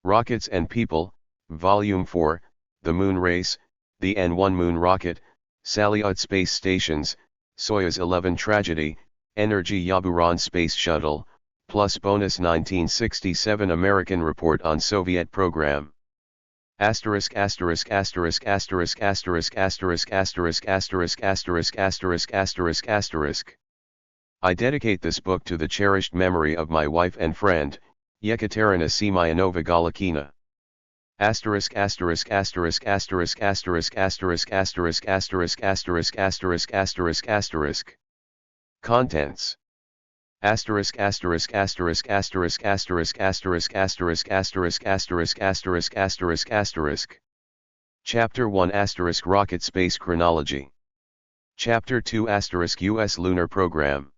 Rockets and People, Volume 4, The Moon Race, the N-1 Moon Rocket, Salyut Space Stations, Soyuz 11 Tragedy, Energy Yaburan Space Shuttle, plus bonus 1967 American Report on Soviet Program. Asterisk asterisk asterisk asterisk asterisk asterisk asterisk asterisk asterisk asterisk asterisk asterisk. I dedicate this book to the cherished memory of my wife and friend, Yekaterina Semyonova Galakina. Asterisk asterisk asterisk asterisk asterisk asterisk asterisk asterisk asterisk asterisk asterisk asterisk. Contents. Asterisk asterisk asterisk asterisk asterisk asterisk asterisk asterisk asterisk asterisk asterisk asterisk. Chapter 1 asterisk Rocket Space Chronology. Chapter 2 asterisk U.S. Lunar Program.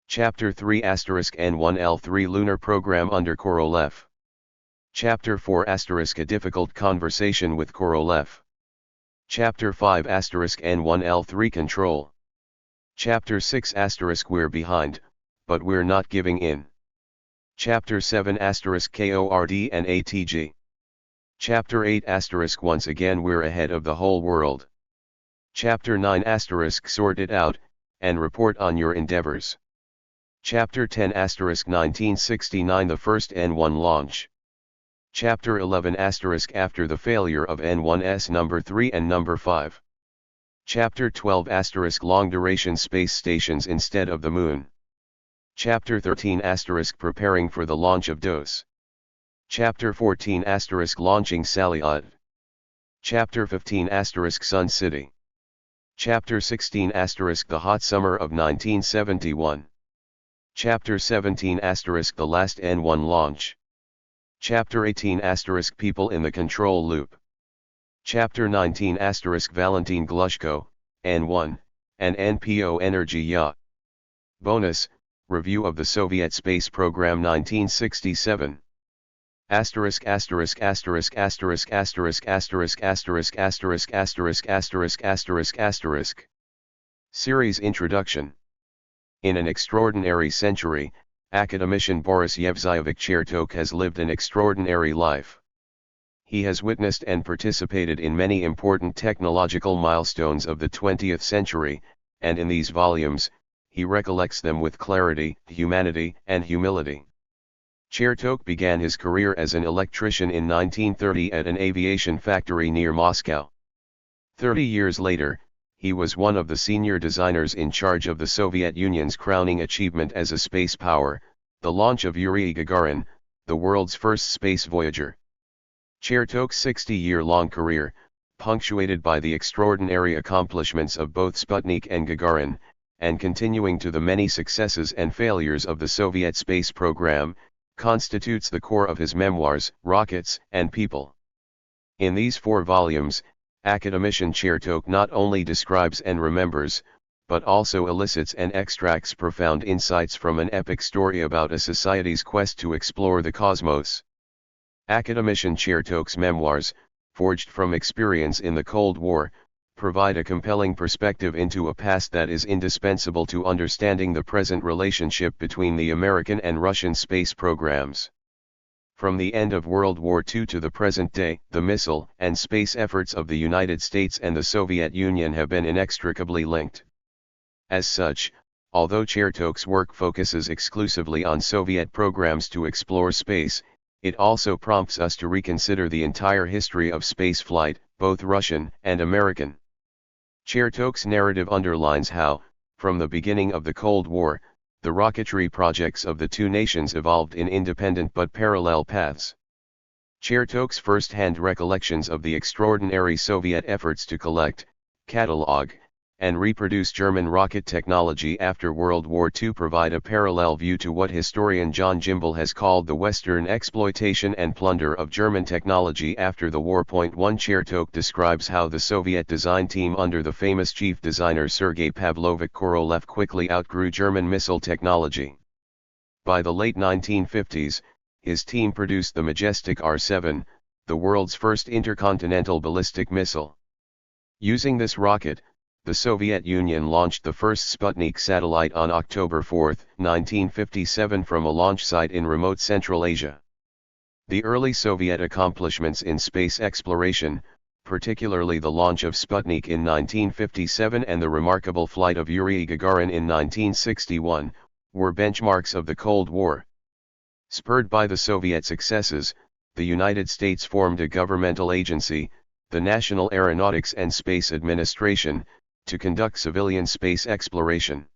Chapter 3 asterisk N1L3 Lunar Program under Korolev. Chapter 4 asterisk A Difficult Conversation with Korolev. Chapter 5 asterisk N1L3 Control. Chapter 6 asterisk We're behind, but we're not giving in. Chapter 7 asterisk KORD and ATG. Chapter 8 asterisk Once again we're ahead of the whole world. Chapter 9 asterisk Sort it out, and report on your endeavors. Chapter 10 asterisk 1969 The first N1 launch. Chapter 11 asterisk After the failure of N1's number 3 and number 5. Chapter 12 asterisk Long duration space stations instead of the moon. Chapter 13 asterisk Preparing for the launch of DOS. Chapter 14 asterisk Launching Salyut. Chapter 15 asterisk Sun City. Chapter 16 asterisk The hot summer of 1971. Chapter 17 asterisk The last N1 launch. Chapter 18 asterisk People in the control loop. Chapter 19 asterisk Valentin Glushko, N1, and NPO Energy Yacht. Bonus, Review of the Soviet Space Program 1967. Asterisk asterisk asterisk asterisk asterisk asterisk asterisk asterisk asterisk asterisk asterisk asterisk. Series Introduction. In an extraordinary century, academician Boris Yevzayevich Chertok has lived an extraordinary life. He has witnessed and participated in many important technological milestones of the 20th century, and in these volumes, he recollects them with clarity, humanity, and humility. Chertok began his career as an electrician in 1930 at an aviation factory near Moscow. 30 years later, he was one of the senior designers in charge of the Soviet Union's crowning achievement as a space power, the launch of Yuri Gagarin, the world's first space voyager. Chertok's 60-year-long career, punctuated by the extraordinary accomplishments of both Sputnik and Gagarin, and continuing to the many successes and failures of the Soviet space program, constitutes the core of his memoirs, Rockets and People. In these 4 volumes, academician Chertok not only describes and remembers, but also elicits and extracts profound insights from an epic story about a society's quest to explore the cosmos. Academician Chertok's memoirs, forged from experience in the Cold War, provide a compelling perspective into a past that is indispensable to understanding the present relationship between the American and Russian space programs. From the end of World War II to the present day, the missile and space efforts of the United States and the Soviet Union have been inextricably linked. As such, although Chertok's work focuses exclusively on Soviet programs to explore space, it also prompts us to reconsider the entire history of spaceflight, both Russian and American. Chertok's narrative underlines how, from the beginning of the Cold War, the rocketry projects of the two nations evolved in independent but parallel paths. Chertok's first-hand recollections of the extraordinary Soviet efforts to collect, catalog, and reproduce German rocket technology after World War II provide a parallel view to what historian John Gimbel has called the Western exploitation and plunder of German technology after the war. 1 Chertok describes how the Soviet design team under the famous chief designer Sergei Pavlovich Korolev quickly outgrew German missile technology. By the late 1950s, his team produced the majestic R-7, the world's first intercontinental ballistic missile. Using this rocket, the Soviet Union launched the first Sputnik satellite on October 4, 1957 from a launch site in remote Central Asia. The early Soviet accomplishments in space exploration, particularly the launch of Sputnik in 1957 and the remarkable flight of Yuri Gagarin in 1961, were benchmarks of the Cold War. Spurred by the Soviet successes, the United States formed a governmental agency, the National Aeronautics and Space Administration, to conduct civilian space exploration.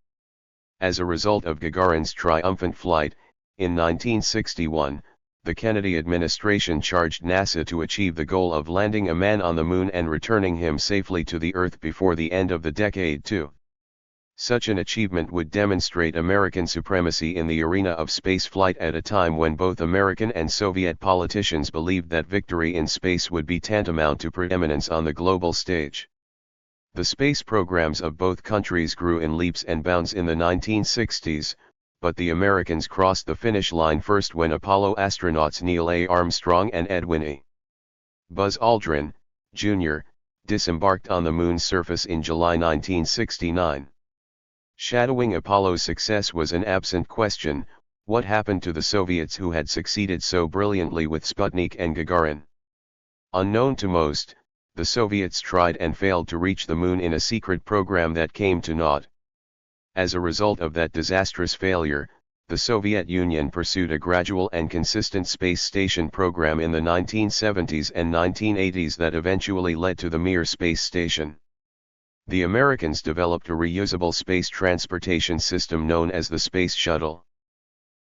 As a result of Gagarin's triumphant flight, in 1961, the Kennedy administration charged NASA to achieve the goal of landing a man on the Moon and returning him safely to the Earth before the end of the decade too. Such an achievement would demonstrate American supremacy in the arena of spaceflight at a time when both American and Soviet politicians believed that victory in space would be tantamount to preeminence on the global stage. The space programs of both countries grew in leaps and bounds in the 1960s, but the Americans crossed the finish line first when Apollo astronauts Neil A. Armstrong and Edwin E. Buzz Aldrin, Jr., disembarked on the Moon's surface in July 1969. Shadowing Apollo's success was an absent question: what happened to the Soviets who had succeeded so brilliantly with Sputnik and Gagarin? Unknown to most, the Soviets tried and failed to reach the Moon in a secret program that came to naught. As a result of that disastrous failure, the Soviet Union pursued a gradual and consistent space station program in the 1970s and 1980s that eventually led to the Mir space station. The Americans developed a reusable space transportation system known as the Space Shuttle.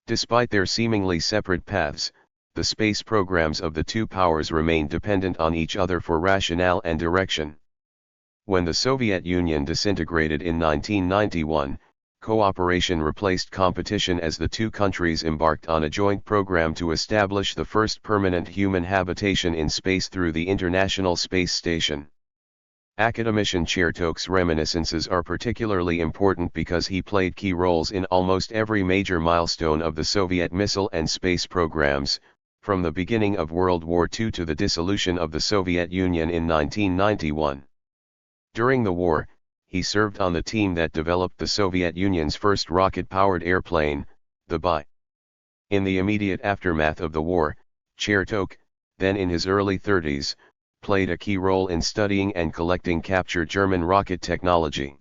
Despite their seemingly separate paths, the space programs of the two powers remained dependent on each other for rationale and direction. When the Soviet Union disintegrated in 1991, cooperation replaced competition as the two countries embarked on a joint program to establish the first permanent human habitation in space through the International Space Station. Academician Chertok's reminiscences are particularly important because he played key roles in almost every major milestone of the Soviet missile and space programs, from the beginning of World War II to the dissolution of the Soviet Union in 1991. During the war, he served on the team that developed the Soviet Union's first rocket-powered airplane, the Bi. In the immediate aftermath of the war, Chertok, then in his early 30s, played a key role in studying and collecting captured German rocket technology.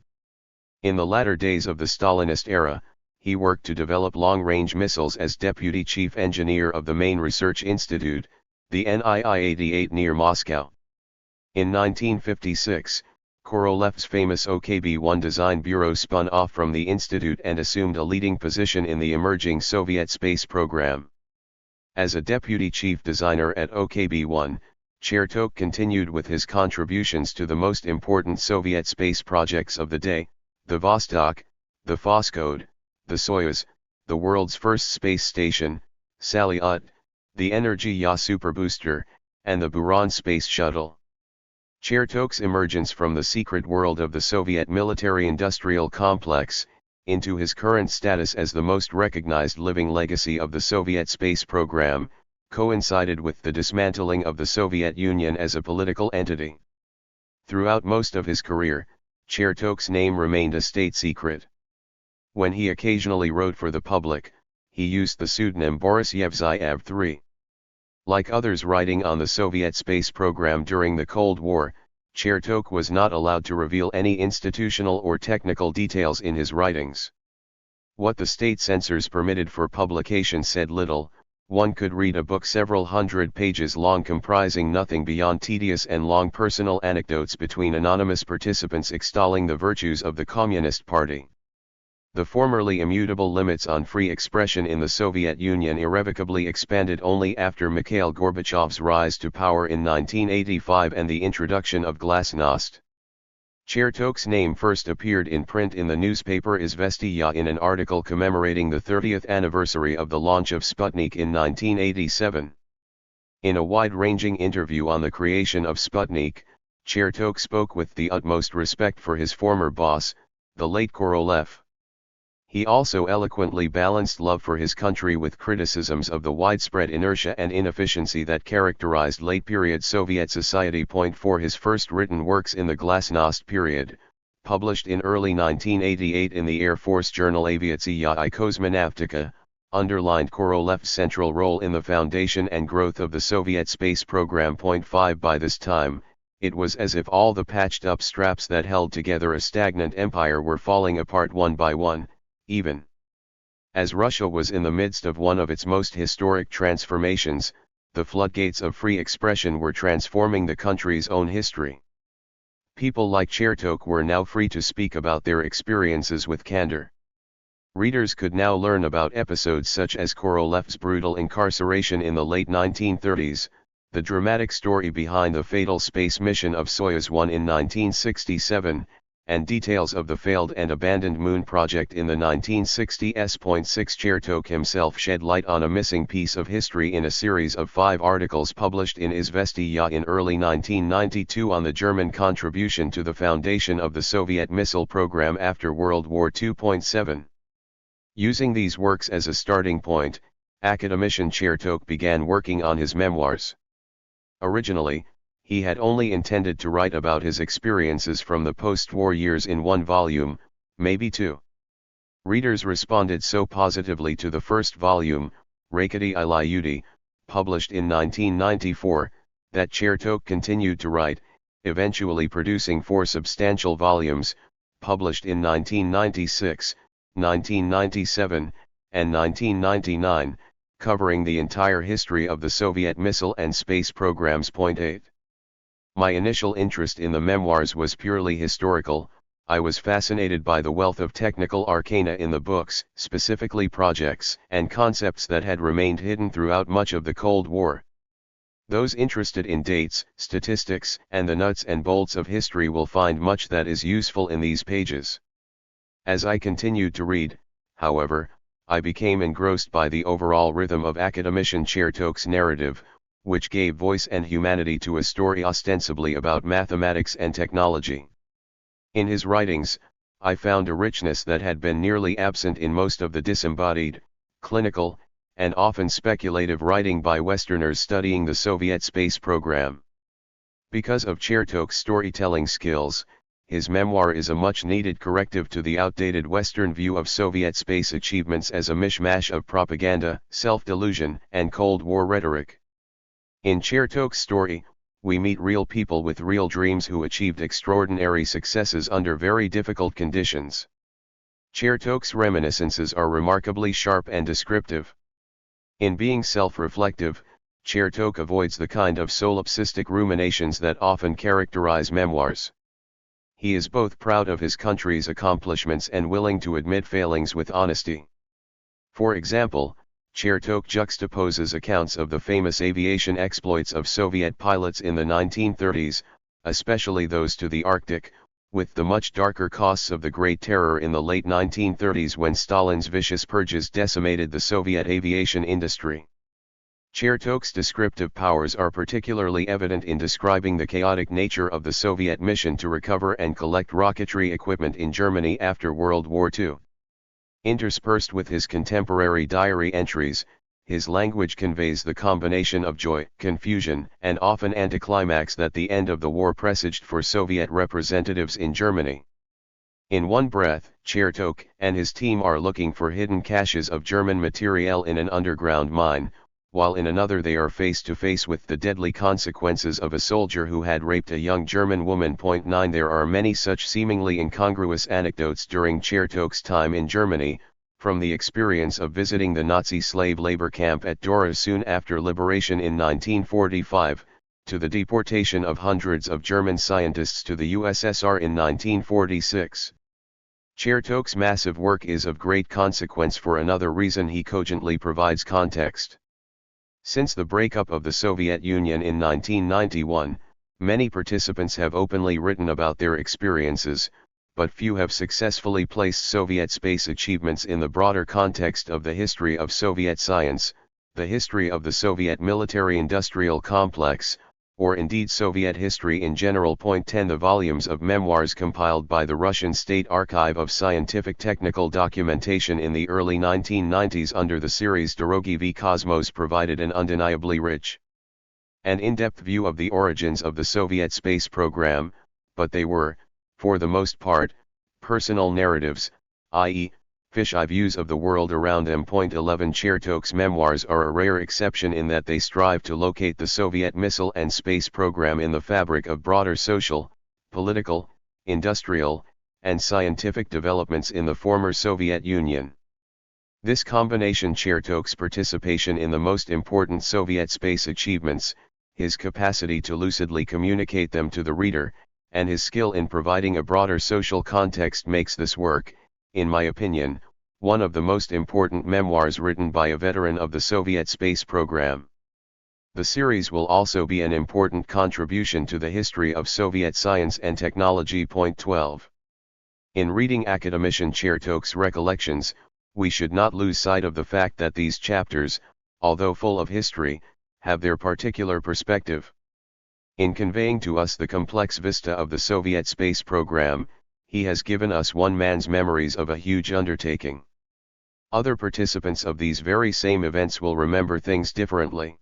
In the latter days of the Stalinist era, he worked to develop long-range missiles as deputy chief engineer of the main research institute, the NII-88 near Moscow. In 1956, Korolev's famous OKB-1 design bureau spun off from the institute and assumed a leading position in the emerging Soviet space program. As a deputy chief designer at OKB-1, Chertok continued with his contributions to the most important Soviet space projects of the day: the Vostok, the Voskhod, the Soyuz, the world's first space station, Salyut, the Energy-Ya superbooster, and the Buran space shuttle. Chertok's emergence from the secret world of the Soviet military-industrial complex, into his current status as the most recognized living legacy of the Soviet space program, coincided with the dismantling of the Soviet Union as a political entity. Throughout most of his career, Chertok's name remained a state secret. When he occasionally wrote for the public, he used the pseudonym Boris Yevzyev III. Like others writing on the Soviet space program during the Cold War, Chertok was not allowed to reveal any institutional or technical details in his writings. What the state censors permitted for publication said little. One could read a book several hundred pages long comprising nothing beyond tedious and long personal anecdotes between anonymous participants extolling the virtues of the Communist Party. The formerly immutable limits on free expression in the Soviet Union irrevocably expanded only after Mikhail Gorbachev's rise to power in 1985 and the introduction of glasnost. Chertok's name first appeared in print in the newspaper Izvestiya in an article commemorating the 30th anniversary of the launch of Sputnik in 1987. In a wide-ranging interview on the creation of Sputnik, Chertok spoke with the utmost respect for his former boss, the late Korolev. He also eloquently balanced love for his country with criticisms of the widespread inertia and inefficiency that characterized late-period Soviet society. For his first written works in the glasnost period, published in early 1988 in the Air Force journal Aviatsiya I Kosmonavtika, underlined Korolev's central role in the foundation and growth of the Soviet space program. 5 By this time, it was as if all the patched-up straps that held together a stagnant empire were falling apart one by one, even as Russia was in the midst of one of its most historic transformations. The floodgates of free expression were transforming the country's own history. People like Chertok were now free to speak about their experiences with candor. Readers could now learn about episodes such as Korolev's brutal incarceration in the late 1930s, the dramatic story behind the fatal space mission of Soyuz 1 in 1967, and details of the failed and abandoned Moon project in the 1960s. 6 Chertok himself shed light on a missing piece of history in a series of 5 articles published in Izvestia in early 1992 on the German contribution to the foundation of the Soviet missile program after World War II. 7 Using these works as a starting point, academician Chertok began working on his memoirs. Originally, he had only intended to write about his experiences from the post-war years in one volume, maybe two. Readers responded so positively to the first volume, Rakety I Lyuti, published in 1994, that Chertok continued to write, eventually producing 4 substantial volumes, published in 1996, 1997, and 1999, covering the entire history of the Soviet missile and space programs. 8 My initial interest in the memoirs was purely historical. I was fascinated by the wealth of technical arcana in the books, specifically projects and concepts that had remained hidden throughout much of the Cold War. Those interested in dates, statistics, and the nuts and bolts of history will find much that is useful in these pages. As I continued to read, however, I became engrossed by the overall rhythm of academician Chertok's narrative, which gave voice and humanity to a story ostensibly about mathematics and technology. In his writings, I found a richness that had been nearly absent in most of the disembodied, clinical, and often speculative writing by Westerners studying the Soviet space program. Because of Chertok's storytelling skills, his memoir is a much-needed corrective to the outdated Western view of Soviet space achievements as a mishmash of propaganda, self-delusion, and Cold War rhetoric. In Chertok's story, we meet real people with real dreams who achieved extraordinary successes under very difficult conditions. Chertok's reminiscences are remarkably sharp and descriptive. In being self-reflective, Chertok avoids the kind of solipsistic ruminations that often characterize memoirs. He is both proud of his country's accomplishments and willing to admit failings with honesty. For example, Chertok juxtaposes accounts of the famous aviation exploits of Soviet pilots in the 1930s, especially those to the Arctic, with the much darker costs of the Great Terror in the late 1930s when Stalin's vicious purges decimated the Soviet aviation industry. Chertok's descriptive powers are particularly evident in describing the chaotic nature of the Soviet mission to recover and collect rocketry equipment in Germany after World War II. Interspersed with his contemporary diary entries, his language conveys the combination of joy, confusion, and often anticlimax that the end of the war presaged for Soviet representatives in Germany. In one breath, Chertok and his team are looking for hidden caches of German materiel in an underground mine, while in another they are face to face with the deadly consequences of a soldier who had raped a young German woman. 9 There are many such seemingly incongruous anecdotes during Chertok's time in Germany, from the experience of visiting the Nazi slave labor camp at Dora soon after liberation in 1945, to the deportation of hundreds of German scientists to the USSR in 1946. Chertok's massive work is of great consequence for another reason: he cogently provides context. Since the breakup of the Soviet Union in 1991, many participants have openly written about their experiences, but few have successfully placed Soviet space achievements in the broader context of the history of Soviet science, the history of the Soviet military-industrial complex, or indeed Soviet history in general. 10 The volumes of memoirs compiled by the Russian State Archive of Scientific Technical Documentation in the early 1990s under the series Dorogi v Cosmos provided an undeniably rich and in-depth view of the origins of the Soviet space program, but they were, for the most part, personal narratives, i.e., fisheye views of the world around them. 11 Chertok's memoirs are a rare exception in that they strive to locate the Soviet missile and space program in the fabric of broader social, political, industrial, and scientific developments in the former Soviet Union. This combination, Chertok's participation in the most important Soviet space achievements, his capacity to lucidly communicate them to the reader, and his skill in providing a broader social context makes this work, in my opinion, one of the most important memoirs written by a veteran of the Soviet space program. The series will also be an important contribution to the history of Soviet science and technology. 12. In reading academician Chertok's recollections, we should not lose sight of the fact that these chapters, although full of history, have their particular perspective. In conveying to us the complex vista of the Soviet space program, he has given us one man's memories of a huge undertaking. Other participants of these very same events will remember things differently.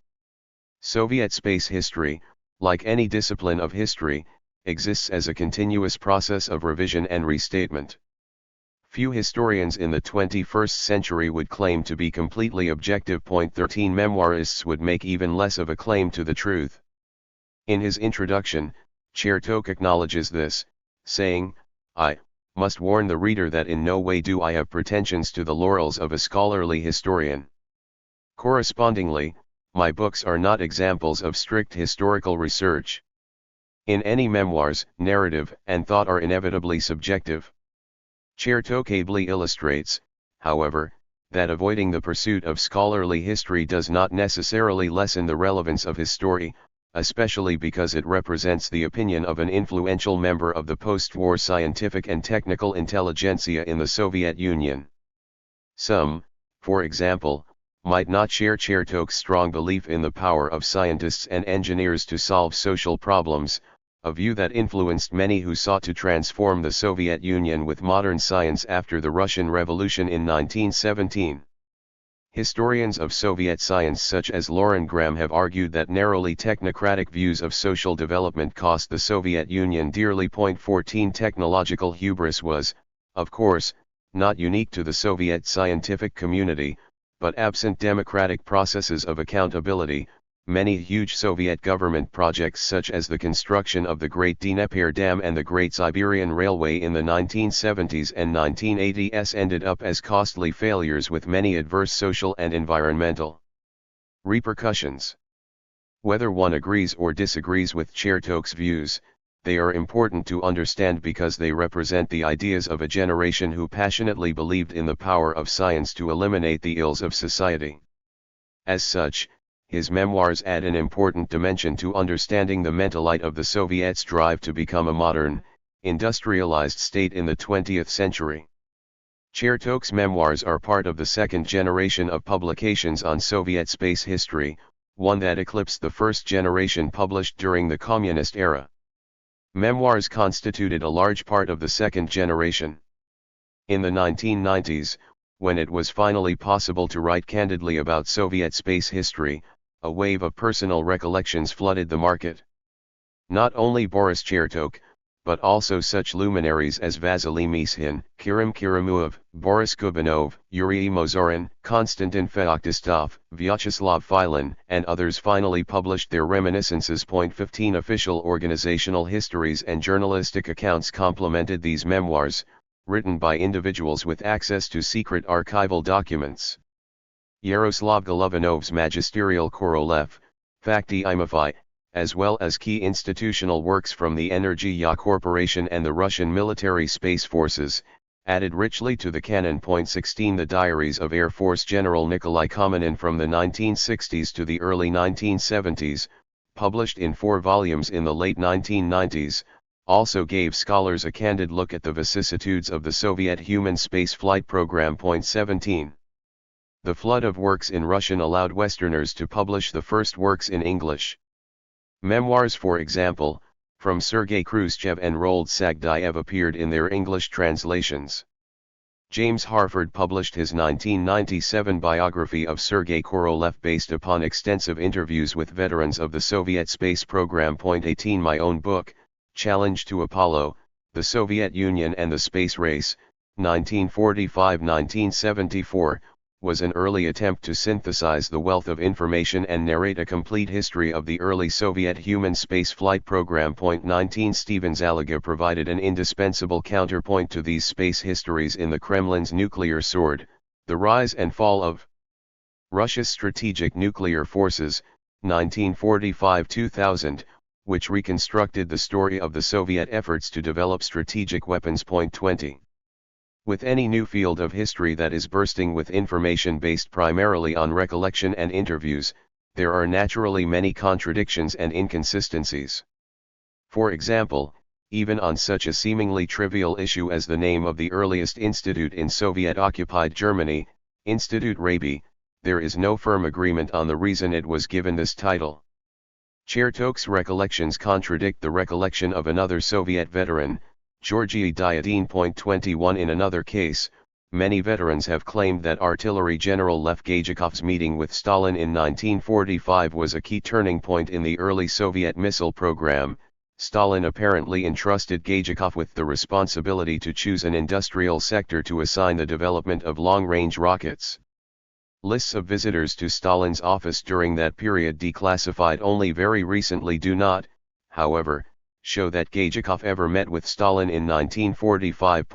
Soviet space history, like any discipline of history, exists as a continuous process of revision and restatement. Few historians in the 21st century would claim to be completely objective. 13 Memoirists would make even less of a claim to the truth. In his introduction, Chertok acknowledges this, saying, "I must warn the reader that in no way do I have pretensions to the laurels of a scholarly historian. Correspondingly, my books are not examples of strict historical research. In any memoirs, narrative and thought are inevitably subjective." Chertok ably illustrates, however, that avoiding the pursuit of scholarly history does not necessarily lessen the relevance of his story, especially because it represents the opinion of an influential member of the post-war scientific and technical intelligentsia in the Soviet Union. Some, for example, might not share Chertok's strong belief in the power of scientists and engineers to solve social problems, a view that influenced many who sought to transform the Soviet Union with modern science after the Russian Revolution in 1917. Historians of Soviet science such as Loren Graham have argued that narrowly technocratic views of social development cost the Soviet Union dearly. 14 Technological hubris was, of course, not unique to the Soviet scientific community, but absent democratic processes of accountability, many huge Soviet government projects such as the construction of the Great Dnieper Dam and the Great Siberian Railway in the 1970s and 1980s ended up as costly failures with many adverse social and environmental repercussions. Whether one agrees or disagrees with Chertok's views, they are important to understand because they represent the ideas of a generation who passionately believed in the power of science to eliminate the ills of society. As such, his memoirs add an important dimension to understanding the mentalite of the Soviets' drive to become a modern, industrialized state in the 20th century. Chertok's memoirs are part of the second generation of publications on Soviet space history, one that eclipsed the first generation published during the communist era. Memoirs constituted a large part of the second generation. In the 1990s, when it was finally possible to write candidly about Soviet space history, a wave of personal recollections flooded the market. Not only Boris Chertok, but also such luminaries as Vasily Mishin, Kirim Kirimuov, Boris Kubanov, Yuri Mozorin, Konstantin Feoktistov, Vyacheslav Filin, and others finally published their reminiscences. 15 Official organizational histories and journalistic accounts complemented these memoirs, written by individuals with access to secret archival documents. Yaroslav Golovanov's magisterial Korolev, Fakti Imofai, as well as key institutional works from the Energia Corporation and the Russian military space forces, added richly to the canon. 16 The diaries of Air Force General Nikolai Kamenin from the 1960s to the early 1970s, published in 4 volumes in the late 1990s, also gave scholars a candid look at the vicissitudes of the Soviet human spaceflight program. 17 The flood of works in Russian allowed Westerners to publish the first works in English. Memoirs, for example, from Sergei Khrushchev and Roald Sagdayev appeared in their English translations. James Harford published his 1997 biography of Sergei Korolev based upon extensive interviews with veterans of the Soviet space program. 18 My own book, Challenge to Apollo, the Soviet Union and the Space Race, 1945-1974, was an early attempt to synthesize the wealth of information and narrate a complete history of the early Soviet human spaceflight program. 19 Steven Zaliga provided an indispensable counterpoint to these space histories in the Kremlin's Nuclear Sword, The Rise and Fall of Russia's Strategic Nuclear Forces, 1945-2000, which reconstructed the story of the Soviet efforts to develop strategic weapons. 20. With any new field of history that is bursting with information based primarily on recollection and interviews, there are naturally many contradictions and inconsistencies. For example, even on such a seemingly trivial issue as the name of the earliest institute in Soviet-occupied Germany, Institut Rabi, there is no firm agreement on the reason it was given this title. Chertok's recollections contradict the recollection of another Soviet veteran, Georgy Dyadin. 21 In another case, many veterans have claimed that Artillery General Lev Gajikov's meeting with Stalin in 1945 was a key turning point in the early Soviet missile program. Stalin apparently entrusted Gajikov with the responsibility to choose an industrial sector to assign the development of long-range rockets. Lists of visitors to Stalin's office during that period, declassified only very recently, do not, however, show that Gajikov ever met with Stalin in 1945.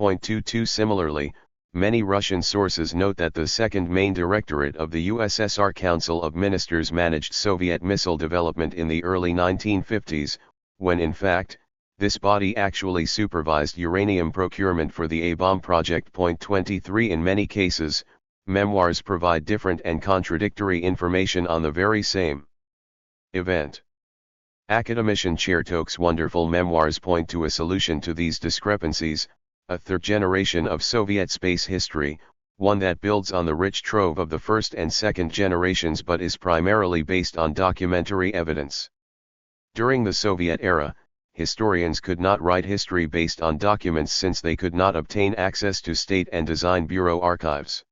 Similarly, many Russian sources note that the second main directorate of the USSR Council of Ministers managed Soviet missile development in the early 1950s, when in fact, this body actually supervised uranium procurement for the A-bomb project. 23 In many cases, memoirs provide different and contradictory information on the very same event. Academician Chertok's wonderful memoirs point to a solution to these discrepancies, a third generation of Soviet space history, one that builds on the rich trove of the first and second generations but is primarily based on documentary evidence. During the Soviet era, historians could not write history based on documents since they could not obtain access to State and Design Bureau archives.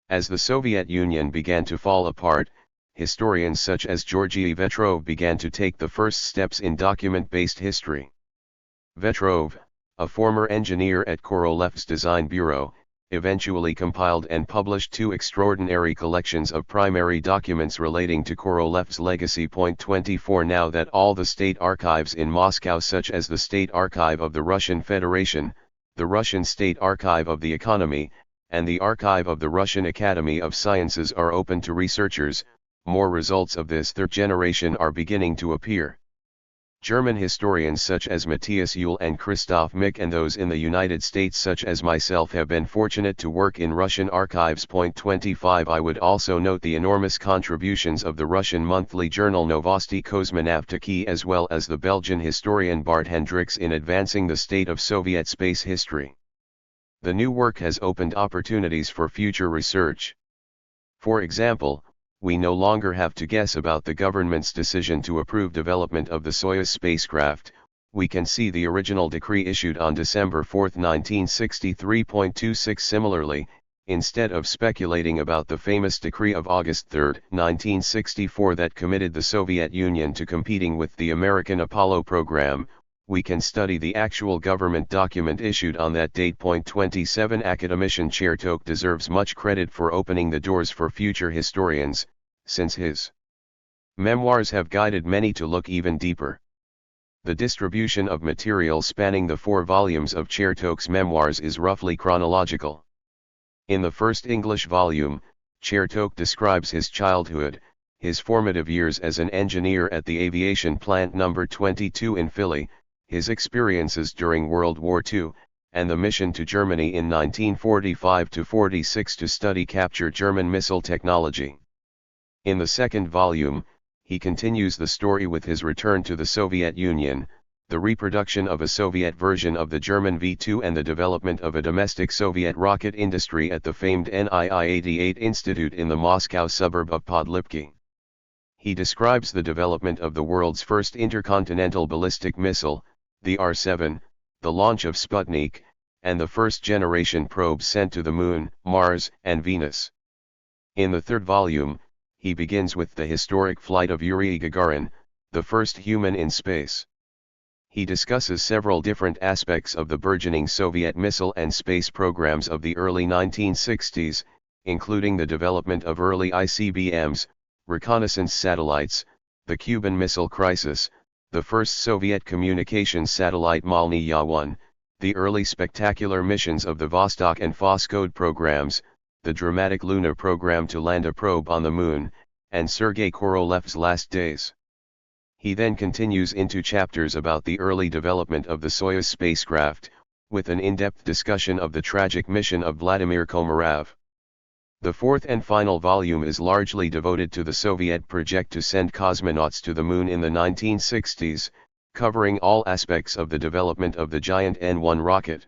As the Soviet Union began to fall apart, historians such as Georgy Vetrov began to take the first steps in document-based history. Vetrov, a former engineer at Korolev's Design Bureau, eventually compiled and published two extraordinary collections of primary documents relating to Korolev's legacy. 24 Now that all the state archives in Moscow, such as the State Archive of the Russian Federation, the Russian State Archive of the Economy, and the Archive of the Russian Academy of Sciences are open to researchers, more results of this third generation are beginning to appear. German historians such as Matthias Uhl and Christoph Mick and those in the United States such as myself have been fortunate to work in Russian archives. 25 I would also note the enormous contributions of the Russian monthly journal Novosti Kosmonavtiki as well as the Belgian historian Bart Hendricks in advancing the state of Soviet space history. The new work has opened opportunities for future research. For example, we no longer have to guess about the government's decision to approve development of the Soyuz spacecraft. We can see the original decree issued on December 4, 1963. 26 Similarly, instead of speculating about the famous decree of August 3, 1964 that committed the Soviet Union to competing with the American Apollo program, we can study the actual government document issued on that date. 27 Academician Chertok deserves much credit for opening the doors for future historians, since his memoirs have guided many to look even deeper. The distribution of material spanning the 4 volumes of Chertok's memoirs is roughly chronological. In the first English volume, Chertok describes his childhood, his formative years as an engineer at the aviation plant number 22 in Philly, his experiences during World War II, and the mission to Germany in 1945-46 to study captured German missile technology. In the second volume, he continues the story with his return to the Soviet Union, the reproduction of a Soviet version of the German V-2 and the development of a domestic Soviet rocket industry at the famed NII-88 Institute in the Moscow suburb of Podlipki. He describes the development of the world's first intercontinental ballistic missile, the R-7, the launch of Sputnik, and the first-generation probes sent to the Moon, Mars, and Venus. In the third volume, he begins with the historic flight of Yuri Gagarin, the first human in space. He discusses several different aspects of the burgeoning Soviet missile and space programs of the early 1960s, including the development of early ICBMs, reconnaissance satellites, the Cuban Missile Crisis, the first Soviet communications satellite Molniya-1, the early spectacular missions of the Vostok and Voskhod programs, the dramatic Luna program to land a probe on the moon, and Sergei Korolev's last days. He then continues into chapters about the early development of the Soyuz spacecraft, with an in-depth discussion of the tragic mission of Vladimir Komarov. The fourth and final volume is largely devoted to the Soviet project to send cosmonauts to the moon in the 1960s, covering all aspects of the development of the giant N-1 rocket.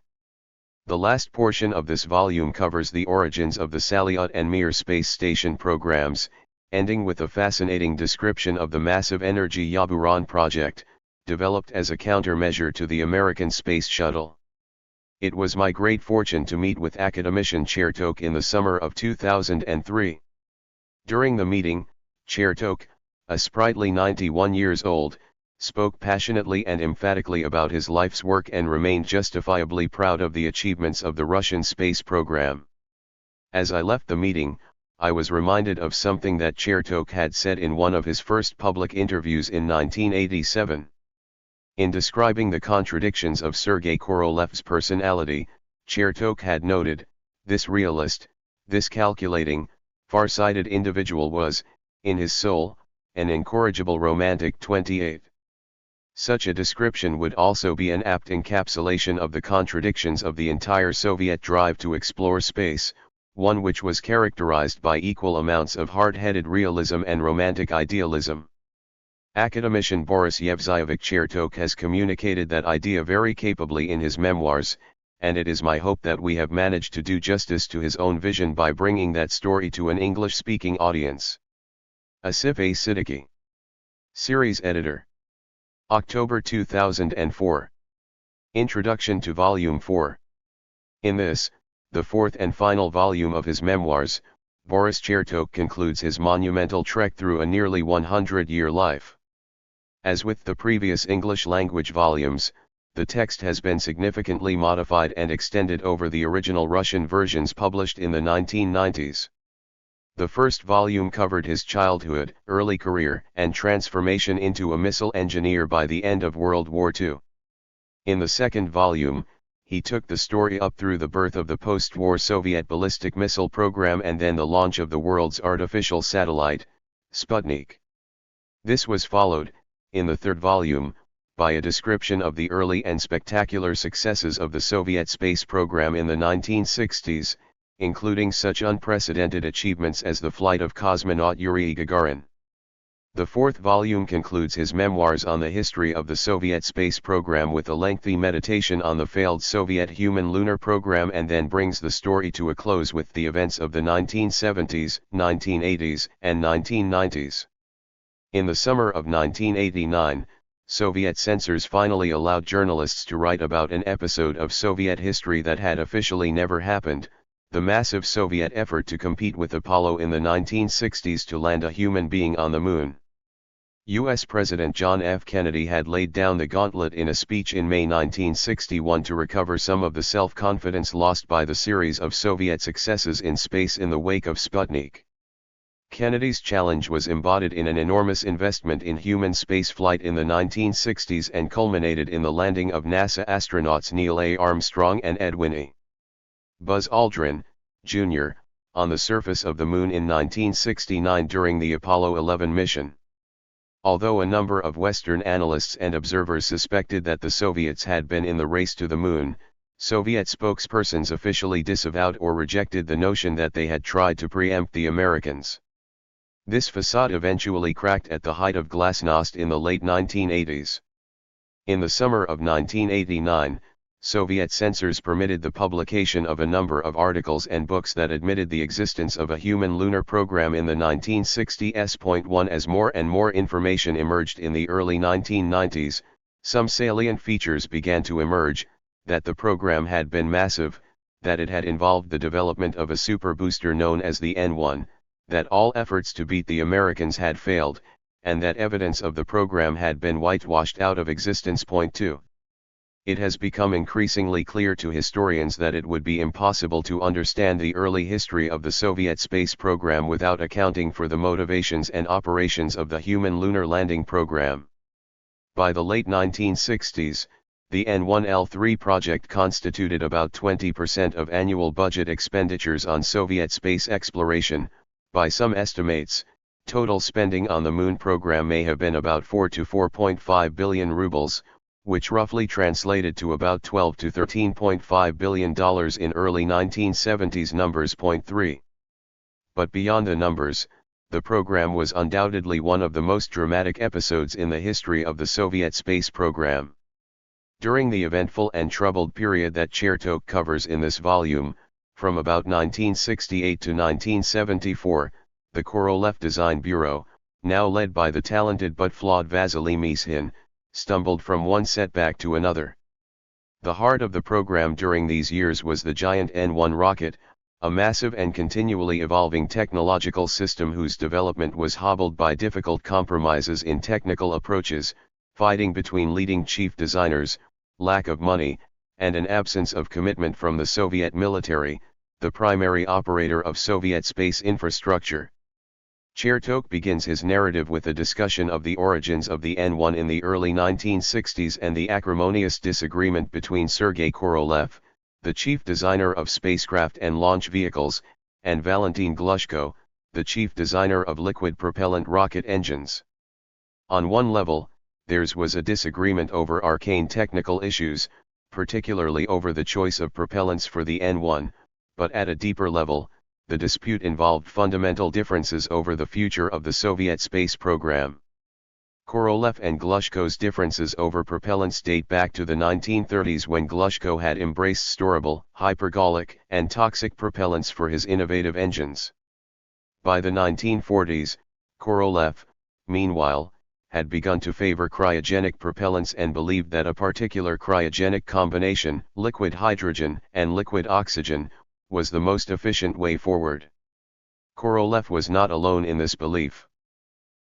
The last portion of this volume covers the origins of the Salyut and Mir space station programs, ending with a fascinating description of the massive energy Yaburan project, developed as a countermeasure to the American space shuttle. It was my great fortune to meet with academician Chertok in the summer of 2003. During the meeting, Chertok, a sprightly 91 years old, spoke passionately and emphatically about his life's work and remained justifiably proud of the achievements of the Russian space program. As I left the meeting, I was reminded of something that Chertok had said in one of his first public interviews in 1987. In describing the contradictions of Sergei Korolev's personality, Chertok had noted, "This realist, this calculating, far-sighted individual was, in his soul, an incorrigible romantic 28. Such a description would also be an apt encapsulation of the contradictions of the entire Soviet drive to explore space, one which was characterized by equal amounts of hard-headed realism and romantic idealism." Academician Boris Yevzayevich Chertok has communicated that idea very capably in his memoirs, and it is my hope that we have managed to do justice to his own vision by bringing that story to an English-speaking audience. Asif A. Siddiqui. Series Editor. October 2004. Introduction to Volume 4. In this, the fourth and final volume of his memoirs, Boris Chertok concludes his monumental trek through a nearly 100-year life. As with the previous English-language volumes, the text has been significantly modified and extended over the original Russian versions published in the 1990s. The first volume covered his childhood, early career, and transformation into a missile engineer by the end of World War II. In the second volume, he took the story up through the birth of the post-war Soviet ballistic missile program and then the launch of the world's artificial satellite, Sputnik. This was followed, in the third volume, by a description of the early and spectacular successes of the Soviet space program in the 1960s, including such unprecedented achievements as the flight of cosmonaut Yuri Gagarin. The fourth volume concludes his memoirs on the history of the Soviet space program with a lengthy meditation on the failed Soviet human lunar program and then brings the story to a close with the events of the 1970s, 1980s, and 1990s. In the summer of 1989, Soviet censors finally allowed journalists to write about an episode of Soviet history that had officially never happened, the massive Soviet effort to compete with Apollo in the 1960s to land a human being on the moon. U.S. President John F. Kennedy had laid down the gauntlet in a speech in May 1961 to recover some of the self-confidence lost by the series of Soviet successes in space in the wake of Sputnik. Kennedy's challenge was embodied in an enormous investment in human spaceflight in the 1960s and culminated in the landing of NASA astronauts Neil A. Armstrong and Edwin E. Buzz Aldrin, Jr., on the surface of the moon in 1969 during the Apollo 11 mission. Although a number of Western analysts and observers suspected that the Soviets had been in the race to the moon, Soviet spokespersons officially disavowed or rejected the notion that they had tried to preempt the Americans. This facade eventually cracked at the height of glasnost in the late 1980s. In the summer of 1989, Soviet censors permitted the publication of a number of articles and books that admitted the existence of a human lunar program in the 1960s. As more and more information emerged in the early 1990s, some salient features began to emerge: that the program had been massive, that it had involved the development of a super booster known as the N-1, that all efforts to beat the Americans had failed, and that evidence of the program had been whitewashed out of existence. Point 2. It has become increasingly clear to historians that it would be impossible to understand the early history of the Soviet space program without accounting for the motivations and operations of the human lunar landing program. By the late 1960s, the N1L3 project constituted about 20% of annual budget expenditures on Soviet space exploration. By some estimates, total spending on the Moon program may have been about 4 to 4.5 billion rubles, which roughly translated to about $12 to $13.5 billion in early 1970s numbers. Point 3. But beyond the numbers, the program was undoubtedly one of the most dramatic episodes in the history of the Soviet space program. During the eventful and troubled period that Chertok covers in this volume, from about 1968 to 1974, the Korolev Design Bureau, now led by the talented but flawed Vasily Mishin, stumbled from one setback to another. The heart of the program during these years was the giant N1 rocket, a massive and continually evolving technological system whose development was hobbled by difficult compromises in technical approaches, fighting between leading chief designers, lack of money, and an absence of commitment from the Soviet military, the primary operator of Soviet space infrastructure. Chertok begins his narrative with a discussion of the origins of the N1 in the early 1960s and the acrimonious disagreement between Sergei Korolev, the chief designer of spacecraft and launch vehicles, and Valentin Glushko, the chief designer of liquid propellant rocket engines. On one level, theirs was a disagreement over arcane technical issues, particularly over the choice of propellants for the N1, but at a deeper level, the dispute involved fundamental differences over the future of the Soviet space program. Korolev and Glushko's differences over propellants date back to the 1930s when Glushko had embraced storable, hypergolic, and toxic propellants for his innovative engines. By the 1940s, Korolev, meanwhile, had begun to favor cryogenic propellants and believed that a particular cryogenic combination, liquid hydrogen and liquid oxygen, was the most efficient way forward. Korolev was not alone in this belief.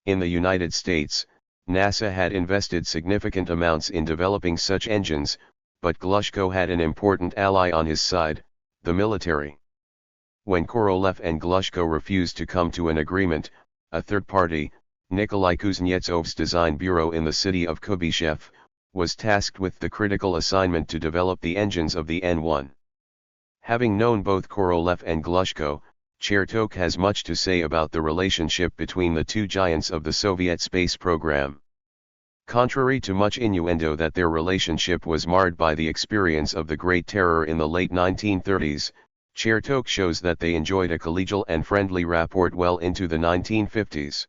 In the United States, NASA had invested significant amounts in developing such engines, but Glushko had an important ally on his side, the military. When Korolev and Glushko refused to come to an agreement, a third party, Nikolai Kuznetsov's design bureau in the city of Kubyshev, was tasked with the critical assignment to develop the engines of the N1. Having known both Korolev and Glushko, Chertok has much to say about the relationship between the two giants of the Soviet space program. Contrary to much innuendo that their relationship was marred by the experience of the Great Terror in the late 1930s, Chertok shows that they enjoyed a collegial and friendly rapport well into the 1950s.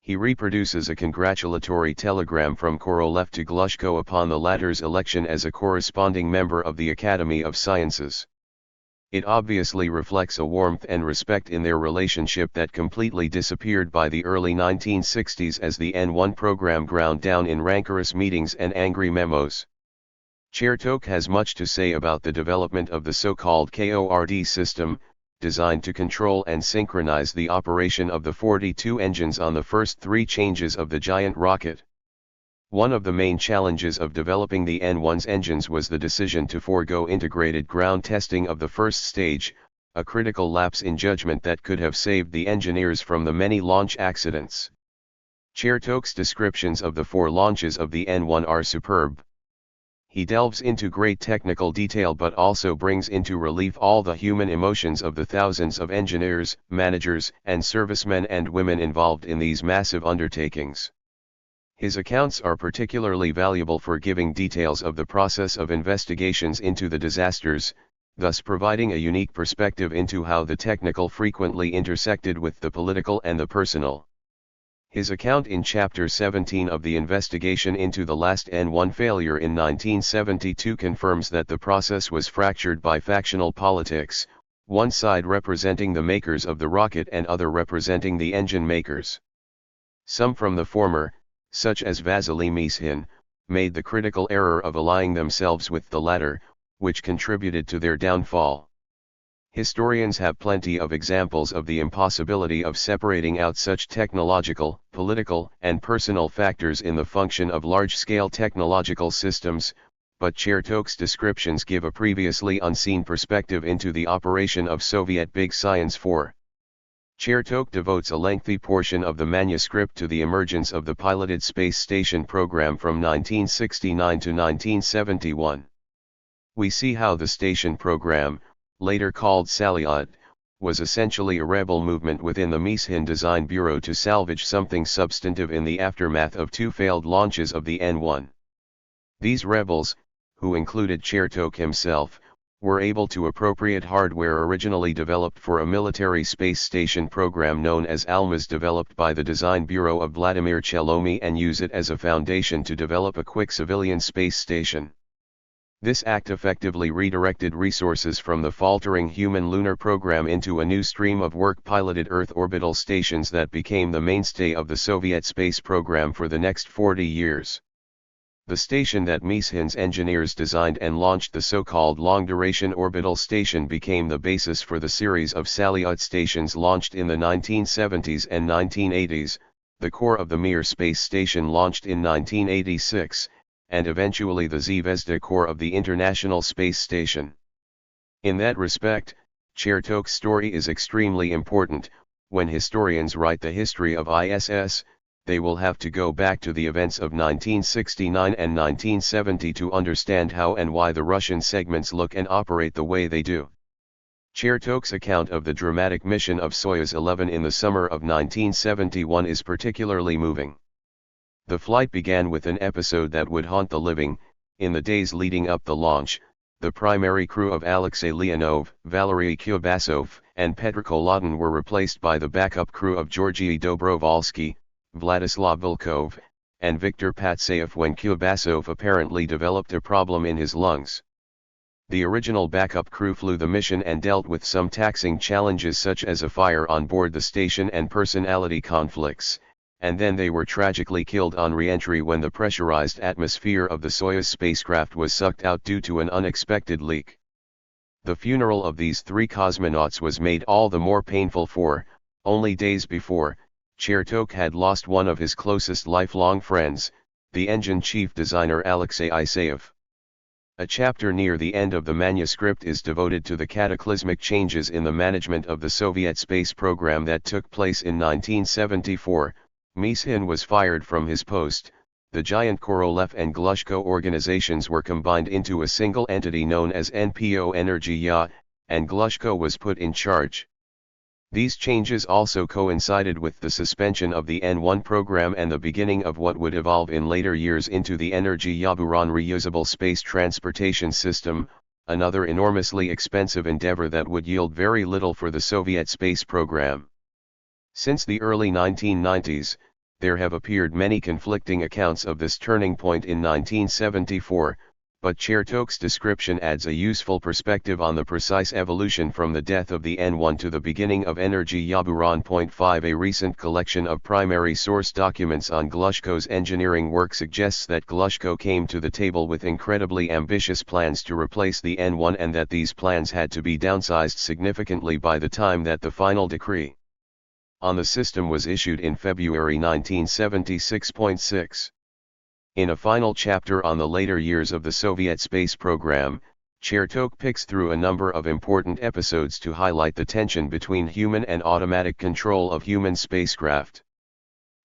He reproduces a congratulatory telegram from Korolev to Glushko upon the latter's election as a corresponding member of the Academy of Sciences. It obviously reflects a warmth and respect in their relationship that completely disappeared by the early 1960s as the N1 program ground down in rancorous meetings and angry memos. Chertok has much to say about the development of the so-called KORD system, designed to control and synchronize the operation of the 42 engines on the first three changes of the giant rocket. One of the main challenges of developing the N1's engines was the decision to forego integrated ground testing of the first stage, a critical lapse in judgment that could have saved the engineers from the many launch accidents. Chertok's descriptions of the 4 launches of the N1 are superb. He delves into great technical detail but also brings into relief all the human emotions of the thousands of engineers, managers, and servicemen and women involved in these massive undertakings. His accounts are particularly valuable for giving details of the process of investigations into the disasters, thus providing a unique perspective into how the technical frequently intersected with the political and the personal. His account in Chapter 17 of the investigation into the last N1 failure in 1972 confirms that the process was fractured by factional politics, one side representing the makers of the rocket and other representing the engine makers. Some from the former, such as Vasily Mishin, made the critical error of allying themselves with the latter, which contributed to their downfall. Historians have plenty of examples of the impossibility of separating out such technological, political, and personal factors in the function of large-scale technological systems, but Chertok's descriptions give a previously unseen perspective into the operation of Soviet Big Science 4. Chertok devotes a lengthy portion of the manuscript to the emergence of the piloted space station program from 1969 to 1971. We see how the station program, later called Salyut, was essentially a rebel movement within the Mishin Design Bureau to salvage something substantive in the aftermath of two failed launches of the N-1. These rebels, who included Chertok himself, were able to appropriate hardware originally developed for a military space station program known as Almaz developed by the Design Bureau of Vladimir Chelomey and use it as a foundation to develop a quick civilian space station. This act effectively redirected resources from the faltering human lunar program into a new stream of work-piloted Earth orbital stations that became the mainstay of the Soviet space program for the next 40 years. The station that Mishin's engineers designed and launched, the so-called long-duration orbital station, became the basis for the series of Salyut stations launched in the 1970s and 1980s, the core of the Mir space station launched in 1986, and eventually the Zvezda core of the International Space Station. In that respect, Chertok's story is extremely important. When historians write the history of ISS, they will have to go back to the events of 1969 and 1970 to understand how and why the Russian segments look and operate the way they do. Chertok's account of the dramatic mission of Soyuz 11 in the summer of 1971 is particularly moving. The flight began with an episode that would haunt the living. In the days leading up the launch, the primary crew of Alexei Leonov, Valery Kubasov, and Petr Kolodin were replaced by the backup crew of Georgy Dobrovolsky, Vladislav Volkov, and Viktor Patsayev when Kubasov apparently developed a problem in his lungs. The original backup crew flew the mission and dealt with some taxing challenges such as a fire on board the station and personality conflicts, and then they were tragically killed on re-entry when the pressurized atmosphere of the Soyuz spacecraft was sucked out due to an unexpected leak. The funeral of these three cosmonauts was made all the more painful for, only days before, Chertok had lost one of his closest lifelong friends, the engine chief designer Alexei Isayev. A chapter near the end of the manuscript is devoted to the cataclysmic changes in the management of the Soviet space program that took place in 1974. Mishin was fired from his post, the giant Korolev and Glushko organizations were combined into a single entity known as NPO Energia, and Glushko was put in charge. These changes also coincided with the suspension of the N-1 program and the beginning of what would evolve in later years into the Energia Buran reusable space transportation system, another enormously expensive endeavor that would yield very little for the Soviet space program. Since the early 1990s, there have appeared many conflicting accounts of this turning point in 1974, but Chertok's description adds a useful perspective on the precise evolution from the death of the N-1 to the beginning of Energia Buran. 5 A recent collection of primary source documents on Glushko's engineering work suggests that Glushko came to the table with incredibly ambitious plans to replace the N-1 and that these plans had to be downsized significantly by the time that the final decree on the system was issued in February 1976.6. In a final chapter on the later years of the Soviet space program, Chertok picks through a number of important episodes to highlight the tension between human and automatic control of human spacecraft.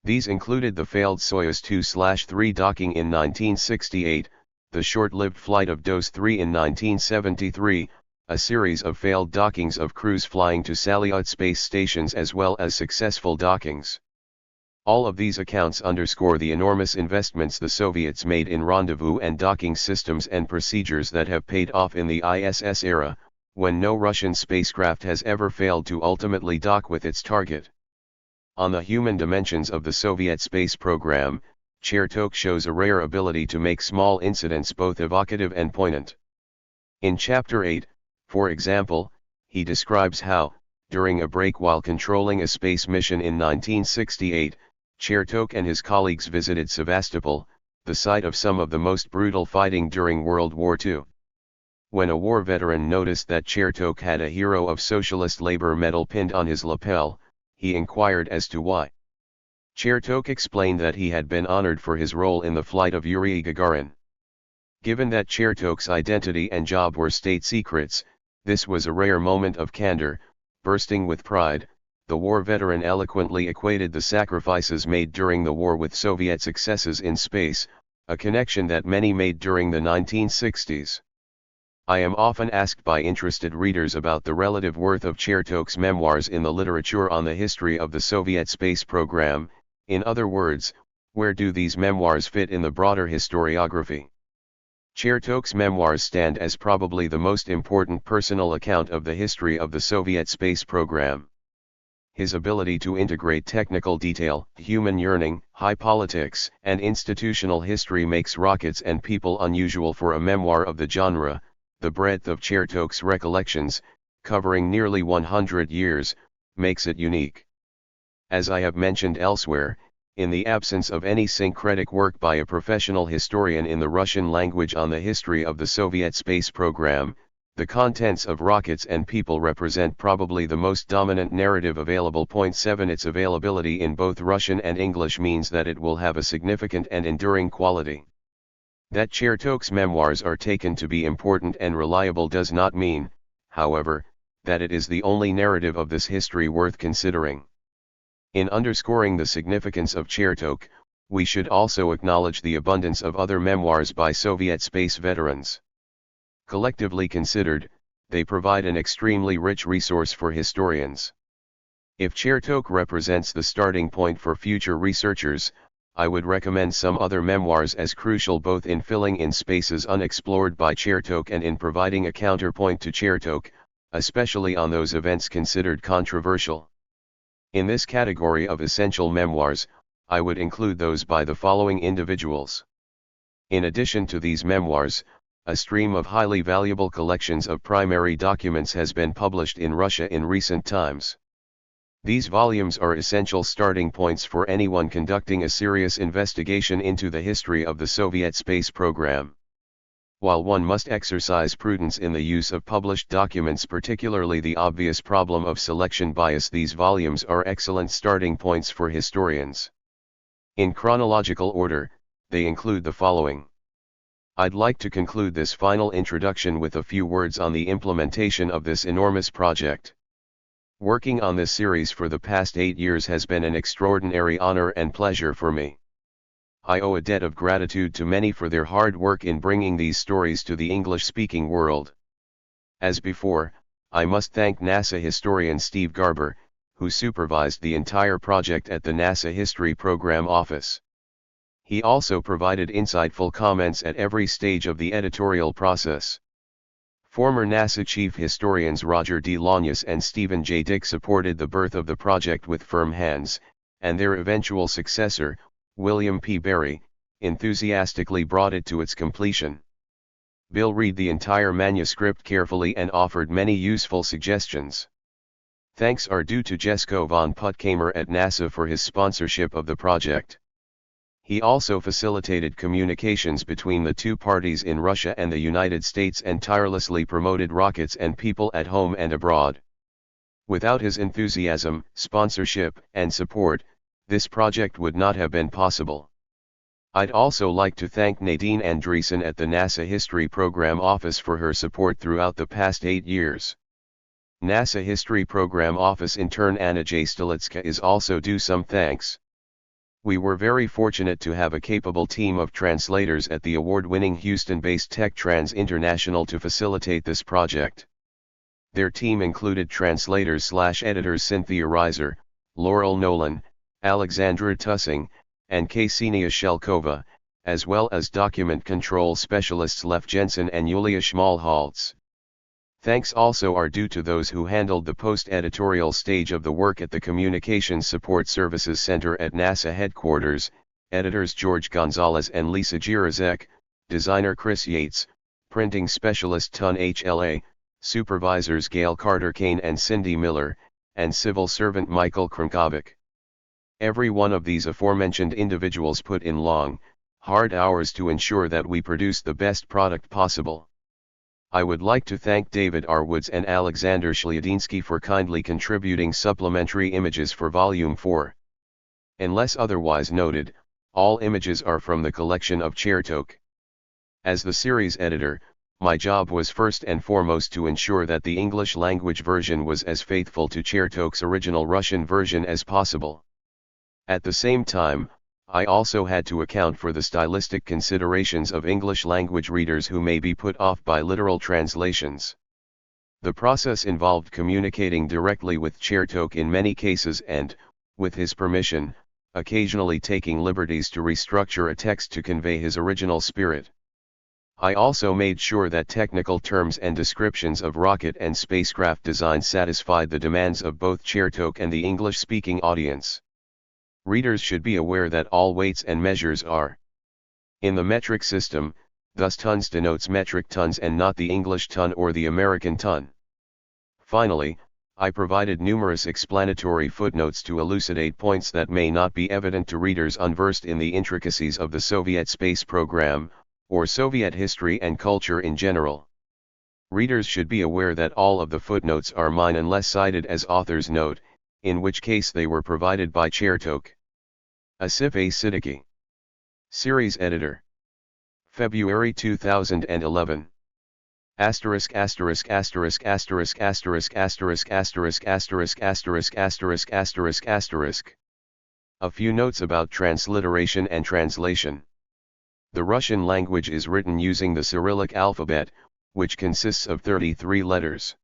These included the failed Soyuz 2/3 docking in 1968, the short-lived flight of DOS-3 in 1973, a series of failed dockings of crews flying to Salyut space stations as well as successful dockings. All of these accounts underscore the enormous investments the Soviets made in rendezvous and docking systems and procedures that have paid off in the ISS era, when no Russian spacecraft has ever failed to ultimately dock with its target. On the human dimensions of the Soviet space program, Chertok shows a rare ability to make small incidents both evocative and poignant. In Chapter 8, for example, he describes how, during a break while controlling a space mission in 1968, Chertok and his colleagues visited Sevastopol, the site of some of the most brutal fighting during World War II. When a war veteran noticed that Chertok had a Hero of Socialist Labor medal pinned on his lapel, he inquired as to why. Chertok explained that he had been honored for his role in the flight of Yuri Gagarin. Given that Chertok's identity and job were state secrets, this was a rare moment of candor. Bursting with pride, the war veteran eloquently equated the sacrifices made during the war with Soviet successes in space, a connection that many made during the 1960s. I am often asked by interested readers about the relative worth of Chertok's memoirs in the literature on the history of the Soviet space program. In other words, where do these memoirs fit in the broader historiography? Chertok's memoirs stand as probably the most important personal account of the history of the Soviet space program. His ability to integrate technical detail, human yearning, high politics, and institutional history makes Rockets and People unusual for a memoir of the genre. The breadth of Chertok's recollections, covering nearly 100 years, makes it unique. As I have mentioned elsewhere, in the absence of any syncretic work by a professional historian in the Russian language on the history of the Soviet space program, the contents of Rockets and People represent probably the most dominant narrative available. 7 Its availability in both Russian and English means that it will have a significant and enduring quality. That Chertok's memoirs are taken to be important and reliable does not mean, however, that it is the only narrative of this history worth considering. In underscoring the significance of Chertok, we should also acknowledge the abundance of other memoirs by Soviet space veterans. Collectively considered, they provide an extremely rich resource for historians. If Chertok represents the starting point for future researchers, I would recommend some other memoirs as crucial both in filling in spaces unexplored by Chertok and in providing a counterpoint to Chertok, especially on those events considered controversial. In this category of essential memoirs, I would include those by the following individuals. In addition to these memoirs, a stream of highly valuable collections of primary documents has been published in Russia in recent times. These volumes are essential starting points for anyone conducting a serious investigation into the history of the Soviet space program. While one must exercise prudence in the use of published documents, particularly the obvious problem of selection bias, these volumes are excellent starting points for historians. In chronological order, they include the following. I'd like to conclude this final introduction with a few words on the implementation of this enormous project. Working on this series for the past 8 years has been an extraordinary honor and pleasure for me. I owe a debt of gratitude to many for their hard work in bringing these stories to the English-speaking world. As before, I must thank NASA historian Steve Garber, who supervised the entire project at the NASA History Program Office. He also provided insightful comments at every stage of the editorial process. Former NASA chief historians Roger D. Lonius and Stephen J. Dick supported the birth of the project with firm hands, and their eventual successor, William P. Berry, enthusiastically brought it to its completion. Bill read the entire manuscript carefully and offered many useful suggestions. Thanks are due to Jesko von Puttkamer at NASA for his sponsorship of the project. He also facilitated communications between the two parties in Russia and the United States and tirelessly promoted Rockets and People at home and abroad. Without his enthusiasm, sponsorship, and support, this project would not have been possible. I'd also like to thank Nadine Andreessen at the NASA History Program Office for her support throughout the past 8 years. NASA History Program Office intern Anna J. Stolitska is also due some thanks. We were very fortunate to have a capable team of translators at the award-winning Houston-based Tech Trans International to facilitate this project. Their team included translators/editors Cynthia Reiser, Laurel Nolan, Alexandra Tussing, and Ksenia Shelkova, as well as document control specialists Lev Jensen and Yulia Schmalholtz. Thanks also are due to those who handled the post-editorial stage of the work at the Communications Support Services Center at NASA headquarters, editors George Gonzalez and Lisa Jirazek, designer Chris Yates, printing specialist Tun HLA, supervisors Gail Carter-Kane and Cindy Miller, and civil servant Michael Kronkovic. Every one of these aforementioned individuals put in long, hard hours to ensure that we produce the best product possible. I would like to thank David R. Woods and Alexander Shliadinsky for kindly contributing supplementary images for Volume 4. Unless otherwise noted, all images are from the collection of Chertok. As the series editor, my job was first and foremost to ensure that the English language version was as faithful to Chertok's original Russian version as possible. At the same time, I also had to account for the stylistic considerations of English language readers who may be put off by literal translations. The process involved communicating directly with Chertok in many cases and, with his permission, occasionally taking liberties to restructure a text to convey his original spirit. I also made sure that technical terms and descriptions of rocket and spacecraft design satisfied the demands of both Chertok and the English-speaking audience. Readers should be aware that all weights and measures are in the metric system, thus tons denotes metric tons and not the English ton or the American ton. Finally, I provided numerous explanatory footnotes to elucidate points that may not be evident to readers unversed in the intricacies of the Soviet space program, or Soviet history and culture in general. Readers should be aware that all of the footnotes are mine unless cited as author's note, in which case they were provided by Chertok. Asif A. Siddiqui. Series Editor. February 2011. Asterisk asterisk asterisk asterisk asterisk asterisk asterisk asterisk asterisk asterisk asterisk asterisk. A few notes about transliteration and translation. The Russian language is written using the Cyrillic alphabet, which consists of 33 letters.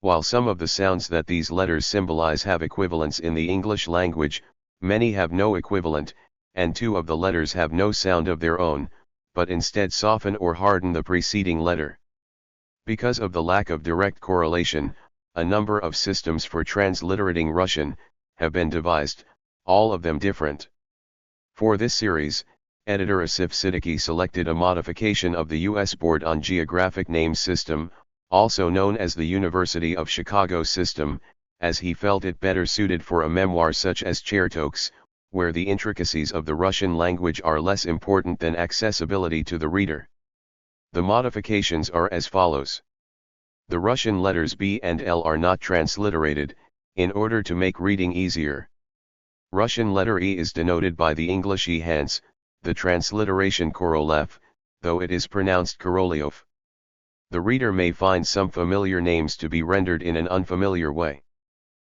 While some of the sounds that these letters symbolize have equivalents in the English language, many have no equivalent, and 2 of the letters have no sound of their own, but instead soften or harden the preceding letter. Because of the lack of direct correlation, a number of systems for transliterating Russian have been devised, all of them different. For this series, editor Asif Siddiqui selected a modification of the U.S. Board on Geographic Names System, also known as the University of Chicago system, as he felt it better suited for a memoir such as Chertok's, where the intricacies of the Russian language are less important than accessibility to the reader. The modifications are as follows. The Russian letters B and L are not transliterated, in order to make reading easier. Russian letter E is denoted by the English E, hence, the transliteration Korolev, though it is pronounced Korolev. The reader may find some familiar names to be rendered in an unfamiliar way.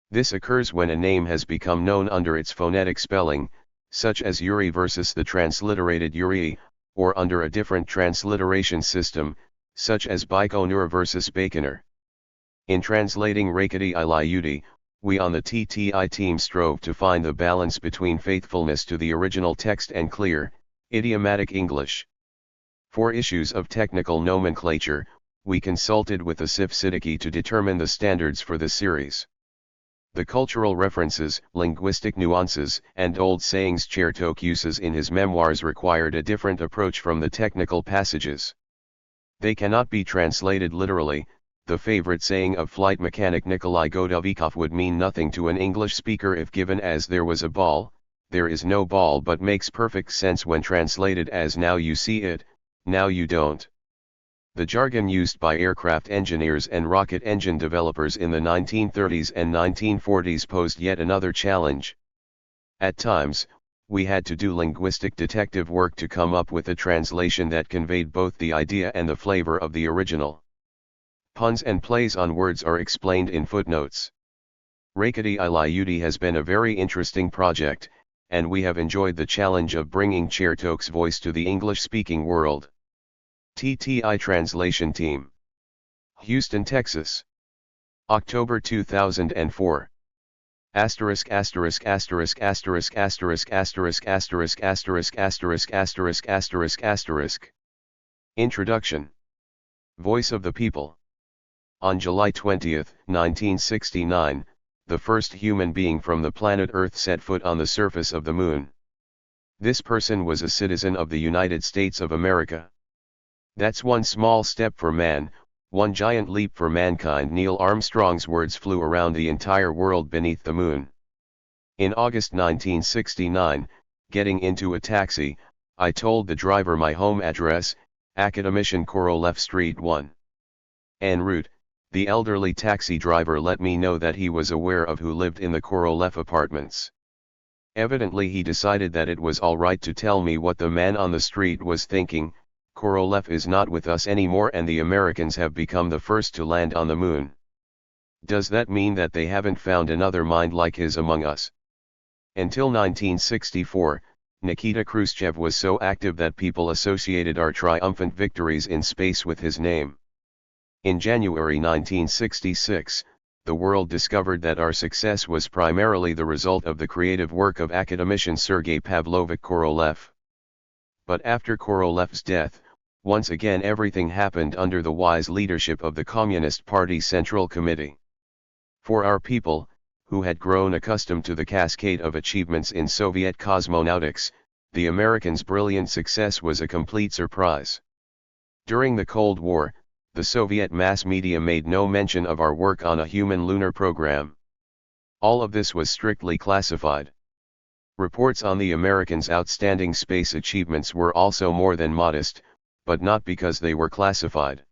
This occurs when a name has become known under its phonetic spelling, such as Yuri versus the transliterated Yuri, or under a different transliteration system, such as Baikonur versus Baikonur. In translating Raketi Ilayudi, we on the TTI team strove to find the balance between faithfulness to the original text and clear, idiomatic English. For issues of technical nomenclature, we consulted with Asif Siddiqui to determine the standards for the series. The cultural references, linguistic nuances, and old sayings Chertok uses in his memoirs required a different approach from the technical passages. They cannot be translated literally. The favorite saying of flight mechanic Nikolai Godovikov would mean nothing to an English speaker if given as "there was a ball, there is no ball," but makes perfect sense when translated as "now you see it, now you don't." The jargon used by aircraft engineers and rocket engine developers in the 1930s and 1940s posed yet another challenge. At times, we had to do linguistic detective work to come up with a translation that conveyed both the idea and the flavor of the original. Puns and plays on words are explained in footnotes. Raketi Ilayudi has been a very interesting project, and we have enjoyed the challenge of bringing Chertok's voice to the English-speaking world. TTI Translation Team. Houston, Texas. October 2004. Asterisk asterisk asterisk asterisk asterisk asterisk asterisk asterisk asterisk asterisk asterisk asterisk. Introduction. Voice of the People. On July 20, 1969, the first human being from the planet Earth set foot on the surface of the moon. This person was a citizen of the United States of America. That's one small step for man, one giant leap for mankind. Neil Armstrong's words flew around the entire world beneath the moon. In August 1969, getting into a taxi, I told the driver my home address, Academician Korolev Street 1. En route, the elderly taxi driver let me know that he was aware of who lived in the Korolev apartments. Evidently he decided that it was alright to tell me what the man on the street was thinking. Korolev is not with us anymore and the Americans have become the first to land on the moon. Does that mean that they haven't found another mind like his among us? Until 1964, Nikita Khrushchev was so active that people associated our triumphant victories in space with his name. In January 1966, the world discovered that our success was primarily the result of the creative work of academician Sergei Pavlovich Korolev. But after Korolev's death, once again everything happened under the wise leadership of the Communist Party Central Committee. For our people, who had grown accustomed to the cascade of achievements in Soviet cosmonautics, the Americans' brilliant success was a complete surprise. During the Cold War, the Soviet mass media made no mention of our work on a human lunar program. All of this was strictly classified. Reports on the Americans' outstanding space achievements were also more than modest, but not because they were classified.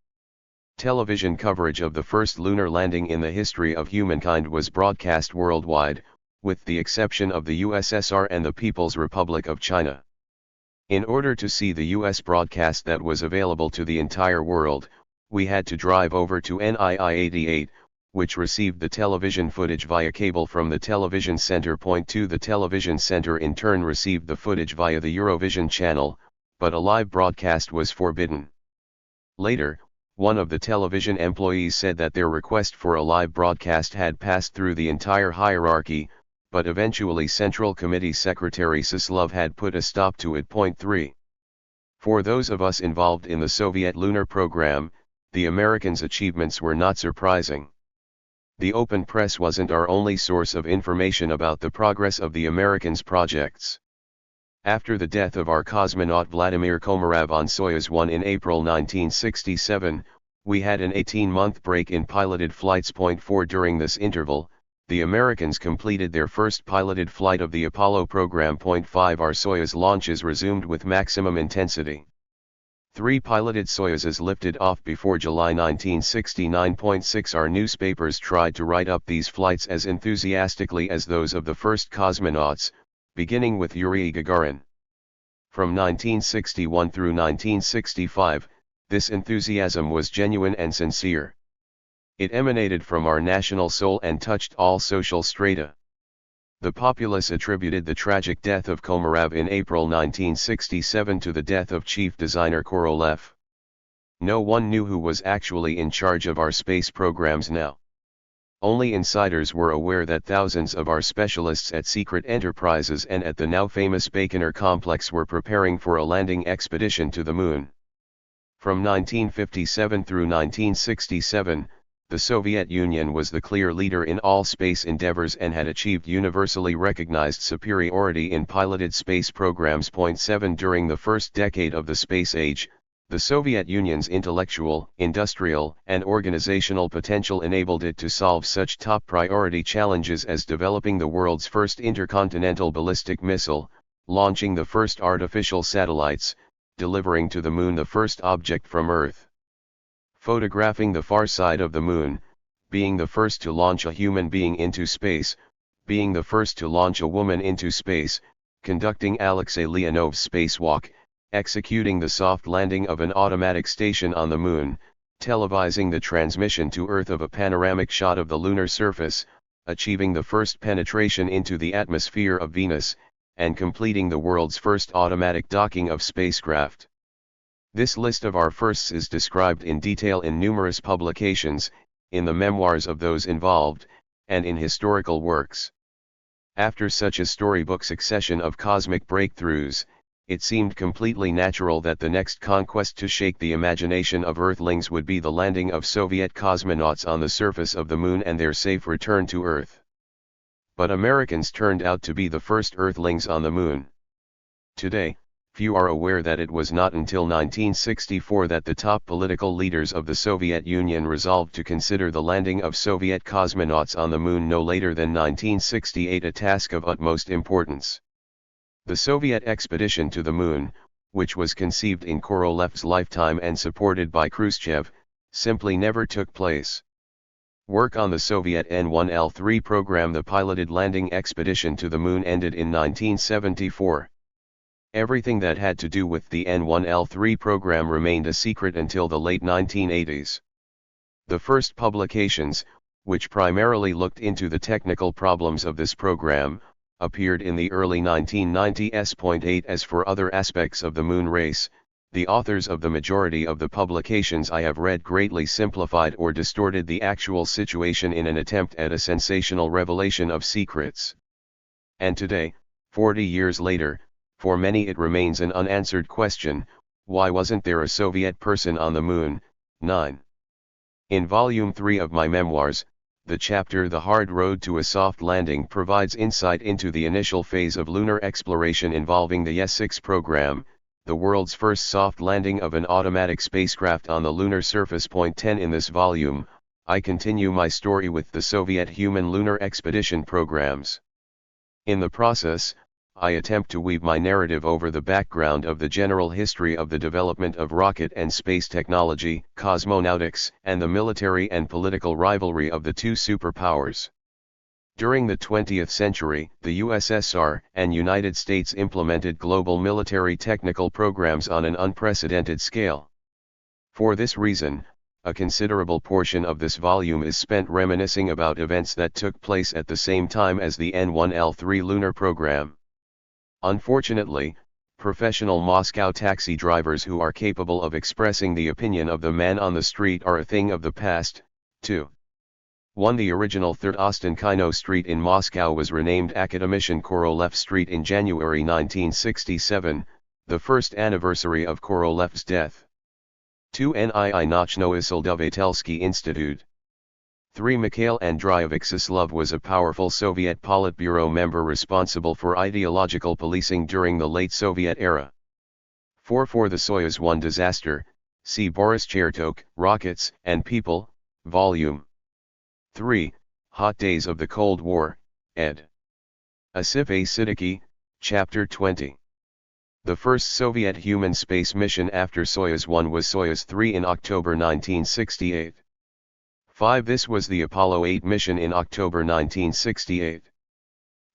Television coverage of the first lunar landing in the history of humankind was broadcast worldwide, with the exception of the USSR and the People's Republic of China. In order to see the US broadcast that was available to the entire world, we had to drive over to NII-88, which received the television footage via cable from the television center. The television center in turn received the footage via the Eurovision channel, but a live broadcast was forbidden. Later, one of the television employees said that their request for a live broadcast had passed through the entire hierarchy, but eventually Central Committee Secretary Suslov had put a stop to it. 3. For those of us involved in the Soviet lunar program, the Americans' achievements were not surprising. The open press wasn't our only source of information about the progress of the Americans' projects. After the death of our cosmonaut Vladimir Komarov on Soyuz 1 in April 1967, we had an 18-month break in piloted flights. 4 During this interval, the Americans completed their first piloted flight of the Apollo program. 5 Our Soyuz launches resumed with maximum intensity. 3 piloted Soyuzes lifted off before July 1969. 6 Our newspapers tried to write up these flights as enthusiastically as those of the first cosmonauts, beginning with Yuri Gagarin. From 1961 through 1965, this enthusiasm was genuine and sincere. It emanated from our national soul and touched all social strata. The populace attributed the tragic death of Komarov in April 1967 to the death of chief designer Korolev. No one knew who was actually in charge of our space programs now. Only insiders were aware that thousands of our specialists at secret enterprises and at the now famous Baikonur complex were preparing for a landing expedition to the moon. From 1957 through 1967, the Soviet Union was the clear leader in all space endeavors and had achieved universally recognized superiority in piloted space programs. 7 During the first decade of the space age, the Soviet Union's intellectual, industrial, and organizational potential enabled it to solve such top priority challenges as developing the world's first intercontinental ballistic missile, launching the first artificial satellites, delivering to the moon the first object from Earth, photographing the far side of the moon, being the first to launch a human being into space, being the first to launch a woman into space, conducting Alexei Leonov's spacewalk, executing the soft landing of an automatic station on the moon, televising the transmission to Earth of a panoramic shot of the lunar surface, achieving the first penetration into the atmosphere of Venus, and completing the world's first automatic docking of spacecraft. This list of our firsts is described in detail in numerous publications, in the memoirs of those involved, and in historical works. After such a storybook succession of cosmic breakthroughs, it seemed completely natural that the next conquest to shake the imagination of Earthlings would be the landing of Soviet cosmonauts on the surface of the moon and their safe return to Earth. But Americans turned out to be the first Earthlings on the moon. Today, few are aware that it was not until 1964 that the top political leaders of the Soviet Union resolved to consider the landing of Soviet cosmonauts on the moon no later than 1968 a task of utmost importance. The Soviet expedition to the moon, which was conceived in Korolev's lifetime and supported by Khrushchev, simply never took place. Work on the Soviet N-1L3 program, the piloted landing expedition to the moon, ended in 1974. Everything that had to do with the N-1L3 program remained a secret until the late 1980s. The first publications, which primarily looked into the technical problems of this program, appeared in the early 1990s. As for other aspects of the moon race, the authors of the majority of the publications I have read greatly simplified or distorted the actual situation in an attempt at a sensational revelation of secrets. And today, 40 years later, for many it remains an unanswered question: why wasn't there a Soviet person on the moon? 9. In Volume 3 of my memoirs, the chapter The Hard Road to a Soft Landing provides insight into the initial phase of lunar exploration involving the S-6 program, the world's first soft landing of an automatic spacecraft on the lunar surface. 10. In this volume, I continue my story with the Soviet human lunar expedition programs. In the process, I attempt to weave my narrative over the background of the general history of the development of rocket and space technology, cosmonautics, and the military and political rivalry of the two superpowers. During the 20th century, the USSR and United States implemented global military technical programs on an unprecedented scale. For this reason, a considerable portion of this volume is spent reminiscing about events that took place at the same time as the N-1L3 lunar program. Unfortunately, professional Moscow taxi drivers who are capable of expressing the opinion of the man on the street are a thing of the past. 2. 1. The original 3rd Ostankino Street in Moscow was renamed Akademician Korolev Street in January 1967, the first anniversary of Korolev's death. 2. NII Nochnoisildovatelski Institute. 3. Mikhail Andreyevich Suslov was a powerful Soviet Politburo member responsible for ideological policing during the late Soviet era. 4. For the Soyuz 1 disaster, see Boris Chertok, Rockets and People, Volume 3, Hot Days of the Cold War, ed. Asif A. Siddiqui, Chapter 20. The first Soviet human space mission after Soyuz 1 was Soyuz 3 in October 1968. 5. This was the Apollo 8 mission in October 1968.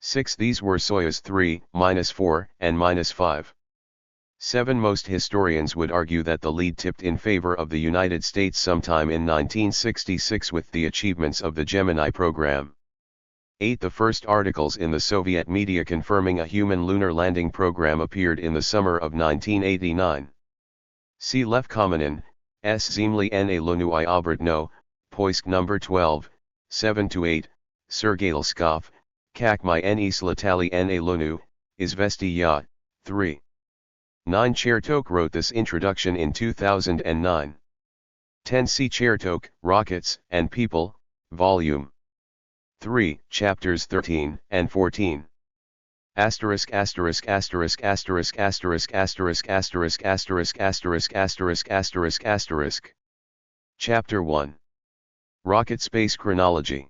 6. These were Soyuz 3, -4, and -5. 7. Most historians would argue that the lead tipped in favor of the United States sometime in 1966 with the achievements of the Gemini program. 8. The first articles in the Soviet media confirming a human lunar landing program appeared in the summer of 1989. See Lev Kamenin, S. Zemli na Lunu I Obratno, Poisk number 12, 7-8, Sergei Lskov, Kak my ne Slatali na Lunu, Izvesti ya, 3. 9. Chertok wrote this introduction in 2009. 10. See Chertok, Rockets and People, Volume 3, Chapters 13 and 14. Asterisk asterisk asterisk asterisk asterisk asterisk asterisk asterisk asterisk asterisk asterisk asterisk. Chapter 1. Rocket Space Chronology.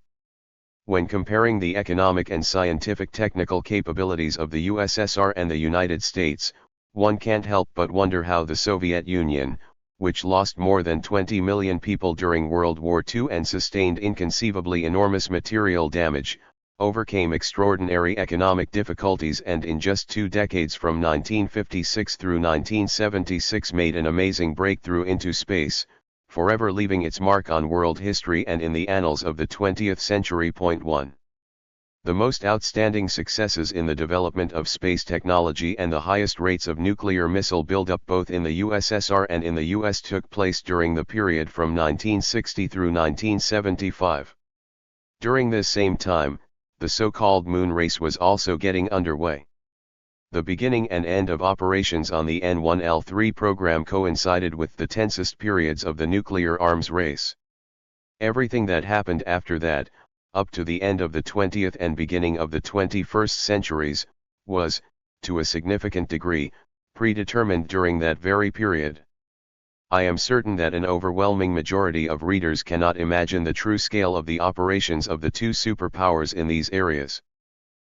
When comparing the economic and scientific technical capabilities of the USSR and the United States, one can't help but wonder how the Soviet Union, which lost more than 20 million people during World War II and sustained inconceivably enormous material damage, overcame extraordinary economic difficulties and in just 2 decades from 1956 through 1976 made an amazing breakthrough into space, forever leaving its mark on world history and in the annals of the 20th century. 1. The most outstanding successes in the development of space technology and the highest rates of nuclear missile buildup both in the USSR and in the US took place during the period from 1960 through 1975. During this same time, the so-called moon race was also getting underway. The beginning and end of operations on the N-1L3 program coincided with the tensest periods of the nuclear arms race. Everything that happened after that, up to the end of the 20th and beginning of the 21st centuries, was, to a significant degree, predetermined during that very period. I am certain that an overwhelming majority of readers cannot imagine the true scale of the operations of the two superpowers in these areas.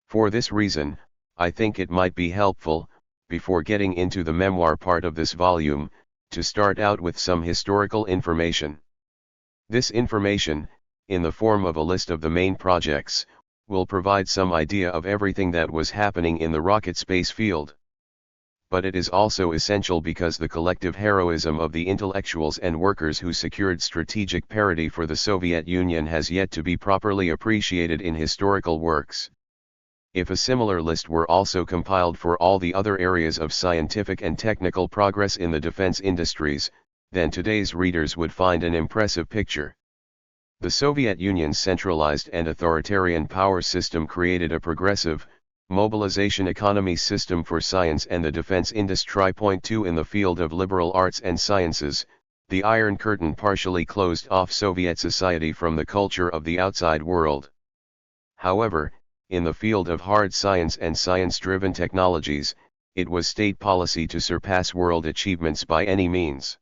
For this reason, I think it might be helpful, before getting into the memoir part of this volume, to start out with some historical information. This information, in the form of a list of the main projects, will provide some idea of everything that was happening in the rocket space field. But it is also essential because the collective heroism of the intellectuals and workers who secured strategic parity for the Soviet Union has yet to be properly appreciated in historical works. If a similar list were also compiled for all the other areas of scientific and technical progress in the defense industries, then today's readers would find an impressive picture. The Soviet Union's centralized and authoritarian power system created a progressive, mobilization economy system for science and the defense industry. 2 In the field of liberal arts and sciences, the Iron Curtain partially closed off Soviet society from the culture of the outside world. However, in the field of hard science and science-driven technologies, it was state policy to surpass world achievements by any means.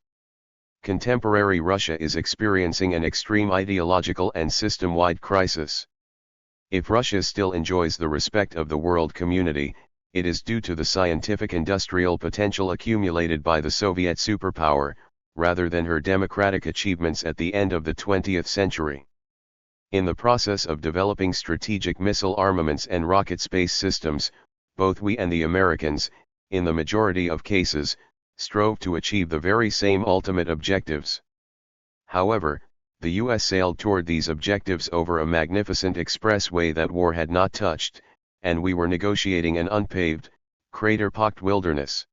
Contemporary Russia is experiencing an extreme ideological and system-wide crisis. If Russia still enjoys the respect of the world community, it is due to the scientific industrial potential accumulated by the Soviet superpower, rather than her democratic achievements at the end of the 20th century. In the process of developing strategic missile armaments and rocket space systems, both we and the Americans, in the majority of cases, strove to achieve the very same ultimate objectives. However, the U.S. sailed toward these objectives over a magnificent expressway that war had not touched, and we were negotiating an unpaved, crater-pocked wilderness.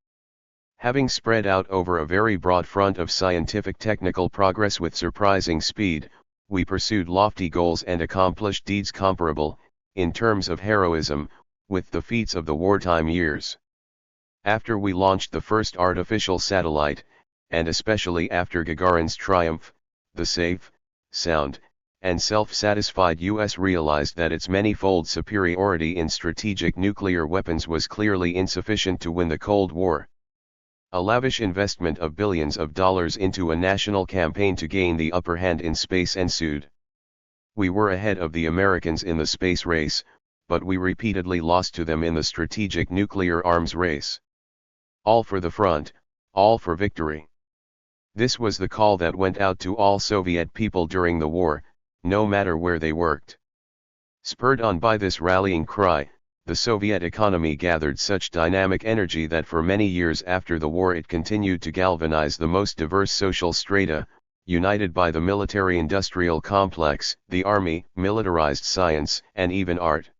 Having spread out over a very broad front of scientific technical progress with surprising speed, we pursued lofty goals and accomplished deeds comparable, in terms of heroism, with the feats of the wartime years. After we launched the first artificial satellite, and especially after Gagarin's triumph, the safe, sound, and self-satisfied U.S. realized that its many-fold superiority in strategic nuclear weapons was clearly insufficient to win the Cold War. A lavish investment of billions of dollars into a national campaign to gain the upper hand in space ensued. We were ahead of the Americans in the space race, but we repeatedly lost to them in the strategic nuclear arms race. All for the front, all for victory. This was the call that went out to all Soviet people during the war, no matter where they worked. Spurred on by this rallying cry, the Soviet economy gathered such dynamic energy that for many years after the war it continued to galvanize the most diverse social strata, united by the military-industrial complex, the army, militarized science, and even art.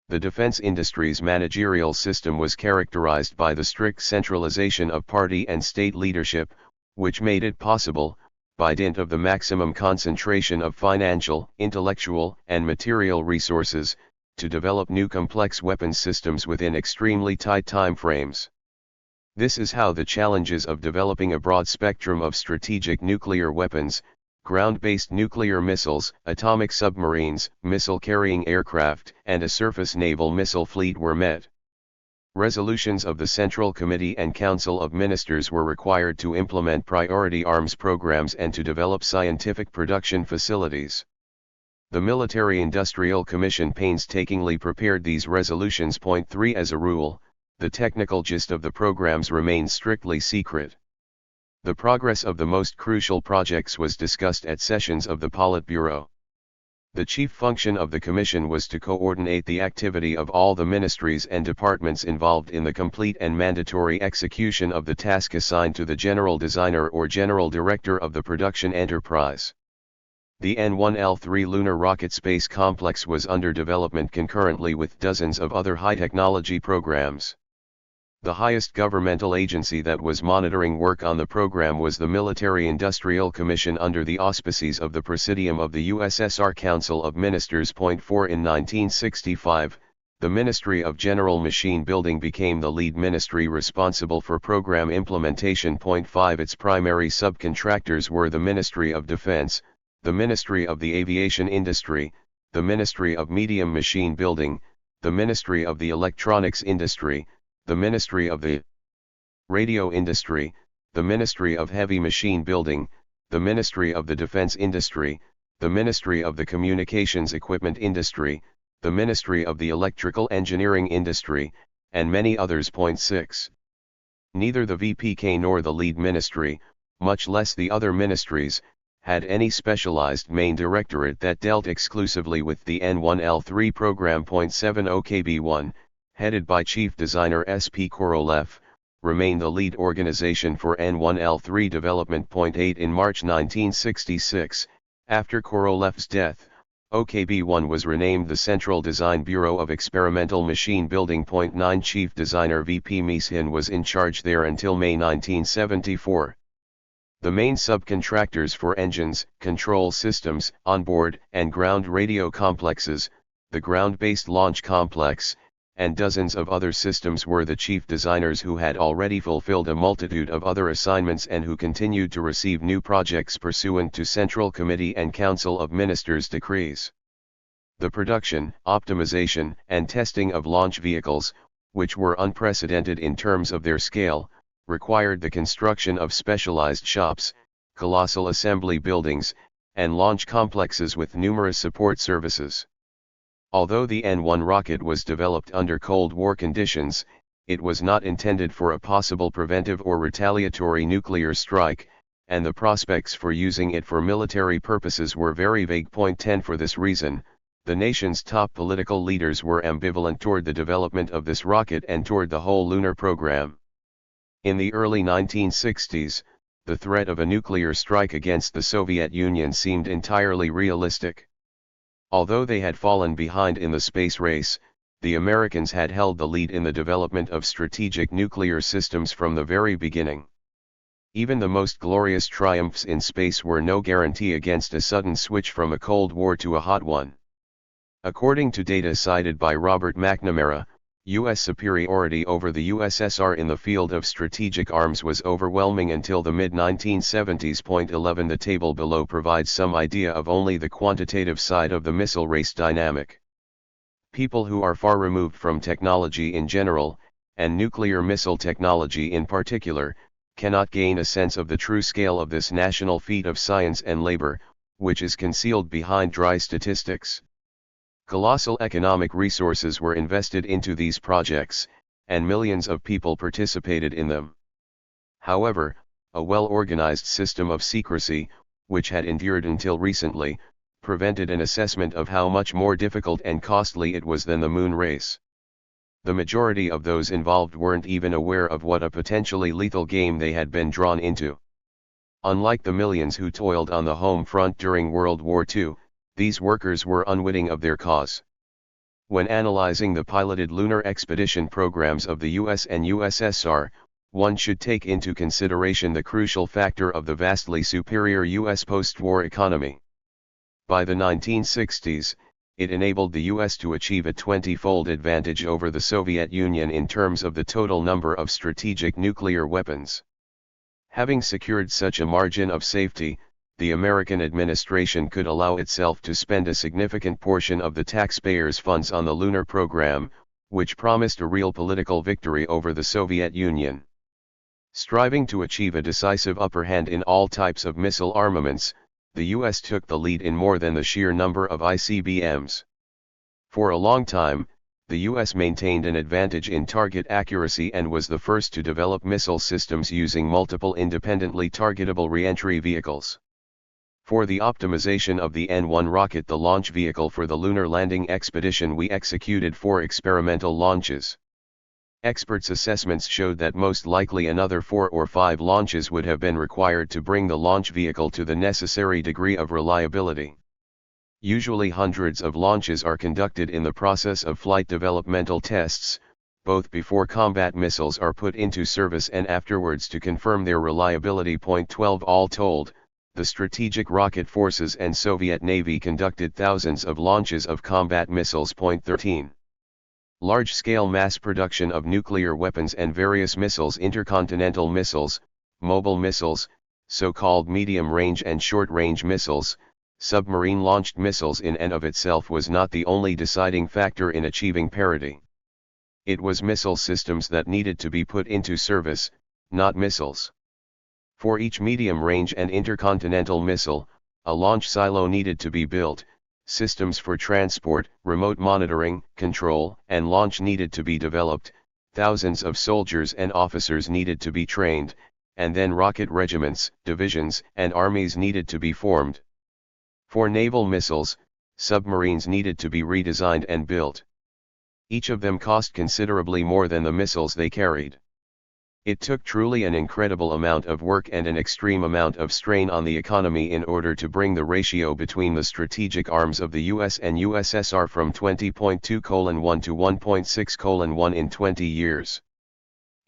The defense industry's managerial system was characterized by the strict centralization of party and state leadership, which made it possible, by dint of the maximum concentration of financial, intellectual, and material resources, to develop new complex weapons systems within extremely tight time frames. This is how the challenges of developing a broad spectrum of strategic nuclear weapons, ground-based nuclear missiles, atomic submarines, missile-carrying aircraft, and a surface naval missile fleet were met. Resolutions of the Central Committee and Council of Ministers were required to implement priority arms programs and to develop scientific production facilities. The Military-Industrial Commission painstakingly prepared these resolutions. 3 As a rule, the technical gist of the programs remained strictly secret. The progress of the most crucial projects was discussed at sessions of the Politburo. The chief function of the Commission was to coordinate the activity of all the ministries and departments involved in the complete and mandatory execution of the task assigned to the general designer or general director of the production enterprise. The N-1L3 lunar rocket space complex was under development concurrently with dozens of other high-technology programs. The highest governmental agency that was monitoring work on the program was the Military-Industrial Commission under the auspices of the Presidium of the USSR Council of Ministers. 4 In 1965, the Ministry of General Machine Building became the lead ministry responsible for program implementation. 5 Its primary subcontractors were the Ministry of Defense, the Ministry of the Aviation Industry, the Ministry of Medium Machine Building, the Ministry of the Electronics Industry, the Ministry of the Radio Industry, the Ministry of Heavy Machine Building, the Ministry of the Defense Industry, the Ministry of the Communications Equipment Industry, the Ministry of the Electrical Engineering Industry, and many others. 6. Neither the VPK nor the lead ministry, much less the other ministries, had any specialized main directorate that dealt exclusively with the N1L3 program. 70 KB1, headed by Chief Designer SP Korolev, remained the lead organization for N1L3 development. 8 In March 1966, after Korolev's death, OKB1 was renamed the Central Design Bureau of Experimental Machine Building. 9 Chief Designer VP Mishin was in charge there until May 1974. The main subcontractors for engines, control systems, onboard and ground radio complexes, the ground-based launch complex, and dozens of other systems were the chief designers who had already fulfilled a multitude of other assignments and who continued to receive new projects pursuant to Central Committee and Council of Ministers decrees. The production, optimization, and testing of launch vehicles, which were unprecedented in terms of their scale, required the construction of specialized shops, colossal assembly buildings, and launch complexes with numerous support services. Although the N-1 rocket was developed under Cold War conditions, it was not intended for a possible preventive or retaliatory nuclear strike, and the prospects for using it for military purposes were very vague. 10 For this reason, the nation's top political leaders were ambivalent toward the development of this rocket and toward the whole lunar program. In the early 1960s, the threat of a nuclear strike against the Soviet Union seemed entirely realistic. Although they had fallen behind in the space race, the Americans had held the lead in the development of strategic nuclear systems from the very beginning. Even the most glorious triumphs in space were no guarantee against a sudden switch from a Cold War to a hot one. According to data cited by Robert McNamara, U.S. superiority over the USSR in the field of strategic arms was overwhelming until the mid-1970s. 11 The table below provides some idea of only the quantitative side of the missile race dynamic. People who are far removed from technology in general, and nuclear missile technology in particular, cannot gain a sense of the true scale of this national feat of science and labor, which is concealed behind dry statistics. Colossal economic resources were invested into these projects, and millions of people participated in them. However, a well-organized system of secrecy, which had endured until recently, prevented an assessment of how much more difficult and costly it was than the moon race. The majority of those involved weren't even aware of what a potentially lethal game they had been drawn into. Unlike the millions who toiled on the home front during World War II, these workers were unwitting of their cause. When analyzing the piloted lunar expedition programs of the US and USSR, one should take into consideration the crucial factor of the vastly superior US post-war economy. By the 1960s, it enabled the US to achieve a 20-fold advantage over the Soviet Union in terms of the total number of strategic nuclear weapons. Having secured such a margin of safety, the American administration could allow itself to spend a significant portion of the taxpayers' funds on the lunar program, which promised a real political victory over the Soviet Union. Striving to achieve a decisive upper hand in all types of missile armaments, the US took the lead in more than the sheer number of ICBMs. For a long time, the US maintained an advantage in target accuracy and was the first to develop missile systems using multiple independently targetable re-entry vehicles. For the optimization of the N-1 rocket, the launch vehicle for the lunar landing expedition, we executed 4 experimental launches. Experts' assessments showed that most likely another 4 or 5 launches would have been required to bring the launch vehicle to the necessary degree of reliability. Usually hundreds of launches are conducted in the process of flight developmental tests, both before combat missiles are put into service and afterwards to confirm their reliability. 12 All told, the strategic rocket forces and Soviet Navy conducted thousands of launches of combat missiles. 13. Large-scale mass production of nuclear weapons and various missiles, intercontinental missiles, mobile missiles, so-called medium-range and short-range missiles, submarine-launched missiles in and of itself was not the only deciding factor in achieving parity. It was missile systems that needed to be put into service, not missiles. For each medium-range and intercontinental missile, a launch silo needed to be built, systems for transport, remote monitoring, control, and launch needed to be developed, thousands of soldiers and officers needed to be trained, and then rocket regiments, divisions, and armies needed to be formed. For naval missiles, submarines needed to be redesigned and built. Each of them cost considerably more than the missiles they carried. It took truly an incredible amount of work and an extreme amount of strain on the economy in order to bring the ratio between the strategic arms of the US and USSR from 20.2:1 to 1.6:1 in 20 years.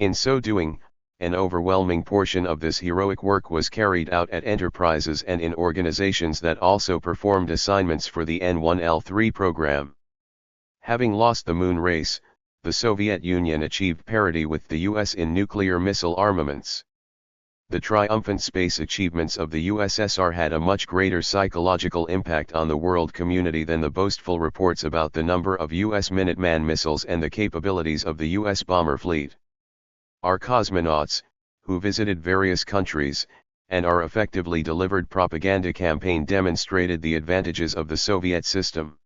In so doing, an overwhelming portion of this heroic work was carried out at enterprises and in organizations that also performed assignments for the N1L3 program. Having lost the moon race, the Soviet Union achieved parity with the US in nuclear missile armaments. The triumphant space achievements of the USSR had a much greater psychological impact on the world community than the boastful reports about the number of US Minuteman missiles and the capabilities of the US bomber fleet. Our cosmonauts, who visited various countries, and our effectively delivered propaganda campaign demonstrated the advantages of the Soviet system.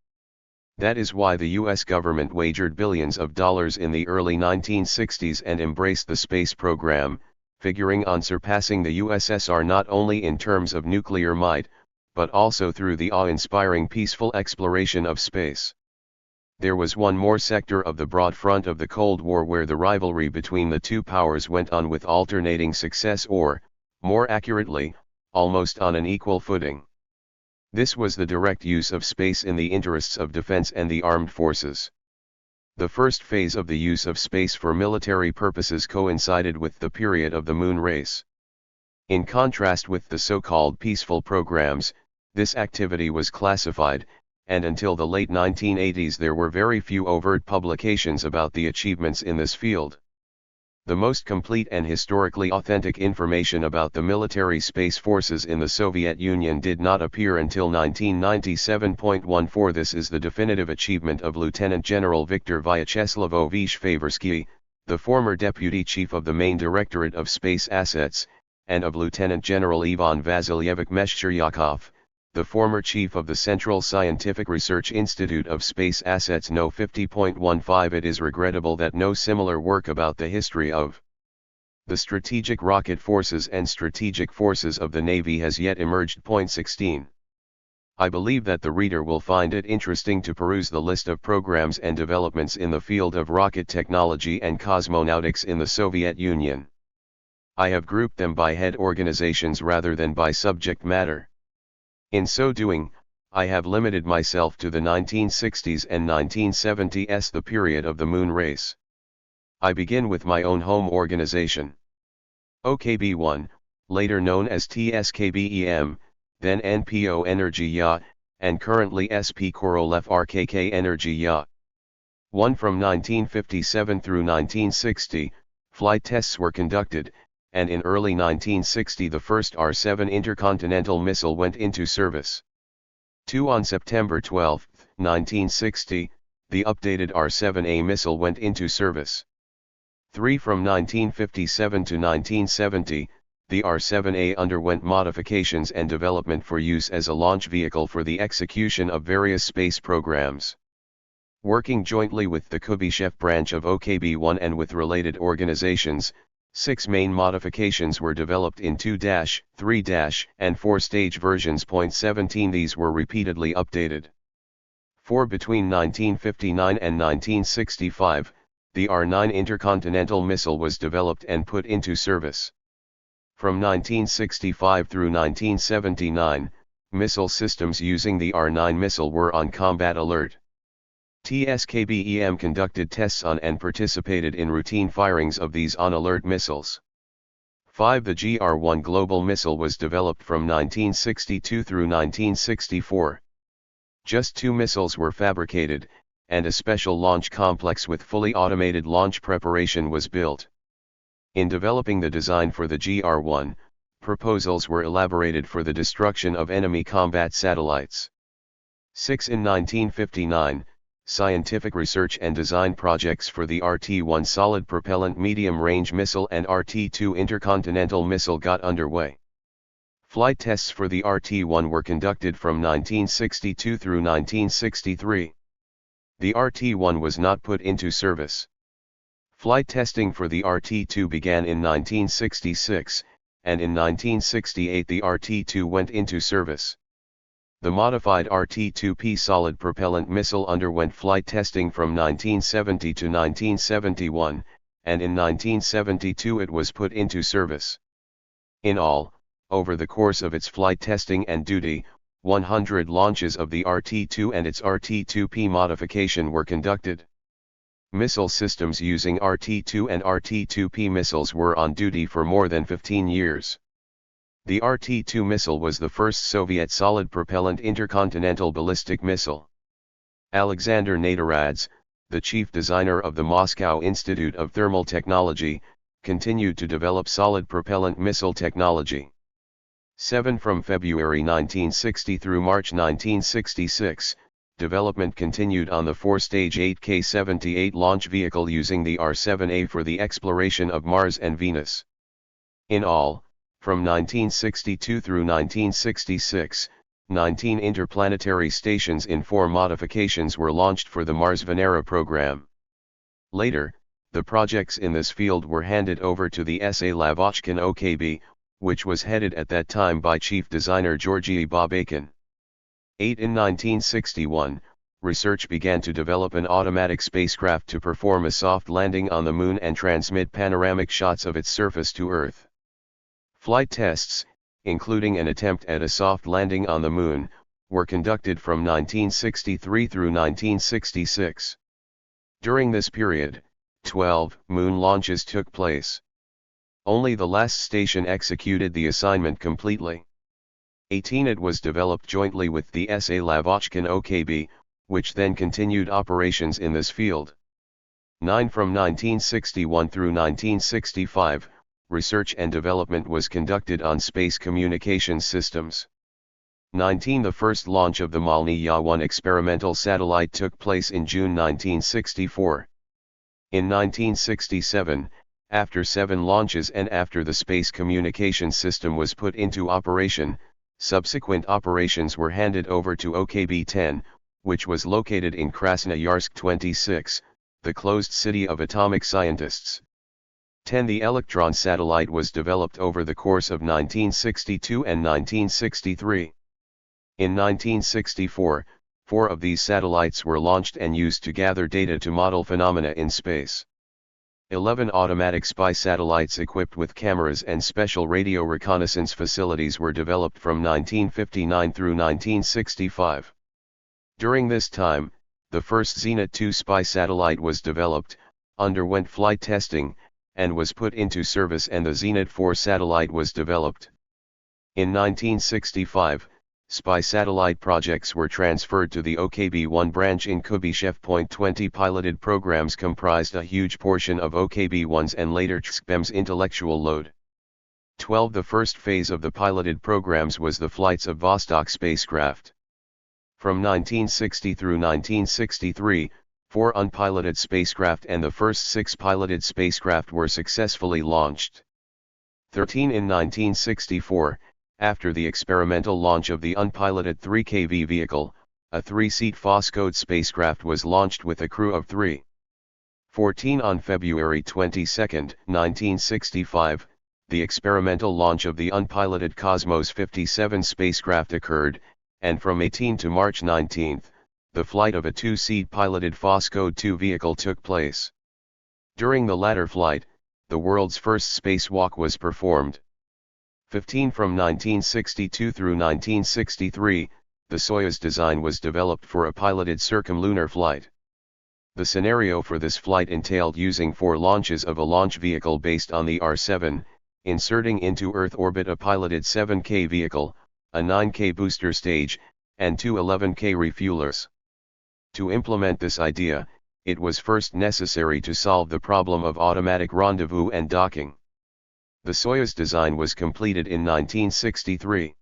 That is why the US government wagered billions of dollars in the early 1960s and embraced the space program, figuring on surpassing the USSR not only in terms of nuclear might, but also through the awe-inspiring peaceful exploration of space. There was one more sector of the broad front of the Cold War where the rivalry between the two powers went on with alternating success or, more accurately, almost on an equal footing. This was the direct use of space in the interests of defense and the armed forces. The first phase of the use of space for military purposes coincided with the period of the moon race. In contrast with the so-called peaceful programs, this activity was classified, and until the late 1980s there were very few overt publications about the achievements in this field. The most complete and historically authentic information about the military space forces in the Soviet Union did not appear until 1997.14. This is the definitive achievement of Lieutenant General Viktor Vyacheslavovich Favorsky, the former deputy chief of the main Directorate of Space Assets, and of Lieutenant General Ivan Vasilyevich Meshcheryakov, the former chief of the Central Scientific Research Institute of Space Assets. No 50.15. It is regrettable that no similar work about the history of the strategic rocket forces and strategic forces of the Navy has yet emerged. 16. I believe that the reader will find it interesting to peruse the list of programs and developments in the field of rocket technology and cosmonautics in the Soviet Union. I have grouped them by head organizations rather than by subject matter. In so doing, I have limited myself to the 1960s and 1970s, the period of the moon race. I begin with my own home organization. OKB-1, later known as TSKBEM, then NPO Energia, and currently SP Korolev RKK Energia. 1. From 1957 through 1960, flight tests were conducted, and in early 1960 the first R-7 intercontinental missile went into service. 2. On September 12, 1960, the updated R-7A missile went into service. 3. From 1957 to 1970, the R-7A underwent modifications and development for use as a launch vehicle for the execution of various space programs. Working jointly with the Kubyshev branch of OKB-1 and with related organizations, 6 main modifications were developed in 2-, 3-, and 4-stage versions. 17. These were repeatedly updated. 4. Between 1959 and 1965, the R-9 intercontinental missile was developed and put into service. From 1965 through 1979, missile systems using the R-9 missile were on combat alert. TSKBEM conducted tests on and participated in routine firings of these on-alert missiles. 5. The GR-1 global missile was developed from 1962 through 1964. Just 2 missiles were fabricated, and a special launch complex with fully automated launch preparation was built. In developing the design for the GR-1, proposals were elaborated for the destruction of enemy combat satellites. 6. In 1959, scientific research and design projects for the RT-1 solid propellant medium-range missile and RT-2 intercontinental missile got underway. Flight tests for the RT-1 were conducted from 1962 through 1963. The RT-1 was not put into service. Flight testing for the RT-2 began in 1966, and in 1968 the RT-2 went into service. The modified RT-2P solid propellant missile underwent flight testing from 1970 to 1971, and in 1972 it was put into service. In all, over the course of its flight testing and duty, 100 launches of the RT-2 and its RT-2P modification were conducted. Missile systems using RT-2 and RT-2P missiles were on duty for more than 15 years. The RT-2 missile was the first Soviet solid-propellant intercontinental ballistic missile. Alexander Naderadze, the chief designer of the Moscow Institute of Thermal Technology, continued to develop solid-propellant missile technology. 7 From February 1960 through March 1966, development continued on the 4-stage 8K-78 launch vehicle using the R-7A for the exploration of Mars and Venus. In all, from 1962 through 1966, 19 interplanetary stations in 4 modifications were launched for the Mars-Venera program. Later, the projects in this field were handed over to the SA Lavochkin OKB, which was headed at that time by chief designer Georgy Babakin. 8 In 1961, research began to develop an automatic spacecraft to perform a soft landing on the Moon and transmit panoramic shots of its surface to Earth. Flight tests, including an attempt at a soft landing on the Moon, were conducted from 1963 through 1966. During this period, 12 Moon launches took place. Only the last station executed the assignment completely. 18 It was developed jointly with the SA Lavochkin OKB, which then continued operations in this field. 9 From 1961 through 1965, research and development was conducted on space communications systems. 19 The first launch of the Malny-Ya-1 experimental satellite took place in June 1964. In 1967, after 7 launches and after the space communication system was put into operation, subsequent operations were handed over to OKB-10, which was located in Krasnoyarsk 26, the closed city of atomic scientists. 10 The Electron satellite was developed over the course of 1962 and 1963. In 1964, 4 of these satellites were launched and used to gather data to model phenomena in space. 11 Automatic spy satellites equipped with cameras and special radio reconnaissance facilities were developed from 1959 through 1965. During this time, the first Zenit 2 spy satellite was developed, underwent flight testing, and was put into service, and the Zenit 4 satellite was developed. In 1965, spy satellite projects were transferred to the OKB-1 branch in Kubyshev. 20 piloted programs comprised a huge portion of OKB-1's and later THIRD-WORLDISM's intellectual load. 12 The first phase of the piloted programs was the flights of Vostok spacecraft. From 1960 through 1963, 4 unpiloted spacecraft and the first 6 piloted spacecraft were successfully launched. 13 In 1964, after the experimental launch of the unpiloted 3KV vehicle, a 3-seat Voskhod spacecraft was launched with a crew of 3. 14 On February 22, 1965, the experimental launch of the unpiloted Cosmos 57 spacecraft occurred, and from 18 to March 19, the flight of a 2-seat piloted Voskhod 2 vehicle took place. During the latter flight, the world's first spacewalk was performed. 15 From 1962 through 1963, the Soyuz design was developed for a piloted circumlunar flight. The scenario for this flight entailed using 4 launches of a launch vehicle based on the R-7, inserting into Earth orbit a piloted 7K vehicle, a 9K booster stage, and 2 11K refuelers. To implement this idea, it was first necessary to solve the problem of automatic rendezvous and docking. The Soyuz design was completed in 1963.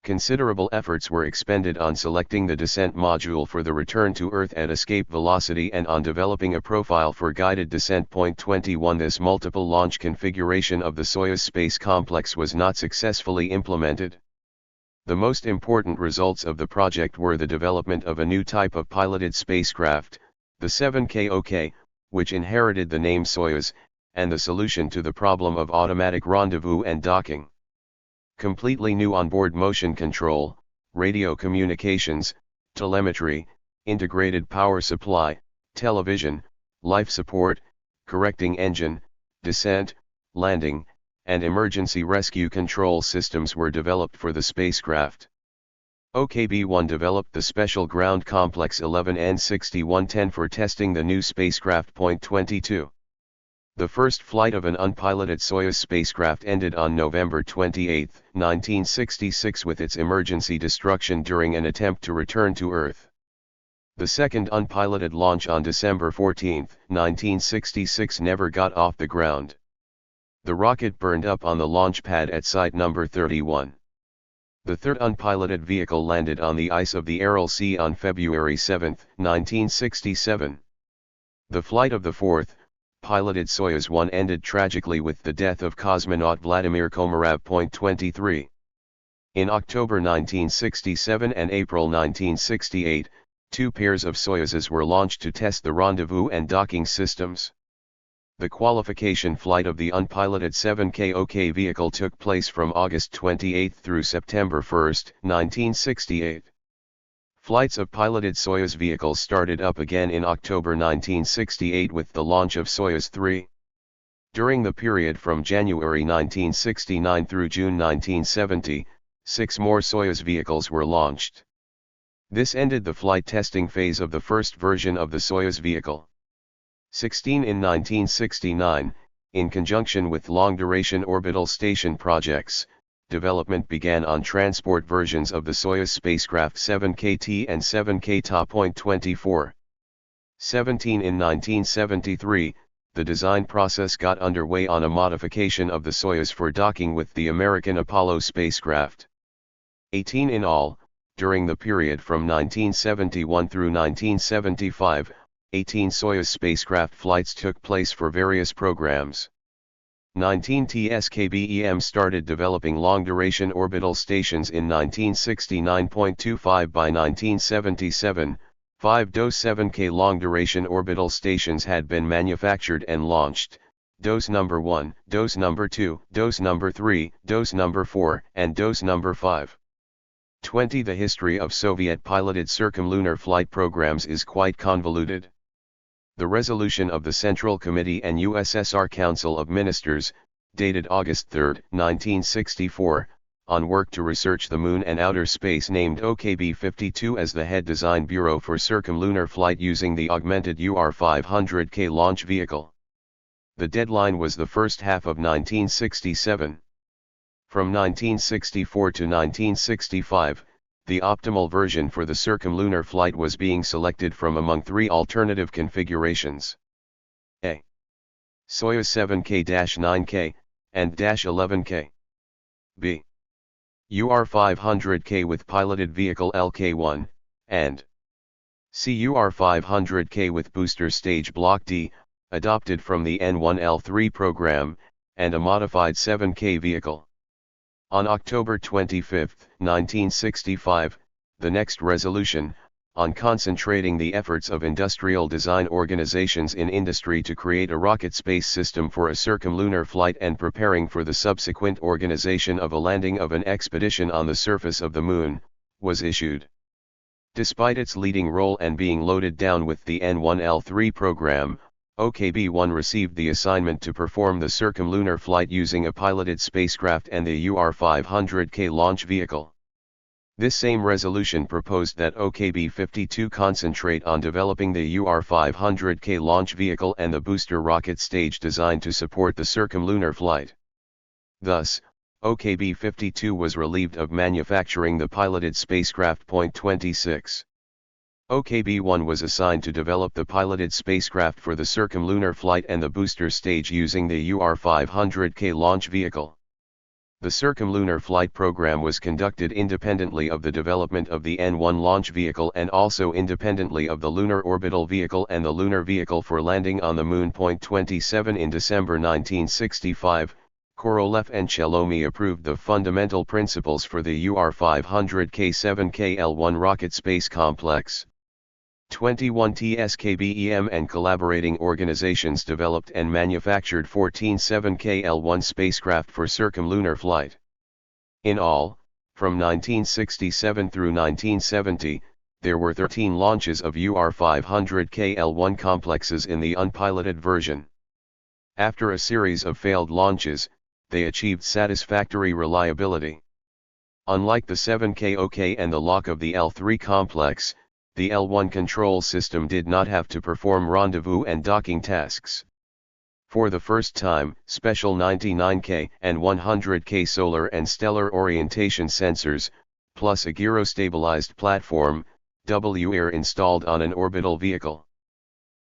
Considerable efforts were expended on selecting the descent module for the return to Earth at escape velocity and on developing a profile for guided descent. 21 This multiple launch configuration of the Soyuz space complex was not successfully implemented. The most important results of the project were the development of a new type of piloted spacecraft, the 7K OK, which inherited the name Soyuz, and the solution to the problem of automatic rendezvous and docking. Completely new onboard motion control, radio communications, telemetry, integrated power supply, television, life support, correcting engine, descent, landing, and emergency rescue control systems were developed for the spacecraft. OKB-1 developed the Special Ground Complex 11N6110 for testing the new spacecraft. 22. The first flight of an unpiloted Soyuz spacecraft ended on November 28, 1966 with its emergency destruction during an attempt to return to Earth. The second unpiloted launch on December 14, 1966 never got off the ground. The rocket burned up on the launch pad at site number 31. The third unpiloted vehicle landed on the ice of the Aral Sea on February 7, 1967. The flight of the fourth, piloted Soyuz 1 ended tragically with the death of cosmonaut Vladimir Komarov. 23. In October 1967 and April 1968, two pairs of Soyuzes were launched to test the rendezvous and docking systems. The qualification flight of the unpiloted 7K OK vehicle took place from August 28 through September 1, 1968. Flights of piloted Soyuz vehicles started up again in October 1968 with the launch of Soyuz 3. During the period from January 1969 through June 1970, 6 more Soyuz vehicles were launched. This ended the flight testing phase of the first version of the Soyuz vehicle. 16 in 1969, in conjunction with long-duration orbital station projects, development began on transport versions of the Soyuz spacecraft 7KT and 7K-Ta. 24. 17 in 1973, the design process got underway on a modification of the Soyuz for docking with the American Apollo spacecraft. 18 in all, during the period from 1971 through 1975, 18 Soyuz spacecraft flights took place for various programs. 19 TSKBEM started developing long-duration orbital stations in 1969.25 by 1977, 5 DOS 7K long-duration orbital stations had been manufactured and launched, DOS number 1, DOS number 2, DOS number 3, DOS number 4, and DOS number 5. 20 The history of Soviet-piloted circumlunar flight programs is quite convoluted. The resolution of the Central Committee and USSR Council of Ministers, dated August 3, 1964, on work to research the Moon and outer space named OKB-52 as the head design bureau for circumlunar flight using the augmented UR-500K launch vehicle. The deadline was the first half of 1967. From 1964 to 1965, the optimal version for the circumlunar flight was being selected from among 3 alternative configurations. A. Soyuz 7K-9K, and -11K. B. UR-500K with piloted vehicle LK-1, and C. UR-500K with booster stage Block D, adopted from the N1L3 program, and a modified 7K vehicle. On October 25, 1965, the next resolution, on concentrating the efforts of industrial design organizations in industry to create a rocket space system for a circumlunar flight and preparing for the subsequent organization of a landing of an expedition on the surface of the Moon, was issued. Despite its leading role and being loaded down with the N1L3 program, OKB-1 received the assignment to perform the circumlunar flight using a piloted spacecraft and the UR-500K launch vehicle. This same resolution proposed that OKB-52 concentrate on developing the UR-500K launch vehicle and the booster rocket stage designed to support the circumlunar flight. Thus, OKB-52 was relieved of manufacturing the piloted spacecraft. 26. OKB-1 was assigned to develop the piloted spacecraft for the circumlunar flight and the booster stage using the UR-500K launch vehicle. The circumlunar flight program was conducted independently of the development of the N1 launch vehicle and also independently of the Lunar Orbital Vehicle and the Lunar Vehicle for Landing on the Moon. 27 In December 1965, Korolev and Chelomi approved the fundamental principles for the UR-500K-7KL-1 rocket space complex. 21 TSKBEM and collaborating organizations developed and manufactured 14 7KL-1 spacecraft for circumlunar flight. In all, from 1967 through 1970, there were 13 launches of UR-500KL-1 complexes in the unpiloted version. After a series of failed launches, they achieved satisfactory reliability. Unlike the 7KOK and the lock of the L3 complex, the L1 control system did not have to perform rendezvous and docking tasks. For the first time, special 99K and 100K solar and stellar orientation sensors, plus a gyrostabilized platform, were installed on an orbital vehicle.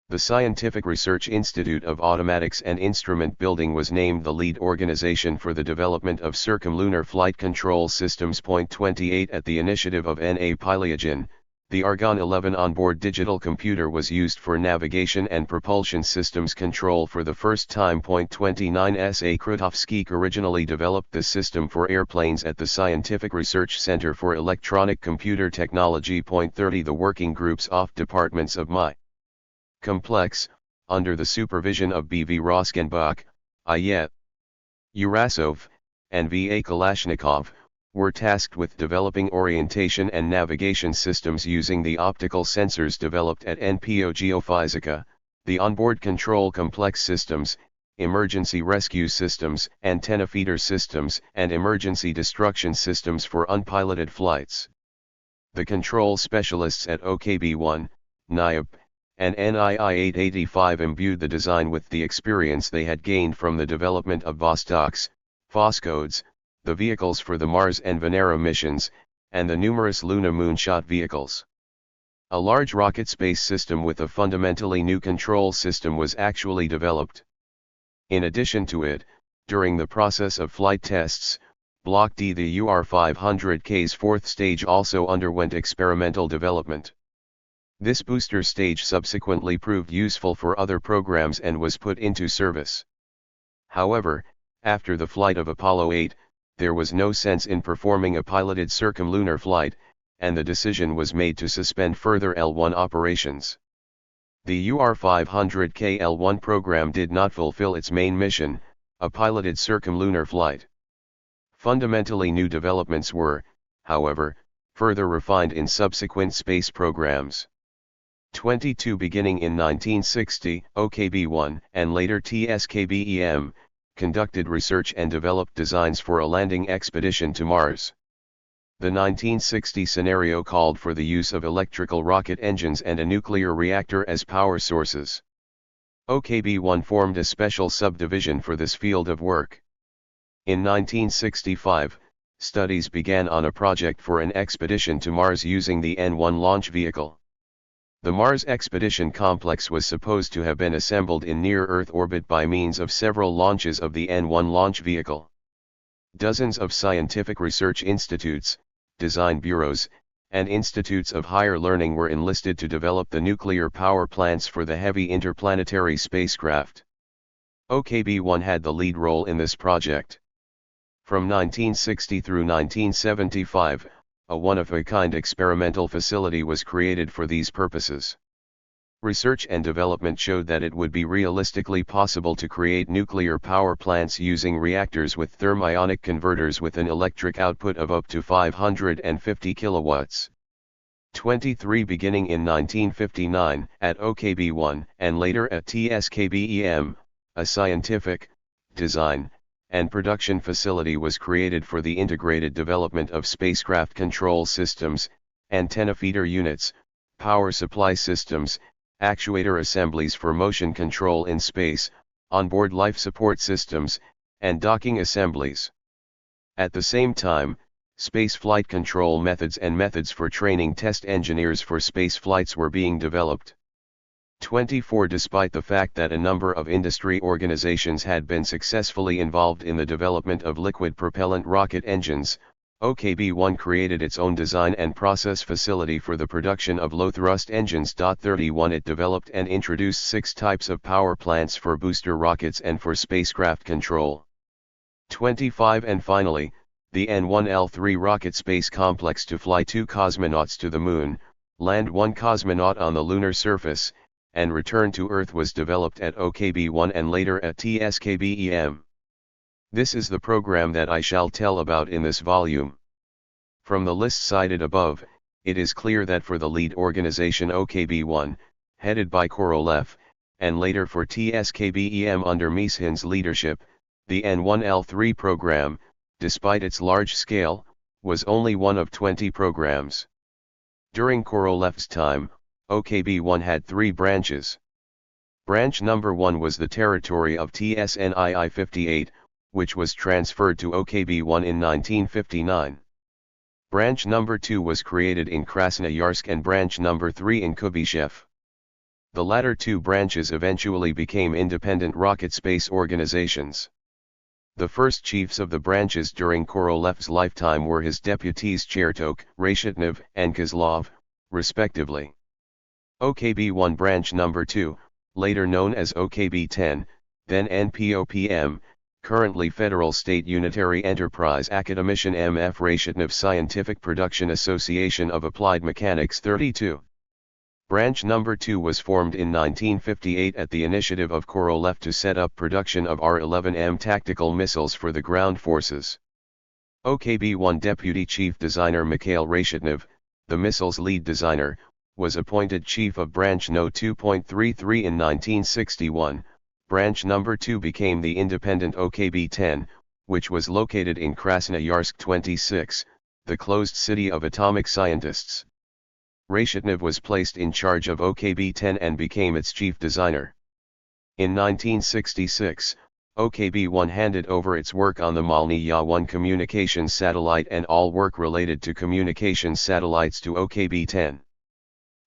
The Scientific Research Institute of Automatics and Instrument Building was named the lead organization for the development of circumlunar flight control systems. 28 At the initiative of N.A. Pilyagin, the Argon 11 onboard digital computer was used for navigation and propulsion systems control for the first time. 29 S.A. Krutovsky originally developed the system for airplanes at the Scientific Research Center for Electronic Computer Technology. 30 The working groups off departments of MI Complex, under the supervision of B.V. Roskenbach, I.E. Urasov, and V.A. Kalashnikov, were tasked with developing orientation and navigation systems using the optical sensors developed at NPO Geophysica, the onboard control complex systems, emergency rescue systems, antenna feeder systems, and emergency destruction systems for unpiloted flights. The control specialists at OKB-1, NIAP, and NII-885 imbued the design with the experience they had gained from the development of Vostoks, Voscodes, the vehicles for the Mars and Venera missions, and the numerous Luna moonshot vehicles. A large rocket space system with a fundamentally new control system was actually developed. In addition to it, during the process of flight tests, Block D, the UR-500K's fourth stage, also underwent experimental development. This booster stage subsequently proved useful for other programs and was put into service. However, after the flight of Apollo 8, there was no sense in performing a piloted circumlunar flight, and the decision was made to suspend further L1 operations. The UR-500K L1 program did not fulfill its main mission, a piloted circumlunar flight. Fundamentally new developments were, however, further refined in subsequent space programs. 22 Beginning in 1960, OKB-1 and later TSKBEM conducted research and developed designs for a landing expedition to Mars. The 1960 scenario called for the use of electrical rocket engines and a nuclear reactor as power sources. OKB-1 formed a special subdivision for this field of work. In 1965, studies began on a project for an expedition to Mars using the N1 launch vehicle. The Mars Expedition Complex was supposed to have been assembled in near-Earth orbit by means of several launches of the N1 launch vehicle. Dozens of scientific research institutes, design bureaus, and institutes of higher learning were enlisted to develop the nuclear power plants for the heavy interplanetary spacecraft. OKB-1 had the lead role in this project. From 1960 through 1975, a one-of-a-kind experimental facility was created for these purposes. Research and development showed that it would be realistically possible to create nuclear power plants using reactors with thermionic converters with an electric output of up to 550 kilowatts. 23 Beginning in 1959, at OKB-1 and later at TSKBEM, a scientific, design, and production facility was created for the integrated development of spacecraft control systems, antenna feeder units, power supply systems, actuator assemblies for motion control in space, onboard life support systems, and docking assemblies. At the same time, space flight control methods and methods for training test engineers for space flights were being developed. 24 Despite the fact that a number of industry organizations had been successfully involved in the development of liquid propellant rocket engines, OKB-1 created its own design and process facility for the production of low-thrust engines. 31 It developed and introduced 6 types of power plants for booster rockets and for spacecraft control. 25 And finally, the N1L3 rocket space complex to fly 2 cosmonauts to the Moon, land one cosmonaut on the lunar surface, and return to Earth was developed at OKB-1 and later at THIRD-WORLDISM. This is the program that I shall tell about in this volume. From the list cited above, it is clear that for the lead organization OKB-1, headed by Korolev, and later for THIRD-WORLDISM under Mishin's leadership, the N1L3 program, despite its large scale, was only one of 20 programs. During Korolev's time, OKB-1 had 3 branches. Branch number 1 was the territory of TSNII-58, which was transferred to OKB-1 in 1959. Branch number 2 was created in Krasnoyarsk and branch number 3 in Kubyshev. The latter 2 branches eventually became independent rocket space organizations. The first chiefs of the branches during Korolev's lifetime were his deputies Chertok, Reshetnev, and Kozlov, respectively. OKB-1 branch number 2, later known as OKB-10, then NPOPM, currently Federal State Unitary Enterprise Academician MF Reshetnev Scientific Production Association of Applied Mechanics 32. Branch number 2 was formed in 1958 at the initiative of Korolev to set up production of R-11M tactical missiles for the ground forces. OKB-1 Deputy Chief Designer Mikhail Reshetnev, the missile's lead designer, was appointed Chief of Branch No. 2.33 in 1961. Branch number 2 became the independent OKB-10, which was located in Krasnoyarsk 26, the closed city of atomic scientists. Reshetnev was placed in charge of OKB-10 and became its chief designer. In 1966, OKB-1 handed over its work on the Malny-Ya-1 communications satellite and all work related to communications satellites to OKB-10.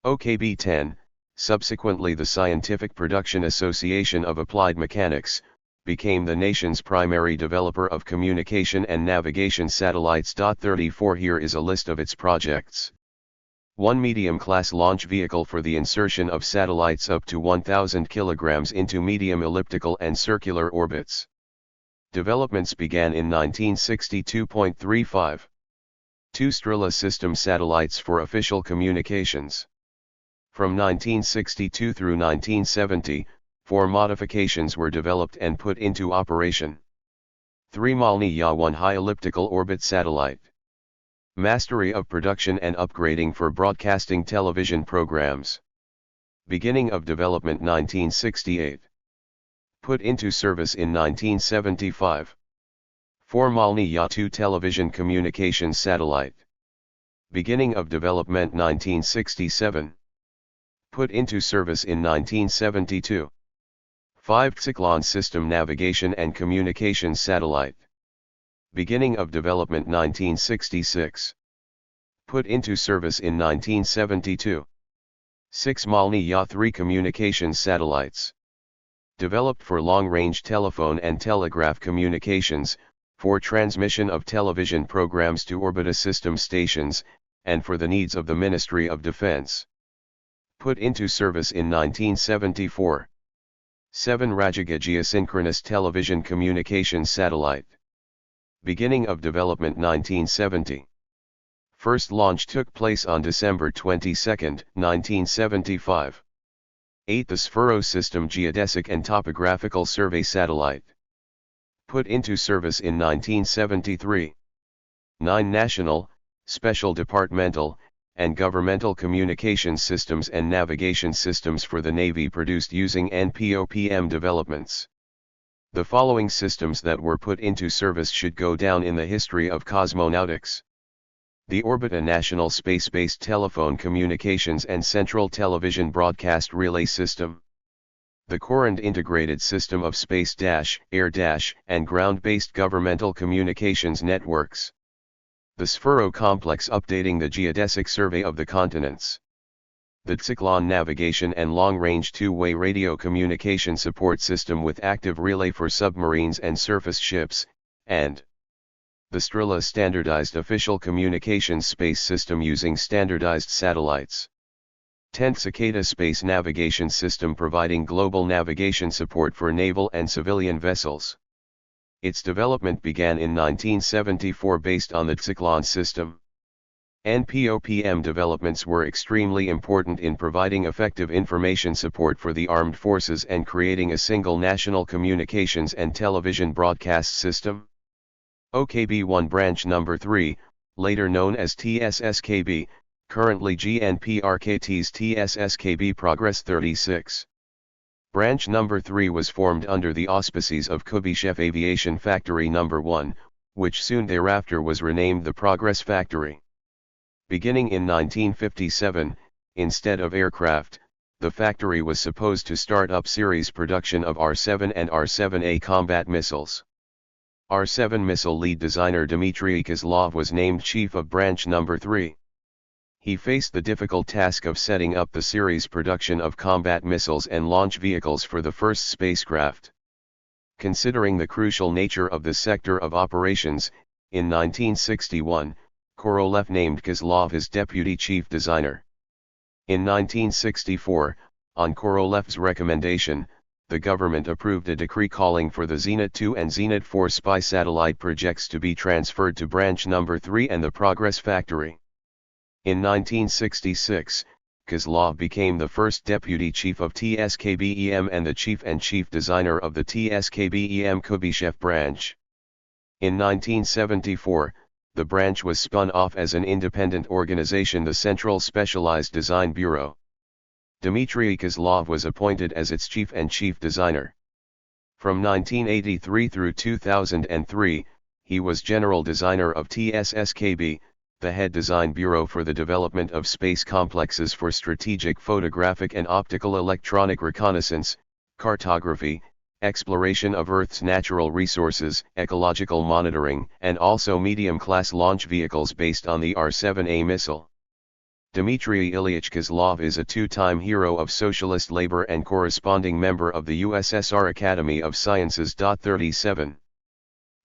OKB-10, subsequently the Scientific Production Association of Applied Mechanics, became the nation's primary developer of communication and navigation satellites. 34 Here is a list of its projects. 1 medium-class launch vehicle for the insertion of satellites up to 1,000 kilograms into medium elliptical and circular orbits. Developments began in 1962.35. 2 Strela system satellites for official communications. From 1962 through 1970, 4 modifications were developed and put into operation. 3 Malny-Ya-1 high elliptical orbit satellite. Mastery of production and upgrading for broadcasting television programs. Beginning of development 1968. Put into service in 1975. 4 Malny-Ya-2 television communications satellite. Beginning of development 1967. Put into service in 1972. 5 Tsiklon system navigation and communications satellite. Beginning of development 1966. Put into service in 1972. 6 Malny-Ya-3 communications satellites. Developed for long-range telephone and telegraph communications, for transmission of television programs to orbita system stations, and for the needs of the Ministry of Defense. Put into service in 1974. 7 Rajaga geosynchronous television communications satellite. Beginning of development 1970. First launch took place on December 22, 1975. 8 The Sphero system geodesic and topographical survey satellite. Put into service in 1973. 9 National, special departmental, and governmental communications systems and navigation systems for the Navy produced using NPOPM developments. The following systems that were put into service should go down in the history of cosmonautics. The Orbita National Space-Based Telephone Communications and Central Television Broadcast Relay System. The Courant Integrated System of Space-, Air-, and Ground-Based Governmental Communications Networks. The Sphero Complex updating the geodesic survey of the continents. The Tsiklon Navigation and Long-Range Two-Way Radio Communication Support System with active relay for submarines and surface ships, and the Strela Standardized Official Communications Space System using standardized satellites. 10th Cicada Space Navigation System providing global navigation support for naval and civilian vessels. Its development began in 1974 based on the Tsiklon system. NPOPM developments were extremely important in providing effective information support for the armed forces and creating a single national communications and television broadcast system. OKB-1 Branch Number 3, later known as TSSKB, currently GNPRKT's TSSKB Progress 36. Branch Number 3 was formed under the auspices of Kubyshev Aviation Factory Number 1, which soon thereafter was renamed the Progress Factory. Beginning in 1957, instead of aircraft, the factory was supposed to start up series production of R-7 and R-7A combat missiles. R-7 missile lead designer Dmitry Kozlov was named chief of Branch Number 3. He faced the difficult task of setting up the series production of combat missiles and launch vehicles for the first spacecraft. Considering the crucial nature of this sector of operations, in 1961, Korolev named Kozlov his deputy chief designer. In 1964, on Korolev's recommendation, the government approved a decree calling for the Zenit 2 and Zenit 4 spy satellite projects to be transferred to Branch Number 3 and the Progress Factory. In 1966, Kozlov became the first deputy chief of TSKBEM and the chief designer of the TSKBEM Kubyshev branch. In 1974, the branch was spun off as an independent organization, the Central Specialized Design Bureau. Dmitry Kozlov was appointed as its chief designer. From 1983 through 2003, he was general designer of TSSKB, the head design bureau for the development of space complexes for strategic photographic and optical electronic reconnaissance, cartography, exploration of Earth's natural resources, ecological monitoring, and also medium-class launch vehicles based on the R-7A missile. Dmitry Ilyich Kozlov is a two-time Hero of Socialist Labor and corresponding member of the USSR Academy of Sciences. 37.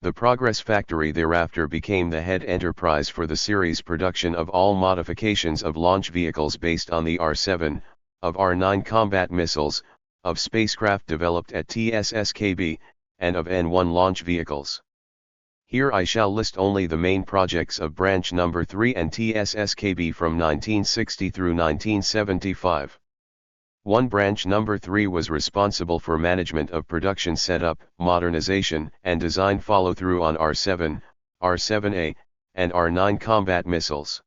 The Progress Factory thereafter became the head enterprise for the series production of all modifications of launch vehicles based on the R-7, of R-9 combat missiles, of spacecraft developed at TSSKB, and of N-1 launch vehicles. Here I shall list only the main projects of Branch Number 3 and TSSKB from 1960 through 1975. 1. Branch Number 3 was responsible for management of production setup, modernization, and design follow-through on R-7, R-7A, and R-9 combat missiles.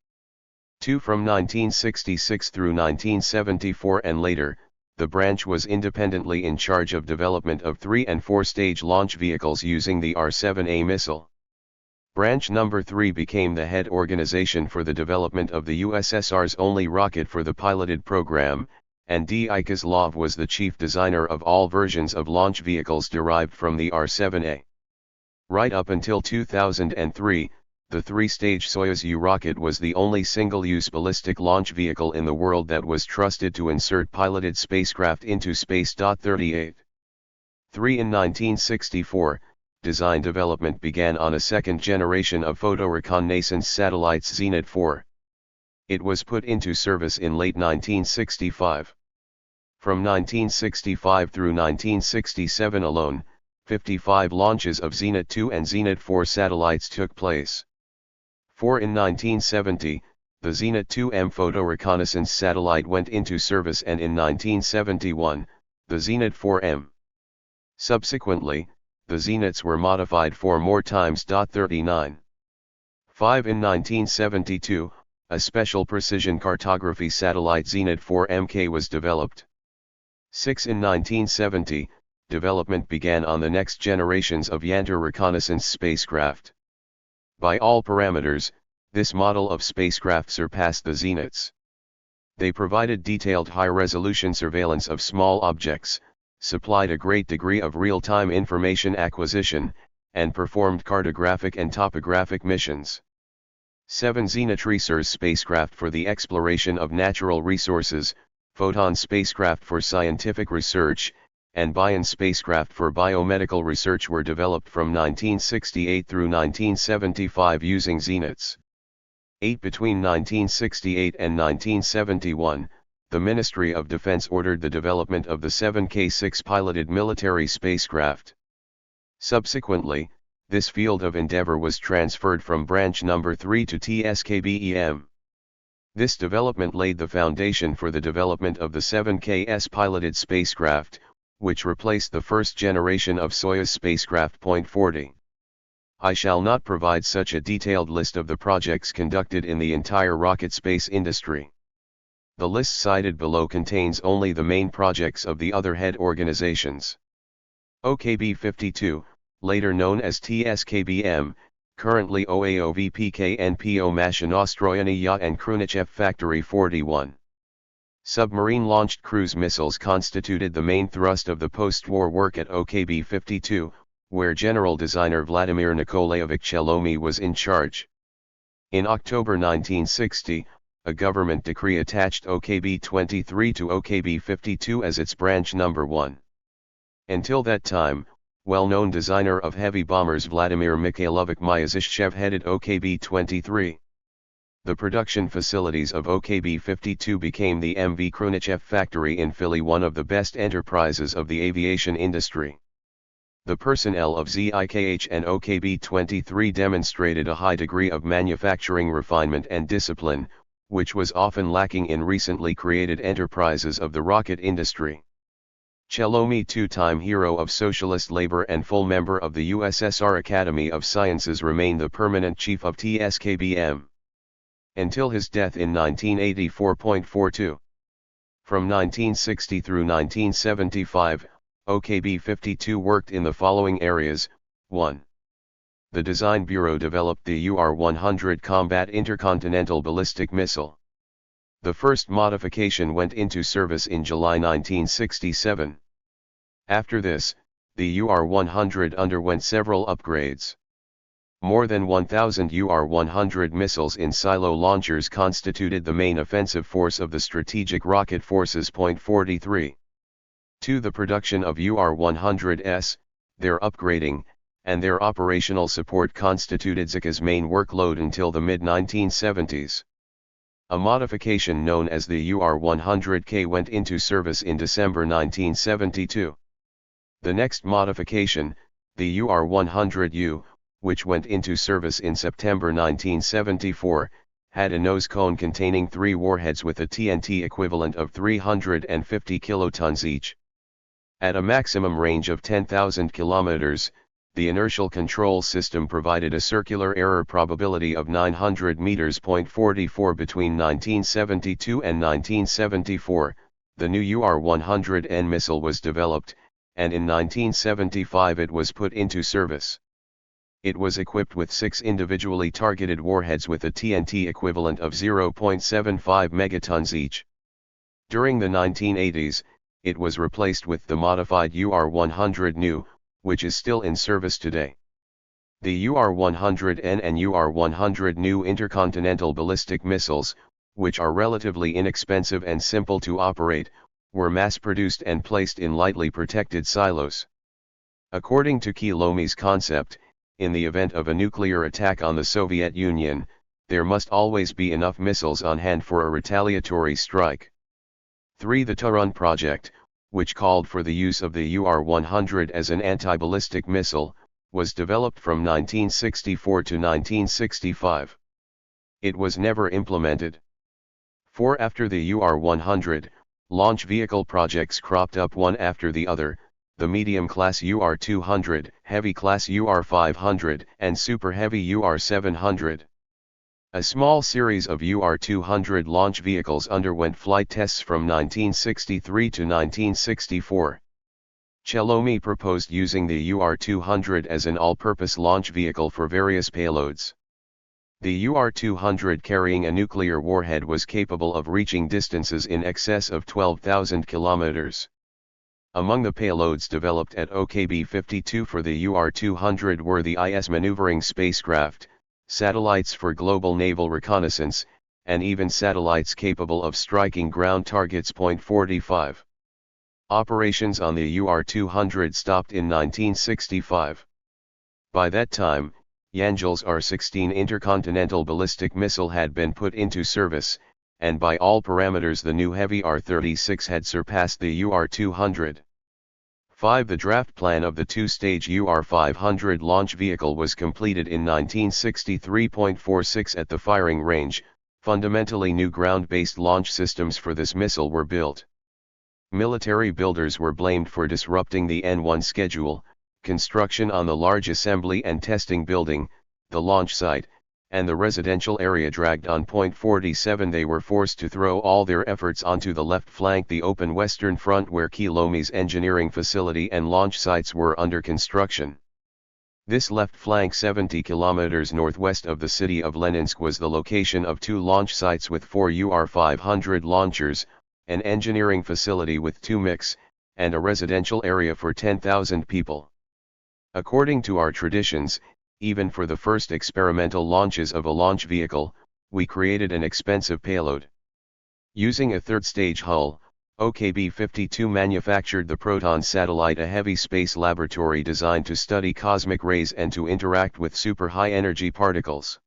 2. From 1966 through 1974 and later, the branch was independently in charge of development of 3- and 4-stage launch vehicles using the R-7A missile. Branch Number 3 became the head organization for the development of the USSR's only rocket for the piloted program, and D. I. Kozlov was the chief designer of all versions of launch vehicles derived from the R-7A. Right up until 2003, the 3-stage Soyuz U rocket was the only single-use ballistic launch vehicle in the world that was trusted to insert piloted spacecraft into space. 38. 3. In 1964, design development began on a second generation of photoreconnaissance satellites Zenit 4. It was put into service in late 1965. From 1965 through 1967 alone, 55 launches of Zenit 2 and Zenit 4 satellites took place. 4. In 1970, the Zenit 2M photoreconnaissance satellite went into service, and in 1971, the Zenit 4M. Subsequently, the Zenits were modified 4 more times. 39. 5. In 1972, a special precision cartography satellite Zenit 4MK was developed. 6. In 1970, development began on the next generations of Yantar reconnaissance spacecraft. By all parameters, this model of spacecraft surpassed the Zenits. They provided detailed high-resolution surveillance of small objects, supplied a great degree of real-time information acquisition, and performed cartographic and topographic missions. 7. Zenit Research spacecraft for the exploration of natural resources, Photon spacecraft for scientific research, and Bion spacecraft for biomedical research were developed from 1968 through 1975 using Zenits. 8. Between 1968 and 1971, the Ministry of Defense ordered the development of the 7K6 piloted military spacecraft. Subsequently, this field of endeavor was transferred from Branch Number 3 to TSKBEM. This development laid the foundation for the development of the 7KS piloted spacecraft, which replaced the first generation of Soyuz spacecraft. 40. I shall not provide such a detailed list of the projects conducted in the entire rocket space industry. The list cited below contains only the main projects of the other head organizations. OKB-52, later known as TSKBM, currently OAOVPK NPO Mashinostroyenia and Krunichev Factory 41. Submarine-launched cruise missiles constituted the main thrust of the post-war work at OKB-52, where general designer Vladimir Nikolaevich Chelomy was in charge. In October 1960, a government decree attached OKB-23 to OKB-52 as its branch number 1. Until that time, well-known designer of heavy bombers Vladimir Mikhailovich Myasishchev headed OKB-23. The production facilities of OKB-52 became the MV Krunichev factory in Philly, one of the best enterprises of the aviation industry. The personnel of ZIKH and OKB-23 demonstrated a high degree of manufacturing refinement and discipline, which was often lacking in recently created enterprises of the rocket industry. Chelomy, two-time hero of socialist labor and full member of the USSR Academy of Sciences, remained the permanent chief of TSKBM until his death in 1984.42. From 1960 through 1975, OKB-52 worked in the following areas. 1. The Design Bureau developed the UR-100 combat intercontinental ballistic missile. The first modification went into service in July 1967. After this, the UR-100 underwent several upgrades. More than 1,000 UR-100 missiles in silo launchers constituted the main offensive force of the Strategic Rocket Forces. 43. 2. The production of UR-100s, their upgrading, and their operational support constituted Zika's main workload until the mid-1970s. A modification known as the UR-100K went into service in December 1972. The next modification, the UR-100U, which went into service in September 1974, had a nose cone containing 3 warheads with a TNT equivalent of 350 kilotons each. At a maximum range of 10,000 kilometers, the inertial control system provided a circular error probability of 900 meters. 44. Between 1972 and 1974, the new UR-100N missile was developed, and in 1975 it was put into service. It was equipped with 6 individually targeted warheads with a TNT equivalent of 0.75 megatons each. During the 1980s, it was replaced with the modified UR-100NU, which is still in service today. The UR-100N and UR-100NU intercontinental ballistic missiles, which are relatively inexpensive and simple to operate, were mass-produced and placed in lightly protected silos. According to Chelomy's concept, in the event of a nuclear attack on the Soviet Union, there must always be enough missiles on hand for a retaliatory strike. 3. The Taran project, which called for the use of the UR-100 as an anti-ballistic missile, was developed from 1964 to 1965. It was never implemented. 4. After the UR-100, launch vehicle projects cropped up one after the other: the medium-class UR-200, heavy-class UR-500, and super-heavy UR-700. A small series of UR-200 launch vehicles underwent flight tests from 1963 to 1964. Chelomy proposed using the UR-200 as an all-purpose launch vehicle for various payloads. The UR-200 carrying a nuclear warhead was capable of reaching distances in excess of 12,000 kilometers. Among the payloads developed at OKB-52 for the UR-200 were the IS maneuvering spacecraft, satellites for global naval reconnaissance, and even satellites capable of striking ground targets. 45. Operations on the UR-200 stopped in 1965. By that time, Yangel's R-16 intercontinental ballistic missile had been put into service, and by all parameters the new heavy R-36 had surpassed the UR-200. 5. The draft plan of the two-stage UR-500 launch vehicle was completed in 1963.46 at the firing range, Fundamentally new ground-based launch systems for this missile were built. Military builders were blamed for disrupting the N1 schedule, construction on the large assembly and testing building, the launch site, and the residential area dragged on. Point 47 They were forced to throw all their efforts onto the left flank, the open western front, where Kilomi's engineering facility and launch sites were under construction. This left flank 70 kilometers northwest of the city of Leninsk was the location of 2 launch sites with 4 UR-500 launchers, an engineering facility with 2 MiGs, and a residential area for 10,000 people. According to our traditions, even for the first experimental launches of a launch vehicle, we created an expensive payload. Using a third-stage hull, OKB-52 manufactured the Proton satellite, a heavy space laboratory designed to study cosmic rays and to interact with super-high-energy particles.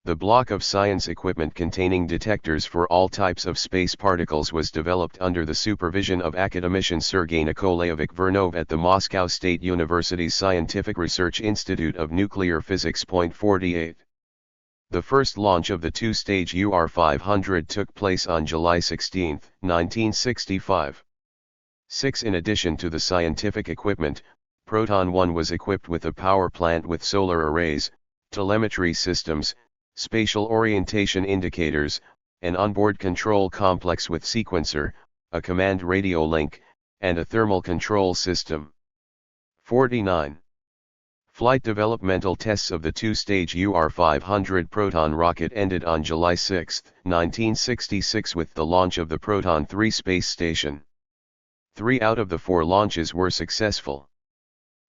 The block of science equipment containing detectors for all types of space particles was developed under the supervision of academician Sergei Nikolaevich Vernov at the Moscow State University's Scientific Research Institute of Nuclear Physics. Point 48. The first launch of the 2-stage UR-500 took place on July 16, 1965. 6. In addition to the scientific equipment, Proton 1 was equipped with a power plant with solar arrays, telemetry systems, spatial orientation indicators, an onboard control complex with sequencer, a command radio link, and a thermal control system. 49. Flight developmental tests of the 2-stage UR-500 Proton rocket ended on July 6, 1966 with the launch of the Proton 3 space station. 3 out of the 4 launches were successful.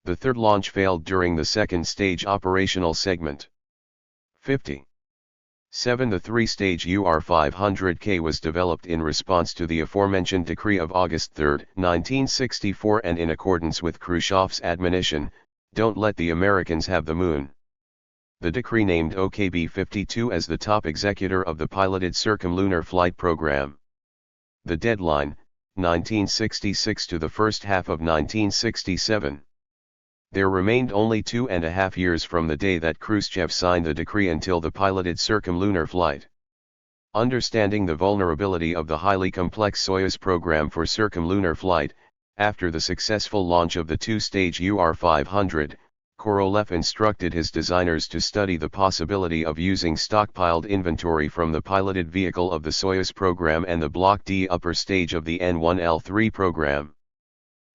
The third launch failed during the second stage operational segment. 50. 7. The 3-stage UR-500K was developed in response to the aforementioned decree of August 3, 1964, and in accordance with Khrushchev's admonition, "Don't let the Americans have the moon." The decree named OKB-52 as the top executor of the piloted circumlunar flight program. The deadline, 1966 to the first half of 1967. There remained only 2.5 years from the day that Khrushchev signed the decree until the piloted circumlunar flight. Understanding the vulnerability of the highly complex Soyuz program for circumlunar flight, after the successful launch of the 2-stage UR-500, Korolev instructed his designers to study the possibility of using stockpiled inventory from the piloted vehicle of the Soyuz program and the Block D upper stage of the N1L3 program.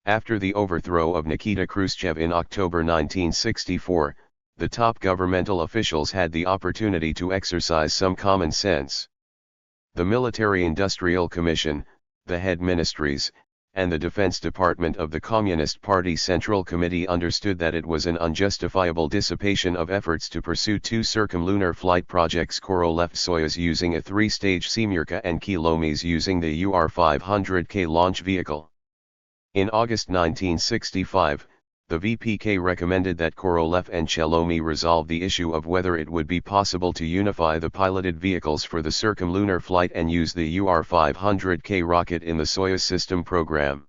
After the overthrow of Nikita Khrushchev in October 1964, the top governmental officials had the opportunity to exercise some common sense. The Military Industrial Commission, the head ministries, and the Defense Department of the Communist Party Central Committee understood that it was an unjustifiable dissipation of efforts to pursue 2 circumlunar flight projects, Korolev-Soyuz using a 3-stage Semyorka and Kilomis using the UR-500K launch vehicle. In August 1965, the VPK recommended that Korolev and Chelomi resolve the issue of whether it would be possible to unify the piloted vehicles for the circumlunar flight and use the UR-500K rocket in the Soyuz system program.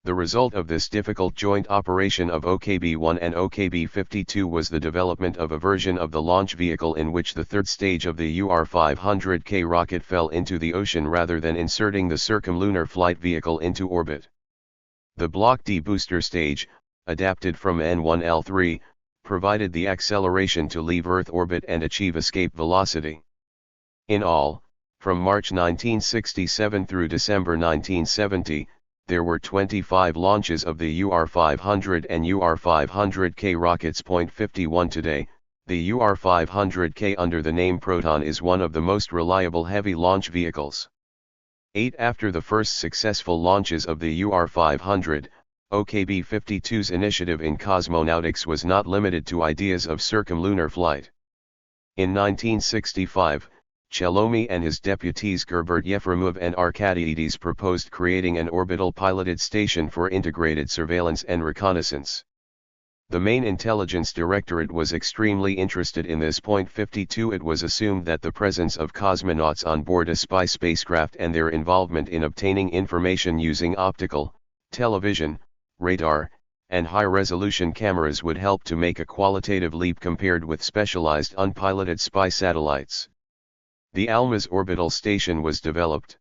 The result of this difficult joint operation of OKB-1 and OKB-52 was the development of a version of the launch vehicle in which the third stage of the UR-500K rocket fell into the ocean rather than inserting the circumlunar flight vehicle into orbit. The Block D booster stage, adapted from N1L3, provided the acceleration to leave Earth orbit and achieve escape velocity. In all, from March 1967 through December 1970, there were 25 launches of the UR-500 and UR-500K rockets. 51 Today, the UR-500K under the name Proton is one of the most reliable heavy launch vehicles. 8 After the first successful launches of the UR-500, OKB-52's initiative in cosmonautics was not limited to ideas of circumlunar flight. In 1965, Chelomi and his deputies Gerbert Yefremov and Arkadiides proposed creating an orbital piloted station for integrated surveillance and reconnaissance. The main intelligence directorate was extremely interested in this. 52 It was assumed that the presence of cosmonauts on board a spy spacecraft and their involvement in obtaining information using optical, television, radar, and high-resolution cameras would help to make a qualitative leap compared with specialized unpiloted spy satellites. The Almaz orbital station was developed.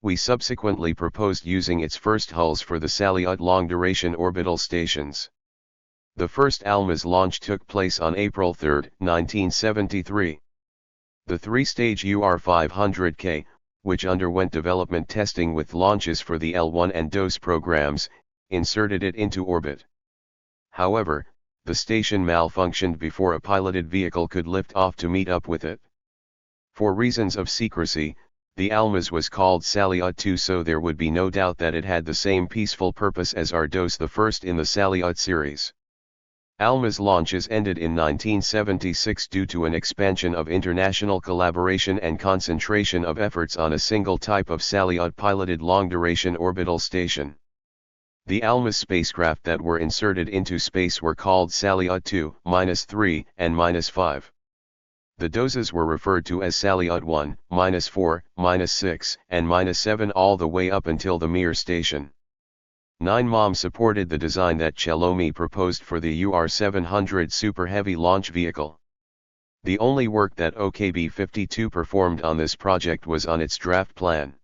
We subsequently proposed using its first hulls for the Salyut long-duration orbital stations. The first Almaz launch took place on April 3, 1973. The three-stage UR-500K, which underwent development testing with launches for the L1 and DOS programs, inserted it into orbit. However, the station malfunctioned before a piloted vehicle could lift off to meet up with it. For reasons of secrecy, the Almaz was called Salyut 2 so there would be no doubt that it had the same peaceful purpose as our DOS, the first in the Salyut series. Almaz launches ended in 1976 due to an expansion of international collaboration and concentration of efforts on a single type of Salyut piloted long-duration orbital station. The Almaz spacecraft that were inserted into space were called Salyut 2, -3, and -5. The doses were referred to as Salyut 1, -4, -6, and -7 all the way up until the Mir station. 9MOM supported the design that Chelomi proposed for the UR-700 Super Heavy launch vehicle. The only work that OKB-52 performed on this project was on its draft plan.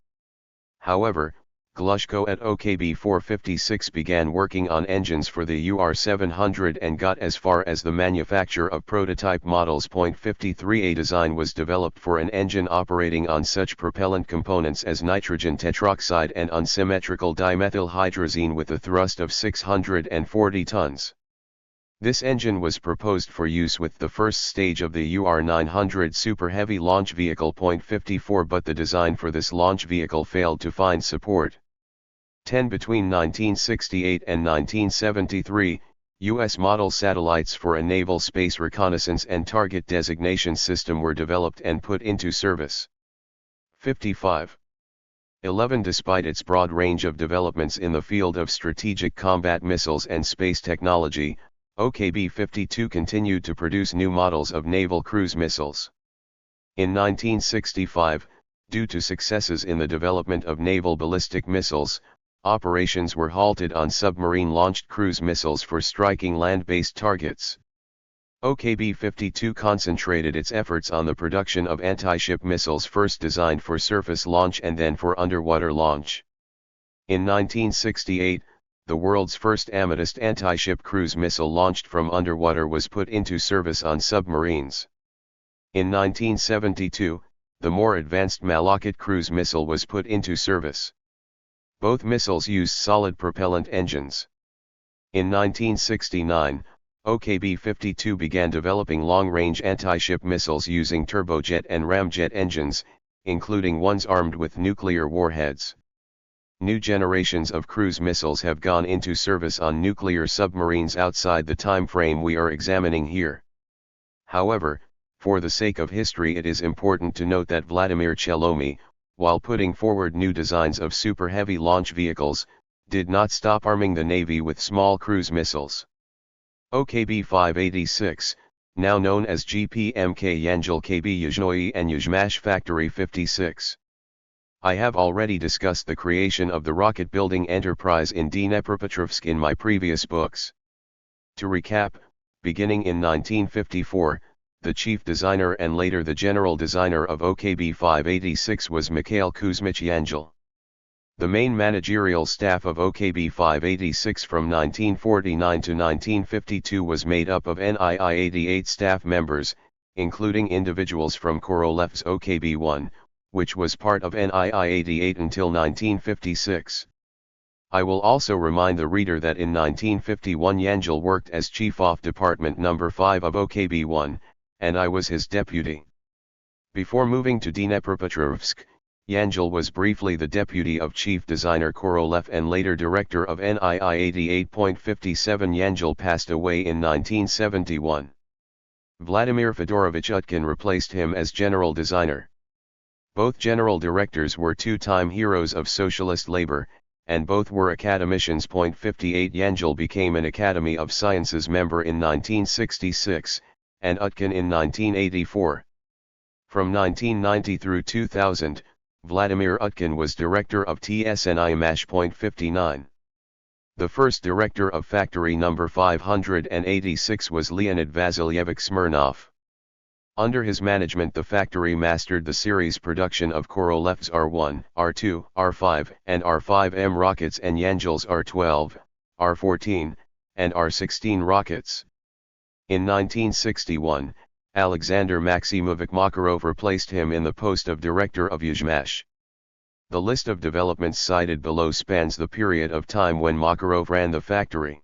However, Glushko at OKB-456 began working on engines for the UR-700 and got as far as the manufacture of prototype models. 53A design was developed for an engine operating on such propellant components as nitrogen tetroxide and unsymmetrical dimethylhydrazine with a thrust of 640 tons. This engine was proposed for use with the first stage of the UR-900 Super Heavy launch vehicle. 54 But the design for this launch vehicle failed to find support. Between 1968 and 1973, U.S. model satellites for a naval space reconnaissance and target designation system were developed and put into service. 55. 11 Despite its broad range of developments in the field of strategic combat missiles and space technology, OKB-52 continued to produce new models of naval cruise missiles. In 1965, due to successes in the development of naval ballistic missiles, operations were halted on submarine-launched cruise missiles for striking land-based targets. OKB-52 concentrated its efforts on the production of anti-ship missiles first designed for surface launch and then for underwater launch. In 1968, the world's first Amethyst anti-ship cruise missile launched from underwater was put into service on submarines. In 1972, the more advanced Malachite cruise missile was put into service. Both missiles used solid propellant engines. In 1969, OKB-52 began developing long-range anti-ship missiles using turbojet and ramjet engines, including ones armed with nuclear warheads. New generations of cruise missiles have gone into service on nuclear submarines outside the time frame we are examining here. However, for the sake of history, it is important to note that Vladimir Chelomi, while putting forward new designs of super heavy launch vehicles, did not stop arming the Navy with small cruise missiles. OKB-586, now known as GPMK Yanjal KB Yuzhnoi and Yuzhmash Factory 56. I have already discussed the creation of the rocket-building enterprise in Dnepropetrovsk in my previous books. To recap, beginning in 1954, the chief designer and later the general designer of OKB-586 was Mikhail Kuzmich Yanjal. The main managerial staff of OKB-586 from 1949 to 1952 was made up of NII-88 staff members, including individuals from Korolev's OKB-1, which was part of NII-88 until 1956. I will also remind the reader that in 1951 Yanjal worked as Chief of Department No. 5 of OKB-1, and I was his deputy. Before moving to Dnepropetrovsk, Yanjal was briefly the deputy of Chief Designer Korolev and later director of NII-88. 57 Yanjal passed away in 1971. Vladimir Fedorovich Utkin replaced him as general designer. Both general directors were two-time heroes of socialist labor, and both were academicians. 58 Yanjal became an Academy of Sciences member in 1966, and Utkin in 1984. From 1990 through 2000, Vladimir Utkin was director of TSNI-MASH. 59. The first director of Factory No. 586 was Leonid Vasilyevich Smirnov. Under his management the factory mastered the series production of Korolev's R1, R2, R5 and R5M rockets and Yangel's R12, R14, and R16 rockets. In 1961, Alexander Maximovich Makarov replaced him in the post of director of Yuzhmash. The list of developments cited below spans the period of time when Makarov ran the factory.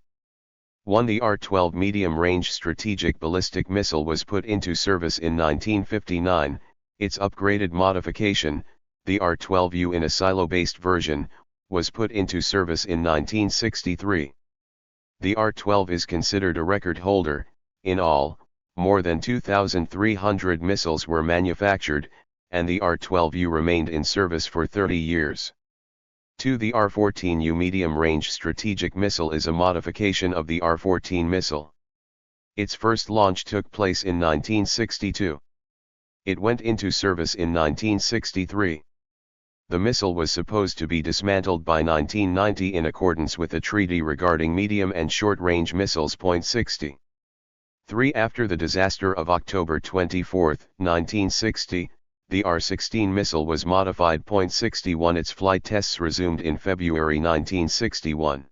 1. The R-12 medium-range strategic ballistic missile was put into service in 1959, its upgraded modification, the R-12U in a silo-based version, was put into service in 1963. The R-12 is considered a record holder. In all, more than 2,300 missiles were manufactured, and the R-12U remained in service for 30 years. 2. The R-14U medium-range strategic missile is a modification of the R-14 missile. Its first launch took place in 1962. It went into service in 1963. The missile was supposed to be dismantled by 1990 in accordance with the treaty regarding medium and short-range missiles. 60. 3. After the disaster of October 24, 1960, the R-16 missile was modified. 61. Its flight tests resumed in February 1961.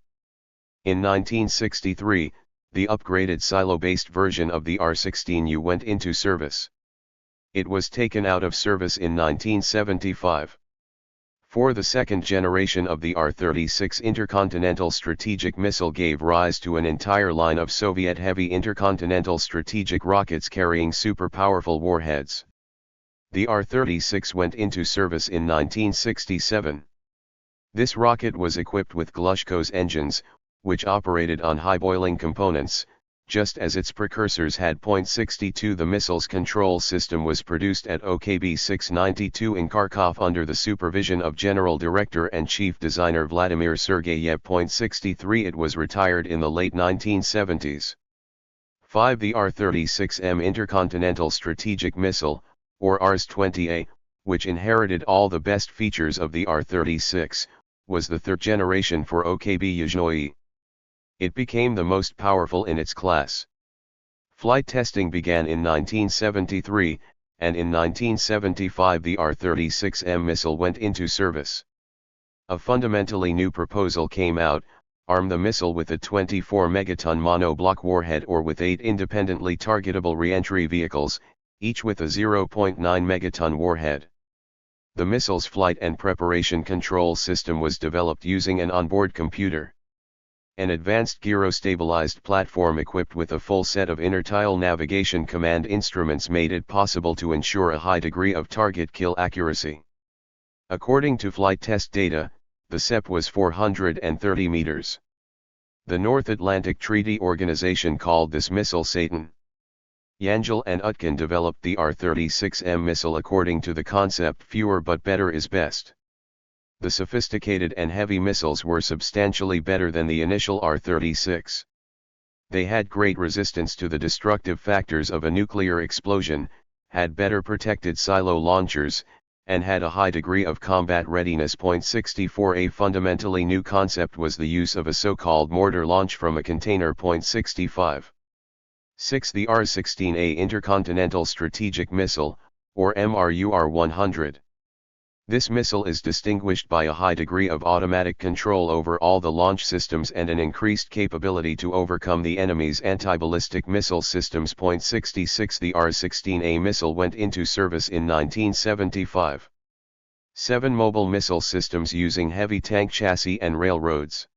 In 1963, the upgraded silo-based version of the R-16U went into service. It was taken out of service in 1975. 4. The second generation of the R-36 intercontinental strategic missile gave rise to an entire line of Soviet heavy intercontinental strategic rockets carrying super-powerful warheads. The R-36 went into service in 1967. This rocket was equipped with Glushko's engines, which operated on high-boiling components, just as its precursors had. 62. The missile's control system was produced at OKB 692 in Kharkov under the supervision of General Director and Chief Designer Vladimir Sergeyev. 63. It was retired in the late 1970s. 5. The R-36M intercontinental strategic missile, or Rs-20A, which inherited all the best features of the R-36, was the third generation for OKB Yuzhnoye. It became the most powerful in its class. Flight testing began in 1973, and in 1975 the R-36M missile went into service. A fundamentally new proposal came out: arm the missile with a 24-megaton monoblock warhead or with 8 independently targetable re-entry vehicles, each with a 0.9 megaton warhead. The missile's flight and preparation control system was developed using an onboard computer. An advanced gyro-stabilized platform equipped with a full set of inertial navigation command instruments made it possible to ensure a high degree of target kill accuracy. According to flight test data, the SEP was 430 meters. The North Atlantic Treaty Organization called this missile Satan. Yangel and Utkin developed the R-36M missile according to the concept fewer but better is best. The sophisticated and heavy missiles were substantially better than the initial R-36. They had great resistance to the destructive factors of a nuclear explosion, had better protected silo launchers, and had a high degree of combat readiness. 64. A fundamentally new concept was the use of a so-called mortar launch from a container. 65. 6. The R-16A intercontinental strategic missile, or MRUR-100. This missile is distinguished by a high degree of automatic control over all the launch systems and an increased capability to overcome the enemy's anti-ballistic missile systems. 66. The R-16A missile went into service in 1975. 7. Mobile missile systems using heavy tank chassis and railroads.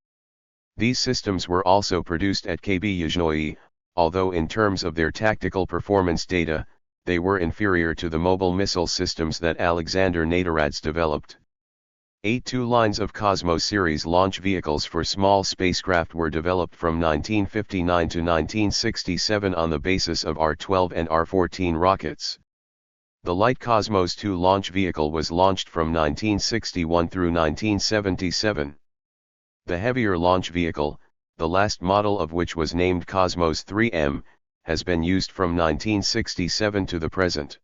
These systems were also produced at KB Yuzhnoye, although in terms of their tactical performance data, they were inferior to the mobile missile systems that Alexander Nedoradze developed. 8. 2 lines of Cosmos series launch vehicles for small spacecraft were developed from 1959 to 1967 on the basis of R-12 and R-14 rockets. The light Cosmos 2 launch vehicle was launched from 1961 through 1977. The heavier launch vehicle, the last model of which was named Cosmos 3M, has been used from 1967 to the present.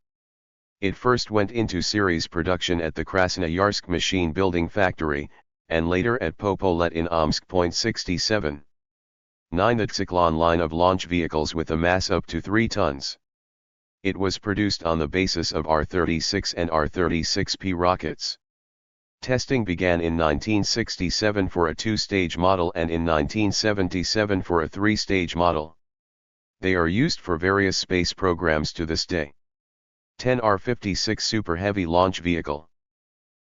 It first went into series production at the Krasnoyarsk machine building factory, and later at Popolet in Omsk. 67. 9. The Tsiklon line of launch vehicles with a mass up to 3 tons. It was produced on the basis of R-36 and R-36P rockets. Testing began in 1967 for a two-stage model and in 1977 for a three-stage model. They are used for various space programs to this day. 10 R-56 Super Heavy Launch Vehicle.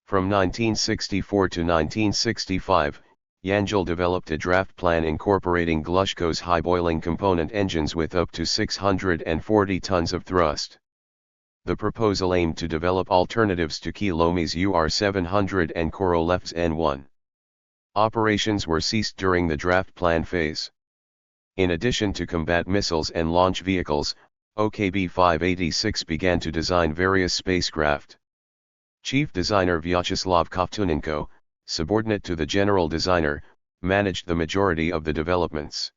From 1964 to 1965, Yangel developed a draft plan incorporating Glushko's high boiling component engines with up to 640 tons of thrust. The proposal aimed to develop alternatives to Kilome's UR-700 and Korolev's N-1. Operations were ceased during the draft plan phase. In addition to combat missiles and launch vehicles, OKB-586 began to design various spacecraft. Chief designer Vyacheslav Kovtunenko, subordinate to the general designer, managed the majority of the developments.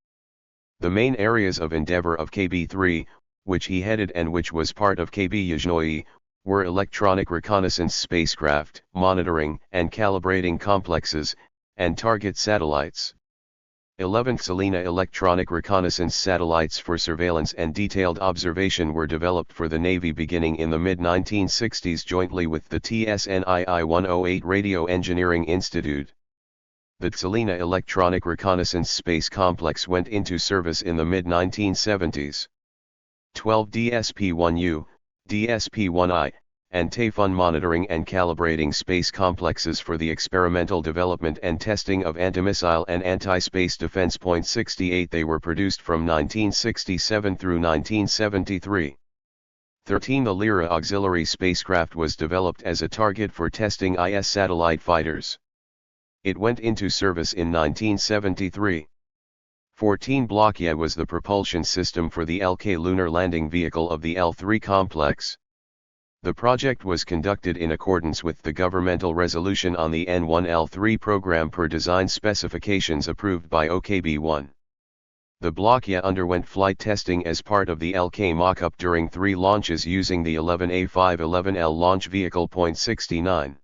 The main areas of endeavor of KB-3, which he headed and which was part of KB Yuzhnoye, were electronic reconnaissance spacecraft, monitoring and calibrating complexes, and target satellites. 11th Selena electronic reconnaissance satellites for surveillance and detailed observation were developed for the Navy beginning in the mid-1960s jointly with the TSNII-108 Radio Engineering Institute. The Selena electronic reconnaissance space complex went into service in the mid-1970s. 12 DSP-1U, DSP-1I, and Typhoon monitoring and calibrating space complexes for the experimental development and testing of antimissile and anti-space defense. 68 They were produced from 1967 through 1973. 13 The Lyra auxiliary spacecraft was developed as a target for testing IS satellite fighters. It went into service in 1973. 14 Blockya was the propulsion system for the LK lunar landing vehicle of the L3 complex. The project was conducted in accordance with the governmental resolution on the N1L3 program per design specifications approved by OKB-1. The Blockya underwent flight testing as part of the LK mock-up during 3 launches using the 11A511L launch vehicle. 69.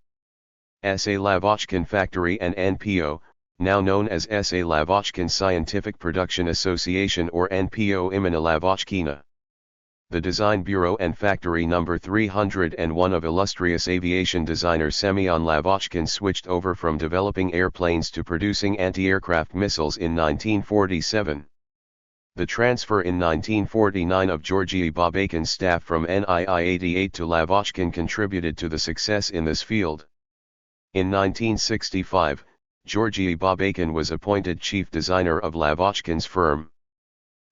S.A. Lavochkin Factory and NPO, now known as S.A. Lavochkin Scientific Production Association or NPO Imena Lavochkina. The Design Bureau and Factory No. 301 of illustrious aviation designer Semyon Lavochkin switched over from developing airplanes to producing anti-aircraft missiles in 1947. The transfer in 1949 of Georgy Babakin's staff from NII-88 to Lavochkin contributed to the success in this field. In 1965, Georgy Babakin was appointed chief designer of Lavochkin's firm.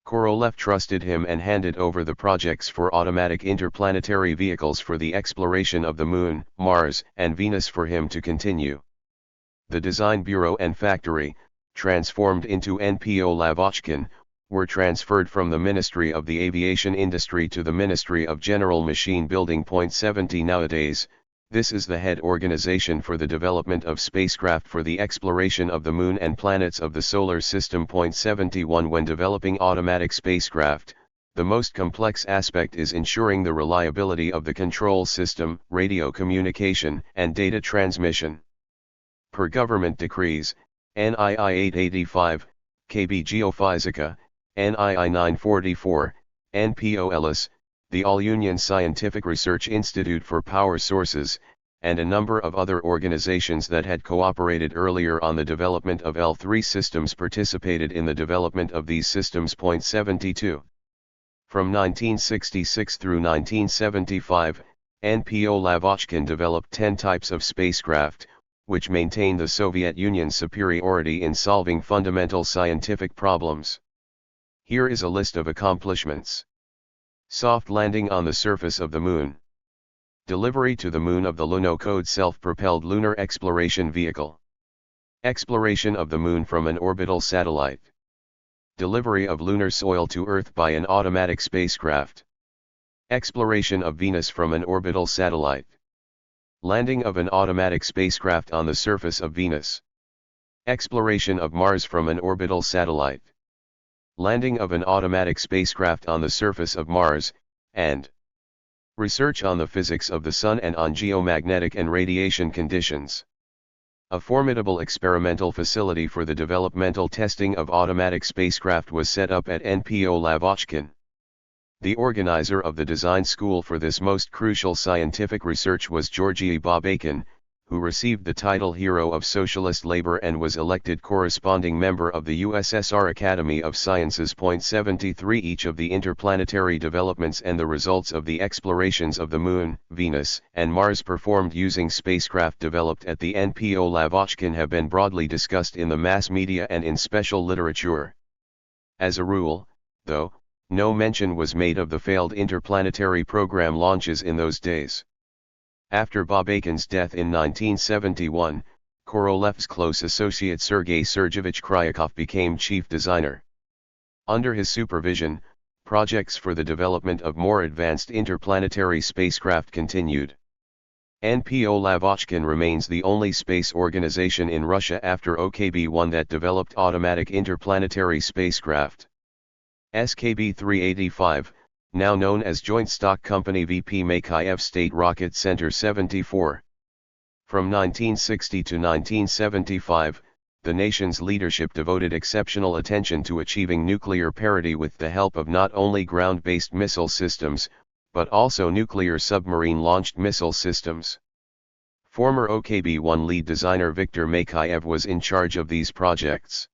Korolev trusted him and handed over the projects for automatic interplanetary vehicles for the exploration of the Moon, Mars, and Venus for him to continue. The Design Bureau and Factory, transformed into NPO Lavochkin, were transferred from the Ministry of the Aviation Industry to the Ministry of General Machine Building. 70 Nowadays, this is the head organization for the development of spacecraft for the exploration of the Moon and planets of the Solar System. 71 When developing automatic spacecraft, the most complex aspect is ensuring the reliability of the control system, radio communication, and data transmission. Per government decrees, NII 885, KB Geophysica, NII 944, NPO Ellis, the All-Union Scientific Research Institute for Power Sources, and a number of other organizations that had cooperated earlier on the development of L3 systems participated in the development of these systems. 72. From 1966 through 1975, NPO Lavochkin developed 10 types of spacecraft, which maintained the Soviet Union's superiority in solving fundamental scientific problems. Here is a list of accomplishments. Soft landing on the surface of the Moon. Delivery to the Moon of the Lunokhod self-propelled lunar exploration vehicle. Exploration of the Moon from an orbital satellite. Delivery of lunar soil to Earth by an automatic spacecraft. Exploration of Venus from an orbital satellite. Landing of an automatic spacecraft on the surface of Venus. Exploration of Mars from an orbital satellite. Landing of an automatic spacecraft on the surface of Mars, and research on the physics of the Sun and on geomagnetic and radiation conditions. A formidable experimental facility for the developmental testing of automatic spacecraft was set up at NPO Lavochkin. The organizer of the design school for this most crucial scientific research was Georgy Babakin, who received the title Hero of Socialist Labor and was elected corresponding member of the USSR Academy of Sciences. 73 Each of the interplanetary developments and the results of the explorations of the Moon, Venus, and Mars performed using spacecraft developed at the NPO Lavochkin have been broadly discussed in the mass media and in special literature. As a rule, though, no mention was made of the failed interplanetary program launches in those days. After Babakin's death in 1971, Korolev's close associate Sergei Sergeyevich Kryakov became chief designer. Under his supervision, projects for the development of more advanced interplanetary spacecraft continued. NPO Lavochkin remains the only space organization in Russia after OKB-1 that developed automatic interplanetary spacecraft. SKB-385, now known as Joint Stock Company VP Makayev State Rocket Center 74. From 1960 to 1975, the nation's leadership devoted exceptional attention to achieving nuclear parity with the help of not only ground-based missile systems, but also nuclear submarine-launched missile systems. Former OKB-1 lead designer Viktor Makayev was in charge of these projects.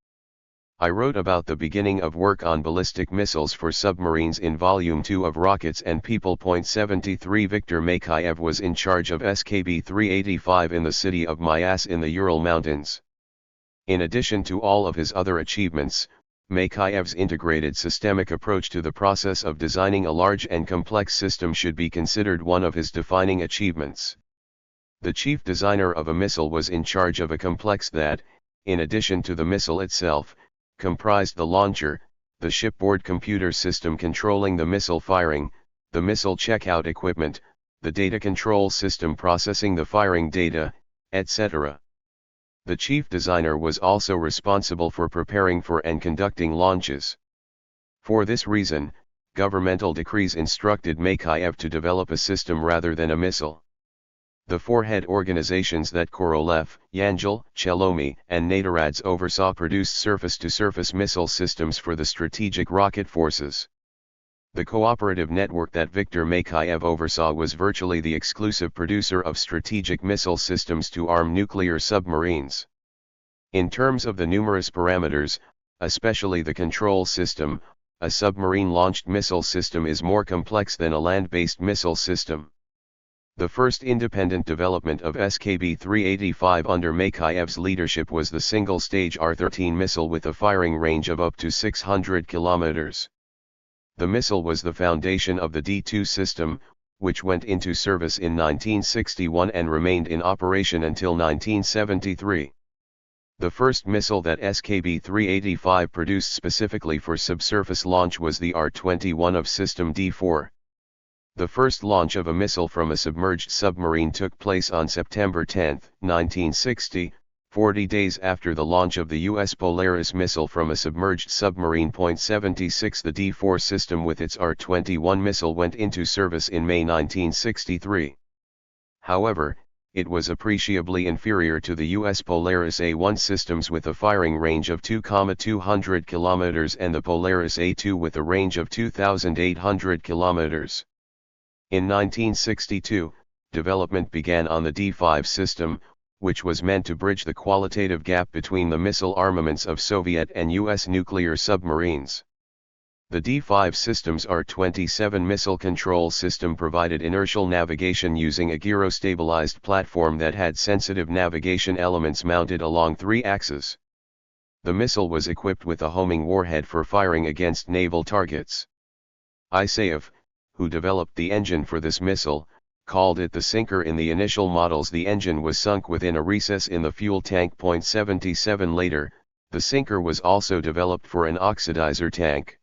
I wrote about the beginning of work on ballistic missiles for submarines in Volume 2 of Rockets and People. 73 Viktor Makayev was in charge of SKB-385 in the city of Myas in the Ural Mountains. In addition to all of his other achievements, Makayev's integrated systemic approach to the process of designing a large and complex system should be considered one of his defining achievements. The chief designer of a missile was in charge of a complex that, in addition to the missile itself, comprised the launcher, the shipboard computer system controlling the missile firing, the missile checkout equipment, the data control system processing the firing data, etc. The chief designer was also responsible for preparing for and conducting launches. For this reason, governmental decrees instructed Makayev to develop a system rather than a missile. The four head organizations that Korolev, Yangel, Chelomy, and Naderadze oversaw produced surface-to-surface missile systems for the strategic rocket forces. The cooperative network that Viktor Makayev oversaw was virtually the exclusive producer of strategic missile systems to arm nuclear submarines. In terms of the numerous parameters, especially the control system, a submarine-launched missile system is more complex than a land-based missile system. The first independent development of SKB-385 under Makayev's leadership was the single-stage R-13 missile with a firing range of up to 600 kilometers. The missile was the foundation of the D-2 system, which went into service in 1961 and remained in operation until 1973. The first missile that SKB-385 produced specifically for subsurface launch was the R-21 of System D-4. The first launch of a missile from a submerged submarine took place on September 10, 1960, 40 days after the launch of the U.S. Polaris missile from a submerged submarine. 76 The D-4 system with its R-21 missile went into service in May 1963. However, it was appreciably inferior to the U.S. Polaris A-1 systems with a firing range of 2,200 km and the Polaris A-2 with a range of 2,800 km. In 1962, development began on the D-5 system, which was meant to bridge the qualitative gap between the missile armaments of Soviet and U.S. nuclear submarines. The D-5 system's R-27 missile control system provided inertial navigation using a gyro-stabilized platform that had sensitive navigation elements mounted along three axes. The missile was equipped with a homing warhead for firing against naval targets. Isayev, who developed the engine for this missile, called it the sinker. In the initial models the engine was sunk within a recess in the fuel tank. 77 Later, the sinker was also developed for an oxidizer tank.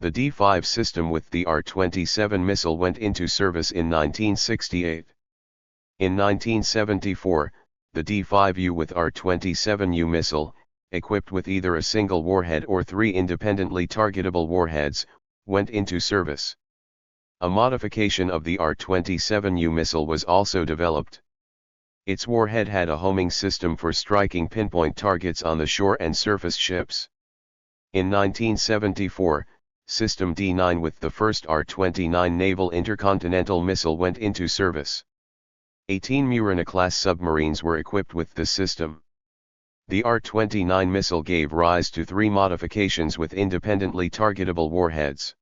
The D-5 system with the R-27 missile went into service in 1968. In 1974, the D-5U with R-27U missile, equipped with either a single warhead or three independently targetable warheads, went into service. A modification of the R-27U missile was also developed. Its warhead had a homing system for striking pinpoint targets on the shore and surface ships. In 1974, System D9 with the first R-29 naval intercontinental missile went into service. 18 Murena-class submarines were equipped with this system. The R-29 missile gave rise to 3 modifications with independently targetable warheads.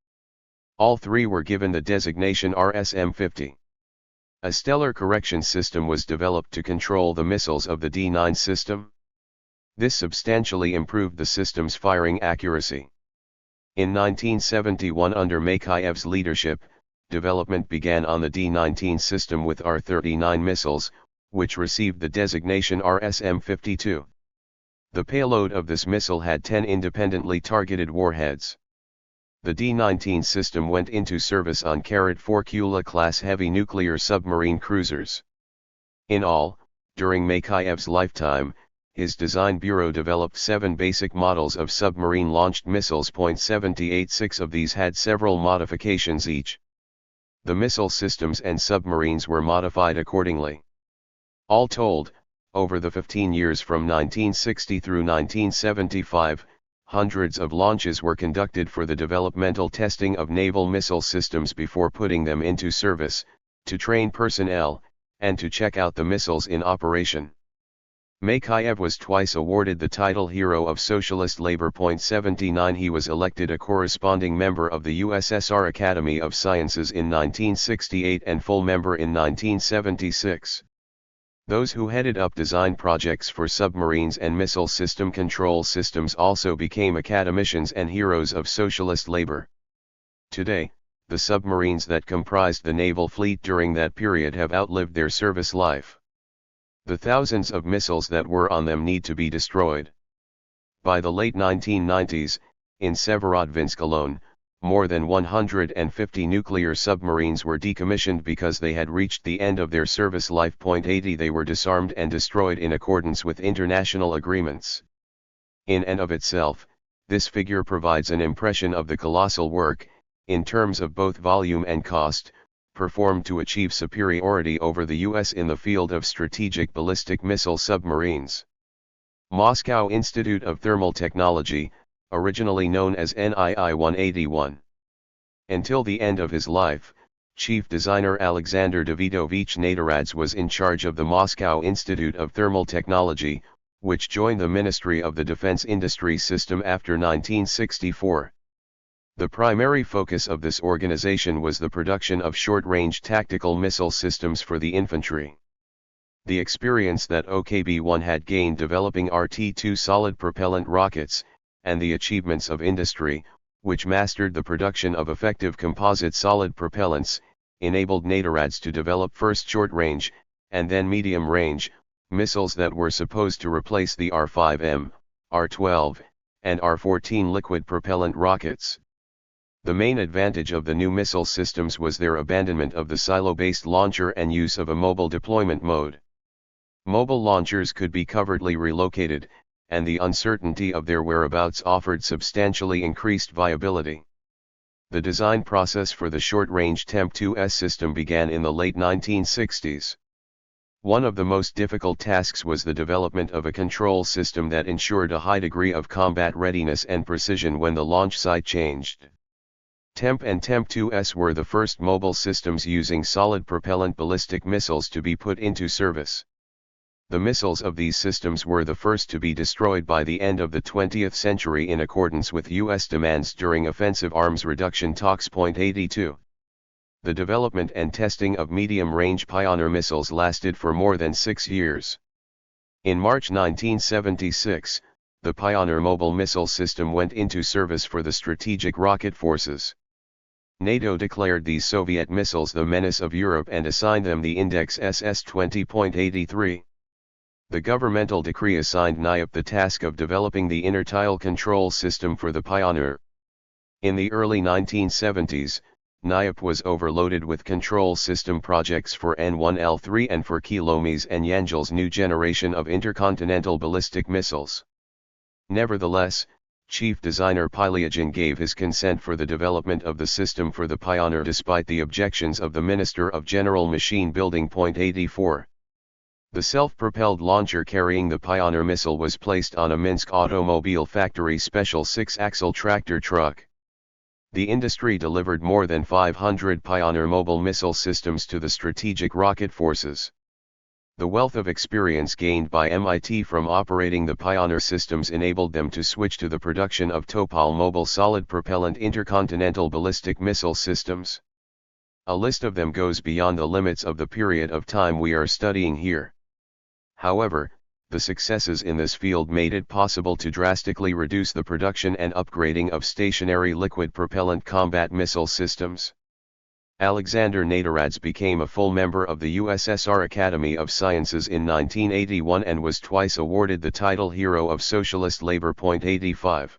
All 3 were given the designation RSM-50. A stellar correction system was developed to control the missiles of the D9 system. This substantially improved the system's firing accuracy. In 1971, under Makayev's leadership, development began on the D-19 system with R-39 missiles, which received the designation RSM-52. The payload of this missile had 10 independently targeted warheads. The D-19 system went into service on Karat-4 Kula-class heavy nuclear submarine cruisers. In all, during Makayev's lifetime, his design bureau developed 7 basic models of submarine-launched missiles. 786 of these had several modifications each. The missile systems and submarines were modified accordingly. All told, over the 15 years from 1960 through 1975, hundreds of launches were conducted for the developmental testing of naval missile systems before putting them into service, to train personnel, and to check out the missiles in operation. Makayev was twice awarded the title Hero of Socialist Labor. 79 He was elected a corresponding member of the USSR Academy of Sciences in 1968 and full member in 1976. Those who headed up design projects for submarines and missile system control systems also became academicians and heroes of socialist labor. Today, the submarines that comprised the naval fleet during that period have outlived their service life. The thousands of missiles that were on them need to be destroyed. By the late 1990s, in Severodvinsk alone, more than 150 nuclear submarines were decommissioned because they had reached the end of their service life. 80 They were disarmed and destroyed in accordance with international agreements. In and of itself, this figure provides an impression of the colossal work, in terms of both volume and cost, performed to achieve superiority over the US in the field of strategic ballistic missile submarines. Moscow Institute of Thermal Technology, originally known as NII 181. Until the end of his life, chief designer Alexander Davidovich Naderadze was in charge of the Moscow Institute of Thermal Technology, which joined the Ministry of the Defense Industry System after 1964. The primary focus of this organization was the production of short-range tactical missile systems for the infantry. The experience that OKB-1 had gained developing RT-2 solid propellant rockets, and the achievements of industry, which mastered the production of effective composite solid propellants, enabled Naderadze to develop first short-range, and then medium-range, missiles that were supposed to replace the R-5M, R-12, and R-14 liquid propellant rockets. The main advantage of the new missile systems was their abandonment of the silo-based launcher and use of a mobile deployment mode. Mobile launchers could be covertly relocated, and the uncertainty of their whereabouts offered substantially increased viability. The design process for the short-range TEMP-2S system began in the late 1960s. One of the most difficult tasks was the development of a control system that ensured a high degree of combat readiness and precision when the launch site changed. TEMP and TEMP-2S were the first mobile systems using solid propellant ballistic missiles to be put into service. The missiles of these systems were the first to be destroyed by the end of the 20th century in accordance with U.S. demands during offensive arms reduction talks. 82. The development and testing of medium-range Pioneer missiles lasted for more than 6 years. In March 1976, the Pioneer mobile missile system went into service for the strategic rocket forces. NATO declared these Soviet missiles the menace of Europe and assigned them the index SS-20.83. The governmental decree assigned NIAP the task of developing the inertial control system for the Pioneer. In the early 1970s, NIAP was overloaded with control system projects for N1L3 and for Kilome's and Yangel's new generation of intercontinental ballistic missiles. Nevertheless, chief designer Pylyagin gave his consent for the development of the system for the Pioneer despite the objections of the Minister of General Machine Building. 84. The self-propelled launcher carrying the Pioneer missile was placed on a Minsk automobile factory special 6-axle tractor truck. The industry delivered more than 500 Pioneer mobile missile systems to the strategic rocket forces. The wealth of experience gained by MIT from operating the Pioneer systems enabled them to switch to the production of Topol mobile solid propellant intercontinental ballistic missile systems. A list of them goes beyond the limits of the period of time we are studying here. However, the successes in this field made it possible to drastically reduce the production and upgrading of stationary liquid propellant combat missile systems. Alexander Nedoradze became a full member of the USSR Academy of Sciences in 1981 and was twice awarded the title Hero of Socialist Labor. 85.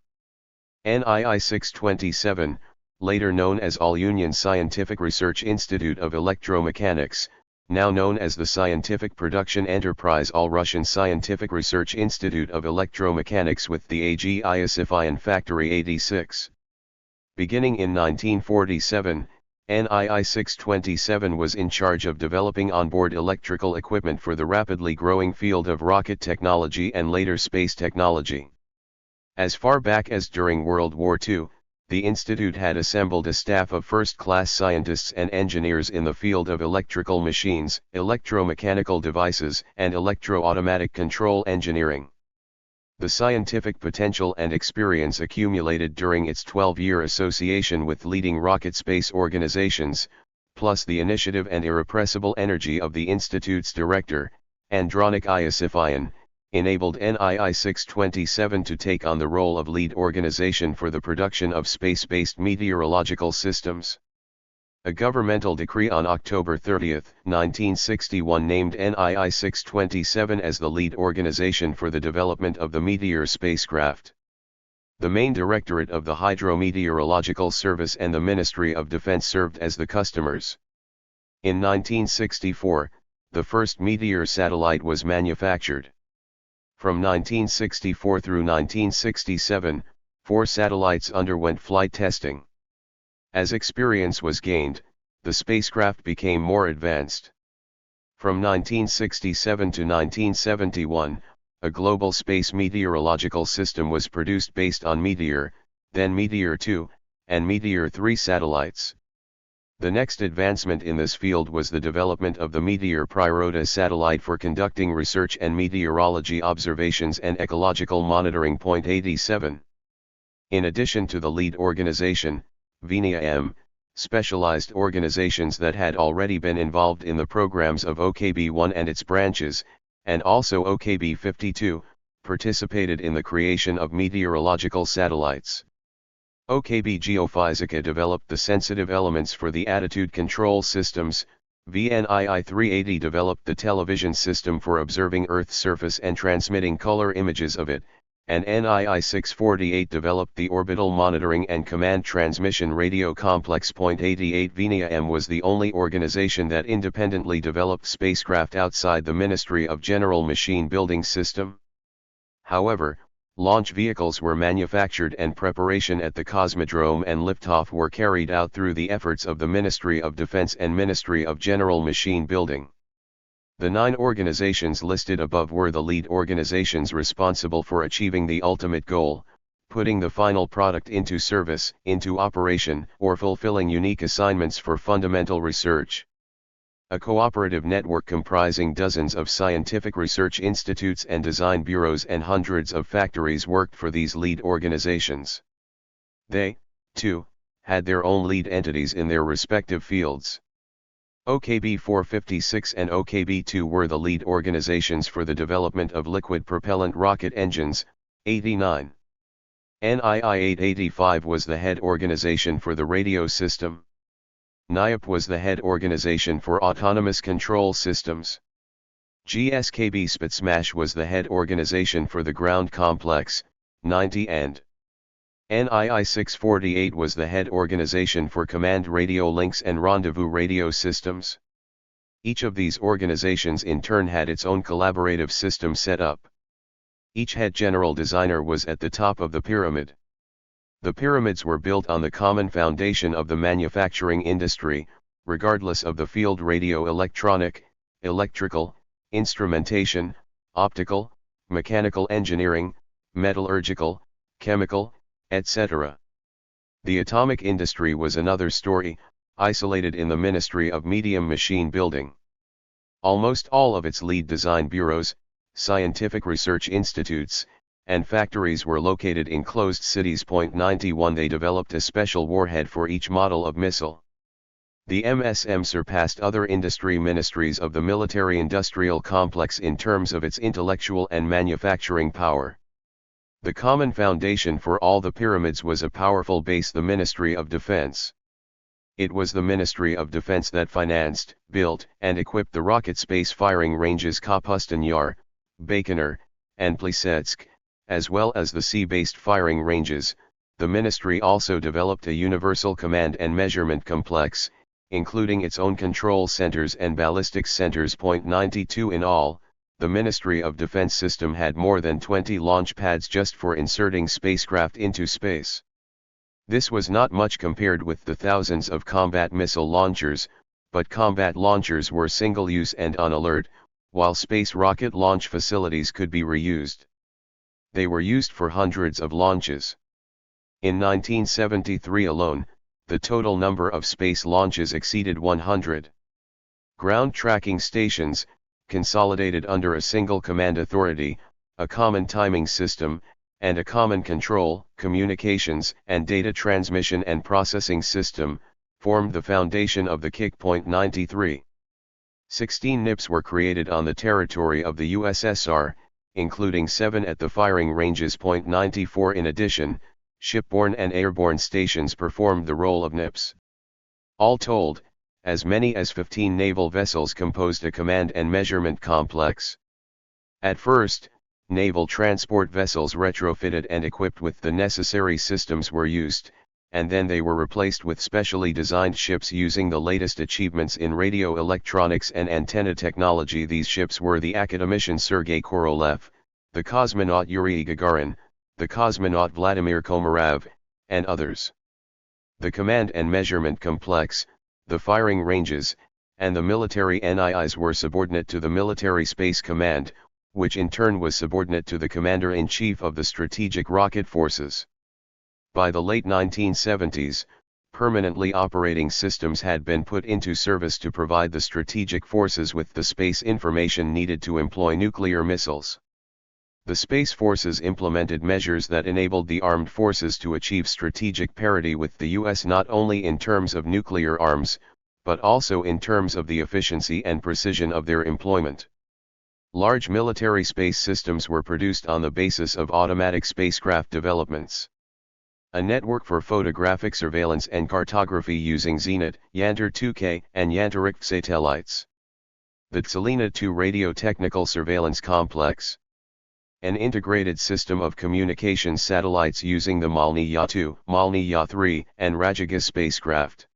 NII 627, later known as All-Union Scientific Research Institute of Electromechanics, now known as the Scientific Production Enterprise All-Russian Scientific Research Institute of Electromechanics with the AG Iosifyan Factory 86. Beginning in 1947, NII 627 was in charge of developing onboard electrical equipment for the rapidly growing field of rocket technology and later space technology. As far back as during World War II, the institute had assembled a staff of first-class scientists and engineers in the field of electrical machines, electromechanical devices, and electro-automatic control engineering. The scientific potential and experience accumulated during its 12-year association with leading rocket space organizations, plus the initiative and irrepressible energy of the Institute's director, Andronik Iosifyan, enabled NII 627 to take on the role of lead organization for the production of space-based meteorological systems. A governmental decree on October 30, 1961 named NII 627 as the lead organization for the development of the Meteor spacecraft. The main directorate of the Hydrometeorological Service and the Ministry of Defense served as the customers. In 1964, the first Meteor satellite was manufactured. From 1964 through 1967, 4 satellites underwent flight testing. As experience was gained, the spacecraft became more advanced. From 1967 to 1971, a global space meteorological system was produced based on Meteor, then Meteor 2, and Meteor 3 satellites. The next advancement in this field was the development of the Meteor Priroda satellite for conducting research and meteorology observations and ecological monitoring. 87. In addition to the lead organization, VNIA-M, specialized organizations that had already been involved in the programs of OKB-1 and its branches, and also OKB-52, participated in the creation of meteorological satellites. OKB Geophysica developed the sensitive elements for the attitude control systems, VNII 380 developed the television system for observing Earth's surface and transmitting color images of it, and NII 648 developed the orbital monitoring and command transmission radio complex. 88 VNIA-M was the only organization that independently developed spacecraft outside the Ministry of General Machine Building System. However, launch vehicles were manufactured and preparation at the Cosmodrome and liftoff were carried out through the efforts of the Ministry of Defense and Ministry of General Machine Building. The 9 organizations listed above were the lead organizations responsible for achieving the ultimate goal, putting the final product into service, into operation, or fulfilling unique assignments for fundamental research. A cooperative network comprising dozens of scientific research institutes and design bureaus and hundreds of factories worked for these lead organizations. They, too, had their own lead entities in their respective fields. OKB 456 and OKB 2 were the lead organizations for the development of liquid propellant rocket engines, 89. NII 885 was the head organization for the radio system. NIAP was the head organization for autonomous control systems. GSKB Spetsmash was the head organization for the ground complex, 90 and NII 648 was the head organization for command radio links and rendezvous radio systems. Each of these organizations in turn had its own collaborative system set up. Each head general designer was at the top of the pyramid. The pyramids were built on the common foundation of the manufacturing industry, regardless of the field: radio electronic, electrical, instrumentation, optical, mechanical engineering, metallurgical, chemical, etc. The atomic industry was another story, isolated in the Ministry of Medium Machine Building. Almost all of its lead design bureaus, scientific research institutes, and factories were located in closed cities. 91 They developed a special warhead for each model of missile. The MSM surpassed other industry ministries of the military-industrial complex in terms of its intellectual and manufacturing power. The common foundation for all the pyramids was a powerful base, the Ministry of Defense. It was the Ministry of Defense that financed, built, and equipped the rocket space firing ranges Kapustin Yar, Baikonur, and Plesetsk, as well as the sea-based firing ranges. The ministry also developed a universal command and measurement complex, including its own control centers and ballistics centers. 92 In all, the Ministry of Defense system had more than 20 launch pads just for inserting spacecraft into space. This was not much compared with the thousands of combat missile launchers, but combat launchers were single-use and on alert, while space rocket launch facilities could be reused. They were used for hundreds of launches. In 1973 alone, the total number of space launches exceeded 100. Ground tracking stations, consolidated under a single command authority, a common timing system, and a common control, communications, and data transmission and processing system, formed the foundation of the KIC. 93. 16 NIPs were created on the territory of the USSR, including 7 at the firing ranges. 94 In addition, shipborne and airborne stations performed the role of NIPs. All told, as many as 15 naval vessels composed a command and measurement complex. At first, naval transport vessels retrofitted and equipped with the necessary systems were used, and then they were replaced with specially designed ships using the latest achievements in radio electronics and antenna technology. These ships were the academician Sergei Korolev, the cosmonaut Yuri Gagarin, the cosmonaut Vladimir Komarov, and others. The command and measurement complex, the firing ranges, and the military NIIs were subordinate to the Military Space Command, which in turn was subordinate to the Commander-in-Chief of the Strategic Rocket Forces. By the late 1970s, permanently operating systems had been put into service to provide the strategic forces with the space information needed to employ nuclear missiles. The Space Forces implemented measures that enabled the armed forces to achieve strategic parity with the US not only in terms of nuclear arms, but also in terms of the efficiency and precision of their employment. Large military space systems were produced on the basis of automatic spacecraft developments. A network for photographic surveillance and cartography using Zenit, Yantar 2K, and Yantar satellites. The Tselina 2 radio technical surveillance complex. An integrated system of communication satellites using the Malniya 2, Malniya 3, and Rajaga spacecraft.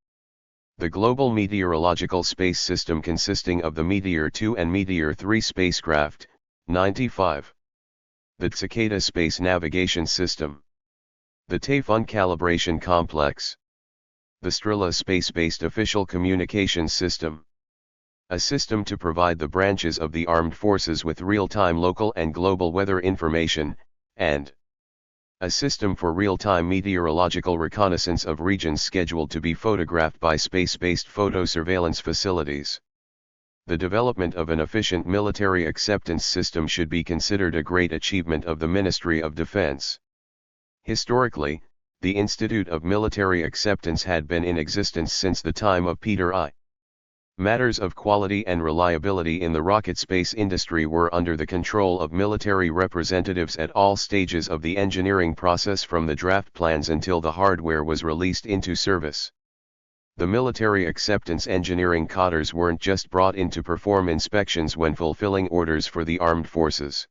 The Global Meteorological Space System consisting of the Meteor 2 and Meteor 3 spacecraft, 95. The Cicada Space Navigation System. The Typhoon Calibration Complex. The Strela Space-Based Official Communications System. A system to provide the branches of the armed forces with real-time local and global weather information, and a system for real-time meteorological reconnaissance of regions scheduled to be photographed by space-based photo surveillance facilities. The development of an efficient military acceptance system should be considered a great achievement of the Ministry of Defense. Historically, the Institute of Military Acceptance had been in existence since the time of Peter I. Matters of quality and reliability in the rocket space industry were under the control of military representatives at all stages of the engineering process from the draft plans until the hardware was released into service. The military acceptance engineering cadres weren't just brought in to perform inspections when fulfilling orders for the armed forces.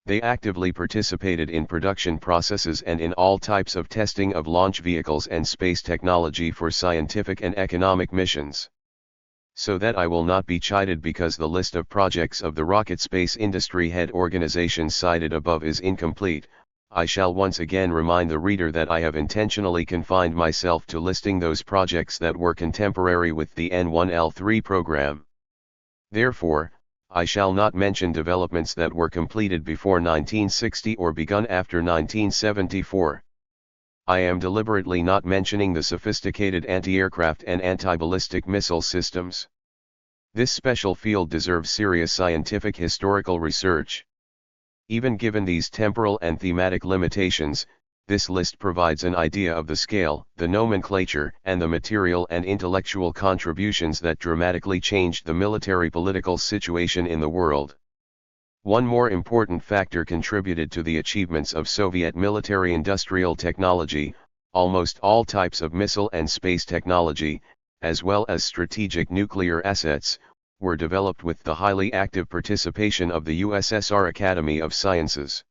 They actively participated in production processes and in all types of testing of launch vehicles and space technology for scientific and economic missions. So that I will not be chided because the list of projects of the rocket space industry head organizations cited above is incomplete, I shall once again remind the reader that I have intentionally confined myself to listing those projects that were contemporary with the N1L3 program. Therefore, I shall not mention developments that were completed before 1960 or begun after 1974. I am deliberately not mentioning the sophisticated anti-aircraft and anti-ballistic missile systems. This special field deserves serious scientific historical research. Even given these temporal and thematic limitations, this list provides an idea of the scale, the nomenclature, and the material and intellectual contributions that dramatically changed the military-political situation in the world. One more important factor contributed to the achievements of Soviet military-industrial technology: almost all types of missile and space technology, as well as strategic nuclear assets, were developed with the highly active participation of the USSR Academy of Sciences.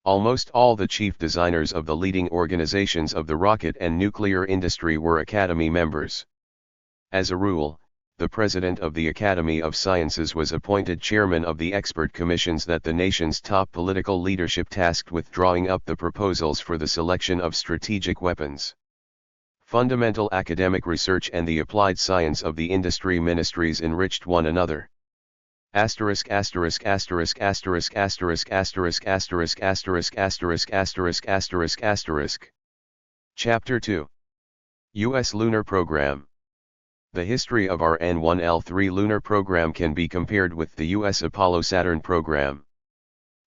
Almost all the chief designers of the leading organizations of the rocket and nuclear industry were Academy members. As a rule, the president of the Academy of Sciences was appointed chairman of the expert commissions that the nation's top political leadership tasked with drawing up the proposals for the selection of strategic weapons. Fundamental academic research and the applied science of the industry ministries enriched one another. Asterisk asterisk asterisk asterisk asterisk asterisk asterisk asterisk asterisk asterisk asterisk asterisk. Chapter 2. U.S. Lunar Program. The history of our N1L3 lunar program can be compared with the U.S. Apollo-Saturn program.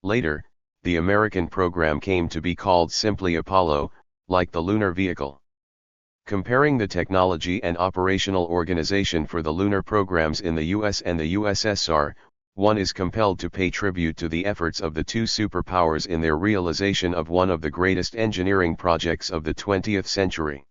Later, the American program came to be called simply Apollo, like the lunar vehicle. Comparing the technology and operational organization for the lunar programs in the US and the USSR, one is compelled to pay tribute to the efforts of the two superpowers in their realization of one of the greatest engineering projects of the 20th century.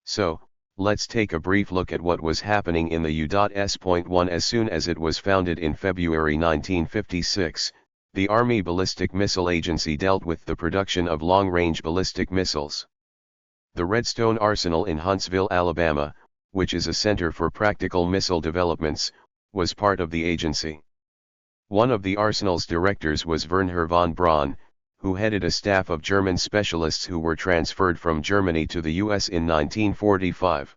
So, let's take a brief look at what was happening in the U.S.1. As soon as it was founded in February 1956, the Army Ballistic Missile Agency dealt with the production of long-range ballistic missiles. The Redstone Arsenal in Huntsville, Alabama, which is a center for practical missile developments, was part of the agency. One of the arsenal's directors was Wernher von Braun, who headed a staff of German specialists who were transferred from Germany to the US in 1945.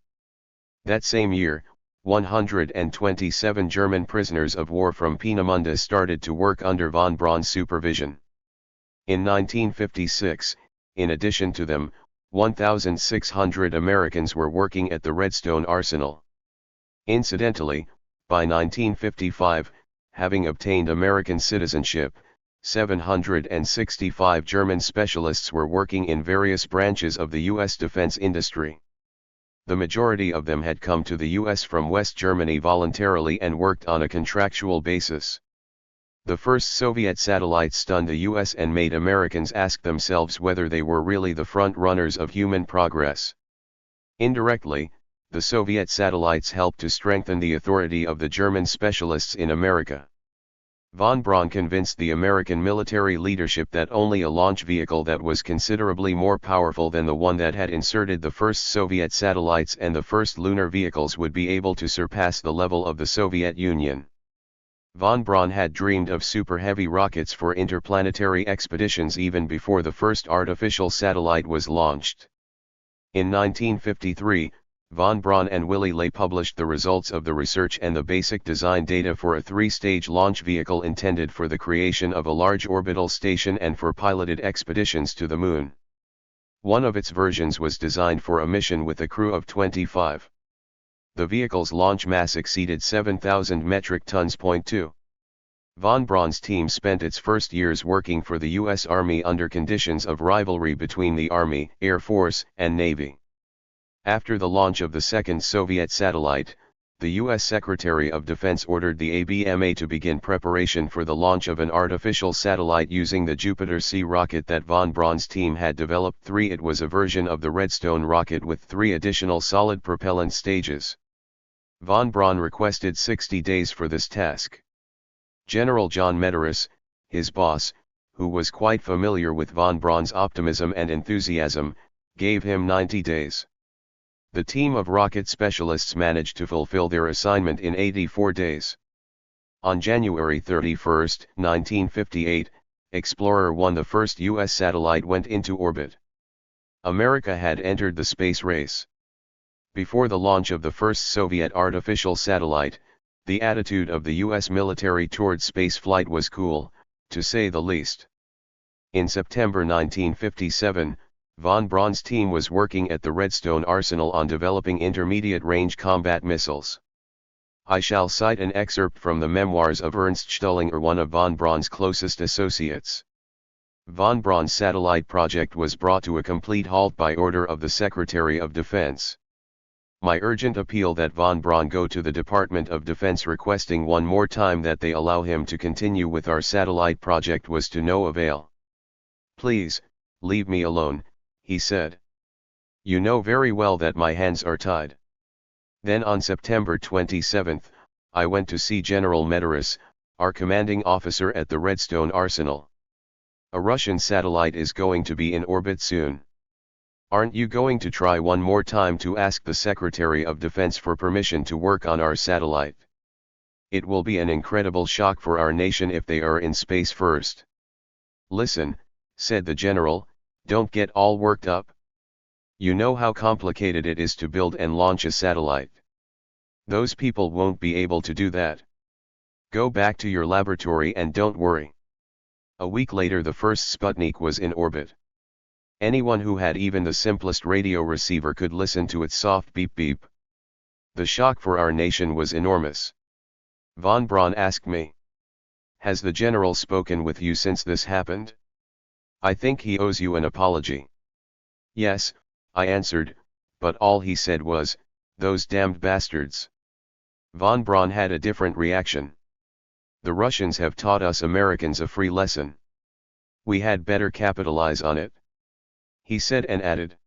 That same year, 127 German prisoners of war from Peenemünde started to work under von Braun's supervision. In 1956, in addition to them, 1,600 Americans were working at the Redstone Arsenal. Incidentally, by 1955, having obtained American citizenship, 765 German specialists were working in various branches of the U.S. defense industry. The majority of them had come to the U.S. from West Germany voluntarily and worked on a contractual basis. The first Soviet satellites stunned the US and made Americans ask themselves whether they were really the front runners of human progress. Indirectly, the Soviet satellites helped to strengthen the authority of the German specialists in America. Von Braun convinced the American military leadership that only a launch vehicle that was considerably more powerful than the one that had inserted the first Soviet satellites and the first lunar vehicles would be able to surpass the level of the Soviet Union. Von Braun had dreamed of super-heavy rockets for interplanetary expeditions even before the first artificial satellite was launched. In 1953, von Braun and Willy Ley published the results of the research and the basic design data for a three-stage launch vehicle intended for the creation of a large orbital station and for piloted expeditions to the Moon. One of its versions was designed for a mission with a crew of 25. The vehicle's launch mass exceeded 7,000 metric tons. 2. Von Braun's team spent its first years working for the U.S. Army under conditions of rivalry between the Army, Air Force, and Navy. After the launch of the second Soviet satellite, the U.S. Secretary of Defense ordered the ABMA to begin preparation for the launch of an artificial satellite using the Jupiter C rocket that von Braun's team had developed. It was a version of the Redstone rocket with 3 additional solid propellant stages. Von Braun requested 60 days for this task. General John Medaris, his boss, who was quite familiar with von Braun's optimism and enthusiasm, gave him 90 days. The team of rocket specialists managed to fulfill their assignment in 84 days. On January 31, 1958, Explorer 1, the first U.S. satellite, went into orbit. America had entered the space race. Before the launch of the first Soviet artificial satellite, the attitude of the U.S. military toward spaceflight was cool, to say the least. In September 1957, Von Braun's team was working at the Redstone Arsenal on developing intermediate-range combat missiles. I shall cite an excerpt from the memoirs of Ernst Stullinger, one of von Braun's closest associates. Von Braun's satellite project was brought to a complete halt by order of the Secretary of Defense. My urgent appeal that von Braun go to the Department of Defense requesting one more time that they allow him to continue with our satellite project was to no avail. "Please, leave me alone," he said. "You know very well that my hands are tied." Then on September 27, I went to see General Medorus, our commanding officer at the Redstone Arsenal. "A Russian satellite is going to be in orbit soon. Aren't you going to try one more time to ask the Secretary of Defense for permission to work on our satellite? It will be an incredible shock for our nation if they are in space first." "Listen," said the general, "don't get all worked up. You know how complicated it is to build and launch a satellite. Those people won't be able to do that. Go back to your laboratory and don't worry." A week later the first Sputnik was in orbit. Anyone who had even the simplest radio receiver could listen to its soft beep-beep. The shock for our nation was enormous. Von Braun asked me, "Has the general spoken with you since this happened? I think he owes you an apology." "Yes," I answered, but all he said was, "Those damned bastards." Von Braun had a different reaction. "The Russians have taught us Americans a free lesson. We had better capitalize on it," he said, and added,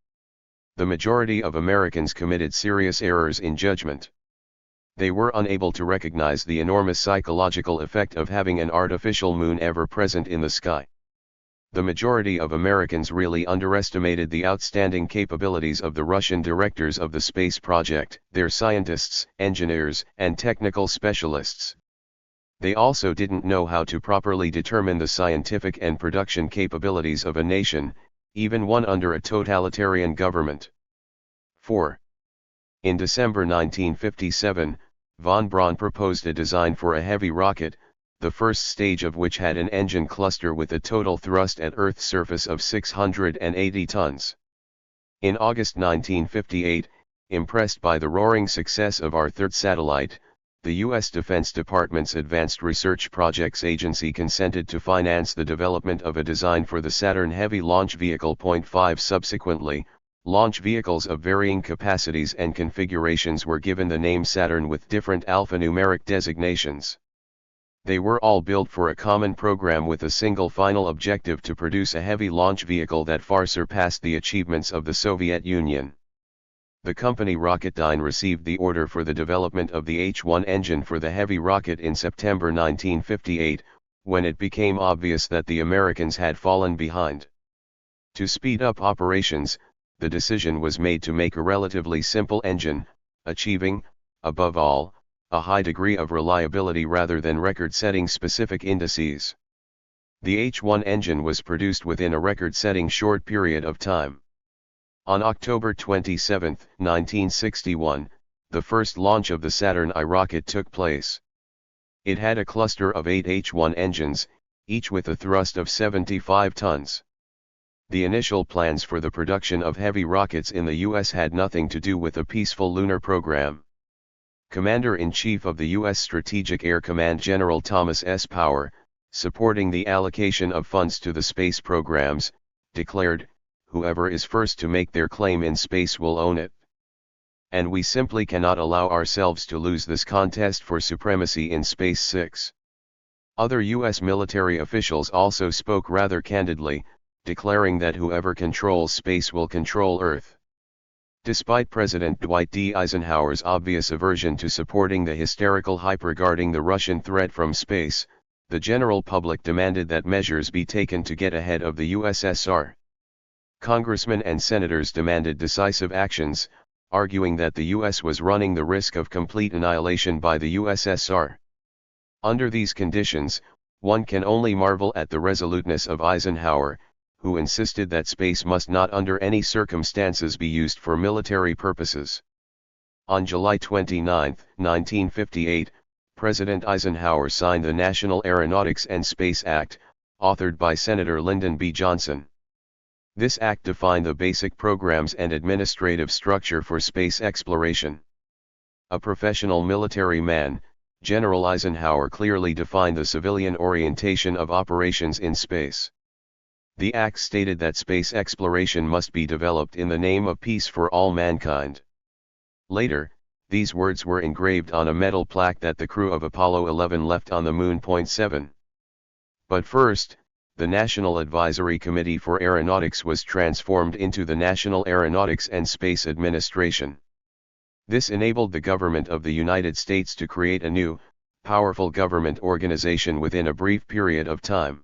"The majority of Americans committed serious errors in judgment. They were unable to recognize the enormous psychological effect of having an artificial moon ever present in the sky. The majority of Americans really underestimated the outstanding capabilities of the Russian directors of the space project, their scientists, engineers, and technical specialists. They also didn't know how to properly determine the scientific and production capabilities of a nation, even one under a totalitarian government." 4. In December 1957, von Braun proposed a design for a heavy rocket, the first stage of which had an engine cluster with a total thrust at Earth's surface of 680 tons. In August 1958, impressed by the roaring success of our third satellite, the U.S. Defense Department's Advanced Research Projects Agency consented to finance the development of a design for the Saturn Heavy Launch Vehicle. 5 Subsequently, launch vehicles of varying capacities and configurations were given the name Saturn with different alphanumeric designations. They were all built for a common program with a single final objective to produce a heavy launch vehicle that far surpassed the achievements of the Soviet Union. The company Rocketdyne received the order for the development of the H-1 engine for the heavy rocket in September 1958, when it became obvious that the Americans had fallen behind. To speed up operations, the decision was made to make a relatively simple engine, achieving, above all, a high degree of reliability rather than record-setting specific indices. The H-1 engine was produced within a record-setting short period of time. On October 27, 1961, the first launch of the Saturn I rocket took place. It had a cluster of 8 H-1 engines, each with a thrust of 75 tons. The initial plans for the production of heavy rockets in the U.S. had nothing to do with a peaceful lunar program. Commander-in-Chief of the U.S. Strategic Air Command General Thomas S. Power, supporting the allocation of funds to the space programs, declared, "Whoever is first to make their claim in space will own it. And we simply cannot allow ourselves to lose this contest for supremacy in space." 6. Other U.S. military officials also spoke rather candidly, declaring that whoever controls space will control Earth. Despite President Dwight D. Eisenhower's obvious aversion to supporting the hysterical hype regarding the Russian threat from space, the general public demanded that measures be taken to get ahead of the USSR. Congressmen and senators demanded decisive actions, arguing that the US was running the risk of complete annihilation by the USSR. Under these conditions, one can only marvel at the resoluteness of Eisenhower, who insisted that space must not under any circumstances be used for military purposes. On July 29, 1958, President Eisenhower signed the National Aeronautics and Space Act, authored by Senator Lyndon B. Johnson. This act defined the basic programs and administrative structure for space exploration. A professional military man, General Eisenhower clearly defined the civilian orientation of operations in space. The act stated that space exploration must be developed in the name of peace for all mankind. Later, these words were engraved on a metal plaque that the crew of Apollo 11 left on the Moon. 7. But first, the National Advisory Committee for Aeronautics was transformed into the National Aeronautics and Space Administration. This enabled the government of the United States to create a new, powerful government organization within a brief period of time.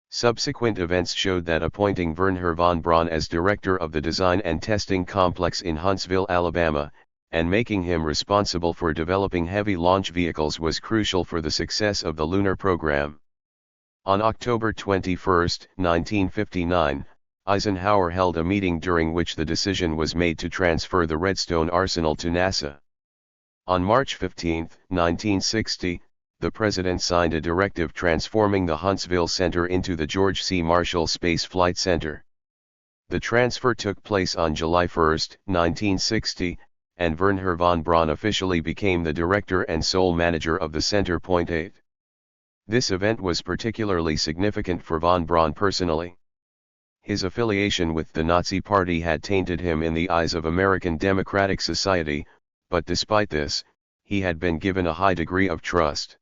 Subsequent events showed that appointing Wernher von Braun as director of the Design and Testing Complex in Huntsville, Alabama, and making him responsible for developing heavy launch vehicles was crucial for the success of the lunar program. On October 21, 1959, Eisenhower held a meeting during which the decision was made to transfer the Redstone arsenal to NASA. On March 15, 1960, the President signed a directive transforming the Huntsville Center into the George C. Marshall Space Flight Center. The transfer took place on July 1, 1960, and Wernher von Braun officially became the director and sole manager of the center. 8. This event was particularly significant for von Braun personally. His affiliation with the Nazi Party had tainted him in the eyes of American democratic society, but despite this, he had been given a high degree of trust.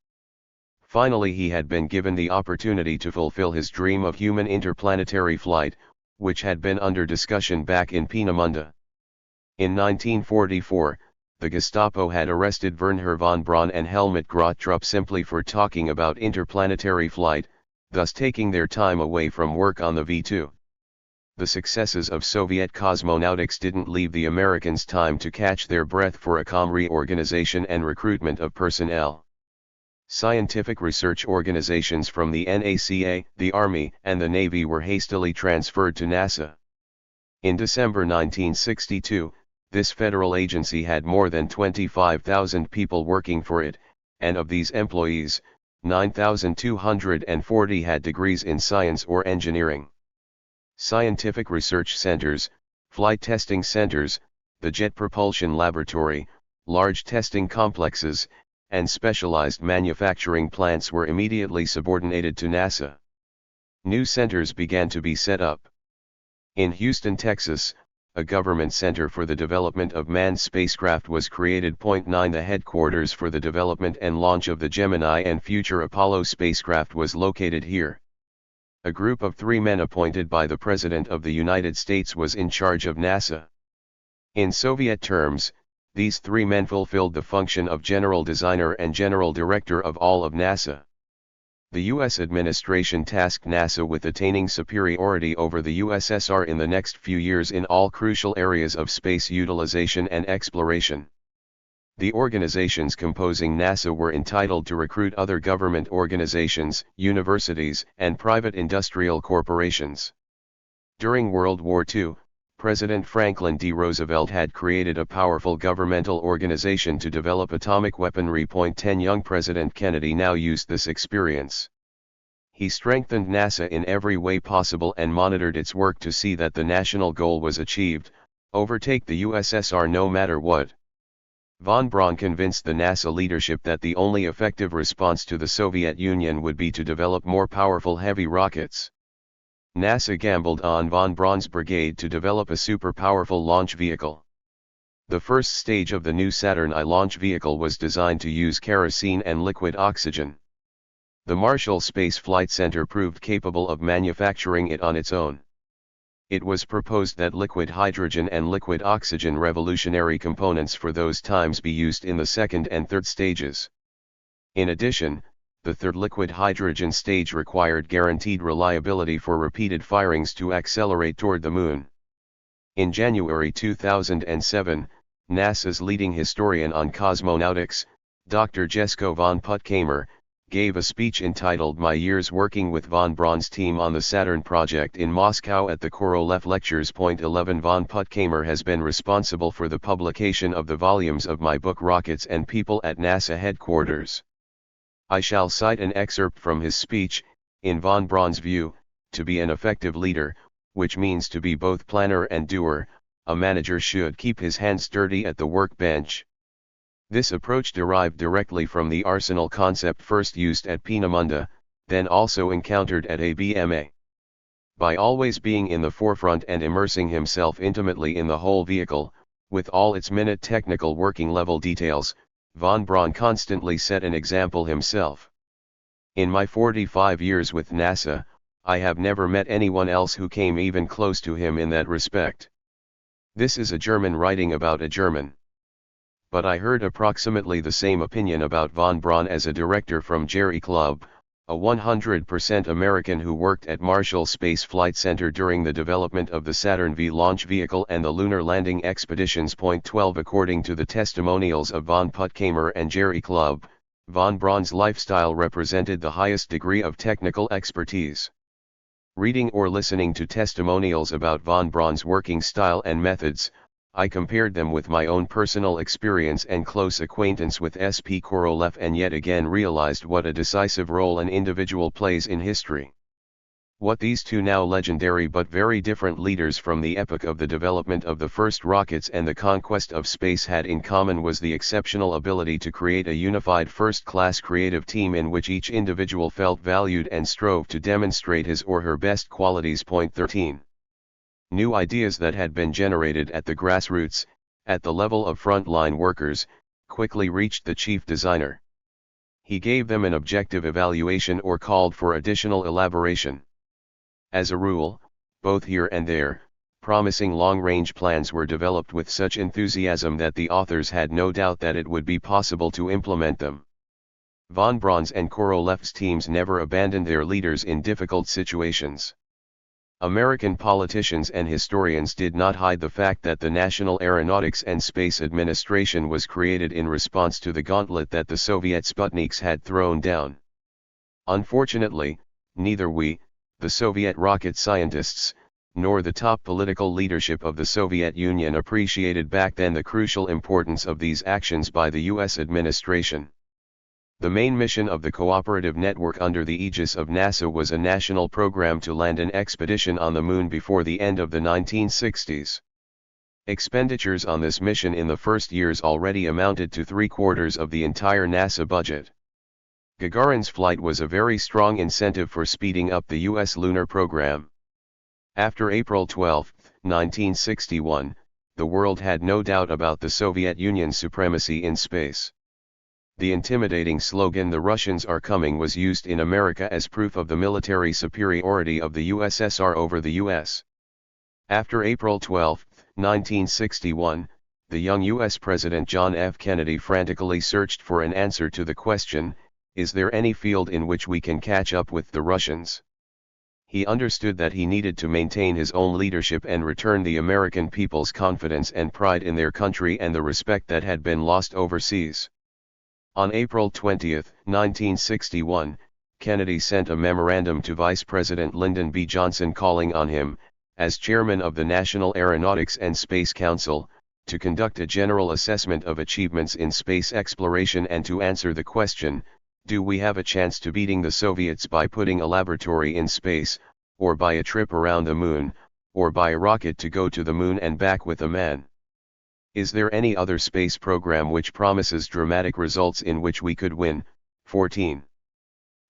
Finally, he had been given the opportunity to fulfill his dream of human interplanetary flight, which had been under discussion back in Peenemünde. In 1944, the Gestapo had arrested Wernher von Braun and Helmut Grotrup simply for talking about interplanetary flight, thus taking their time away from work on the V2. The successes of Soviet cosmonautics didn't leave the Americans time to catch their breath for a calm reorganization and recruitment of personnel. Scientific research organizations from the NACA, the Army, and the Navy were hastily transferred to NASA. In December 1962, this federal agency had more than 25,000 people working for it, and of these employees, 9,240 had degrees in science or engineering. Scientific research centers, flight testing centers, the Jet Propulsion Laboratory, large testing complexes, and specialized manufacturing plants were immediately subordinated to NASA. New centers began to be set up. In Houston, Texas, a government center for the development of manned spacecraft was created. 9 The headquarters for the development and launch of the Gemini and future Apollo spacecraft was located here. A group of 3 men appointed by the President of the United States was in charge of NASA. In Soviet terms, these 3 men fulfilled the function of general designer and general director of all of NASA. The U.S. administration tasked NASA with attaining superiority over the USSR in the next few years in all crucial areas of space utilization and exploration. The organizations composing NASA were entitled to recruit other government organizations, universities, and private industrial corporations. During World War II, President Franklin D. Roosevelt had created a powerful governmental organization to develop atomic weaponry. 10 Young President Kennedy now used this experience. He strengthened NASA in every way possible and monitored its work to see that the national goal was achieved: overtake the USSR no matter what. Von Braun convinced the NASA leadership that the only effective response to the Soviet Union would be to develop more powerful heavy rockets. NASA gambled on von Braun's brigade to develop a super-powerful launch vehicle. The first stage of the new Saturn I launch vehicle was designed to use kerosene and liquid oxygen. The Marshall Space Flight Center proved capable of manufacturing it on its own. It was proposed that liquid hydrogen and liquid oxygen, revolutionary components for those times, be used in the second and third stages. In addition, the third liquid hydrogen stage required guaranteed reliability for repeated firings to accelerate toward the Moon. In January 2007, NASA's leading historian on cosmonautics, Dr. Jesko von Puttkamer, gave a speech entitled "My Years Working with von Braun's Team on the Saturn Project" in Moscow at the Korolev Lectures. 11 Von Puttkamer has been responsible for the publication of the volumes of my book Rockets and People at NASA Headquarters. I shall cite an excerpt from his speech. In von Braun's view, to be an effective leader, which means to be both planner and doer. A manager should keep his hands dirty at the workbench. This approach derived directly from the arsenal concept first used at Peenemünde, then also encountered at ABMA. By always being in the forefront and immersing himself intimately in the whole vehicle, with all its minute technical working level details, von Braun constantly set an example himself. In my 45 years with NASA, I have never met anyone else who came even close to him in that respect. This is a German writing about a German. But I heard approximately the same opinion about von Braun as a director from Jerry Club, a 100% American who worked at Marshall Space Flight Center during the development of the Saturn V launch vehicle and the lunar landing expeditions. Point 12 According to the testimonials of von Puttkamer and Jerry Club, von Braun's lifestyle represented the highest degree of technical expertise. Reading or listening to testimonials about von Braun's working style and methods, I compared them with my own personal experience and close acquaintance with S.P. Korolev and yet again realized what a decisive role an individual plays in history. What these two now legendary but very different leaders from the epoch of the development of the first rockets and the conquest of space had in common was the exceptional ability to create a unified first-class creative team in which each individual felt valued and strove to demonstrate his or her best qualities. Point 13. New ideas that had been generated at the grassroots, at the level of frontline workers, quickly reached the chief designer. He gave them an objective evaluation or called for additional elaboration. As a rule, both here and there, promising long-range plans were developed with such enthusiasm that the authors had no doubt that it would be possible to implement them. Von Braun's and Korolev's teams never abandoned their leaders in difficult situations. American politicians and historians did not hide the fact that the National Aeronautics and Space Administration was created in response to the gauntlet that the Soviet Sputniks had thrown down. Unfortunately, neither we, the Soviet rocket scientists, nor the top political leadership of the Soviet Union appreciated back then the crucial importance of these actions by the U.S. administration. The main mission of the cooperative network under the aegis of NASA was a national program to land an expedition on the Moon before the end of the 1960s. Expenditures on this mission in the first years already amounted to 3/4 of the entire NASA budget. Gagarin's flight was a very strong incentive for speeding up the U.S. lunar program. After April 12, 1961, the world had no doubt about the Soviet Union's supremacy in space. The intimidating slogan "The Russians are coming" was used in America as proof of the military superiority of the USSR over the US. After April 12, 1961, the young US President John F. Kennedy frantically searched for an answer to the question, is there any field in which we can catch up with the Russians? He understood that he needed to maintain his own leadership and return the American people's confidence and pride in their country and the respect that had been lost overseas. On April 20, 1961, Kennedy sent a memorandum to Vice President Lyndon B. Johnson calling on him, as chairman of the National Aeronautics and Space Council, to conduct a general assessment of achievements in space exploration and to answer the question, do we have a chance to beating the Soviets by putting a laboratory in space, or by a trip around the Moon, or by a rocket to go to the Moon and back with a man? Is there any other space program which promises dramatic results in which we could win? 14.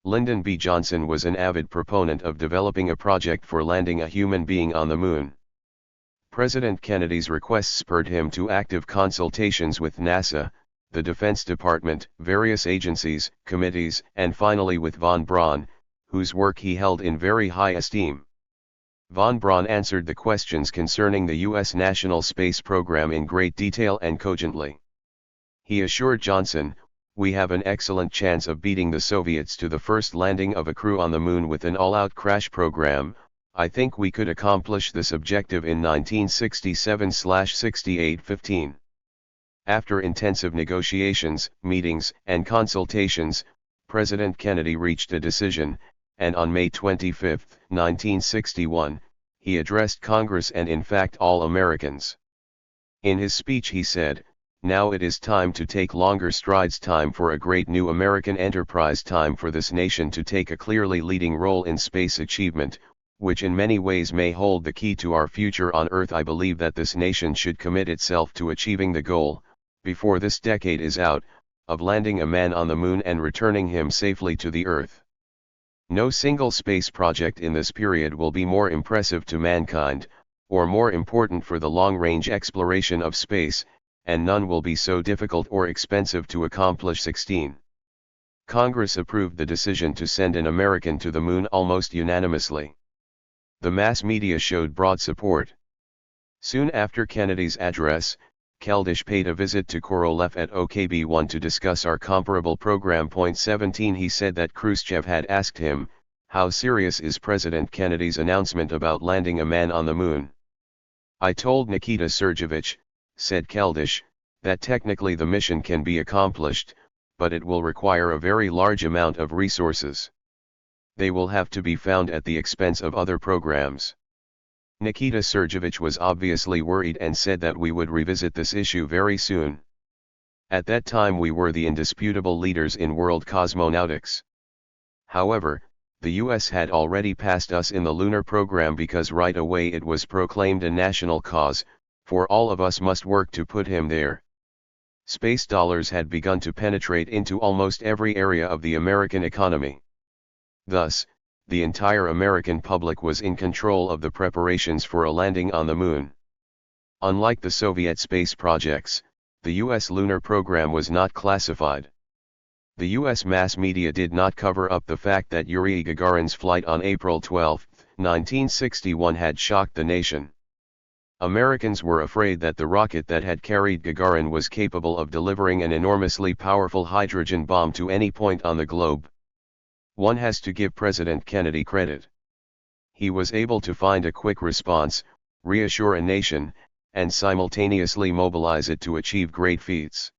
Lyndon B. Johnson was an avid proponent of developing a project for landing a human being on the Moon. President Kennedy's request spurred him to active consultations with NASA, the Defense Department, various agencies, committees, and finally with von Braun, whose work he held in very high esteem. Von Braun answered the questions concerning the U.S. national space program in great detail and cogently. He assured Johnson, we have an excellent chance of beating the Soviets to the first landing of a crew on the Moon with an all-out crash program. I think we could accomplish this objective in 1967/68-15. After intensive negotiations, meetings, and consultations, President Kennedy reached a decision, and on May 25, 1961, he addressed Congress and in fact all Americans. In his speech he said, now it is time to take longer strides, time for a great new American enterprise, time for this nation to take a clearly leading role in space achievement. which in many ways may hold the key to our future on Earth. I believe that this nation should commit itself to achieving the goal, before this decade is out, of landing a man on the moon and returning him safely to the Earth. No single space project in this period will be more impressive to mankind, or more important for the long-range exploration of space, and none will be so difficult or expensive to accomplish. 16. Congress approved the decision to send an American to the moon almost unanimously. The mass media showed broad support. Soon after Kennedy's address, Keldysh paid a visit to Korolev at OKB-1 to discuss our comparable program. 17 He said that Khrushchev had asked him, "How serious is President Kennedy's announcement about landing a man on the moon?" "I told Nikita Sergeyevich," said Keldysh, "that technically the mission can be accomplished, but it will require a very large amount of resources. They will have to be found at the expense of other programs." Nikita Sergeyevich was obviously worried and said that we would revisit this issue very soon. At that time we were the indisputable leaders in world cosmonautics. However, the US had already passed us in the lunar program because right away it was proclaimed a national cause, for all of us must work to put him there. Space dollars had begun to penetrate into almost every area of the American economy. Thus, the entire American public was in control of the preparations for a landing on the moon. Unlike the Soviet space projects, the US lunar program was not classified. The US mass media did not cover up the fact that Yuri Gagarin's flight on April 12, 1961 had shocked the nation. Americans were afraid that the rocket that had carried Gagarin was capable of delivering an enormously powerful hydrogen bomb to any point on the globe. One has to give President Kennedy credit. He was able to find a quick response, reassure a nation, and simultaneously mobilize it to achieve great feats.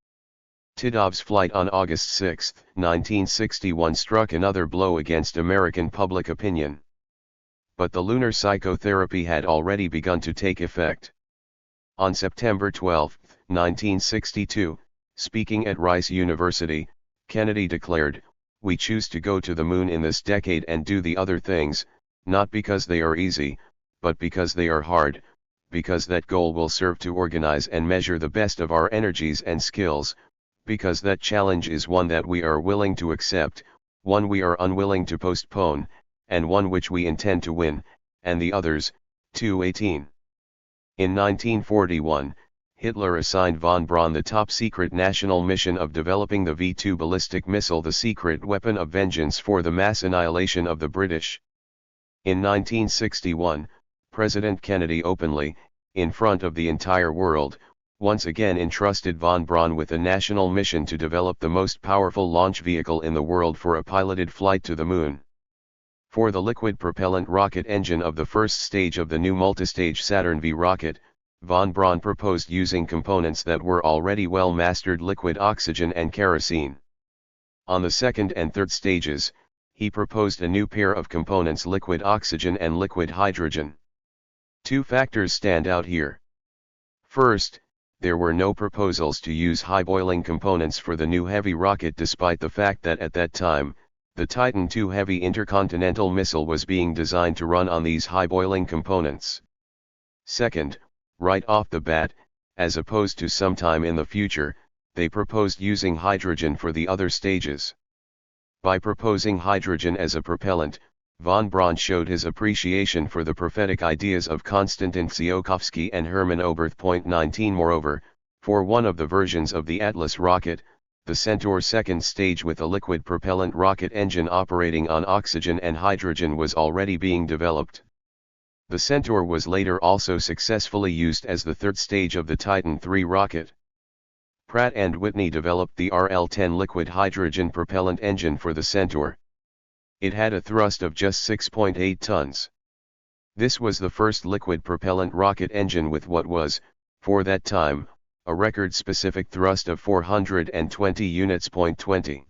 Titov's flight on August 6, 1961 struck another blow against American public opinion. But the lunar psychotherapy had already begun to take effect. On September 12, 1962, speaking at Rice University, Kennedy declared, "We choose to go to the moon in this decade and do the other things, not because they are easy, but because they are hard, because that goal will serve to organize and measure the best of our energies and skills, because that challenge is one that we are willing to accept, one we are unwilling to postpone, and one which we intend to win, and the others." 218. In 1941, Hitler assigned von Braun the top-secret national mission of developing the V-2 ballistic missile, the secret weapon of vengeance for the mass annihilation of the British. In 1961, President Kennedy openly, in front of the entire world, once again entrusted von Braun with a national mission to develop the most powerful launch vehicle in the world for a piloted flight to the moon. For the liquid propellant rocket engine of the first stage of the new multistage Saturn V rocket, von Braun proposed using components that were already well mastered: liquid oxygen and kerosene. On the second and third stages, he proposed a new pair of components: liquid oxygen and liquid hydrogen. Two factors stand out here. First, there were no proposals to use high-boiling components for the new heavy rocket, despite the fact that at that time, the Titan II heavy intercontinental missile was being designed to run on these high-boiling components. Second, right off the bat, as opposed to sometime in the future, they proposed using hydrogen for the other stages. By proposing hydrogen as a propellant, von Braun showed his appreciation for the prophetic ideas of Konstantin Tsiolkovsky and Hermann Oberth. 19 Moreover, for one of the versions of the Atlas rocket, the Centaur second stage with a liquid propellant rocket engine operating on oxygen and hydrogen was already being developed. The Centaur was later also successfully used as the third stage of the Titan III rocket. Pratt & Whitney developed the RL-10 liquid hydrogen propellant engine for the Centaur. It had a thrust of just 6.8 tons. This was the first liquid propellant rocket engine with what was, for that time, a record-specific thrust of 420 units. 20.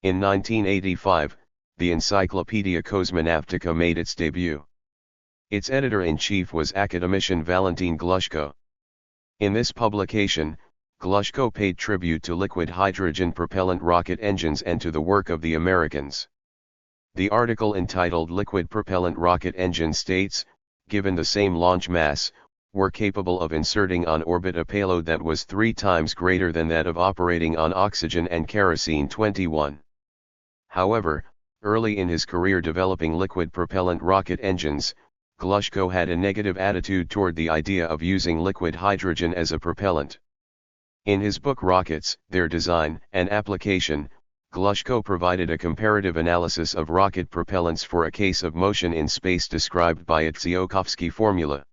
In 1985, the Encyclopedia Cosmonautica made its debut. Its editor-in-chief was academician Valentin Glushko. In this publication, Glushko paid tribute to liquid hydrogen propellant rocket engines and to the work of the Americans. The article entitled Liquid Propellant Rocket Engine states, given the same launch mass, were capable of inserting on orbit a payload that was 3 times greater than that of operating on oxygen and kerosene-21. However, early in his career developing liquid propellant rocket engines, Glushko had a negative attitude toward the idea of using liquid hydrogen as a propellant. In his book Rockets, Their Design and Application, Glushko provided a comparative analysis of rocket propellants for a case of motion in space described by its Tsiolkovsky formula.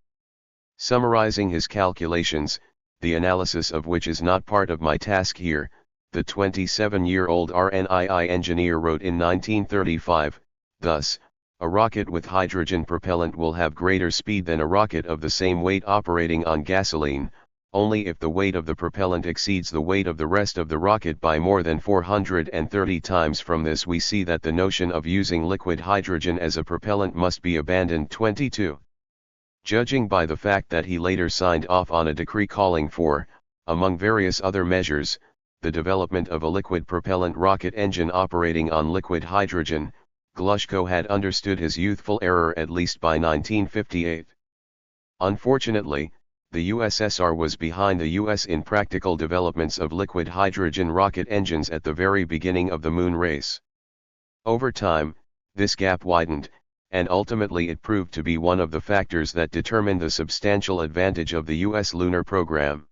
Summarizing his calculations, the analysis of which is not part of my task here, the 27-year-old RNII engineer wrote in 1935, thus, a rocket with hydrogen propellant will have greater speed than a rocket of the same weight operating on gasoline, only if the weight of the propellant exceeds the weight of the rest of the rocket by more than 430 times. From this we see that the notion of using liquid hydrogen as a propellant must be abandoned. 22. Judging by the fact that he later signed off on a decree calling for, among various other measures, the development of a liquid propellant rocket engine operating on liquid hydrogen, Glushko had understood his youthful error at least by 1958. Unfortunately, the USSR was behind the US in practical developments of liquid hydrogen rocket engines at the very beginning of the moon race. Over time, this gap widened, and ultimately it proved to be one of the factors that determined the substantial advantage of the US lunar program.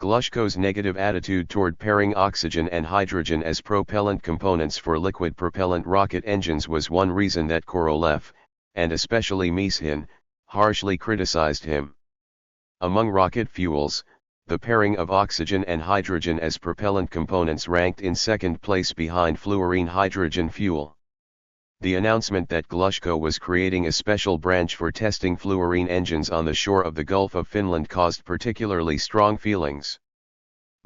Glushko's negative attitude toward pairing oxygen and hydrogen as propellant components for liquid propellant rocket engines was one reason that Korolev, and especially Mishin, harshly criticized him. Among rocket fuels, the pairing of oxygen and hydrogen as propellant components ranked in second place behind fluorine hydrogen fuel. The announcement that Glushko was creating a special branch for testing fluorine engines on the shore of the Gulf of Finland caused particularly strong feelings.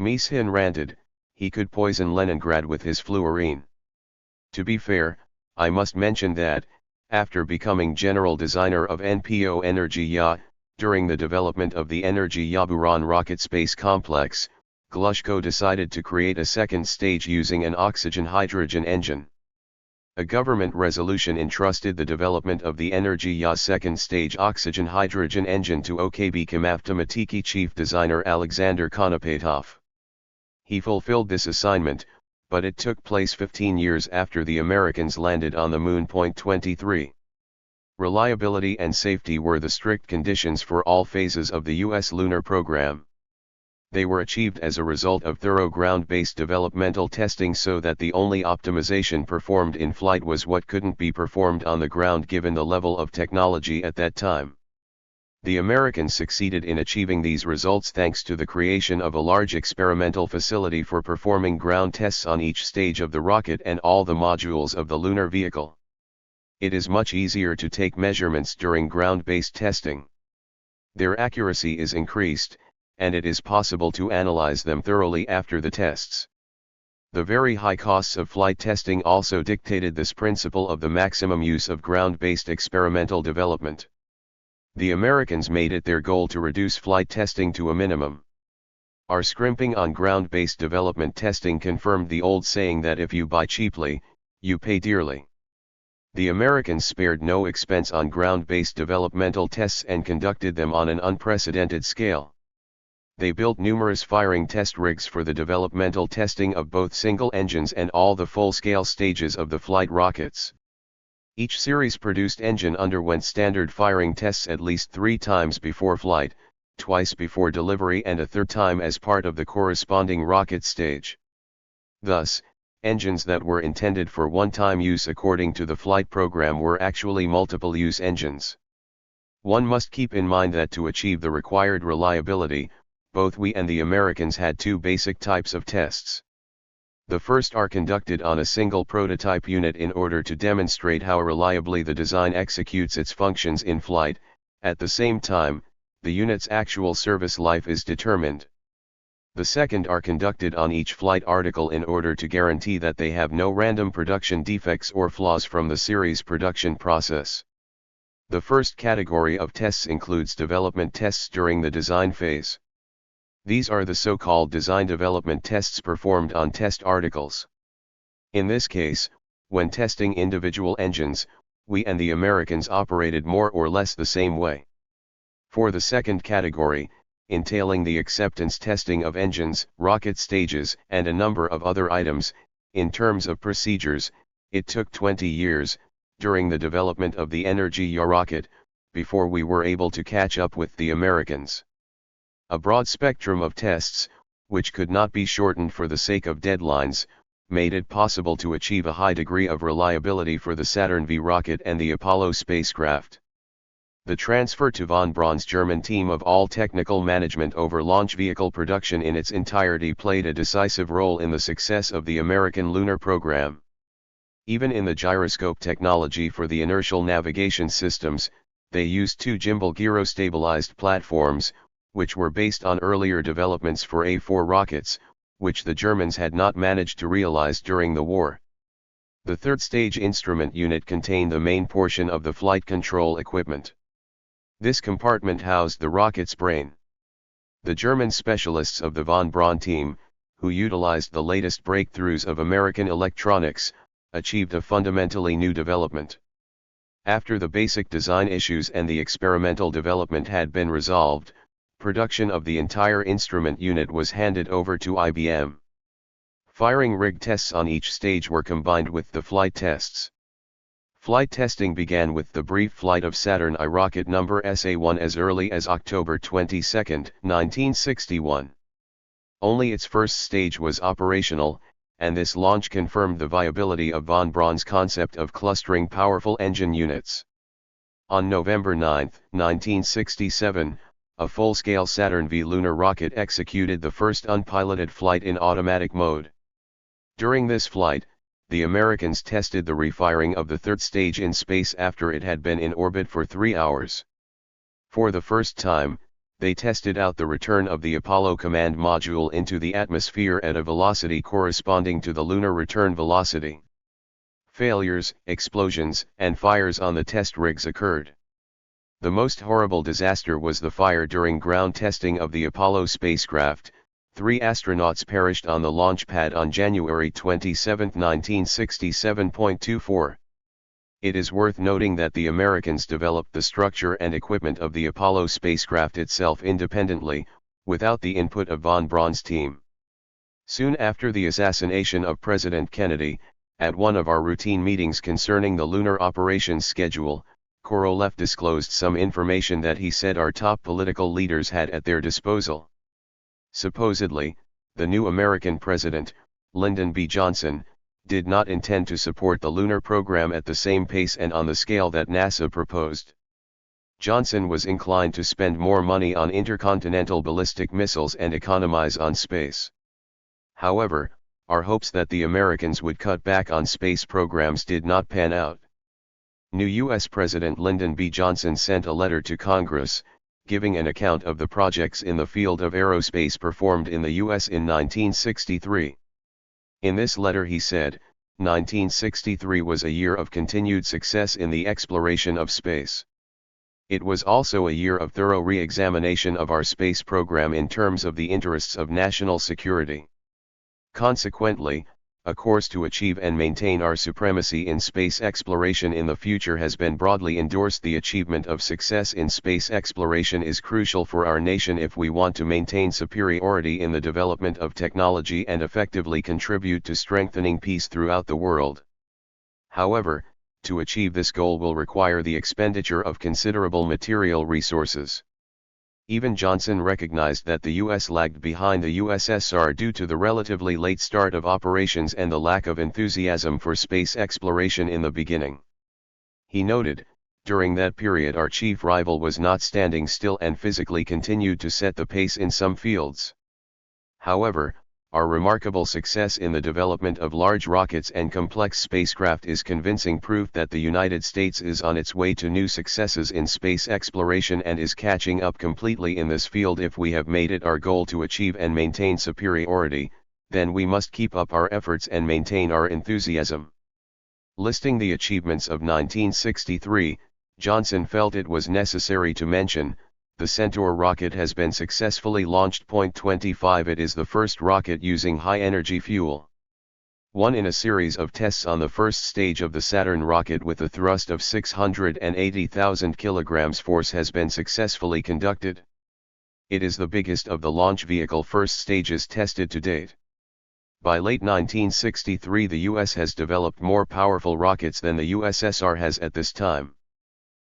Mishin ranted, he could poison Leningrad with his fluorine. To be fair, I must mention that, after becoming general designer of NPO Energia, during the development of the Energia Buran rocket space complex, Glushko decided to create a second stage using an oxygen-hydrogen engine. A government resolution entrusted the development of the Energia second stage oxygen-hydrogen engine to OKB Mathematikii chief designer Alexander Konopatov. He fulfilled this assignment, but it took place 15 years after the Americans landed on the moon. 23. Reliability and safety were the strict conditions for all phases of the U.S. lunar program. They were achieved as a result of thorough ground-based developmental testing so that the only optimization performed in flight was what couldn't be performed on the ground given the level of technology at that time. The Americans succeeded in achieving these results thanks to the creation of a large experimental facility for performing ground tests on each stage of the rocket and all the modules of the lunar vehicle. It is much easier to take measurements during ground-based testing. Their accuracy is increased, and it is possible to analyze them thoroughly after the tests. The very high costs of flight testing also dictated this principle of the maximum use of ground-based experimental development. The Americans made it their goal to reduce flight testing to a minimum. Our scrimping on ground-based development testing confirmed the old saying that if you buy cheaply, you pay dearly. The Americans spared no expense on ground-based developmental tests and conducted them on an unprecedented scale. They built numerous firing test rigs for the developmental testing of both single engines and all the full-scale stages of the flight rockets. Each series-produced engine underwent standard firing tests at least 3 times before flight, twice before delivery and a third time as part of the corresponding rocket stage. Thus, engines that were intended for one-time use according to the flight program were actually multiple-use engines. One must keep in mind that to achieve the required reliability, both we and the Americans had 2 basic types of tests. The first are conducted on a single prototype unit in order to demonstrate how reliably the design executes its functions in flight. At the same time, the unit's actual service life is determined. The second are conducted on each flight article in order to guarantee that they have no random production defects or flaws from the series production process. The first category of tests includes development tests during the design phase. These are the so-called design development tests performed on test articles. In this case, when testing individual engines, we and the Americans operated more or less the same way. For the second category, entailing the acceptance testing of engines, rocket stages, and a number of other items, in terms of procedures, it took 20 years, during the development of the Energy rocket, before we were able to catch up with the Americans. A broad spectrum of tests, which could not be shortened for the sake of deadlines, made it possible to achieve a high degree of reliability for the Saturn V rocket and the Apollo spacecraft. The transfer to von Braun's German team of all technical management over launch vehicle production in its entirety played a decisive role in the success of the American lunar program. Even in the gyroscope technology for the inertial navigation systems, they used two gimbal gyrostabilized platforms, which were based on earlier developments for A4 rockets, which the Germans had not managed to realize during the war. The third stage instrument unit contained the main portion of the flight control equipment. This compartment housed the rocket's brain. The German specialists of the von Braun team, who utilized the latest breakthroughs of American electronics, achieved a fundamentally new development. After the basic design issues and the experimental development had been resolved, production of the entire instrument unit was handed over to IBM. Firing rig tests on each stage were combined with the flight tests. Flight testing began with the brief flight of Saturn I rocket number SA-1 as early as October 22, 1961. Only its first stage was operational, and this launch confirmed the viability of von Braun's concept of clustering powerful engine units. On November 9, 1967, a full-scale Saturn V lunar rocket executed the first unpiloted flight in automatic mode. During this flight, the Americans tested the refiring of the third stage in space after it had been in orbit for 3 hours. For the first time, they tested out the return of the Apollo command module into the atmosphere at a velocity corresponding to the lunar return velocity. Failures, explosions, and fires on the test rigs occurred. The most horrible disaster was the fire during ground testing of the Apollo spacecraft. 3 astronauts perished on the launch pad on January 27, 1967.24. It is worth noting that the Americans developed the structure and equipment of the Apollo spacecraft itself independently, without the input of von Braun's team. Soon after the assassination of President Kennedy, at one of our routine meetings concerning the lunar operations schedule, Korolev disclosed some information that he said our top political leaders had at their disposal. Supposedly, the new American president, Lyndon B. Johnson, did not intend to support the lunar program at the same pace and on the scale that NASA proposed. Johnson was inclined to spend more money on intercontinental ballistic missiles and economize on space. However, our hopes that the Americans would cut back on space programs did not pan out. New U.S. President Lyndon B. Johnson sent a letter to Congress, giving an account of the projects in the field of aerospace performed in the U.S. in 1963. In this letter he said, 1963 was a year of continued success in the exploration of space. It was also a year of thorough re-examination of our space program in terms of the interests of national security. Consequently, a course to achieve and maintain our supremacy in space exploration in the future has been broadly endorsed. The achievement of success in space exploration is crucial for our nation if we want to maintain superiority in the development of technology and effectively contribute to strengthening peace throughout the world. However, to achieve this goal will require the expenditure of considerable material resources. Even Johnson recognized that the U.S. lagged behind the USSR due to the relatively late start of operations and the lack of enthusiasm for space exploration in the beginning. He noted, during that period our chief rival was not standing still and physically continued to set the pace in some fields. However, our remarkable success in the development of large rockets and complex spacecraft is convincing proof that the United States is on its way to new successes in space exploration and is catching up completely in this field. If we have made it our goal to achieve and maintain superiority, then we must keep up our efforts and maintain our enthusiasm. Listing the achievements of 1963, Johnson felt it was necessary to mention, the Centaur rocket has been successfully launched. 25 It is the first rocket using high-energy fuel. One in a series of tests on the first stage of the Saturn rocket with a thrust of 680,000 kilograms force has been successfully conducted. It is the biggest of the launch vehicle first stages tested to date. By late 1963 the US has developed more powerful rockets than the USSR has at this time.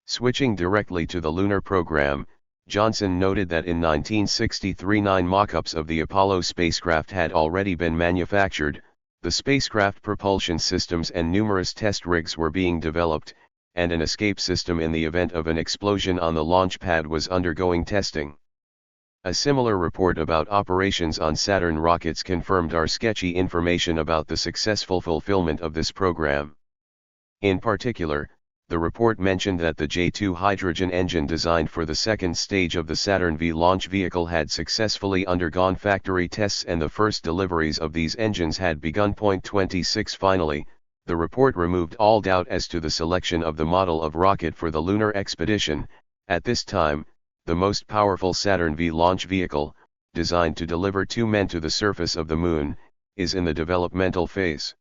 Switching directly to the lunar program, Johnson noted that in 1963 9 mock-ups of the Apollo spacecraft had already been manufactured, the spacecraft propulsion systems and numerous test rigs were being developed, and an escape system in the event of an explosion on the launch pad was undergoing testing. A similar report about operations on Saturn rockets confirmed our sketchy information about the successful fulfillment of this program. In particular, the report mentioned that the J-2 hydrogen engine designed for the second stage of the Saturn V launch vehicle had successfully undergone factory tests and the first deliveries of these engines had begun. 26 Finally, the report removed all doubt as to the selection of the model of rocket for the lunar expedition. At this time, the most powerful Saturn V launch vehicle, designed to deliver 2 men to the surface of the Moon, is in the developmental phase.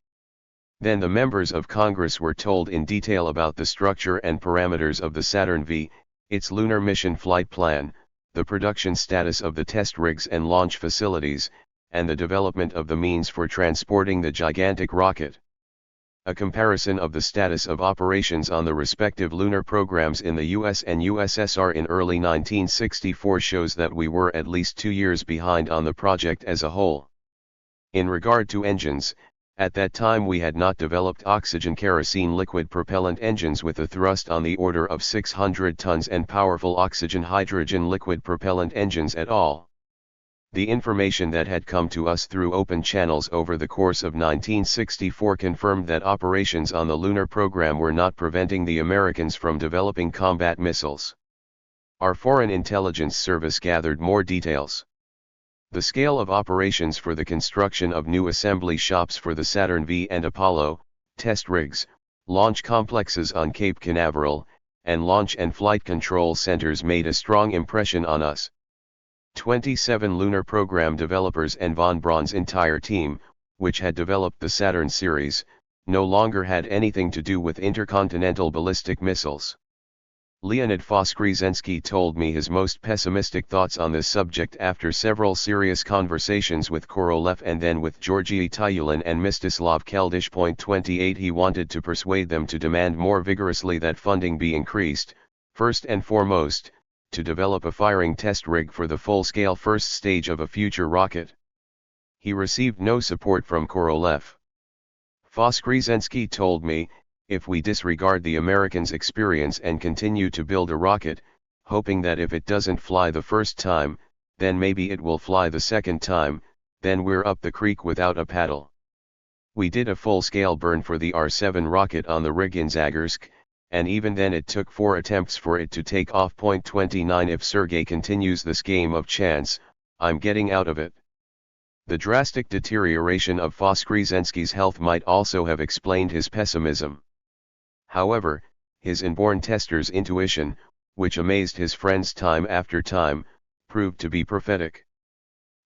Then the members of Congress were told in detail about the structure and parameters of the Saturn V, its lunar mission flight plan, the production status of the test rigs and launch facilities, and the development of the means for transporting the gigantic rocket. A comparison of the status of operations on the respective lunar programs in the US and USSR in early 1964 shows that we were at least 2 years behind on the project as a whole. In regard to engines, at that time we had not developed oxygen-kerosene liquid propellant engines with a thrust on the order of 600 tons and powerful oxygen-hydrogen liquid propellant engines at all. The information that had come to us through open channels over the course of 1964 confirmed that operations on the lunar program were not preventing the Americans from developing combat missiles. Our Foreign Intelligence Service gathered more details. The scale of operations for the construction of new assembly shops for the Saturn V and Apollo, test rigs, launch complexes on Cape Canaveral, and launch and flight control centers made a strong impression on us. 27 lunar program developers and von Braun's entire team, which had developed the Saturn series, no longer had anything to do with intercontinental ballistic missiles. Leonid Voskresensky told me his most pessimistic thoughts on this subject after several serious conversations with Korolev and then with Georgy Tyulin and Mstislav Keldysh. 28 He wanted to persuade them to demand more vigorously that funding be increased, first and foremost, to develop a firing test rig for the full-scale first stage of a future rocket. He received no support from Korolev. Voskresensky told me, if we disregard the Americans' experience and continue to build a rocket, hoping that if it doesn't fly the first time, then maybe it will fly the second time, then we're up the creek without a paddle. We did a full-scale burn for the R-7 rocket on the rig in Zagorsk, and even then it took 4 attempts for it to take off. 29 If Sergei continues this game of chance, I'm getting out of it. The drastic deterioration of Voskresensky's health might also have explained his pessimism. However, his inborn tester's intuition, which amazed his friends time after time, proved to be prophetic.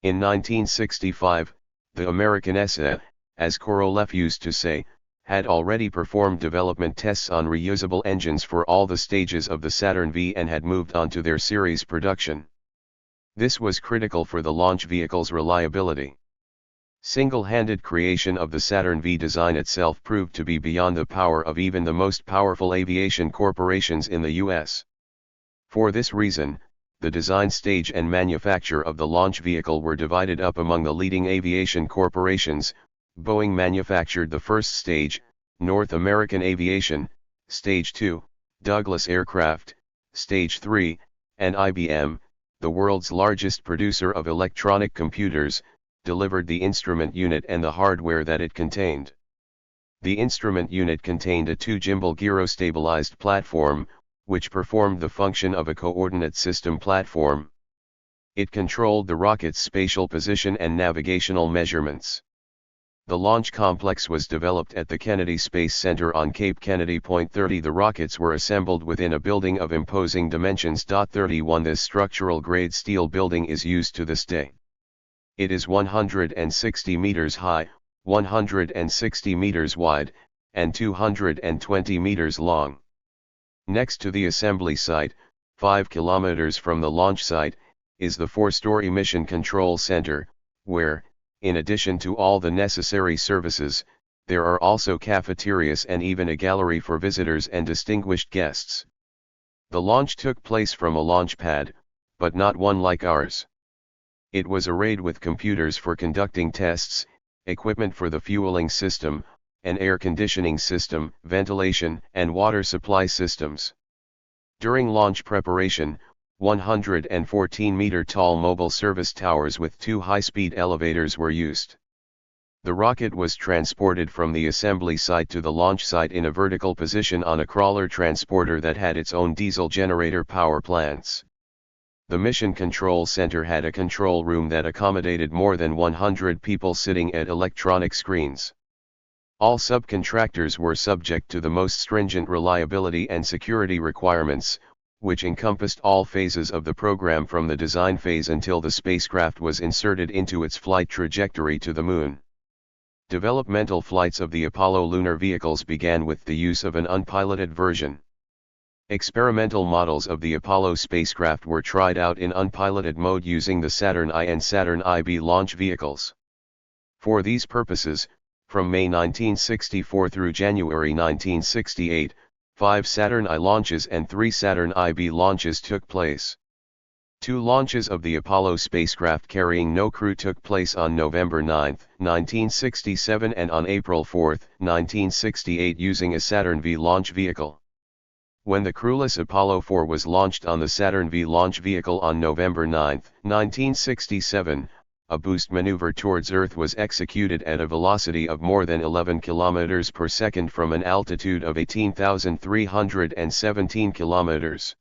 In 1965, the American SA, as Korolev used to say, had already performed development tests on reusable engines for all the stages of the Saturn V and had moved on to their series production. This was critical for the launch vehicle's reliability. Single-handed creation of the Saturn V design itself proved to be beyond the power of even the most powerful aviation corporations in the US. For this reason, the design stage and manufacture of the launch vehicle were divided up among the leading aviation corporations. Boeing manufactured the first stage, North American Aviation, Stage 2, Douglas Aircraft, Stage 3, and IBM, the world's largest producer of electronic computers, delivered the instrument unit and the hardware that it contained. The instrument unit contained a 2-gimbal gyrostabilized platform, which performed the function of a coordinate system platform. It controlled the rocket's spatial position and navigational measurements. The launch complex was developed at the Kennedy Space Center on Cape Kennedy. 30 The rockets were assembled within a building of imposing dimensions. 31 This structural-grade steel building is used to this day. It is 160 meters high, 160 meters wide, and 220 meters long. Next to the assembly site, 5 kilometers from the launch site, is the 4-story Mission Control Center, where, in addition to all the necessary services, there are also cafeterias and even a gallery for visitors and distinguished guests. The launch took place from a launch pad, but not one like ours. It was arrayed with computers for conducting tests, equipment for the fueling system, an air conditioning system, ventilation and water supply systems. During launch preparation, 114-meter-tall mobile service towers with 2 high-speed elevators were used. The rocket was transported from the assembly site to the launch site in a vertical position on a crawler transporter that had its own diesel generator power plants. The Mission Control Center had a control room that accommodated more than 100 people sitting at electronic screens. All subcontractors were subject to the most stringent reliability and security requirements, which encompassed all phases of the program from the design phase until the spacecraft was inserted into its flight trajectory to the Moon. Developmental flights of the Apollo lunar vehicles began with the use of an unpiloted version. Experimental models of the Apollo spacecraft were tried out in unpiloted mode using the Saturn I and Saturn IB launch vehicles. For these purposes, from May 1964 through January 1968, 5 Saturn I launches and 3 Saturn IB launches took place. 2 launches of the Apollo spacecraft carrying no crew took place on November 9, 1967 and on April 4, 1968 using a Saturn V launch vehicle. When the crewless Apollo 4 was launched on the Saturn V launch vehicle on November 9, 1967, a boost maneuver towards Earth was executed at a velocity of more than 11 km per second from an altitude of 18,317 km.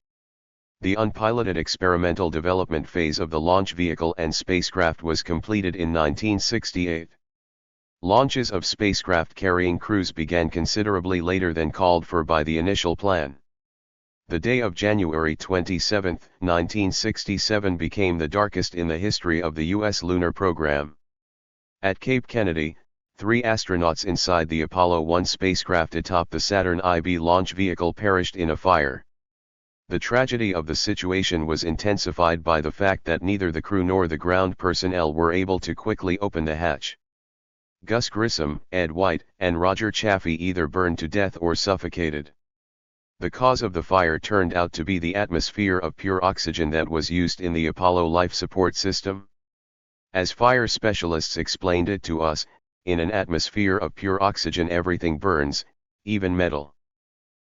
The unpiloted experimental development phase of the launch vehicle and spacecraft was completed in 1968. Launches of spacecraft carrying crews began considerably later than called for by the initial plan. The day of January 27, 1967 became the darkest in the history of the U.S. lunar program. At Cape Kennedy, 3 astronauts inside the Apollo 1 spacecraft atop the Saturn IB launch vehicle perished in a fire. The tragedy of the situation was intensified by the fact that neither the crew nor the ground personnel were able to quickly open the hatch. Gus Grissom, Ed White, and Roger Chaffee either burned to death or suffocated. The cause of the fire turned out to be the atmosphere of pure oxygen that was used in the Apollo life support system. As fire specialists explained it to us, in an atmosphere of pure oxygen everything burns, even metal.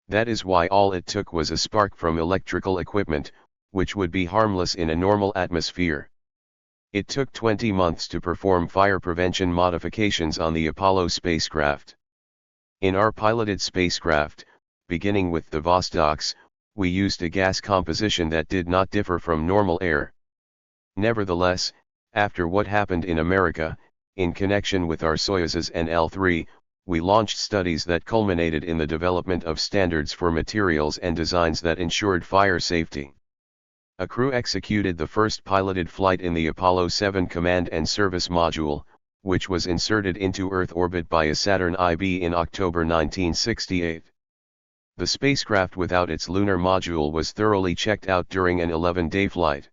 That is why all it took was a spark from electrical equipment, which would be harmless in a normal atmosphere. It took 20 months to perform fire prevention modifications on the Apollo spacecraft. In our piloted spacecraft, beginning with the Vostoks, we used a gas composition that did not differ from normal air. Nevertheless, after what happened in America, in connection with our Soyuzes and L-3, we launched studies that culminated in the development of standards for materials and designs that ensured fire safety. A crew executed the first piloted flight in the Apollo 7 Command and Service Module, which was inserted into Earth orbit by a Saturn IB in October 1968. The spacecraft without its lunar module was thoroughly checked out during an 11-day flight.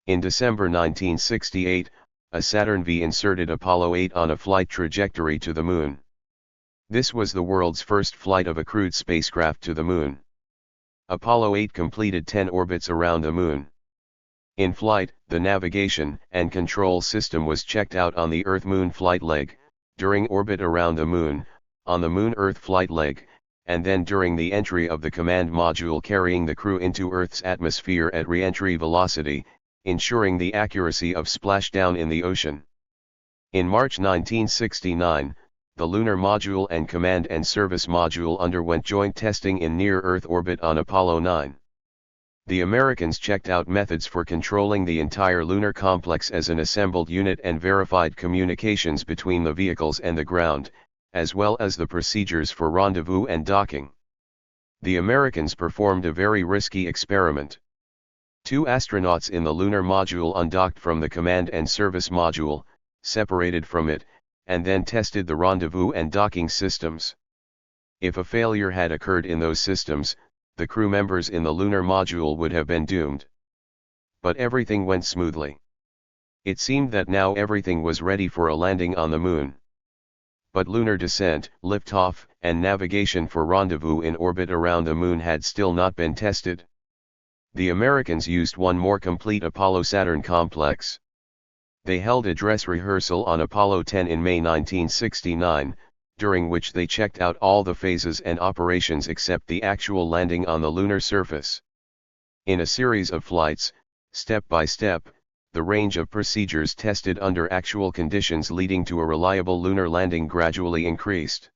In December 1968, a Saturn V inserted Apollo 8 on a flight trajectory to the Moon. This was the world's first flight of a crewed spacecraft to the Moon. Apollo 8 completed 10 orbits around the Moon. In flight, the navigation and control system was checked out on the Earth-Moon flight leg, during orbit around the Moon, on the Moon-Earth flight leg, and then during the entry of the command module carrying the crew into Earth's atmosphere at re-entry velocity, ensuring the accuracy of splashdown in the ocean. In March 1969, the lunar module and command and service module underwent joint testing in near-Earth orbit on Apollo 9. The Americans checked out methods for controlling the entire lunar complex as an assembled unit and verified communications between the vehicles and the ground, as well as the procedures for rendezvous and docking. The Americans performed a very risky experiment. 2 astronauts in the lunar module undocked from the command and service module, separated from it, and then tested the rendezvous and docking systems. If a failure had occurred in those systems, the crew members in the lunar module would have been doomed. But everything went smoothly. It seemed that now everything was ready for a landing on the moon. But lunar descent, liftoff, and navigation for rendezvous in orbit around the moon had still not been tested. The Americans used one more complete Apollo-Saturn complex. They held a dress rehearsal on Apollo 10 in May 1969, during which they checked out all the phases and operations except the actual landing on the lunar surface. In a series of flights, step by step, the range of procedures tested under actual conditions leading to a reliable lunar landing gradually increased.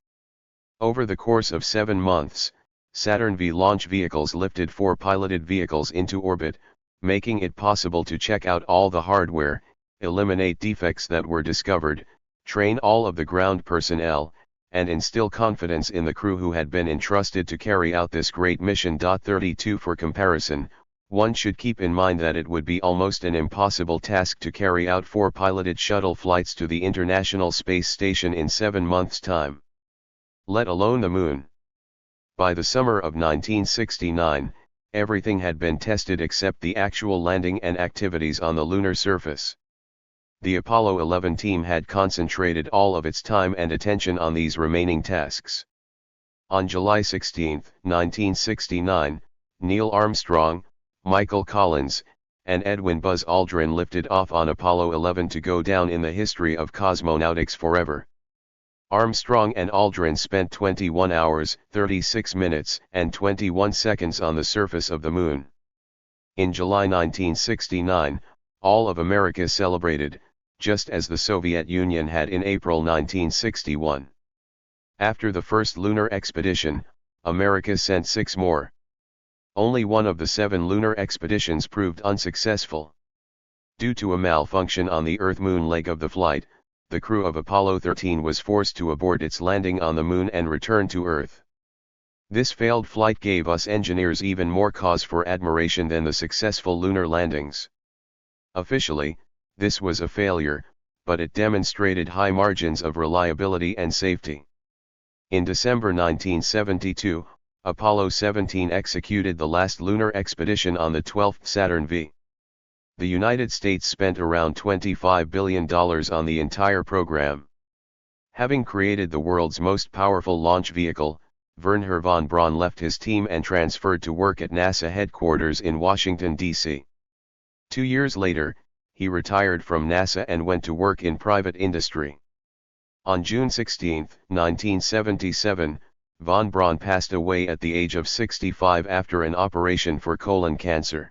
Over the course of 7 months, Saturn V launch vehicles lifted 4 piloted vehicles into orbit, making it possible to check out all the hardware, eliminate defects that were discovered, train all of the ground personnel, and instill confidence in the crew who had been entrusted to carry out this great mission. 32 For comparison, one should keep in mind that it would be almost an impossible task to carry out 4 piloted shuttle flights to the International Space Station in 7 months' time. Let alone the moon. By the summer of 1969, everything had been tested except the actual landing and activities on the lunar surface. The Apollo 11 team had concentrated all of its time and attention on these remaining tasks. On July 16, 1969, Neil Armstrong, Michael Collins, and Edwin Buzz Aldrin lifted off on Apollo 11 to go down in the history of cosmonautics forever. Armstrong and Aldrin spent 21 hours, 36 minutes, and 21 seconds on the surface of the moon. In July 1969, all of America celebrated, just as the Soviet Union had in April 1961. After the first lunar expedition, America sent 6 more. Only one of the 7 lunar expeditions proved unsuccessful. Due to a malfunction on the Earth-Moon leg of the flight, the crew of Apollo 13 was forced to abort its landing on the moon and return to Earth. This failed flight gave us engineers even more cause for admiration than the successful lunar landings. Officially, this was a failure, but it demonstrated high margins of reliability and safety. In December 1972, Apollo 17 executed the last lunar expedition on the 12th Saturn V. The United States spent around $25 billion on the entire program. Having created the world's most powerful launch vehicle, Wernher von Braun left his team and transferred to work at NASA headquarters in Washington, D.C. 2 years later, he retired from NASA and went to work in private industry. On June 16, 1977, von Braun passed away at the age of 65 after an operation for colon cancer.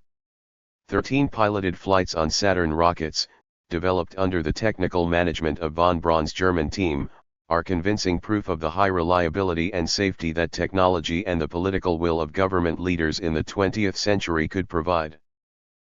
13 piloted flights on Saturn rockets, developed under the technical management of von Braun's German team, are convincing proof of the high reliability and safety that technology and the political will of government leaders in the 20th century could provide.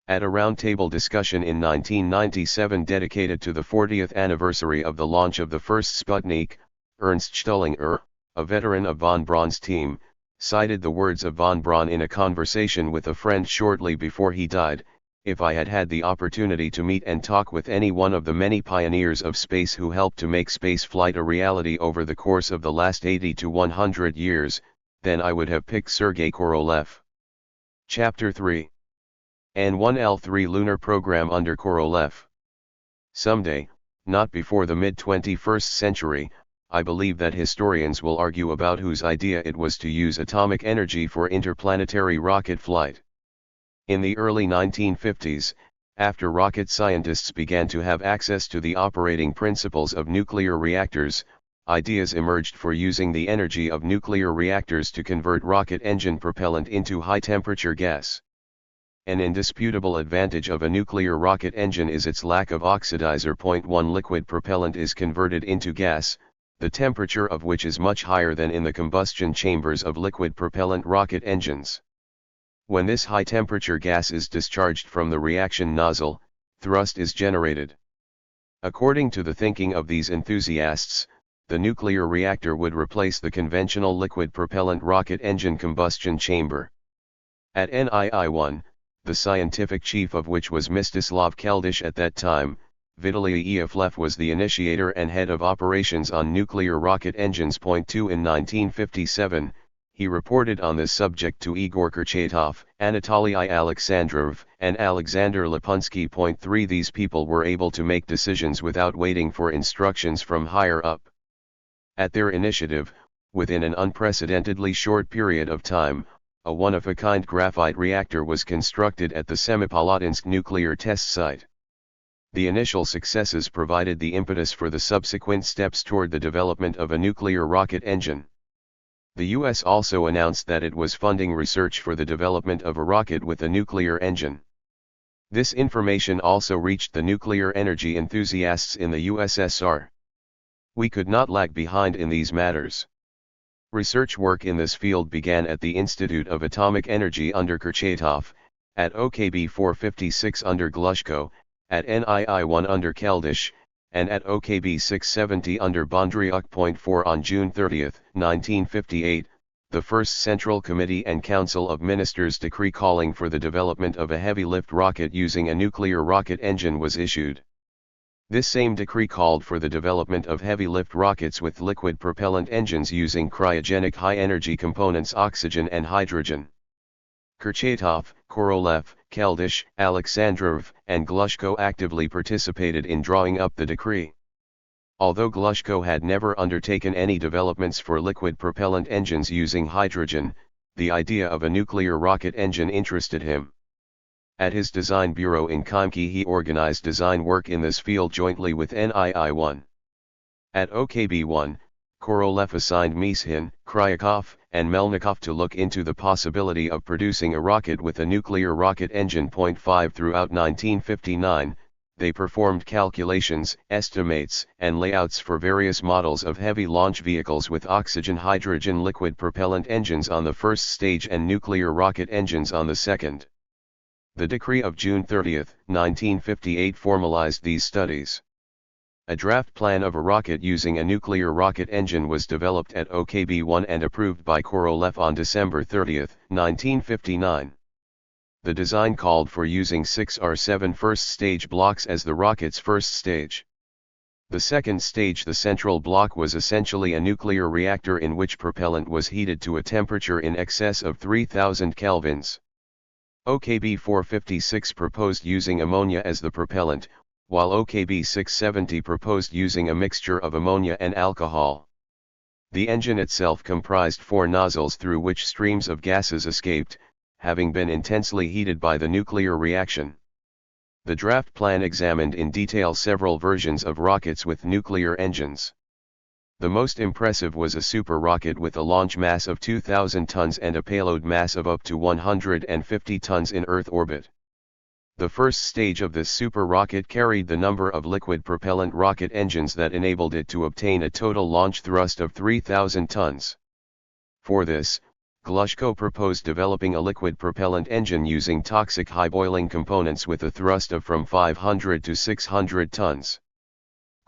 At a roundtable discussion in 1997 dedicated to the 40th anniversary of the launch of the first Sputnik, Ernst Stullinger, a veteran of von Braun's team, cited the words of von Braun in a conversation with a friend shortly before he died: "If I had had the opportunity to meet and talk with any one of the many pioneers of space who helped to make spaceflight a reality over the course of the last 80 to 100 years, then I would have picked Sergei Korolev." Chapter 3. N1L3 Lunar Program under Korolev. Someday, not before the mid-21st century, I believe that historians will argue about whose idea it was to use atomic energy for interplanetary rocket flight. In the early 1950s, after rocket scientists began to have access to the operating principles of nuclear reactors, ideas emerged for using the energy of nuclear reactors to convert rocket engine propellant into high-temperature gas. An indisputable advantage of a nuclear rocket engine is its lack of oxidizer. One liquid propellant is converted into gas, the temperature of which is much higher than in the combustion chambers of liquid propellant rocket engines. When this high-temperature gas is discharged from the reaction nozzle, thrust is generated. According to the thinking of these enthusiasts, the nuclear reactor would replace the conventional liquid propellant rocket engine combustion chamber. At NII-1, the scientific chief of which was Mstislav Keldysh at that time, Vitaly Ioflev was the initiator and head of operations on nuclear rocket engines. 2 In 1957, he reported on this subject to Igor Chertok, Anatoly Alexandrov, and Alexander Lapunsky. 3 These people were able to make decisions without waiting for instructions from higher up. At their initiative, within an unprecedentedly short period of time, a one-of-a-kind graphite reactor was constructed at the Semipalatinsk nuclear test site. The initial successes provided the impetus for the subsequent steps toward the development of a nuclear rocket engine. The U.S. also announced that it was funding research for the development of a rocket with a nuclear engine. This information also reached the nuclear energy enthusiasts in the USSR. We could not lag behind in these matters. Research work in this field began at the Institute of Atomic Energy under Kurchatov, at OKB 456 under Glushko, at NII-1 under Keldysh, and at OKB 670 under Bondriuk. 4 On June 30, 1958, the First Central Committee and Council of Ministers decree calling for the development of a heavy-lift rocket using a nuclear rocket engine was issued. This same decree called for the development of heavy-lift rockets with liquid propellant engines using cryogenic high-energy components oxygen and hydrogen. Kurchatov, Korolev, Keldysh, Alexandrov, and Glushko actively participated in drawing up the decree. Although Glushko had never undertaken any developments for liquid propellant engines using hydrogen, the idea of a nuclear rocket engine interested him. At his design bureau in Khimki he organized design work in this field jointly with NII-1. At OKB-1, Korolev assigned Mishin, Kryakov, and Melnikov to look into the possibility of producing a rocket with a nuclear rocket engine. 5 Throughout 1959, they performed calculations, estimates, and layouts for various models of heavy launch vehicles with oxygen-hydrogen liquid propellant engines on the first stage and nuclear rocket engines on the second. The decree of June 30, 1958 formalized these studies. A draft plan of a rocket using a nuclear rocket engine was developed at OKB-1 and approved by Korolev on December 30, 1959. The design called for using 6 or 7 first-stage blocks as the rocket's first stage. The second stage, the central block, was essentially a nuclear reactor in which propellant was heated to a temperature in excess of 3000 kelvins. OKB 456 proposed using ammonia as the propellant, while OKB 670 proposed using a mixture of ammonia and alcohol. The engine itself comprised 4 nozzles through which streams of gases escaped, having been intensely heated by the nuclear reaction. The draft plan examined in detail several versions of rockets with nuclear engines. The most impressive was a super rocket with a launch mass of 2,000 tons and a payload mass of up to 150 tons in Earth orbit. The first stage of this super rocket carried the number of liquid propellant rocket engines that enabled it to obtain a total launch thrust of 3,000 tons. For this, Glushko proposed developing a liquid propellant engine using toxic high boiling components with a thrust of from 500 to 600 tons.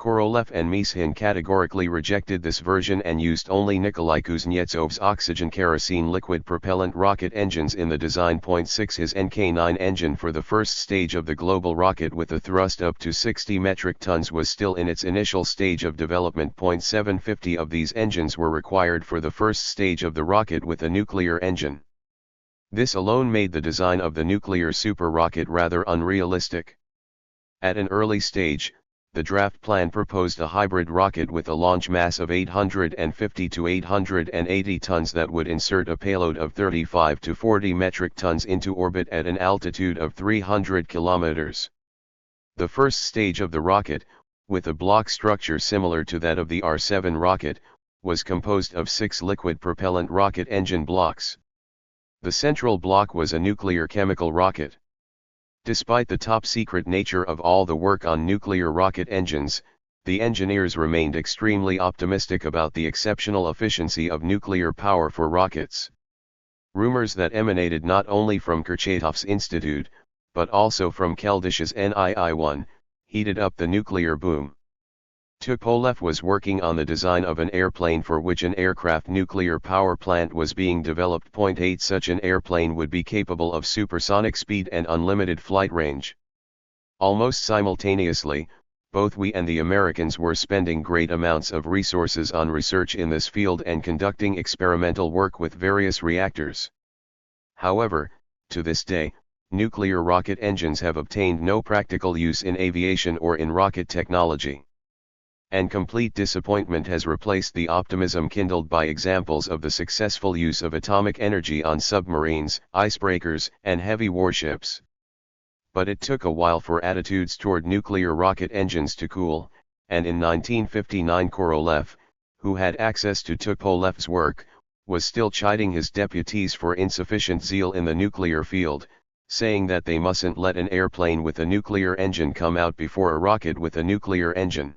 Korolev and Mishin categorically rejected this version and used only Nikolai Kuznetsov's oxygen-kerosene liquid propellant rocket engines in the design. 6 His NK-9 engine for the first stage of the global rocket with a thrust up to 60 metric tons was still in its initial stage of development. 750 of these engines were required for the first stage of the rocket with a nuclear engine. This alone made the design of the nuclear super rocket rather unrealistic. At an early stage, the draft plan proposed a hybrid rocket with a launch mass of 850 to 880 tons that would insert a payload of 35 to 40 metric tons into orbit at an altitude of 300 kilometers. The first stage of the rocket, with a block structure similar to that of the R-7 rocket, was composed of 6 liquid propellant rocket engine blocks. The central block was a nuclear chemical rocket. Despite the top-secret nature of all the work on nuclear rocket engines, the engineers remained extremely optimistic about the exceptional efficiency of nuclear power for rockets. Rumors that emanated not only from Kurchatov's institute, but also from Keldysh's NII-1, heated up the nuclear boom. Tupolev was working on the design of an airplane for which an aircraft nuclear power plant was being developed. 8 Such an airplane would be capable of supersonic speed and unlimited flight range. Almost simultaneously, both we and the Americans were spending great amounts of resources on research in this field and conducting experimental work with various reactors. However, to this day, nuclear rocket engines have obtained no practical use in aviation or in rocket technology. And complete disappointment has replaced the optimism kindled by examples of the successful use of atomic energy on submarines, icebreakers, and heavy warships. But it took a while for attitudes toward nuclear rocket engines to cool, and in 1959 Korolev, who had access to Tupolev's work, was still chiding his deputies for insufficient zeal in the nuclear field, saying that they mustn't let an airplane with a nuclear engine come out before a rocket with a nuclear engine.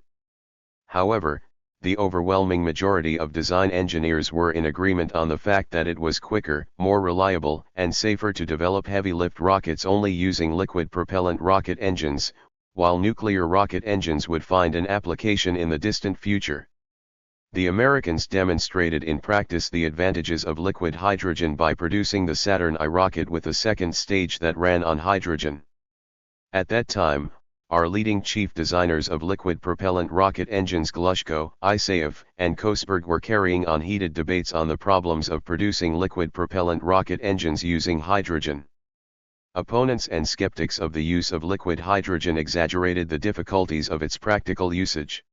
However, the overwhelming majority of design engineers were in agreement on the fact that it was quicker, more reliable, and safer to develop heavy-lift rockets only using liquid propellant rocket engines, while nuclear rocket engines would find an application in the distant future. The Americans demonstrated in practice the advantages of liquid hydrogen by producing the Saturn I rocket with a second stage that ran on hydrogen. At that time, our leading chief designers of liquid propellant rocket engines Glushko, Isaev, and Kosberg were carrying on heated debates on the problems of producing liquid propellant rocket engines using hydrogen. Opponents and skeptics of the use of liquid hydrogen exaggerated the difficulties of its practical usage.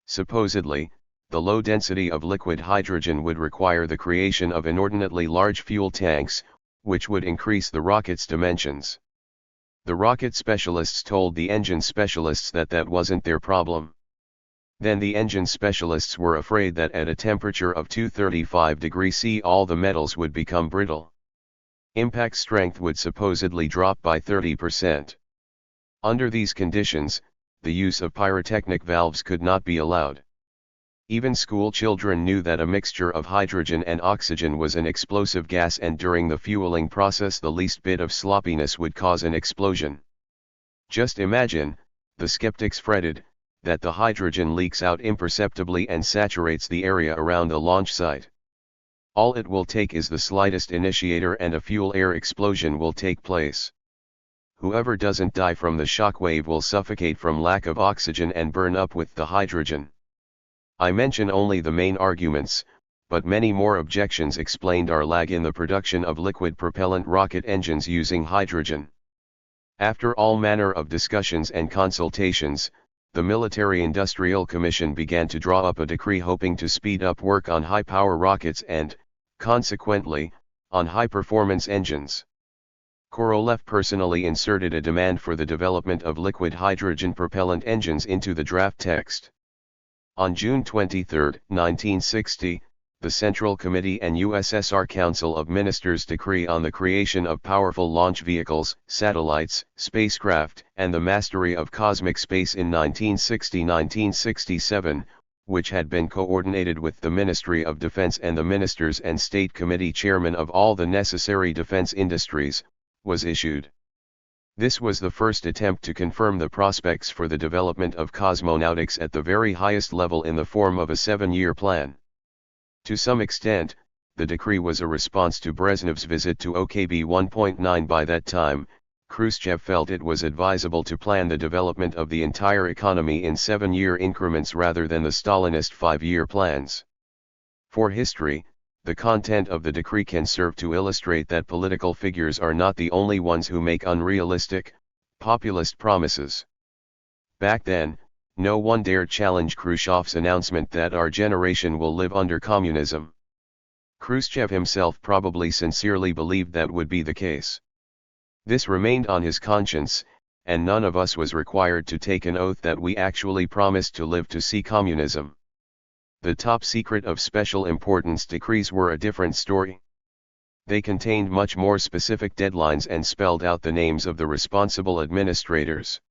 Supposedly, the low density of liquid hydrogen would require the creation of inordinately large fuel tanks, which would increase the rocket's dimensions. The rocket specialists told the engine specialists that that wasn't their problem. Then the engine specialists were afraid that at a temperature of 235 degrees C all the metals would become brittle. Impact strength would supposedly drop by 30%. Under these conditions, the use of pyrotechnic valves could not be allowed. Even school children knew that a mixture of hydrogen and oxygen was an explosive gas, and during the fueling process the least bit of sloppiness would cause an explosion. Just imagine, the skeptics fretted, that the hydrogen leaks out imperceptibly and saturates the area around the launch site. All it will take is the slightest initiator and a fuel-air explosion will take place. Whoever doesn't die from the shock wave will suffocate from lack of oxygen and burn up with the hydrogen. I mention only the main arguments, but many more objections explained our lag in the production of liquid propellant rocket engines using hydrogen. After all manner of discussions and consultations, the Military Industrial Commission began to draw up a decree hoping to speed up work on high-power rockets and, consequently, on high-performance engines. Korolev personally inserted a demand for the development of liquid hydrogen propellant engines into the draft text. On June 23, 1960, the Central Committee and USSR Council of Ministers decree on the creation of powerful launch vehicles, satellites, spacecraft, and the mastery of cosmic space in 1960-1967, which had been coordinated with the Ministry of Defense and the Ministers and State Committee chairmen of all the necessary defense industries, was issued. This was the first attempt to confirm the prospects for the development of cosmonautics at the very highest level in the form of a 7-year plan. To some extent, the decree was a response to Brezhnev's visit to OKB 1.9. By that time, Khrushchev felt it was advisable to plan the development of the entire economy in 7-year increments rather than the Stalinist 5-year plans. For history, the content of the decree can serve to illustrate that political figures are not the only ones who make unrealistic, populist promises. Back then, no one dared challenge Khrushchev's announcement that our generation will live under communism. Khrushchev himself probably sincerely believed that would be the case. This remained on his conscience, and none of us was required to take an oath that we actually promised to live to see communism. The top secret of special importance decrees were a different story. They contained much more specific deadlines and spelled out the names of the responsible administrators.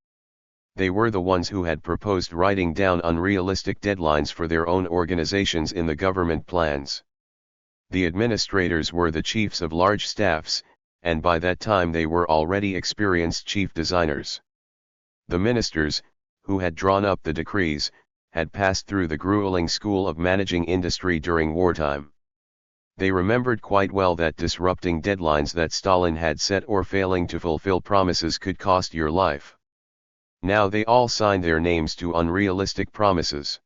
They were the ones who had proposed writing down unrealistic deadlines for their own organizations in the government plans. The administrators were the chiefs of large staffs, and by that time they were already experienced chief designers. The ministers, who had drawn up the decrees, had passed through the grueling school of managing industry during wartime. They remembered quite well that disrupting deadlines that Stalin had set or failing to fulfill promises could cost your life. Now they all signed their names to unrealistic promises.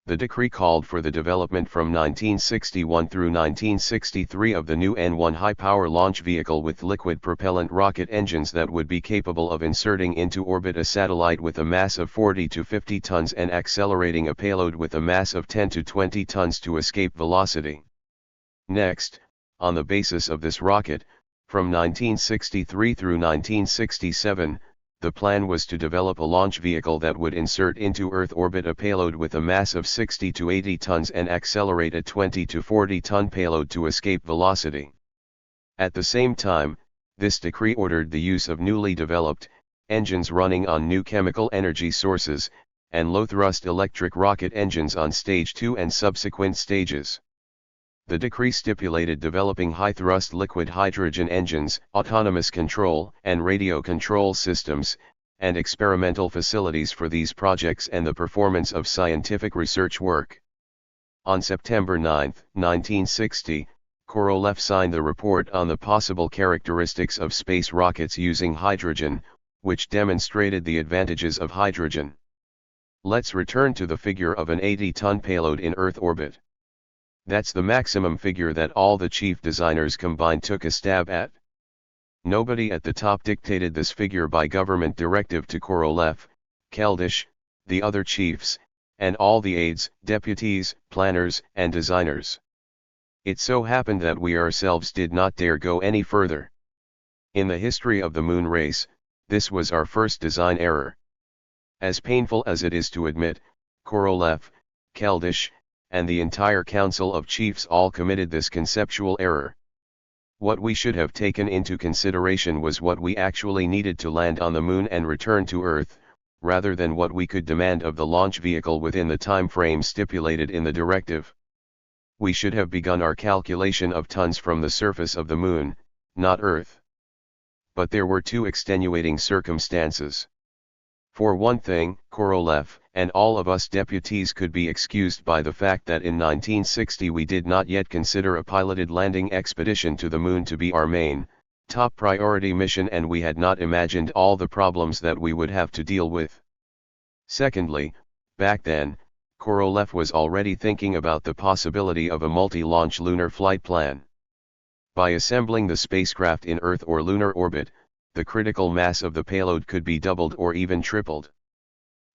The decree called for the development from 1961 through 1963 of the new N-1 high-power launch vehicle with liquid propellant rocket engines that would be capable of inserting into orbit a satellite with a mass of 40 to 50 tons and accelerating a payload with a mass of 10 to 20 tons to escape velocity. Next, on the basis of this rocket, from 1963 through 1967, the plan was to develop a launch vehicle that would insert into Earth orbit a payload with a mass of 60 to 80 tons and accelerate a 20 to 40 ton payload to escape velocity. At the same time, this decree ordered the use of newly developed engines running on new chemical energy sources, and low-thrust electric rocket engines on Stage 2 and subsequent stages. The decree stipulated developing high-thrust liquid hydrogen engines, autonomous control and radio control systems, and experimental facilities for these projects and the performance of scientific research work. On September 9, 1960, Korolev signed the report on the possible characteristics of space rockets using hydrogen, which demonstrated the advantages of hydrogen. Let's return to the figure of an 80-ton payload in Earth orbit. That's the maximum figure that all the chief designers combined took a stab at. Nobody at the top dictated this figure by government directive to Korolev, Keldysh, the other chiefs, and all the aides, deputies, planners, and designers. It so happened that we ourselves did not dare go any further. In the history of the moon race, this was our first design error. As painful as it is to admit, Korolev, Keldysh, and the entire Council of Chiefs all committed this conceptual error. What we should have taken into consideration was what we actually needed to land on the moon and return to Earth, rather than what we could demand of the launch vehicle within the time frame stipulated in the directive. We should have begun our calculation of tons from the surface of the moon, not Earth. But there were two extenuating circumstances. For one thing, Korolev, and all of us deputies could be excused by the fact that in 1960 we did not yet consider a piloted landing expedition to the moon to be our main, top priority mission, and we had not imagined all the problems that we would have to deal with. Secondly, back then, Korolev was already thinking about the possibility of a multi-launch lunar flight plan. By assembling the spacecraft in Earth or lunar orbit, the critical mass of the payload could be doubled or even tripled.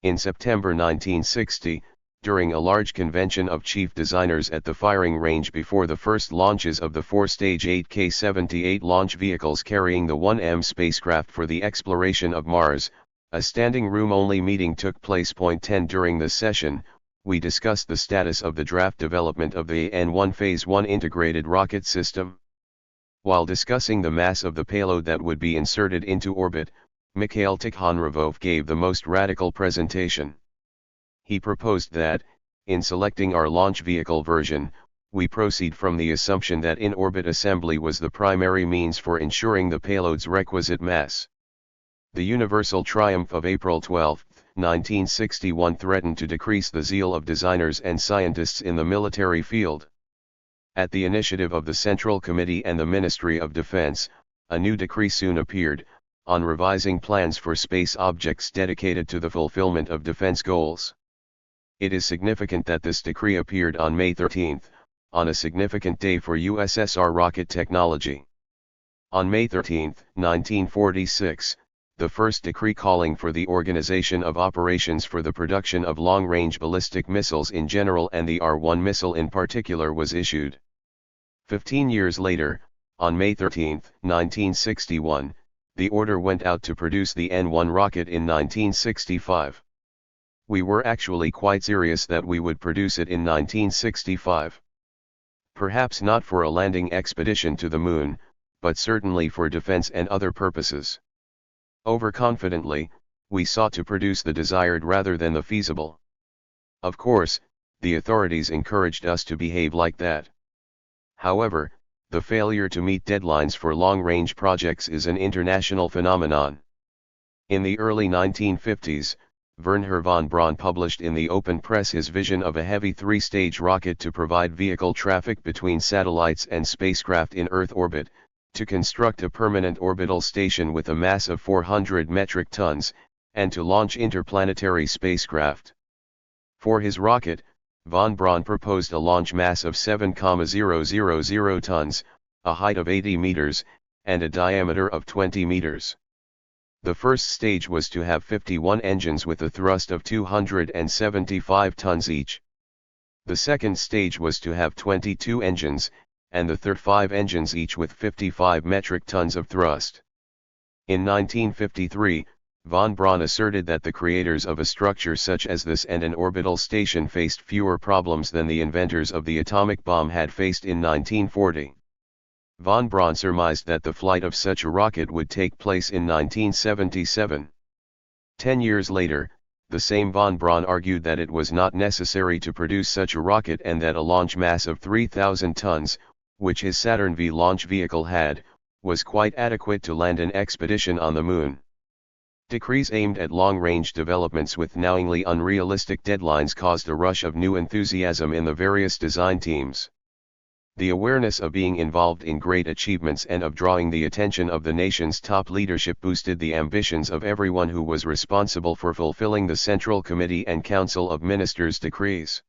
In September 1960, during a large convention of chief designers at the firing range before the first launches of the four-stage 8K-78 launch vehicles carrying the 1M spacecraft for the exploration of Mars, a standing room-only meeting took place. Point 10 During the session, we discussed the status of the draft development of the N-1 Phase 1 integrated rocket system. While discussing the mass of the payload that would be inserted into orbit, Mikhail Tikhonravov gave the most radical presentation. He proposed that, in selecting our launch vehicle version, we proceed from the assumption that in-orbit assembly was the primary means for ensuring the payload's requisite mass. The universal triumph of April 12, 1961 threatened to decrease the zeal of designers and scientists in the military field. At the initiative of the Central Committee and the Ministry of Defense, a new decree soon appeared, on revising plans for space objects dedicated to the fulfillment of defense goals. It is significant that this decree appeared on May 13, on a significant day for USSR rocket technology. On May 13, 1946, the first decree calling for the organization of operations for the production of long-range ballistic missiles in general and the R-1 missile in particular was issued. 15 years later, on May 13, 1961, the order went out to produce the N-1 rocket in 1965. We were actually quite serious that we would produce it in 1965. Perhaps not for a landing expedition to the moon, but certainly for defense and other purposes. Overconfidently, we sought to produce the desired rather than the feasible. Of course, the authorities encouraged us to behave like that. However, the failure to meet deadlines for long-range projects is an international phenomenon. In the early 1950s, Wernher von Braun published in the open press his vision of a heavy three-stage rocket to provide vehicle traffic between satellites and spacecraft in Earth orbit, to construct a permanent orbital station with a mass of 400 metric tons, and to launch interplanetary spacecraft. For his rocket, von Braun proposed a launch mass of 7,000 tons, a height of 80 meters, and a diameter of 20 meters. The first stage was to have 51 engines with a thrust of 275 tons each. The second stage was to have 22 engines, and the third 5 engines each with 55 metric tons of thrust. In 1953, von Braun asserted that the creators of a structure such as this and an orbital station faced fewer problems than the inventors of the atomic bomb had faced in 1940. Von Braun surmised that the flight of such a rocket would take place in 1977. 10 years later, the same von Braun argued that it was not necessary to produce such a rocket and that a launch mass of 3,000 tons, which his Saturn V launch vehicle had, was quite adequate to land an expedition on the Moon. Decrees aimed at long-range developments with knowingly unrealistic deadlines caused a rush of new enthusiasm in the various design teams. The awareness of being involved in great achievements and of drawing the attention of the nation's top leadership boosted the ambitions of everyone who was responsible for fulfilling the Central Committee and Council of Ministers' decrees.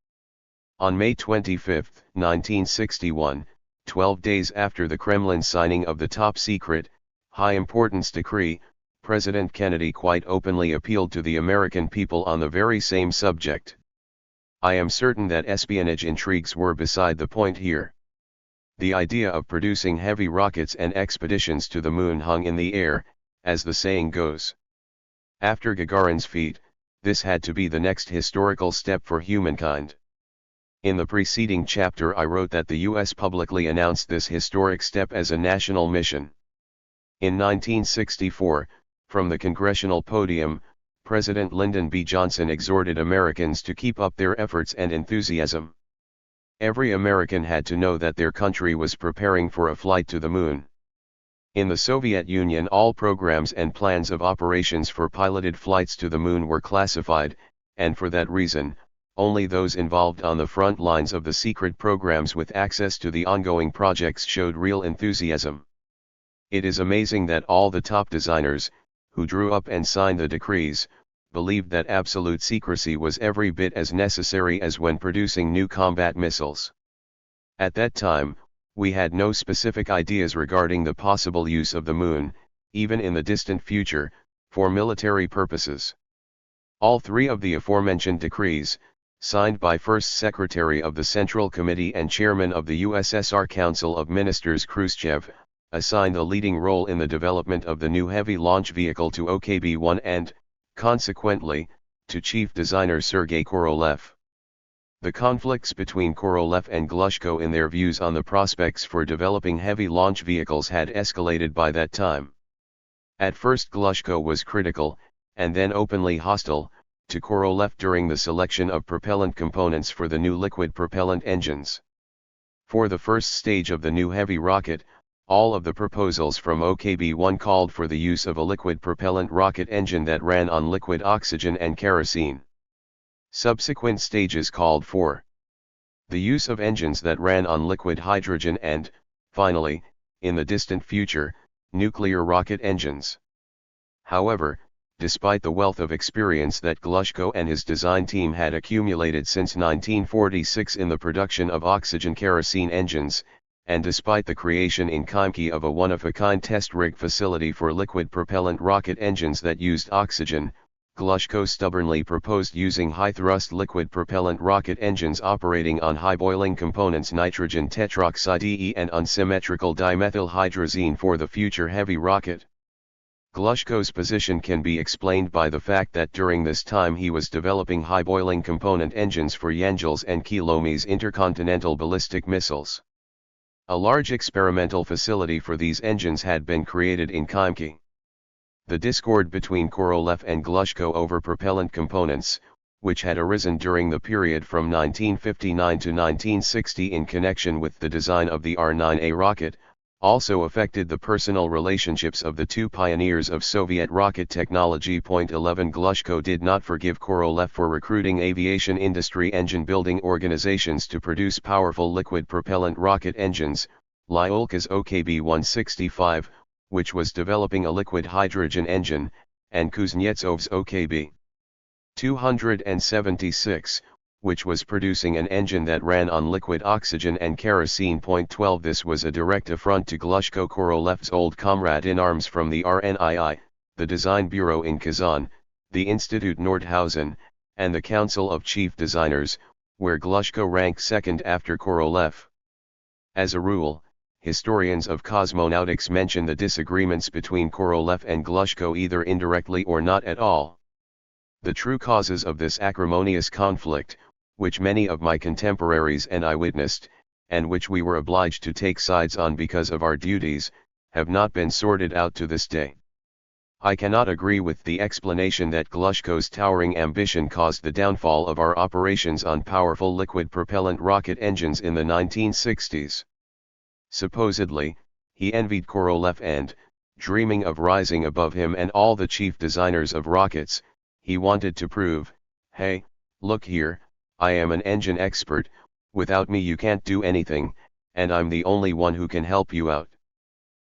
On May 25, 1961, 12 days after the Kremlin signing of the top-secret, high-importance decree, President Kennedy quite openly appealed to the American people on the very same subject. I am certain that espionage intrigues were beside the point here. The idea of producing heavy rockets and expeditions to the Moon hung in the air, as the saying goes. After Gagarin's feat, this had to be the next historical step for humankind. In the preceding chapter I wrote that the U.S. publicly announced this historic step as a national mission. In 1964, from the congressional podium, President Lyndon B. Johnson exhorted Americans to keep up their efforts and enthusiasm. Every American had to know that their country was preparing for a flight to the Moon. In the Soviet Union, all programs and plans of operations for piloted flights to the Moon were classified, and for that reason, only those involved on the front lines of the secret programs with access to the ongoing projects showed real enthusiasm. It is amazing that all the top designers, who drew up and signed the decrees, believed that absolute secrecy was every bit as necessary as when producing new combat missiles. At that time, we had no specific ideas regarding the possible use of the Moon, even in the distant future, for military purposes. All 3 of the aforementioned decrees, signed by First Secretary of the Central Committee and Chairman of the USSR Council of Ministers Khrushchev, assigned a leading role in the development of the new heavy launch vehicle to OKB-1 and, consequently, to chief designer Sergei Korolev. The conflicts between Korolev and Glushko in their views on the prospects for developing heavy launch vehicles had escalated by that time. At first Glushko was critical, and then openly hostile, to Korolev during the selection of propellant components for the new liquid propellant engines. For the first stage of the new heavy rocket, all of the proposals from OKB-1 called for the use of a liquid propellant rocket engine that ran on liquid oxygen and kerosene. Subsequent stages called for the use of engines that ran on liquid hydrogen and, finally, in the distant future, nuclear rocket engines. However, despite the wealth of experience that Glushko and his design team had accumulated since 1946 in the production of oxygen-kerosene engines, and despite the creation in Khimki of a one-of-a-kind test rig facility for liquid propellant rocket engines that used oxygen, Glushko stubbornly proposed using high-thrust liquid propellant rocket engines operating on high-boiling components nitrogen tetroxide E and unsymmetrical dimethylhydrazine for the future heavy rocket. Glushko's position can be explained by the fact that during this time he was developing high-boiling component engines for Yangel's and Kilome's intercontinental ballistic missiles. A large experimental facility for these engines had been created in Khimki. The discord between Korolev and Glushko over propellant components, which had arisen during the period from 1959 to 1960 in connection with the design of the R-9A rocket, also affected the personal relationships of the 2 pioneers of Soviet rocket technology. 11 Glushko did not forgive Korolev for recruiting aviation industry engine-building organizations to produce powerful liquid propellant rocket engines, Lyulka's OKB-165, which was developing a liquid hydrogen engine, and Kuznetsov's OKB 276, which was producing an engine that ran on liquid oxygen and kerosene. 12 This was a direct affront to Glushko Korolev's old comrade in arms from the RNII, the Design Bureau in Kazan, the Institute Nordhausen, and the Council of Chief Designers, where Glushko ranked second after Korolev. As a rule, historians of cosmonautics mention the disagreements between Korolev and Glushko either indirectly or not at all. The true causes of this acrimonious conflict, which many of my contemporaries and I witnessed, and which we were obliged to take sides on because of our duties, have not been sorted out to this day. I cannot agree with the explanation that Glushko's towering ambition caused the downfall of our operations on powerful liquid propellant rocket engines in the 1960s. Supposedly, he envied Korolev and, dreaming of rising above him and all the chief designers of rockets, he wanted to prove, hey, look here, I am an engine expert, without me you can't do anything, and I'm the only one who can help you out.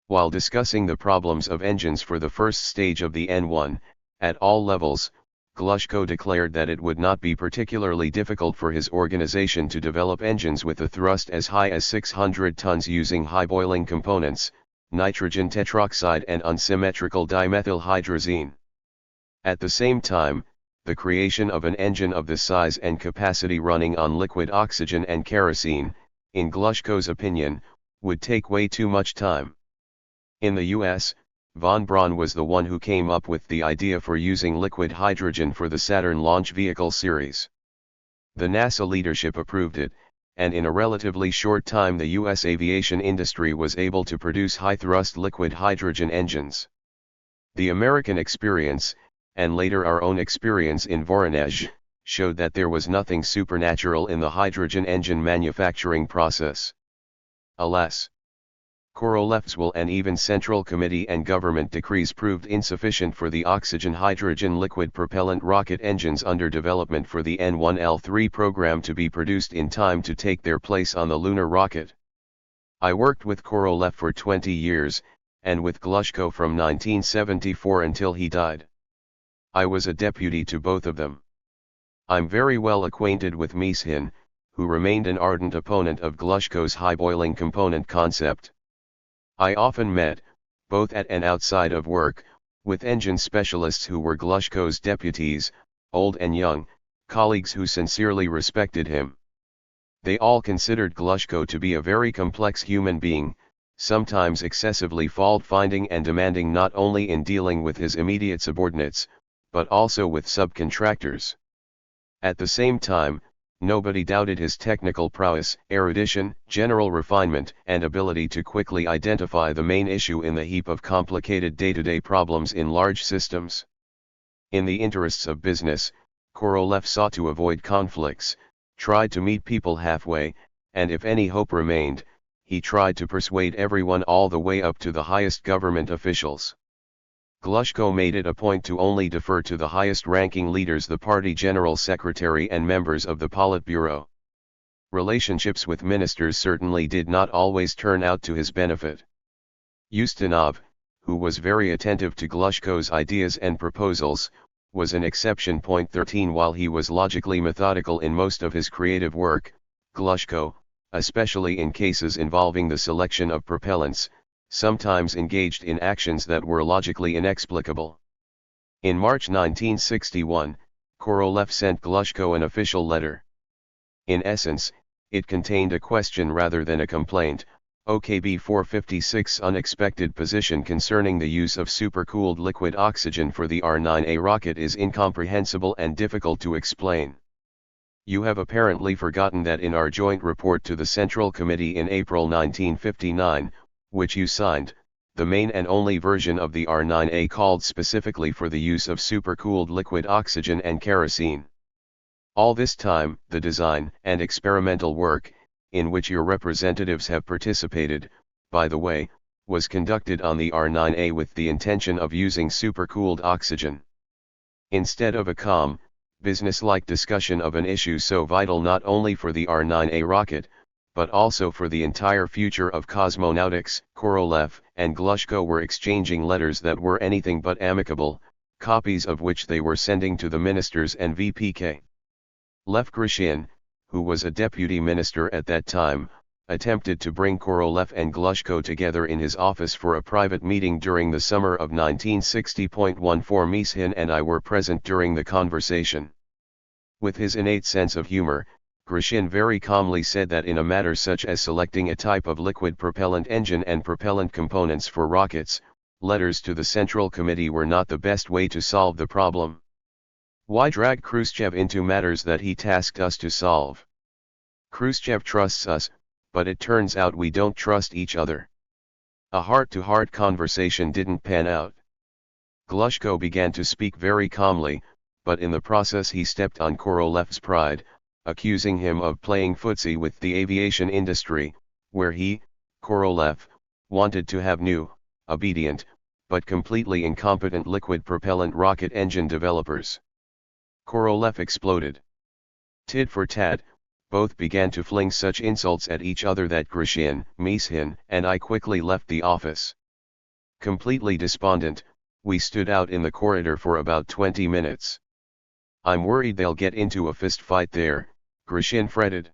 While discussing the problems of engines for the first stage of the N1, at all levels, Glushko declared that it would not be particularly difficult for his organization to develop engines with a thrust as high as 600 tons using high boiling components, nitrogen tetroxide and unsymmetrical dimethylhydrazine. At the same time, the creation of an engine of this size and capacity running on liquid oxygen and kerosene, in Glushko's opinion, would take way too much time. In the US, von Braun was the one who came up with the idea for using liquid hydrogen for the Saturn launch vehicle series. The NASA leadership approved it, and in a relatively short time the US aviation industry was able to produce high-thrust liquid hydrogen engines. The American experience, and later our own experience in Voronezh, showed that there was nothing supernatural in the hydrogen engine manufacturing process. Alas! Korolev's will and even Central Committee and government decrees proved insufficient for the oxygen-hydrogen liquid propellant rocket engines under development for the N1L3 program to be produced in time to take their place on the lunar rocket. I worked with Korolev for 20 years, and with Glushko from 1974 until he died. I was a deputy to both of them. I'm very well acquainted with Mishin, who remained an ardent opponent of Glushko's high boiling component concept. I often met, both at and outside of work, with engine specialists who were Glushko's deputies, old and young, colleagues who sincerely respected him. They all considered Glushko to be a very complex human being, sometimes excessively fault-finding and demanding not only in dealing with his immediate subordinates, but also with subcontractors. At the same time, nobody doubted his technical prowess, erudition, general refinement, and ability to quickly identify the main issue in the heap of complicated day-to-day problems in large systems. In the interests of business, Korolev sought to avoid conflicts, tried to meet people halfway, and if any hope remained, he tried to persuade everyone all the way up to the highest government officials. Glushko made it a point to only defer to the highest-ranking leaders, the party general secretary and members of the Politburo. Relationships with ministers certainly did not always turn out to his benefit. Ustinov, who was very attentive to Glushko's ideas and proposals, was an exception. 13 While he was logically methodical in most of his creative work, Glushko, especially in cases involving the selection of propellants, sometimes engaged in actions that were logically inexplicable. In March 1961, Korolev sent Glushko an official letter. In essence, it contained a question rather than a complaint. OKB 456 Unexpected position concerning the use of supercooled liquid oxygen for the R9A rocket is incomprehensible and difficult to explain. You have apparently forgotten that in our joint report to the Central Committee in April 1959, which you signed, the main and only version of the R9A called specifically for the use of supercooled liquid oxygen and kerosene. All this time, the design and experimental work, in which your representatives have participated, by the way, was conducted on the R9A with the intention of using supercooled oxygen. Instead of a calm, business-like discussion of an issue so vital not only for the R9A rocket, but also for the entire future of cosmonautics, Korolev and Glushko were exchanging letters that were anything but amicable, copies of which they were sending to the ministers and VPK. Lev Grishin, who was a deputy minister at that time, attempted to bring Korolev and Glushko together in his office for a private meeting during the summer of 1960.14. Mishin and I were present during the conversation. With his innate sense of humor, Grishin very calmly said that in a matter such as selecting a type of liquid propellant engine and propellant components for rockets, letters to the Central Committee were not the best way to solve the problem. Why drag Khrushchev into matters that he tasked us to solve? Khrushchev trusts us, but it turns out we don't trust each other. A heart-to-heart conversation didn't pan out. Glushko began to speak very calmly, but in the process he stepped on Korolev's pride, accusing him of playing footsie with the aviation industry, where he, Korolev, wanted to have new, obedient, but completely incompetent liquid propellant rocket engine developers. Korolev exploded. Tit for tat, both began to fling such insults at each other that Grishin, Mishin, and I quickly left the office. Completely despondent, we stood out in the corridor for about 20 minutes. "I'm worried they'll get into a fist fight there," Grishin fretted.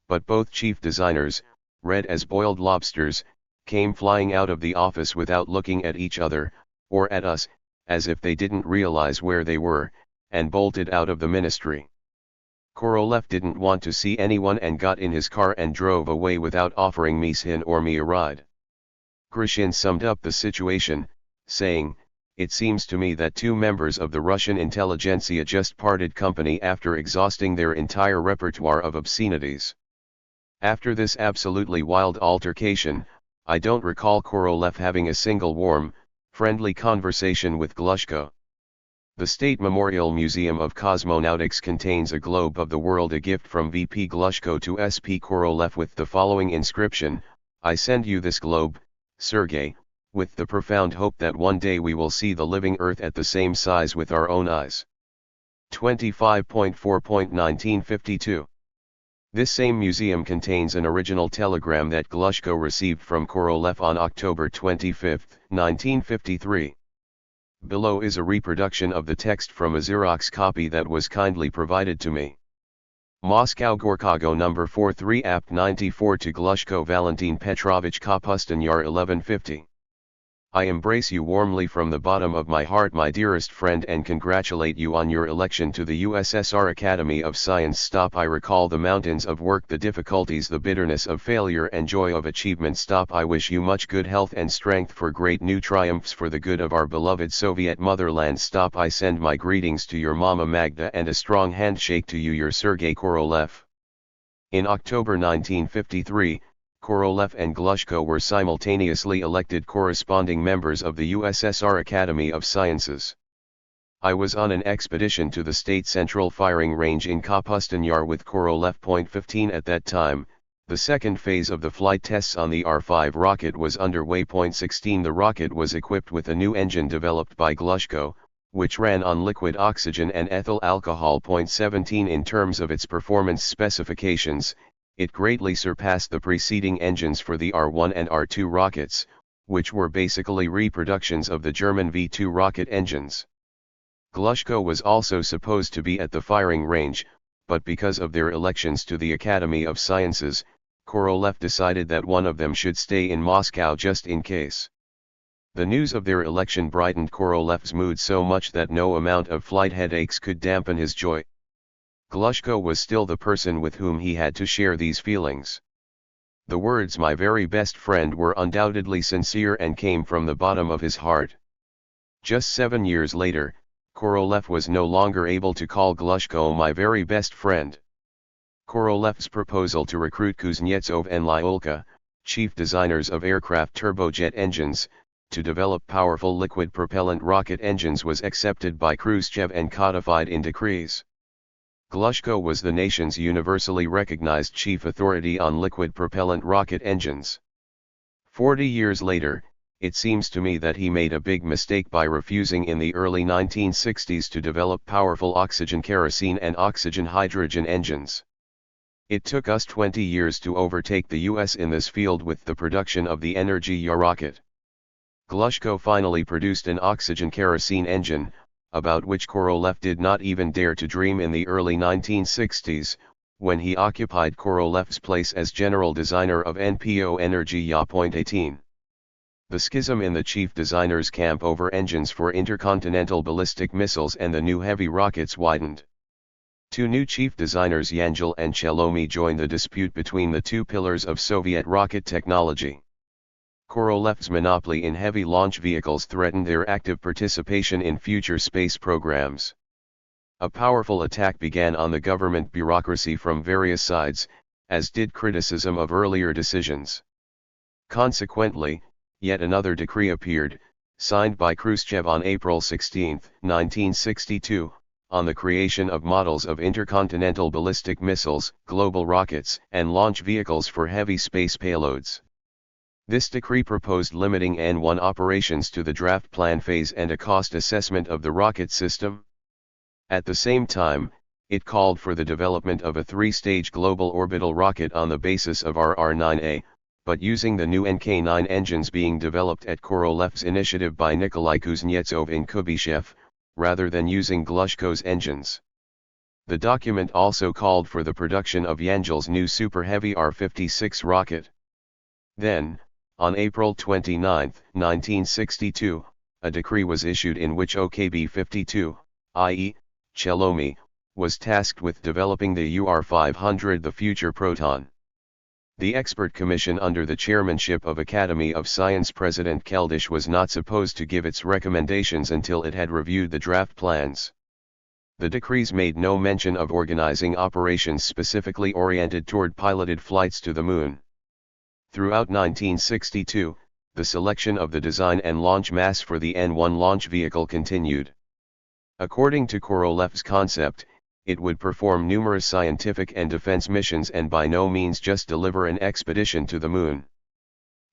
But both chief designers, red as boiled lobsters, came flying out of the office without looking at each other, or at us, as if they didn't realize where they were, and bolted out of the ministry. Korolev didn't want to see anyone and got in his car and drove away without offering Mishin or me a ride. Grishin summed up the situation, saying, "It seems to me that two members of the Russian intelligentsia just parted company after exhausting their entire repertoire of obscenities." After this absolutely wild altercation, I don't recall Korolev having a single warm, friendly conversation with Glushko. The State Memorial Museum of Cosmonautics contains a globe of the world, a gift from VP Glushko to SP Korolev with the following inscription: "I send you this globe, Sergei, with the profound hope that one day we will see the living Earth at the same size with our own eyes." 25.4.1952. This same museum contains an original telegram that Glushko received from Korolev on October 25, 1953. Below is a reproduction of the text from a Xerox copy that was kindly provided to me. Moscow Gorkago No. 43 Apt 94 to Glushko Valentin Petrovich Kapustanyar 1150. I embrace you warmly from the bottom of my heart, my dearest friend, and congratulate you on your election to the USSR Academy of Science. I recall the mountains of work, the difficulties, the bitterness of failure, and joy of achievement. I wish you much good health and strength for great new triumphs for the good of our beloved Soviet motherland. I send my greetings to your Mama Magda and a strong handshake to you, your Sergei Korolev. In October 1953, Korolev and Glushko were simultaneously elected corresponding members of the USSR Academy of Sciences. I was on an expedition to the State Central Firing Range in Kapustanyar with Korolev. 15 At that time, the second phase of the flight tests on the R-5 rocket was underway. 16 The rocket was equipped with a new engine developed by Glushko, which ran on liquid oxygen and ethyl alcohol. 17 In terms of its performance specifications, it greatly surpassed the preceding engines for the R-1 and R-2 rockets, which were basically reproductions of the German V-2 rocket engines. Glushko was also supposed to be at the firing range, but because of their elections to the Academy of Sciences, Korolev decided that one of them should stay in Moscow just in case. The news of their election brightened Korolev's mood so much that no amount of flight headaches could dampen his joy. Glushko was still the person with whom he had to share these feelings. The words "my very best friend" were undoubtedly sincere and came from the bottom of his heart. Just 7 years later, Korolev was no longer able to call Glushko my very best friend. Korolev's proposal to recruit Kuznetsov and Lyulka, chief designers of aircraft turbojet engines, to develop powerful liquid propellant rocket engines was accepted by Khrushchev and codified in decrees. Glushko was the nation's universally recognized chief authority on liquid propellant rocket engines. 40 years later, it seems to me that he made a big mistake by refusing in the early 1960s to develop powerful oxygen kerosene and oxygen hydrogen engines. It took us 20 years to overtake the US in this field with the production of the Energy Ya rocket. Glushko finally produced an oxygen-kerosene engine, about which Korolev did not even dare to dream in the early 1960s, when he occupied Korolev's place as general designer of NPO Energy Ya.18. The schism in the chief designers' camp over engines for intercontinental ballistic missiles and the new heavy rockets widened. Two new chief designers, Yangel and Chelomy, joined the dispute between the two pillars of Soviet rocket technology. Korolev's monopoly in heavy launch vehicles threatened their active participation in future space programs. A powerful attack began on the government bureaucracy from various sides, as did criticism of earlier decisions. Consequently, yet another decree appeared, signed by Khrushchev on April 16, 1962, on the creation of models of intercontinental ballistic missiles, global rockets, and launch vehicles for heavy space payloads. This decree proposed limiting N-1 operations to the draft plan phase and a cost assessment of the rocket system. At the same time, it called for the development of a three-stage global orbital rocket on the basis of RR-9A, but using the new NK-9 engines being developed at Korolev's initiative by Nikolai Kuznetsov in Kubyshev, rather than using Glushko's engines. The document also called for the production of Yangel's new super heavy R-56 rocket. Then, on April 29, 1962, a decree was issued in which OKB-52, i.e., Chelomy, was tasked with developing the UR-500, the future Proton. The expert commission under the chairmanship of Academy of Science President Keldysh was not supposed to give its recommendations until it had reviewed the draft plans. The decrees made no mention of organizing operations specifically oriented toward piloted flights to the Moon. Throughout 1962, the selection of the design and launch mass for the N-1 launch vehicle continued. According to Korolev's concept, it would perform numerous scientific and defense missions and by no means just deliver an expedition to the Moon.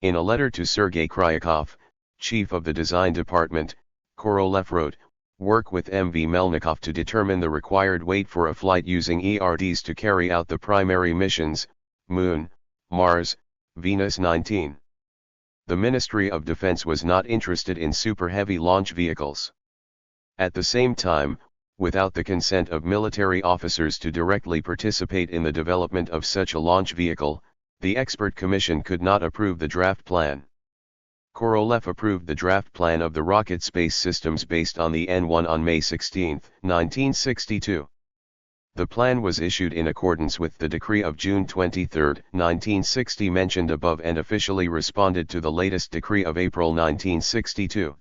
In a letter to Sergei Kryakov, chief of the design department, Korolev wrote, "Work with M.V. Melnikov to determine the required weight for a flight using ERDs to carry out the primary missions, Moon, Mars, Venus 19. The Ministry of Defense was not interested in super heavy launch vehicles. At the same time, without the consent of military officers to directly participate in the development of such a launch vehicle, the expert commission could not approve the draft plan. Korolev approved the draft plan of the rocket space systems based on the N-1 on May 16, 1962. The plan was issued in accordance with the decree of June 23, 1960 mentioned above and officially responded to the latest decree of April 1962.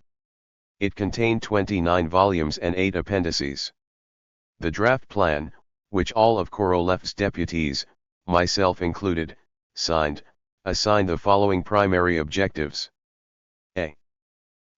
It contained 29 volumes and 8 appendices. The draft plan, which all of Korolev's deputies, myself included, signed, assigned the following primary objectives. A.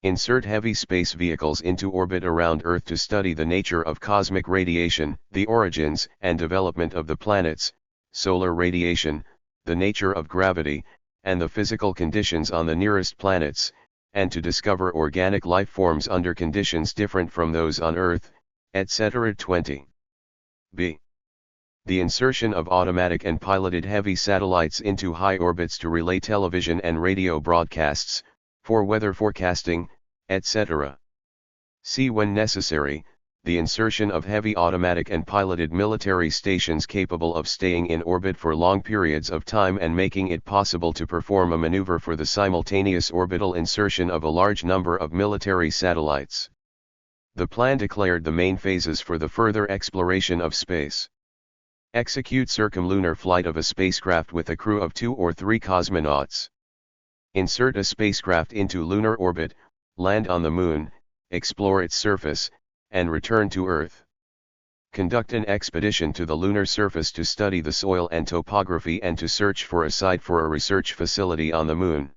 Insert heavy space vehicles into orbit around Earth to study the nature of cosmic radiation, the origins and development of the planets, solar radiation, the nature of gravity, and the physical conditions on the nearest planets, and to discover organic life forms under conditions different from those on Earth, etc. 20. B. The insertion of automatic and piloted heavy satellites into high orbits to relay television and radio broadcasts, for weather forecasting, etc. C. When necessary, the insertion of heavy automatic and piloted military stations capable of staying in orbit for long periods of time and making it possible to perform a maneuver for the simultaneous orbital insertion of a large number of military satellites. The plan declared the main phases for the further exploration of space. Execute circumlunar flight of a spacecraft with a crew of 2 or 3 cosmonauts. Insert a spacecraft into lunar orbit, land on the Moon, explore its surface, and return to Earth. Conduct an expedition to the lunar surface to study the soil and topography and to search for a site for a research facility on the Moon.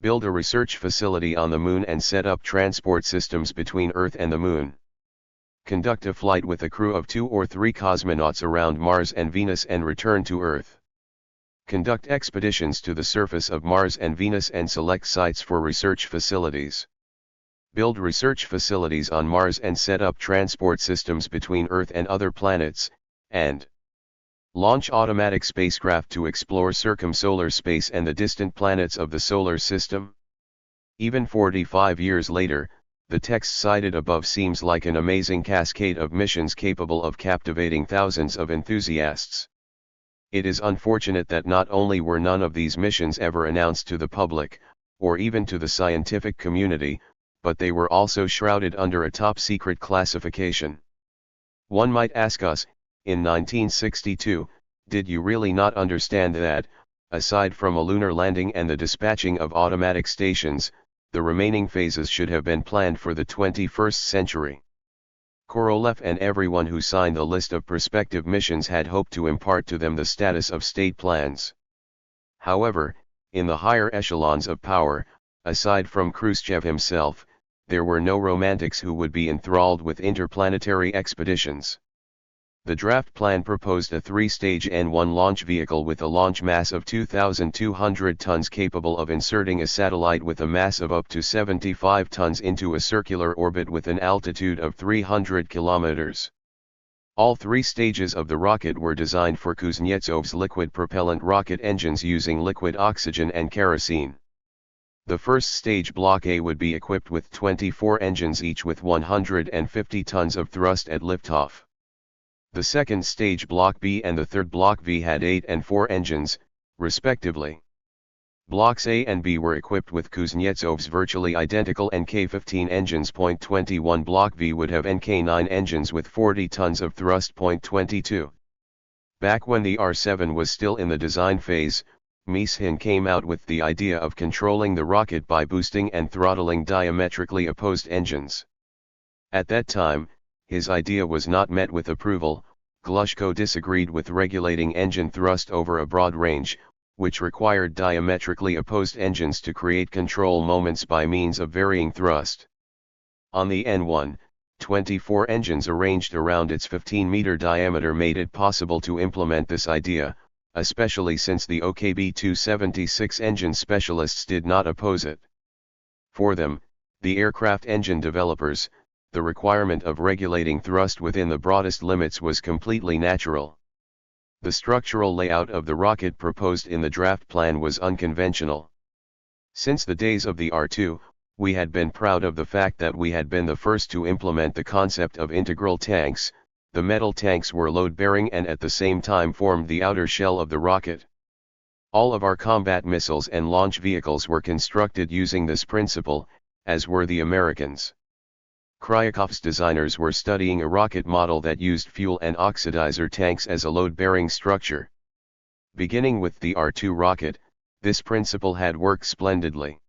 Build a research facility on the Moon and set up transport systems between Earth and the Moon. Conduct a flight with a crew of 2 or 3 cosmonauts around Mars and Venus and return to Earth. Conduct expeditions to the surface of Mars and Venus and select sites for research facilities. Build research facilities on Mars and set up transport systems between Earth and other planets, and launch automatic spacecraft to explore circumsolar space and the distant planets of the solar system. Even 45 years later, the text cited above seems like an amazing cascade of missions capable of captivating thousands of enthusiasts. It is unfortunate that not only were none of these missions ever announced to the public, or even to the scientific community, but they were also shrouded under a top-secret classification. One might ask us, in 1962, did you really not understand that, aside from a lunar landing and the dispatching of automatic stations, the remaining phases should have been planned for the 21st century? Korolev and everyone who signed the list of prospective missions had hoped to impart to them the status of state plans. However, in the higher echelons of power, aside from Khrushchev himself, there were no romantics who would be enthralled with interplanetary expeditions. The draft plan proposed a three-stage N-1 launch vehicle with a launch mass of 2,200 tons capable of inserting a satellite with a mass of up to 75 tons into a circular orbit with an altitude of 300 kilometers. All three stages of the rocket were designed for Kuznetsov's liquid propellant rocket engines using liquid oxygen and kerosene. The first stage Block A would be equipped with 24 engines each with 150 tons of thrust at liftoff. The second stage Block B and the third Block V had 8 and 4 engines, respectively. Blocks A and B were equipped with Kuznetsov's virtually identical NK-15 engines. 21 Block V would have NK-9 engines with 40 tons of thrust. 22. Back when the R-7 was still in the design phase, Mishin came out with the idea of controlling the rocket by boosting and throttling diametrically opposed engines. At that time, his idea was not met with approval. Glushko disagreed with regulating engine thrust over a broad range, which required diametrically opposed engines to create control moments by means of varying thrust. On the N-1, 24 engines arranged around its 15-meter diameter made it possible to implement this idea, especially since the OKB-276 engine specialists did not oppose it. For them, the aircraft engine developers, the requirement of regulating thrust within the broadest limits was completely natural. The structural layout of the rocket proposed in the draft plan was unconventional. Since the days of the R-2, we had been proud of the fact that we had been the first to implement the concept of integral tanks. The metal tanks were load-bearing and at the same time formed the outer shell of the rocket. All of our combat missiles and launch vehicles were constructed using this principle, as were the Americans. Kryakov's designers were studying a rocket model that used fuel and oxidizer tanks as a load-bearing structure. Beginning with the R-2 rocket, this principle had worked splendidly.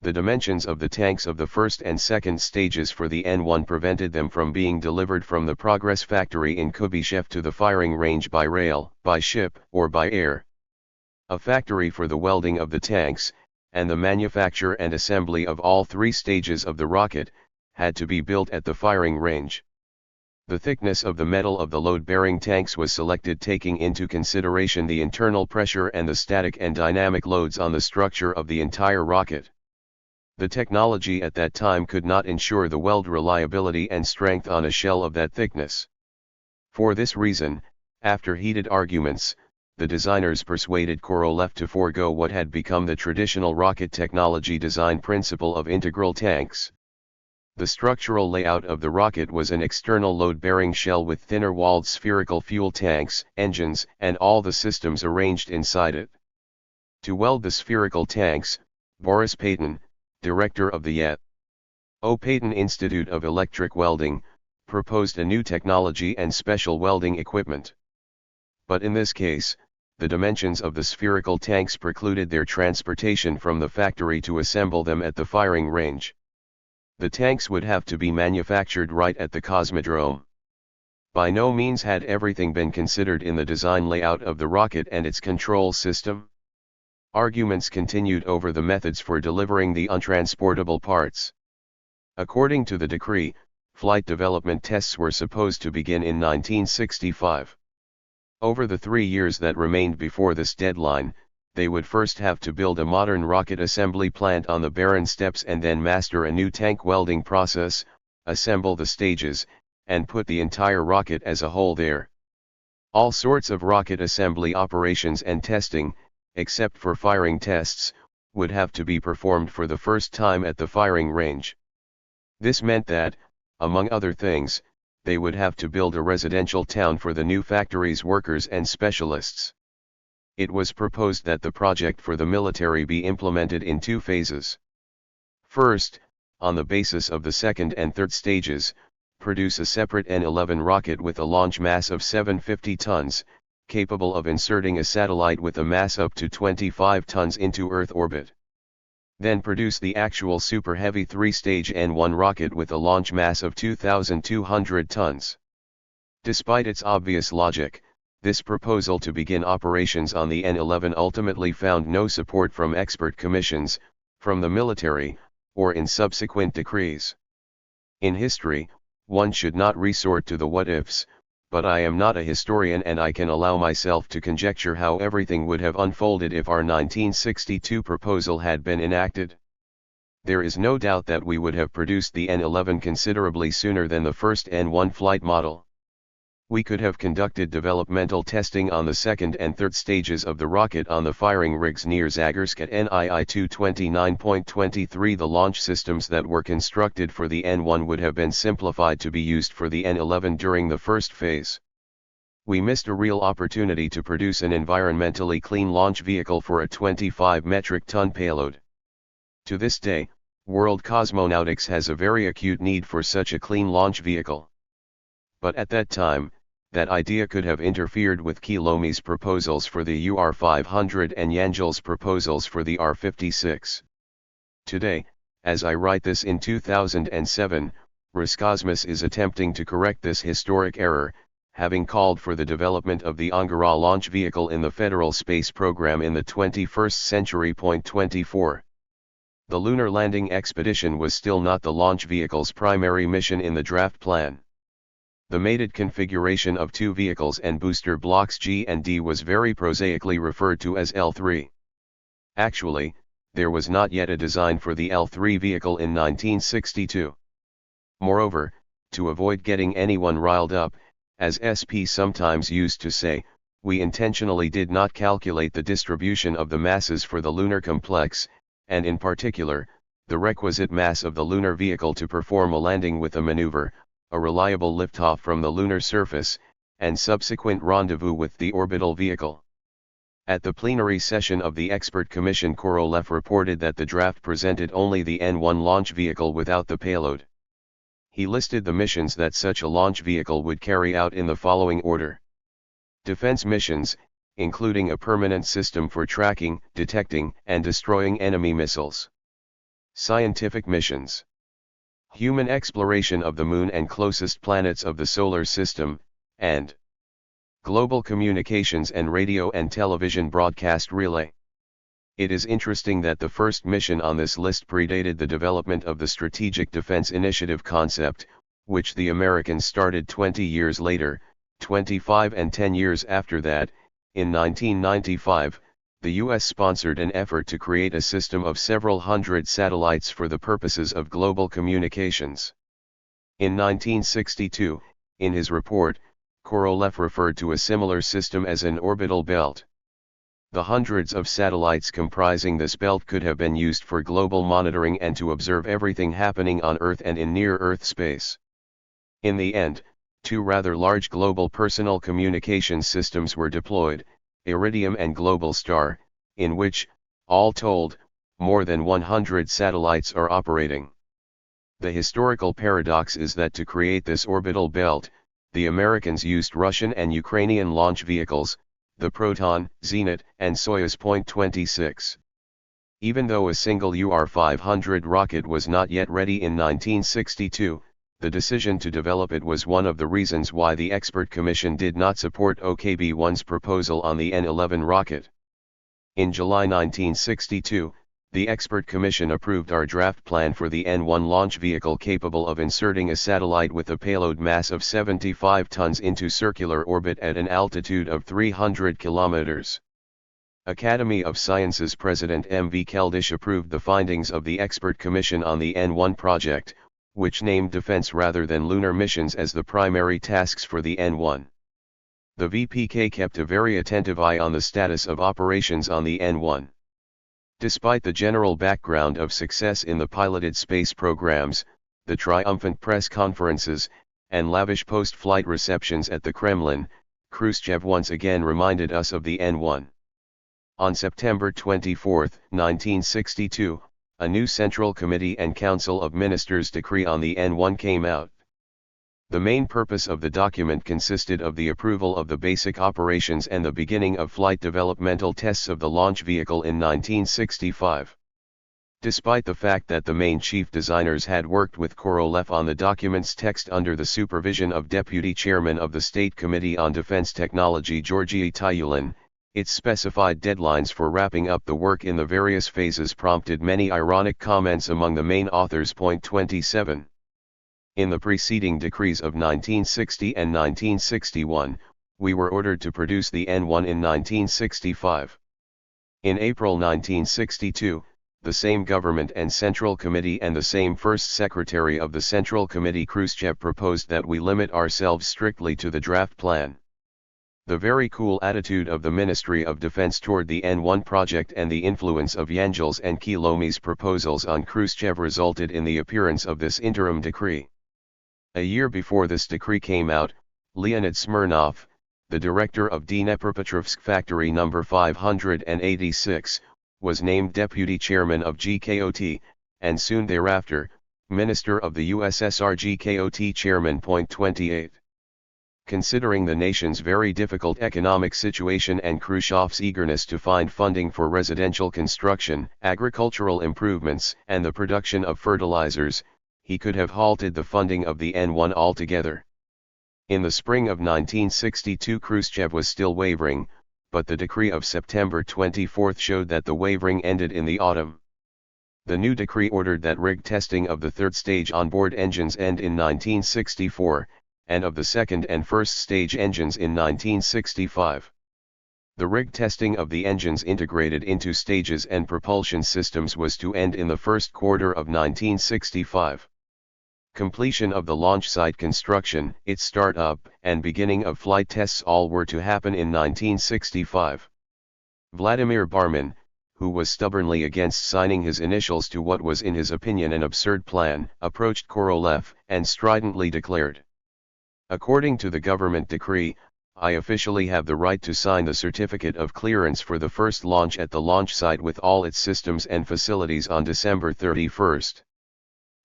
The dimensions of the tanks of the first and second stages for the N-1 prevented them from being delivered from the Progress factory in Kubyshev to the firing range by rail, by ship, or by air. A factory for the welding of the tanks, and the manufacture and assembly of all three stages of the rocket, had to be built at the firing range. The thickness of the metal of the load-bearing tanks was selected taking into consideration the internal pressure and the static and dynamic loads on the structure of the entire rocket. The technology at that time could not ensure the weld reliability and strength on a shell of that thickness. For this reason, after heated arguments, the designers persuaded Korolev to forego what had become the traditional rocket technology design principle of integral tanks. The structural layout of the rocket was an external load-bearing shell with thinner-walled spherical fuel tanks, engines, and all the systems arranged inside it. To weld the spherical tanks, Boris Payton, director of the E.O. Payton Institute of Electric Welding, proposed a new technology and special welding equipment. But in this case, the dimensions of the spherical tanks precluded their transportation from the factory to assemble them at the firing range. The tanks would have to be manufactured right at the cosmodrome. By no means had everything been considered in the design layout of the rocket and its control system. Arguments continued over the methods for delivering the untransportable parts. According to the decree, flight development tests were supposed to begin in 1965. Over the 3 years that remained before this deadline, they would first have to build a modern rocket assembly plant on the barren steppes and then master a new tank welding process, assemble the stages, and put the entire rocket as a whole there. All sorts of rocket assembly operations and testing, except for firing tests, would have to be performed for the first time at the firing range. This meant that, among other things, they would have to build a residential town for the new factory's workers and specialists. It was proposed that the project for the military be implemented in two phases. First, on the basis of the second and third stages, produce a separate N-11 rocket with a launch mass of 750 tons, capable of inserting a satellite with a mass up to 25 tons into Earth orbit. Then produce the actual Super Heavy three-stage N-1 rocket with a launch mass of 2,200 tons. Despite its obvious logic, this proposal to begin operations on the N-11 ultimately found no support from expert commissions, from the military, or in subsequent decrees. In history, one should not resort to the what-ifs, but I am not a historian and I can allow myself to conjecture how everything would have unfolded if our 1962 proposal had been enacted. There is no doubt that we would have produced the N-11 considerably sooner than the first N-1 flight model. We could have conducted developmental testing on the second and third stages of the rocket on the firing rigs near Zagorsk at NII 229.23. The launch systems that were constructed for the N-1 would have been simplified to be used for the N-11 during the first phase. We missed a real opportunity to produce an environmentally clean launch vehicle for a 25 metric ton payload. To this day, world cosmonautics has a very acute need for such a clean launch vehicle. But at that time, that idea could have interfered with Kilome's proposals for the UR-500 and Yangel's proposals for the R-56. Today, as I write this in 2007, Roscosmos is attempting to correct this historic error, having called for the development of the Angara launch vehicle in the Federal Space Program in the 21st century. 24. The lunar landing expedition was still not the launch vehicle's primary mission in the draft plan. The mated configuration of two vehicles and booster blocks G and D was very prosaically referred to as L3. Actually, there was not yet a design for the L3 vehicle in 1962. Moreover, to avoid getting anyone riled up, as SP sometimes used to say, we intentionally did not calculate the distribution of the masses for the lunar complex, and in particular, the requisite mass of the lunar vehicle to perform a landing with a maneuver, a reliable liftoff from the lunar surface, and subsequent rendezvous with the orbital vehicle. At the plenary session of the Expert Commission, Korolev reported that the draft presented only the N-1 launch vehicle without the payload. He listed the missions that such a launch vehicle would carry out in the following order. Defense missions, including a permanent system for tracking, detecting, and destroying enemy missiles. Scientific missions. Human exploration of the Moon and closest planets of the Solar System, and global communications and radio and television broadcast relay. It is interesting that the first mission on this list predated the development of the Strategic Defense Initiative concept, which the Americans started 20 years later, 25 and 10 years after that. In 1995, the U.S. sponsored an effort to create a system of several hundred satellites for the purposes of global communications. In 1962, in his report, Korolev referred to a similar system as an orbital belt. The hundreds of satellites comprising this belt could have been used for global monitoring and to observe everything happening on Earth and in near-Earth space. In the end, two rather large global personal communications systems were deployed, Iridium and Global Star, in which, all told, more than 100 satellites are operating. The historical paradox is that to create this orbital belt, the Americans used Russian and Ukrainian launch vehicles, the Proton, Zenit, and Soyuz. 26. Even though a single UR-500 rocket was not yet ready in 1962, the decision to develop it was one of the reasons why the Expert Commission did not support OKB-1's proposal on the N-11 rocket. In July 1962, the Expert Commission approved our draft plan for the N-1 launch vehicle capable of inserting a satellite with a payload mass of 75 tons into circular orbit at an altitude of 300 kilometers. Academy of Sciences President M.V. Keldysh approved the findings of the Expert Commission on the N-1 project, which named defense rather than lunar missions as the primary tasks for the N-1. The VPK kept a very attentive eye on the status of operations on the N-1. Despite the general background of success in the piloted space programs, the triumphant press conferences, and lavish post-flight receptions at the Kremlin, Khrushchev once again reminded us of the N1. On September 24, 1962, a new Central Committee and Council of Ministers decree on the N1 came out. The main purpose of the document consisted of the approval of the basic operations and the beginning of flight developmental tests of the launch vehicle in 1965. Despite the fact that the main chief designers had worked with Korolev on the document's text under the supervision of Deputy Chairman of the State Committee on Defense Technology Georgy Tyulin, its specified deadlines for wrapping up the work in the various phases prompted many ironic comments among the main authors. Point 27. In the preceding decrees of 1960 and 1961, we were ordered to produce the N1 in 1965. In April 1962, the same government and Central Committee and the same First Secretary of the Central Committee Khrushchev proposed that we limit ourselves strictly to the draft plan. The very cool attitude of the Ministry of Defense toward the N1 project and the influence of Yangel's and Kilomy's proposals on Khrushchev resulted in the appearance of this interim decree. A year before this decree came out, Leonid Smirnov, the director of Dnepropetrovsk Factory No. 586, was named deputy chairman of GKOT, and soon thereafter, Minister of the USSR GKOT chairman. Point 28. Considering the nation's very difficult economic situation and Khrushchev's eagerness to find funding for residential construction, agricultural improvements, and the production of fertilizers, he could have halted the funding of the N1 altogether. In the spring of 1962 Khrushchev was still wavering, but the decree of September 24 showed that the wavering ended in the autumn. The new decree ordered that rig testing of the third stage onboard engines end in 1964, and of the second and first stage engines in 1965. The rig testing of the engines integrated into stages and propulsion systems was to end in the first quarter of 1965. Completion of the launch site construction, its start-up, and beginning of flight tests all were to happen in 1965. Vladimir Barman, who was stubbornly against signing his initials to what was in his opinion an absurd plan, approached Korolev and stridently declared, "According to the government decree, I officially have the right to sign the certificate of clearance for the first launch at the launch site with all its systems and facilities on December 31.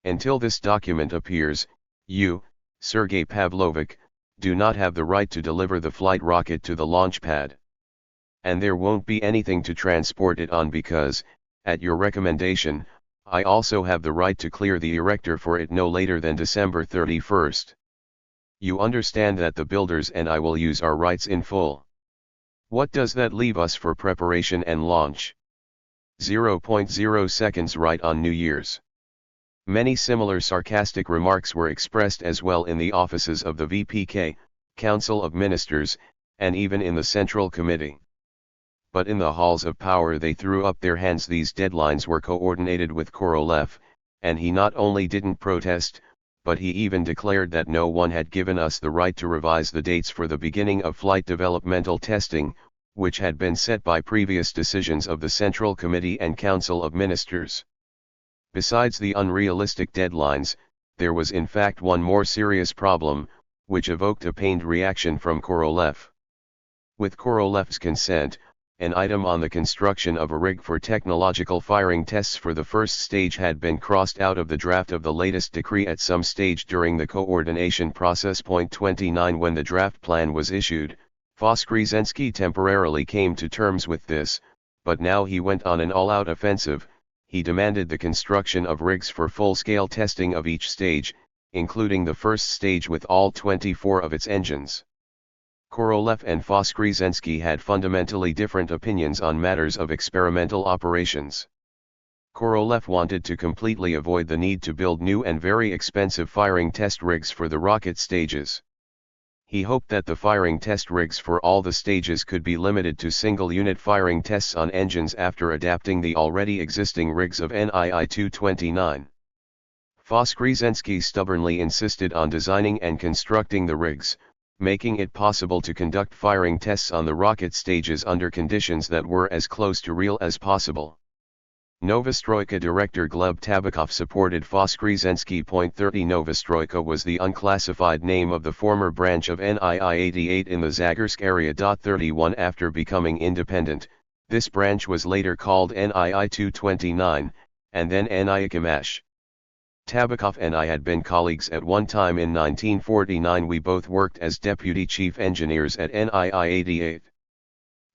Until this document appears, you, Sergei Pavlovich, do not have the right to deliver the flight rocket to the launch pad. And there won't be anything to transport it on because, at your recommendation, I also have the right to clear the erector for it no later than December 31. You understand that the builders and I will use our rights in full. What does that leave us for preparation and launch? 0.0 seconds right on New Year's." Many similar sarcastic remarks were expressed as well in the offices of the VPK, Council of Ministers, and even in the Central Committee. But in the halls of power they threw up their hands. These deadlines were coordinated with Korolev, and he not only didn't protest, but he even declared that no one had given us the right to revise the dates for the beginning of flight developmental testing, which had been set by previous decisions of the Central Committee and Council of Ministers. Besides the unrealistic deadlines, there was in fact one more serious problem, which evoked a pained reaction from Korolev. With Korolev's consent, an item on the construction of a rig for technological firing tests for the first stage had been crossed out of the draft of the latest decree at some stage during the coordination process. Point 29. When the draft plan was issued, Voskresensky temporarily came to terms with this, but now he went on an all-out offensive. He demanded the construction of rigs for full-scale testing of each stage, including the first stage with all 24 of its engines. Korolev and Voskresensky had fundamentally different opinions on matters of experimental operations. Korolev wanted to completely avoid the need to build new and very expensive firing test rigs for the rocket stages. He hoped that the firing test rigs for all the stages could be limited to single-unit firing tests on engines after adapting the already existing rigs of NII-229. Voskresensky stubbornly insisted on designing and constructing the rigs, making it possible to conduct firing tests on the rocket stages under conditions that were as close to real as possible. Novostroyka director Gleb Tabakov supported Voskresensky. 30 Novostroyka was the unclassified name of the former branch of NII-88 in the Zagorsk area. 31 After becoming independent, this branch was later called NII-229, and then NII-Kamash. Tabakov and I had been colleagues at one time in 1949. We both worked as deputy chief engineers at NII-88.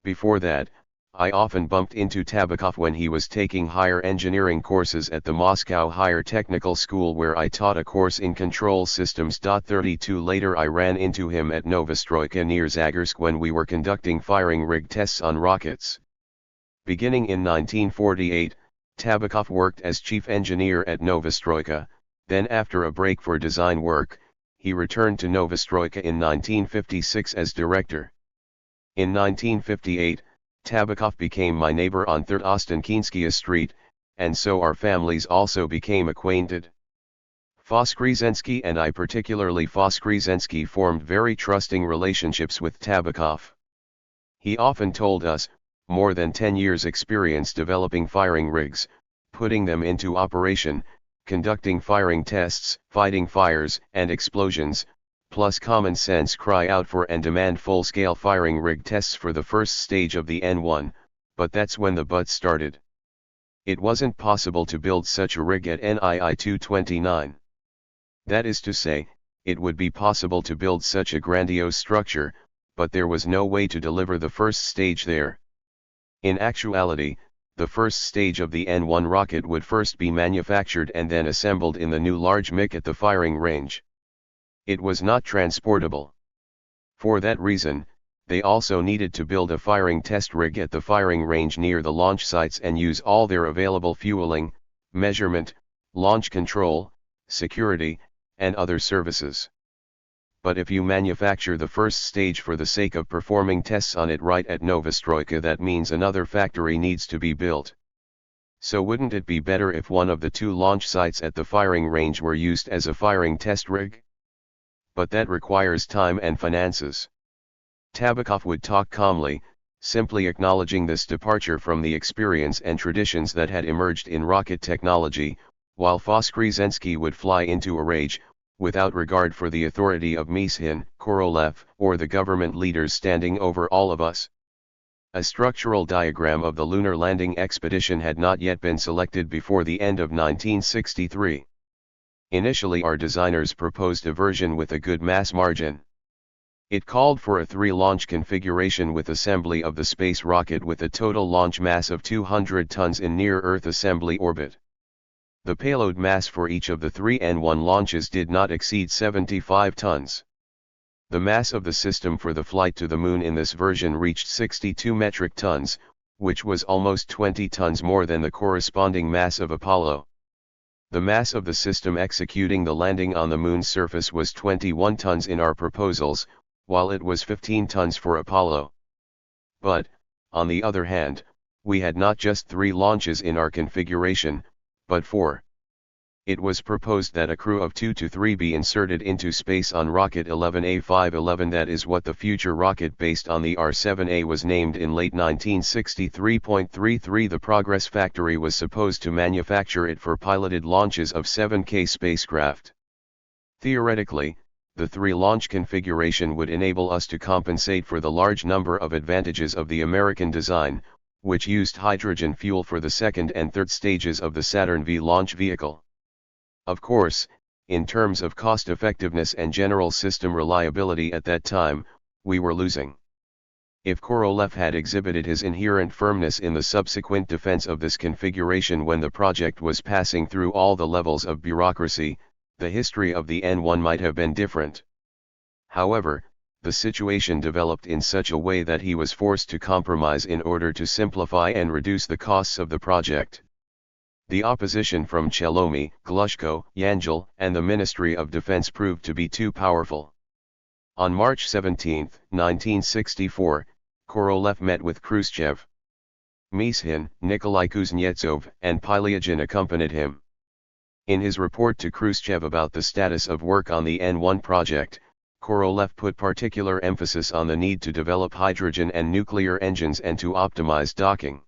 Before that, I often bumped into Tabakov when he was taking higher engineering courses at the Moscow Higher Technical School, where I taught a course in control systems. 32 Later I ran into him at Novostroyka near Zagorsk when we were conducting firing rig tests on rockets. Beginning in 1948, Tabakov worked as chief engineer at Novostroyka, then after a break for design work, he returned to Novostroyka in 1956 as director. In 1958, Tabakov became my neighbor on 3rd Ostankинskaya Street, and so our families also became acquainted. Voskresensky and I, particularly Voskresensky, formed very trusting relationships with Tabakov. He often told us, more than 10 years experience developing firing rigs, putting them into operation, conducting firing tests, fighting fires and explosions, plus common sense. Cry out for and demand full-scale firing rig tests for the first stage of the N1, but that's when the but started. It wasn't possible to build such a rig at NII-229. That is to say, it would be possible to build such a grandiose structure, but there was no way to deliver the first stage there. In actuality, the first stage of the N1 rocket would first be manufactured and then assembled in the new large MiG at the firing range. It was not transportable. For that reason, they also needed to build a firing test rig at the firing range near the launch sites and use all their available fueling, measurement, launch control, security, and other services. But if you manufacture the first stage for the sake of performing tests on it right at Novostroyka, that means another factory needs to be built. So wouldn't it be better if one of the two launch sites at the firing range were used as a firing test rig? But that requires time and finances. Tabakov would talk calmly, simply acknowledging this departure from the experience and traditions that had emerged in rocket technology, while Voskresensky would fly into a rage, without regard for the authority of Mishin, Korolev, or the government leaders standing over all of us. A structural diagram of the lunar landing expedition had not yet been selected before the end of 1963. Initially, our designers proposed a version with a good mass margin. It called for a 3-launch configuration with assembly of the space rocket with a total launch mass of 200 tons in near-Earth assembly orbit. The payload mass for each of the 3 N1 launches did not exceed 75 tons. The mass of the system for the flight to the Moon in this version reached 62 metric tons, which was almost 20 tons more than the corresponding mass of Apollo. The mass of the system executing the landing on the Moon's surface was 21 tons in our proposals, while it was 15 tons for Apollo. But, on the other hand, we had not just 3 launches in our configuration, but 4. It was proposed that a crew of 2 to 3 be inserted into space on Rocket 11A511. That is what the future rocket based on the R-7A was named in late 1963.33. The Progress factory was supposed to manufacture it for piloted launches of 7K spacecraft. Theoretically, the 3-launch configuration would enable us to compensate for the large number of advantages of the American design, which used hydrogen fuel for the second and third stages of the Saturn V launch vehicle. Of course, in terms of cost-effectiveness and general system reliability at that time, we were losing. If Korolev had exhibited his inherent firmness in the subsequent defense of this configuration when the project was passing through all the levels of bureaucracy, the history of the N1 might have been different. However, the situation developed in such a way that he was forced to compromise in order to simplify and reduce the costs of the project. The opposition from Chelomy, Glushko, Yangel, and the Ministry of Defense proved to be too powerful. On March 17, 1964, Korolev met with Khrushchev. Mishin, Nikolai Kuznetsov, and Pylyagin accompanied him. In his report to Khrushchev about the status of work on the N1 project, Korolev put particular emphasis on the need to develop hydrogen and nuclear engines and to optimize docking.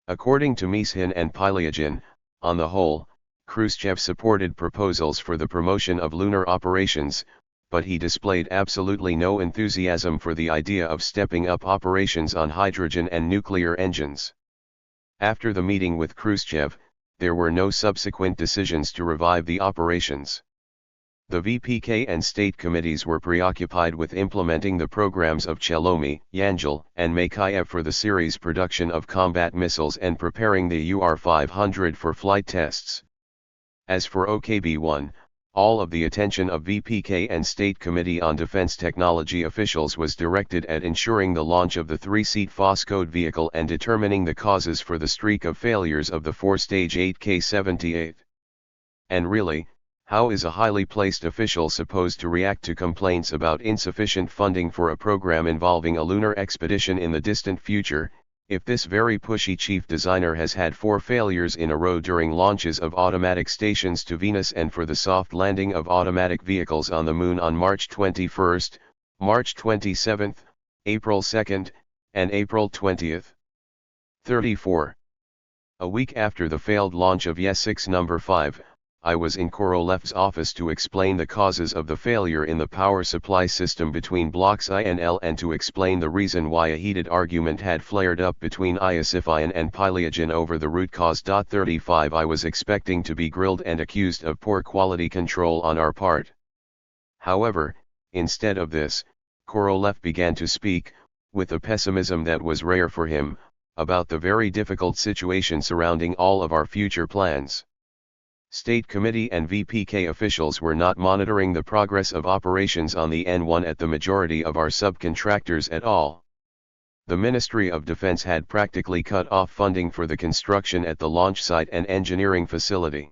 According to Mishin and Pylyagin, on the whole, Khrushchev supported proposals for the promotion of lunar operations, but he displayed absolutely no enthusiasm for the idea of stepping up operations on hydrogen and nuclear engines. After the meeting with Khrushchev, there were no subsequent decisions to revive the operations. The VPK and state committees were preoccupied with implementing the programs of Chelomey, Yangel, and Makayev for the series production of combat missiles and preparing the UR-500 for flight tests. As for OKB-1, all of the attention of VPK and State Committee on Defense Technology officials was directed at ensuring the launch of the 3-seat Voskhod vehicle and determining the causes for the streak of failures of the 4-stage 8K-78. And really, how is a highly placed official supposed to react to complaints about insufficient funding for a program involving a lunar expedition in the distant future, if this very pushy chief designer has had 4 failures in a row during launches of automatic stations to Venus and for the soft landing of automatic vehicles on the Moon on March 21, March 27, April 2, and April 20. 34. A week after the failed launch of Yes-6 No. 5, I was in Korolev's office to explain the causes of the failure in the power supply system between blocks I and L and to explain the reason why a heated argument had flared up between Iosifyan and Pylyagin over the root cause. 35 I was expecting to be grilled and accused of poor quality control on our part. However, instead of this, Korolev began to speak, with a pessimism that was rare for him, about the very difficult situation surrounding all of our future plans. State Committee and VPK officials were not monitoring the progress of operations on the N1 at the majority of our subcontractors at all. The Ministry of Defense had practically cut off funding for the construction at the launch site and engineering facility.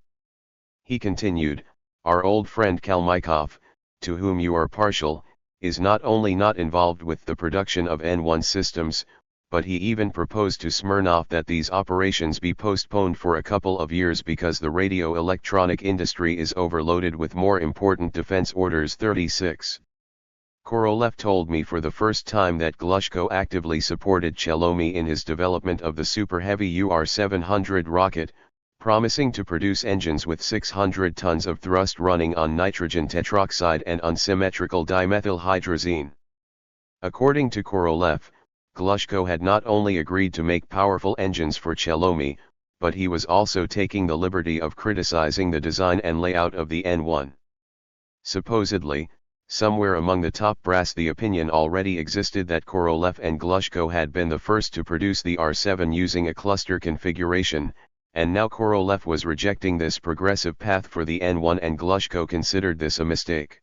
He continued, our old friend Kalmykov, to whom you are partial, is not only not involved with the production of N1 systems, but he even proposed to Smirnov that these operations be postponed for a couple of years because the radio-electronic industry is overloaded with more important defense orders. 36. Korolev told me for the first time that Glushko actively supported Chelomey in his development of the super-heavy UR-700 rocket, promising to produce engines with 600 tons of thrust running on nitrogen tetroxide and unsymmetrical dimethylhydrazine. According to Korolev, Glushko had not only agreed to make powerful engines for Chelomey, but he was also taking the liberty of criticizing the design and layout of the N1. Supposedly, somewhere among the top brass the opinion already existed that Korolev and Glushko had been the first to produce the R7 using a cluster configuration, and now Korolev was rejecting this progressive path for the N1 and Glushko considered this a mistake.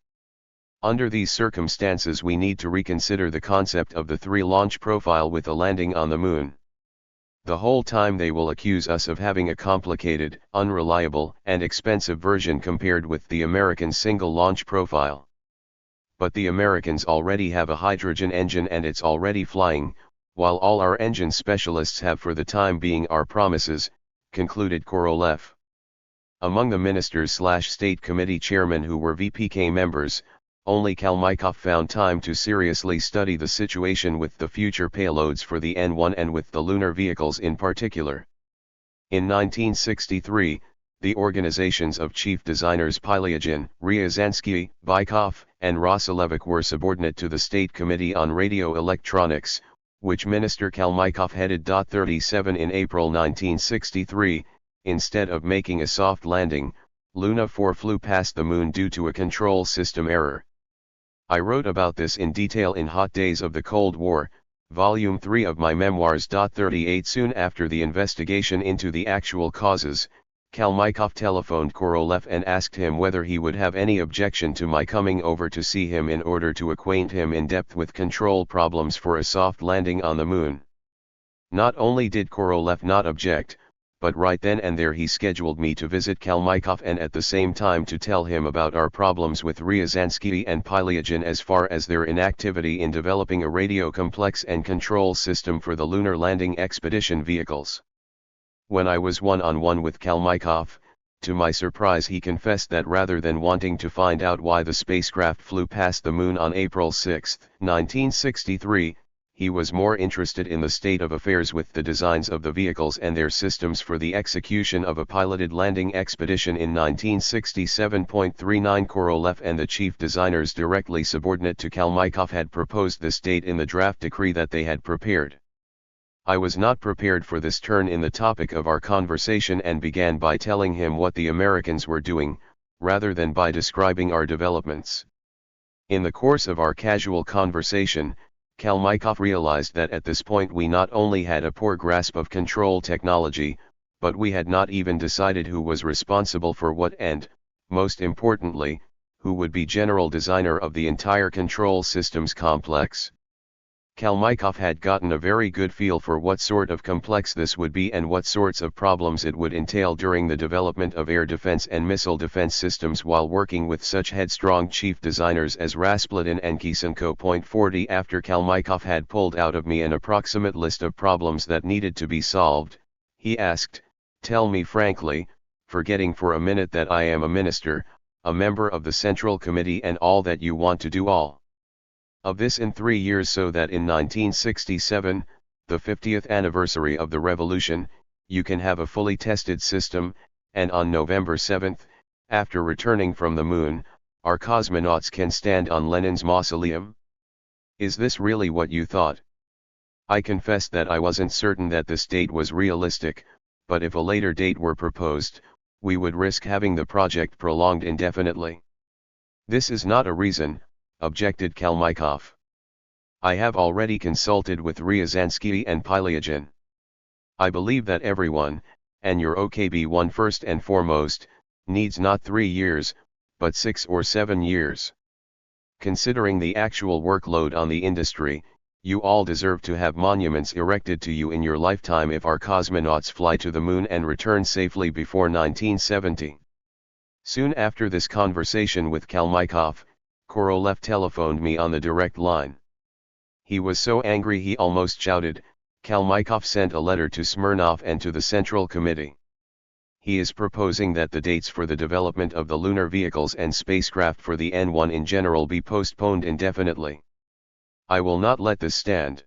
Under these circumstances we need to reconsider the concept of the 3-launch profile with a landing on the Moon. The whole time they will accuse us of having a complicated, unreliable, and expensive version compared with the American single-launch profile. But the Americans already have a hydrogen engine and it's already flying, while all our engine specialists have for the time being our promises, concluded Korolev. Among the ministers/state committee chairmen who were VPK members, only Kalmykov found time to seriously study the situation with the future payloads for the N1 and with the lunar vehicles in particular. In 1963, the organizations of chief designers Pylyagin, Ryazansky, Bykov, and Rosolevich were subordinate to the State Committee on Radio Electronics, which Minister Kalmykov headed. 37 In April 1963, instead of making a soft landing, Luna 4 flew past the Moon due to a control system error. I wrote about this in detail in Hot Days of the Cold War, Volume 3 of my memoirs. 38 Soon after the investigation into the actual causes, Kalmykov telephoned Korolev and asked him whether he would have any objection to my coming over to see him in order to acquaint him in depth with control problems for a soft landing on the Moon. Not only did Korolev not object, but right then and there he scheduled me to visit Kalmykov and at the same time to tell him about our problems with Ryazansky and Pylyagin as far as their inactivity in developing a radio complex and control system for the lunar landing expedition vehicles. When I was one-on-one with Kalmykov, to my surprise he confessed that rather than wanting to find out why the spacecraft flew past the Moon on April 6, 1963, he was more interested in the state of affairs with the designs of the vehicles and their systems for the execution of a piloted landing expedition in 1967.39. Korolev and the chief designers directly subordinate to Kalmykov had proposed this date in the draft decree that they had prepared. I was not prepared for this turn in the topic of our conversation and began by telling him what the Americans were doing, rather than by describing our developments. In the course of our casual conversation, Kalmykov realized that at this point we not only had a poor grasp of control technology, but we had not even decided who was responsible for what and, most importantly, who would be general designer of the entire control systems complex. Kalmykov had gotten a very good feel for what sort of complex this would be and what sorts of problems it would entail during the development of air defense and missile defense systems while working with such headstrong chief designers as Rasputin and Kisenko. 40 After Kalmykov had pulled out of me an approximate list of problems that needed to be solved, he asked, "Tell me frankly, forgetting for a minute that I am a minister, a member of the Central Committee and all that you want to do all of this in 3 years so that in 1967, the 50th anniversary of the revolution, you can have a fully tested system, and on November 7, after returning from the moon, our cosmonauts can stand on Lenin's mausoleum? Is this really what you thought?" I confessed that I wasn't certain that this date was realistic, but if a later date were proposed, we would risk having the project prolonged indefinitely. "This is not a reason," objected Kalmykov. "I have already consulted with Ryazansky and Pylyagin. I believe that everyone, and your OKB-1 first and foremost, needs not 3 years, but 6 or 7 years. Considering the actual workload on the industry, you all deserve to have monuments erected to you in your lifetime if our cosmonauts fly to the moon and return safely before 1970. Soon after this conversation with Kalmykov, Korolev telephoned me on the direct line. He was so angry he almost shouted. Kalmykov sent a letter to Smirnov and to the Central Committee. He is proposing that the dates for the development of the lunar vehicles and spacecraft for the N1 in general be postponed indefinitely. I will not let this stand.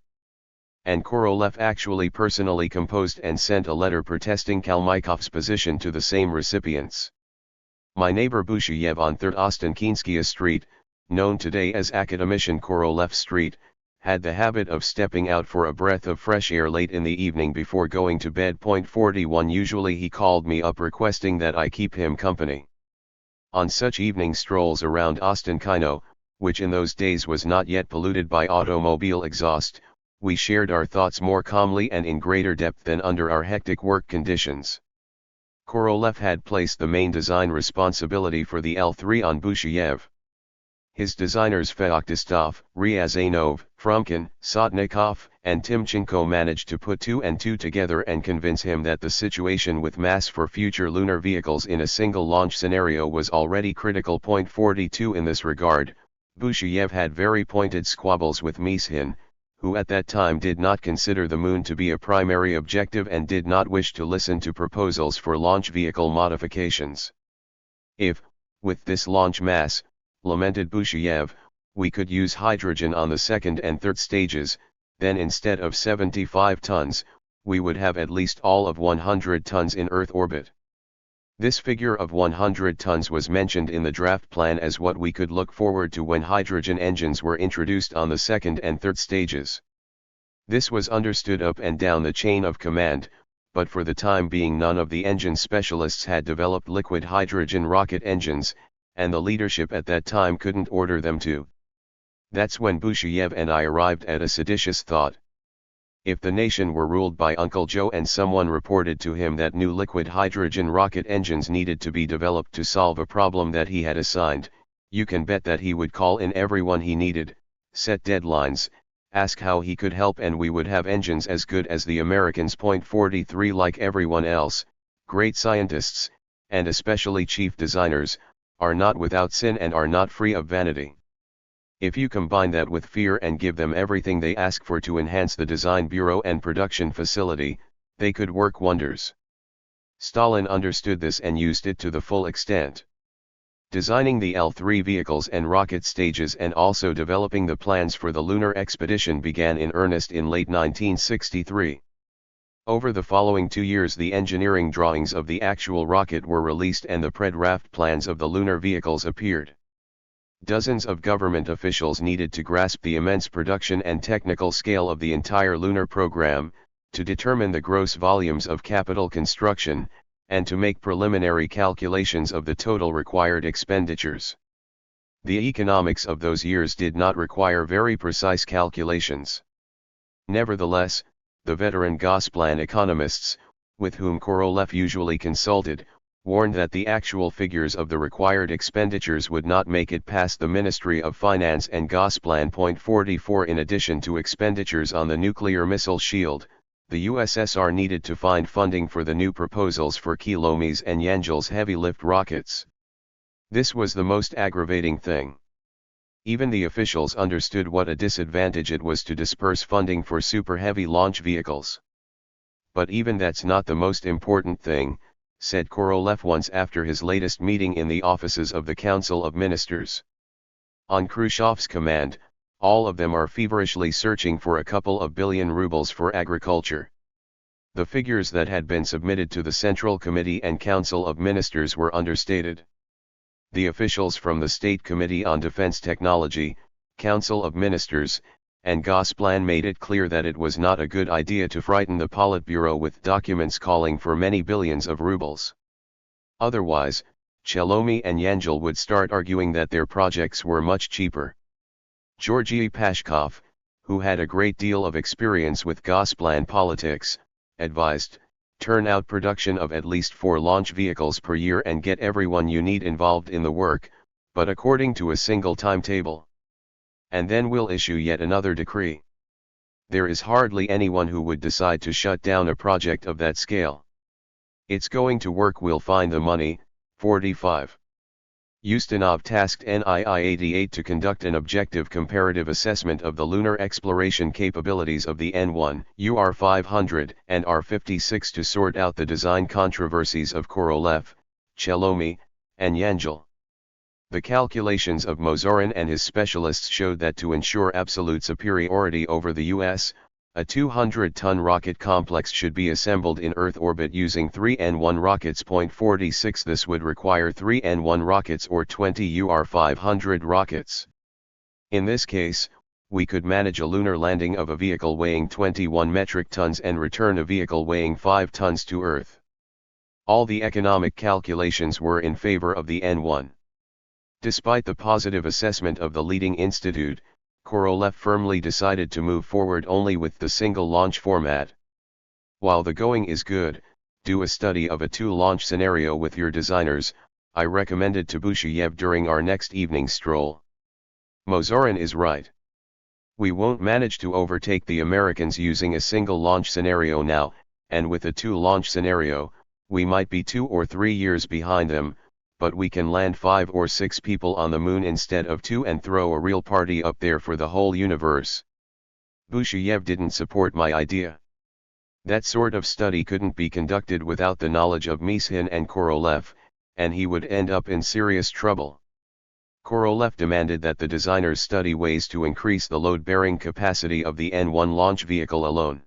And Korolev actually personally composed and sent a letter protesting Kalmykov's position to the same recipients. My neighbor Busheyev on 3rd Ostankynskaya Street, known today as Academician Korolev Street, had the habit of stepping out for a breath of fresh air late in the evening before going to bed. 41 Usually he called me up requesting that I keep him company. On such evening strolls around Ostankino, which in those days was not yet polluted by automobile exhaust, we shared our thoughts more calmly and in greater depth than under our hectic work conditions. Korolev had placed the main design responsibility for the L3 on Busheyev. His designers Feoktistov, Ryazanov, Frumkin, Sotnikov, and Timchenko managed to put 2 and 2 together and convince him that the situation with mass for future lunar vehicles in a single launch scenario was already critical. 42 In this regard, Busheyev had very pointed squabbles with Mishin, who at that time did not consider the moon to be a primary objective and did not wish to listen to proposals for launch vehicle modifications. If, with this launch mass, lamented Busheyev, we could use hydrogen on the second and third stages, then instead of 75 tons, we would have at least all of 100 tons in Earth orbit. This figure of 100 tons was mentioned in the draft plan as what we could look forward to when hydrogen engines were introduced on the second and third stages. This was understood up and down the chain of command, but for the time being none of the engine specialists had developed liquid hydrogen rocket engines, and the leadership at that time couldn't order them to. That's when Busheyev and I arrived at a seditious thought. If the nation were ruled by Uncle Joe and someone reported to him that new liquid hydrogen rocket engines needed to be developed to solve a problem that he had assigned, you can bet that he would call in everyone he needed, set deadlines, ask how he could help, and we would have engines as good as the Americans. 43 Like everyone else, great scientists, and especially chief designers, are not without sin and are not free of vanity. If you combine that with fear and give them everything they ask for to enhance the design bureau and production facility, they could work wonders. Stalin understood this and used it to the full extent. Designing the L-3 vehicles and rocket stages and also developing the plans for the lunar expedition began in earnest in late 1963. Over the following 2 years the engineering drawings of the actual rocket were released and the pre-draft plans of the lunar vehicles appeared. Dozens of government officials needed to grasp the immense production and technical scale of the entire lunar program, to determine the gross volumes of capital construction, and to make preliminary calculations of the total required expenditures. The economics of those years did not require very precise calculations. Nevertheless, the veteran Gosplan economists, with whom Korolev usually consulted, warned that the actual figures of the required expenditures would not make it past the Ministry of Finance and Gosplan. 44 In addition to expenditures on the nuclear missile shield, the USSR needed to find funding for the new proposals for Kilomy's and Yangel's heavy-lift rockets. This was the most aggravating thing. Even the officials understood what a disadvantage it was to disperse funding for super-heavy launch vehicles. But even that's not the most important thing, said Korolev once after his latest meeting in the offices of the Council of Ministers. On Khrushchev's command, all of them are feverishly searching for a couple of billion rubles for agriculture. The figures that had been submitted to the Central Committee and Council of Ministers were understated. The officials from the State Committee on Defense Technology, Council of Ministers, and Gosplan made it clear that it was not a good idea to frighten the Politburo with documents calling for many billions of rubles. Otherwise, Chilomy and Yangel would start arguing that their projects were much cheaper. Georgy Pashkov, who had a great deal of experience with Gosplan politics, advised, turn out production of at least 4 launch vehicles per year and get everyone you need involved in the work, but according to a single timetable. And then we'll issue yet another decree. There is hardly anyone who would decide to shut down a project of that scale. It's going to work, we'll find the money. 45. Ustinov tasked NII-88 to conduct an objective comparative assessment of the lunar exploration capabilities of the N-1, UR-500, and R-56 to sort out the design controversies of Korolev, Chilomy, and Yangel. The calculations of Mozorin and his specialists showed that to ensure absolute superiority over the US, a 200-ton rocket complex should be assembled in Earth orbit using 3 N-1 rockets. 46 This would require 3 N-1 rockets or 20 UR-500 rockets. In this case, we could manage a lunar landing of a vehicle weighing 21 metric tons and return a vehicle weighing 5 tons to Earth. All the economic calculations were in favor of the N-1. Despite the positive assessment of the leading institute, Korolev firmly decided to move forward only with the single launch format. While the going is good, do a study of a 2-launch scenario with your designers, I recommended to Busheyev during our next evening stroll. Mozorin is right. We won't manage to overtake the Americans using a single launch scenario now, and with a 2-launch scenario, we might be 2 or 3 years behind them, but we can land 5 or 6 people on the moon instead of 2 and throw a real party up there for the whole universe. Busheyev didn't support my idea. That sort of study couldn't be conducted without the knowledge of Mishin and Korolev, and he would end up in serious trouble. Korolev demanded that the designers study ways to increase the load-bearing capacity of the N-1 launch vehicle alone.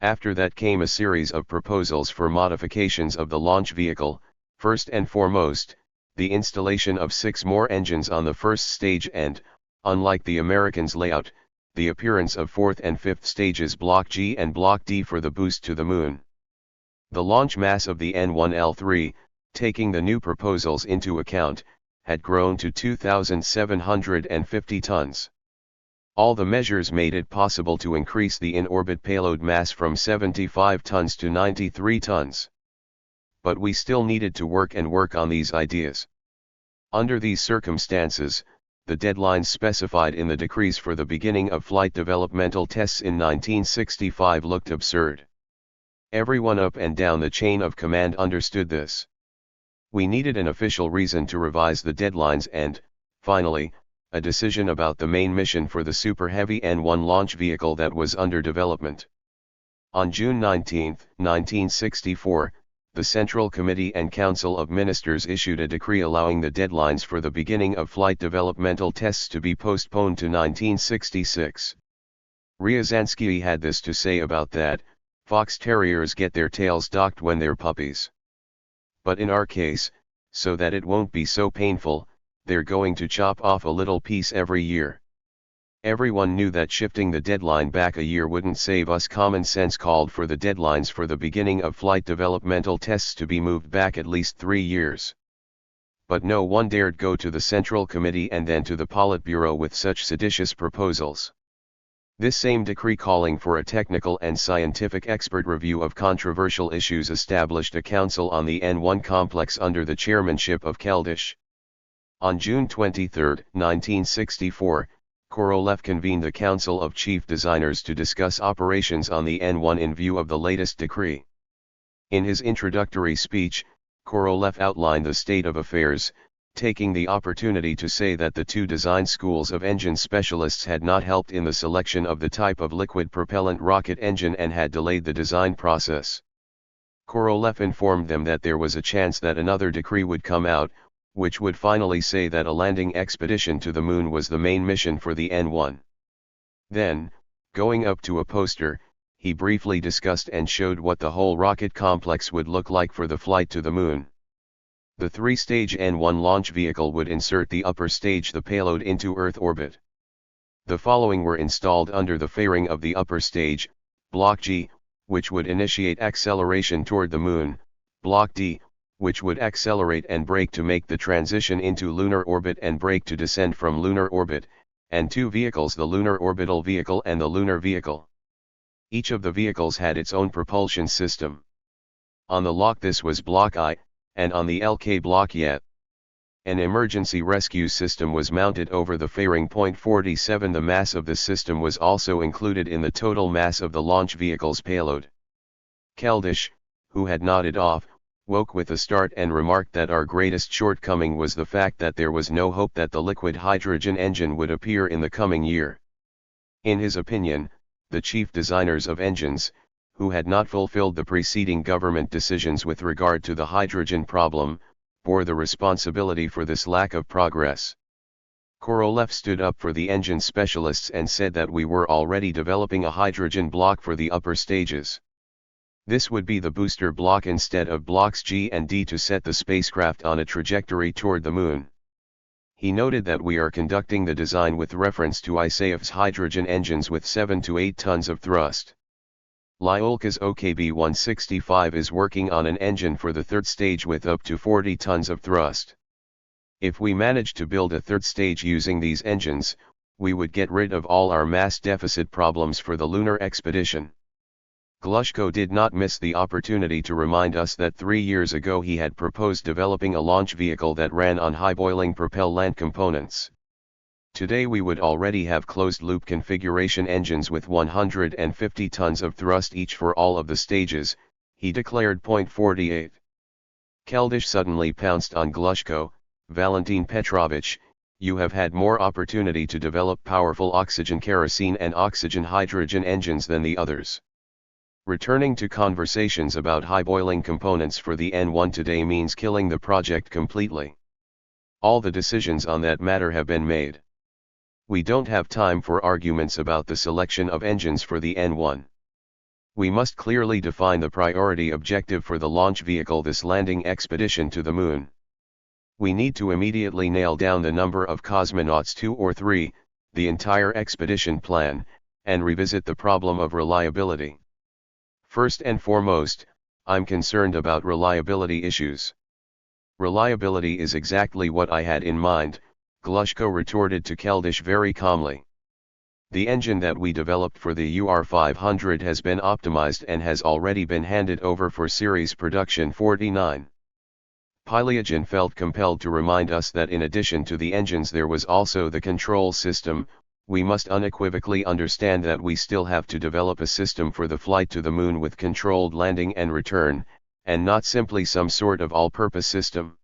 After that came a series of proposals for modifications of the launch vehicle. First and foremost, the installation of 6 more engines on the first stage and, unlike the Americans' layout, the appearance of 4th and 5th stages Block G and Block D for the boost to the moon. The launch mass of the N-1L3, taking the new proposals into account, had grown to 2,750 tons. All the measures made it possible to increase the in-orbit payload mass from 75 tons to 93 tons. But we still needed to work on these ideas. Under these circumstances, the deadlines specified in the decrees for the beginning of flight developmental tests in 1965 looked absurd. Everyone up and down the chain of command understood this. We needed an official reason to revise the deadlines and, finally, a decision about the main mission for the Super Heavy N-1 launch vehicle that was under development. On June 19, 1964, the Central Committee and Council of Ministers issued a decree allowing the deadlines for the beginning of flight developmental tests to be postponed to 1966. Ryazansky had this to say about that: fox terriers get their tails docked when they're puppies. But in our case, so that it won't be so painful, they're going to chop off a little piece every year. Everyone knew that shifting the deadline back a year wouldn't save us. Common sense called for the deadlines for the beginning of flight developmental tests to be moved back at least 3 years. But no one dared go to the Central Committee and then to the Politburo with such seditious proposals. This same decree, calling for a technical and scientific expert review of controversial issues, established a council on the N1 complex under the chairmanship of Keldysh. On June 23, 1964, Korolev convened the Council of Chief Designers to discuss operations on the N1 in view of the latest decree. In his introductory speech, Korolev outlined the state of affairs, taking the opportunity to say that the 2 design schools of engine specialists had not helped in the selection of the type of liquid propellant rocket engine and had delayed the design process. Korolev informed them that there was a chance that another decree would come out, which would finally say that a landing expedition to the moon was the main mission for the N1. Then, going up to a poster, he briefly discussed and showed what the whole rocket complex would look like for the flight to the moon. The 3-stage N1 launch vehicle would insert the upper stage, the payload, into Earth orbit. The following were installed under the fairing of the upper stage: Block G, which would initiate acceleration toward the moon; Block D, which would accelerate and brake to make the transition into lunar orbit and brake to descend from lunar orbit, and 2 vehicles, the Lunar Orbital Vehicle and the Lunar Vehicle. Each of the vehicles had its own propulsion system. On the LOC this was Block I, and on the LK Block yet. An emergency rescue system was mounted over the fairing. 47 The mass of the system was also included in the total mass of the launch vehicle's payload. Keldysh, who had nodded off, woke with a start and remarked that our greatest shortcoming was the fact that there was no hope that the liquid hydrogen engine would appear in the coming year. In his opinion, the chief designers of engines, who had not fulfilled the preceding government decisions with regard to the hydrogen problem, bore the responsibility for this lack of progress. Korolev stood up for the engine specialists and said that we were already developing a hydrogen block for the upper stages. This would be the booster block instead of blocks G and D to set the spacecraft on a trajectory toward the moon. He noted that we are conducting the design with reference to ISAF's hydrogen engines with 7 to 8 tons of thrust. Lyulka's OKB-165 is working on an engine for the 3rd stage with up to 40 tons of thrust. If we manage to build a 3rd stage using these engines, we would get rid of all our mass deficit problems for the lunar expedition. Glushko did not miss the opportunity to remind us that 3 years ago he had proposed developing a launch vehicle that ran on high-boiling propellant components. Today we would already have closed-loop configuration engines with 150 tons of thrust each for all of the stages, he declared. 48. Keldysh suddenly pounced on Glushko. Valentin Petrovich, you have had more opportunity to develop powerful oxygen kerosene and oxygen hydrogen engines than the others. Returning to conversations about high-boiling components for the N1 today means killing the project completely. All the decisions on that matter have been made. We don't have time for arguments about the selection of engines for the N1. We must clearly define the priority objective for the launch vehicle, this landing expedition to the moon. We need to immediately nail down the number of cosmonauts, 2 or 3, the entire expedition plan, and revisit the problem of reliability. First and foremost, I'm concerned about reliability issues. Reliability is exactly what I had in mind, Glushko retorted to Keldysh very calmly. The engine that we developed for the UR500 has been optimized and has already been handed over for series production. 49. Pylyagin felt compelled to remind us that in addition to the engines there was also the control system. We must unequivocally understand that we still have to develop a system for the flight to the moon with controlled landing and return, and not simply some sort of all-purpose system.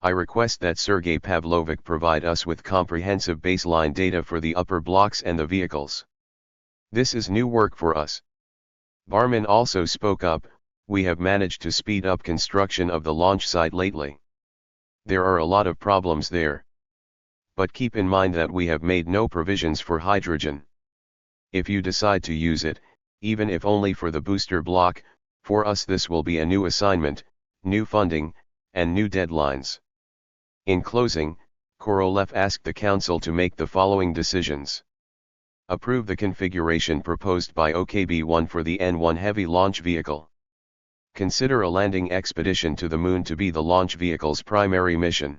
I request that Sergei Pavlovich provide us with comprehensive baseline data for the upper blocks and the vehicles. This is new work for us. Barman also spoke up. we have managed to speed up construction of the launch site lately. There are a lot of problems there. But keep in mind that we have made no provisions for hydrogen. If you decide to use it, even if only for the booster block, for us this will be a new assignment, new funding, and new deadlines. In closing, Korolev asked the Council to make the following decisions. Approve the configuration proposed by OKB-1 for the N-1 heavy launch vehicle. Consider a landing expedition to the Moon to be the launch vehicle's primary mission.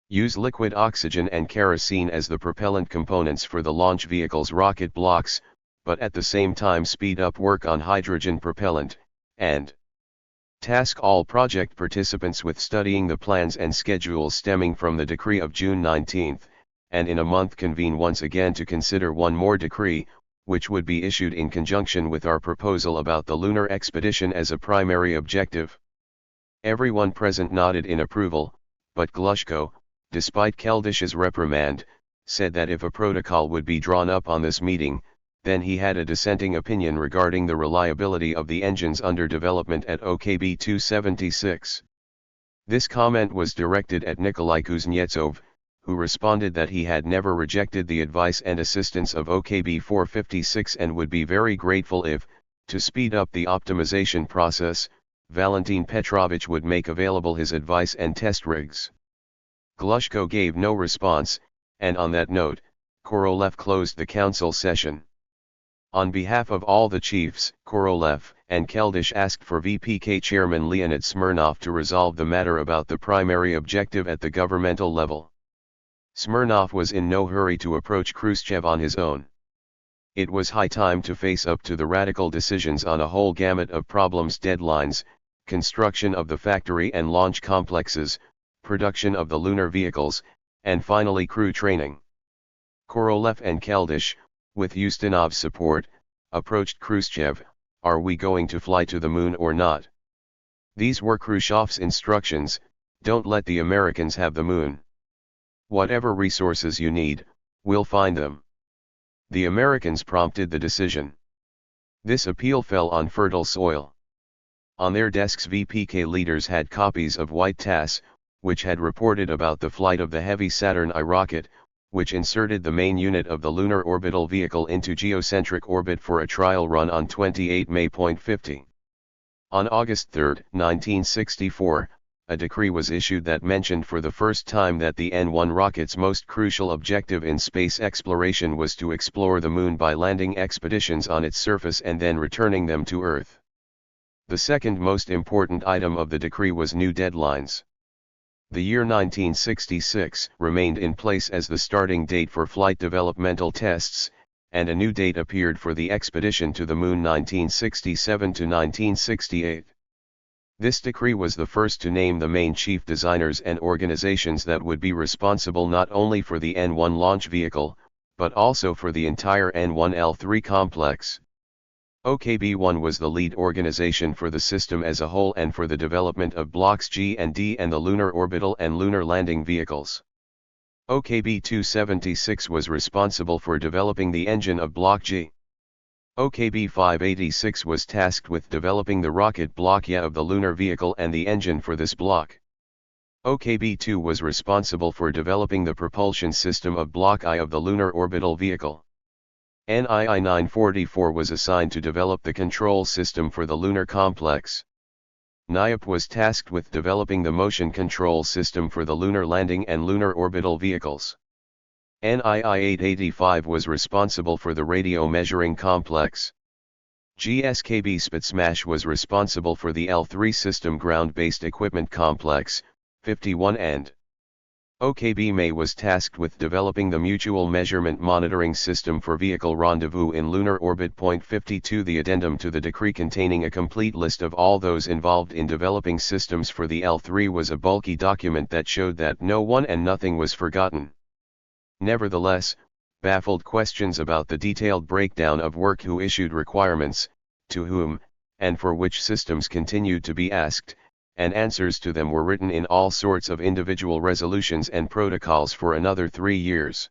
Use liquid oxygen and kerosene as the propellant components for the launch vehicle's rocket blocks, but at the same time speed up work on hydrogen propellant, and task all project participants with studying the plans and schedules stemming from the decree of June 19, and in a month convene once again to consider one more decree, which would be issued in conjunction with our proposal about the lunar expedition as a primary objective. Everyone present nodded in approval, but Glushko, despite Keldish's reprimand, said that if a protocol would be drawn up on this meeting, then he had a dissenting opinion regarding the reliability of the engines under development at OKB-276. This comment was directed at Nikolai Kuznetsov, who responded that he had never rejected the advice and assistance of OKB-456 and would be very grateful if, to speed up the optimization process, Valentin Petrovich would make available his advice and test rigs. Glushko gave no response, and on that note, Korolev closed the council session. On behalf of all the chiefs, Korolev and Keldysh asked for VPK Chairman Leonid Smirnov to resolve the matter about the primary objective at the governmental level. Smirnov was in no hurry to approach Khrushchev on his own. It was high time to face up to the radical decisions on a whole gamut of problems: deadlines, construction of the factory and launch complexes, production of the lunar vehicles, and finally crew training. Korolev and Keldysh, with Ustinov's support, approached Khrushchev. Are we going to fly to the Moon or not? These were Khrushchev's instructions: don't let the Americans have the Moon. Whatever resources you need, we'll find them. The Americans prompted the decision. This appeal fell on fertile soil. On their desks VPK leaders had copies of White TASS, which had reported about the flight of the heavy Saturn I rocket, which inserted the main unit of the lunar orbital vehicle into geocentric orbit for a trial run on 28 May. 50. On August 3, 1964, a decree was issued that mentioned for the first time that the N-1 rocket's most crucial objective in space exploration was to explore the Moon by landing expeditions on its surface and then returning them to Earth. The second most important item of the decree was new deadlines. The year 1966 remained in place as the starting date for flight developmental tests, and a new date appeared for the expedition to the Moon: 1967 to 1968. This decree was the first to name the main chief designers and organizations that would be responsible not only for the N-1 launch vehicle, but also for the entire N-1L3 complex. OKB-1 was the lead organization for the system as a whole and for the development of Blocks G and D and the lunar orbital and lunar landing vehicles. OKB-276 was responsible for developing the engine of Block G. OKB-586 was tasked with developing the rocket block Y of the lunar vehicle and the engine for this block. OKB-2 was responsible for developing the propulsion system of Block I of the lunar orbital vehicle. NII-944 was assigned to develop the control system for the lunar complex. NIAP was tasked with developing the motion control system for the lunar landing and lunar orbital vehicles. NII-885 was responsible for the radio measuring complex. GSKB Spetsmash was responsible for the L3 system ground-based equipment complex, 51, and OKB-MAY was tasked with developing the mutual measurement monitoring system for vehicle rendezvous in lunar orbit. 52 The addendum to the decree containing a complete list of all those involved in developing systems for the L3 was a bulky document that showed that no one and nothing was forgotten. Nevertheless, baffled questions about the detailed breakdown of work, who issued requirements, to whom, and for which systems continued to be asked, and answers to them were written in all sorts of individual resolutions and protocols for another 3 years.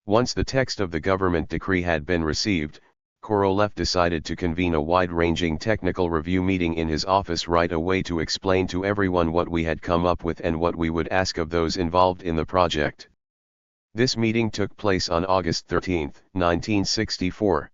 Once the text of the government decree had been received, Korolev decided to convene a wide-ranging technical review meeting in his office right away to explain to everyone what we had come up with and what we would ask of those involved in the project. This meeting took place on August 13, 1964.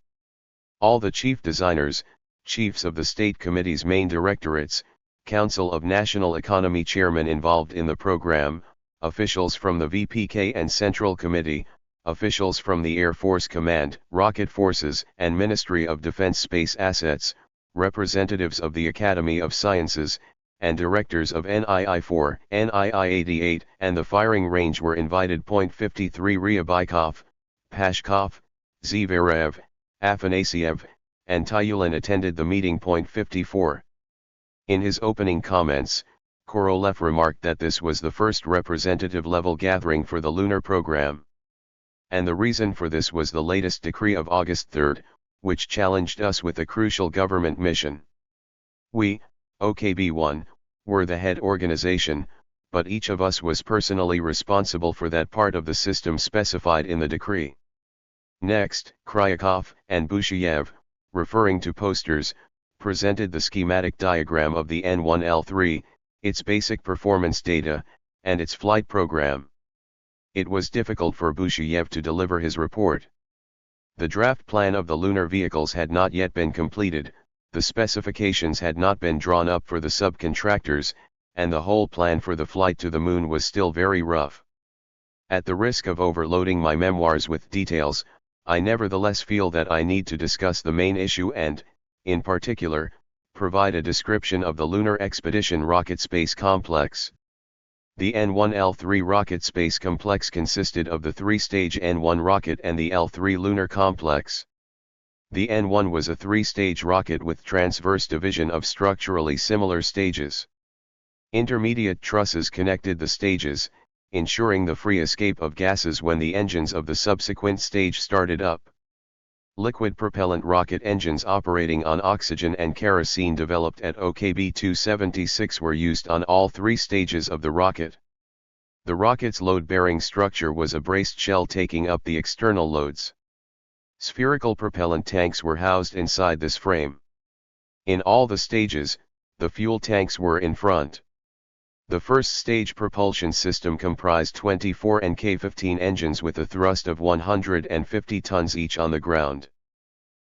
All the chief designers, chiefs of the state committee's main directorates, Council of National Economy chairmen involved in the program, officials from the VPK and Central Committee, officials from the Air Force Command, Rocket Forces, and Ministry of Defense Space Assets, representatives of the Academy of Sciences, and directors of NII-4, NII-88, and the firing range were invited. 53 Ryabykov, Pashkov, Zverev, Afanasiev, and Tyulin attended the meeting. 54. In his opening comments, Korolev remarked that this was the first representative-level gathering for the lunar program. And the reason for this was the latest decree of August 3, which challenged us with a crucial government mission. We, OKB-1, were the head organization, but each of us was personally responsible for that part of the system specified in the decree. Next, Kryakov and Busheyev, referring to posters, presented the schematic diagram of the N1L3, its basic performance data, and its flight program. It was difficult for Busheyev to deliver his report. The draft plan of the lunar vehicles had not yet been completed, the specifications had not been drawn up for the subcontractors, and the whole plan for the flight to the moon was still very rough. At the risk of overloading my memoirs with details, I nevertheless feel that I need to discuss the main issue and, in particular, provide a description of the Lunar Expedition Rocket Space Complex. The N1L3 rocket space complex consisted of the three-stage N1 rocket and the L3 lunar complex. The N1 was a three-stage rocket with transverse division of structurally similar stages. Intermediate trusses connected the stages, ensuring the free escape of gases when the engines of the subsequent stage started up. Liquid propellant rocket engines operating on oxygen and kerosene developed at OKB-276 were used on all three stages of the rocket. The rocket's load-bearing structure was a braced shell taking up the external loads. Spherical propellant tanks were housed inside this frame. In all the stages, the fuel tanks were in front. The first stage propulsion system comprised 24 NK-15 engines with a thrust of 150 tons each on the ground.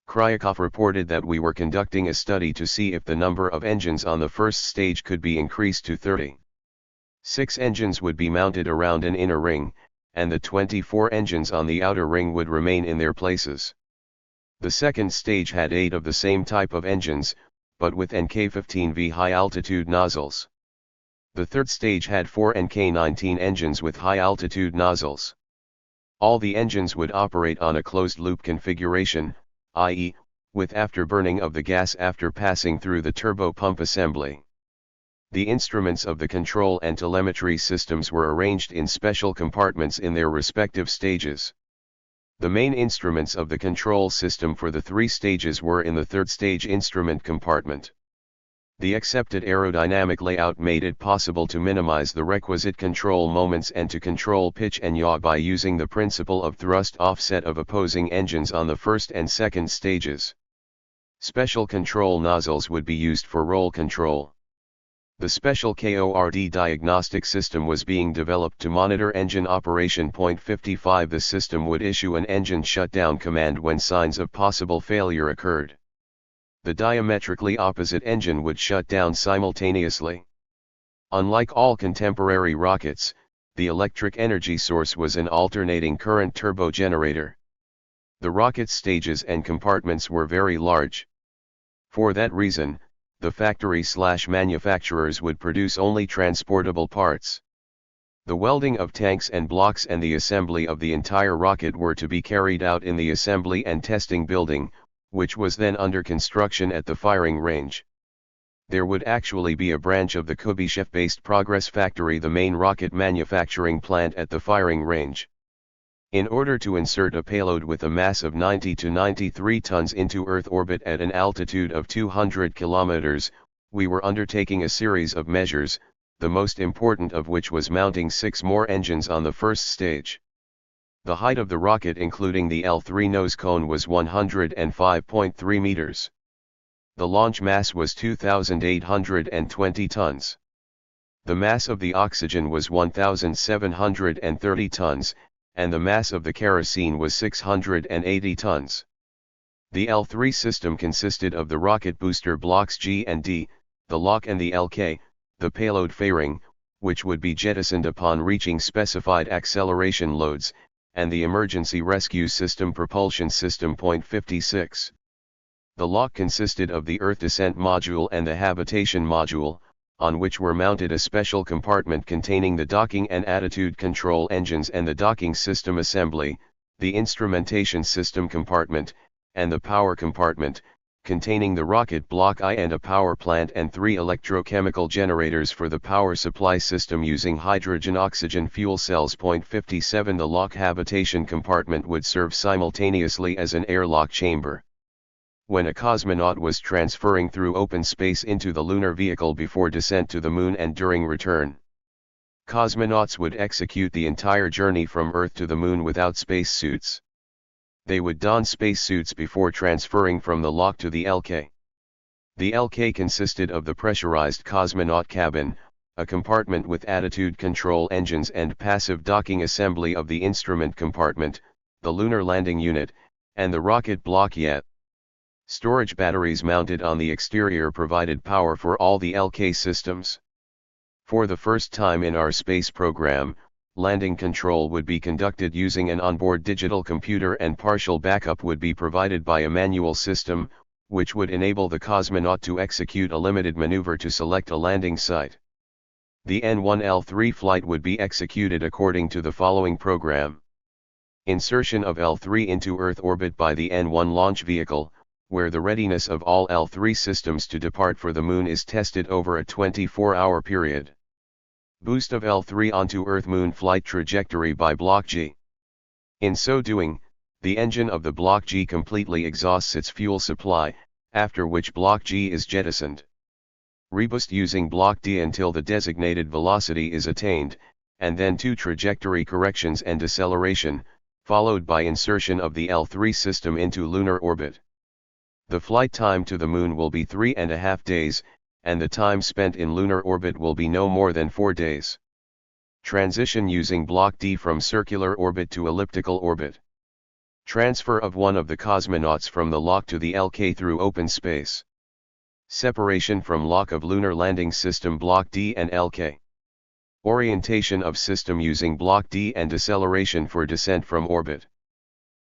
Kryakov reported that we were conducting a study to see if the number of engines on the first stage could be increased to 30. 6 engines would be mounted around an inner ring, and the 24 engines on the outer ring would remain in their places. The second stage had 8 of the same type of engines, but with NK-15V high-altitude nozzles. The third stage had 4 NK-19 engines with high-altitude nozzles. All the engines would operate on a closed-loop configuration, i.e., with afterburning of the gas after passing through the turbo pump assembly. The instruments of the control and telemetry systems were arranged in special compartments in their respective stages. The main instruments of the control system for the 3 stages were in the third stage instrument compartment. The accepted aerodynamic layout made it possible to minimize the requisite control moments and to control pitch and yaw by using the principle of thrust offset of opposing engines on the first and second stages. Special control nozzles would be used for roll control. The special KORD diagnostic system was being developed to monitor engine operation. 55 The system would issue an engine shutdown command when signs of possible failure occurred. The diametrically opposite engine would shut down simultaneously. Unlike all contemporary rockets, the electric energy source was an alternating current turbo generator. The rocket stages and compartments were very large. For that reason, the factory/manufacturers would produce only transportable parts. The welding of tanks and blocks and the assembly of the entire rocket were to be carried out in the assembly and testing building, which was then under construction at the firing range. There would actually be a branch of the Kubyshev-based Progress Factory, the main rocket manufacturing plant at the firing range. In order to insert a payload with a mass of 90 to 93 tons into Earth orbit at an altitude of 200 kilometers, we were undertaking a series of measures, the most important of which was mounting 6 more engines on the first stage. The height of the rocket including the L3 nose cone was 105.3 meters. The launch mass was 2,820 tons. The mass of the oxygen was 1,730 tons, and the mass of the kerosene was 680 tons. The L3 system consisted of the rocket booster blocks G and D, the LOC and the LK, the payload fairing, which would be jettisoned upon reaching specified acceleration loads, and the emergency rescue system propulsion system. 56. The LOC consisted of the Earth Descent Module and the Habitation Module, on which were mounted a special compartment containing the docking and attitude control engines and the docking system assembly, the instrumentation system compartment, and the power compartment, containing the rocket block I and a power plant and 3 electrochemical generators for the power supply system using hydrogen-oxygen fuel cells. 57. The LOC habitation compartment would serve simultaneously as an airlock chamber. When a cosmonaut was transferring through open space into the lunar vehicle before descent to the Moon and during return, cosmonauts would execute the entire journey from Earth to the Moon without spacesuits. They would don spacesuits before transferring from the LOC to the LK. The LK consisted of the pressurized cosmonaut cabin, a compartment with attitude control engines and passive docking assembly of the instrument compartment, the lunar landing unit, and the rocket block YET. Storage batteries mounted on the exterior provided power for all the LK systems. For the first time in our space program, landing control would be conducted using an onboard digital computer and partial backup would be provided by a manual system, which would enable the cosmonaut to execute a limited maneuver to select a landing site. The N1L3 flight would be executed according to the following program. Insertion of L3 into Earth orbit by the N1 launch vehicle, where the readiness of all L3 systems to depart for the Moon is tested over a 24-hour period. Boost of L3 onto Earth-Moon flight trajectory by Block G. In so doing, the engine of the Block G completely exhausts its fuel supply, after which Block G is jettisoned. Reboost using Block D until the designated velocity is attained, and then 2 trajectory corrections and deceleration, followed by insertion of the L3 system into lunar orbit. The flight time to the Moon will be 3.5 days, and the time spent in lunar orbit will be no more than 4 days. Transition using Block D from circular orbit to elliptical orbit. Transfer of one of the cosmonauts from the LOC to the LK through open space. Separation from LOC of lunar landing system Block D and LK. Orientation of system using Block D and deceleration for descent from orbit.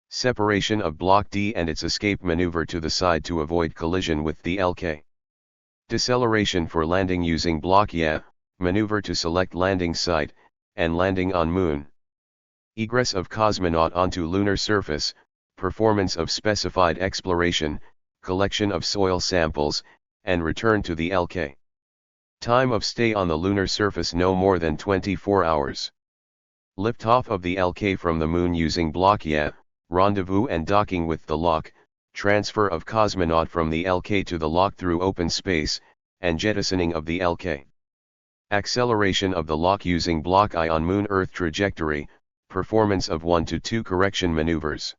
Separation of Block D and its escape maneuver to the side to avoid collision with the LK. Deceleration for landing using Block YET, maneuver to select landing site, and landing on Moon. Egress of cosmonaut onto lunar surface, performance of specified exploration, collection of soil samples, and return to the LK. Time of stay on the lunar surface no more than 24 hours. Liftoff of the LK from the Moon using Block YET, rendezvous and docking with the LOC, transfer of cosmonaut from the LK to the LOC through open space, and jettisoning of the LK. Acceleration of the LOC using Block I on Moon-Earth trajectory, performance of 1 to 2 correction maneuvers.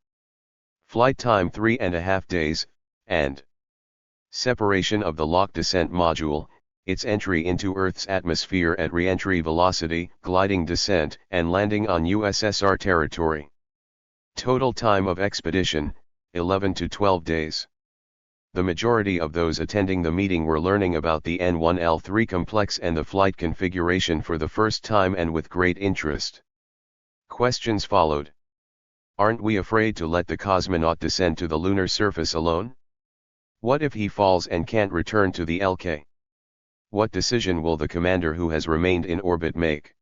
Flight time 3.5 days, and separation of the LOC descent module, its entry into Earth's atmosphere at re-entry velocity, gliding descent, and landing on USSR territory. Total time of expedition, 11 to 12 days. The majority of those attending the meeting were learning about the N1L3 complex and the flight configuration for the first time and with great interest. Questions followed. Aren't we afraid to let the cosmonaut descend to the lunar surface alone? What if he falls and can't return to the LK? What decision will the commander who has remained in orbit make?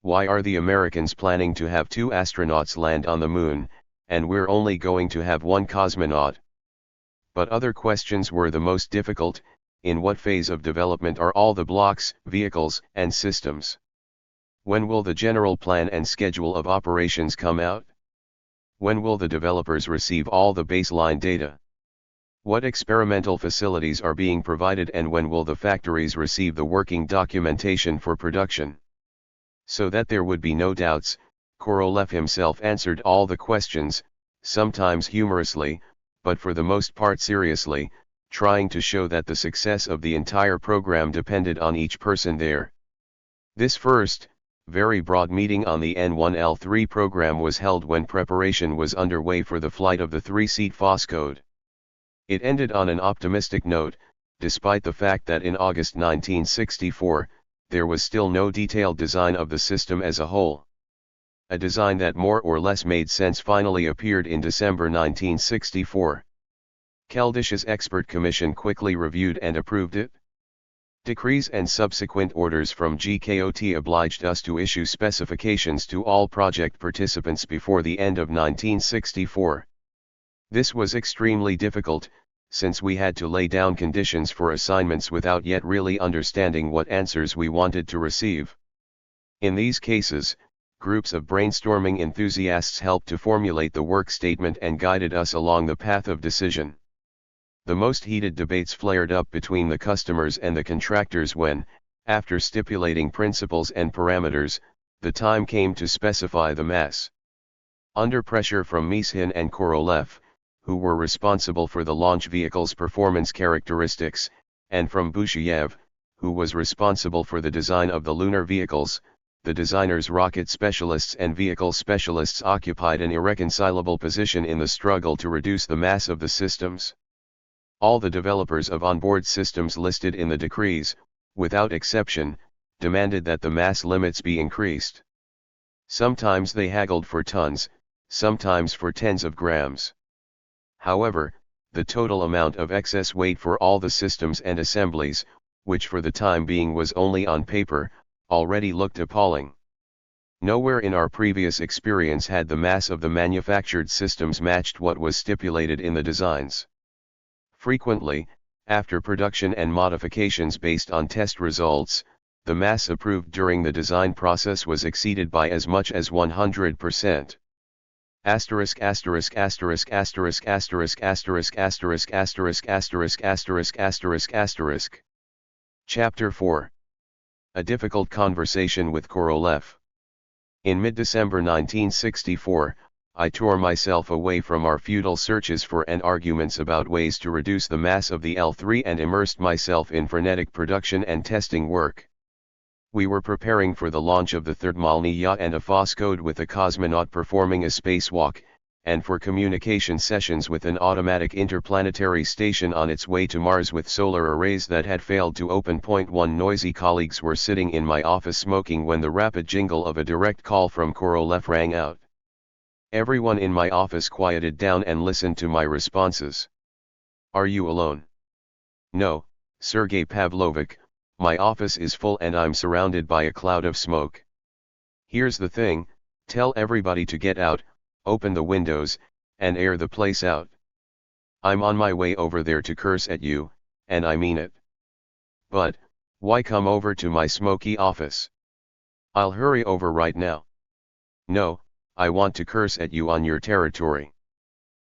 Why are the Americans planning to have 2 astronauts land on the Moon, and we're only going to have 1 cosmonaut? But other questions were the most difficult. In what phase of development are all the blocks, vehicles, and systems? When will the general plan and schedule of operations come out? When will the developers receive all the baseline data? What experimental facilities are being provided and when will the factories receive the working documentation for production? So that there would be no doubts, Korolev himself answered all the questions, sometimes humorously, but for the most part seriously, trying to show that the success of the entire program depended on each person there. This first, very broad meeting on the N1L3 program was held when preparation was underway for the flight of the 3-seat Voskhod. It ended on an optimistic note, despite the fact that in August 1964, there was still no detailed design of the system as a whole. A design that more or less made sense finally appeared in December 1964. Keldish's expert commission quickly reviewed and approved it. Decrees and subsequent orders from GKOT obliged us to issue specifications to all project participants before the end of 1964. This was extremely difficult, since we had to lay down conditions for assignments without yet really understanding what answers we wanted to receive. In these cases, groups of brainstorming enthusiasts helped to formulate the work statement and guided us along the path of decision. The most heated debates flared up between the customers and the contractors when, after stipulating principles and parameters, the time came to specify the mass. Under pressure from Mishin and Korolev, who were responsible for the launch vehicle's performance characteristics, and from Busheyev, who was responsible for the design of the lunar vehicles, the designers, rocket specialists and vehicle specialists occupied an irreconcilable position in the struggle to reduce the mass of the systems. All the developers of onboard systems listed in the decrees, without exception, demanded that the mass limits be increased. Sometimes they haggled for tons, sometimes for tens of grams. However, the total amount of excess weight for all the systems and assemblies, which for the time being was only on paper, already looked appalling. Nowhere in our previous experience had the mass of the manufactured systems matched what was stipulated in the designs. Frequently, after production and modifications based on test results, the mass approved during the design process was exceeded by as much as 100%. Asterisk asterisk asterisk asterisk asterisk asterisk asterisk asterisk asterisk asterisk asterisk asterisk. Chapter 4. A difficult conversation with Korolev. In mid-December 1964, I tore myself away from our futile searches for and arguments about ways to reduce the mass of the L3 and immersed myself in frenetic production and testing work. We were preparing for the launch of the third Malnya and a Voskhod with a cosmonaut performing a spacewalk, and for communication sessions with an automatic interplanetary station on its way to Mars with solar arrays that had failed to open. One noisy colleagues were sitting in my office smoking when the rapid jingle of a direct call from Korolev rang out. Everyone in my office quieted down and listened to my responses. "Are you alone?" "No, Sergei Pavlovich, my office is full and I'm surrounded by a cloud of smoke." "Here's the thing, tell everybody to get out, open the windows, and air the place out. I'm on my way over there to curse at you, and I mean it." "But, why come over to my smoky office?" "I'll hurry over right now." "No, I want to curse at you on your territory.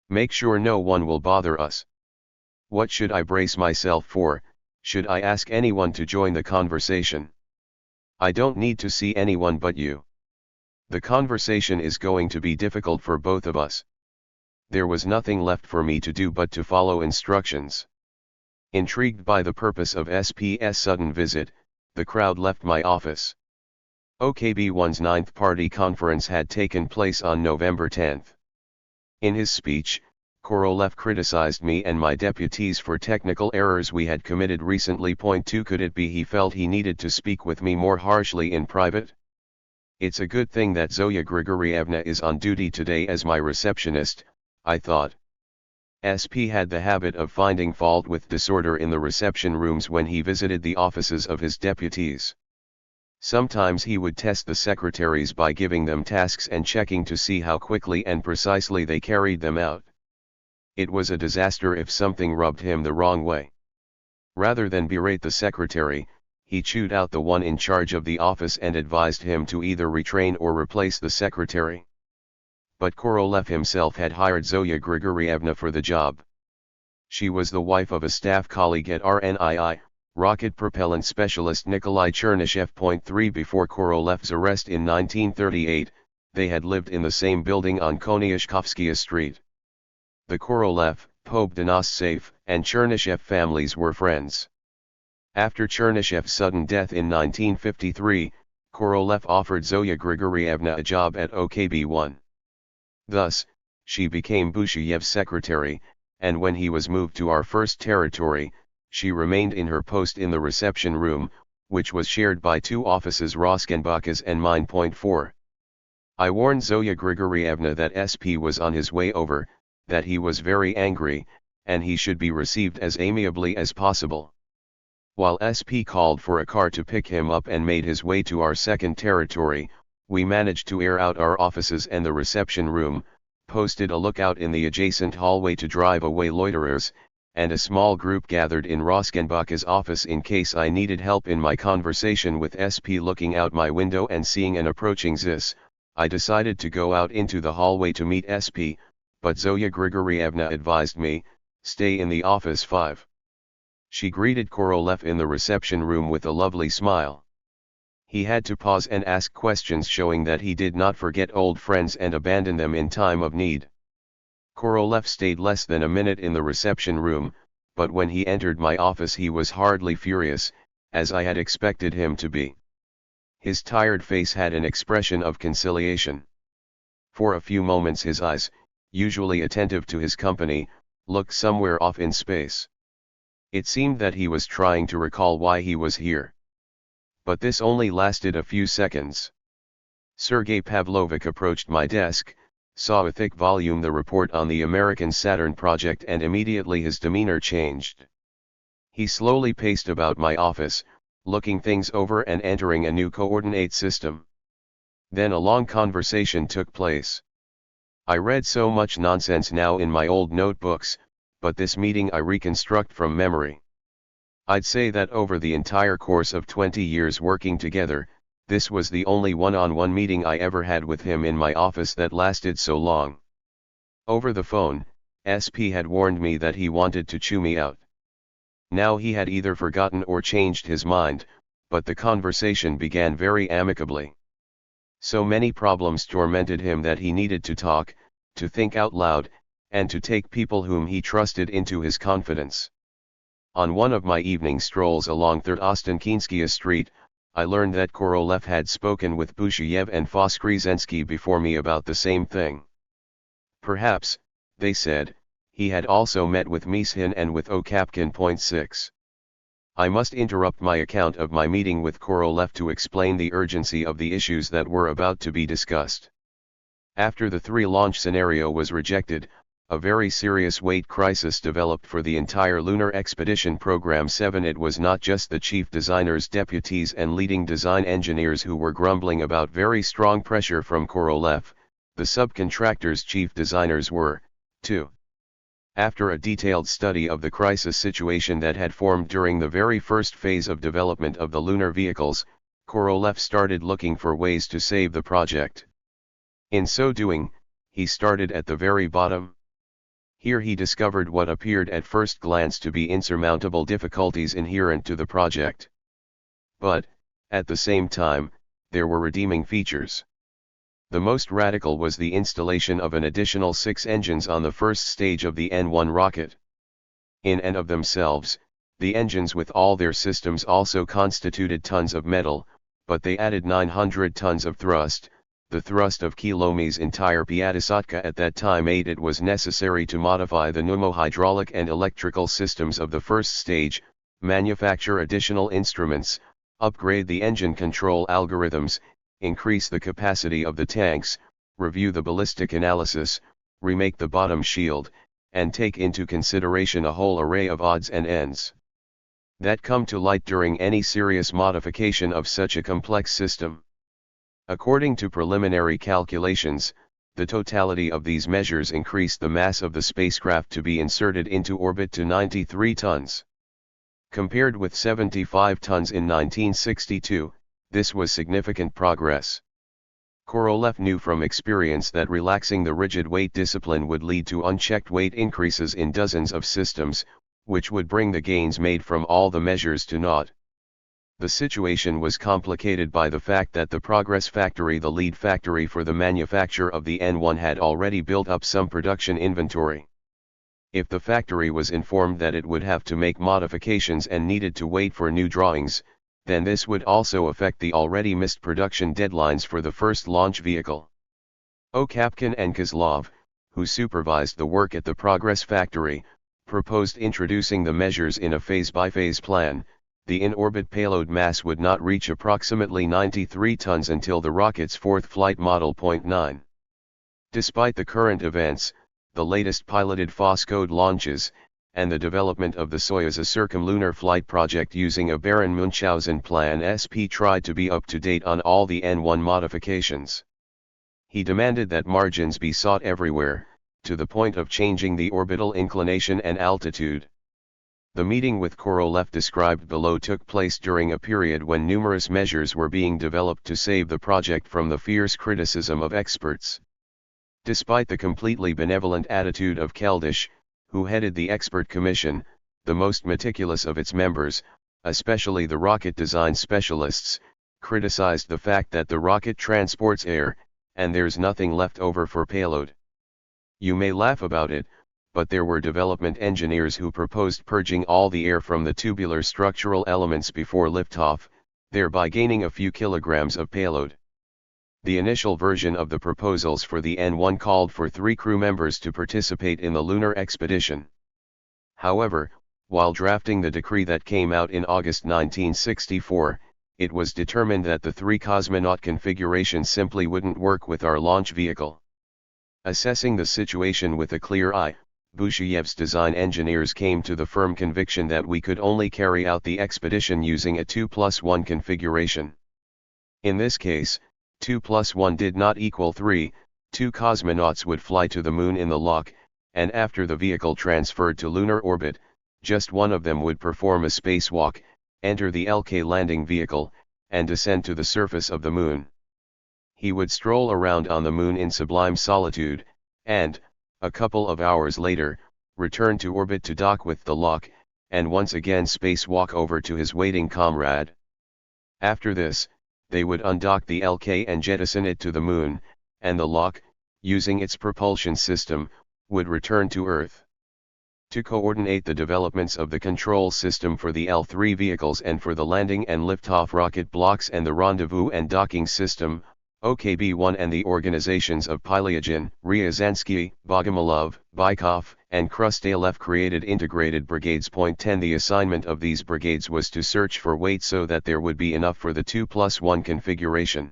Make sure no one will bother us." "What should I brace myself for? Should I ask anyone to join the conversation?" "I don't need to see anyone but you. The conversation is going to be difficult for both of us." There was nothing left for me to do but to follow instructions. Intrigued by the purpose of SP's sudden visit, the crowd left my office. OKB1's 9th Party Conference had taken place on November 10. In his speech, Korolev criticized me and my deputies for technical errors we had committed recently. 2 Could it be he felt he needed to speak with me more harshly in private? It's a good thing that Zoya Grigorievna is on duty today as my receptionist, I thought. SP had the habit of finding fault with disorder in the reception rooms when he visited the offices of his deputies. Sometimes he would test the secretaries by giving them tasks and checking to see how quickly and precisely they carried them out. It was a disaster if something rubbed him the wrong way. Rather than berate the secretary, he chewed out the one in charge of the office and advised him to either retrain or replace the secretary. But Korolev himself had hired Zoya Grigorievna for the job. She was the wife of a staff colleague at RNII, rocket propellant specialist Nikolai Chernyshev. 3 Before Korolev's arrest in 1938, they had lived in the same building on Konyashkovskaya Street. The Korolev, Pobdanossev, and Chernyshev families were friends. After Chernishev's sudden death in 1953, Korolev offered Zoya Grigorievna a job at OKB1. Thus, she became Bushayev's secretary, and when he was moved to our first territory, she remained in her post in the reception room, which was shared by two offices, Roskenbach's and mine. 4. I warned Zoya Grigorievna that SP was on his way over, that he was very angry, and he should be received as amiably as possible. While SP called for a car to pick him up and made his way to our second territory, we managed to air out our offices and the reception room, posted a lookout in the adjacent hallway to drive away loiterers, and a small group gathered in Roskenbach's office in case I needed help in my conversation with SP. Looking out my window and seeing an approaching ZIS, I decided to go out into the hallway to meet SP, but Zoya Grigorievna advised me, stay in the office 5. She greeted Korolev in the reception room with a lovely smile. He had to pause and ask questions showing that he did not forget old friends and abandon them in time of need. Korolev stayed less than a minute in the reception room, but when he entered my office he was hardly furious, as I had expected him to be. His tired face had an expression of conciliation. For a few moments his eyes, usually attentive to his company, looked somewhere off in space. It seemed that he was trying to recall why he was here. But this only lasted a few seconds. Sergei Pavlovich approached my desk, saw a thick volume, the report on the American Saturn project, and immediately his demeanor changed. He slowly paced about my office, looking things over and entering a new coordinate system. Then a long conversation took place. I read so much nonsense now in my old notebooks, but this meeting I reconstruct from memory. I'd say that over the entire course of 20 years working together, this was the only one-on-one meeting I ever had with him in my office that lasted so long. Over the phone, SP had warned me that he wanted to chew me out. Now he had either forgotten or changed his mind, but the conversation began very amicably. So many problems tormented him that he needed to talk, to think out loud, and to take people whom he trusted into his confidence. On one of my evening strolls along THIRD-WORLDISM Street, I learned that Korolev had spoken with Bushayev and Voskresensky before me about the same thing. Perhaps, they said, he had also met with Mishin and with Okapkin. 6. I must interrupt my account of my meeting with Korolev to explain the urgency of the issues that were about to be discussed. After the 3-launch scenario was rejected, a very serious weight crisis developed for the entire Lunar Expedition Program 7. It was not just the chief designers, deputies and leading design engineers who were grumbling about very strong pressure from Korolev, the subcontractors' chief designers were, too. After a detailed study of the crisis situation that had formed during the very first phase of development of the lunar vehicles, Korolev started looking for ways to save the project. In so doing, he started at the very bottom. Here he discovered what appeared at first glance to be insurmountable difficulties inherent to the project. But, at the same time, there were redeeming features. The most radical was the installation of an additional 6 engines on the first stage of the N1 rocket. In and of themselves, the engines with all their systems also constituted tons of metal, but they added 900 tons of thrust, the thrust of Kilome's entire Piatisatka at that time. It was necessary to modify the pneumohydraulic and electrical systems of the first stage, manufacture additional instruments, upgrade the engine control algorithms, increase the capacity of the tanks, review the ballistic analysis, remake the bottom shield, and take into consideration a whole array of odds and ends that come to light during any serious modification of such a complex system. According to preliminary calculations, the totality of these measures increased the mass of the spacecraft to be inserted into orbit to 93 tons. Compared with 75 tons in 1962, this was significant progress. Korolev knew from experience that relaxing the rigid weight discipline would lead to unchecked weight increases in dozens of systems, which would bring the gains made from all the measures to naught. The situation was complicated by the fact that the Progress factory, the lead factory for the manufacture of the N1, had already built up some production inventory. If the factory was informed that it would have to make modifications and needed to wait for new drawings, then this would also affect the already missed production deadlines for the first launch vehicle. Okapkin and Kozlov, who supervised the work at the Progress factory, proposed introducing the measures in a phase-by-phase plan. The in-orbit payload mass would not reach approximately 93 tons until the rocket's fourth flight model. 9. Despite the current events, the latest piloted Voskhod launches, and the development of the Soyuz circumlunar flight project using a Baron Munchausen plan, SP tried to be up to date on all the N1 modifications. He demanded that margins be sought everywhere, to the point of changing the orbital inclination and altitude. The meeting with Korolev described below took place during a period when numerous measures were being developed to save the project from the fierce criticism of experts. Despite the completely benevolent attitude of Keldysh, who headed the expert commission, the most meticulous of its members, especially the rocket design specialists, criticized the fact that the rocket transports air, and there's nothing left over for payload. You may laugh about it, but there were development engineers who proposed purging all the air from the tubular structural elements before liftoff, thereby gaining a few kilograms of payload. The initial version of the proposals for the N1 called for 3 crew members to participate in the lunar expedition. However, while drafting the decree that came out in August 1964, it was determined that the 3 cosmonaut configuration simply wouldn't work with our launch vehicle. Assessing the situation with a clear eye, Bushayev's design engineers came to the firm conviction that we could only carry out the expedition using a 2+1 configuration. In this case, 2+1 did not equal 3, 2 cosmonauts would fly to the Moon in the LOC, and after the vehicle transferred to lunar orbit, just one of them would perform a spacewalk, enter the LK landing vehicle, and descend to the surface of the Moon. He would stroll around on the Moon in sublime solitude, and, a couple of hours later, return to orbit to dock with the LOC, and once again spacewalk over to his waiting comrade. After this, they would undock the LK and jettison it to the Moon, and the LOC, using its propulsion system, would return to Earth. To coordinate the developments of the control system for the L3 vehicles and for the landing and liftoff rocket blocks and the rendezvous and docking system, OKB-1 and the organizations of Pylyagin, Ryazansky, Bogomolov, Bykov, and Krustalev created integrated brigades. 10 The assignment of these brigades was to search for weight so that there would be enough for the 2+1 configuration.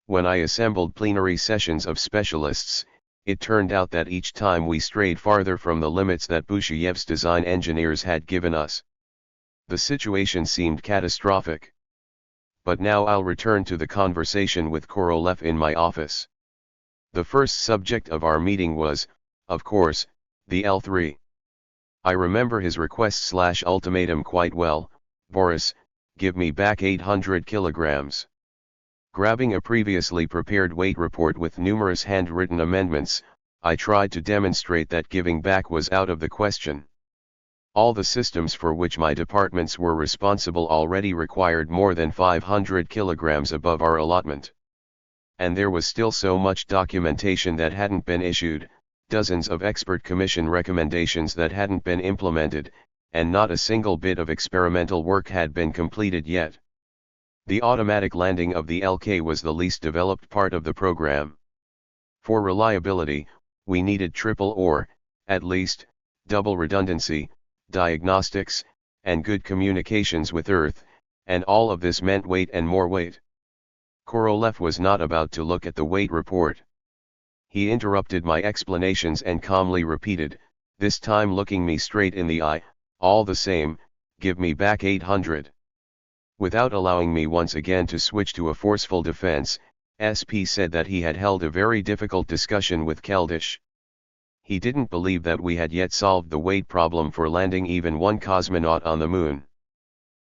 When I assembled plenary sessions of specialists, it turned out that each time we strayed farther from the limits that Bushayev's design engineers had given us. The situation seemed catastrophic. But now I'll return to the conversation with Korolev in my office. The first subject of our meeting was, of course, the L3. I remember his request/ultimatum quite well: Boris, give me back 800 kilograms. Grabbing a previously prepared weight report with numerous handwritten amendments, I tried to demonstrate that giving back was out of the question. All the systems for which my departments were responsible already required more than 500 kilograms above our allotment. And there was still so much documentation that hadn't been issued, dozens of expert commission recommendations that hadn't been implemented, and not a single bit of experimental work had been completed yet. The automatic landing of the LK was the least developed part of the program. For reliability, we needed triple or, at least, double redundancy, diagnostics, and good communications with Earth, and all of this meant weight and more weight. Korolev was not about to look at the weight report. He interrupted my explanations and calmly repeated, this time looking me straight in the eye, all the same, give me back 800. Without allowing me once again to switch to a forceful defense, SP said that he had held a very difficult discussion with Keldysh. He didn't believe that we had yet solved the weight problem for landing even one cosmonaut on the Moon.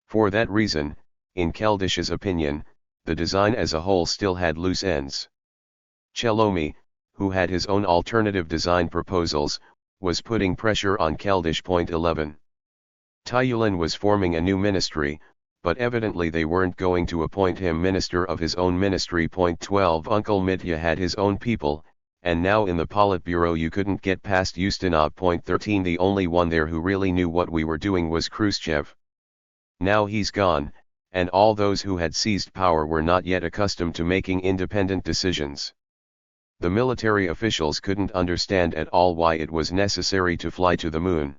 For that reason, in Keldysh's opinion, the design as a whole still had loose ends. Chelomi, who had his own alternative design proposals, was putting pressure on Keldysh. 11. Tyulin was forming a new ministry, but evidently they weren't going to appoint him minister of his own ministry. Point 12 Uncle Mitya had his own people, and now in the Politburo you couldn't get past Ustinov. Point 13 The only one there who really knew what we were doing was Khrushchev. Now he's gone, and all those who had seized power were not yet accustomed to making independent decisions. The military officials couldn't understand at all why it was necessary to fly to the moon.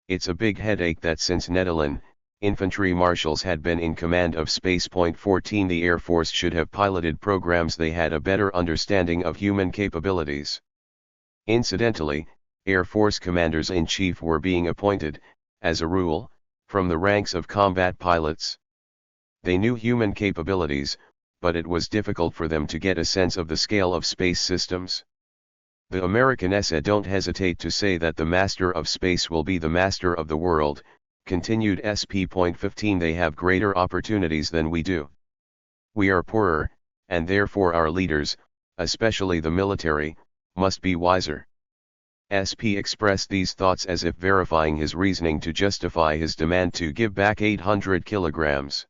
It's a big headache that since Nedelin, infantry marshals had been in command of space. Point 14 The Air Force should have piloted programs they had a better understanding of human capabilities. Incidentally, Air Force commanders-in-chief were being appointed, as a rule, from the ranks of combat pilots. They knew human capabilities, but it was difficult for them to get a sense of the scale of space systems. The American SA don't hesitate to say that the master of space will be the master of the world, continued SP. Point 15 They have greater opportunities than we do. We are poorer, and therefore our leaders, especially the military, must be wiser. SP expressed these thoughts as if verifying his reasoning to justify his demand to give back 800 kilograms.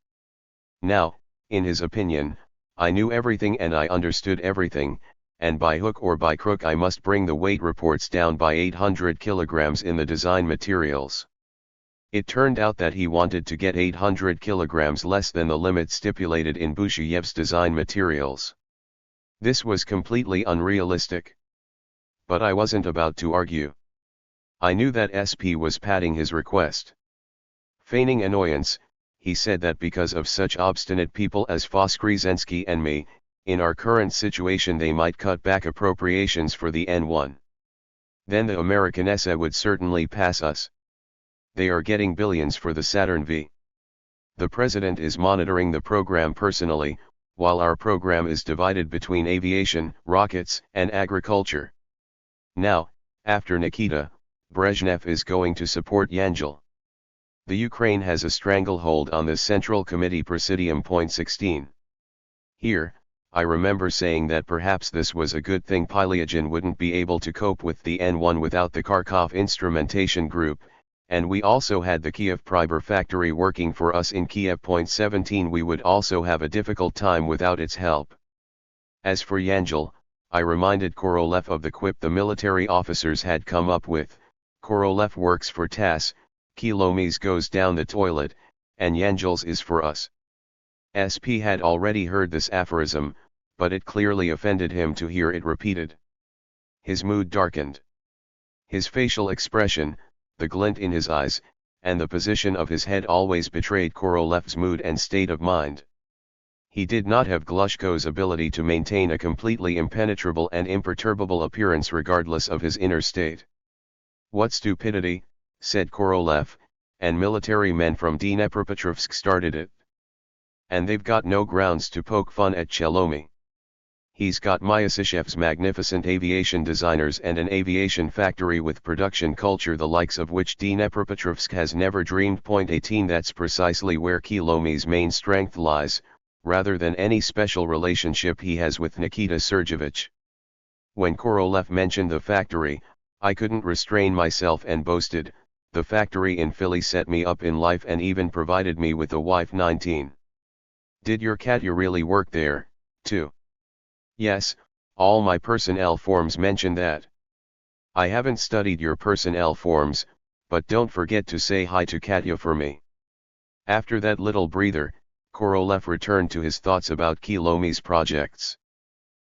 Now, in his opinion, I knew everything and I understood everything, and by hook or by crook I must bring the weight reports down by 800 kilograms in the design materials. It turned out that he wanted to get 800 kilograms less than the limit stipulated in Bushayev's design materials. This was completely unrealistic. But I wasn't about to argue. I knew that SP was padding his request. Feigning annoyance, he said that because of such obstinate people as Voskresensky and me, in our current situation they might cut back appropriations for the N1. Then the American SA would certainly pass us. They are getting billions for the Saturn V. The president is monitoring the program personally, while our program is divided between aviation, rockets, and agriculture. Now, after Nikita, Brezhnev is going to support Yangel. The Ukraine has a stranglehold on the Central Committee Presidium. Point 16. Here, I remember saying that perhaps this was a good thing. Pylyagin wouldn't be able to cope with the N1 without the Kharkov instrumentation group, and we also had the Kiev Priber factory working for us in Kiev. Point 17 We would also have a difficult time without its help. As for Yangel, I reminded Korolev of the quip the military officers had come up with: Korolev works for TASS, Kilomes goes down the toilet, and Yangel's is for us. SP had already heard this aphorism, but it clearly offended him to hear it repeated. His mood darkened. His facial expression, the glint in his eyes, and the position of his head always betrayed Korolev's mood and state of mind. He did not have Glushko's ability to maintain a completely impenetrable and imperturbable appearance regardless of his inner state. "What stupidity," said Korolev, "and military men from Dnepropetrovsk started it. And they've got no grounds to poke fun at Chelomy. He's got Myasishev's magnificent aviation designers and an aviation factory with production culture the likes of which Dnepropetrovsk has never dreamed." Point 18 That's precisely where Kilomy's main strength lies, rather than any special relationship he has with Nikita Sergeyevich. When Korolev mentioned the factory, I couldn't restrain myself and boasted, "The factory in Philly set me up in life and even provided me with a wife." 19. "Did your Katya really work there, too?" "Yes, all my personnel forms mention that." "I haven't studied your personnel forms, but don't forget to say hi to Katya for me." After that little breather, Korolev returned to his thoughts about Kilomy's projects.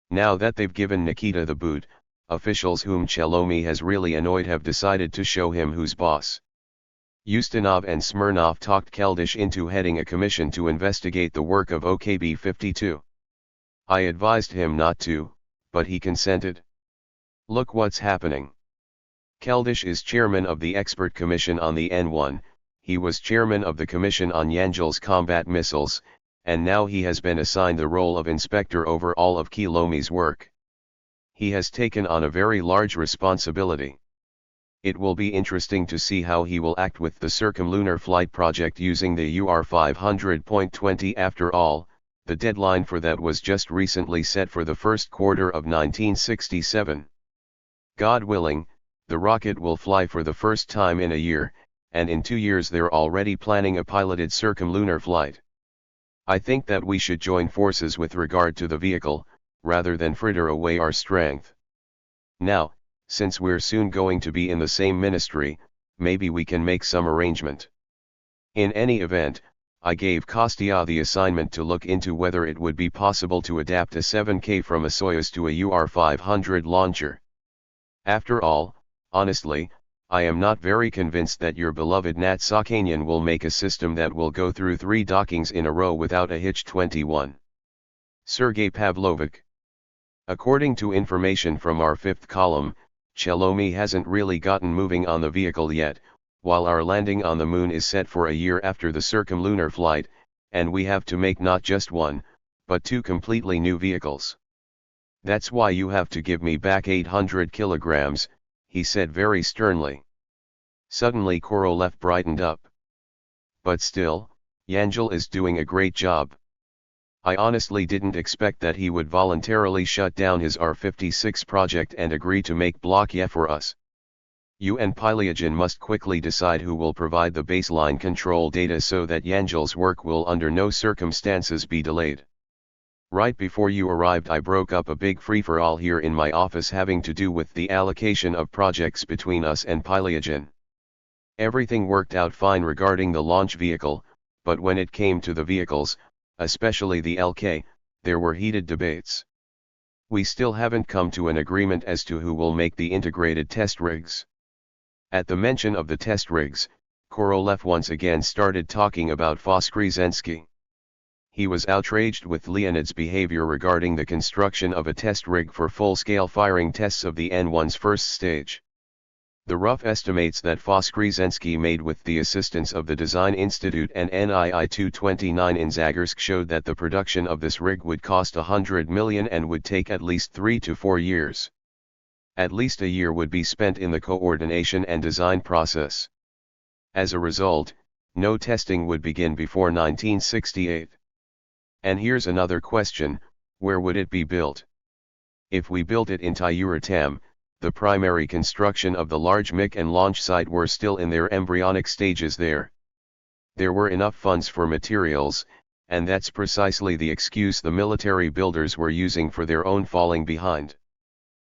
Now that they've given Nikita the boot, officials whom Chelomy has really annoyed have decided to show him who's boss. Ustinov and Smirnov talked Keldysh into heading a commission to investigate the work of OKB-52. I advised him not to, but he consented. Look what's happening. Keldysh is chairman of the expert commission on the N1, he was chairman of the commission on Yangel's combat missiles, and now he has been assigned the role of inspector over all of Kilomy's work. He has taken on a very large responsibility. It will be interesting to see how he will act with the circumlunar flight project using the UR-500.20. After all, the deadline for that was just recently set for the first quarter of 1967. God willing, the rocket will fly for the first time in a year, and in 2 years they're already planning a piloted circumlunar flight. I think that we should join forces with regard to the vehicle, rather than fritter away our strength. Now, since we're soon going to be in the same ministry, maybe we can make some arrangement. In any event, I gave Kostya the assignment to look into whether it would be possible to adapt a 7K from a Soyuz to a UR-500 launcher. After all, honestly, I am not very convinced that your beloved Nat Sakanian will make a system that will go through 3 dockings in a row without a hitch. 21. Sergei Pavlovich. According to information from our 5th column, Chelomi hasn't really gotten moving on the vehicle yet, while our landing on the moon is set for a year after the circumlunar flight, and we have to make not just 1, but 2 completely new vehicles. That's why you have to give me back 800 kilograms, he said very sternly. Suddenly Korolev brightened up. But still, Yangel is doing a great job. I honestly didn't expect that he would voluntarily shut down his R-56 project and agree to make Block Y for us. You and Pylyagin must quickly decide who will provide the baseline control data so that Yangel's work will under no circumstances be delayed. Right before you arrived I broke up a big free-for-all here in my office having to do with the allocation of projects between us and Pylyagin. Everything worked out fine regarding the launch vehicle, but when it came to the vehicles, especially the LK, there were heated debates. We still haven't come to an agreement as to who will make the integrated test rigs. At the mention of the test rigs, Korolev once again started talking about Voskresensky. He was outraged with Leonid's behavior regarding the construction of a test rig for full-scale firing tests of the N-1's first stage. The rough estimates that Voskresensky made with the assistance of the Design Institute and NII-229 in Zagorsk showed that the production of this rig would cost 100 million and would take at least 3 to 4 years. At least a year would be spent in the coordination and design process. As a result, no testing would begin before 1968. And here's another question, where would it be built? If we built it in Tyuratam, the primary construction of the large MiG and launch site were still in their embryonic stages there. There were enough funds for materials, and that's precisely the excuse the military builders were using for their own falling behind.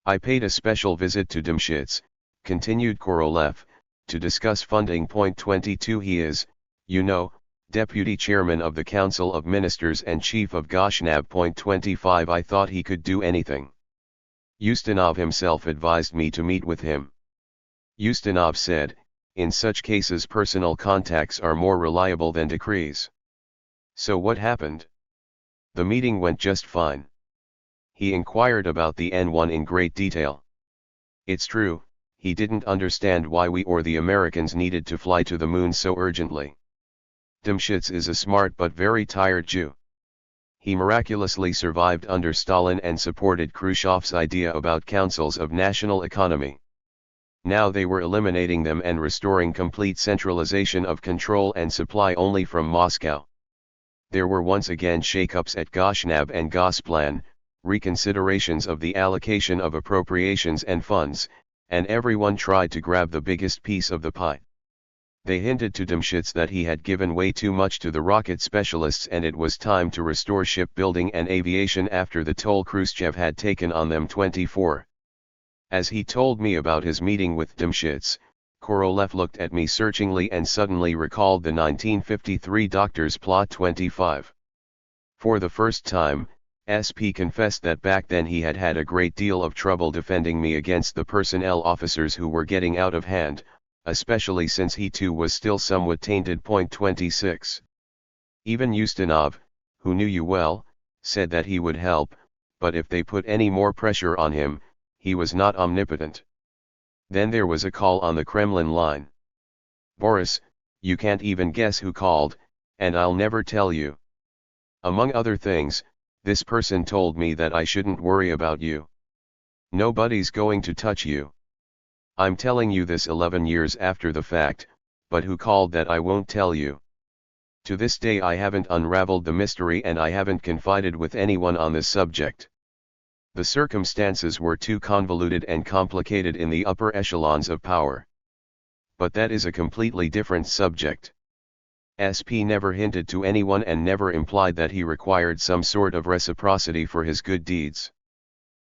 I paid a special visit to Dymshits, continued Korolev, to discuss funding. 22 He is, you know, Deputy Chairman of the Council of Ministers and Chief of Goshnab. 25 I thought he could do anything. Ustinov himself advised me to meet with him. Ustinov said, in such cases personal contacts are more reliable than decrees. So what happened? The meeting went just fine. He inquired about the N-1 in great detail. It's true, he didn't understand why we or the Americans needed to fly to the moon so urgently. Dymshits is a smart but very tired Jew. He miraculously survived under Stalin and supported Khrushchev's idea about councils of national economy. Now they were eliminating them and restoring complete centralization of control and supply only from Moscow. There were once again shakeups at Goshnab and Gosplan, reconsiderations of the allocation of appropriations and funds, and everyone tried to grab the biggest piece of the pie. They hinted to Dymshits that he had given way too much to the rocket specialists and it was time to restore shipbuilding and aviation after the toll Khrushchev had taken on them. 24. As he told me about his meeting with Dymshits, Korolev looked at me searchingly and suddenly recalled the 1953 Doctor's Plot. 25. For the first time, SP confessed that back then he had had a great deal of trouble defending me against the personnel officers who were getting out of hand, especially since he too was still somewhat tainted. 26. Even Ustinov, who knew you well, said that he would help, but if they put any more pressure on him, he was not omnipotent. Then there was a call on the Kremlin line. Boris, you can't even guess who called, and I'll never tell you. Among other things, this person told me that I shouldn't worry about you. Nobody's going to touch you. I'm telling you this 11 years after the fact, but who called that I won't tell you. To this day I haven't unraveled the mystery and I haven't confided with anyone on this subject. The circumstances were too convoluted and complicated in the upper echelons of power. But that is a completely different subject. SP never hinted to anyone and never implied that he required some sort of reciprocity for his good deeds.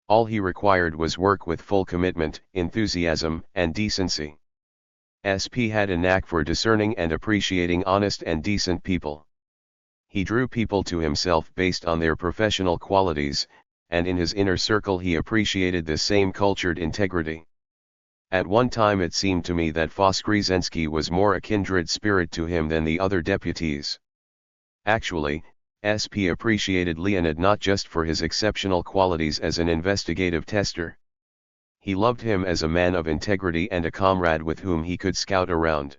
All he required was work with full commitment, enthusiasm, and decency. SP had a knack for discerning and appreciating honest and decent people. He drew people to himself based on their professional qualities, and in his inner circle he appreciated this same cultured integrity. At one time it seemed to me that Voskresenski was more a kindred spirit to him than the other deputies. Actually, SP appreciated Leonid not just for his exceptional qualities as an investigative tester. He loved him as a man of integrity and a comrade with whom he could scout around.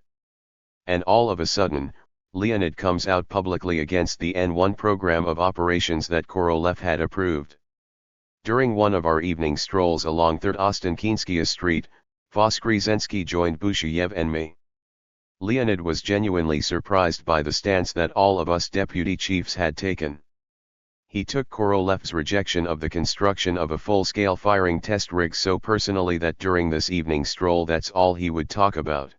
And all of a sudden, Leonid comes out publicly against the N1 program of operations that Korolev had approved. During one of our evening strolls along 3rd Ostenkinskaya Street, Voskresenski joined Busheyev and me. Leonid was genuinely surprised by the stance that all of us deputy chiefs had taken. He took Korolev's rejection of the construction of a full-scale firing test rig so personally that during this evening stroll that's all he would talk about.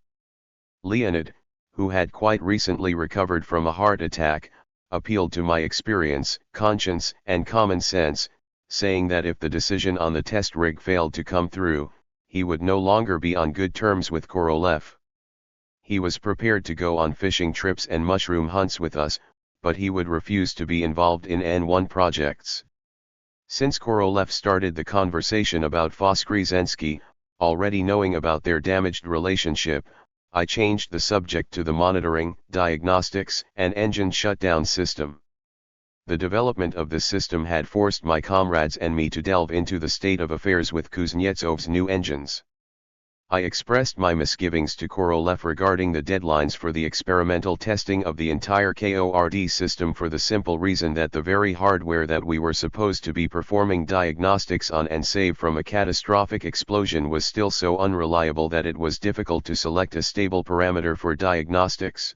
Leonid, who had quite recently recovered from a heart attack, appealed to my experience, conscience, and common sense, saying that if the decision on the test rig failed to come through, he would no longer be on good terms with Korolev. He was prepared to go on fishing trips and mushroom hunts with us, but he would refuse to be involved in N1 projects. Since Korolev started the conversation about Voskresenski, already knowing about their damaged relationship, I changed the subject to the monitoring, diagnostics, and engine shutdown system. The development of this system had forced my comrades and me to delve into the state of affairs with Kuznetsov's new engines. I expressed my misgivings to Korolev regarding the deadlines for the experimental testing of the entire KORD system for the simple reason that the very hardware that we were supposed to be performing diagnostics on and save from a catastrophic explosion was still so unreliable that it was difficult to select a stable parameter for diagnostics.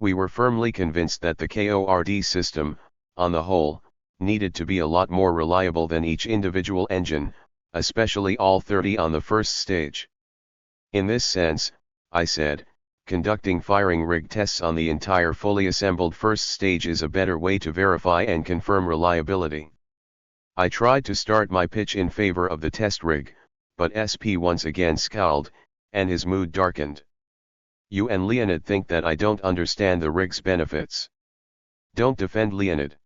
We were firmly convinced that the KORD system, on the whole, needed to be a lot more reliable than each individual engine, especially all 30 on the first stage. In this sense, I said, conducting firing rig tests on the entire fully assembled first stage is a better way to verify and confirm reliability. I tried to start my pitch in favor of the test rig, but SP once again scowled, and his mood darkened. You and Leonid think that I don't understand the rig's benefits. Don't defend Leonid.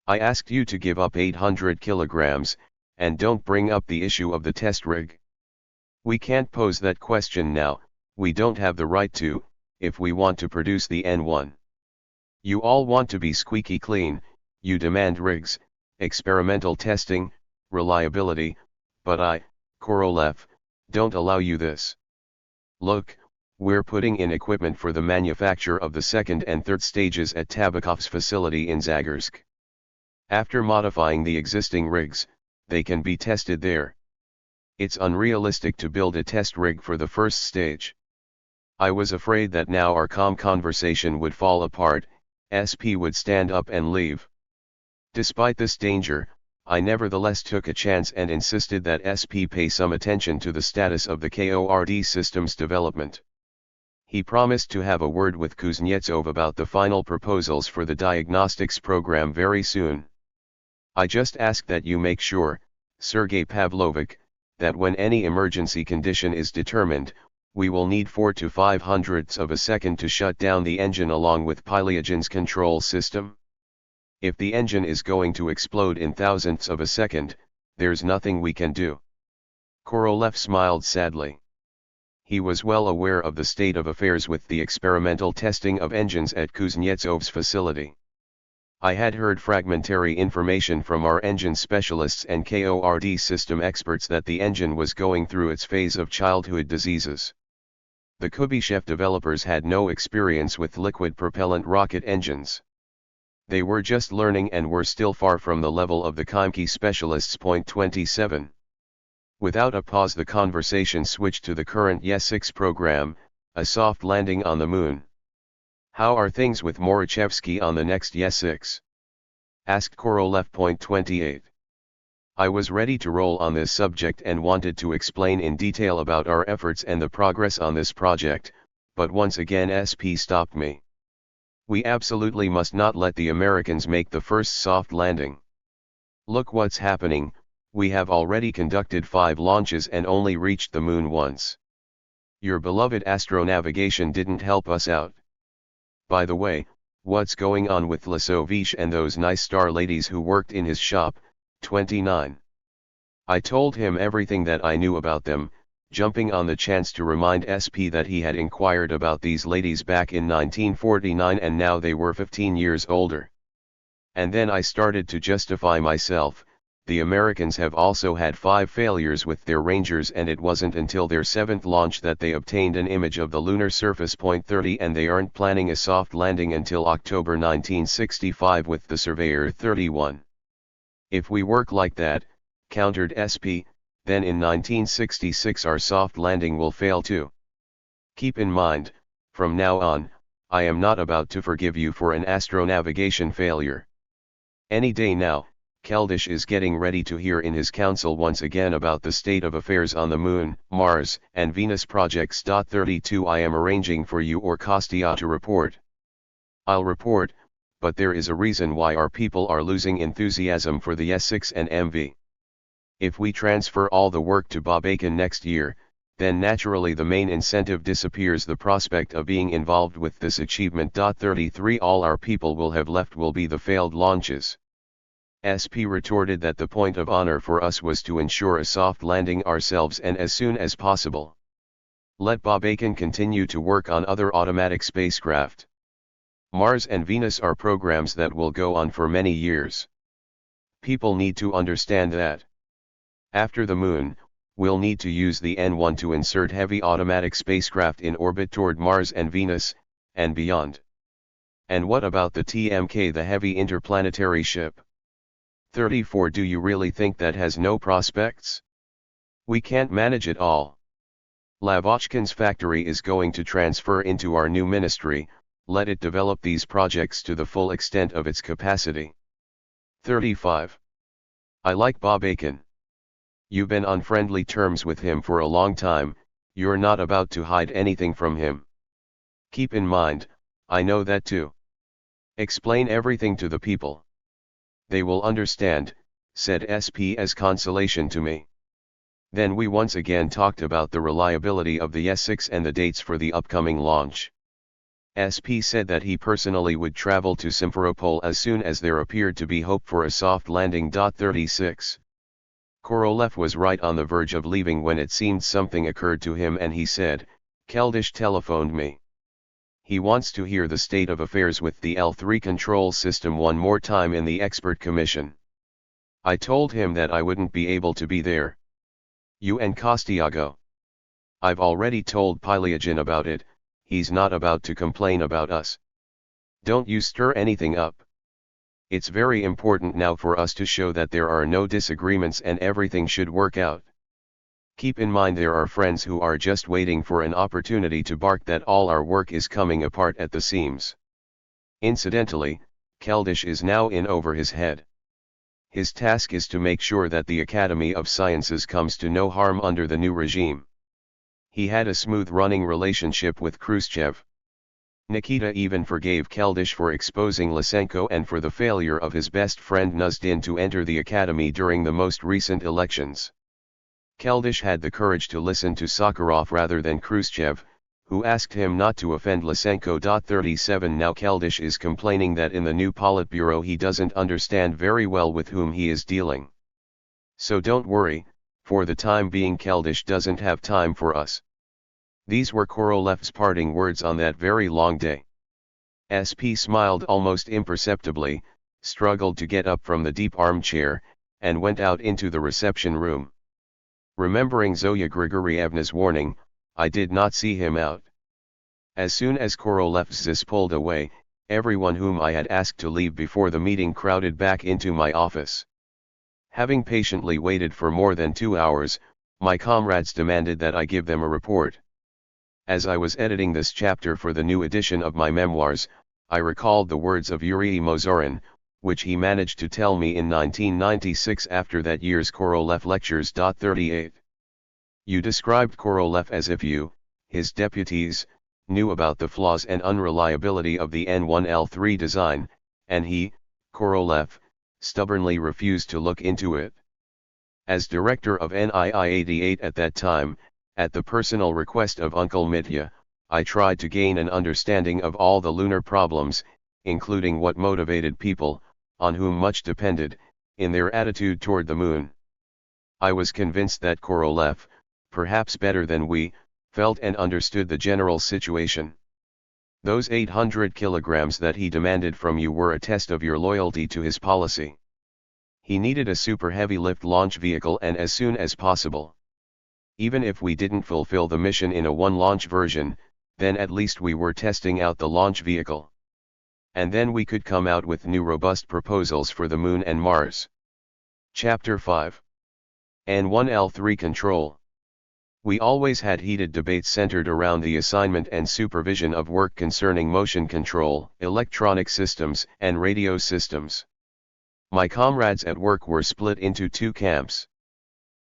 I asked you to give up 800 kilograms, and don't bring up the issue of the test rig. We can't pose that question now, we don't have the right to, if we want to produce the N1. You all want to be squeaky clean, you demand rigs, experimental testing, reliability, but I, Korolev, don't allow you this. Look, we're putting in equipment for the manufacture of the second and third stages at Tabakov's facility in Zagorsk. After modifying the existing rigs, they can be tested there. It's unrealistic to build a test rig for the first stage. I was afraid that now our calm conversation would fall apart, SP would stand up and leave. Despite this danger, I nevertheless took a chance and insisted that SP pay some attention to the status of the KORD system's development. He promised to have a word with Kuznetsov about the final proposals for the diagnostics program very soon. I just ask that you make sure, Sergei Pavlovich, that when any emergency condition is determined, we will need 4 to 500ths of a second to shut down the engine along with Pilyagin's control system. If the engine is going to explode in thousandths of a second, there's nothing we can do. Korolev smiled sadly. He was well aware of the state of affairs with the experimental testing of engines at Kuznetsov's facility. I had heard fragmentary information from our engine specialists and KORD system experts that the engine was going through its phase of childhood diseases. The Kubyshev developers had no experience with liquid propellant rocket engines. They were just learning and were still far from the level of the Khimki specialists. Point 27. Without a pause, the conversation switched to the current Yes-6 program, a soft landing on the moon. How are things with Morichevsky on the next Yes-6? Asked Korolev. Point 28. I was ready to roll on this subject and wanted to explain in detail about our efforts and the progress on this project, but once again SP stopped me. We absolutely must not let the Americans make the first soft landing. Look what's happening, we have already conducted 5 launches and only reached the moon once. Your beloved astronavigation didn't help us out. By the way, what's going on with Lasovish and those nice star ladies who worked in his shop? 29. I told him everything that I knew about them, jumping on the chance to remind SP that he had inquired about these ladies back in 1949 and now they were 15 years older. And then I started to justify myself. The Americans have also had 5 failures with their Rangers and it wasn't until their 7th launch that they obtained an image of the lunar surface. 30 And they aren't planning a soft landing until October 1965 with the Surveyor 31. If we work like that, countered SP, then in 1966 our soft landing will fail too. Keep in mind, from now on, I am not about to forgive you for an astronavigation failure. Any day now, Keldysh is getting ready to hear in his council once again about the state of affairs on the Moon, Mars, and Venus projects. 32 I am arranging for you or Kostya to report. I'll report, but there is a reason why our people are losing enthusiasm for the S6 and MV. If we transfer all the work to Babakin next year, then naturally the main incentive disappears. The prospect of being involved with this achievement. 33 All our people will have left will be the failed launches. SP retorted that the point of honor for us was to ensure a soft landing ourselves and as soon as possible. Let Babakin continue to work on other automatic spacecraft. Mars and Venus are programs that will go on for many years. People need to understand that. After the Moon, we'll need to use the N1 to insert heavy automatic spacecraft in orbit toward Mars and Venus, and beyond. And what about the TMK, the heavy interplanetary ship? 34 Do you really think that has no prospects? We can't manage it all. Lavochkin's factory is going to transfer into our new ministry, let it develop these projects to the full extent of its capacity. 35. I like Babakin. You've been on friendly terms with him for a long time, you're not about to hide anything from him. Keep in mind, I know that too. Explain everything to the people. They will understand, said SP as consolation to me. Then we once again talked about the reliability of the S6 and the dates for the upcoming launch. SP said that he personally would travel to Simferopol as soon as there appeared to be hope for a soft landing. 36. Korolev was right on the verge of leaving when it seemed something occurred to him and he said, Keldysh telephoned me. He wants to hear the state of affairs with the L3 control system one more time in the expert commission. I told him that I wouldn't be able to be there. You and Kostya go. I've already told Pylyagin about it, he's not about to complain about us. Don't you stir anything up. It's very important now for us to show that there are no disagreements and everything should work out. Keep in mind there are friends who are just waiting for an opportunity to bark that all our work is coming apart at the seams. Incidentally, Keldysh is now in over his head. His task is to make sure that the Academy of Sciences comes to no harm under the new regime. He had a smooth running relationship with Khrushchev. Nikita even forgave Keldysh for exposing Lysenko and for the failure of his best friend Nuzdin to enter the academy during the most recent elections. Keldysh had the courage to listen to Sakharov rather than Khrushchev, who asked him not to offend Lysenko. 37 Now Keldysh is complaining that in the new Politburo he doesn't understand very well with whom he is dealing. So don't worry, for the time being Keldysh doesn't have time for us. These were Korolev's parting words on that very long day. SP smiled almost imperceptibly, struggled to get up from the deep armchair, and went out into the reception room. Remembering Zoya Grigorievna's warning, I did not see him out. As soon as Korolev's pulled away, everyone whom I had asked to leave before the meeting crowded back into my office. Having patiently waited for more than 2 hours, my comrades demanded that I give them a report. As I was editing this chapter for the new edition of my memoirs, I recalled the words of Yuri Mozorin, which he managed to tell me in 1996 after that year's Korolev lectures. 38. You described Korolev as if you, his deputies, knew about the flaws and unreliability of the N1L3 design, and he, Korolev, stubbornly refused to look into it. As director of NII-88 at that time, at the personal request of Uncle Mitya, I tried to gain an understanding of all the lunar problems, including what motivated people, on whom much depended, in their attitude toward the moon. I was convinced that Korolev, perhaps better than we, felt and understood the general situation. Those 800 kilograms that he demanded from you were a test of your loyalty to his policy. He needed a super heavy lift launch vehicle, and as soon as possible. Even if we didn't fulfill the mission in a one-launch version, then at least we were testing out the launch vehicle. And then we could come out with new robust proposals for the Moon and Mars. Chapter 5. N1L3 Control. We always had heated debates centered around the assignment and supervision of work concerning motion control, electronic systems, and radio systems. My comrades at work were split into two camps.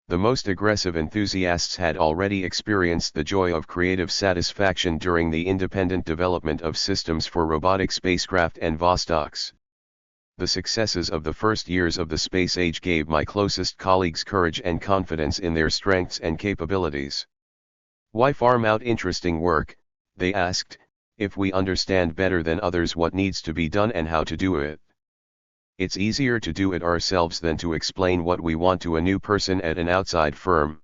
The most aggressive enthusiasts had already experienced the joy of creative satisfaction during the independent development of systems for robotic spacecraft and Vostoks. The successes of the first years of the space age gave my closest colleagues courage and confidence in their strengths and capabilities. Why farm out interesting work, they asked, if we understand better than others what needs to be done and how to do it? It's easier to do it ourselves than to explain what we want to a new person at an outside firm.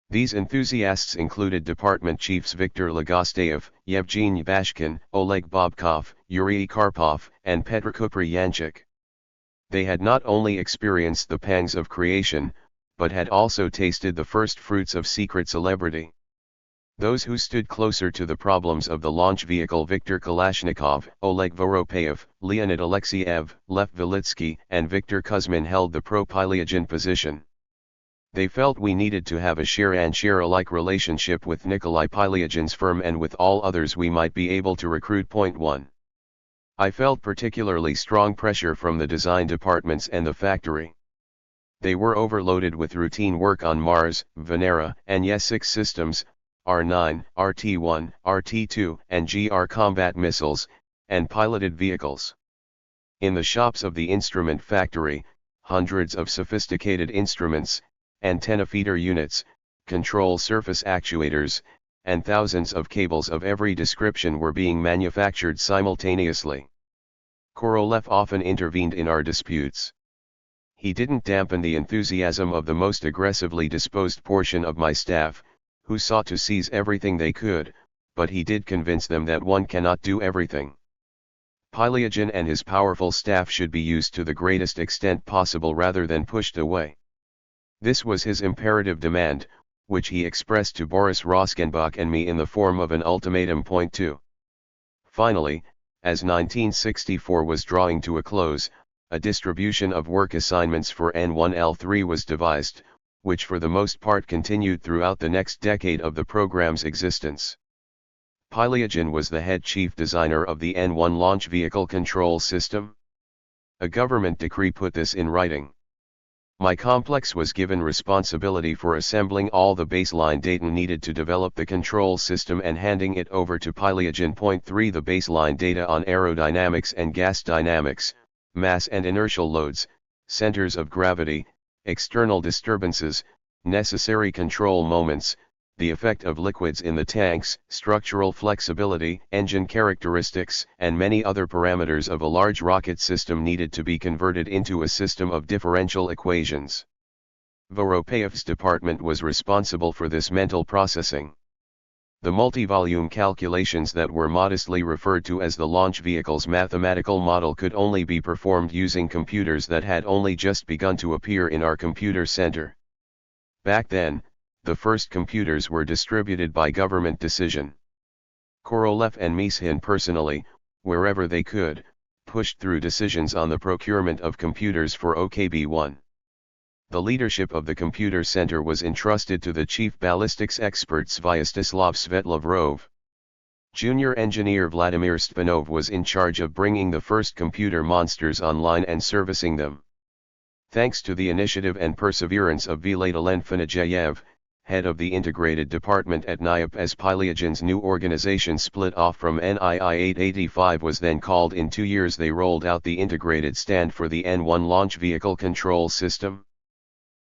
These enthusiasts included department chiefs Viktor Legosteyev, Yevgeny Bashkin, Oleg Bobkov, Yuri Karpov, and Petr Kupryanchik. They had not only experienced the pangs of creation, but had also tasted the first fruits of secret celebrity. Those who stood closer to the problems of the launch vehicle, Viktor Kalashnikov, Oleg Voropayev, Leonid Alexeyev, Lev Velitsky, and Viktor Kuzmin held the pro-Pylyagen position. They felt we needed to have a share-and-share-alike relationship with Nikolai Pylyagin's firm and with all others we might be able to recruit. 1. I felt particularly strong pressure from the design departments and the factory. They were overloaded with routine work on Mars, Venera, and Yes-6 systems, R9, RT-1, RT-2, and GR combat missiles, and piloted vehicles. In the shops of the instrument factory, hundreds of sophisticated instruments, antenna feeder units, control surface actuators, and thousands of cables of every description were being manufactured simultaneously. Korolev often intervened in our disputes. He didn't dampen the enthusiasm of the most aggressively disposed portion of my staff, who sought to seize everything they could, but he did convince them that one cannot do everything. Pylyagen and his powerful staff should be used to the greatest extent possible rather than pushed away. This was his imperative demand, which he expressed to Boris Roskenbach and me in the form of an ultimatum. 2. Finally, as 1964 was drawing to a close, a distribution of work assignments for N1L3 was devised, which for the most part continued throughout the next decade of the program's existence. Pylyagen was the head chief designer of the N1 launch vehicle control system. A government decree put this in writing. My complex was given responsibility for assembling all the baseline data needed to develop the control system and handing it over to Pylyagen. 3. The baseline data on aerodynamics and gas dynamics, mass and inertial loads, centers of gravity, external disturbances, necessary control moments, the effect of liquids in the tanks, structural flexibility, engine characteristics, and many other parameters of a large rocket system needed to be converted into a system of differential equations. Voropayev's department was responsible for this mental processing. The multi-volume calculations that were modestly referred to as the launch vehicle's mathematical model could only be performed using computers that had only just begun to appear in our computer center. Back then, the first computers were distributed by government decision. Korolev and Mishin personally, wherever they could, pushed through decisions on the procurement of computers for OKB-1. The leadership of the computer center was entrusted to the chief ballistics expert Svyastislav Svetlavrov. Junior engineer Vladimir Stpanov was in charge of bringing the first computer monsters online and servicing them. Thanks to the initiative and perseverance of Vladimir Fanajeyev, head of the integrated department at NIOP, as Pylyagin's new organization split off from NII-885 was then called, in 2 years they rolled out the integrated stand for the N1 launch vehicle control system.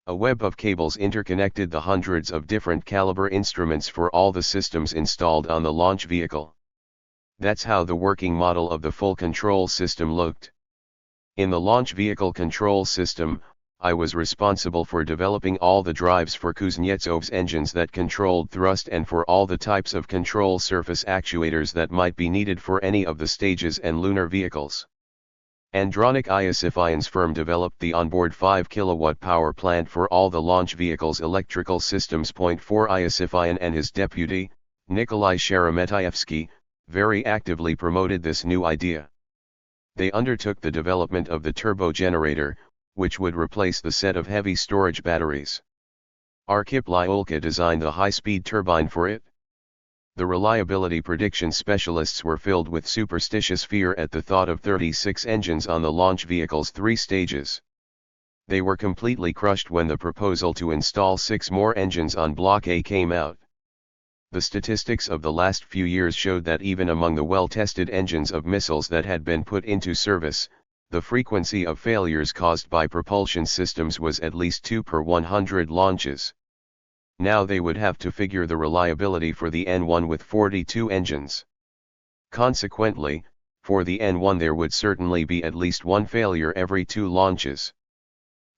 A web of cables interconnected the hundreds of different caliber instruments for all the systems installed on the launch vehicle. That's how the working model of the full control system looked. In the launch vehicle control system, I was responsible for developing all the drives for Kuznetsov's engines that controlled thrust and for all the types of control surface actuators that might be needed for any of the stages and lunar vehicles. Andronic Iosifyan's firm developed the onboard 5 kW power plant for all the launch vehicles' electrical systems. 4 Iosifyan and his deputy, Nikolai Sheremetyevsky, very actively promoted this new idea. They undertook the development of the turbo generator, which would replace the set of heavy storage batteries. Arkhip Lyulka designed the high-speed turbine for it. The reliability prediction specialists were filled with superstitious fear at the thought of 36 engines on the launch vehicle's 3 stages. They were completely crushed when the proposal to install 6 more engines on Block A came out. The statistics of the last few years showed that even among the well-tested engines of missiles that had been put into service, the frequency of failures caused by propulsion systems was at least 2 per 100 launches. Now they would have to figure the reliability for the N1 with 42 engines. Consequently, for the N1 there would certainly be at least 1 failure every 2 launches.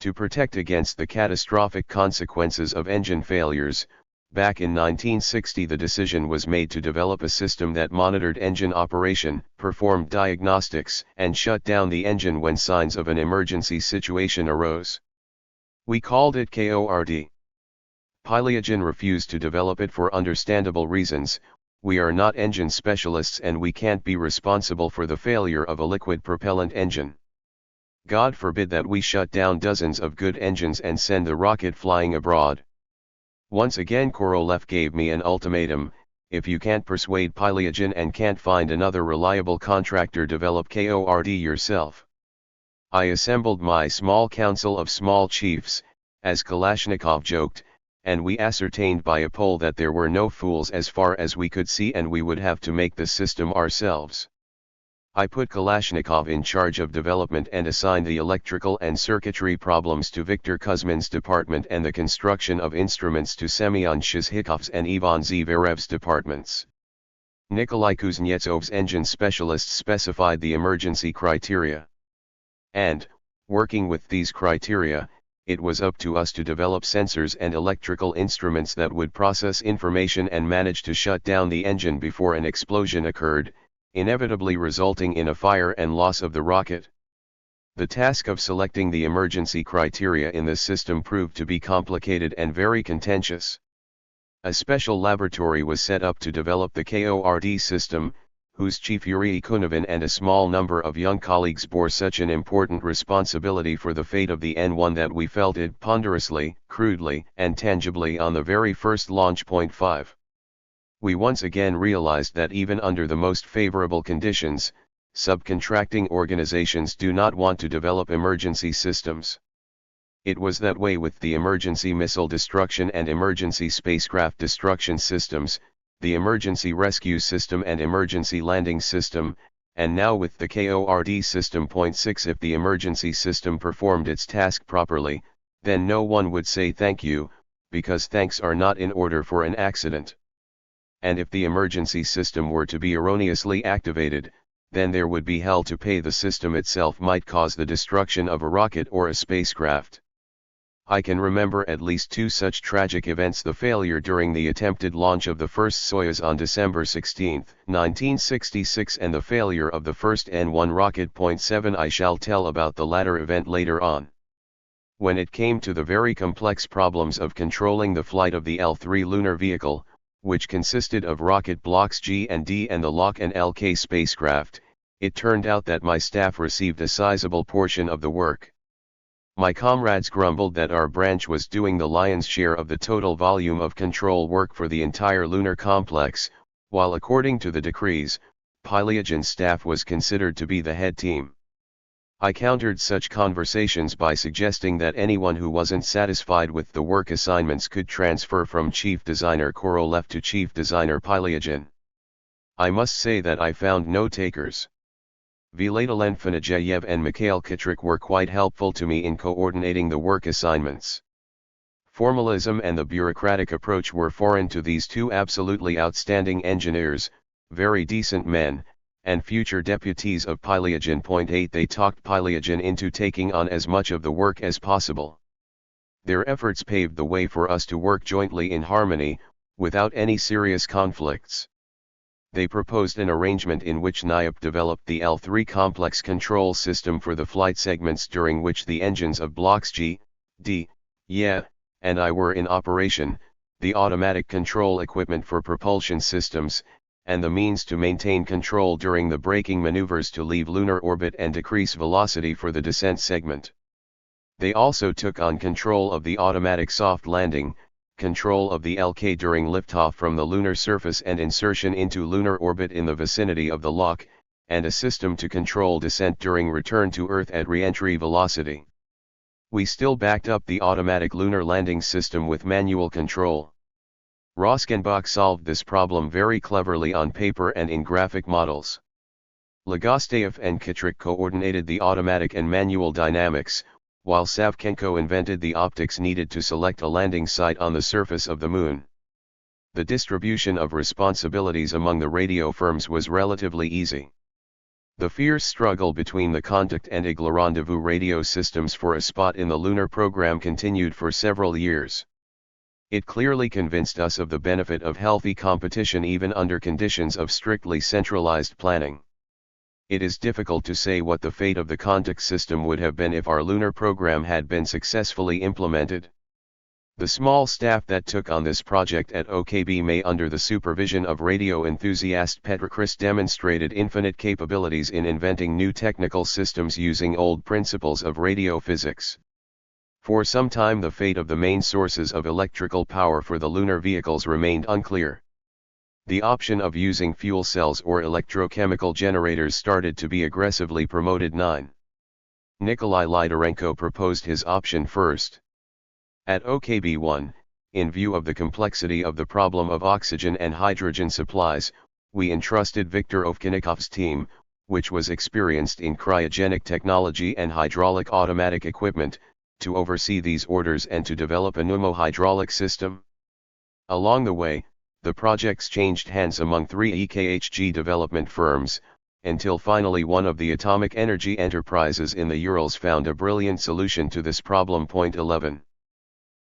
To protect against the catastrophic consequences of engine failures, back in 1960 the decision was made to develop a system that monitored engine operation, performed diagnostics, and shut down the engine when signs of an emergency situation arose. We called it KORD. Pylyagin refused to develop it for understandable reasons. We are not engine specialists and we can't be responsible for the failure of a liquid propellant engine. God forbid that we shut down dozens of good engines and send the rocket flying abroad. Once again Korolev gave me an ultimatum: if you can't persuade Pylyagin and can't find another reliable contractor, develop KORD yourself. I assembled my small council of small chiefs, as Kalashnikov joked, and we ascertained by a poll that there were no fools as far as we could see and we would have to make the system ourselves. I put Kalashnikov in charge of development and assigned the electrical and circuitry problems to Viktor Kuzmin's department and the construction of instruments to Semyon Shizhikov's and Ivan Zverev's departments. Nikolai Kuznetsov's engine specialists specified the emergency criteria. And, working with these criteria, it was up to us to develop sensors and electrical instruments that would process information and manage to shut down the engine before an explosion occurred, inevitably resulting in a fire and loss of the rocket. The task of selecting the emergency criteria in this system proved to be complicated and very contentious. A special laboratory was set up to develop the KORD system, whose chief Yuri Kunovin and a small number of young colleagues bore such an important responsibility for the fate of the N1 that we felt it ponderously, crudely, and tangibly on the very first launch. 5. We once again realized that even under the most favorable conditions, subcontracting organizations do not want to develop emergency systems. It was that way with the emergency missile destruction and emergency spacecraft destruction systems, the emergency rescue system and emergency landing system, and now with the KORD system. 6. If the emergency system performed its task properly, then no one would say thank you, because thanks are not in order for an accident. And if the emergency system were to be erroneously activated, then there would be hell to pay. The system itself might cause the destruction of a rocket or a spacecraft. I can remember at least 2 such tragic events: the failure during the attempted launch of the first Soyuz on December 16, 1966, and the failure of the first N1 rocket. 7. I shall tell about the latter event later on. When it came to the very complex problems of controlling the flight of the L3 lunar vehicle, which consisted of rocket blocks G and D and the LOK and LK spacecraft, it turned out that my staff received a sizable portion of the work. My comrades grumbled that our branch was doing the lion's share of the total volume of control work for the entire lunar complex, while according to the decrees, Palayagin's staff was considered to be the head team. I countered such conversations by suggesting that anyone who wasn't satisfied with the work assignments could transfer from Chief Designer Korolev to Chief Designer Palayagin. I must say that I found no takers. Vladimir Fanajeyev and Mikhail Kitrik were quite helpful to me in coordinating the work assignments. Formalism and the bureaucratic approach were foreign to these two absolutely outstanding engineers, very decent men, and future deputies of Palayagin. 8 They talked Palayagin into taking on as much of the work as possible. Their efforts paved the way for us to work jointly in harmony, without any serious conflicts. They proposed an arrangement in which NIOP developed the L3 complex control system for the flight segments during which the engines of blocks G, D, E, and I were in operation, the automatic control equipment for propulsion systems, and the means to maintain control during the braking maneuvers to leave lunar orbit and decrease velocity for the descent segment. They also took on control of the automatic soft landing, control of the LK during liftoff from the lunar surface and insertion into lunar orbit in the vicinity of the lock, and a system to control descent during return to Earth at re-entry velocity. We still backed up the automatic lunar landing system with manual control. Roskenbach solved this problem very cleverly on paper and in graphic models. Legosteyev and Kitrik coordinated the automatic and manual dynamics, while Savchenko invented the optics needed to select a landing site on the surface of the Moon. The distribution of responsibilities among the radio firms was relatively easy. The fierce struggle between the Contact and Igla Rendezvous radio systems for a spot in the lunar program continued for several years. It clearly convinced us of the benefit of healthy competition even under conditions of strictly centralized planning. It is difficult to say what the fate of the Contact system would have been if our lunar program had been successfully implemented. The small staff that took on this project at OKB under the supervision of radio enthusiast Petr Chris demonstrated infinite capabilities in inventing new technical systems using old principles of radio physics. For some time the fate of the main sources of electrical power for the lunar vehicles remained unclear. The option of using fuel cells or electrochemical generators started to be aggressively promoted. 9. Nikolai Lydarenko proposed his option first. At OKB-1, in view of the complexity of the problem of oxygen and hydrogen supplies, we entrusted Viktor Ovchinnikov's team, which was experienced in cryogenic technology and hydraulic automatic equipment, to oversee these orders and to develop a pneumo-hydraulic system. Along the way, the projects changed hands among 3 EKHG development firms, until finally one of the atomic energy enterprises in the Urals found a brilliant solution to this problem. 11.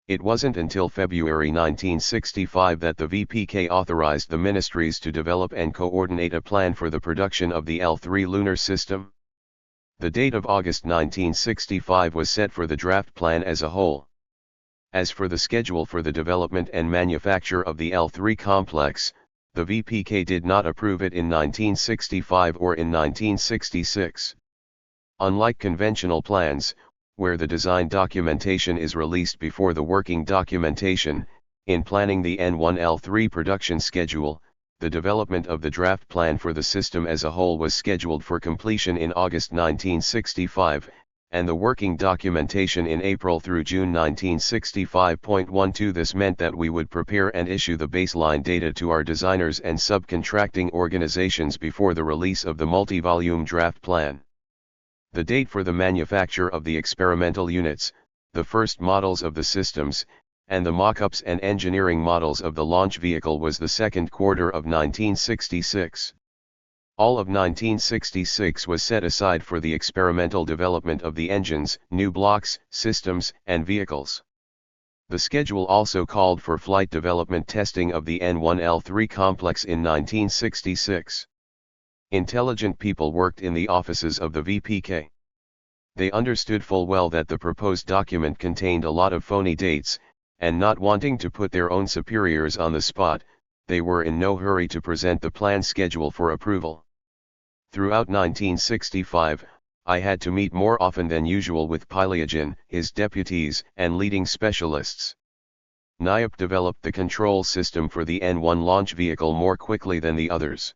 It wasn't until February 1965 that the VPK authorized the ministries to develop and coordinate a plan for the production of the L3 lunar system. The date of August 1965 was set for the draft plan as a whole. As for the schedule for the development and manufacture of the L3 complex, the VPK did not approve it in 1965 or in 1966. Unlike conventional plans, where the design documentation is released before the working documentation, in planning the N1L3 production schedule, the development of the draft plan for the system as a whole was scheduled for completion in August 1965, and the working documentation in April through June 1965.12. This meant that we would prepare and issue the baseline data to our designers and subcontracting organizations before the release of the multi-volume draft plan. The date for the manufacture of the experimental units, the first models of the systems, and the mock-ups and engineering models of the launch vehicle was the second quarter of 1966. All of 1966 was set aside for the experimental development of the engines, new blocks, systems, and vehicles. The schedule also called for flight development testing of the N1L3 complex in 1966. Intelligent people worked in the offices of the VPK. They understood full well that the proposed document contained a lot of phony dates, and not wanting to put their own superiors on the spot, they were in no hurry to present the plan schedule for approval. Throughout 1965, I had to meet more often than usual with Palayagin, his deputies, and leading specialists. NIOP developed the control system for the N1 launch vehicle more quickly than the others.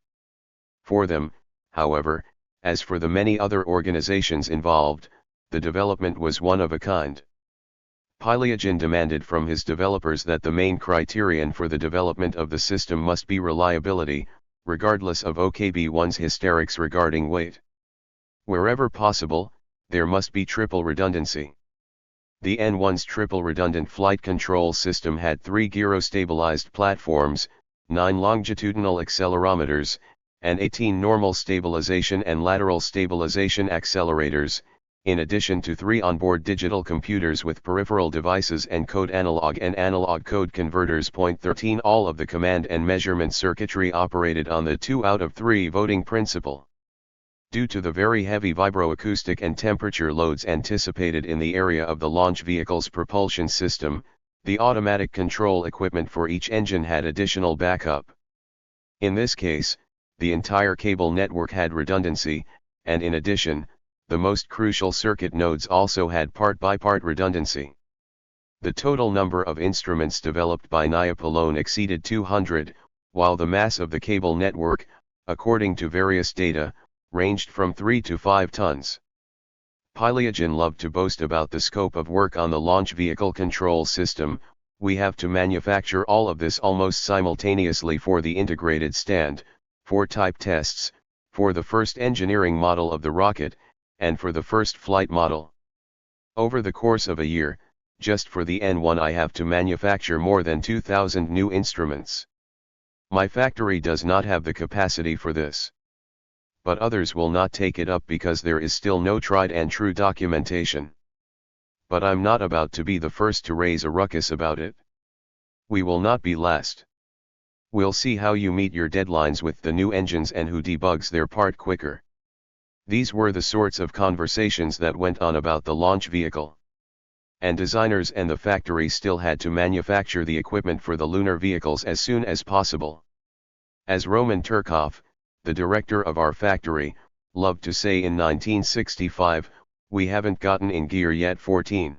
For them, however, as for the many other organizations involved, the development was one of a kind. Piliagin demanded from his developers that the main criterion for the development of the system must be reliability, regardless of OKB1's hysterics regarding weight. Wherever possible, there must be triple redundancy. The N1's triple redundant flight control system had 3 gyro-stabilized platforms, 9 longitudinal accelerometers, and 18 normal stabilization and lateral stabilization accelerators, in addition to 3 onboard digital computers with peripheral devices and code analog and analog code converters. 13 All of the command and measurement circuitry operated on the 2 out of 3 voting principle. Due to the very heavy vibroacoustic and temperature loads anticipated in the area of the launch vehicle's propulsion system, the automatic control equipment for each engine had additional backup. In this case, the entire cable network had redundancy, and in addition, the most crucial circuit nodes also had part-by-part redundancy. The total number of instruments developed by NIOP alone exceeded 200, while the mass of the cable network, according to various data, ranged from 3 to 5 tons. Piliagin loved to boast about the scope of work on the launch vehicle control system. We have to manufacture all of this almost simultaneously for the integrated stand, for type tests, for the first engineering model of the rocket, and for the first flight model. Over the course of a year, just for the N1 I have to manufacture more than 2,000 new instruments. My factory does not have the capacity for this. But others will not take it up because there is still no tried and true documentation. But I'm not about to be the first to raise a ruckus about it. We will not be last. We'll see how you meet your deadlines with the new engines and who debugs their part quicker. These were the sorts of conversations that went on about the launch vehicle. And designers and the factory still had to manufacture the equipment for the lunar vehicles as soon as possible. As Roman Turkov, the director of our factory, loved to say in 1965, we haven't gotten in gear yet. 14.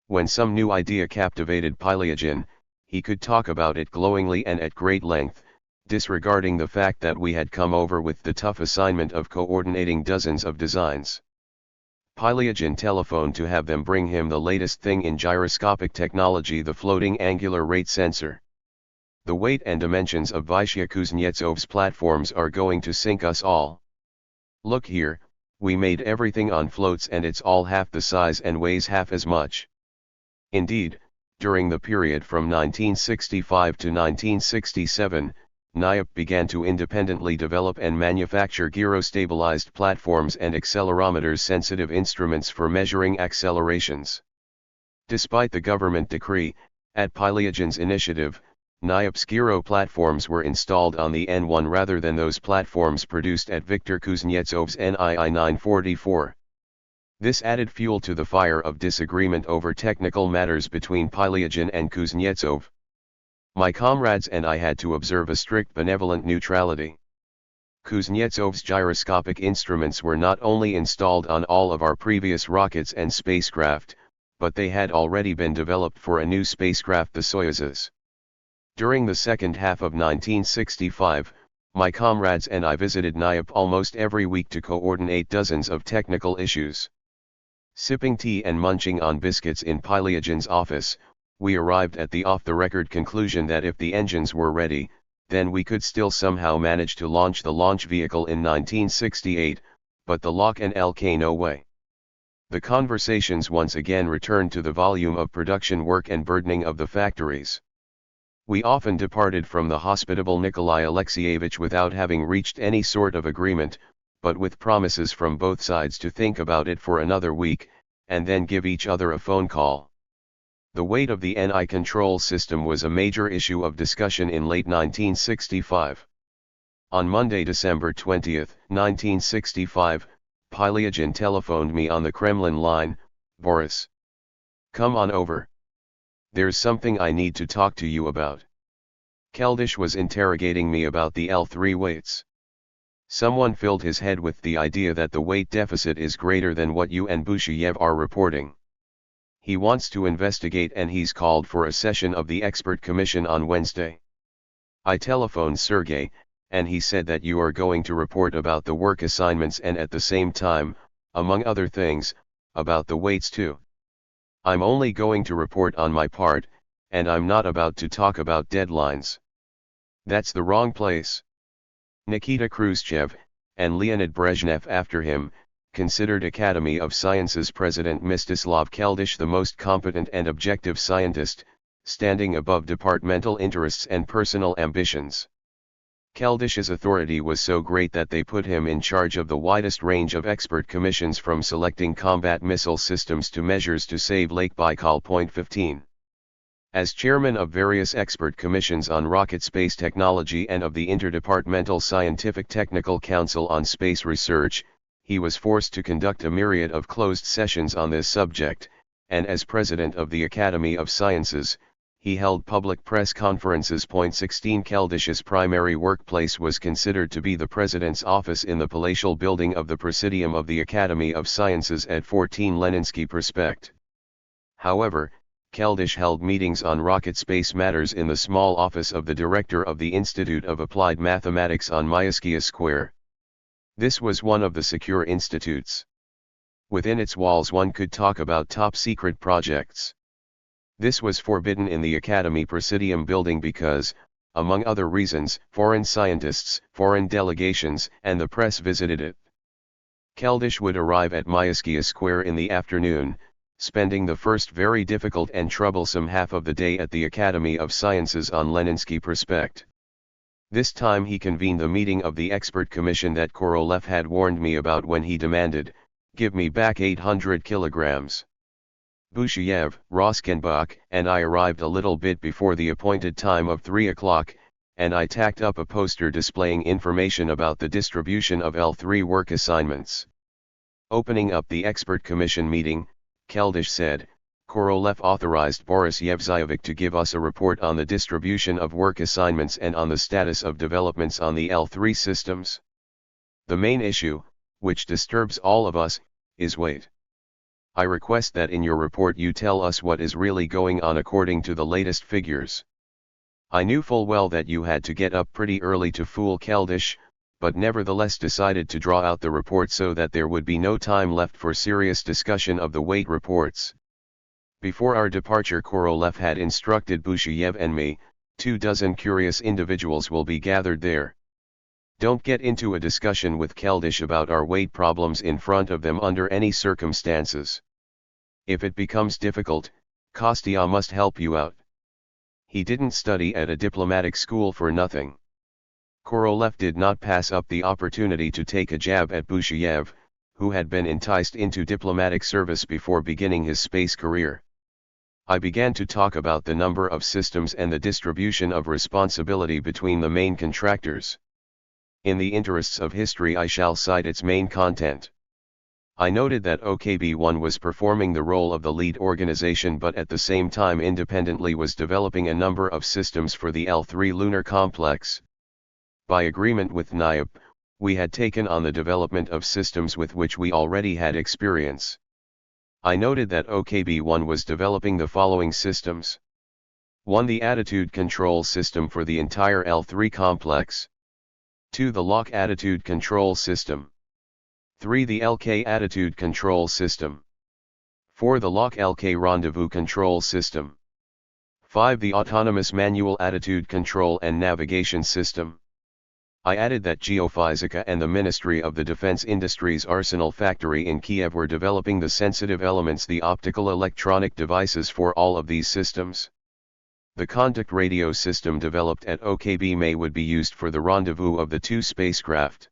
When some new idea captivated Piliagin, he could talk about it glowingly and at great length, disregarding the fact that we had come over with the tough assignment of coordinating dozens of designs. Piliagin telephoned to have them bring him the latest thing in gyroscopic technology, the floating angular rate sensor. The weight and dimensions of Vyshya Kuznetsov's platforms are going to sink us all. Look here, we made everything on floats and it's all half the size and weighs half as much. Indeed, during the period from 1965 to 1967, NIOP began to independently develop and manufacture gyro-stabilized platforms and accelerometers-sensitive instruments for measuring accelerations. Despite the government decree, at Piliagin's initiative, NIOP's gyro platforms were installed on the N1 rather than those platforms produced at Viktor Kuznetsov's NII 944. This added fuel to the fire of disagreement over technical matters between Piliagin and Kuznetsov. My comrades and I had to observe a strict benevolent neutrality. Kuznetsov's gyroscopic instruments were not only installed on all of our previous rockets and spacecraft, but they had already been developed for a new spacecraft, the Soyuzes. During the second half of 1965, my comrades and I visited NIOP almost every week to coordinate dozens of technical issues. Sipping tea and munching on biscuits in Piliagin's office, we arrived at the off-the-record conclusion that if the engines were ready, then we could still somehow manage to launch the launch vehicle in 1968, but the lock and LK no way. The conversations once again returned to the volume of production work and burdening of the factories. We often departed from the hospitable Nikolai Alexeyevich without having reached any sort of agreement, but with promises from both sides to think about it for another week, and then give each other a phone call. The weight of the NI control system was a major issue of discussion in late 1965. On Monday, December 20, 1965, Piliagin telephoned me on the Kremlin line. "Boris, come on over. There's something I need to talk to you about." Keldysh was interrogating me about the L3 weights. Someone filled his head with the idea that the weight deficit is greater than what you and Busheyev are reporting. He wants to investigate and he's called for a session of the expert commission on Wednesday. I telephoned Sergey, and he said that you are going to report about the work assignments and at the same time, among other things, about the weights too. I'm only going to report on my part, and I'm not about to talk about deadlines. That's the wrong place. Nikita Khrushchev, and Leonid Brezhnev after him, considered Academy of Sciences President Mstislav Keldysh the most competent and objective scientist, standing above departmental interests and personal ambitions. Keldysh's authority was so great that they put him in charge of the widest range of expert commissions from selecting combat missile systems to measures to save Lake Baikal. 15. As chairman of various expert commissions on rocket space technology and of the Interdepartmental Scientific Technical Council on Space Research, he was forced to conduct a myriad of closed sessions on this subject, and as president of the Academy of Sciences, he held public press conferences. 16 Keldysh's primary workplace was considered to be the president's office in the palatial building of the Presidium of the Academy of Sciences at 14 Leninsky Prospect. However, Keldysh held meetings on rocket space matters in the small office of the director of the Institute of Applied Mathematics on Myaskia Square. This was one of the secure institutes. Within its walls one could talk about top-secret projects. This was forbidden in the Academy Presidium building because, among other reasons, foreign scientists, foreign delegations, and the press visited it. Keldysh would arrive at Myaskia Square in the afternoon, spending the first very difficult and troublesome half of the day at the Academy of Sciences on Leninsky Prospect. This time he convened the meeting of the expert commission that Korolev had warned me about when he demanded, "Give me back 800 kilograms." Busheyev, Roskenbach, and I arrived a little bit before the appointed time of 3 o'clock, and I tacked up a poster displaying information about the distribution of L3 work assignments. Opening up the expert commission meeting, Keldysh said, "Korolev authorized Boris Yevzayevich to give us a report on the distribution of work assignments and on the status of developments on the L3 systems. The main issue, which disturbs all of us, is weight. I request that in your report you tell us what is really going on according to the latest figures." I knew full well that you had to get up pretty early to fool Keldysh, but nevertheless decided to draw out the report so that there would be no time left for serious discussion of the weight reports. Before our departure, Korolev had instructed Busheyev and me, 24 curious individuals will be gathered there. Don't get into a discussion with Keldysh about our weight problems in front of them under any circumstances. If it becomes difficult, Kostya must help you out. He didn't study at a diplomatic school for nothing. Korolev did not pass up the opportunity to take a jab at Busheyev, who had been enticed into diplomatic service before beginning his space career. I began to talk about the number of systems and the distribution of responsibility between the main contractors. In the interests of history I shall cite its main content. I noted that OKB-1 was performing the role of the lead organization but at the same time independently was developing a number of systems for the L3 lunar complex. By agreement with NIAP, we had taken on the development of systems with which we already had experience. I noted that OKB-1 was developing the following systems. 1. The attitude control system for the entire L3 complex. 2. The lock attitude control system. 3. The LK attitude control system. 4. The lock LK rendezvous control system. 5. The autonomous manual attitude control and navigation system. I added that Geophysica and the Ministry of the Defense Industries Arsenal factory in Kiev were developing the sensitive elements, the optical electronic devices for all of these systems. The contact radio system developed at OKB-May would be used for the rendezvous of the two spacecraft.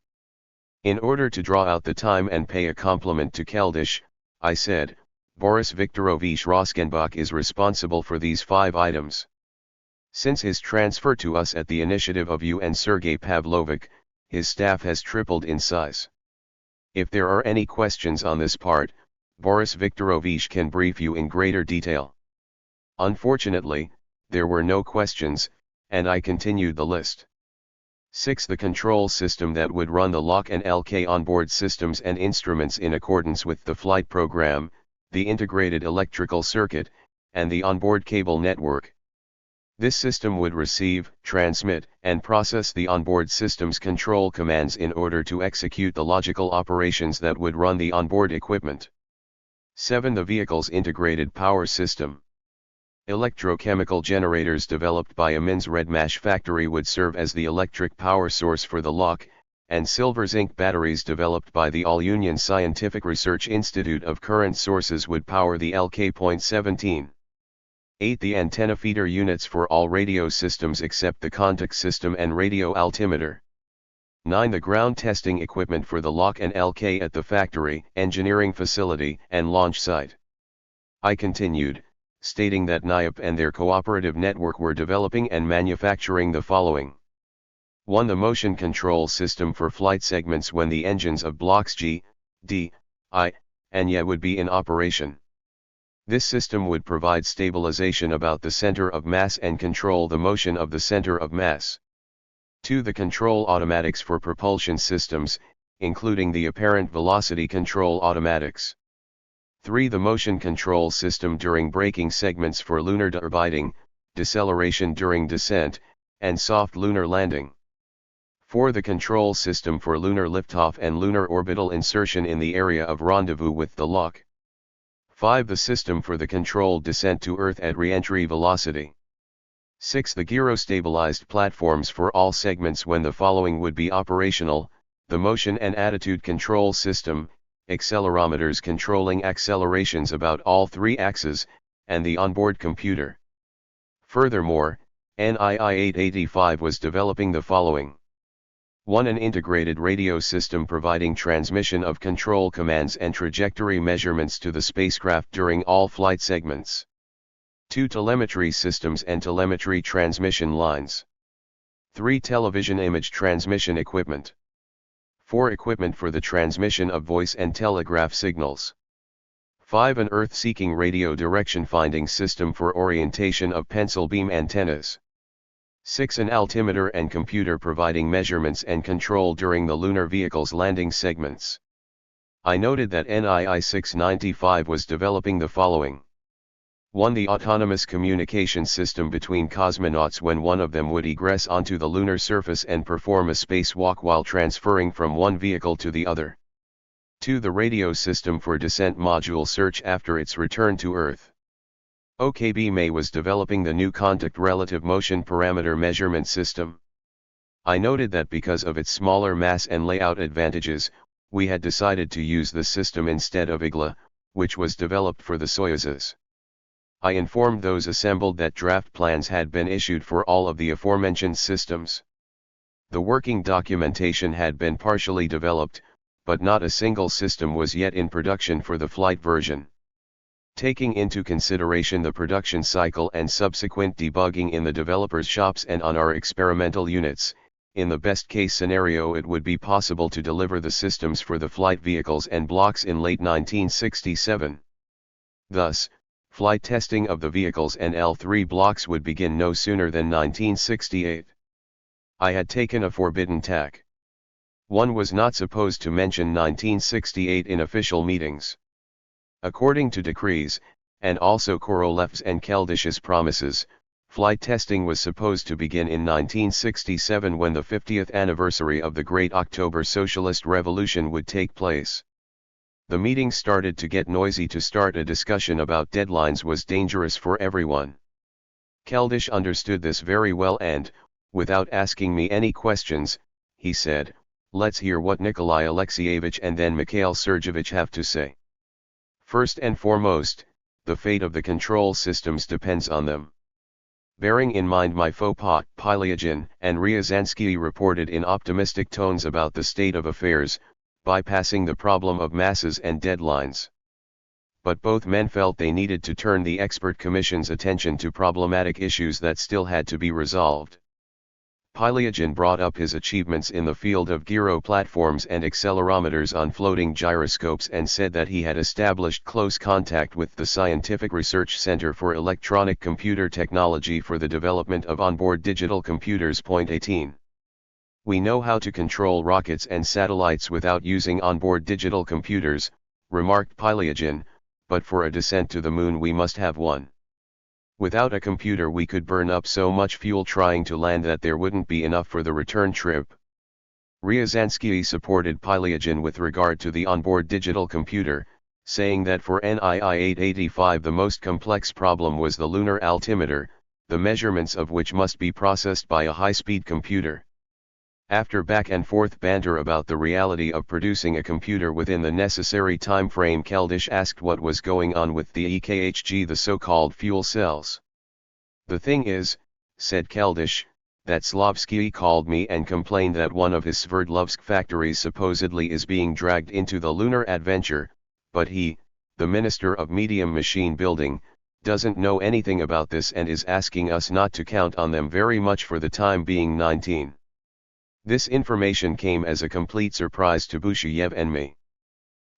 In order to draw out the time and pay a compliment to Keldysh, I said, Boris Viktorovich Roskenbach is responsible for these 5 items. Since his transfer to us at the initiative of you and Sergei Pavlovich, his staff has tripled in size. If there are any questions on this part, Boris Viktorovich can brief you in greater detail. Unfortunately, there were no questions, and I continued the list. 6. The control system that would run the lock and LK onboard systems and instruments in accordance with the flight program, the integrated electrical circuit, and the onboard cable network. This system would receive, transmit, and process the onboard system's control commands in order to execute the logical operations that would run the onboard equipment. 7. The vehicle's integrated power system. Electrochemical generators developed by Amin's Redmash factory would serve as the electric power source for the lock, and silver zinc batteries developed by the All-Union Scientific Research Institute of Current Sources would power the LK.17. 8. The antenna feeder units for all radio systems except the contact system and radio altimeter. 9. The ground testing equipment for the lock and LK at the factory, engineering facility, and launch site. I continued, stating that NIOP and their cooperative network were developing and manufacturing the following. 1. The motion control system for flight segments when the engines of blocks G, D, I, and Y would be in operation. This system would provide stabilization about the center of mass and control the motion of the center of mass. 2. The control automatics for propulsion systems, including the apparent velocity control automatics. 3. The motion control system during braking segments for lunar deorbiting, deceleration during descent, and soft lunar landing. 4. The control system for lunar liftoff and lunar orbital insertion in the area of rendezvous with the lock. 5. The system for the controlled descent to Earth at re-entry velocity. 6. The gyro-stabilized platforms for all segments when the following would be operational: the motion and attitude control system, accelerometers controlling accelerations about all 3 axes, and the onboard computer. Furthermore, NII-885 was developing the following. 1. An integrated radio system providing transmission of control commands and trajectory measurements to the spacecraft during all flight segments. 2. Telemetry systems and telemetry transmission lines. 3. Television image transmission equipment. 4. Equipment for the transmission of voice and telegraph signals. 5. An Earth-seeking radio direction finding system for orientation of pencil beam antennas. 6. An altimeter and computer providing measurements and control during the lunar vehicle's landing segments. I noted that NII 695 was developing the following. 1. The autonomous communication system between cosmonauts when one of them would egress onto the lunar surface and perform a spacewalk while transferring from one vehicle to the other. 2. The radio system for descent module search after its return to Earth. OKB May was developing the new contact relative motion parameter measurement system. I noted that because of its smaller mass and layout advantages, we had decided to use the system instead of IGLA, which was developed for the Soyuzes. I informed those assembled that draft plans had been issued for all of the aforementioned systems. The working documentation had been partially developed, but not a single system was yet in production for the flight version. Taking into consideration the production cycle and subsequent debugging in the developers' shops and on our experimental units, in the best-case scenario it would be possible to deliver the systems for the flight vehicles and blocks in late 1967. Thus, flight testing of the vehicles and L3 blocks would begin no sooner than 1968. I had taken a forbidden tack. One was not supposed to mention 1968 in official meetings. According to decrees, and also Korolev's and Keldish's promises, flight testing was supposed to begin in 1967 when the 50th anniversary of the Great October Socialist Revolution would take place. The meeting started to get noisy. To start a discussion about deadlines was dangerous for everyone. Keldysh understood this very well and, without asking me any questions, he said, "Let's hear what Nikolai Alexeyevich and then Mikhail Sergeyevich have to say. First and foremost, the fate of the control systems depends on them." Bearing in mind my faux pas, Pylyagin and Ryazansky reported in optimistic tones about the state of affairs, bypassing the problem of masses and deadlines. But both men felt they needed to turn the expert commission's attention to problematic issues that still had to be resolved. Pylyagin brought up his achievements in the field of gyro platforms and accelerometers on floating gyroscopes and said that he had established close contact with the Scientific Research Center for Electronic Computer Technology for the development of onboard digital computers. 18. We know how to control rockets and satellites without using onboard digital computers, remarked Pylyagin, but for a descent to the moon we must have one. Without a computer we could burn up so much fuel trying to land that there wouldn't be enough for the return trip. Ryazansky supported Piliagin with regard to the onboard digital computer, saying that for NII 885 the most complex problem was the lunar altimeter, the measurements of which must be processed by a high-speed computer. After back and forth banter about the reality of producing a computer within the necessary time frame, Keldysh asked what was going on with the EKHG, the so-called fuel cells. "The thing is," said Keldysh, "that Slavsky called me and complained that one of his Sverdlovsk factories supposedly is being dragged into the lunar adventure, but he, the Minister of Medium Machine Building, doesn't know anything about this and is asking us not to count on them very much for the time being." 19. This information came as a complete surprise to Busheyev and me.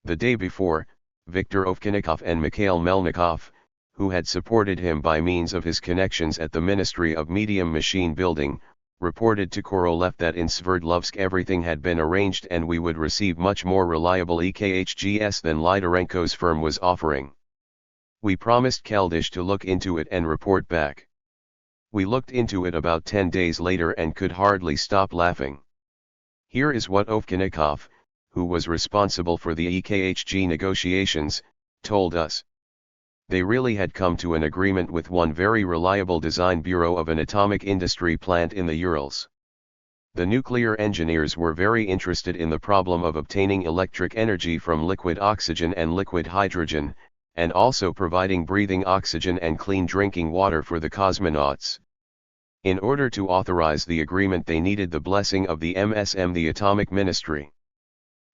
The day before, Viktor Ovchinnikov and Mikhail Melnikov, who had supported him by means of his connections at the Ministry of Medium Machine Building, reported to Korolev that in Sverdlovsk everything had been arranged and we would receive much more reliable EKHGs than Lydarenko's firm was offering. We promised Keldysh to look into it and report back. We looked into it about 10 days later and could hardly stop laughing. Here is what Ovchinnikov, who was responsible for the EKHG negotiations, told us. They really had come to an agreement with one very reliable design bureau of an atomic industry plant in the Urals. The nuclear engineers were very interested in the problem of obtaining electric energy from liquid oxygen and liquid hydrogen, and also providing breathing oxygen and clean drinking water for the cosmonauts. In order to authorize the agreement they needed the blessing of the MSM, the Atomic Ministry.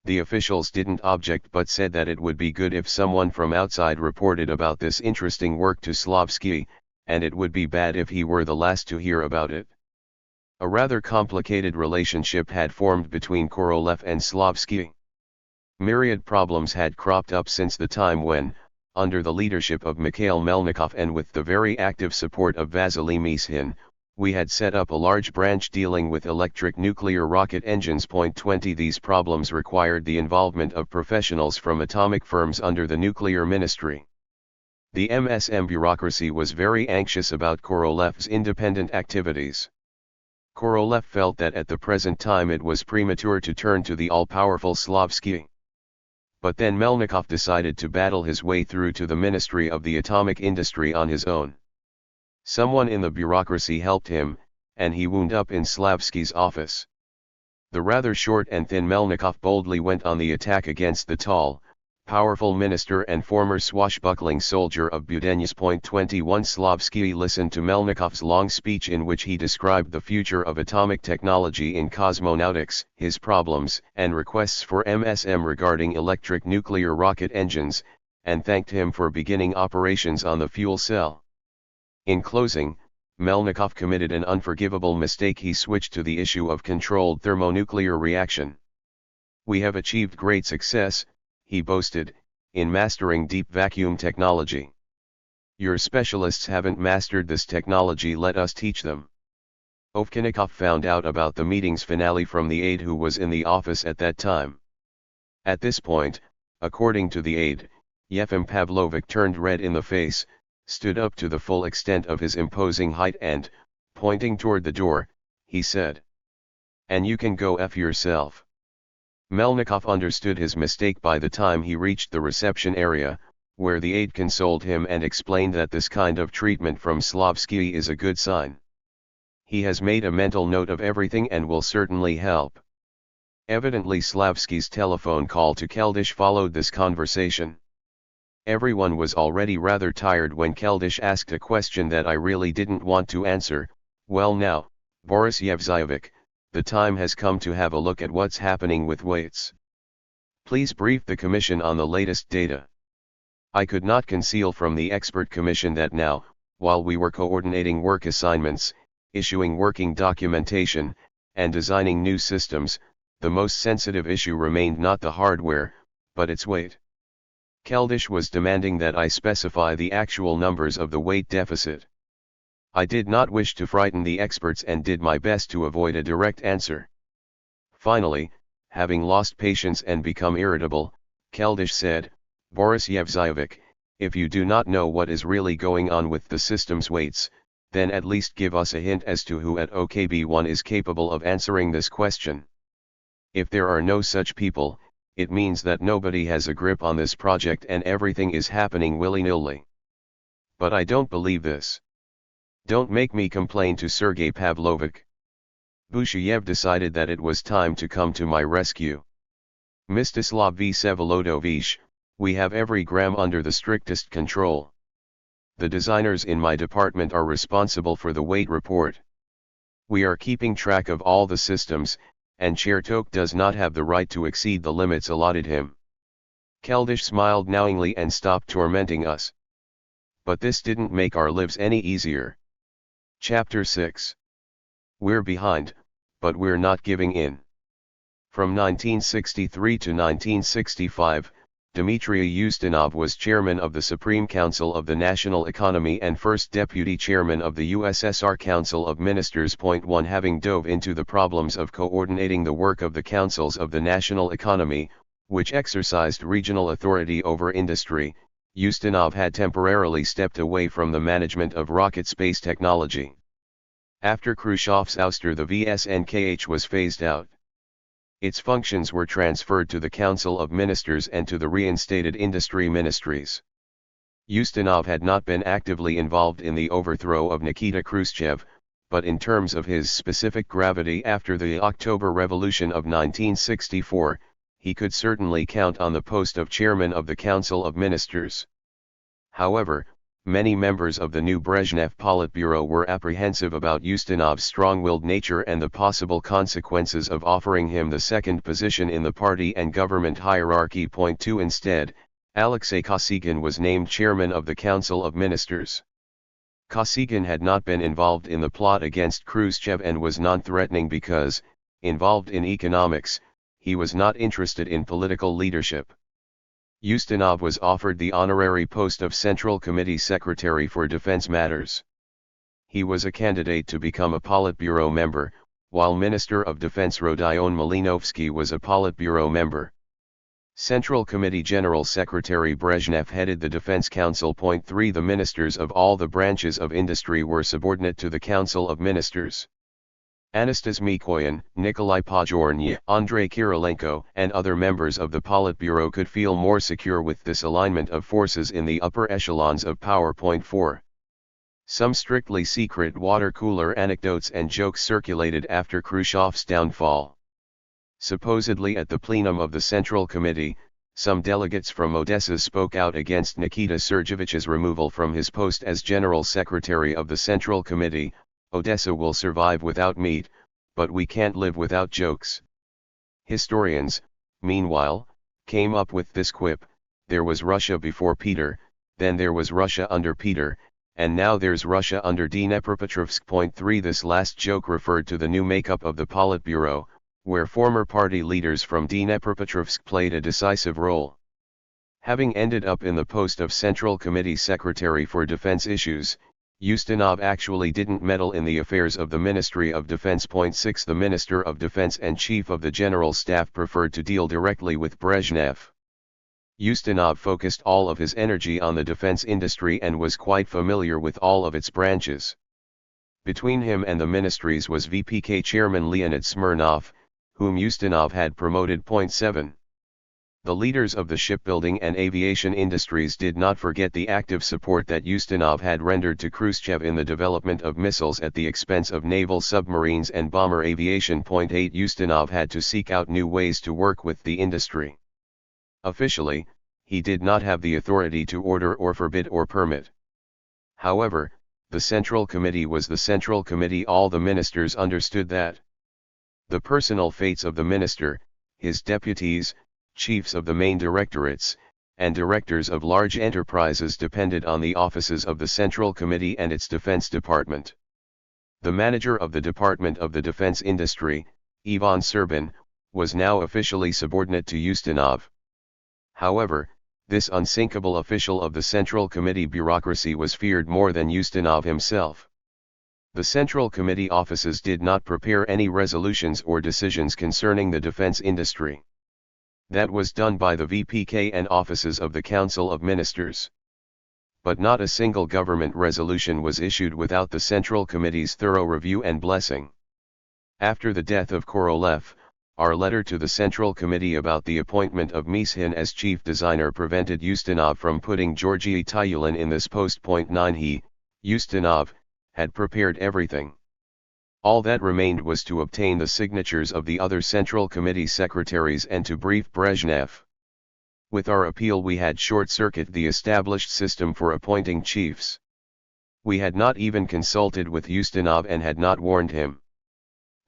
The officials didn't object but said that it would be good if someone from outside reported about this interesting work to Slavsky, and it would be bad if he were the last to hear about it. A rather complicated relationship had formed between Korolev and Slavsky. Myriad problems had cropped up since the time when, under the leadership of Mikhail Melnikov and with the very active support of Vasily Mishin, we had set up a large branch dealing with electric nuclear rocket engines. 20 These problems required the involvement of professionals from atomic firms under the nuclear ministry. The MSM bureaucracy was very anxious about Korolev's independent activities. Korolev felt that at the present time it was premature to turn to the all-powerful Slavsky. But then Melnikov decided to battle his way through to the Ministry of the Atomic Industry on his own. Someone in the bureaucracy helped him, and he wound up in Slavsky's office. The rather short and thin Melnikov boldly went on the attack against the tall, powerful minister and former swashbuckling soldier of Budenysk. 21 Slavsky listened to Melnikov's long speech in which he described the future of atomic technology in cosmonautics, his problems and requests for MSM regarding electric nuclear rocket engines, and thanked him for beginning operations on the fuel cell. In closing, Melnikov committed an unforgivable mistake. He switched to the issue of controlled thermonuclear reaction. "We have achieved great success," he boasted, "in mastering deep vacuum technology. Your specialists haven't mastered this technology, let us teach them." Ovchinnikov found out about the meeting's finale from the aide who was in the office at that time. At this point, according to the aide, Yefim Pavlovich turned red in the face, stood up to the full extent of his imposing height and, pointing toward the door, he said, "And you can go F yourself." Melnikov understood his mistake by the time he reached the reception area, where the aide consoled him and explained that this kind of treatment from Slavsky is a good sign. He has made a mental note of everything and will certainly help. Evidently Slavsky's telephone call to Keldysh followed this conversation. Everyone was already rather tired when Keldysh asked a question that I really didn't want to answer. "Well now, Boris Yevzayevich, the time has come to have a look at what's happening with weights. Please brief the Commission on the latest data." I could not conceal from the expert commission that now, while we were coordinating work assignments, issuing working documentation, and designing new systems, the most sensitive issue remained not the hardware, but its weight. Keldysh was demanding that I specify the actual numbers of the weight deficit. I did not wish to frighten the experts and did my best to avoid a direct answer. Finally, having lost patience and become irritable, Keldysh said, "Boris Yevzayevich, If you do not know what is really going on with the system's weights, then at least give us a hint as to who at OKB1 is capable of answering this question. If there are no such people, it means that nobody has a grip on this project and everything is happening willy-nilly. But I don't believe this. Don't make me complain to Sergei Pavlovich. Busheyev decided that it was time to come to my rescue. Mstislav Vsevolodovich, we have every gram under the strictest control. The designers in my department are responsible for the weight report. We are keeping track of all the systems, and Chertok does not have the right to exceed the limits allotted him. Keldysh smiled knowingly and stopped tormenting us. But this didn't make our lives any easier. Chapter 6. We're behind, but we're not giving in. From 1963 to 1965, Dmitry Ustinov was chairman of the Supreme Council of the National Economy and first deputy chairman of the USSR Council of Ministers. 1. Having dove into the problems of coordinating the work of the councils of the national economy, which exercised regional authority over industry, Ustinov had temporarily stepped away from the management of rocket space technology. After Khrushchev's ouster, the VSNKH was phased out. Its functions were transferred to the Council of Ministers and to the reinstated industry ministries. Ustinov had not been actively involved in the overthrow of Nikita Khrushchev, but in terms of his specific gravity after the October Revolution of 1964, he could certainly count on the post of chairman of the Council of Ministers. However, many members of the new Brezhnev Politburo were apprehensive about Ustinov's strong-willed nature and the possible consequences of offering him the second position in the party and government hierarchy. 2. Instead, Alexei Kosygin was named chairman of the Council of Ministers. Kosygin had not been involved in the plot against Khrushchev and was non-threatening because, involved in economics, he was not interested in political leadership. Ustinov was offered the honorary post of Central Committee Secretary for Defense Matters. He was a candidate to become a Politburo member, while Minister of Defense Rodion Malinovsky was a Politburo member. Central Committee General Secretary Brezhnev headed the Defense Council. 3. The ministers of all the branches of industry were subordinate to the Council of Ministers. Anastas Mikoyan, Nikolai Podgorny, Andrei Kirilenko, and other members of the Politburo could feel more secure with this alignment of forces in the upper echelons of power. 4. Some strictly secret water cooler anecdotes and jokes circulated after Khrushchev's downfall. Supposedly at the plenum of the Central Committee, some delegates from Odessa spoke out against Nikita Sergeevich's removal from his post as General Secretary of the Central Committee. Odessa will survive without meat, but we can't live without jokes. Historians, meanwhile, came up with this quip: there was Russia before Peter, then there was Russia under Peter, and now there's Russia under Dnepropetrovsk. 3. This last joke referred to the new makeup of the Politburo, where former party leaders from Dnepropetrovsk played a decisive role. Having ended up in the post of Central Committee Secretary for Defense Issues, Ustinov actually didn't meddle in the affairs of the Ministry of Defense. 6. The Minister of Defense and Chief of the General Staff preferred to deal directly with Brezhnev. Ustinov focused all of his energy on the defense industry and was quite familiar with all of its branches. Between him and the ministries was VPK Chairman Leonid Smirnov, whom Ustinov had promoted. 7. The leaders of the shipbuilding and aviation industries did not forget the active support that Ustinov had rendered to Khrushchev in the development of missiles at the expense of naval submarines and bomber aviation. 8. Ustinov had to seek out new ways to work with the industry. Officially, he did not have the authority to order or forbid or permit. However, the Central Committee was the Central Committee. All the ministers understood that. The personal fates of the minister, his deputies, chiefs of the main directorates, and directors of large enterprises depended on the offices of the Central Committee and its Defense Department. The manager of the Department of the Defense Industry, Ivan Serbin, was now officially subordinate to Ustinov. However, this unsinkable official of the Central Committee bureaucracy was feared more than Ustinov himself. The Central Committee offices did not prepare any resolutions or decisions concerning the defense industry. That was done by the VPK and offices of the Council of Ministers. But not a single government resolution was issued without the Central Committee's thorough review and blessing. After the death of Korolev, our letter to the Central Committee about the appointment of Mishin as chief designer prevented Ustinov from putting Georgy Tyulin in this post. 9 He, Ustinov, had prepared everything. All that remained was to obtain the signatures of the other Central Committee secretaries and to brief Brezhnev. With our appeal we had short-circuited the established system for appointing chiefs. We had not even consulted with Ustinov and had not warned him.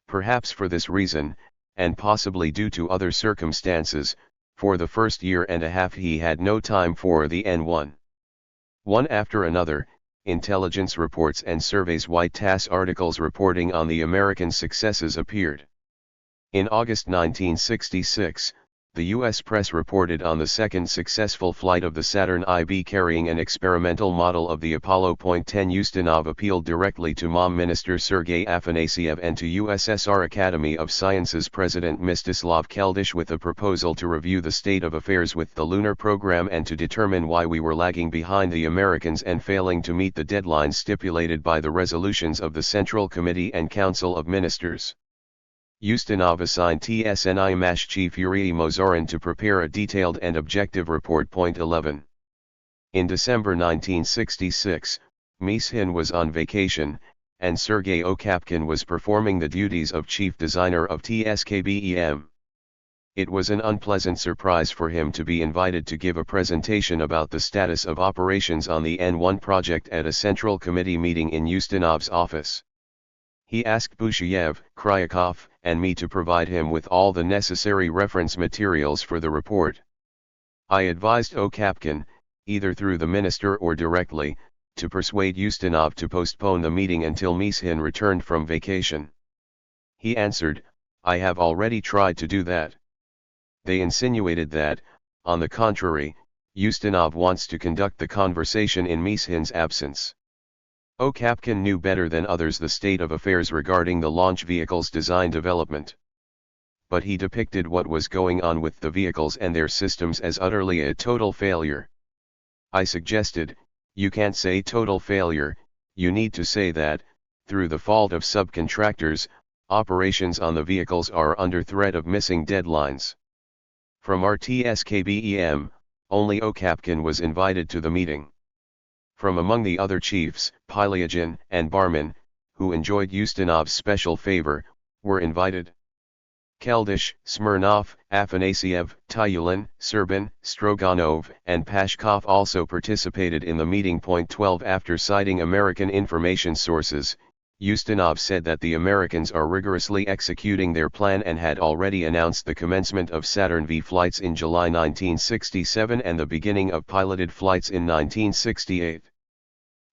Perhaps for this reason, and possibly due to other circumstances, for the first year and a half he had no time for the N1. One after another, intelligence reports and surveys White TASS articles reporting on the American successes appeared. In August 1966, the U.S. press reported on the second successful flight of the Saturn IB carrying an experimental model of the Apollo. 10 Ustinov appealed directly to MOM Minister Sergei Afanasyev and to USSR Academy of Sciences President Mstislav Keldysh with a proposal to review the state of affairs with the lunar program and to determine why we were lagging behind the Americans and failing to meet the deadlines stipulated by the resolutions of the Central Committee and Council of Ministers. Ustinov assigned TSNI MASH chief Yuri Mozorin to prepare a detailed and objective report. 11. In December 1966, Mishin was on vacation, and Sergei Okapkin was performing the duties of chief designer of TSKBEM. It was an unpleasant surprise for him to be invited to give a presentation about the status of operations on the N1 project at a Central Committee meeting in Ustinov's office. He asked Busheyev, Kryakov, and me to provide him with all the necessary reference materials for the report. I advised Okapkin, either through the minister or directly, to persuade Ustinov to postpone the meeting until Mishin returned from vacation. He answered, "I have already tried to do that." They insinuated that, on the contrary, Ustinov wants to conduct the conversation in Mishin's absence. Okapkin knew better than others the state of affairs regarding the launch vehicle's design development. But he depicted what was going on with the vehicles and their systems as utterly a total failure. I suggested, "You can't say total failure, you need to say that, through the fault of subcontractors, operations on the vehicles are under threat of missing deadlines." From our TSKBEM, only Okapkin was invited to the meeting. From among the other chiefs, Pilyagin and Barman, who enjoyed Ustinov's special favor, were invited. Keldysh, Smirnov, Afanasyev, Tyulin, Serbin, Stroganov, and Pashkov also participated in the meeting. 12 After citing American information sources, Ustinov said that the Americans are rigorously executing their plan and had already announced the commencement of Saturn V flights in July 1967 and the beginning of piloted flights in 1968.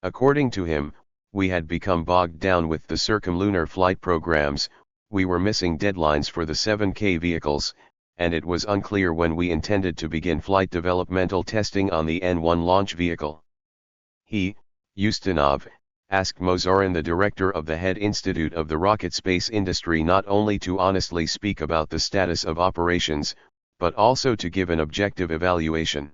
According to him, we had become bogged down with the circumlunar flight programs, we were missing deadlines for the 7K vehicles, and it was unclear when we intended to begin flight developmental testing on the N1 launch vehicle. He, Ustinov, asked Mozorin, the director of the head institute of the rocket space industry, not only to honestly speak about the status of operations, but also to give an objective evaluation.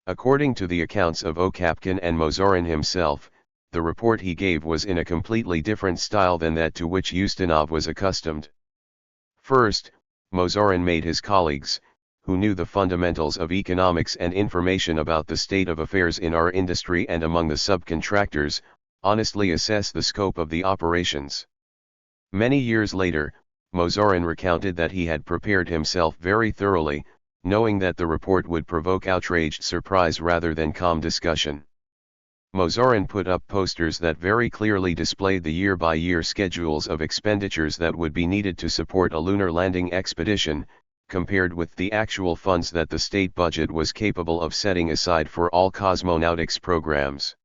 According to the accounts of Okapkin and Mozorin himself, the report he gave was in a completely different style than that to which Ustinov was accustomed. First, Mozorin made his colleagues, who knew the fundamentals of economics and information about the state of affairs in our industry and among the subcontractors, honestly assess the scope of the operations. Many years later, Mozorin recounted that he had prepared himself very thoroughly, knowing that the report would provoke outraged surprise rather than calm discussion. Mozorin put up posters that very clearly displayed the year-by-year schedules of expenditures that would be needed to support a lunar landing expedition, compared with the actual funds that the state budget was capable of setting aside for all cosmonautics programs.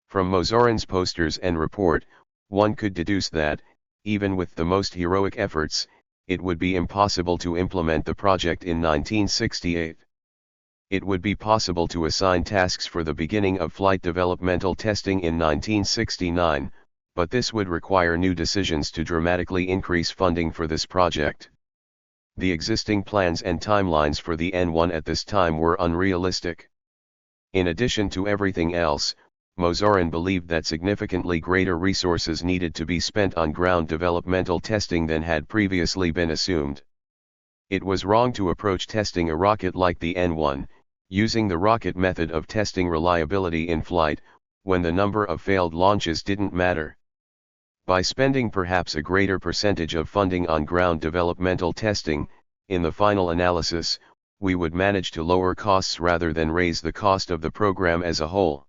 From Mozorin's posters and report, one could deduce that, even with the most heroic efforts, it would be impossible to implement the project in 1968. It would be possible to assign tasks for the beginning of flight developmental testing in 1969, but this would require new decisions to dramatically increase funding for this project. The existing plans and timelines for the N1 at this time were unrealistic. In addition to everything else, Mozorin believed that significantly greater resources needed to be spent on ground developmental testing than had previously been assumed. It was wrong to approach testing a rocket like the N1, using the rocket method of testing reliability in flight, when the number of failed launches didn't matter. By spending perhaps a greater percentage of funding on ground developmental testing, in the final analysis, we would manage to lower costs rather than raise the cost of the program as a whole.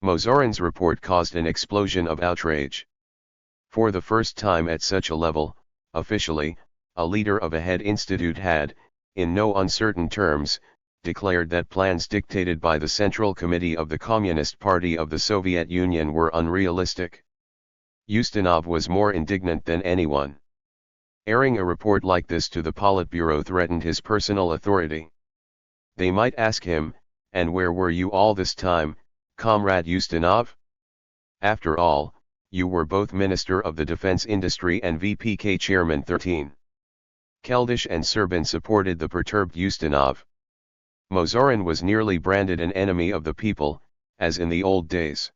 Mozorin's report caused an explosion of outrage. For the first time at such a level, officially, a leader of a head institute had, in no uncertain terms, declared that plans dictated by the Central Committee of the Communist Party of the Soviet Union were unrealistic. Ustinov was more indignant than anyone. Airing a report like this to the Politburo threatened his personal authority. They might ask him, "And where were you all this time, Comrade Ustinov? After all, you were both Minister of the Defense Industry and VPK Chairman 13. Keldysh and Serbin supported the perturbed Ustinov. Mozorin was nearly branded an enemy of the people, as in the old days.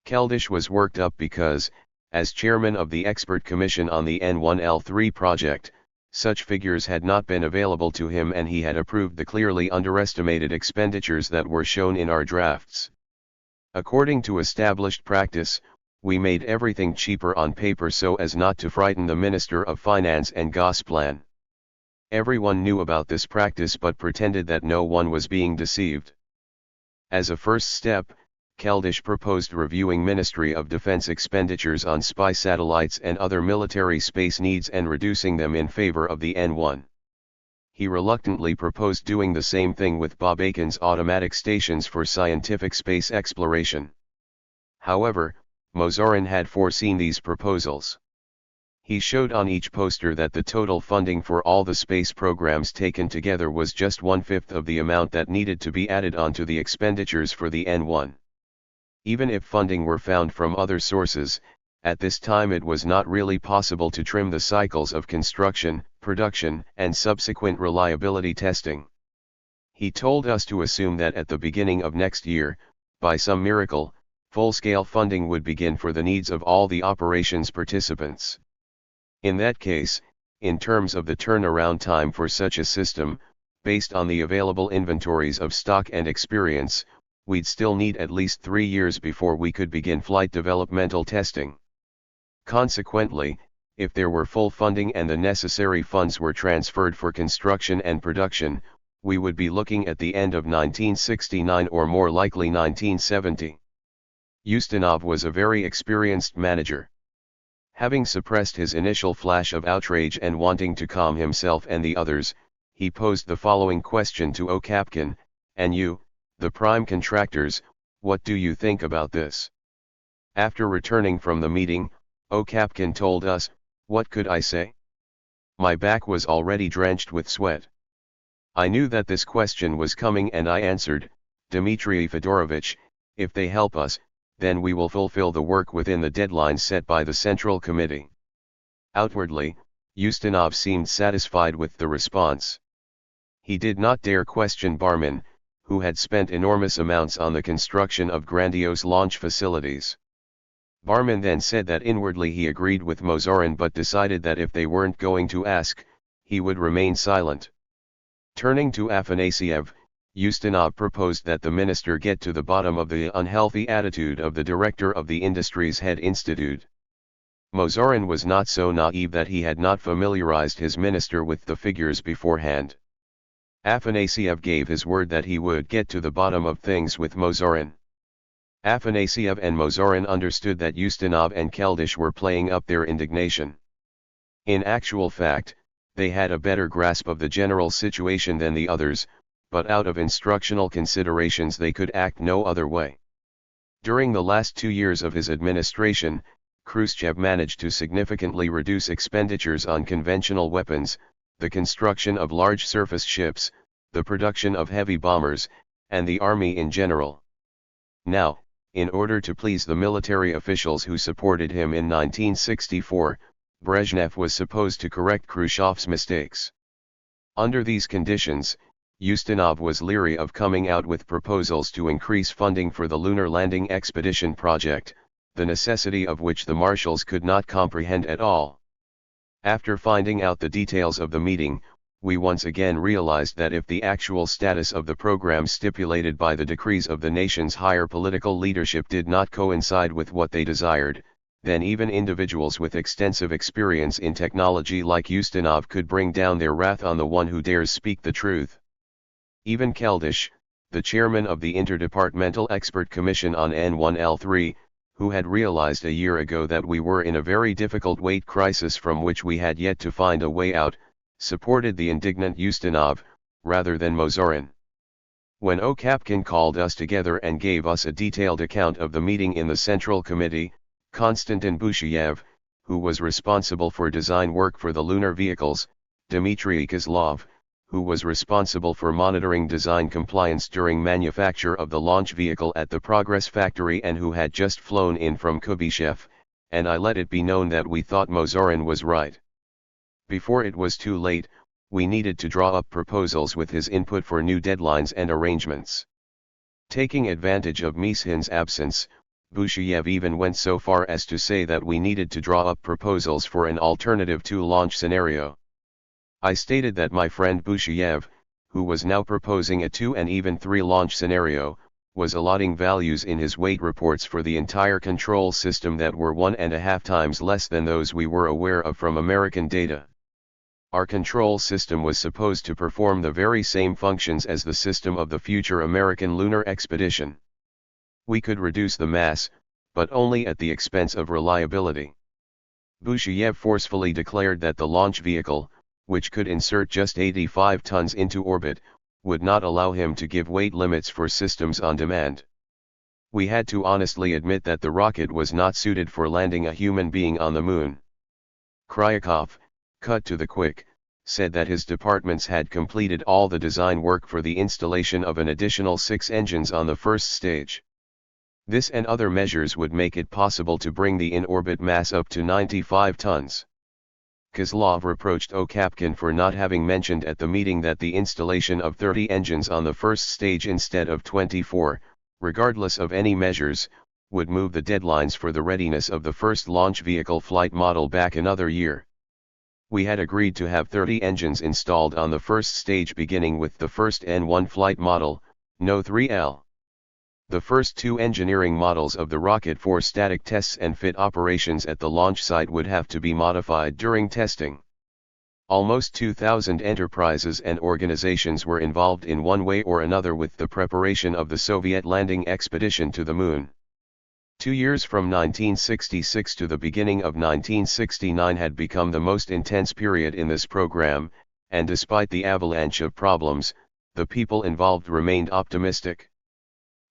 Keldysh was worked up because, as chairman of the expert commission on the N1L3 project, such figures had not been available to him and he had approved the clearly underestimated expenditures that were shown in our drafts. According to established practice, we made everything cheaper on paper so as not to frighten the Minister of Finance and Gosplan. Everyone knew about this practice but pretended that no one was being deceived. As a first step, Keldysh proposed reviewing Ministry of Defense expenditures on spy satellites and other military space needs and reducing them in favor of the N1. He reluctantly proposed doing the same thing with Bob Akin's automatic stations for scientific space exploration. However, Mozorin had foreseen these proposals. He showed on each poster that the total funding for all the space programs taken together was just 1/5 of the amount that needed to be added onto the expenditures for the N1. Even if funding were found from other sources, at this time it was not really possible to trim the cycles of construction, production, and subsequent reliability testing. He told us to assume that at the beginning of next year, by some miracle, full-scale funding would begin for the needs of all the operations participants. In that case, in terms of the turnaround time for such a system, based on the available inventories of stock and experience, we'd still need at least 3 years before we could begin flight developmental testing. Consequently, if there were full funding and the necessary funds were transferred for construction and production, we would be looking at the end of 1969 or more likely 1970. Ustinov was a very experienced manager. Having suppressed his initial flash of outrage and wanting to calm himself and the others, he posed the following question to Okapkin, "And you, the prime contractors, what do you think about this?" After returning from the meeting, Okapkin told us, "What could I say? My back was already drenched with sweat. I knew that this question was coming and I answered, Dmitry Fedorovich, if they help us, then we will fulfill the work within the deadline set by the Central Committee." Outwardly, Ustinov seemed satisfied with the response. He did not dare question Barman, who had spent enormous amounts on the construction of grandiose launch facilities. Barman then said that inwardly he agreed with Mozorin but decided that if they weren't going to ask, he would remain silent. Turning to Afanasiev, Ustinov proposed that the minister get to the bottom of the unhealthy attitude of the director of the industry's head institute. Mozorin was not so naive that he had not familiarized his minister with the figures beforehand. Afanasiev gave his word that he would get to the bottom of things with Mozorin. Afanasiev and Mozorin understood that Ustinov and Keldysh were playing up their indignation. In actual fact, they had a better grasp of the general situation than the others, but out of instructional considerations they could act no other way. During the last 2 years of his administration, Khrushchev managed to significantly reduce expenditures on conventional weapons, the construction of large surface ships, the production of heavy bombers, and the army in general. Now, in order to please the military officials who supported him in 1964, Brezhnev was supposed to correct Khrushchev's mistakes. Under these conditions, Ustinov was leery of coming out with proposals to increase funding for the lunar landing expedition project, the necessity of which the marshals could not comprehend at all. After finding out the details of the meeting, we once again realized that if the actual status of the program stipulated by the decrees of the nation's higher political leadership did not coincide with what they desired, then even individuals with extensive experience in technology like Ustinov could bring down their wrath on the one who dares speak the truth. Even Keldysh, the chairman of the Interdepartmental Expert Commission on N1L3, who had realized a year ago that we were in a very difficult weight crisis from which we had yet to find a way out, supported the indignant Ustinov, rather than Mozorin. When Okapkin called us together and gave us a detailed account of the meeting in the Central Committee, Konstantin Bushiev, who was responsible for design work for the lunar vehicles, Dmitry Kozlov, who was responsible for monitoring design compliance during manufacture of the launch vehicle at the Progress factory and who had just flown in from Kubyshev, and I let it be known that we thought Mozorin was right. Before it was too late, we needed to draw up proposals with his input for new deadlines and arrangements. Taking advantage of Mishin's absence, Bushiev even went so far as to say that we needed to draw up proposals for an alternative two-launch scenario. I stated that my friend Bushiev, who was now proposing a 2 and even 3-launch scenario, was allotting values in his weight reports for the entire control system that were 1.5 times less than those we were aware of from American data. Our control system was supposed to perform the very same functions as the system of the future American lunar expedition. We could reduce the mass, but only at the expense of reliability. Bushiev forcefully declared that the launch vehicle, which could insert just 85 tons into orbit, would not allow him to give weight limits for systems on demand. We had to honestly admit that the rocket was not suited for landing a human being on the moon. Kryakov, cut to the quick, said that his departments had completed all the design work for the installation of an additional 6 engines on the first stage. This and other measures would make it possible to bring the in-orbit mass up to 95 tons. Kozlov reproached Okapkin for not having mentioned at the meeting that the installation of 30 engines on the first stage instead of 24, regardless of any measures, would move the deadlines for the readiness of the first launch vehicle flight model back another year. We had agreed to have 30 engines installed on the first stage beginning with the first N1 flight model, No 3L. The first 2 engineering models of the rocket for static tests and fit operations at the launch site would have to be modified during testing. Almost 2,000 enterprises and organizations were involved in one way or another with the preparation of the Soviet landing expedition to the moon. 2 years from 1966 to the beginning of 1969 had become the most intense period in this program, and despite the avalanche of problems, the people involved remained optimistic.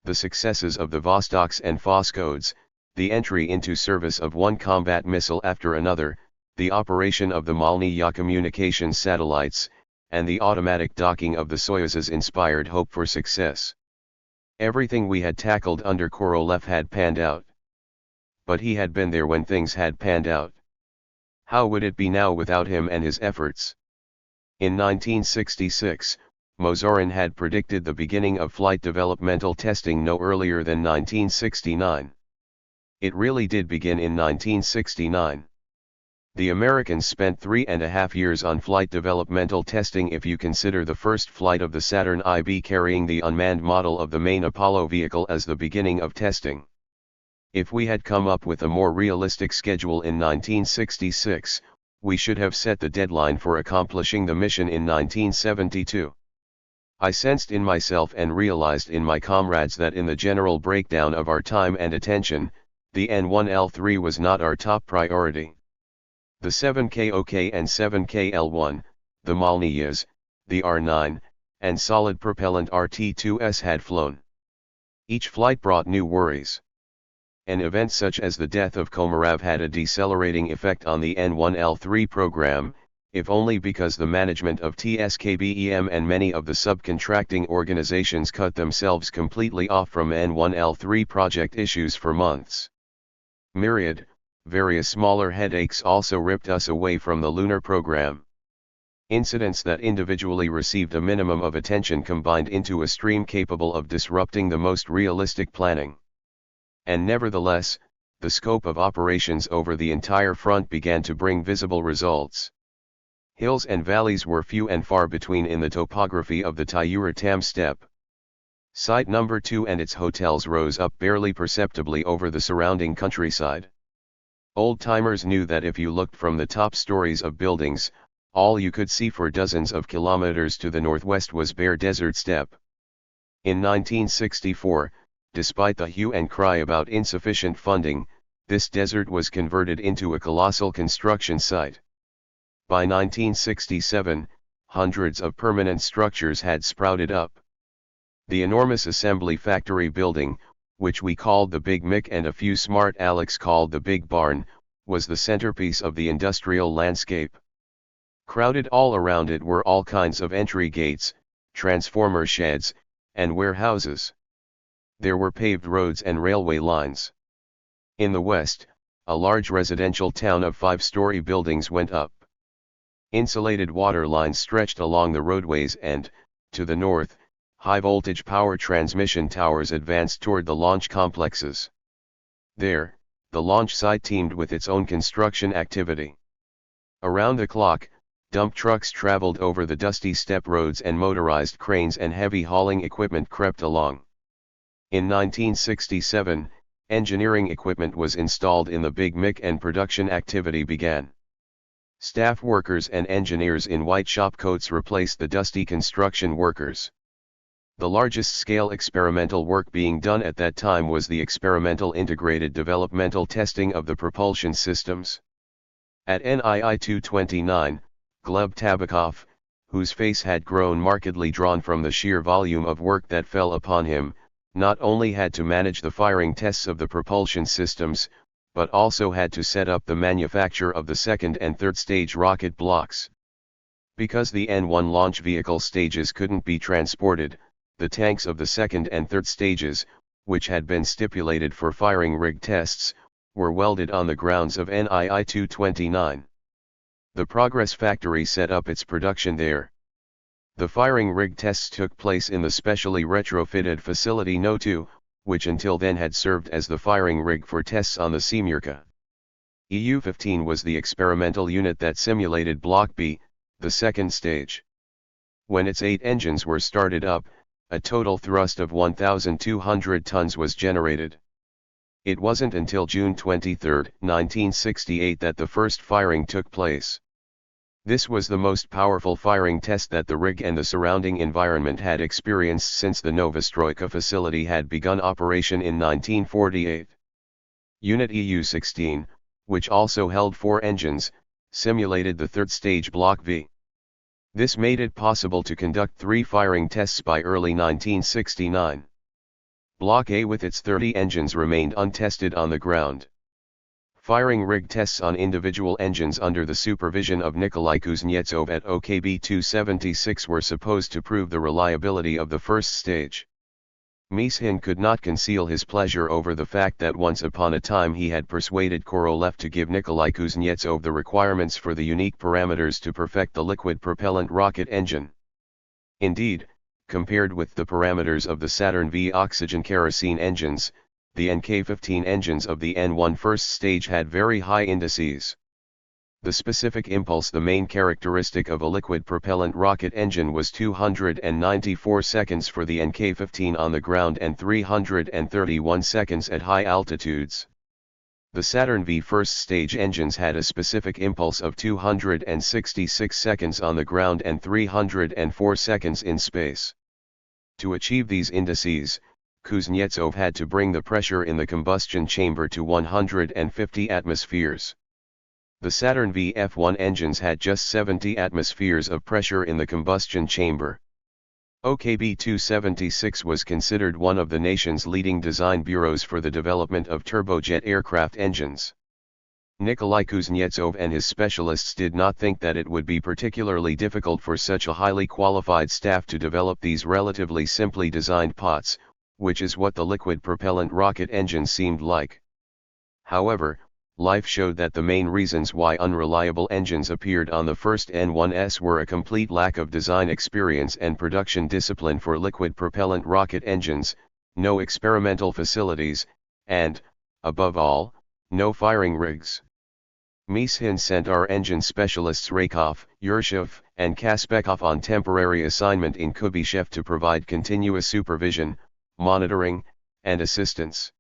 The successes of the Vostoks and Voskods, the entry into service of one combat missile after another, the operation of the Malnaya communications satellites, and the automatic docking of the Soyuzes inspired hope for success. Everything we had tackled under Korolev had panned out. But he had been there when things had panned out. How would it be now without him and his efforts? In 1966, Mozorin had predicted the beginning of flight developmental testing no earlier than 1969. It really did begin in 1969. The Americans spent 3.5 years on flight developmental testing if you consider the first flight of the Saturn IB carrying the unmanned model of the main Apollo vehicle as the beginning of testing. If we had come up with a more realistic schedule in 1966, we should have set the deadline for accomplishing the mission in 1972. I sensed in myself and realized in my comrades that in the general breakdown of our time and attention, the N1L3 was not our top priority. The 7KOK and 7KL1, the Malnayas, the R9, and solid propellant RT-2S had flown. Each flight brought new worries. An event such as the death of Komarov had a decelerating effect on the N1L3 program, if only because the management of TSKBEM and many of the subcontracting organizations cut themselves completely off from N1L3 project issues for months. Various smaller headaches also ripped us away from the lunar program. Incidents that individually received a minimum of attention combined into a stream capable of disrupting the most realistic planning. And nevertheless, the scope of operations over the entire front began to bring visible results. Hills and valleys were few and far between in the topography of the Tyura-Tam steppe. Site number 2 and its hotels rose up barely perceptibly over the surrounding countryside. Old-timers knew that if you looked from the top stories of buildings, all you could see for dozens of kilometers to the northwest was bare desert steppe. In 1964, despite the hue and cry about insufficient funding, this desert was converted into a colossal construction site. By 1967, hundreds of permanent structures had sprouted up. The enormous assembly factory building, which we called the Big Mick and a few smart Alecs called the Big Barn, was the centerpiece of the industrial landscape. Crowded all around it were all kinds of entry gates, transformer sheds, and warehouses. There were paved roads and railway lines. In the west, a large residential town of 5-story buildings went up. Insulated water lines stretched along the roadways and, to the north, high-voltage power transmission towers advanced toward the launch complexes. There, the launch site teemed with its own construction activity. Around the clock, dump trucks traveled over the dusty steppe roads and motorized cranes and heavy hauling equipment crept along. In 1967, engineering equipment was installed in the Big Mick and production activity began. Staff workers and engineers in white shop coats replaced the dusty construction workers. The largest scale experimental work being done at that time was the experimental integrated developmental testing of the propulsion systems. At NII 229, Gleb Tabakov, whose face had grown markedly drawn from the sheer volume of work that fell upon him, not only had to manage the firing tests of the propulsion systems, but also had to set up the manufacture of the second and third stage rocket blocks. Because the N-1 launch vehicle stages couldn't be transported, the tanks of the second and third stages, which had been stipulated for firing rig tests, were welded on the grounds of NII 229. The Progress factory set up its production there. The firing rig tests took place in the specially retrofitted facility No. 2, which until then had served as the firing rig for tests on the Semyorka. EU-15 was the experimental unit that simulated Block B, the second stage. When its 8 engines were started up, a total thrust of 1,200 tons was generated. It wasn't until June 23, 1968 that the first firing took place. This was the most powerful firing test that the rig and the surrounding environment had experienced since the Novostroyka facility had begun operation in 1948. Unit EU-16, which also held 4 engines, simulated the third stage Block V. This made it possible to conduct 3 firing tests by early 1969. Block A with its 30 engines remained untested on the ground. Firing rig tests on individual engines under the supervision of Nikolai Kuznetsov at OKB-276 were supposed to prove the reliability of the first stage. Mishin could not conceal his pleasure over the fact that once upon a time he had persuaded Korolev to give Nikolai Kuznetsov the requirements for the unique parameters to perfect the liquid propellant rocket engine. Indeed, compared with the parameters of the Saturn V oxygen kerosene engines, the NK-15 engines of the N-1 first stage had very high indices. The specific impulse, the main characteristic of a liquid propellant rocket engine, was 294 seconds for the NK-15 on the ground and 331 seconds at high altitudes. The Saturn V first stage engines had a specific impulse of 266 seconds on the ground and 304 seconds in space. To achieve these indices, Kuznetsov had to bring the pressure in the combustion chamber to 150 atmospheres. The Saturn V F1 engines had just 70 atmospheres of pressure in the combustion chamber. OKB-276 was considered one of the nation's leading design bureaus for the development of turbojet aircraft engines. Nikolai Kuznetsov and his specialists did not think that it would be particularly difficult for such a highly qualified staff to develop these relatively simply designed pots, which is what the liquid propellant rocket engine seemed like. However, life showed that the main reasons why unreliable engines appeared on the first N1s were a complete lack of design experience and production discipline for liquid propellant rocket engines, no experimental facilities, and, above all, no firing rigs. Mishin sent our engine specialists Raykov, Yurchev, and Kaspekov on temporary assignment in Kubyshev to provide continuous supervision, monitoring, and assistance.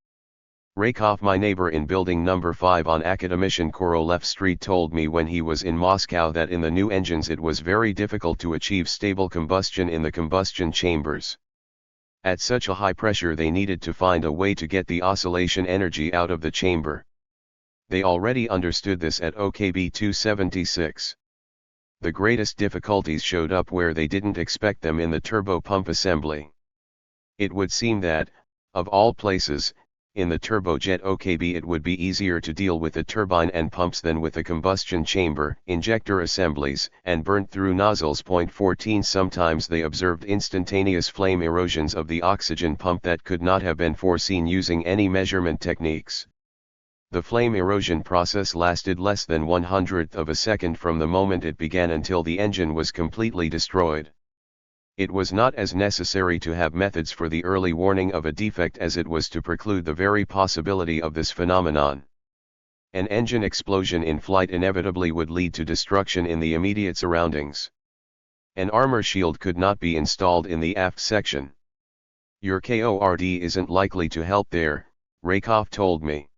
Raykov, my neighbor in building number 5 on Akademician Korolev Street, told me when he was in Moscow that in the new engines it was very difficult to achieve stable combustion in the combustion chambers. At such a high pressure they needed to find a way to get the oscillation energy out of the chamber. They already understood this at OKB 276. The greatest difficulties showed up where they didn't expect them in the turbo pump assembly. It would seem that, of all places, in the turbojet OKB it would be easier to deal with the turbine and pumps than with the combustion chamber, injector assemblies, and burnt-through nozzles. 14 Sometimes they observed instantaneous flame erosions of the oxygen pump that could not have been foreseen using any measurement techniques. The flame erosion process lasted less than 1/100th of a second from the moment it began until the engine was completely destroyed. It was not as necessary to have methods for the early warning of a defect as it was to preclude the very possibility of this phenomenon. An engine explosion in flight inevitably would lead to destruction in the immediate surroundings. An armor shield could not be installed in the aft section. Your KORD isn't likely to help there, Raykov told me.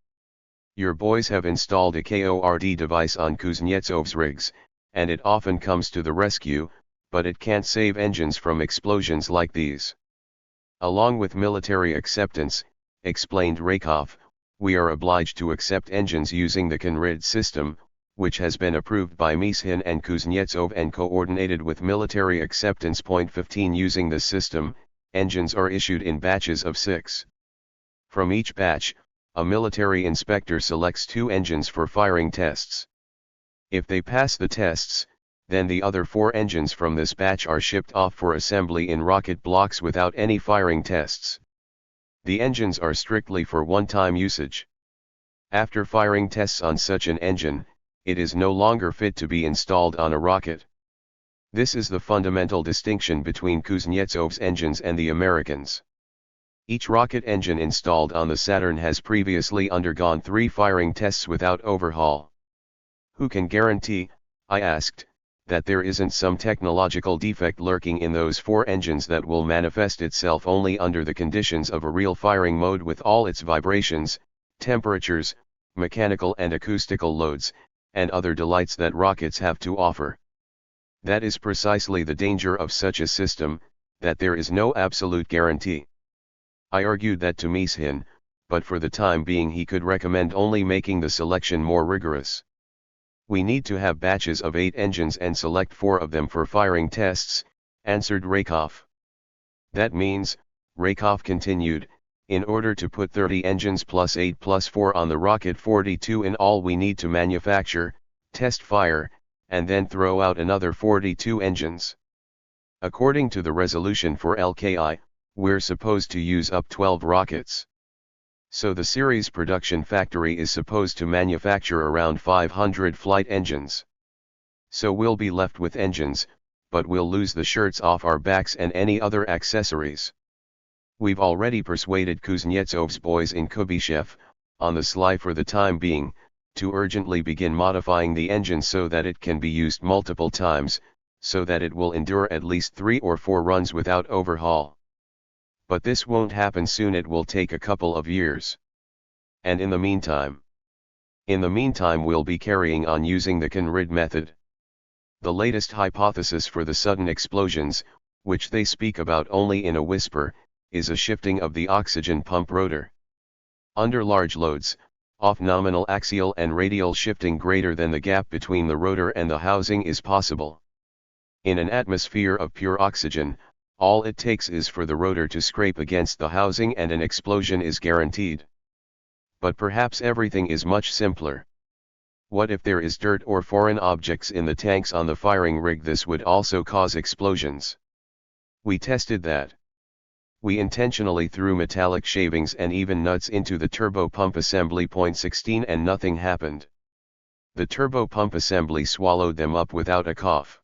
Your boys have installed a KORD device on Kuznetsov's rigs, and it often comes to the rescue, but it can't save engines from explosions like these. Along with military acceptance, explained Raykov, we are obliged to accept engines using the KNRID system, which has been approved by Mishin and Kuznetsov and coordinated with military acceptance. 15 Using the system, engines are issued in batches of 6. From each batch, a military inspector selects 2 engines for firing tests. If they pass the tests, then the other 4 engines from this batch are shipped off for assembly in rocket blocks without any firing tests. The engines are strictly for one-time usage. After firing tests on such an engine, it is no longer fit to be installed on a rocket. This is the fundamental distinction between Kuznetsov's engines and the Americans. Each rocket engine installed on the Saturn has previously undergone 3 firing tests without overhaul. Who can guarantee, I asked, that there isn't some technological defect lurking in those 4 engines that will manifest itself only under the conditions of a real firing mode with all its vibrations, temperatures, mechanical and acoustical loads, and other delights that rockets have to offer? That is precisely the danger of such a system, that there is no absolute guarantee. I argued that to Mishin, but for the time being he could recommend only making the selection more rigorous. We need to have batches of 8 engines and select 4 of them for firing tests, answered Raykov. That means, Raykov continued, in order to put 30 engines plus 8 plus 4 on the rocket, 42 in all we need to manufacture, test fire, and then throw out another 42 engines. According to the resolution for LKI, we're supposed to use up 12 rockets. So the series production factory is supposed to manufacture around 500 flight engines. So we'll be left with engines, but we'll lose the shirts off our backs and any other accessories. We've already persuaded Kuznetsov's boys in Kubyshev, on the sly for the time being, to urgently begin modifying the engine so that it can be used multiple times, so that it will endure at least 3 or 4 runs without overhaul. But this won't happen soon, it will take a couple of years. And in the meantime we'll be carrying on using the KNRID method. The latest hypothesis for the sudden explosions, which they speak about only in a whisper, is a shifting of the oxygen pump rotor. Under large loads, off-nominal axial and radial shifting greater than the gap between the rotor and the housing is possible. In an atmosphere of pure oxygen, all it takes is for the rotor to scrape against the housing and an explosion is guaranteed. But perhaps everything is much simpler. What if there is dirt or foreign objects in the tanks on the firing rig? This would also cause explosions. We tested that. We intentionally threw metallic shavings and even nuts into the turbo pump assembly. 16 And nothing happened. The turbo pump assembly swallowed them up without a cough.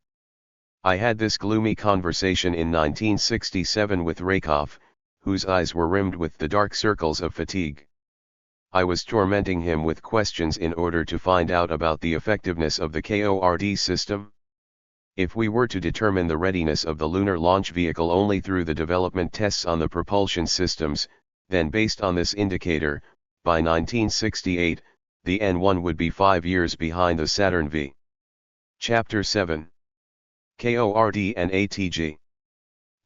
I had this gloomy conversation in 1967 with Rakoff, whose eyes were rimmed with the dark circles of fatigue. I was tormenting him with questions in order to find out about the effectiveness of the THIRD system. If we were to determine the readiness of the lunar launch vehicle only through the development tests on the propulsion systems, then based on this indicator, by 1968, the N1 would be 5 years behind the Saturn V. Chapter 7. THIRD and ATG.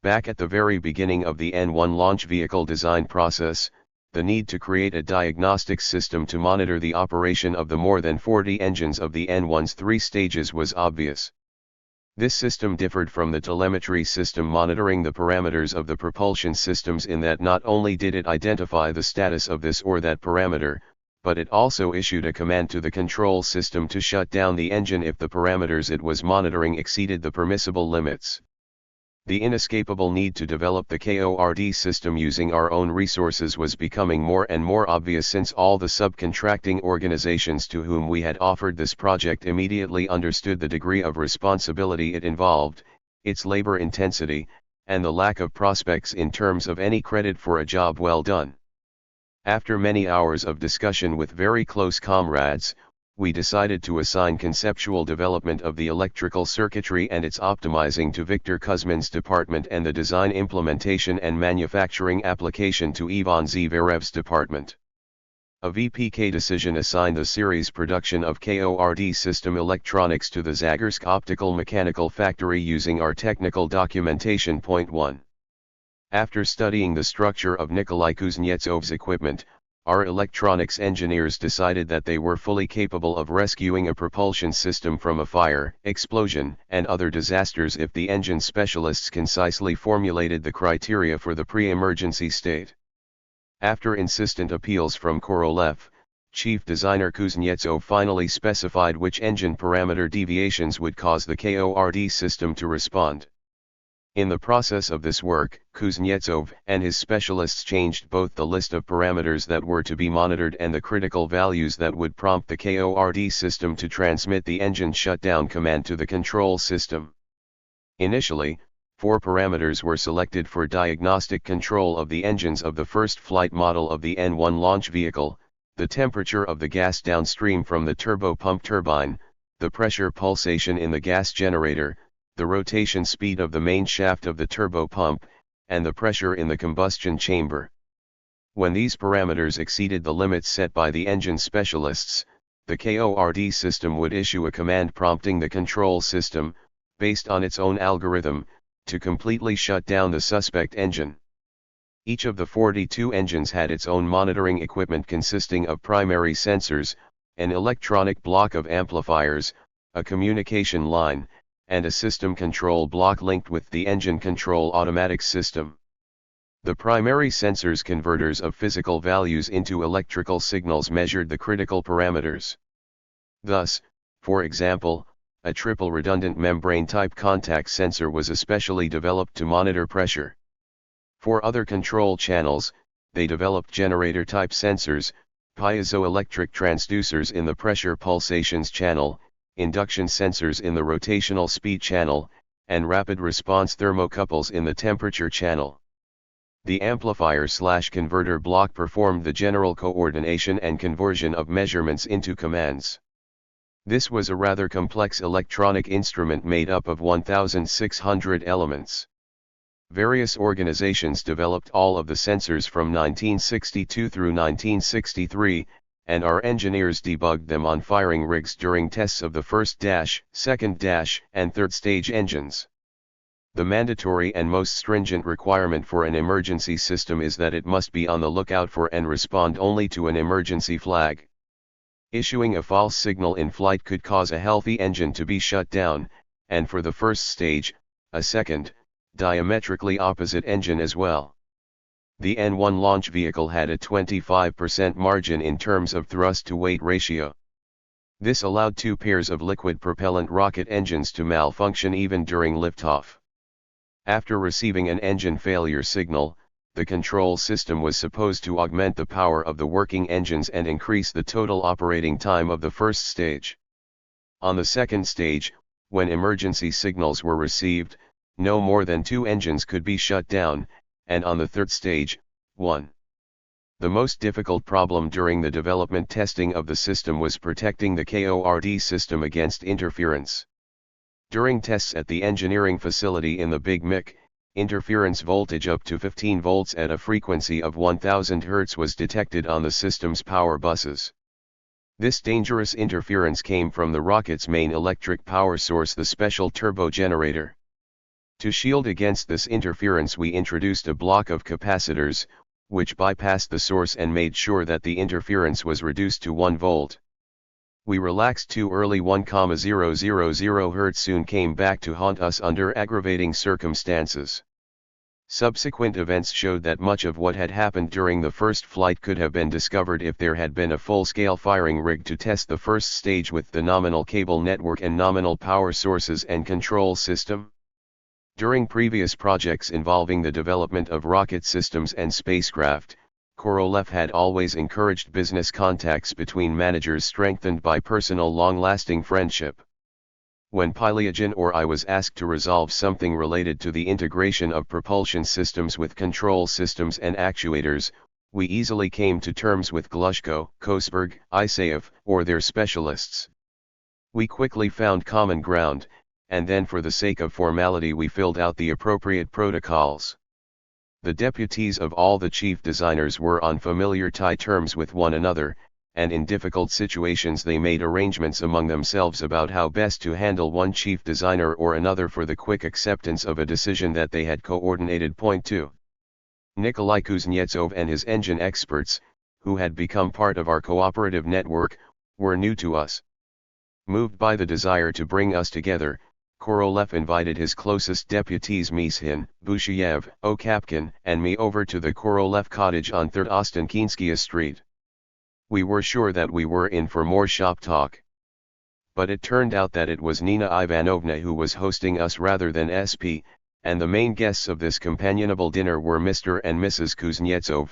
Back at the very beginning of the N1 launch vehicle design process, the need to create a diagnostic system to monitor the operation of the more than 40 engines of the N1's 3 stages was obvious. This system differed from the telemetry system monitoring the parameters of the propulsion systems in that not only did it identify the status of this or that parameter, but it also issued a command to the control system to shut down the engine if the parameters it was monitoring exceeded the permissible limits. The inescapable need to develop the THIRD system using our own resources was becoming more and more obvious since all the subcontracting organizations to whom we had offered this project immediately understood the degree of responsibility it involved, its labor intensity, and the lack of prospects in terms of any credit for a job well done. After many hours of discussion with very close comrades, we decided to assign conceptual development of the electrical circuitry and its optimizing to Victor Kuzmin's department and the design implementation and manufacturing application to Ivan Zverev's department. A VPK decision assigned the series production of THIRD system electronics to the Zagorsk Optical Mechanical Factory using our technical documentation. 1. After studying the structure of Nikolai Kuznetsov's equipment, our electronics engineers decided that they were fully capable of rescuing a propulsion system from a fire, explosion, and other disasters if the engine specialists concisely formulated the criteria for the pre-emergency state. After insistent appeals from Korolev, chief designer Kuznetsov finally specified which engine parameter deviations would cause the THIRD system to respond. In the process of this work, Kuznetsov and his specialists changed both the list of parameters that were to be monitored and the critical values that would prompt the THIRD system to transmit the engine shutdown command to the control system. Initially, 4 parameters were selected for diagnostic control of the engines of the first flight model of the N1 launch vehicle: the temperature of the gas downstream from the turbopump turbine, the pressure pulsation in the gas generator, the rotation speed of the main shaft of the turbopump, and the pressure in the combustion chamber. When these parameters exceeded the limits set by the engine specialists, the THIRD system would issue a command prompting the control system, based on its own algorithm, to completely shut down the suspect engine. Each of the 42 engines had its own monitoring equipment consisting of primary sensors, an electronic block of amplifiers, a communication line, and a system control block linked with the engine control automatic system. The primary sensors converters of physical values into electrical signals measured the critical parameters. Thus, for example, a triple redundant membrane type contact sensor was especially developed to monitor pressure. For other control channels, they developed generator type sensors, piezoelectric transducers in the pressure pulsations channel, induction sensors in the rotational speed channel, and rapid response thermocouples in the temperature channel. The amplifier/converter block performed the general coordination and conversion of measurements into commands. This was a rather complex electronic instrument made up of 1,600 elements. Various organizations developed all of the sensors from 1962 through 1963, and our engineers debugged them on firing rigs during tests of the first dash, second dash, and third stage engines. The mandatory and most stringent requirement for an emergency system is that it must be on the lookout for and respond only to an emergency flag. Issuing a false signal in flight could cause a healthy engine to be shut down, and for the first stage, a second, diametrically opposite engine as well. The N1 launch vehicle had a 25% margin in terms of thrust-to-weight ratio. This allowed 2 pairs of liquid propellant rocket engines to malfunction even during liftoff. After receiving an engine failure signal, the control system was supposed to augment the power of the working engines and increase the total operating time of the first stage. On the second stage, when emergency signals were received, no more than 2 engines could be shut down, and on the third stage, 1. The most difficult problem during the development testing of the system was protecting the KORD system against interference. During tests at the engineering facility in the Big Mic, interference voltage up to 15 volts at a frequency of 1000 Hz was detected on the system's power buses. This dangerous interference came from the rocket's main electric power source, the special turbo generator. To shield against this interference, we introduced a block of capacitors, which bypassed the source and made sure that the interference was reduced to 1 volt. We relaxed too early. 1,000 Hz soon came back to haunt us under aggravating circumstances. Subsequent events showed that much of what had happened during the first flight could have been discovered if there had been a full-scale firing rig to test the first stage with the nominal cable network and nominal power sources and control system. During previous projects involving the development of rocket systems and spacecraft, Korolev had always encouraged business contacts between managers strengthened by personal long-lasting friendship. When Pylyagin or I was asked to resolve something related to the integration of propulsion systems with control systems and actuators, we easily came to terms with Glushko, Kosberg, Isaev, or their specialists. We quickly found common ground, and then for the sake of formality we filled out the appropriate protocols. The deputies of all the chief designers were on familiar terms with one another, and in difficult situations they made arrangements among themselves about how best to handle one chief designer or another for the quick acceptance of a decision that they had coordinated. Point 2. Nikolai Kuznetsov and his engine experts, who had become part of our cooperative network, were new to us. Moved by the desire to bring us together, Korolev invited his closest deputies Mishin, Busheyev, Okapkin, and me over to the Korolev cottage on 3rd Ostankensky Street. We were sure that we were in for more shop talk. But it turned out that it was Nina Ivanovna who was hosting us rather than SP, and the main guests of this companionable dinner were Mr. and Mrs. Kuznetsov.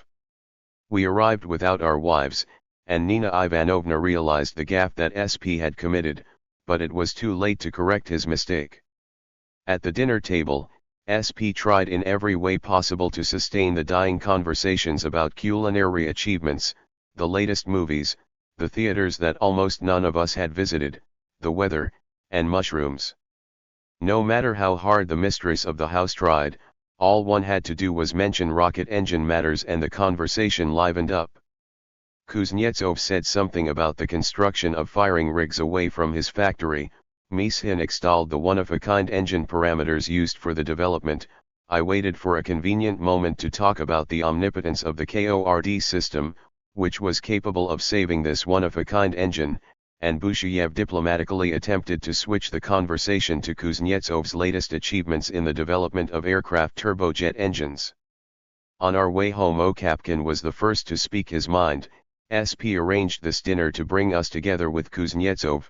We arrived without our wives, and Nina Ivanovna realized the gaffe that SP had committed, but it was too late to correct his mistake. At the dinner table, SP tried in every way possible to sustain the dying conversations about culinary achievements, the latest movies, the theaters that almost none of us had visited, the weather, and mushrooms. No matter how hard the mistress of the house tried, all one had to do was mention rocket engine matters and the conversation livened up. Kuznetsov said something about the construction of firing rigs away from his factory. Mishin extolled the one-of-a-kind engine parameters used for the development. I waited for a convenient moment to talk about the omnipotence of the KORD system, which was capable of saving this one-of-a-kind engine, and Busheyev diplomatically attempted to switch the conversation to Kuznetsov's latest achievements in the development of aircraft turbojet engines. On our way home, Okapkin was the first to speak his mind. SP arranged this dinner to bring us together with Kuznetsov.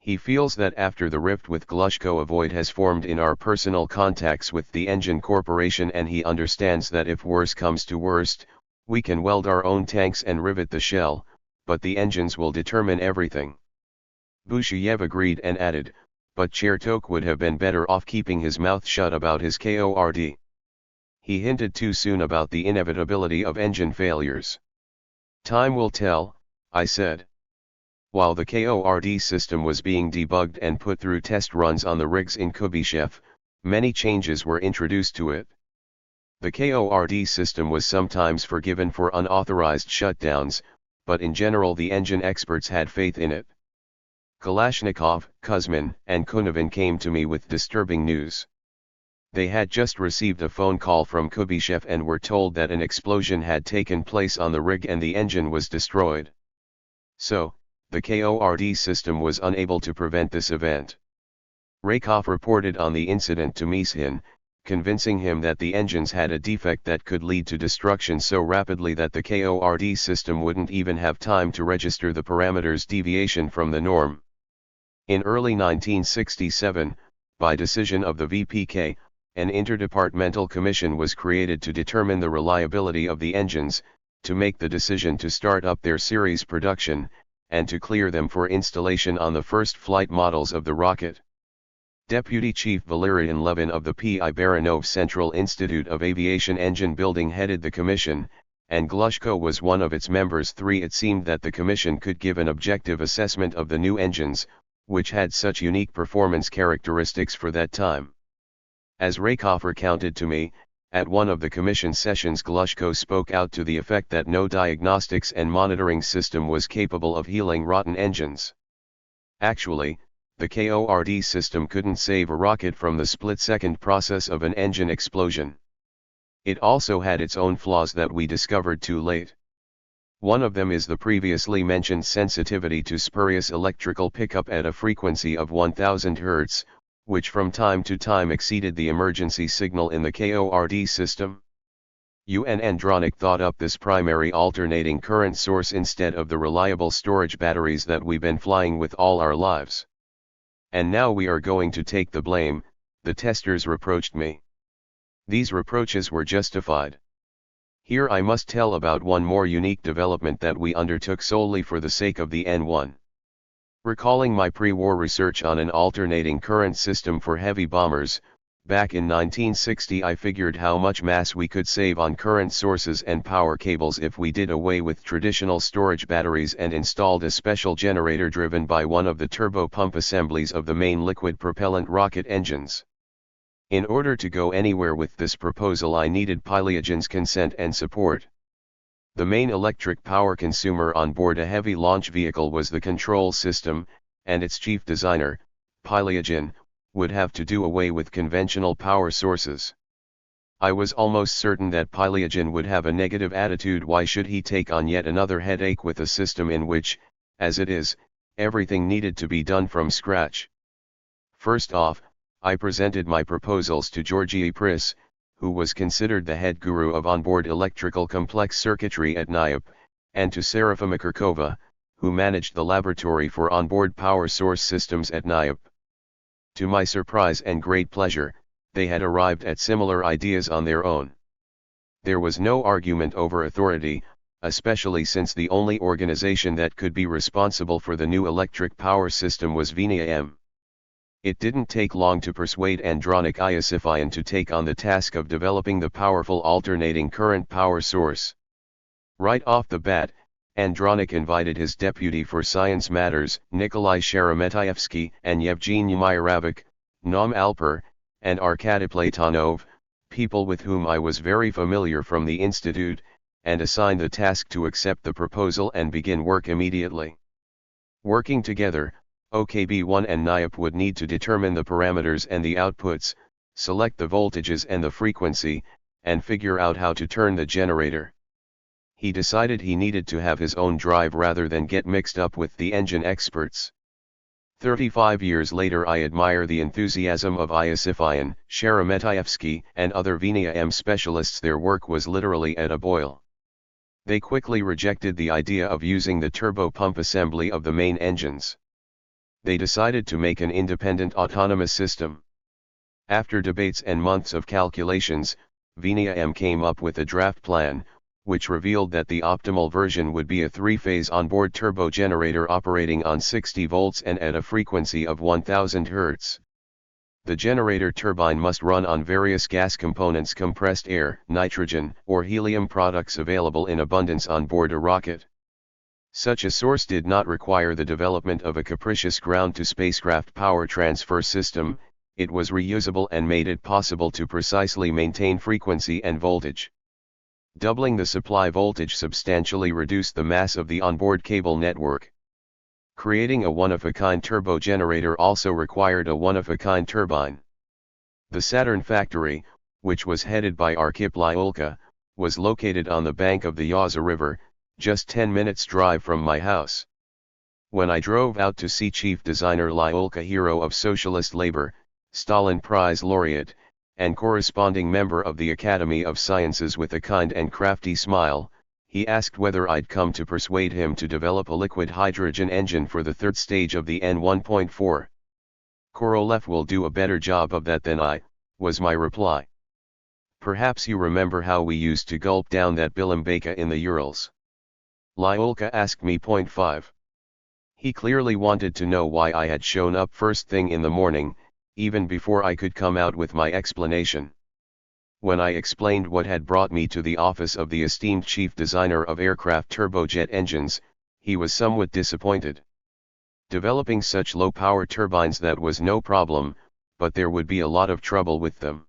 He feels that after the rift with Glushko a void has formed in our personal contacts with the engine corporation, and he understands that if worse comes to worst, we can weld our own tanks and rivet the shell, but the engines will determine everything. Busheyev agreed and added, but Chertok would have been better off keeping his mouth shut about his KORD. He hinted too soon about the inevitability of engine failures. Time will tell, I said. While the KORD system was being debugged and put through test runs on the rigs in Kubyshev, many changes were introduced to it. The KORD system was sometimes forgiven for unauthorized shutdowns, but in general the engine experts had faith in it. Kalashnikov, Kuzmin, and Kunovin came to me with disturbing news. They had just received a phone call from Kubyshev and were told that an explosion had taken place on the rig and the engine was destroyed. So, the KORD system was unable to prevent this event. Raykov reported on the incident to Mishin, convincing him that the engines had a defect that could lead to destruction so rapidly that the KORD system wouldn't even have time to register the parameters deviation from the norm. In early 1967, by decision of the VPK, an interdepartmental commission was created to determine the reliability of the engines, to make the decision to start up their series production, and to clear them for installation on the first flight models of the rocket. Deputy Chief Valerian Levin of the P.I. Baranov Central Institute of Aviation Engine Building headed the commission, and Glushko was one of its members. 3. It seemed that the commission could give an objective assessment of the new engines, which had such unique performance characteristics for that time. As Rakoff recounted to me, at one of the commission sessions Glushko spoke out to the effect that no diagnostics and monitoring system was capable of healing rotten engines. Actually, the THIRD system couldn't save a rocket from the split-second process of an engine explosion. It also had its own flaws that we discovered too late. One of them is the previously mentioned sensitivity to spurious electrical pickup at a frequency of 1000 Hz, which from time to time exceeded the emergency signal in the THIRD system. UN Andronic thought up this primary alternating current source instead of the reliable storage batteries that we've been flying with all our lives. And now we are going to take the blame, the testers reproached me. These reproaches were justified. Here I must tell about one more unique development that we undertook solely for the sake of the N1. Recalling my pre-war research on an alternating current system for heavy bombers, back in 1960 I figured how much mass we could save on current sources and power cables if we did away with traditional storage batteries and installed a special generator driven by one of the turbo pump assemblies of the main liquid propellant rocket engines. In order to go anywhere with this proposal I needed Pylyagin's consent and support. The main electric power consumer on board a heavy launch vehicle was the control system, and its chief designer, Pylyagin, would have to do away with conventional power sources. I was almost certain that Pylyagin would have a negative attitude. Why should he take on yet another headache with a system in which, as it is, everything needed to be done from scratch? First off, I presented my proposals to Georgy Pris, who was considered the head guru of onboard electrical complex circuitry at NIOP, and to Serafima Kirkova, who managed the laboratory for onboard power source systems at NIOP. To my surprise and great pleasure, they had arrived at similar ideas on their own. There was no argument over authority, especially since the only organization that could be responsible for the new electric power system was VNIA-M. It didn't take long to persuade Andronic Iosifyan to take on the task of developing the powerful alternating current power source. Right off the bat, Andronic invited his deputy for science matters, Nikolai Sheremetyevsky, and Yevgeny Myravik, Naum Alper, and Arkady Platonov, people with whom I was very familiar from the institute, and assigned the task to accept the proposal and begin work immediately. Working together, OKB1 and NIOP would need to determine the parameters and the outputs, select the voltages and the frequency, and figure out how to turn the generator. He decided he needed to have his own drive rather than get mixed up with the engine experts. 35 years later I admire the enthusiasm of Iosifyan, Sheremetyevsky, and other VNIA-M specialists. Their work was literally at a boil. They quickly rejected the idea of using the turbo pump assembly of the main engines. They decided to make an independent autonomous system. After debates and months of calculations, VNIA-M came up with a draft plan, which revealed that the optimal version would be a three-phase onboard turbo generator operating on 60 volts and at a frequency of 1000 Hz. The generator turbine must run on various gas components, compressed air, nitrogen, or helium products available in abundance on board a rocket. Such a source did not require the development of a capricious ground-to-spacecraft power transfer system. It was reusable and made it possible to precisely maintain frequency and voltage. Doubling the supply voltage substantially reduced the mass of the onboard cable network. Creating a one-of-a-kind turbo generator also required a one-of-a-kind turbine. The Saturn factory, which was headed by Arkhip Lyulka, was located on the bank of the Yaza River, just 10 minutes drive from my house. When I drove out to see chief designer Lyulka, hero of socialist labor, Stalin Prize laureate, and corresponding member of the Academy of Sciences, with a kind and crafty smile, he asked whether I'd come to persuade him to develop a liquid hydrogen engine for the third stage of the N1.4. Korolev will do a better job of that than I, was my reply. Perhaps you remember how we used to gulp down that bilimbeka in the Urals. Lyulka asked me. 5. He clearly wanted to know why I had shown up first thing in the morning, even before I could come out with my explanation. When I explained what had brought me to the office of the esteemed chief designer of aircraft turbojet engines, he was somewhat disappointed. Developing such low-power turbines, that was no problem, but there would be a lot of trouble with them.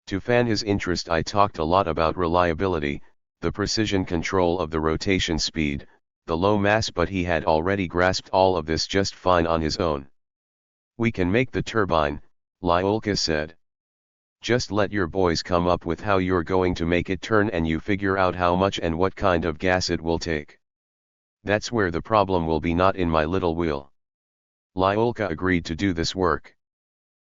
To fan his interest, I talked a lot about reliability, the precision control of the rotation speed, the low mass, but he had already grasped all of this just fine on his own. We can make the turbine, Lyulka said. Just let your boys come up with how you're going to make it turn, and you figure out how much and what kind of gas it will take. That's where the problem will be, not in my little wheel. Lyulka agreed to do this work.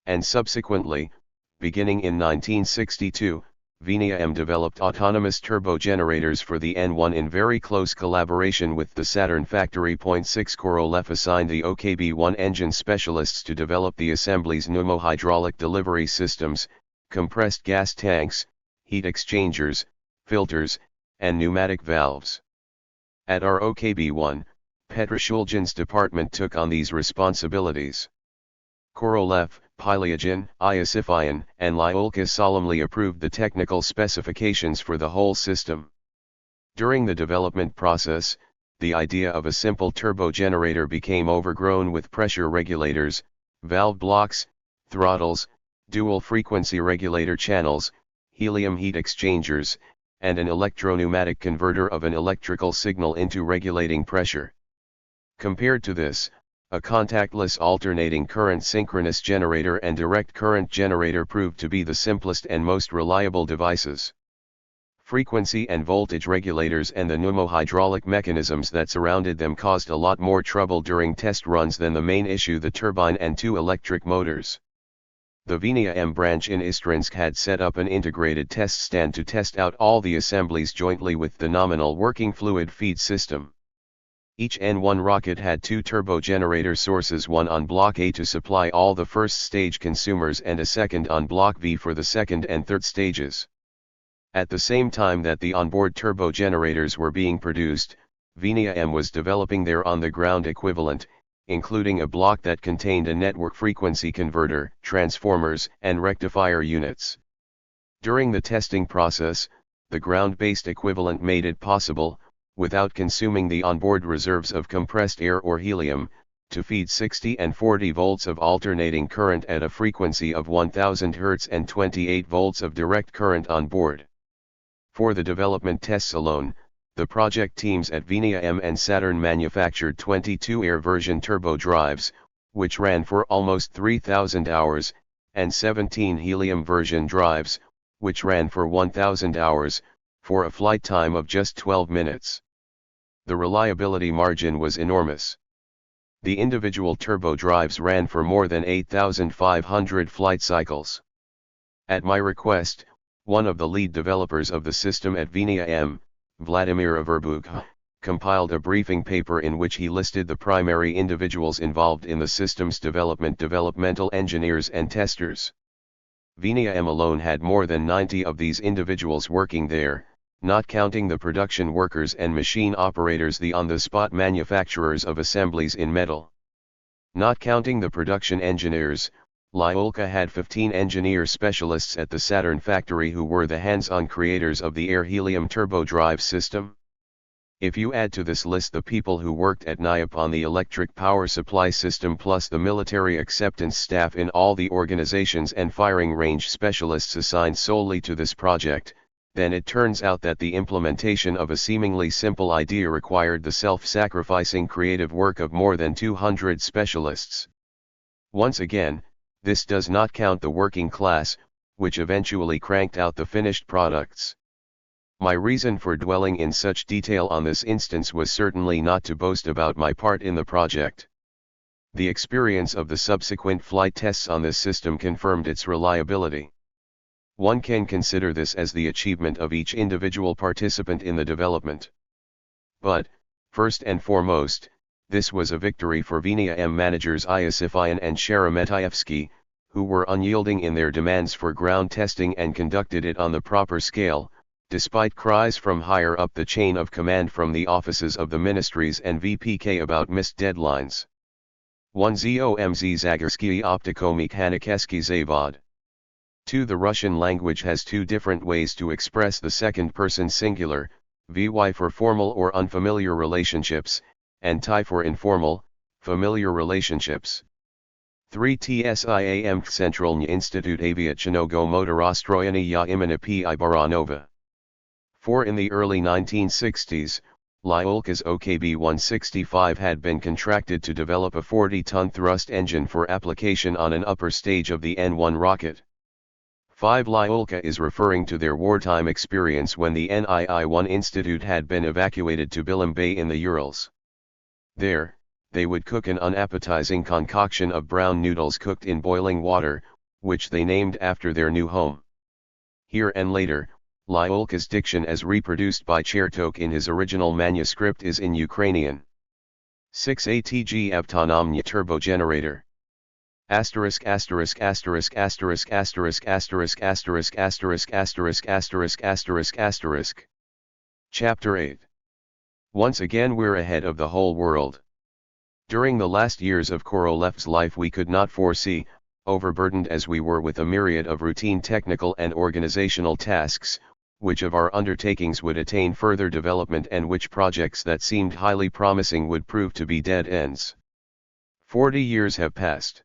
And subsequently, beginning in 1962, Venia M developed autonomous turbogenerators for the N1 in very close collaboration with the Saturn factory. 6 Korolev assigned the OKB-1 engine specialists to develop the assembly's pneumohydraulic delivery systems, compressed gas tanks, heat exchangers, filters, and pneumatic valves. At our OKB-1, Petroshulgin's department took on these responsibilities. Korolev, Pylyagin, Iosifyan, and Lyulka solemnly approved the technical specifications for the whole system. During the development process, the idea of a simple turbogenerator became overgrown with pressure regulators, valve blocks, throttles, dual frequency regulator channels, helium heat exchangers, and an electro-pneumatic converter of an electrical signal into regulating pressure. Compared to this, a contactless alternating current synchronous generator and direct current generator proved to be the simplest and most reliable devices. Frequency and voltage regulators and the pneumohydraulic mechanisms that surrounded them caused a lot more trouble during test runs than the main issue, the turbine and two electric motors. The Venia M branch in Istrinsk had set up an integrated test stand to test out all the assemblies jointly with the nominal working fluid feed system. Each N1 rocket had two turbogenerator sources, one on Block A to supply all the first stage consumers and a second on Block V for the second and third stages. At the same time that the onboard turbogenerators were being produced, Venia M was developing their on-the-ground equivalent, including a block that contained a network frequency converter, transformers, and rectifier units. During the testing process, the ground-based equivalent made it possible, without consuming the onboard reserves of compressed air or helium, to feed 60 and 40 volts of alternating current at a frequency of 1000 Hz and 28 volts of direct current on board. For the development tests alone, the project teams at Venia M and Saturn manufactured 22 air version turbo drives, which ran for almost 3,000 hours, and 17 helium version drives, which ran for 1,000 hours, for a flight time of just 12 minutes. The reliability margin was enormous. The individual turbo drives ran for more than 8,500 flight cycles. At my request, one of the lead developers of the system at Venia M, Vladimir Averbukh, compiled a briefing paper in which he listed the primary individuals involved in the system's development: developmental engineers and testers. Venia M alone had more than 90 of these individuals working there, not counting the production workers and machine operators, the on-the-spot manufacturers of assemblies in metal. Not counting the production engineers, Lyulka had 15 engineer specialists at the Saturn factory who were the hands-on creators of the air helium turbo drive system. If you add to this list the people who worked at NIOP on the electric power supply system, plus the military acceptance staff in all the organizations and firing range specialists assigned solely to this project, then it turns out that the implementation of a seemingly simple idea required the self-sacrificing creative work of more than 200 specialists. Once again, this does not count the working class, which eventually cranked out the finished products. My reason for dwelling in such detail on this instance was certainly not to boast about my part in the project. The experience of the subsequent flight tests on this system confirmed its reliability. One can consider this as the achievement of each individual participant in the development. But, first and foremost, this was a victory for Venia M managers Iosifyan and Sheremetyevsky, who were unyielding in their demands for ground testing and conducted it on the proper scale, despite cries from higher up the chain of command from the offices of the ministries and VPK about missed deadlines. 1. Zomz Zagorsky Optiko-Mechanicheski Zavod. 2. The Russian language has two different ways to express the second person singular, vy for formal or unfamiliar relationships, and ty for informal, familiar relationships. 3. TSIAM Centralny Institute Aviationogo Motorostroyeny ya Imena P. Baranova. 4. In the early 1960s, Lyulka's OKB-165 had been contracted to develop a 40-ton thrust engine for application on an upper stage of the N-1 rocket. 5. Lyulka is referring to their wartime experience when the NII-1 Institute had been evacuated to Bilim Bay in the Urals. There, they would cook an unappetizing concoction of brown noodles cooked in boiling water, which they named after their new home. Here and later, Lyulka's diction as reproduced by Chertok in his original manuscript is in Ukrainian. 6. ATG Avtonomny turbogenerator. Asterisk asterisk asterisk asterisk asterisk asterisk asterisk asterisk asterisk asterisk asterisk asterisk. Chapter 8. Once again we're ahead of the whole world. During the last years of Korolev's life we could not foresee, overburdened as we were with a myriad of routine technical and organizational tasks, which of our undertakings would attain further development and which projects that seemed highly promising would prove to be dead ends. 40 years have passed.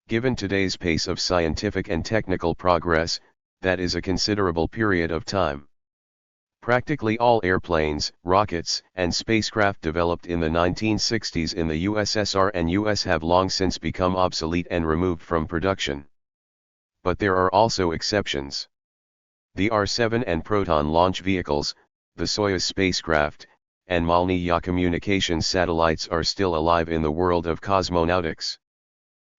Given today's pace of scientific and technical progress, that is a considerable period of time. Practically all airplanes, rockets, and spacecraft developed in the 1960s in the USSR and US have long since become obsolete and removed from production. But there are also exceptions. The R-7 and Proton launch vehicles, the Soyuz spacecraft, and Malny-Ya communications satellites are still alive in the world of cosmonautics.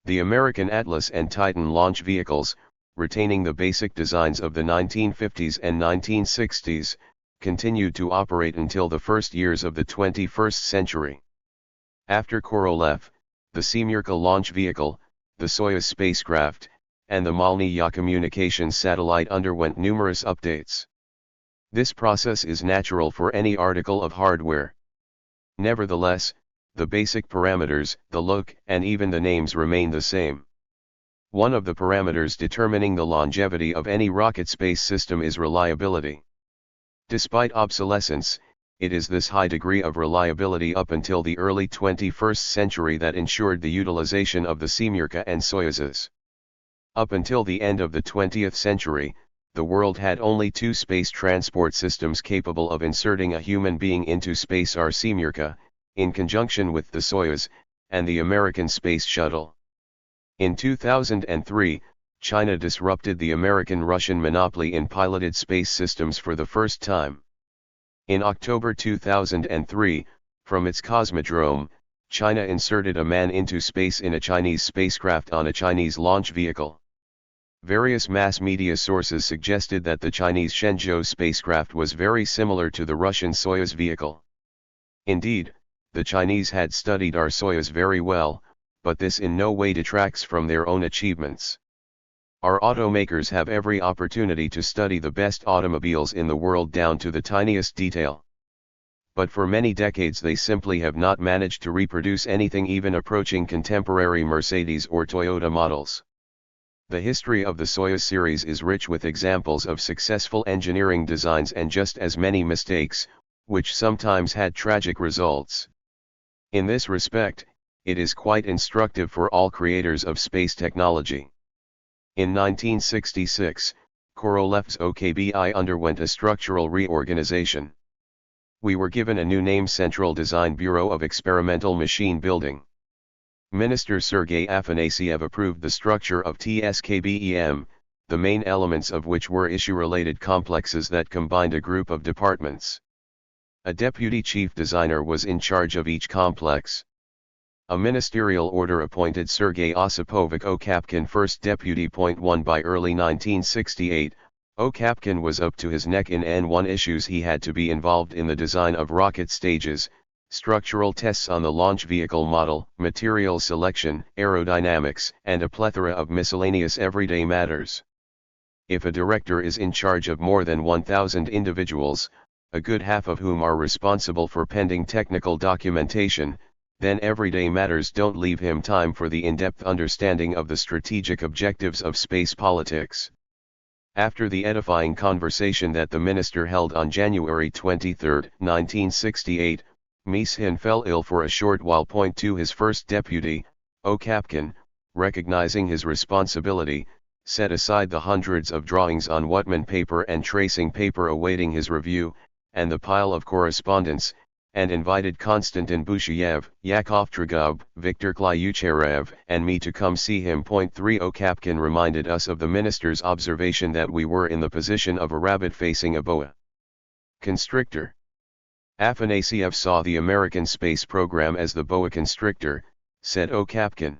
The American Atlas and Titan launch vehicles, retaining the basic designs of the 1950s and 1960s, continued to operate until the first years of the 21st century. After Korolev, the Semyorka launch vehicle, the Soyuz spacecraft, and the Malny-Ya communications satellite underwent numerous updates. This process is natural for any article of hardware. Nevertheless, the basic parameters, the look, and even the names remain the same. One of the parameters determining the longevity of any rocket space system is reliability. Despite obsolescence, it is this high degree of reliability up until the early 21st century that ensured the utilization of the Semyorka and Soyuzes. Up until the end of the 20th century, the world had only two space transport systems capable of inserting a human being into space: our Semyorka, in conjunction with the Soyuz, and the American Space Shuttle. In 2003, China disrupted the American-Russian monopoly in piloted space systems for the first time. In October 2003, from its Cosmodrome, China inserted a man into space in a Chinese spacecraft on a Chinese launch vehicle. Various mass media sources suggested that the Chinese Shenzhou spacecraft was very similar to the Russian Soyuz vehicle. Indeed, the Chinese had studied our Soyuz very well, but this in no way detracts from their own achievements. Our automakers have every opportunity to study the best automobiles in the world down to the tiniest detail. But for many decades they simply have not managed to reproduce anything even approaching contemporary Mercedes or Toyota models. The history of the Soyuz series is rich with examples of successful engineering designs and just as many mistakes, which sometimes had tragic results. In this respect, it is quite instructive for all creators of space technology. In 1966, Korolev's OKBI underwent a structural reorganization. We were given a new name: Central Design Bureau of Experimental Machine Building. Minister Sergei Afanasyev approved the structure of TSKBEM, the main elements of which were issue-related complexes that combined a group of departments. A deputy chief designer was in charge of each complex. A ministerial order appointed Sergei Osipovich Okapkin first deputy. 1 By early 1968, Okapkin was up to his neck in N1 issues. He had to be involved in the design of rocket stages, structural tests on the launch vehicle model, material selection, aerodynamics, and a plethora of miscellaneous everyday matters. If a director is in charge of more than 1,000 individuals, a good half of whom are responsible for pending technical documentation, then everyday matters don't leave him time for the in-depth understanding of the strategic objectives of space politics. After the edifying conversation that the minister held on January 23, 1968, Meeshin fell ill for a short while. To his first deputy, O'Kapkan, recognizing his responsibility, set aside the hundreds of drawings on Whitman paper and tracing paper awaiting his review, and the pile of correspondence, and invited Konstantin Busheyev, Yakov Tragub, Viktor Klyucherev, and me to come see him. 3 O'Kapkan reminded us of the minister's observation that we were in the position of a rabbit facing a boa constrictor. Afanasiev saw the American space program as the boa constrictor, said O'Kapkan.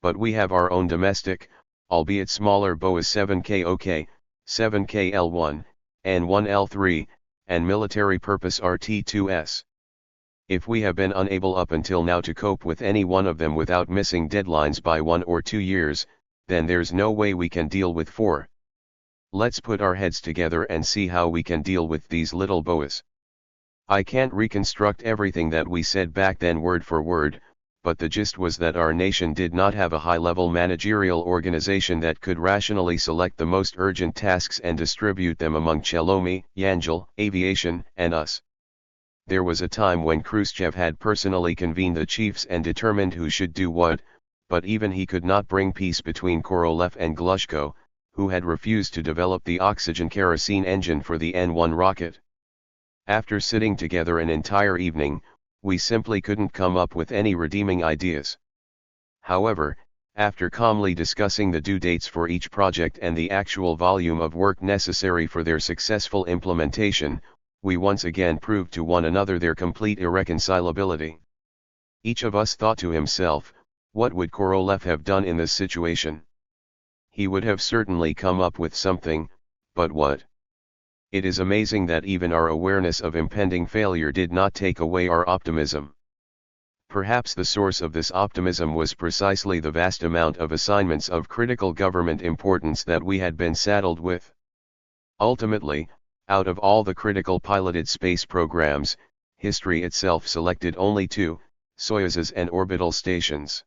But we have our own domestic, albeit smaller boas 7K-OK, 7KL1, N1L3, and military purpose RT-2S. If we have been unable up until now to cope with any one of them without missing deadlines by 1 or 2 years, then there's no way we can deal with 4. Let's put our heads together and see how we can deal with these little boas. I can't reconstruct everything that we said back then word for word, but the gist was that our nation did not have a high-level managerial organization that could rationally select the most urgent tasks and distribute them among Chelomi, Yangel, Aviation, and us. There was a time when Khrushchev had personally convened the chiefs and determined who should do what, but even he could not bring peace between Korolev and Glushko, who had refused to develop the oxygen-kerosene engine for the N-1 rocket. After sitting together an entire evening, we simply couldn't come up with any redeeming ideas. However, after calmly discussing the due dates for each project and the actual volume of work necessary for their successful implementation, we once again proved to one another their complete irreconcilability. Each of us thought to himself, what would Korolev have done in this situation? He would have certainly come up with something, but what? It is amazing that even our awareness of impending failure did not take away our optimism. Perhaps the source of this optimism was precisely the vast amount of assignments of critical government importance that we had been saddled with. Ultimately, out of all the critical piloted space programs, history itself selected only 2, Soyuzes and orbital stations.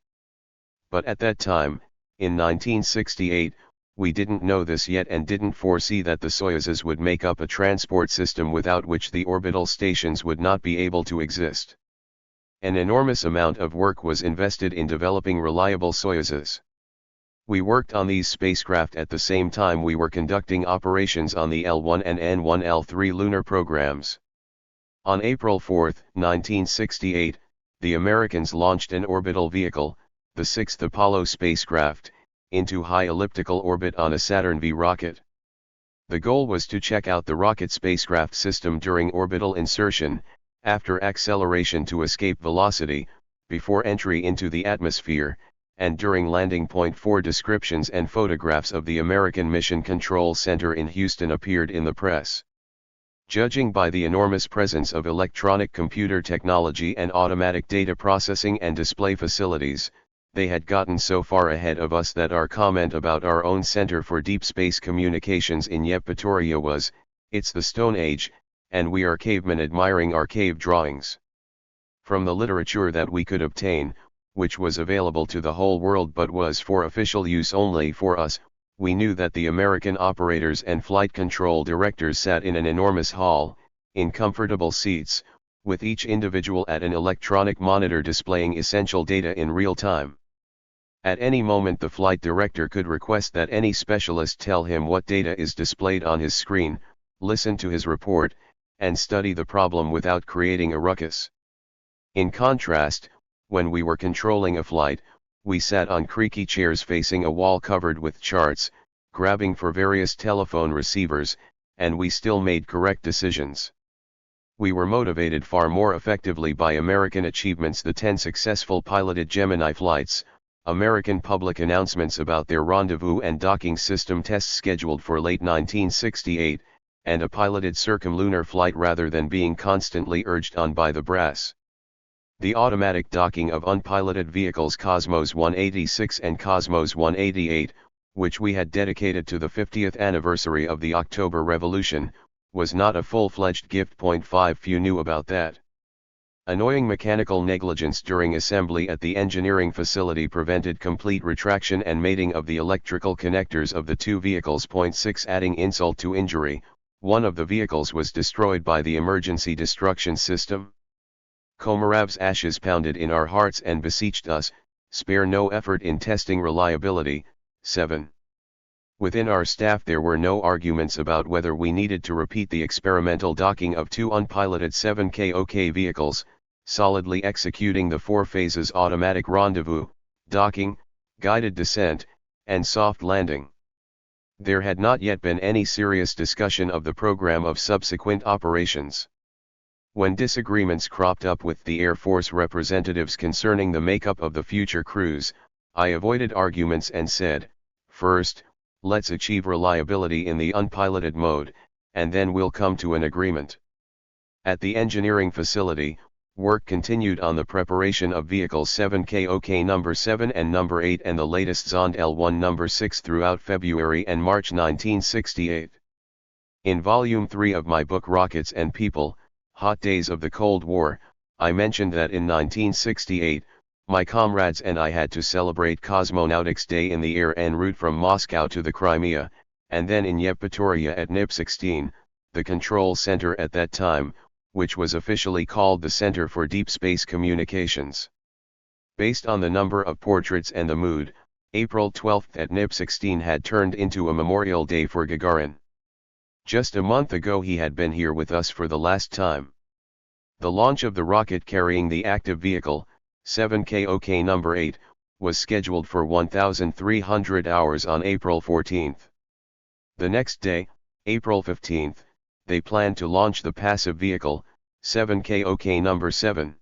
But at that time, in 1968, we didn't know this yet and didn't foresee that the Soyuzes would make up a transport system without which the orbital stations would not be able to exist. An enormous amount of work was invested in developing reliable Soyuzes. We worked on these spacecraft at the same time we were conducting operations on the L1 and N1L3 lunar programs. On April 4, 1968, the Americans launched an orbital vehicle, the 6th Apollo spacecraft, into high elliptical orbit on a Saturn V rocket. The goal was to check out the rocket spacecraft system during orbital insertion, after acceleration to escape velocity, before entry into the atmosphere, and during landing. 4 descriptions and photographs of the American Mission Control Center in Houston appeared in the press. Judging by the enormous presence of electronic computer technology and automatic data processing and display facilities, they had gotten so far ahead of us that our comment about our own Center for Deep Space Communications in Yevpatoria was, "It's the Stone Age, and we are cavemen admiring our cave drawings." From the literature that we could obtain, which was available to the whole world but was for official use only for us, we knew that the American operators and flight control directors sat in an enormous hall, in comfortable seats, with each individual at an electronic monitor displaying essential data in real time. At any moment the flight director could request that any specialist tell him what data is displayed on his screen, listen to his report, and study the problem without creating a ruckus. In contrast, when we were controlling a flight, we sat on creaky chairs facing a wall covered with charts, grabbing for various telephone receivers, and we still made correct decisions. We were motivated far more effectively by American achievements: the 10 successful piloted Gemini flights, American public announcements about their rendezvous and docking system tests scheduled for late 1968, and a piloted circumlunar flight rather than being constantly urged on by the brass. The automatic docking of unpiloted vehicles Cosmos 186 and Cosmos 188, which we had dedicated to the 50th anniversary of the October Revolution, was not a full-fledged gift. 5 Few knew about that. Annoying mechanical negligence during assembly at the engineering facility prevented complete retraction and mating of the electrical connectors of the two vehicles. 6 Adding insult to injury, one of the vehicles was destroyed by the emergency destruction system. Komarov's ashes pounded in our hearts and beseeched us, spare no effort in testing reliability. 7. Within our staff there were no arguments about whether we needed to repeat the experimental docking of two unpiloted 7KOK vehicles, solidly executing the 4 phases automatic rendezvous, docking, guided descent, and soft landing. There had not yet been any serious discussion of the program of subsequent operations. When disagreements cropped up with the Air Force representatives concerning the makeup of the future crews, I avoided arguments and said, first, let's achieve reliability in the unpiloted mode, and then we'll come to an agreement. At the engineering facility, work continued on the preparation of vehicles 7KOK number 7 and number 8 and the latest Zond L1 number 6 throughout February and March 1968. In Volume 3 of my book Rockets and People, Hot Days of the Cold War, I mentioned that in 1968, my comrades and I had to celebrate Cosmonautics Day in the air en route from Moscow to the Crimea, and then in Yevpatoria at NIP-16, the control center at that time, which was officially called the Center for Deep Space Communications. Based on the number of portraits and the mood, April 12 at NIP-16 had turned into a memorial day for Gagarin. Just a month ago he had been here with us for the last time. The launch of the rocket carrying the active vehicle, 7KOK number 8, was scheduled for 1,300 hours on April 14. The next day, April 15, they planned to launch the passive vehicle, 7KOK number 7.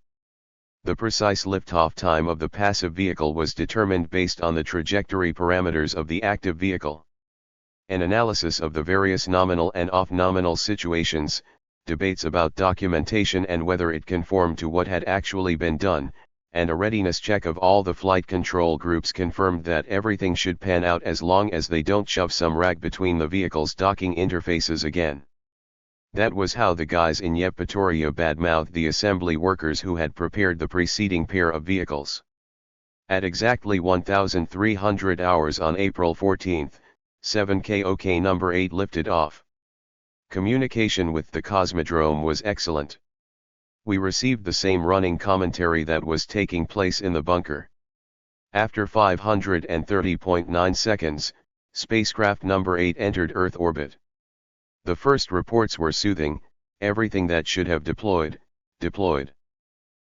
The precise liftoff time of the passive vehicle was determined based on the trajectory parameters of the active vehicle. An analysis of the various nominal and off-nominal situations, debates about documentation and whether it conformed to what had actually been done, and a readiness check of all the flight control groups confirmed that everything should pan out as long as they don't shove some rag between the vehicle's docking interfaces again. That was how the guys in Yevpatoria badmouthed the assembly workers who had prepared the preceding pair of vehicles. At exactly 1,300 hours on April 14, 7KOK number 8 lifted off. Communication with the Cosmodrome was excellent. We received the same running commentary that was taking place in the bunker. After 530.9 seconds, spacecraft number 8 entered Earth orbit. The first reports were soothing, everything that should have deployed.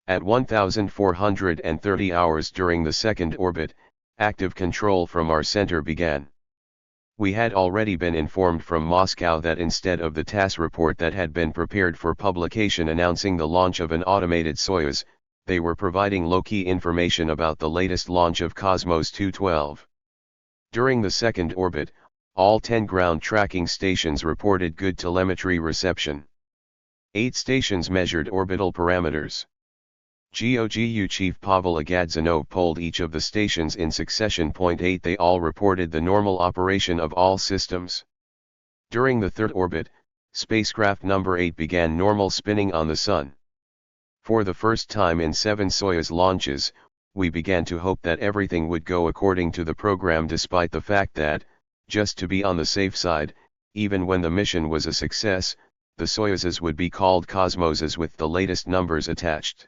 At 1,430 hours during the second orbit, active control from our center began. We had already been informed from Moscow that instead of the TASS report that had been prepared for publication announcing the launch of an automated Soyuz, they were providing low-key information about the latest launch of Cosmos 212. During the second orbit, all 10 ground tracking stations reported good telemetry reception. 8 stations measured orbital parameters. GOGU Chief Pavel Agadzanov polled each of the stations in succession. 8 They all reported the normal operation of all systems. During the third orbit, spacecraft number 8 began normal spinning on the Sun. For the first time in 7 Soyuz launches, we began to hope that everything would go according to the program despite the fact that, just to be on the safe side, even when the mission was a success, the Soyuzes would be called Cosmoses with the latest numbers attached.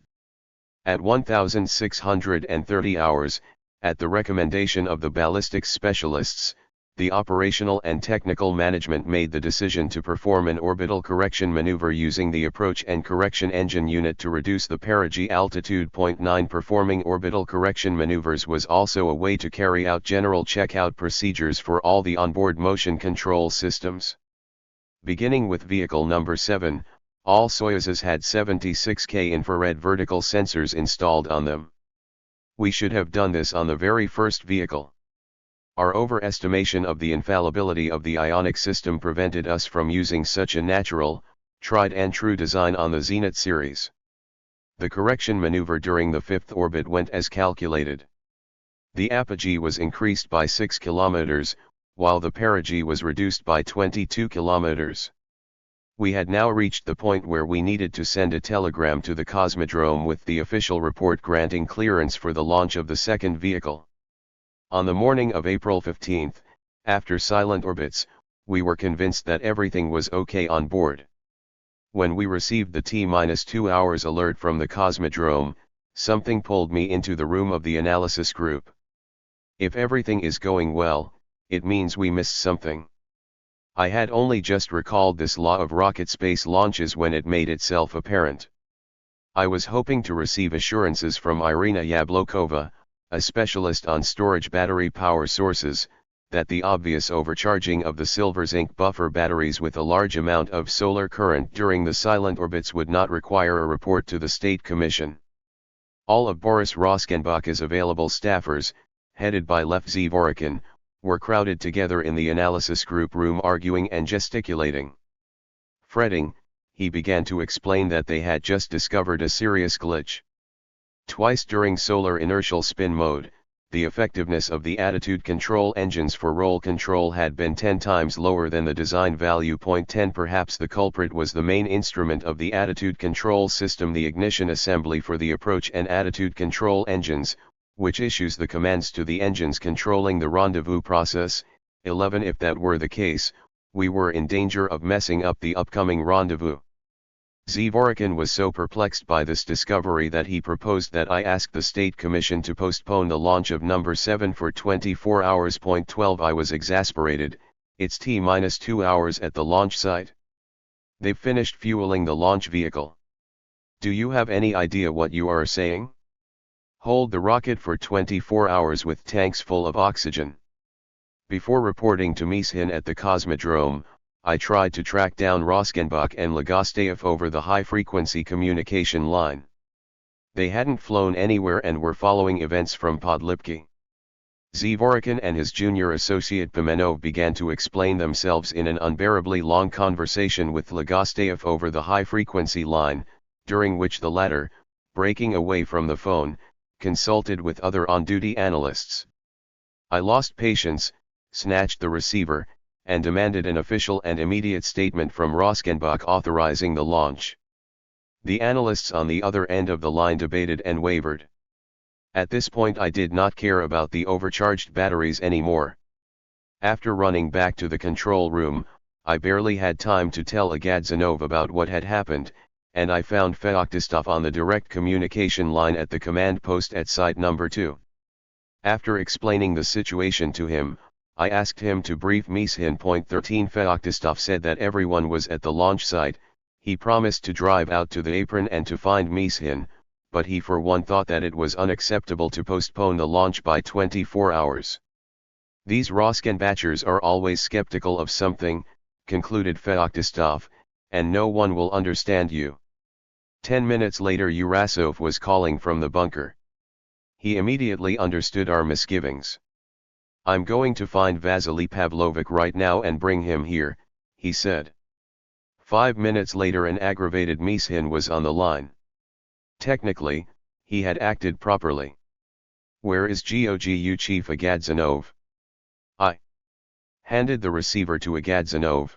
At 1,630 hours, at the recommendation of the ballistics specialists, the operational and technical management made the decision to perform an orbital correction maneuver using the approach and correction engine unit to reduce the perigee altitude. 9 Performing orbital correction maneuvers was also a way to carry out general checkout procedures for all the onboard motion control systems. Beginning with vehicle number 7, all Soyuzes had 76K infrared vertical sensors installed on them. We should have done this on the very first vehicle. Our overestimation of the infallibility of the ionic system prevented us from using such a natural, tried-and-true design on the Zenit series. The correction maneuver during the fifth orbit went as calculated. The apogee was increased by 6 kilometers, while the perigee was reduced by 22 kilometers. We had now reached the point where we needed to send a telegram to the Cosmodrome with the official report granting clearance for the launch of the second vehicle. On the morning of April 15, after silent orbits, we were convinced that everything was okay on board. When we received the T-2 hours alert from the Cosmodrome, something pulled me into the room of the analysis group. If everything is going well, it means we missed something. I had only just recalled this law of rocket space launches when it made itself apparent. I was hoping to receive assurances from Irina Yablokova, a specialist on storage battery power sources, that the obvious overcharging of the silver zinc buffer batteries with a large amount of solar current during the silent orbits would not require a report to the State Commission. All of Boris Roskenbach's available staffers, headed by Lev Zivorikin, were crowded together in the analysis group room arguing and gesticulating. Fretting, he began to explain that they had just discovered a serious glitch. Twice during solar inertial spin mode, the effectiveness of the attitude control engines for roll control had been 10 times lower than the design value. 10 Perhaps the culprit was the main instrument of the attitude control system, the ignition assembly for the approach and attitude control engines, which issues the commands to the engines controlling the rendezvous process. 11 If that were the case, we were in danger of messing up the upcoming rendezvous. Zivorikin was so perplexed by this discovery that he proposed that I ask the State Commission to postpone the launch of number 7 for 24 hours. 12 I was exasperated. It's T-2 hours at the launch site. They've finished fueling the launch vehicle. Do you have any idea what you are saying? Hold the rocket for 24 hours with tanks full of oxygen. Before reporting to Mishin at the Cosmodrome, I tried to track down Roskenbach and Legosteyev over the high-frequency communication line. They hadn't flown anywhere and were following events from Podlipki. Zivorikin and his junior associate Pimenov began to explain themselves in an unbearably long conversation with Legosteyev over the high-frequency line, during which the latter, breaking away from the phone, consulted with other on-duty analysts. I lost patience, snatched the receiver, and demanded an official and immediate statement from Roskenbach authorizing the launch. The analysts on the other end of the line debated and wavered. At this point I did not care about the overcharged batteries anymore. After running back to the control room, I barely had time to tell Agadzanov about what had happened, and I found Feoktistov on the direct communication line at the command post at site number 2. After explaining the situation to him, I asked him to brief Mishin. 13 Feoktistov said that everyone was at the launch site. He promised to drive out to the apron and to find Mishin, but he for one thought that it was unacceptable to postpone the launch by 24 hours. These Roskenbachers are always skeptical of something, concluded Feoktistov, and no one will understand you. 10 minutes later Urasov was calling from the bunker. He immediately understood our misgivings. I'm going to find Vasily Pavlovich right now and bring him here, he said. 5 minutes later an aggravated Mishin was on the line. Technically, he had acted properly. Where is GOGU Chief Agadzanov? I handed the receiver to Agadzanov.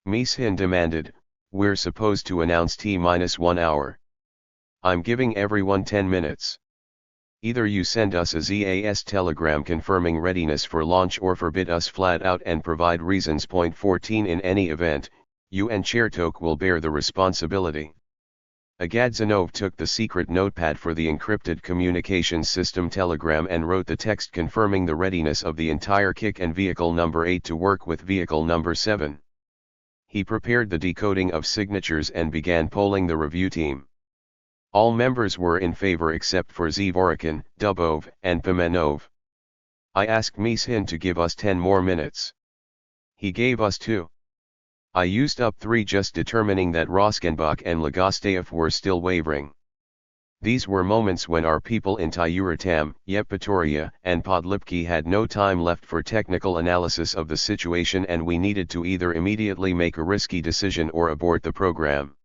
Mishin demanded, we're supposed to announce T-1 hour. I'm giving everyone 10 minutes. Either you send us a ZAS telegram confirming readiness for launch or forbid us flat out and provide reasons. 14 In any event, you and Chertok will bear the responsibility. Agadzanov took the secret notepad for the encrypted communications system telegram and wrote the text confirming the readiness of the entire kick and vehicle number 8 to work with vehicle number 7. He prepared the decoding of signatures and began polling the review team. All members were in favor except for Zivorikin, Dubov, and Pimenov. I asked Mishin to give us 10 more minutes. He gave us 2. I used up 3 just determining that Roskenbach and Legosteyev were still wavering. These were moments when our people in Tyuratam, Yevpatoria, and Podlipki had no time left for technical analysis of the situation, and we needed to either immediately make a risky decision or abort the program.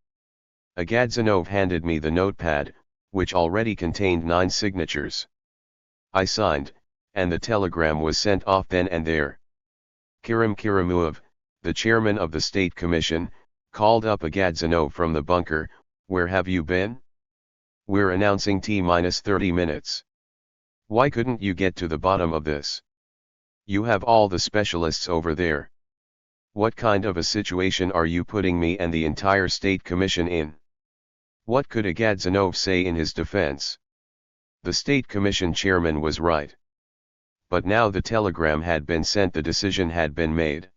Agadzanov handed me the notepad, which already contained 9 signatures. I signed, and the telegram was sent off then and there. Kirim Kirimuov, the chairman of the State Commission, called up Agadzanov from the bunker. "Where have you been? We're announcing T-30 minutes. Why couldn't you get to the bottom of this? You have all the specialists over there. What kind of a situation are you putting me and the entire State Commission in?" What could Agadzanov say in his defense? The State Commission chairman was right. But now the telegram had been sent, the decision had been made.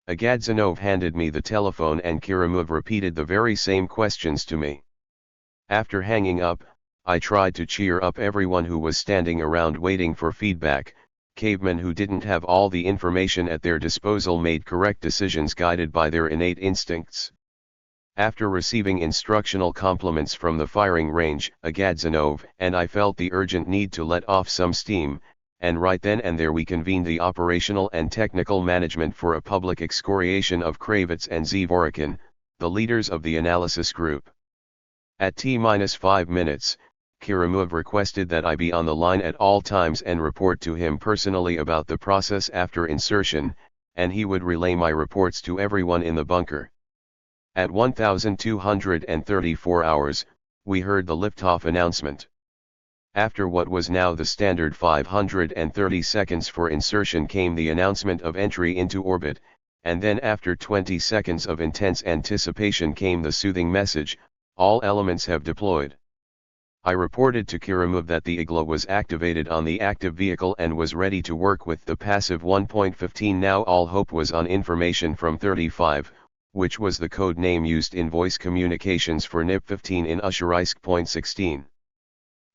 Agadzanov handed me the telephone and Kirimov repeated the very same questions to me. After hanging up, I tried to cheer up everyone who was standing around waiting for feedback. Cavemen who didn't have all the information at their disposal made correct decisions guided by their innate instincts. After receiving instructional compliments from the firing range, Agadzanov and I felt the urgent need to let off some steam, and right then and there we convened the operational and technical management for a public excoriation of Kravets and Zivorikin, the leaders of the analysis group. At T-5 minutes, Kirimov requested that I be on the line at all times and report to him personally about the process after insertion, and he would relay my reports to everyone in the bunker. At 1234 hours, we heard the liftoff announcement. After what was now the standard 530 seconds for insertion came the announcement of entry into orbit, and then after 20 seconds of intense anticipation came the soothing message, "All elements have deployed." I reported to Kirimov that the Igla was activated on the active vehicle and was ready to work with the passive 1.15. Now all hope was on information from 35, which was the code name used in voice communications for NIP-15 in Usharysk.16.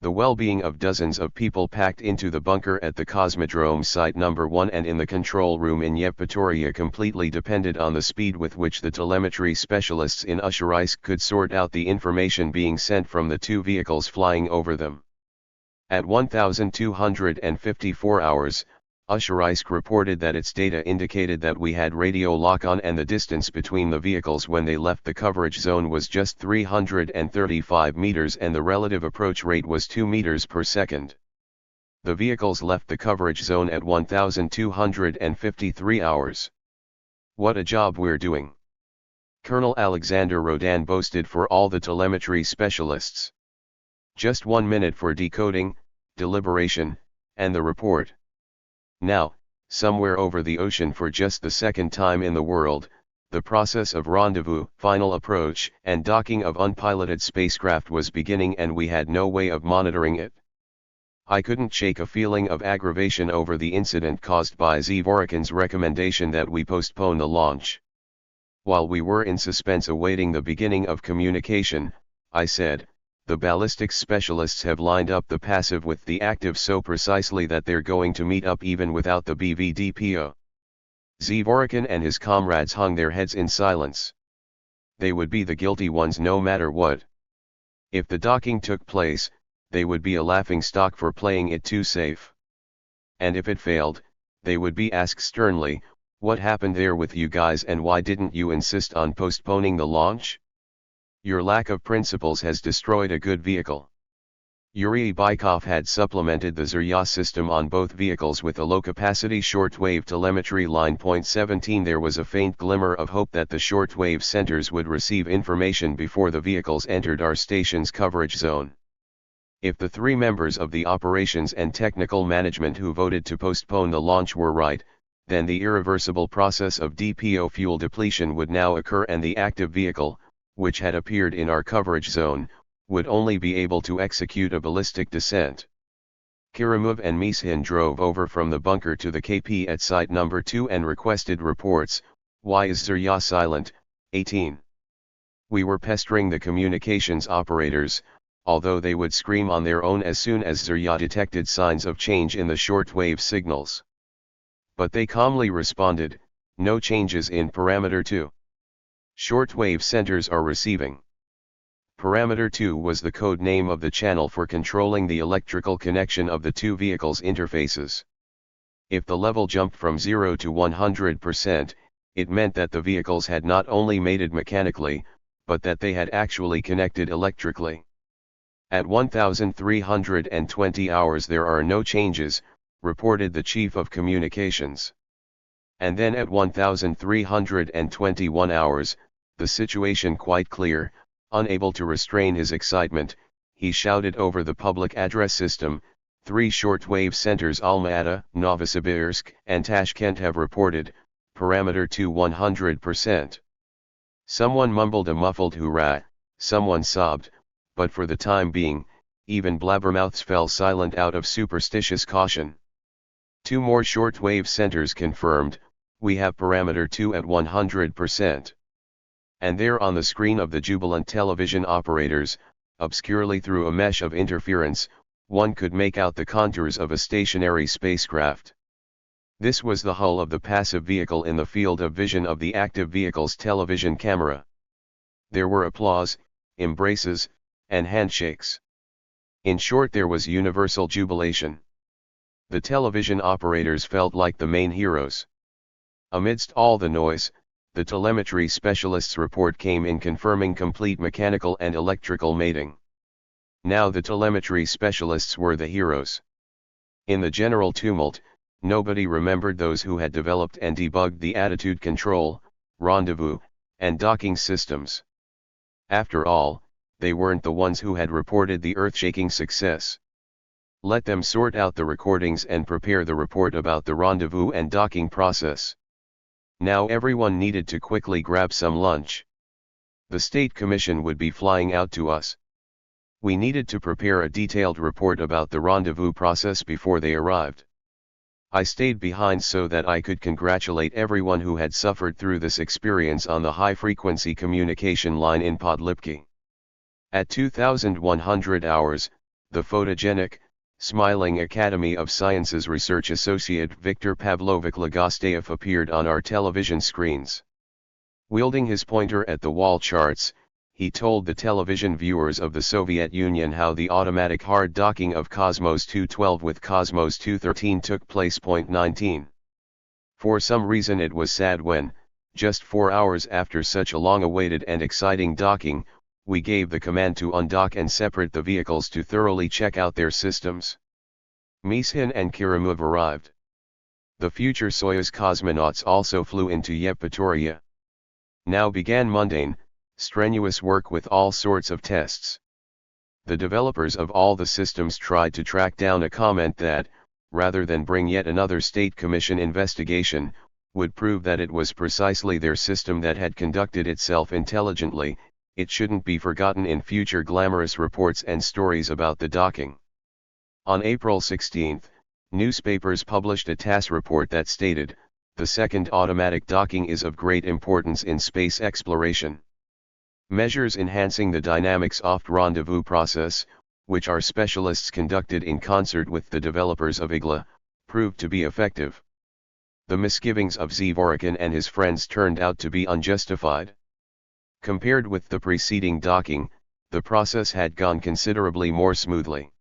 The well-being of dozens of people packed into the bunker at the Cosmodrome Site No. 1 and in the control room in Yevpatoria completely depended on the speed with which the telemetry specialists in Usharysk could sort out the information being sent from the 2 vehicles flying over them. At 1254 hours, Usharysk reported that its data indicated that we had radio lock-on and the distance between the vehicles when they left the coverage zone was just 335 meters and the relative approach rate was 2 meters per second. The vehicles left the coverage zone at 1253 hours. "What a job we're doing!" Colonel Alexander Rodan boasted for all the telemetry specialists. "Just 1 minute for decoding, deliberation, and the report." Now, somewhere over the ocean for just the second time in the world, the process of rendezvous, final approach, and docking of unpiloted spacecraft was beginning and we had no way of monitoring it. I couldn't shake a feeling of aggravation over the incident caused by Zivorikin's recommendation that we postpone the launch. While we were in suspense awaiting the beginning of communication, I said, "The ballistics specialists have lined up the passive with the active so precisely that they're going to meet up even without the BVDPO." Zivorikin and his comrades hung their heads in silence. They would be the guilty ones no matter what. If the docking took place, they would be a laughingstock for playing it too safe. And if it failed, they would be asked sternly, "What happened there with you guys and why didn't you insist on postponing the launch? Your lack of principles has destroyed a good vehicle." Yuri Bykov had supplemented the Zarya system on both vehicles with a low-capacity shortwave telemetry line. 17 There was a faint glimmer of hope that the shortwave centers would receive information before the vehicles entered our station's coverage zone. If the 3 members of the operations and technical management who voted to postpone the launch were right, then the irreversible process of DPO fuel depletion would now occur and the active vehicle, which had appeared in our coverage zone, would only be able to execute a ballistic descent. Kirimov and Mishin drove over from the bunker to the KP at Site No. 2 and requested reports. "Why is Zarya silent?" 18. We were pestering the communications operators, although they would scream on their own as soon as Zarya detected signs of change in the shortwave signals. But they calmly responded, "No changes in parameter 2. Shortwave centers are receiving." Parameter 2 was the code name of the channel for controlling the electrical connection of the two vehicles' interfaces. If the level jumped from 0 to 100%, it meant that the vehicles had not only mated mechanically, but that they had actually connected electrically. At 1320 hours there are no changes, reported the Chief of Communications. And then at 1321 hours, the situation quite clear. Unable to restrain his excitement, he shouted over the public address system, 3 shortwave centers Alma-Ata, Novosibirsk, and Tashkent have reported, parameter 2 100%. Someone mumbled a muffled hurrah, someone sobbed, but for the time being, even blabbermouths fell silent out of superstitious caution. 2 more shortwave centers confirmed, we have parameter 2 at 100%. And there on the screen of the jubilant television operators, obscurely through a mesh of interference, one could make out the contours of a stationary spacecraft. This was the hull of the passive vehicle in the field of vision of the active vehicle's television camera. There were applause, embraces, and handshakes. In short, there was universal jubilation. The television operators felt like the main heroes. Amidst all the noise, the telemetry specialist's report came in confirming complete mechanical and electrical mating. Now the telemetry specialists were the heroes. In the general tumult, nobody remembered those who had developed and debugged the attitude control, rendezvous, and docking systems. After all, they weren't the ones who had reported the earth-shaking success. Let them sort out the recordings and prepare the report about the rendezvous and docking process. Now everyone needed to quickly grab some lunch. The State Commission would be flying out to us. We needed to prepare a detailed report about the rendezvous process before they arrived. I stayed behind so that I could congratulate everyone who had suffered through this experience on the high-frequency communication line in Podlipki. At 2100 hours, the photogenic, smiling Academy of Sciences research associate Viktor Pavlovich Legosteyev appeared on our television screens. Wielding his pointer at the wall charts, he told the television viewers of the Soviet Union how the automatic hard docking of Cosmos 212 with Cosmos 213 took place. 19. For some reason it was sad when, just 4 hours after such a long-awaited and exciting docking, we gave the command to undock and separate the vehicles to thoroughly check out their systems. Mishin and Kirimov arrived. The future Soyuz cosmonauts also flew into Yevpatoria. Now began mundane, strenuous work with all sorts of tests. The developers of all the systems tried to track down a comment that, rather than bring yet another State Commission investigation, would prove that it was precisely their system that had conducted itself intelligently. It shouldn't be forgotten in future glamorous reports and stories about the docking. On April 16, newspapers published a TASS report that stated, the second automatic docking is of great importance in space exploration. Measures enhancing the dynamics oft rendezvous process, which our specialists conducted in concert with the developers of IGLA, proved to be effective. The misgivings of Zvorykin and his friends turned out to be unjustified. Compared with the preceding docking, the process had gone considerably more smoothly.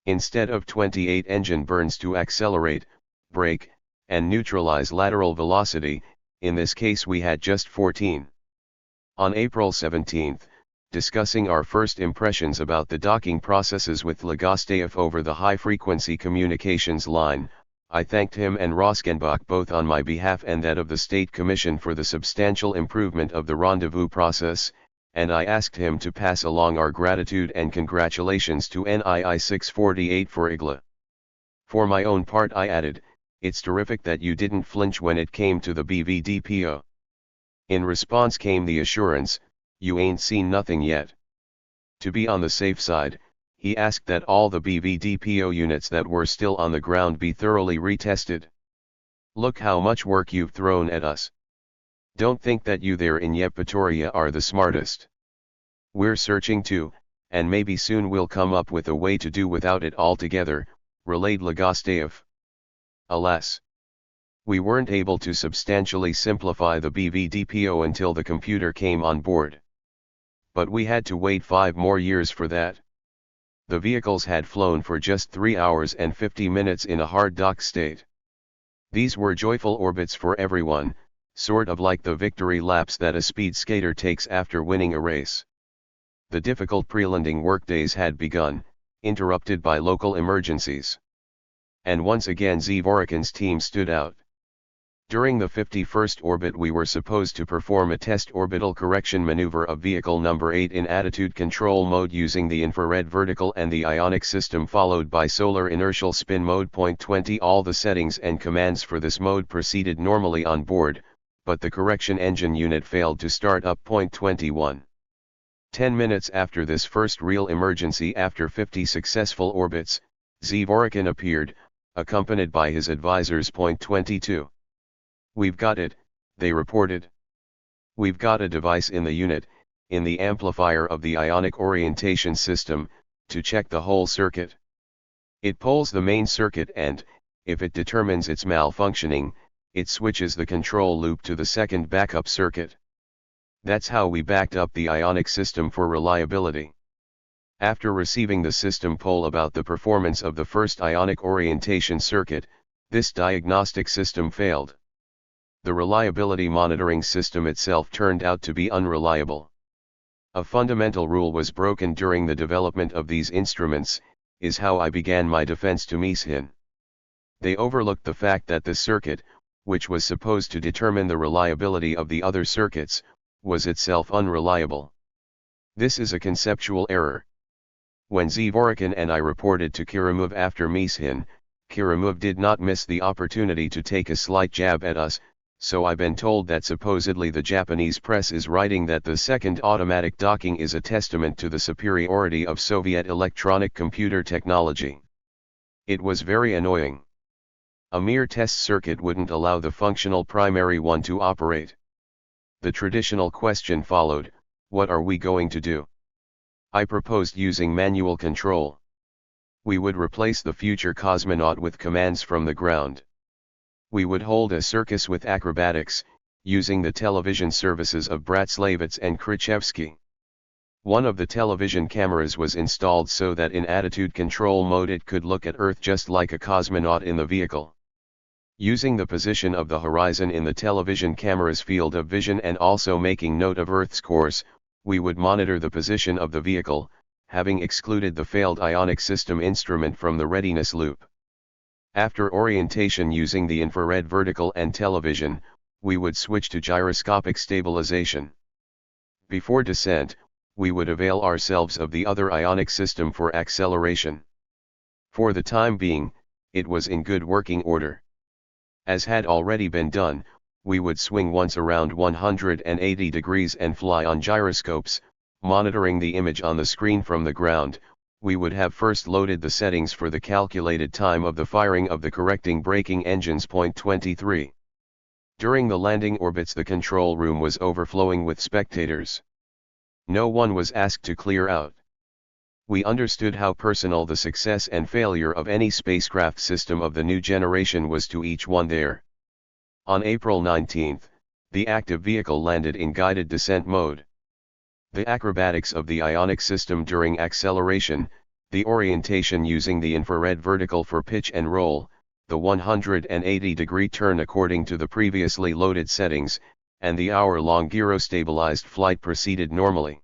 Instead of 28 engine burns to accelerate, brake, and neutralize lateral velocity, in this case we had just 14. On April 17, discussing our first impressions about the docking processes with Legosteyev over the high-frequency communications line, I thanked him and Roskenbach both on my behalf and that of the State Commission for the substantial improvement of the rendezvous process, and I asked him to pass along our gratitude and congratulations to NII 648 for IGLA. For my own part I added, it's terrific that you didn't flinch when it came to the BVDPO. In response came the assurance, you ain't seen nothing yet. To be on the safe side, he asked that all the BVDPO units that were still on the ground be thoroughly retested. Look how much work you've thrown at us. Don't think that you there in Yevpatoria are the smartest. We're searching too, and maybe soon we'll come up with a way to do without it altogether, relayed Legosteyev. Alas! We weren't able to substantially simplify the BVDPO until the computer came on board. But we had to wait 5 more years for that. The vehicles had flown for just 3 hours and 50 minutes in a hard dock state. These were joyful orbits for everyone, sort of like the victory laps that a speed skater takes after winning a race. The difficult pre-landing workdays had begun, interrupted by local emergencies. And once again Zvorykin's team stood out. During the 51st orbit we were supposed to perform a test orbital correction maneuver of vehicle number 8 in attitude control mode using the infrared vertical and the ionic system, followed by solar inertial spin mode. 20 All the settings and commands for this mode proceeded normally on board, but the correction engine unit failed to start up. 21 10 minutes after this first real emergency, after 50 successful orbits, Zvorykin appeared, accompanied by his advisors. 22 We've got it, they reported. We've got a device in the unit, in the amplifier of the ionic orientation system, to check the whole circuit. It polls the main circuit and, if it determines it's malfunctioning, it switches the control loop to the second backup circuit. That's how we backed up the ionic system for reliability. After receiving the system poll about the performance of the first ionic orientation circuit, this diagnostic system failed. The reliability monitoring system itself turned out to be unreliable. A fundamental rule was broken during the development of these instruments, is how I began my defense to Mishin. They overlooked the fact that the circuit, which was supposed to determine the reliability of the other circuits, was itself unreliable. This is a conceptual error. When Zvorykin and I reported to Kerimov after Mishin, Kerimov did not miss the opportunity to take a slight jab at us, so I've been told that supposedly the Japanese press is writing that the second automatic docking is a testament to the superiority of Soviet electronic computer technology. It was very annoying. A mere test circuit wouldn't allow the functional primary one to operate. The traditional question followed, what are we going to do? I proposed using manual control. We would replace the future cosmonaut with commands from the ground. We would hold a circus with acrobatics, using the television services of Bratslavets and Krichevsky. One of the television cameras was installed so that in attitude control mode it could look at Earth just like a cosmonaut in the vehicle. Using the position of the horizon in the television camera's field of vision and also making note of Earth's course, we would monitor the position of the vehicle, having excluded the failed ionic system instrument from the readiness loop. After orientation using the infrared vertical and television, we would switch to gyroscopic stabilization. Before descent, we would avail ourselves of the other ionic system for acceleration. For the time being, it was in good working order. As had already been done, we would swing once around 180 degrees and fly on gyroscopes, monitoring the image on the screen from the ground. We would have first loaded the settings for the calculated time of the firing of the correcting braking engines. 23 During the landing orbits the control room was overflowing with spectators. No one was asked to clear out. We understood how personal the success and failure of any spacecraft system of the new generation was to each one there. On April 19, the active vehicle landed in guided descent mode. The acrobatics of the ionic system during acceleration, the orientation using the infrared vertical for pitch and roll, the 180-degree turn according to the previously loaded settings, and the hour-long gyrostabilized flight proceeded normally.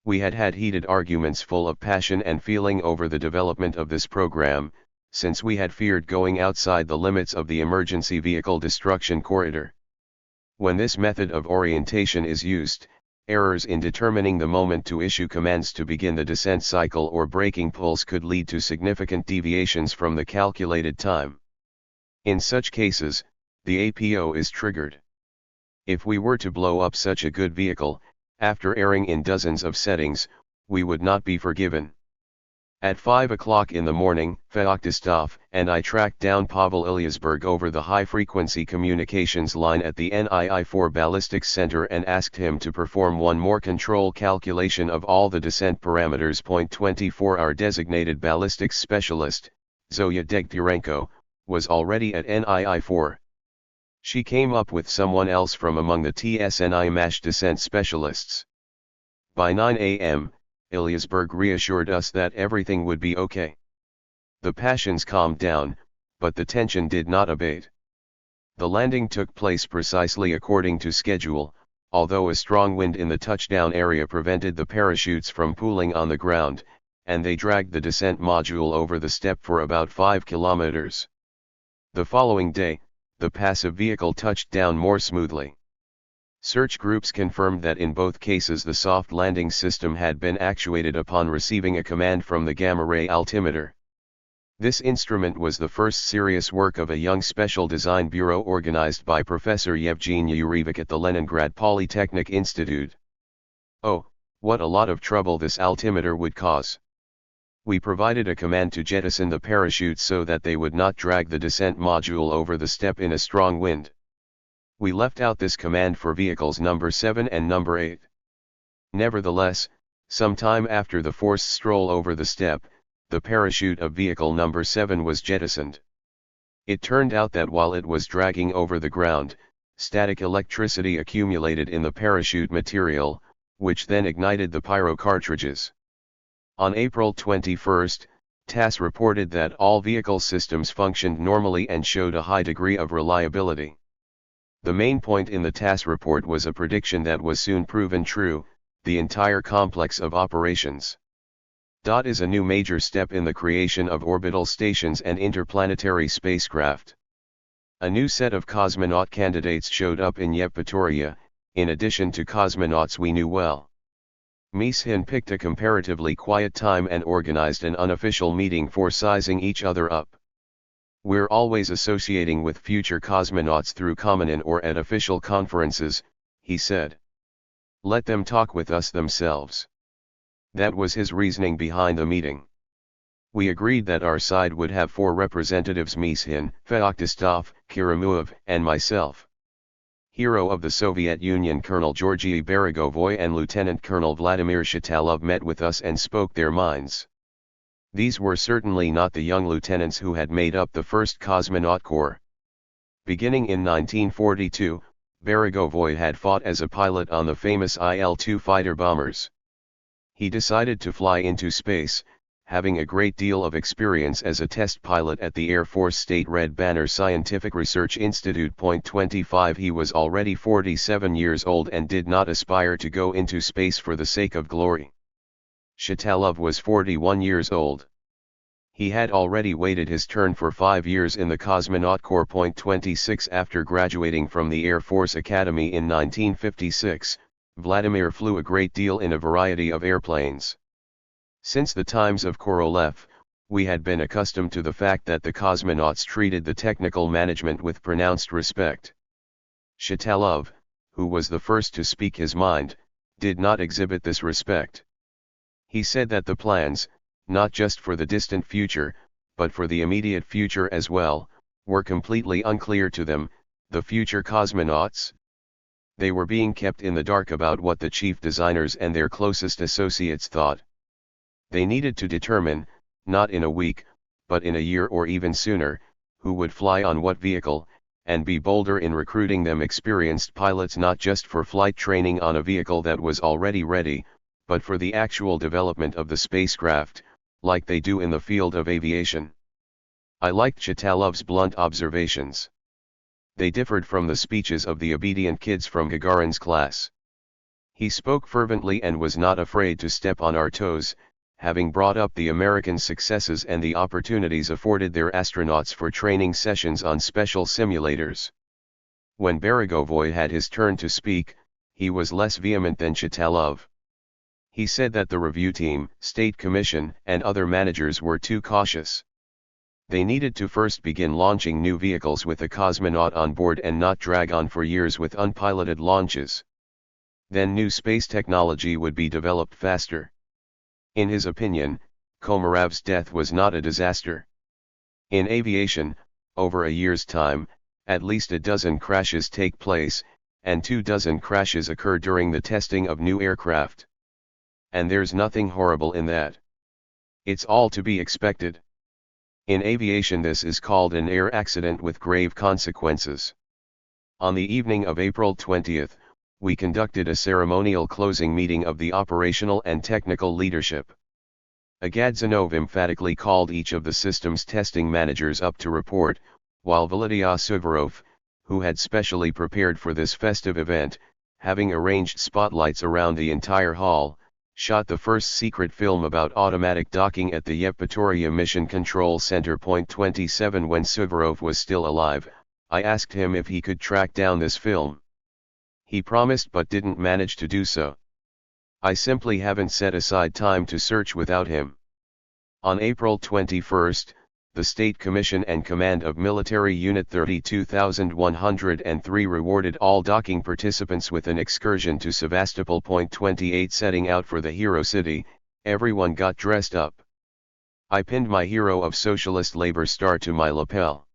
We had had heated arguments full of passion and feeling over the development of this program, since we had feared going outside the limits of the emergency vehicle destruction corridor. When this method of orientation is used, errors in determining the moment to issue commands to begin the descent cycle or braking pulse could lead to significant deviations from the calculated time. In such cases, the APO is triggered. If we were to blow up such a good vehicle, after erring in dozens of settings, we would not be forgiven. At 5 o'clock in the morning, Feoktistov and I tracked down Pavel Ilyasberg over the high-frequency communications line at the NII-4 Ballistics Center and asked him to perform one more control calculation of all the descent parameters. 24 Our designated ballistics specialist, Zoya Degtyrenko, was already at NII-4. She came up with someone else from among the TSNI MASH descent specialists. By 9 a.m., Ilyasberg reassured us that everything would be okay. The passions calmed down, but the tension did not abate. The landing took place precisely according to schedule, although a strong wind in the touchdown area prevented the parachutes from pooling on the ground, and they dragged the descent module over the steppe for about 5 kilometers. The following day, the passive vehicle touched down more smoothly. Search groups confirmed that in both cases the soft landing system had been actuated upon receiving a command from the gamma-ray altimeter. This instrument was the first serious work of a young special design bureau organized by Professor Yevgeny Yurevich at the Leningrad Polytechnic Institute. Oh, what a lot of trouble this altimeter would cause. We provided a command to jettison the parachutes so that they would not drag the descent module over the steppe in a strong wind. We left out this command for vehicles number 7 and number 8. Nevertheless, some time after the forced stroll over the steppe, the parachute of vehicle number 7 was jettisoned. It turned out that while it was dragging over the ground, static electricity accumulated in the parachute material, which then ignited the pyro cartridges. On April 21, TASS reported that all vehicle systems functioned normally and showed a high degree of reliability. The main point in the TASS report was a prediction that was soon proven true: the entire complex of operations is a new major step in the creation of orbital stations and interplanetary spacecraft. A new set of cosmonaut candidates showed up in Yevpatoria, in addition to cosmonauts we knew well. Mishin picked a comparatively quiet time and organized an unofficial meeting for sizing each other up. "We're always associating with future cosmonauts through Kommunin or at official conferences," he said. "Let them talk with us themselves." That was his reasoning behind the meeting. We agreed that our side would have 4 representatives: Mishin, Feoktistov, Karamuev, and myself. Hero of the Soviet Union Colonel Georgy Beregovoy and Lieutenant Colonel Vladimir Shitalov met with us and spoke their minds. These were certainly not the young lieutenants who had made up the first cosmonaut corps. Beginning in 1942, Beregovoy had fought as a pilot on the famous IL-2 fighter bombers. He decided to fly into space, having a great deal of experience as a test pilot at the Air Force State Red Banner Scientific Research Institute. 25 He was already 47 years old and did not aspire to go into space for the sake of glory. Shitalov was 41 years old. He had already waited his turn for 5 years in the Cosmonaut Corps. 26 After graduating from the Air Force Academy in 1956, Vladimir flew a great deal in a variety of airplanes. Since the times of Korolev, we had been accustomed to the fact that the cosmonauts treated the technical management with pronounced respect. Shitalov, who was the first to speak his mind, did not exhibit this respect. He said that the plans, not just for the distant future, but for the immediate future as well, were completely unclear to them, the future cosmonauts. They were being kept in the dark about what the chief designers and their closest associates thought. They needed to determine, not in a week, but in a year or even sooner, who would fly on what vehicle, and be bolder in recruiting them experienced pilots not just for flight training on a vehicle that was already ready, but for the actual development of the spacecraft, like they do in the field of aviation. I liked Chitalov's blunt observations. They differed from the speeches of the obedient kids from Gagarin's class. He spoke fervently and was not afraid to step on our toes, having brought up the American successes and the opportunities afforded their astronauts for training sessions on special simulators. When Beregovoy had his turn to speak, he was less vehement than Chitalov. He said that the review team, State Commission, and other managers were too cautious. They needed to first begin launching new vehicles with a cosmonaut on board and not drag on for years with unpiloted launches. Then new space technology would be developed faster. In his opinion, Komarov's death was not a disaster. In aviation, over a year's time, at least a dozen crashes take place, and 24 crashes occur during the testing of new aircraft. And there's nothing horrible in that. It's all to be expected. In aviation this is called an air accident with grave consequences. On the evening of April 20, we conducted a ceremonial closing meeting of the operational and technical leadership. Agadzanov emphatically called each of the system's testing managers up to report, while Valeriy Suvorov, who had specially prepared for this festive event, having arranged spotlights around the entire hall, shot the first secret film about automatic docking at the Yevpatoria Mission Control Center. Point 27. When Suvorov was still alive, I asked him if he could track down this film. He promised but didn't manage to do so. I simply haven't set aside time to search without him. On April 21, the State Commission and Command of Military Unit 32103 rewarded all docking participants with an excursion to Sevastopol. Point 28. Setting out for the Hero City, everyone got dressed up. I pinned my Hero of Socialist Labor star to my lapel.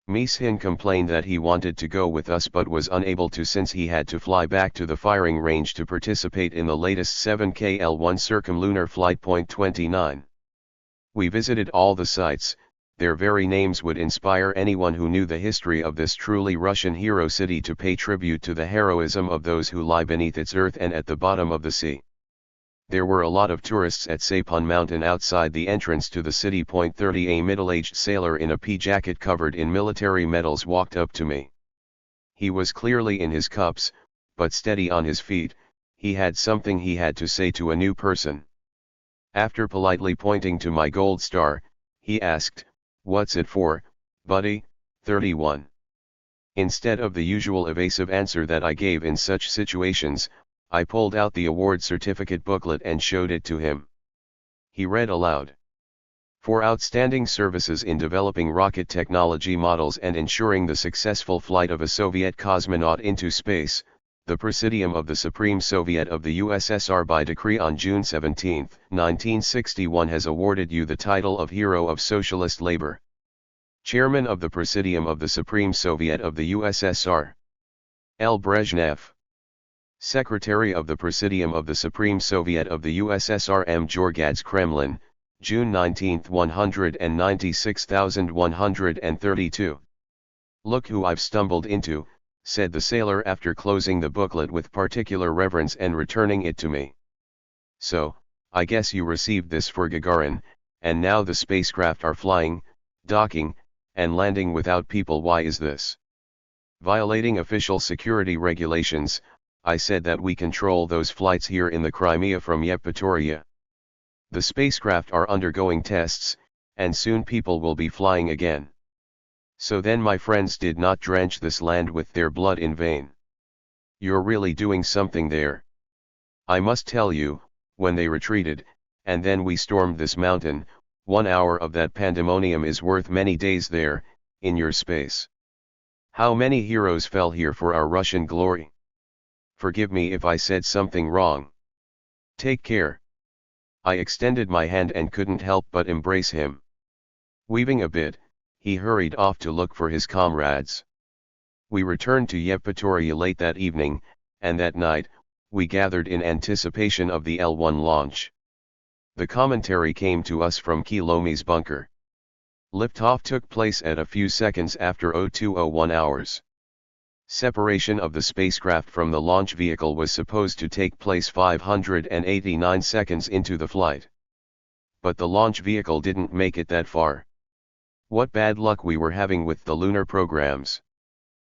Mishin complained that he wanted to go with us but was unable to since he had to fly back to the firing range to participate in the latest 7KL1 circumlunar flight. Point 29. We visited all the sites. Their very names would inspire anyone who knew the history of this truly Russian hero city to pay tribute to the heroism of those who lie beneath its earth and at the bottom of the sea. There were a lot of tourists at Sapon Mountain outside the entrance to the city. Point 30. A middle-aged sailor in a pea jacket covered in military medals walked up to me. He was clearly in his cups, but steady on his feet. He had something he had to say to a new person. After politely pointing to my gold star, he asked, "What's it for, buddy?" 31. Instead of the usual evasive answer that I gave in such situations, I pulled out the award certificate booklet and showed it to him. He read aloud. For outstanding services in developing rocket technology models and ensuring the successful flight of a Soviet cosmonaut into space, the Presidium of the Supreme Soviet of the USSR by decree on June 17, 1961 has awarded you the title of Hero of Socialist Labor. Chairman of the Presidium of the Supreme Soviet of the USSR. L. Brezhnev. Secretary of the Presidium of the Supreme Soviet of the USSR M. Georgadze Kremlin, June 19, 196,132. Look who I've stumbled into, said the sailor after closing the booklet with particular reverence and returning it to me. So, I guess you received this for Gagarin, and now the spacecraft are flying, docking, and landing without people. Why is this? Violating official security regulations. I said that we control those flights here in the Crimea from Yevpatoria. The spacecraft are undergoing tests, and soon people will be flying again. So then my friends did not drench this land with their blood in vain. You're really doing something there. I must tell you, when they retreated, and then we stormed this mountain, 1 hour of that pandemonium is worth many days there, in your space. How many heroes fell here for our Russian glory? Forgive me if I said something wrong. Take care. I extended my hand and couldn't help but embrace him. Weaving a bit, he hurried off to look for his comrades. We returned to Yevpatoria late that evening, and that night, we gathered in anticipation of the L-1 launch. The commentary came to us from Kilomi's bunker. Liftoff took place at a few seconds after 02:01 hours. Separation of the spacecraft from the launch vehicle was supposed to take place 589 seconds into the flight. But the launch vehicle didn't make it that far. What bad luck we were having with the lunar programs.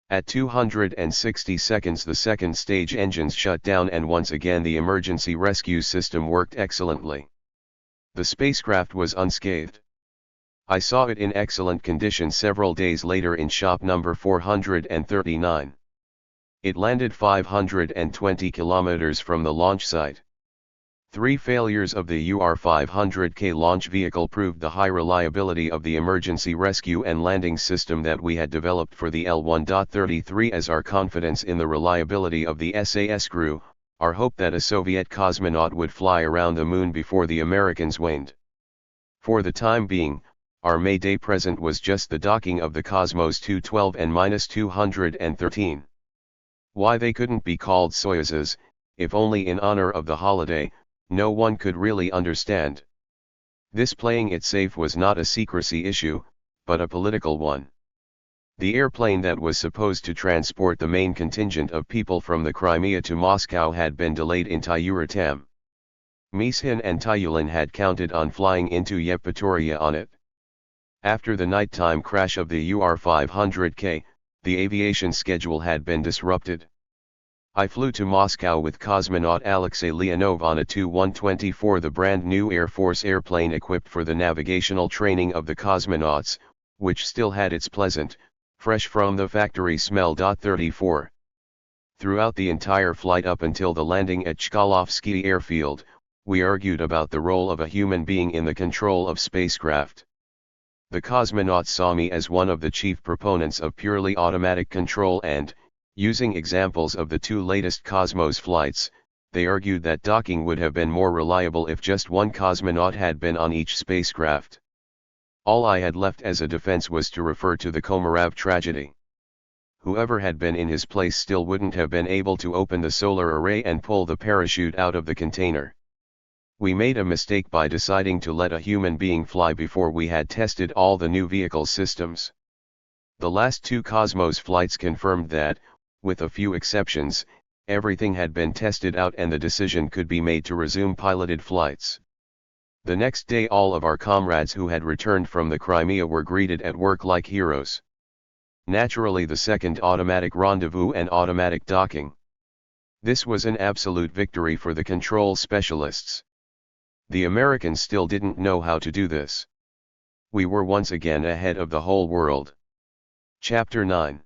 At 260 seconds the second stage engines shut down and once again the emergency rescue system worked excellently. The spacecraft was unscathed. I saw it in excellent condition several days later in shop number 439. It landed 520 kilometers from the launch site. 3 failures of the UR-500K launch vehicle proved the high reliability of the emergency rescue and landing system that we had developed for the L-1.33 as our confidence in the reliability of the SAS grew, our hope that a Soviet cosmonaut would fly around the moon before the Americans waned. For the time being, our May Day present was just the docking of the Cosmos 212 and -213. Why they couldn't be called Soyuzes, if only in honor of the holiday, no one could really understand. This playing it safe was not a secrecy issue, but a political one. The airplane that was supposed to transport the main contingent of people from the Crimea to Moscow had been delayed in Tyuratam. Mishin and Tyulin had counted on flying into Yevpatoria on it. After the nighttime crash of the UR-500K, the aviation schedule had been disrupted. I flew to Moscow with cosmonaut Alexei Leonov on a Tu-124, the brand new Air Force airplane equipped for the navigational training of the cosmonauts, which still had its pleasant, fresh from the factory smell. 34. Throughout the entire flight up until the landing at Chkalovsky airfield, we argued about the role of a human being in the control of spacecraft. The cosmonauts saw me as one of the chief proponents of purely automatic control and, using examples of the two latest Cosmos flights, they argued that docking would have been more reliable if just one cosmonaut had been on each spacecraft. All I had left as a defense was to refer to the Komarov tragedy. Whoever had been in his place still wouldn't have been able to open the solar array and pull the parachute out of the container. We made a mistake by deciding to let a human being fly before we had tested all the new vehicle systems. The last two Cosmos flights confirmed that, with a few exceptions, everything had been tested out and the decision could be made to resume piloted flights. The next day all of our comrades who had returned from the Crimea were greeted at work like heroes. Naturally, the second automatic rendezvous and automatic docking. This was an absolute victory for the control specialists. The Americans still didn't know how to do this. We were once again ahead of the whole world. Chapter 9.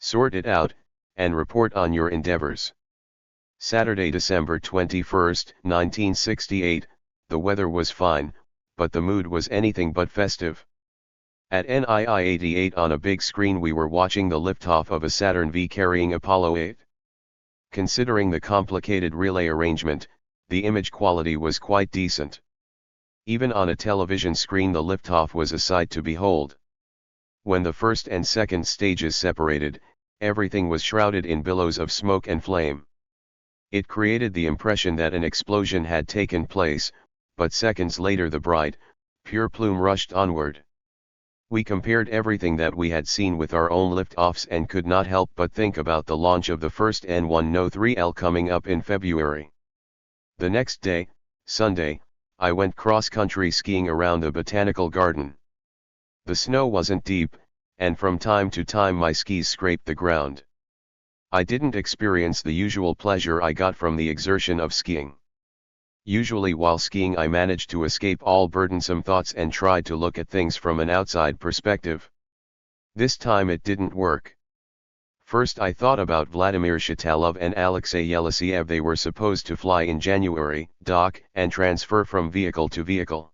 Sort it out, and report on your endeavors. Saturday, December 21, 1968, the weather was fine, but the mood was anything but festive. At NII-88 on a big screen we were watching the liftoff of a Saturn V carrying Apollo 8. Considering the complicated relay arrangement, the image quality was quite decent. Even on a television screen the liftoff was a sight to behold. When the first and second stages separated, everything was shrouded in billows of smoke and flame. It created the impression that an explosion had taken place, but seconds later the bright, pure plume rushed onward. We compared everything that we had seen with our own liftoffs and could not help but think about the launch of the first N103L coming up in February. The next day, Sunday, I went cross-country skiing around the botanical garden. The snow wasn't deep, and from time to time my skis scraped the ground. I didn't experience the usual pleasure I got from the exertion of skiing. Usually while skiing I managed to escape all burdensome thoughts and tried to look at things from an outside perspective. This time it didn't work. First I thought about Vladimir Shitalov and Alexei Yelisiev. They were supposed to fly in January, dock, and transfer from vehicle to vehicle.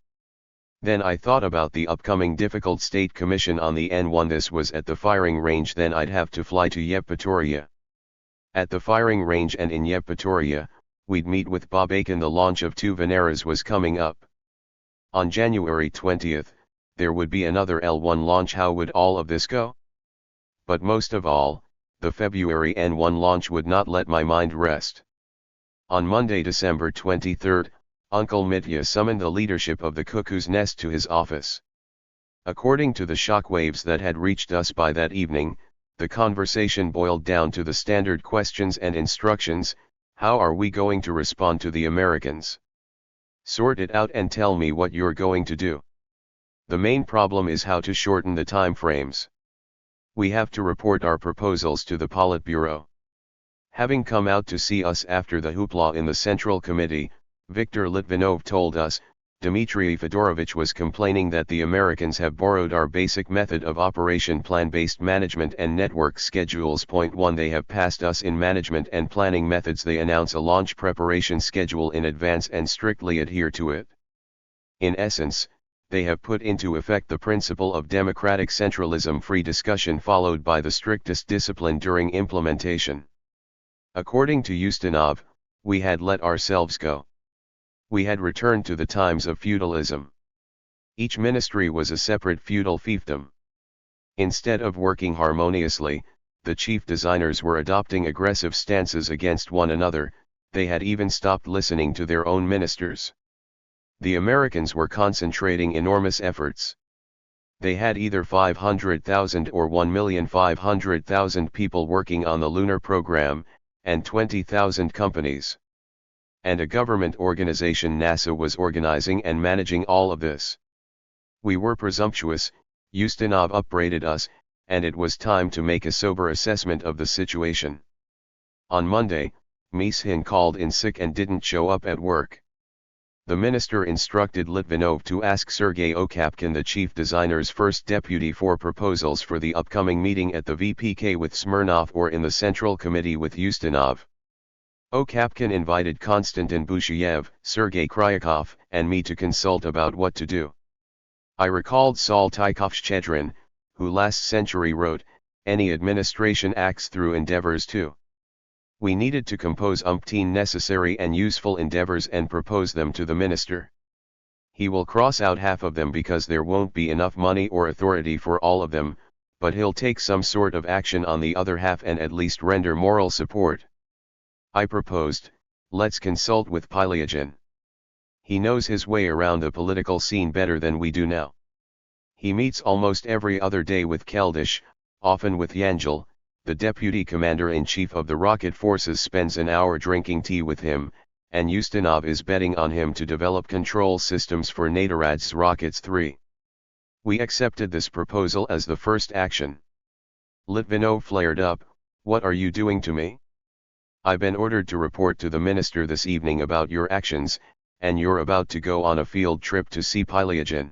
Then I thought about the upcoming difficult state commission on the N1. This was at the firing range, then I'd have to fly to Yevpatoria. At the firing range and in Yevpatoria, we'd meet with Bob Aiken. The launch of two Veneras was coming up. On January 20th, there would be another L1 launch. How would all of this go? But most of all, the February N1 launch would not let my mind rest. On Monday, December 23, Uncle Mitya summoned the leadership of the Cuckoo's Nest to his office. According to the shockwaves that had reached us by that evening, the conversation boiled down to the standard questions and instructions: how are we going to respond to the Americans? Sort it out and tell me what you're going to do. The main problem is how to shorten the time frames. We have to report our proposals to the Politburo. Having come out to see us after the hoopla in the Central Committee, Viktor Litvinov told us, Dmitry Fedorovich was complaining that the Americans have borrowed our basic method of operation: plan-based management and network schedules. Point 1. They have passed us in management and planning methods. They announce a launch preparation schedule in advance and strictly adhere to it. In essence, they have put into effect the principle of democratic centralism: free discussion followed by the strictest discipline during implementation. According to Ustinov, we had let ourselves go. We had returned to the times of feudalism. Each ministry was a separate feudal fiefdom. Instead of working harmoniously, the chief designers were adopting aggressive stances against one another. They had even stopped listening to their own ministers. The Americans were concentrating enormous efforts. They had either 500,000 or 1,500,000 people working on the lunar program, and 20,000 companies. And a government organization, NASA, was organizing and managing all of this. We were presumptuous, Ustinov upbraided us, and it was time to make a sober assessment of the situation. On Monday, Mishin called in sick and didn't show up at work. The minister instructed Litvinov to ask Sergei Okapkin, the chief designer's first deputy, for proposals for the upcoming meeting at the VPK with Smirnov or in the Central Committee with Ustinov. Okapkin invited Konstantin Busheyev, Sergei Kryakov, and me to consult about what to do. I recalled Saltykov-Shchedrin, who last century wrote, "Any administration acts through endeavors too." We needed to compose umpteen necessary and useful endeavors and propose them to the minister. He will cross out half of them because there won't be enough money or authority for all of them, but he'll take some sort of action on the other half and at least render moral support. I proposed, let's consult with Pylyagin. He knows his way around the political scene better than we do now. He meets almost every other day with Keldysh, often with Yangel. The deputy commander-in-chief of the rocket forces spends an hour drinking tea with him, and Ustinov is betting on him to develop control systems for Natorad's Rockets 3. We accepted this proposal as the first action. Litvinov flared up, "What are you doing to me? I've been ordered to report to the minister this evening about your actions, and you're about to go on a field trip to see Pylyagin."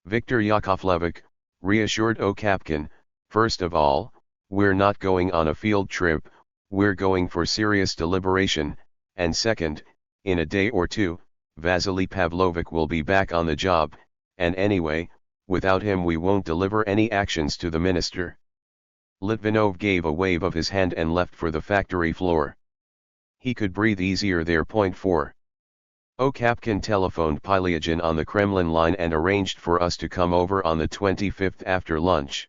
Viktor Yakovlevich reassured Okapkin, "First of all, we're not going on a field trip, we're going for serious deliberation, and second, in a day or two, Vasily Pavlovich will be back on the job, and anyway, without him we won't deliver any actions to the minister." Litvinov gave a wave of his hand and left for the factory floor. He could breathe easier there. 4. Okapkin telephoned Pylyagin on the Kremlin line and arranged for us to come over on the 25th after lunch.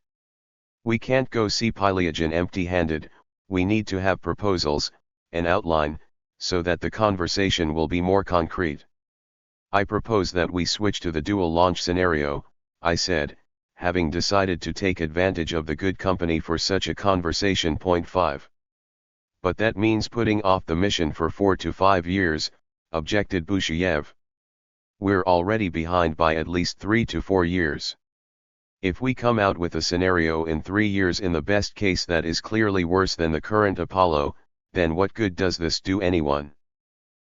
"We can't go see Pylyagin empty-handed, we need to have proposals, an outline, so that the conversation will be more concrete. I propose that we switch to the dual launch scenario," I said, having decided to take advantage of the good company for such a conversation. 5. "But that means putting off the mission for 4 to 5 years, objected Busheyev. "We're already behind by at least 3 to 4 years. If we come out with a scenario in 3 years in the best case that is clearly worse than the current Apollo, then what good does this do anyone?"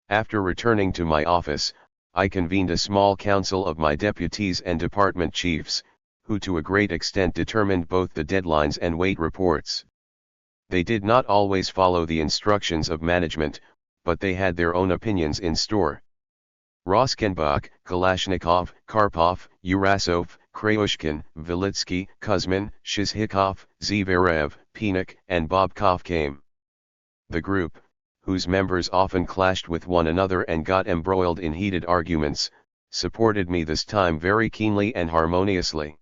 After returning to my office, I convened a small council of my deputies and department chiefs, who to a great extent determined both the deadlines and weight reports. They did not always follow the instructions of management, but they had their own opinions in store. Roskenbach, Kalashnikov, Karpov, Urasov, Krayushkin, Velitsky, Kuzmin, Shizhikov, Zverev, Pinak, and Bobkov came. The group, whose members often clashed with one another and got embroiled in heated arguments, supported me this time very keenly and harmoniously.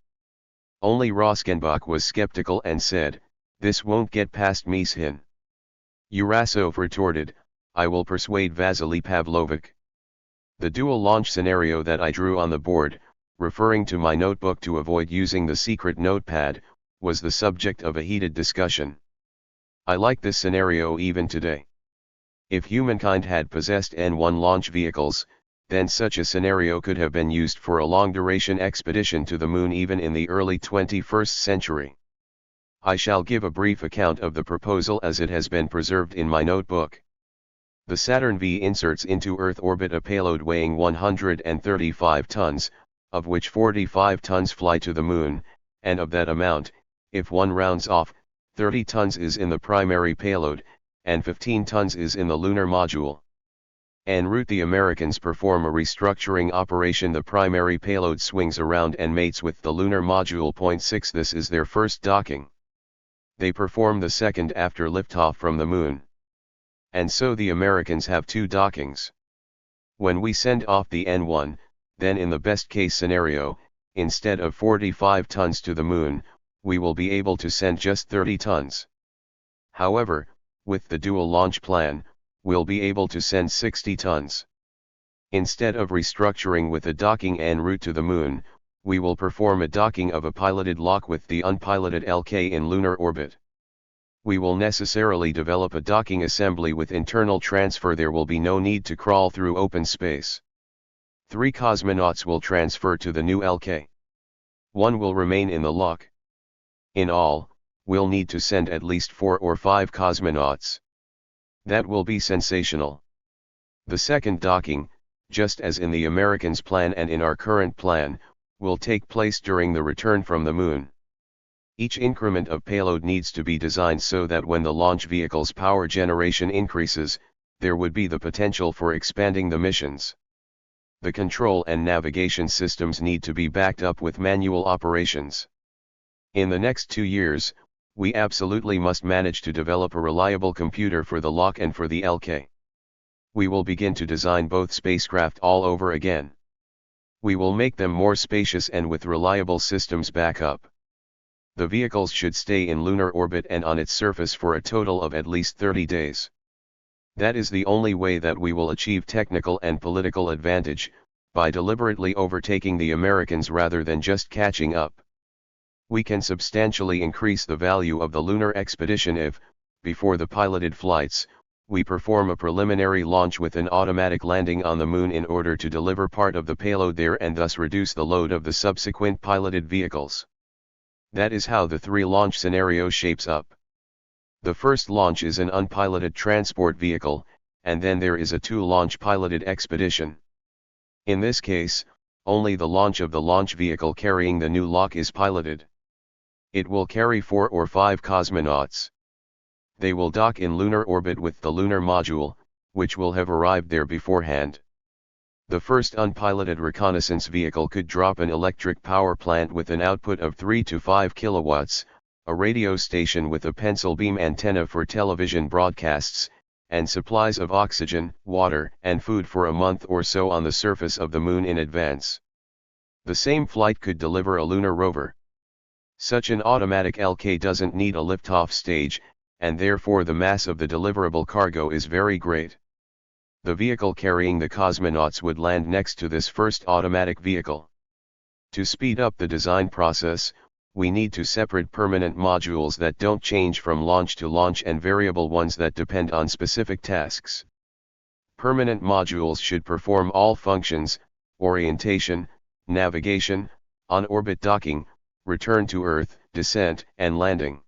Only Roskenbach was skeptical and said, "This won't get past Mishin." Urasov retorted, "I will persuade Vasily Pavlovich." The dual launch scenario that I drew on the board, referring to my notebook to avoid using the secret notepad, was the subject of a heated discussion. I like this scenario even today. If humankind had possessed N-1 launch vehicles, then such a scenario could have been used for a long-duration expedition to the moon even in the early 21st century. I shall give a brief account of the proposal as it has been preserved in my notebook. The Saturn V inserts into Earth orbit a payload weighing 135 tons, of which 45 tons fly to the moon, and of that amount, if one rounds off, 30 tons is in the primary payload, and 15 tons is in the lunar module. En route the Americans perform a restructuring operation. The primary payload swings around and mates with the lunar module. 6. This is their first docking. They perform the second after liftoff from the moon. And so the Americans have 2 dockings. When we send off the N-1, then in the best case scenario, instead of 45 tons to the moon, we will be able to send just 30 tons. However, with the dual launch plan, we'll be able to send 60 tons. Instead of restructuring with a docking en route to the moon, we will perform a docking of a piloted lock with the unpiloted LK in lunar orbit. We will necessarily develop a docking assembly with internal transfer. There will be no need to crawl through open space. 3 cosmonauts will transfer to the new LK. 1 will remain in the lock. In all, we'll need to send at least 4 or 5 cosmonauts. That will be sensational. The second docking, just as in the Americans' plan and in our current plan, will take place during the return from the Moon. Each increment of payload needs to be designed so that when the launch vehicle's power generation increases, there would be the potential for expanding the missions. The control and navigation systems need to be backed up with manual operations. In the next 2 years, we absolutely must manage to develop a reliable computer for the lock and for the LK. We will begin to design both spacecraft all over again. We will make them more spacious and with reliable systems backup. The vehicles should stay in lunar orbit and on its surface for a total of at least 30 days. That is the only way that we will achieve technical and political advantage, by deliberately overtaking the Americans rather than just catching up. We can substantially increase the value of the lunar expedition if, before the piloted flights, we perform a preliminary launch with an automatic landing on the Moon in order to deliver part of the payload there and thus reduce the load of the subsequent piloted vehicles. That is how the 3-launch scenario shapes up. The first launch is an unpiloted transport vehicle, and then there is a 2-launch piloted expedition. In this case, only the launch of the launch vehicle carrying the new lock is piloted. It will carry 4 or 5 cosmonauts. They will dock in lunar orbit with the lunar module, which will have arrived there beforehand. The first unpiloted reconnaissance vehicle could drop an electric power plant with an output of 3 to 5 kilowatts, a radio station with a pencil beam antenna for television broadcasts, and supplies of oxygen, water, and food for a month or so on the surface of the Moon in advance. The same flight could deliver a lunar rover. Such an automatic LK doesn't need a liftoff stage, and therefore the mass of the deliverable cargo is very great. The vehicle carrying the cosmonauts would land next to this first automatic vehicle. To speed up the design process, we need to separate permanent modules that don't change from launch to launch and variable ones that depend on specific tasks. Permanent modules should perform all functions: orientation, navigation, on-orbit docking, return to Earth, descent, and landing.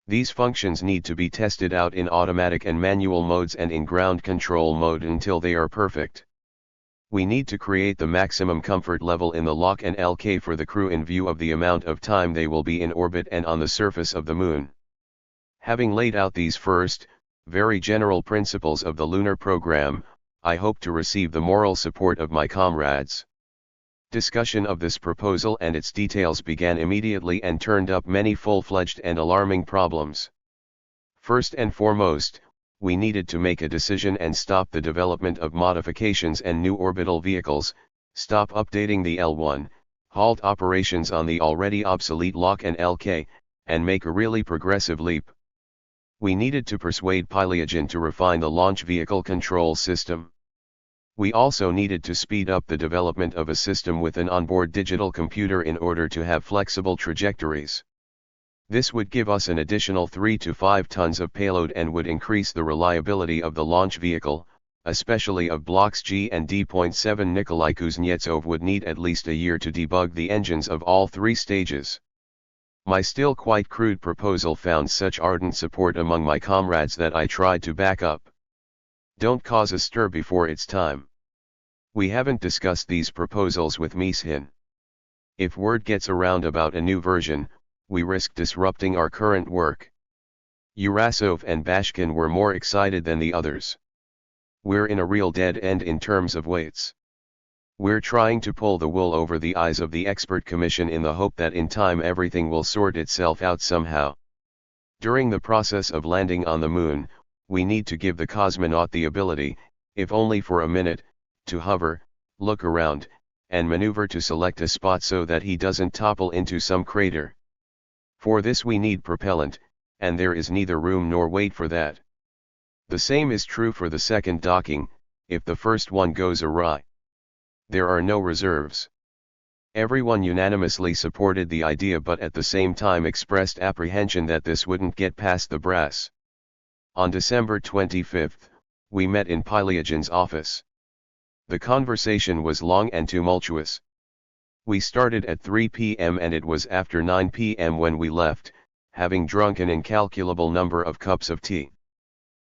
These functions need to be tested out in automatic and manual modes and in ground control mode until they are perfect. We need to create the maximum comfort level in the lock and LK for the crew in view of the amount of time they will be in orbit and on the surface of the Moon. Having laid out these first, very general principles of the lunar program, I hope to receive the moral support of my comrades. Discussion of this proposal and its details began immediately and turned up many full-fledged and alarming problems. First and foremost, we needed to make a decision and stop the development of modifications and new orbital vehicles, stop updating the L1, halt operations on the already obsolete lock and LK, and make a really progressive leap. We needed to persuade Pleiadian to refine the launch vehicle control system. We also needed to speed up the development of a system with an onboard digital computer in order to have flexible trajectories. This would give us an additional 3 to 5 tons of payload and would increase the reliability of the launch vehicle, especially of blocks G and D.7. Nikolai Kuznetsov would need at least a year to debug the engines of all 3 stages. My still quite crude proposal found such ardent support among my comrades that I tried to back up. Don't cause a stir before it's time. We haven't discussed these proposals with Mishin. If word gets around about a new version, we risk disrupting our current work. Urasov and Bashkin were more excited than the others. We're in a real dead end in terms of weights. We're trying to pull the wool over the eyes of the expert commission in the hope that in time everything will sort itself out somehow. During the process of landing on the Moon, we need to give the cosmonaut the ability, if only for a minute, to hover, look around, and maneuver to select a spot so that he doesn't topple into some crater. For this we need propellant, and there is neither room nor weight for that. The same is true for the second docking, if the first one goes awry. There are no reserves. Everyone unanimously supported the idea, but at the same time expressed apprehension that this wouldn't get past the brass. On December 25, we met in Pylyagin's office. The conversation was long and tumultuous. We started at 3 p.m. and it was after 9 p.m. when we left, having drunk an incalculable number of cups of tea.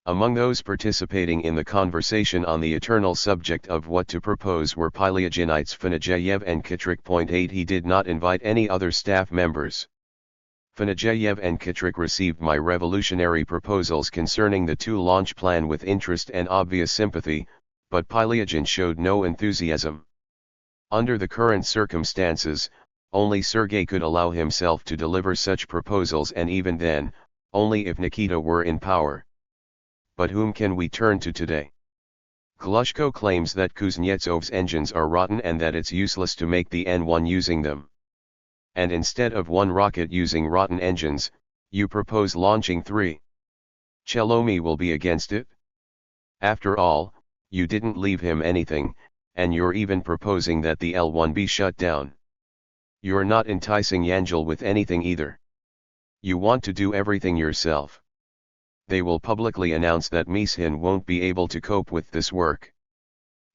Among those participating in the conversation on the eternal subject of what to propose were Pylyaginites Fanajeyev and Kitrik. 8 He did not invite any other staff members. Fanajeyev and Kitrik received my revolutionary proposals concerning the two-launch plan with interest and obvious sympathy, but Pylyagin showed no enthusiasm. Under the current circumstances, only Sergei could allow himself to deliver such proposals, and even then, only if Nikita were in power. But whom can we turn to today? Glushko claims that Kuznetsov's engines are rotten and that it's useless to make the N1 using them. And instead of one rocket using rotten engines, you propose launching 3. Chelomy will be against it? After all, you didn't leave him anything, and you're even proposing that the L1 be shut down. You're not enticing Yangel with anything either. You want to do everything yourself. They will publicly announce that Mishin won't be able to cope with this work.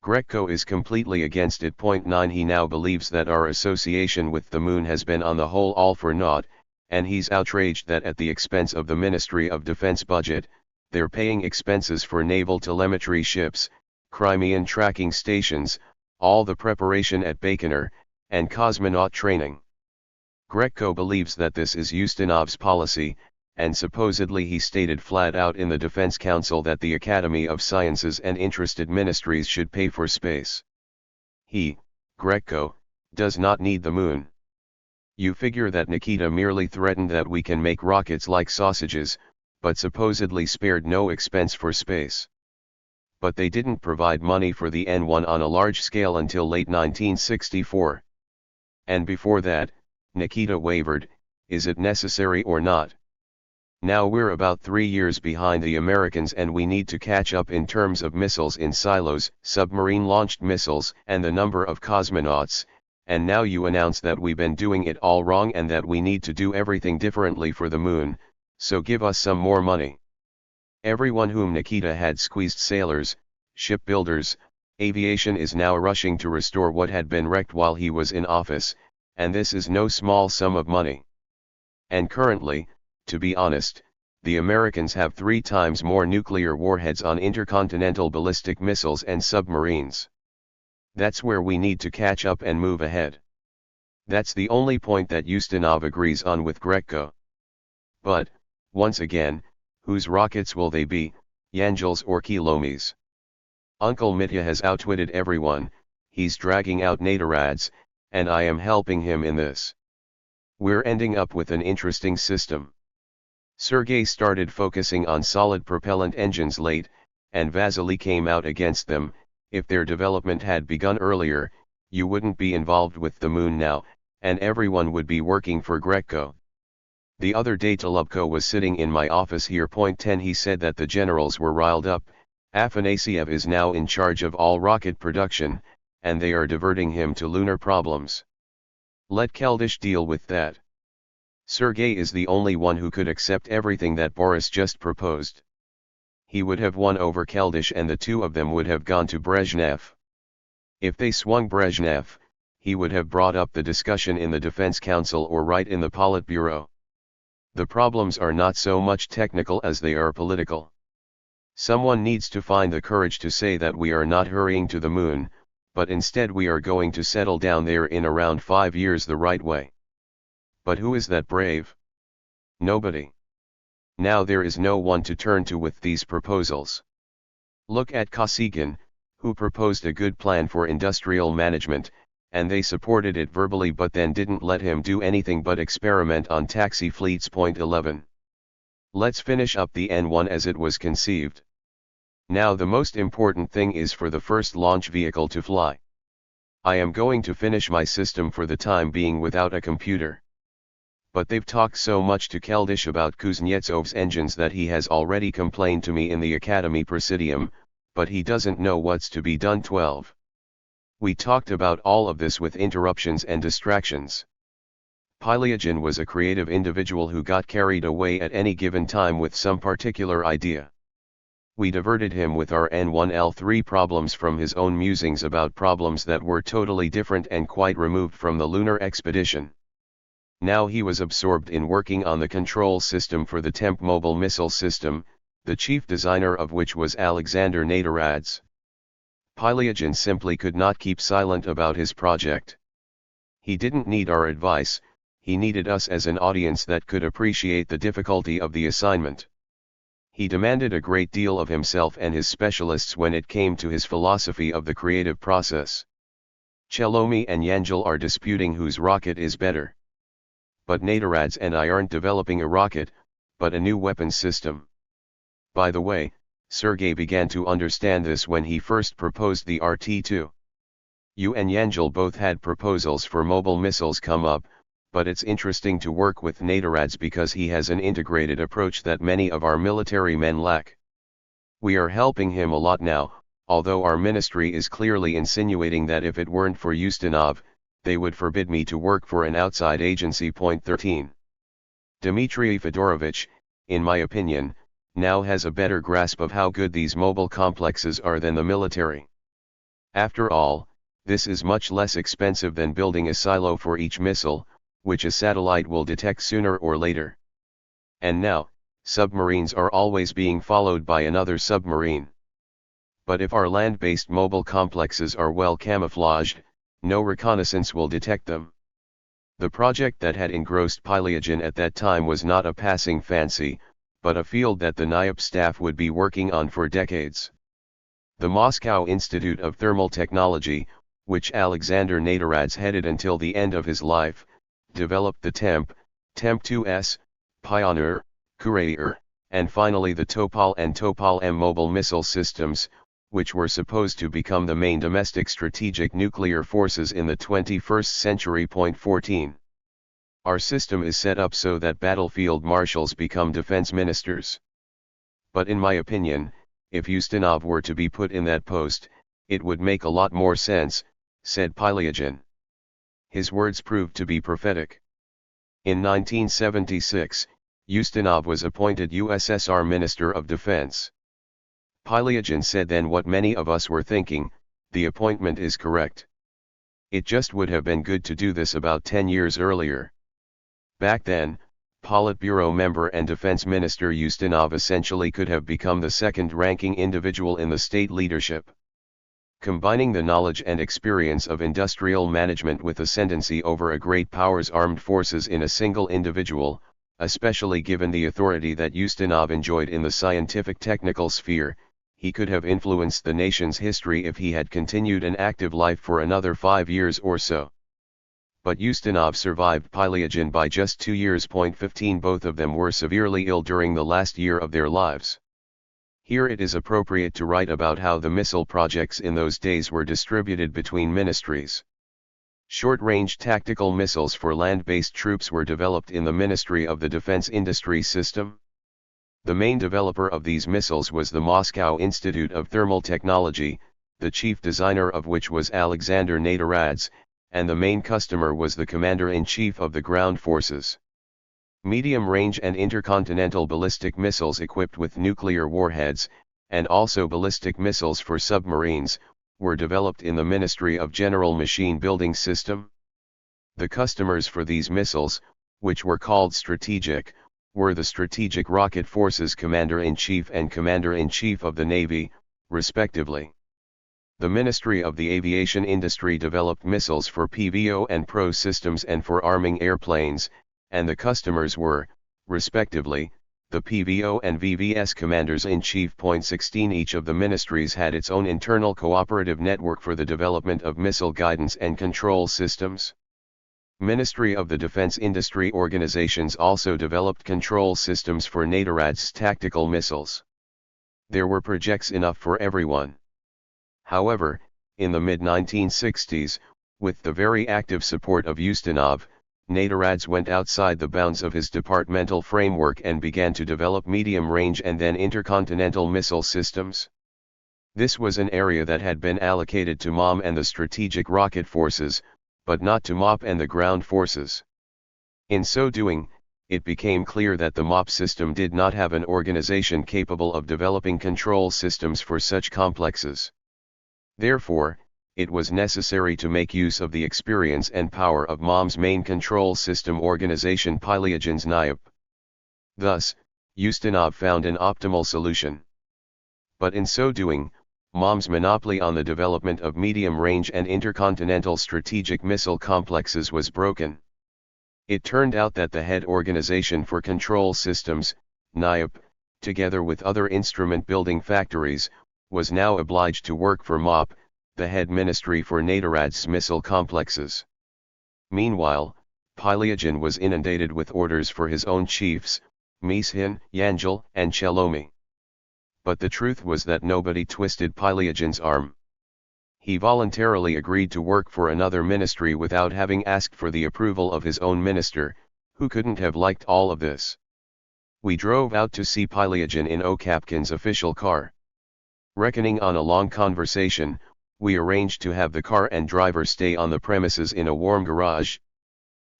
Greco is completely against it. 9 He now believes that our association with the moon has been on the whole all for naught, and he's outraged that at the expense of the Ministry of Defense budget, they're paying expenses for naval telemetry ships, Crimean tracking stations, all the preparation at Baikonur, and cosmonaut training. Greco believes that this is Ustinov's policy, and supposedly he stated flat out in the Defense Council that the Academy of Sciences and interested ministries should pay for space. He, Greco, does not need the moon. You figure that Nikita merely threatened that we can make rockets like sausages, but supposedly spared no expense for space. But they didn't provide money for the N1 on a large scale until late 1964. And before that, Nikita wavered, is it necessary or not? Now we're about 3 years behind the Americans and we need to catch up in terms of missiles in silos, submarine-launched missiles, and the number of cosmonauts, and now you announce that we've been doing it all wrong and that we need to do everything differently for the moon, so give us some more money. Everyone whom Nikita had squeezed, sailors, shipbuilders, aviation, is now rushing to restore what had been wrecked while he was in office, and this is no small sum of money. And currently, to be honest, the Americans have 3 times more nuclear warheads on intercontinental ballistic missiles and submarines. That's where we need to catch up and move ahead. That's the only point that Ustinov agrees on with Greco. But, once again, whose rockets will they be, Yangel's or Kilomy's? Uncle Mitya has outwitted everyone, he's dragging out Nadarads, and I am helping him in this. We're ending up with an interesting system. Sergei started focusing on solid propellant engines late, and Vasily came out against them. If their development had begun earlier, you wouldn't be involved with the moon now, and everyone would be working for Greco. The other day Tolubko was sitting in my office here. 10 He said that the generals were riled up, Afanasiev is now in charge of all rocket production, and they are diverting him to lunar problems. Let Keldysh deal with that. Sergei is the only one who could accept everything that Boris just proposed. He would have won over Keldysh and the two of them would have gone to Brezhnev. If they swung Brezhnev, he would have brought up the discussion in the Defense Council or right in the Politburo. The problems are not so much technical as they are political. Someone needs to find the courage to say that we are not hurrying to the moon, but instead we are going to settle down there in around 5 years the right way. But who is that brave? Nobody. Now there is no one to turn to with these proposals. Look at Kosygin, who proposed a good plan for industrial management, and they supported it verbally but then didn't let him do anything but experiment on taxi fleets. 11. Let's finish up the N1 as it was conceived. Now the most important thing is for the first launch vehicle to fly. I am going to finish my system for the time being without a computer. But they've talked so much to Keldysh about Kuznetsov's engines that he has already complained to me in the Academy Presidium, but he doesn't know what's to be done. 12. We talked about all of this with interruptions and distractions. Pylyagin was a creative individual who got carried away at any given time with some particular idea. We diverted him with our N1L3 problems from his own musings about problems that were totally different and quite removed from the lunar expedition. Now he was absorbed in working on the control system for the TEMP mobile missile system, the chief designer of which was Alexander Nedoradz. Pylyagin simply could not keep silent about his project. He didn't need our advice, he needed us as an audience that could appreciate the difficulty of the assignment. He demanded a great deal of himself and his specialists when it came to his philosophy of the creative process. Chelomi and Yangel are disputing whose rocket is better. But Nedoradz and I aren't developing a rocket, but a new weapons system. By the way, Sergei began to understand this when he first proposed the RT-2. You and Yangel both had proposals for mobile missiles come up, but it's interesting to work with Nedoradz because he has an integrated approach that many of our military men lack. We are helping him a lot now, although our ministry is clearly insinuating that if it weren't for Ustinov, they would forbid me to work for an outside agency. 13. Dmitry Fedorovich, in my opinion, now has a better grasp of how good these mobile complexes are than the military. After all, this is much less expensive than building a silo for each missile, which a satellite will detect sooner or later. And now, submarines are always being followed by another submarine. But if our land-based mobile complexes are well camouflaged, no reconnaissance will detect them. The project that had engrossed Pylyagin at that time was not a passing fancy, but a field that the NIOP staff would be working on for decades. The Moscow Institute of Thermal Technology, which Alexander Nedoradz headed until the end of his life, developed the TEMP, TEMP-2S, Pioneer, Courier, and finally the Topol and Topol-M mobile missile systems, which were supposed to become the main domestic strategic nuclear forces in the 21st century. 14. Our system is set up so that battlefield marshals become defense ministers. But in my opinion, if Ustinov were to be put in that post, it would make a lot more sense, said Pylyagin. His words proved to be prophetic. In 1976, Ustinov was appointed USSR Minister of Defense. Pylyagin said then what many of us were thinking: the appointment is correct. It just would have been good to do this about 10 years earlier. Back then, Politburo member and Defense Minister Ustinov essentially could have become the second-ranking individual in the state leadership. Combining the knowledge and experience of industrial management with ascendancy over a great power's armed forces in a single individual, especially given the authority that Ustinov enjoyed in the scientific-technical sphere, he could have influenced the nation's history if he had continued an active life for another 5 years or so. But Ustinov survived Pylyagin by just 2 years. 15. Both of them were severely ill during the last year of their lives. Here it is appropriate to write about how the missile projects in those days were distributed between ministries. Short-range tactical missiles for land-based troops were developed in the Ministry of the Defense Industry System. The main developer of these missiles was the Moscow Institute of Thermal Technology, the chief designer of which was Alexander Nedoradz, and the main customer was the Commander-in-Chief of the Ground Forces. Medium-range and intercontinental ballistic missiles equipped with nuclear warheads, and also ballistic missiles for submarines, were developed in the Ministry of General Machine Building System. The customers for these missiles, which were called strategic, were the Strategic Rocket Forces Commander-in-Chief and Commander-in-Chief of the Navy, respectively. The Ministry of the Aviation Industry developed missiles for PVO and PRO systems and for arming airplanes, and the customers were, respectively, the PVO and VVS Commanders-in-Chief. 16. Each of the ministries had its own internal cooperative network for the development of missile guidance and control systems. Ministry of the Defense Industry organizations also developed control systems for Nedoradz's tactical missiles. There were projects enough for everyone. However, in the mid-1960s, with the very active support of Ustinov, Nedoradz went outside the bounds of his departmental framework and began to develop medium-range and then intercontinental missile systems. This was an area that had been allocated to MOM and the strategic rocket forces, but not to MOP and the ground forces. In so doing, it became clear that the MOP system did not have an organization capable of developing control systems for such complexes. Therefore, it was necessary to make use of the experience and power of MOM's main control system organization Pylyagin's NIAP. Thus, Ustinov found an optimal solution. But in so doing, MOM's monopoly on the development of medium-range and intercontinental strategic missile complexes was broken. It turned out that the head organization for control systems, NIAP, together with other instrument-building factories, was now obliged to work for MOP, the head ministry for Naderad's missile complexes. Meanwhile, Pylyagin was inundated with orders for his own chiefs, Mishin, Yangel, and Chelomi. But the truth was that nobody twisted Pylyagin's arm. He voluntarily agreed to work for another ministry without having asked for the approval of his own minister, who couldn't have liked all of this. We drove out to see Pylyagin in Okapkin's official car. Reckoning on a long conversation, we arranged to have the car and driver stay on the premises in a warm garage.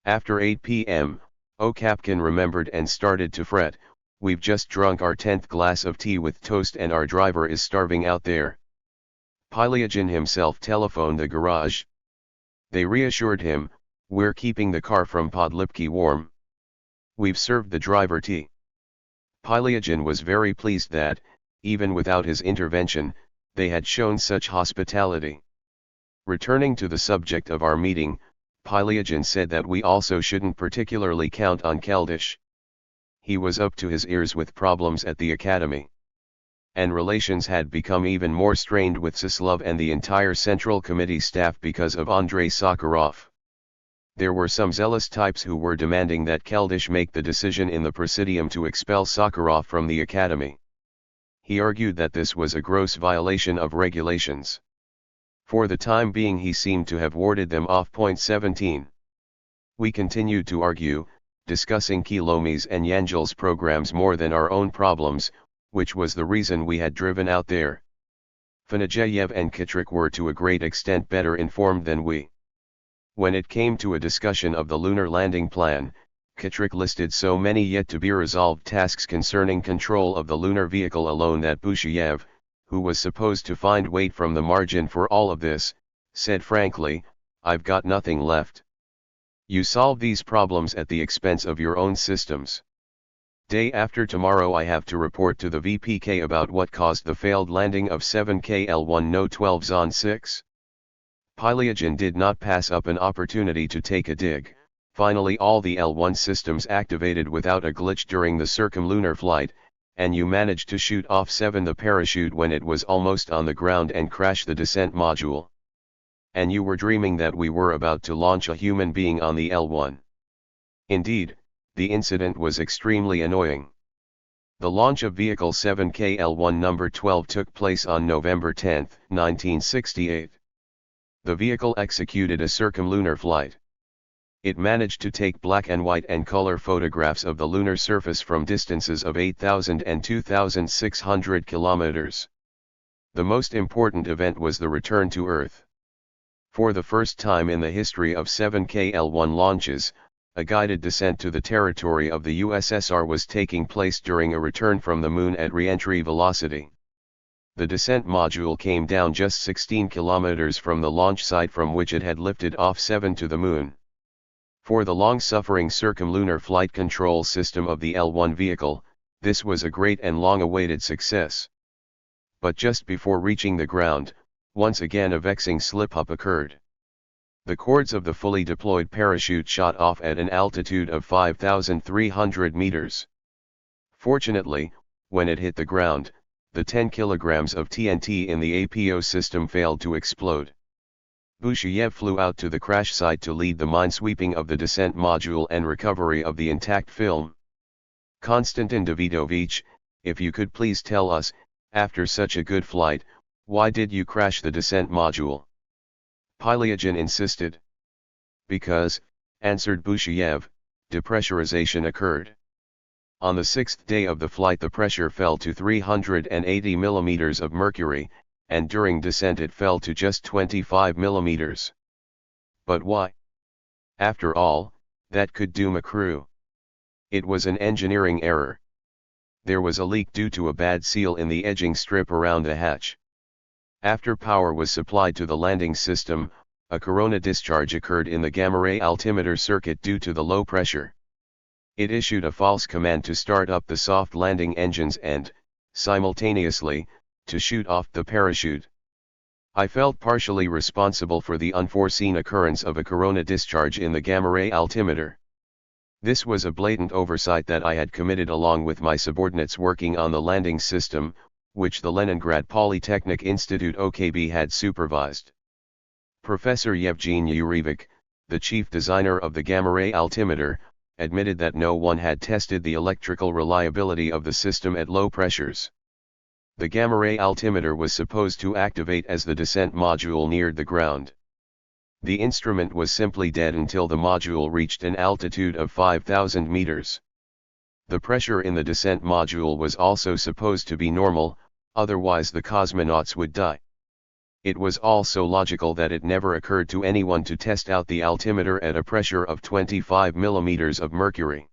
After 8 p.m., Okapkin remembered and started to fret, "We've just drunk our 10th glass of tea with toast and our driver is starving out there." Pylyagin himself telephoned the garage. They reassured him, "We're keeping the car from Podlipki warm. We've served the driver tea." Pylyagin was very pleased that, even without his intervention, they had shown such hospitality. Returning to the subject of our meeting, Pylyagin said that we also shouldn't particularly count on Keldysh. He was up to his ears with problems at the academy. And relations had become even more strained with Sislov and the entire Central Committee staff because of Andrei Sakharov. There were some zealous types who were demanding that Keldysh make the decision in the Presidium to expel Sakharov from the academy. He argued that this was a gross violation of regulations. For the time being he seemed to have warded them off. 17. We continued to argue, discussing Chelomi's and Yangel's programs more than our own problems, which was the reason we had driven out there. Fanajeyev and Chertok were to a great extent better informed than we. When it came to a discussion of the lunar landing plan, Chertok listed so many yet to be resolved tasks concerning control of the lunar vehicle alone that Busheyev, who was supposed to find weight from the margin for all of this, said frankly, "I've got nothing left. You solve these problems at the expense of your own systems. Day after tomorrow I have to report to the VPK about what caused the failed landing of 7KL1 No 12 Zon 6. Pylyagin did not pass up an opportunity to take a dig. Finally all the L1 systems activated without a glitch during the circumlunar flight, and you managed to shoot off 7 the parachute when it was almost on the ground and crash the descent module. And you were dreaming that we were about to launch a human being on the L1. Indeed, the incident was extremely annoying. The launch of Vehicle 7KL1 number 12 took place on November 10, 1968. The vehicle executed a circumlunar flight. It managed to take black and white and color photographs of the lunar surface from distances of 8,000 and 2,600 kilometers. The most important event was the return to Earth. For the first time in the history of 7KL1 launches, a guided descent to the territory of the USSR was taking place during a return from the Moon at re-entry velocity. The descent module came down just 16 kilometers from the launch site from which it had lifted off 7 to the Moon. For the long-suffering circumlunar flight control system of the L1 vehicle, this was a great and long-awaited success. But just before reaching the ground, once again a vexing slip-up occurred. The cords of the fully deployed parachute shot off at an altitude of 5,300 meters. Fortunately, when it hit the ground, the 10 kilograms of TNT in the APO system failed to explode. Busheyev flew out to the crash site to lead the minesweeping of the descent module and recovery of the intact film. Konstantin Davidovich, if you could please tell us, after such a good flight, why did you crash the descent module? Pylyagin insisted. Because, answered Busheyev, depressurization occurred. On the 6th day of the flight the pressure fell to 380 millimeters of mercury, and during descent it fell to just 25 millimeters. But why? After all, that could doom a crew. It was an engineering error. There was a leak due to a bad seal in the edging strip around the hatch. After power was supplied to the landing system, a corona discharge occurred in the gamma ray altimeter circuit due to the low pressure. It issued a false command to start up the soft landing engines and, simultaneously, to shoot off the parachute. I felt partially responsible for the unforeseen occurrence of a corona discharge in the gamma ray altimeter. This was a blatant oversight that I had committed along with my subordinates working on the landing system, which the Leningrad Polytechnic Institute OKB had supervised. Professor Yevgeny Yurevich, the chief designer of the gamma ray altimeter, admitted that no one had tested the electrical reliability of the system at low pressures. The gamma ray altimeter was supposed to activate as the descent module neared the ground. The instrument was simply dead until the module reached an altitude of 5,000 meters. The pressure in the descent module was also supposed to be normal, otherwise the cosmonauts would die. It was also logical that it never occurred to anyone to test out the altimeter at a pressure of 25 millimeters of mercury.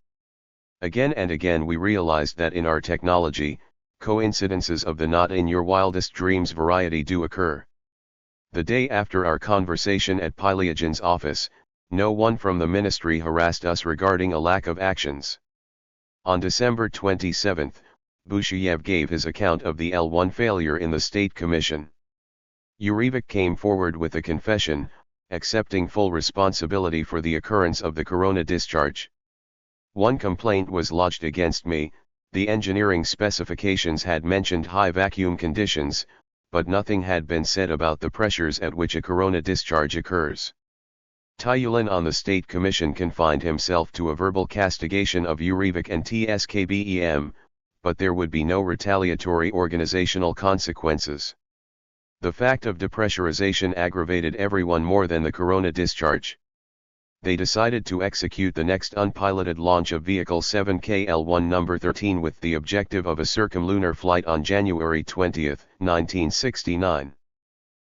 Again and again we realized that in our technology, coincidences of the not in your wildest dreams variety do occur. The day after our conversation at Pyliagin's office, no one from the ministry harassed us regarding a lack of actions. On December 27, Bushiev gave his account of the L1 failure in the State Commission. Yurevich came forward with a confession, accepting full responsibility for the occurrence of the corona discharge. One complaint was lodged against me. The engineering specifications had mentioned high vacuum conditions, but nothing had been said about the pressures at which a corona discharge occurs. Tyulin on the State Commission confined himself to a verbal castigation of Yurevich and TSKBEM, but there would be no retaliatory organizational consequences. The fact of depressurization aggravated everyone more than the corona discharge. They decided to execute the next unpiloted launch of Vehicle 7KL1 number 13 with the objective of a circumlunar flight on January 20, 1969.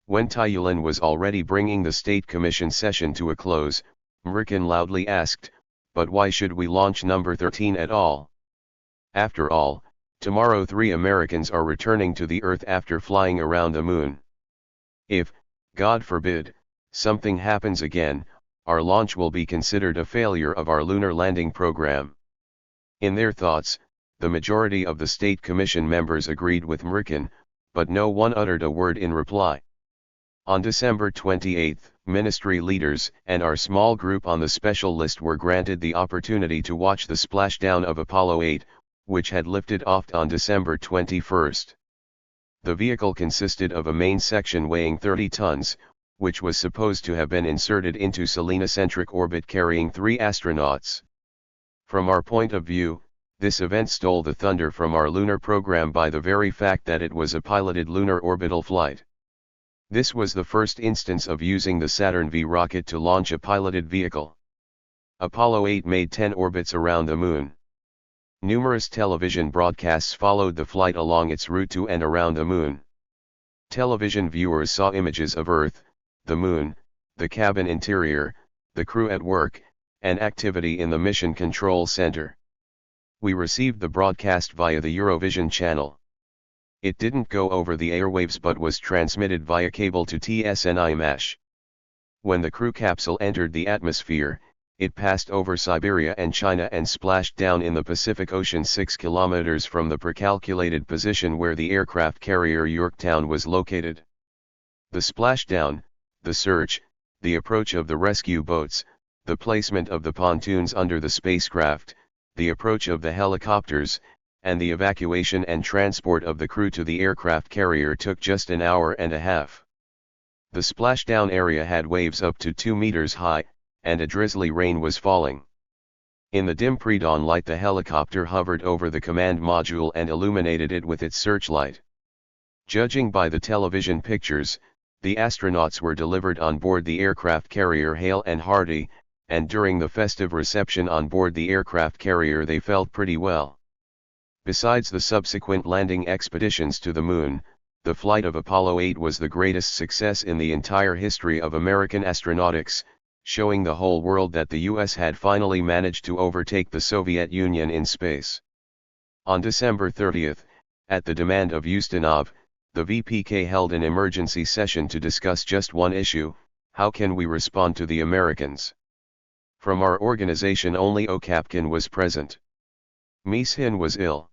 When Tyulin was already bringing the State Commission session to a close, Mrikin loudly asked, "But why should we launch number 13 at all? After all, tomorrow 3 Americans are returning to the Earth after flying around the Moon. If, God forbid, something happens again, our launch will be considered a failure of our lunar landing program." In their thoughts, the majority of the State Commission members agreed with Mrikin, but no one uttered a word in reply. On December 28, ministry leaders and our small group on the special list were granted the opportunity to watch the splashdown of Apollo 8, which had lifted off on December 21. The vehicle consisted of a main section weighing 30 tons, which was supposed to have been inserted into selenocentric orbit carrying 3 astronauts. From our point of view, this event stole the thunder from our lunar program by the very fact that it was a piloted lunar orbital flight. This was the first instance of using the Saturn V rocket to launch a piloted vehicle. Apollo 8 made 10 orbits around the Moon. Numerous television broadcasts followed the flight along its route to and around the Moon. Television viewers saw images of Earth, the Moon, the cabin interior, the crew at work, and activity in the Mission Control Center. We received the broadcast via the Eurovision channel. It didn't go over the airwaves but was transmitted via cable to TSNI MASH. When the crew capsule entered the atmosphere, it passed over Siberia and China and splashed down in the Pacific Ocean 6 kilometers from the precalculated position where the aircraft carrier Yorktown was located. The splashdown, the search, the approach of the rescue boats, the placement of the pontoons under the spacecraft, the approach of the helicopters, and the evacuation and transport of the crew to the aircraft carrier took just an hour and a half. The splashdown area had waves up to 2 meters high, and a drizzly rain was falling. In the dim pre-dawn light the helicopter hovered over the command module and illuminated it with its searchlight. Judging by the television pictures, the astronauts were delivered on board the aircraft carrier hale and hearty, and during the festive reception on board the aircraft carrier they felt pretty well. Besides the subsequent landing expeditions to the Moon, the flight of Apollo 8 was the greatest success in the entire history of American astronautics, showing the whole world that the US had finally managed to overtake the Soviet Union in space. On December 30, at the demand of Ustinov, the VPK held an emergency session to discuss just one issue: how can we respond to the Americans? From our organization only Okapkin was present. Mishin was ill.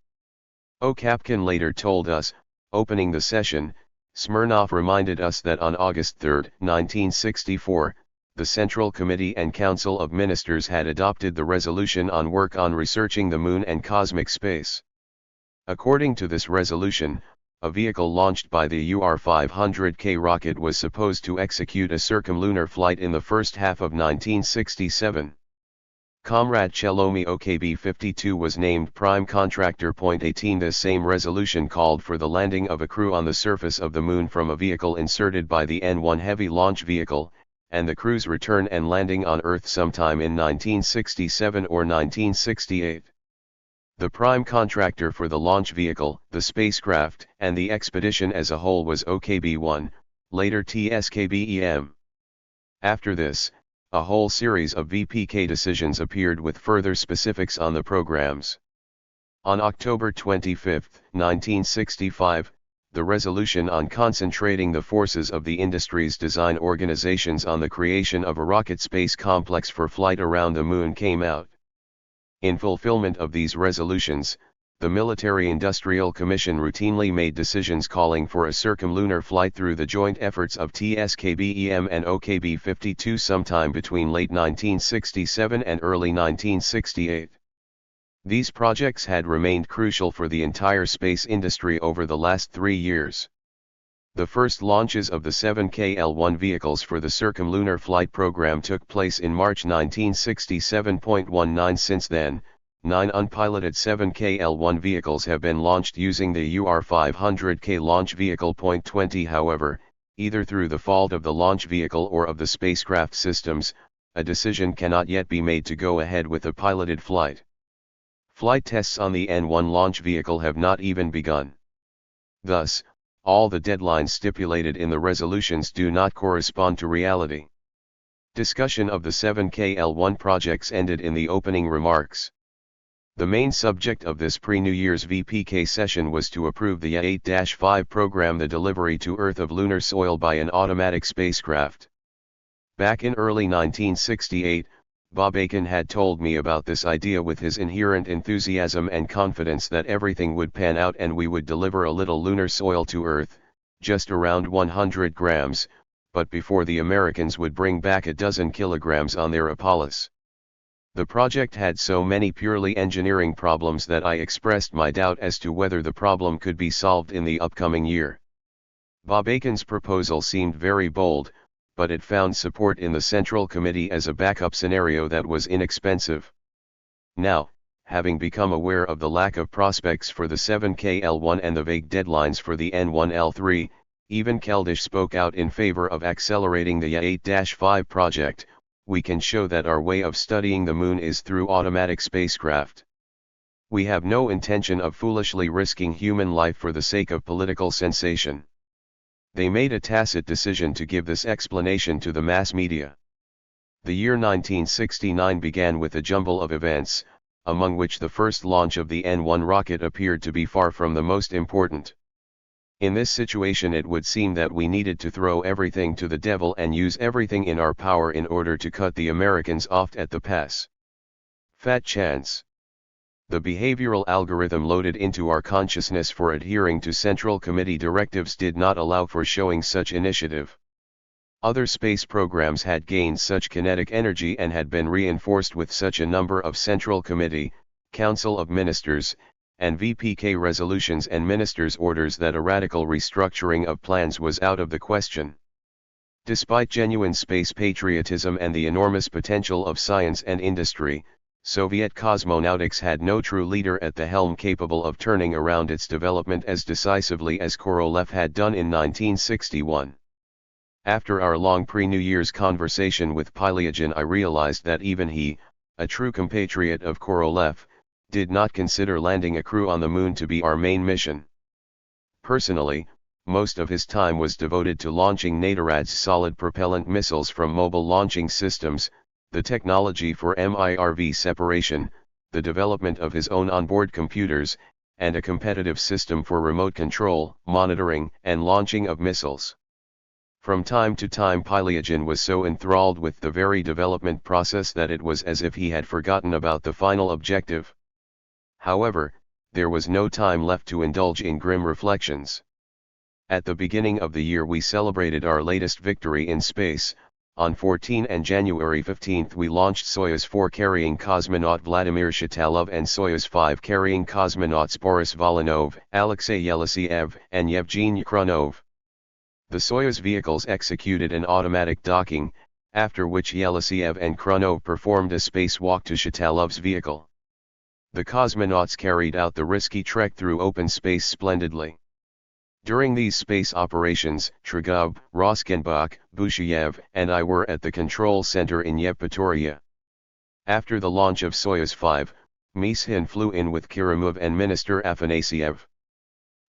Okapkin later told us, opening the session, Smirnov reminded us that on August 3, 1964, the Central Committee and Council of Ministers had adopted the resolution on work on researching the Moon and cosmic space. According to this resolution, a vehicle launched by the UR-500K rocket was supposed to execute a circumlunar flight in the first half of 1967. Comrade Chelomi OKB-52 was named prime contractor. 18 This same resolution called for the landing of a crew on the surface of the Moon from a vehicle inserted by the N-1 heavy launch vehicle, and the crew's return and landing on Earth sometime in 1967 or 1968. The prime contractor for the launch vehicle, the spacecraft, and the expedition as a whole was OKB-1, later TSKBEM. After this, a whole series of VPK decisions appeared with further specifics on the programs. On October 25, 1965, the resolution on concentrating the forces of the industry's design organizations on the creation of a rocket space complex for flight around the Moon came out. In fulfillment of these resolutions, the Military-Industrial Commission routinely made decisions calling for a circumlunar flight through the joint efforts of TSKBEM and OKB-52 sometime between late 1967 and early 1968. These projects had remained crucial for the entire space industry over the last 3 years. The first launches of the 7KL-1 vehicles for the circumlunar flight program took place in March 1967.19. Since then, 9 unpiloted 7KL-1 vehicles have been launched using the UR-500K launch vehicle. 20 However, either through the fault of the launch vehicle or of the spacecraft systems, a decision cannot yet be made to go ahead with a piloted flight. Flight tests on the N-1 launch vehicle have not even begun. Thus, all the deadlines stipulated in the resolutions do not correspond to reality. Discussion of the 7KL-1 projects ended in the opening remarks. The main subject of this pre-New Year's VPK session was to approve the Ya-8-5 program, the delivery to Earth of lunar soil by an automatic spacecraft. Back in early 1968, Bob Aiken had told me about this idea with his inherent enthusiasm and confidence that everything would pan out and we would deliver a little lunar soil to Earth, just around 100 grams, but before the Americans would bring back a dozen kilograms on their Apollos. The project had so many purely engineering problems that I expressed my doubt as to whether the problem could be solved in the upcoming year. Bob Aiken's proposal seemed very bold, but it found support in the Central Committee as a backup scenario that was inexpensive. Now, having become aware of the lack of prospects for the 7KL-1 and the vague deadlines for the N1L3, even Keldysh spoke out in favor of accelerating the Ya-8-5 project. We can show that our way of studying the Moon is through automatic spacecraft. We have no intention of foolishly risking human life for the sake of political sensation. They made a tacit decision to give this explanation to the mass media. The year 1969 began with a jumble of events, among which the first launch of the N-1 rocket appeared to be far from the most important. In this situation it would seem that we needed to throw everything to the devil and use everything in our power in order to cut the Americans off at the pass. Fat chance. The behavioral algorithm loaded into our consciousness for adhering to Central Committee directives did not allow for showing such initiative. Other space programs had gained such kinetic energy and had been reinforced with such a number of Central Committee, Council of Ministers, and VPK resolutions and ministers' orders that a radical restructuring of plans was out of the question. Despite genuine space patriotism and the enormous potential of science and industry, Soviet cosmonautics had no true leader at the helm capable of turning around its development as decisively as Korolev had done in 1961. After our long pre-New Year's conversation with Pylyagin, I realized that even he, a true compatriot of Korolev, did not consider landing a crew on the Moon to be our main mission. Personally, most of his time was devoted to launching Natorad's solid propellant missiles from mobile launching systems, the technology for MIRV separation, the development of his own onboard computers, and a competitive system for remote control, monitoring, and launching of missiles. From time to time Pylyagin was so enthralled with the very development process that it was as if he had forgotten about the final objective. However, there was no time left to indulge in grim reflections. At the beginning of the year we celebrated our latest victory in space. On 14 and January 15 we launched Soyuz 4 carrying cosmonaut Vladimir Shitalov and Soyuz 5 carrying cosmonauts Boris Volynov, Alexei Yelisiev, and Yevgeny Kronov. The Soyuz vehicles executed an automatic docking, after which Yelisiev and Kronov performed a spacewalk to Shitalov's vehicle. The cosmonauts carried out the risky trek through open space splendidly. During these space operations, Trigub, Roskenbach, Busheyev, and I were at the control center in Yevpatoria. After the launch of Soyuz 5, Mishin flew in with Kirimov and Minister Afanasiev.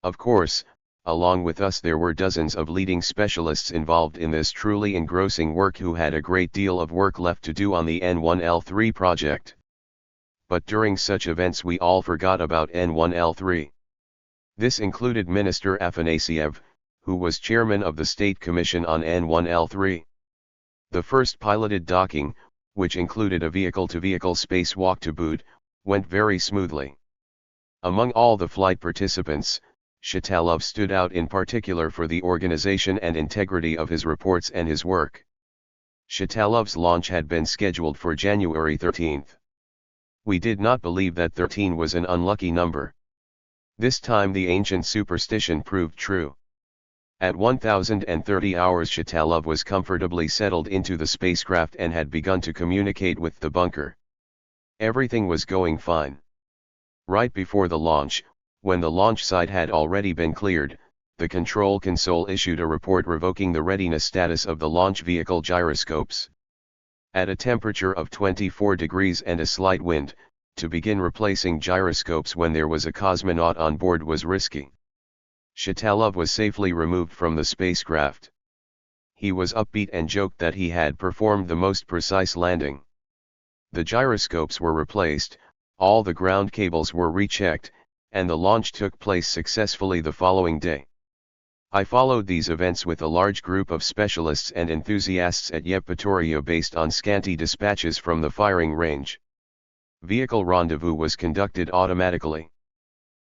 Of course, along with us there were dozens of leading specialists involved in this truly engrossing work who had a great deal of work left to do on the N1L3 project. But during such events we all forgot about N1L3. This included Minister Afanasiev, who was chairman of the State Commission on N1L3. The first piloted docking, which included a vehicle-to-vehicle spacewalk to boot, went very smoothly. Among all the flight participants, Shitalov stood out in particular for the organization and integrity of his reports and his work. Shitalov's launch had been scheduled for January 13. We did not believe that 13 was an unlucky number. This time the ancient superstition proved true. At 1030 hours Shitalov was comfortably settled into the spacecraft and had begun to communicate with the bunker. Everything was going fine. Right before the launch, when the launch site had already been cleared, the control console issued a report revoking the readiness status of the launch vehicle gyroscopes. At a temperature of 24 degrees and a slight wind, to begin replacing gyroscopes when there was a cosmonaut on board was risky. Shitalov was safely removed from the spacecraft. He was upbeat and joked that he had performed the most precise landing. The gyroscopes were replaced, all the ground cables were rechecked, and the launch took place successfully the following day. I followed these events with a large group of specialists and enthusiasts at Yevpatoria based on scanty dispatches from the firing range. Vehicle rendezvous was conducted automatically.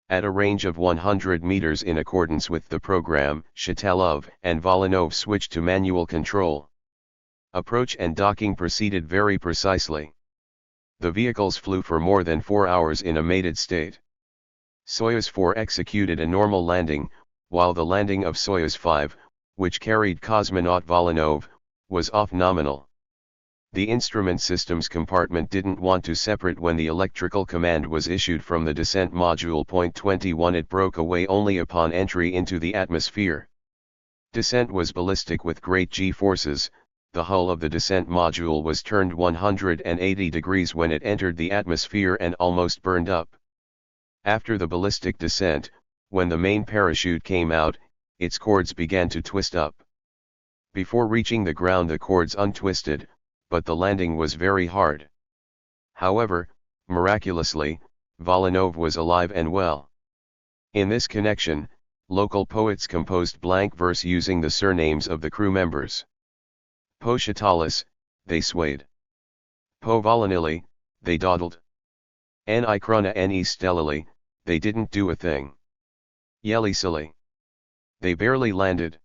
At a range of 100 meters in accordance with the program, Shitalov and Volynov switched to manual control. Approach and docking proceeded very precisely. The vehicles flew for more than 4 hours in a mated state. Soyuz 4 executed a normal landing, while the landing of Soyuz 5, which carried cosmonaut Volynov, was off nominal. The instrument systems compartment didn't want to separate when the electrical command was issued from the descent module. Point 21 It broke away only upon entry into the atmosphere. Descent was ballistic with great G-forces, the hull of the descent module was turned 180 degrees when it entered the atmosphere and almost burned up. After the ballistic descent, when the main parachute came out, its cords began to twist up. Before reaching the ground the cords untwisted, but the landing was very hard. However, miraculously, Volynov was alive and well. In this connection, local poets composed blank verse using the surnames of the crew members. Po Shitalis, they swayed. Po Volynili, they dawdled. Ni Krona Ni Stellili, they didn't do a thing. Yelisili, they barely landed.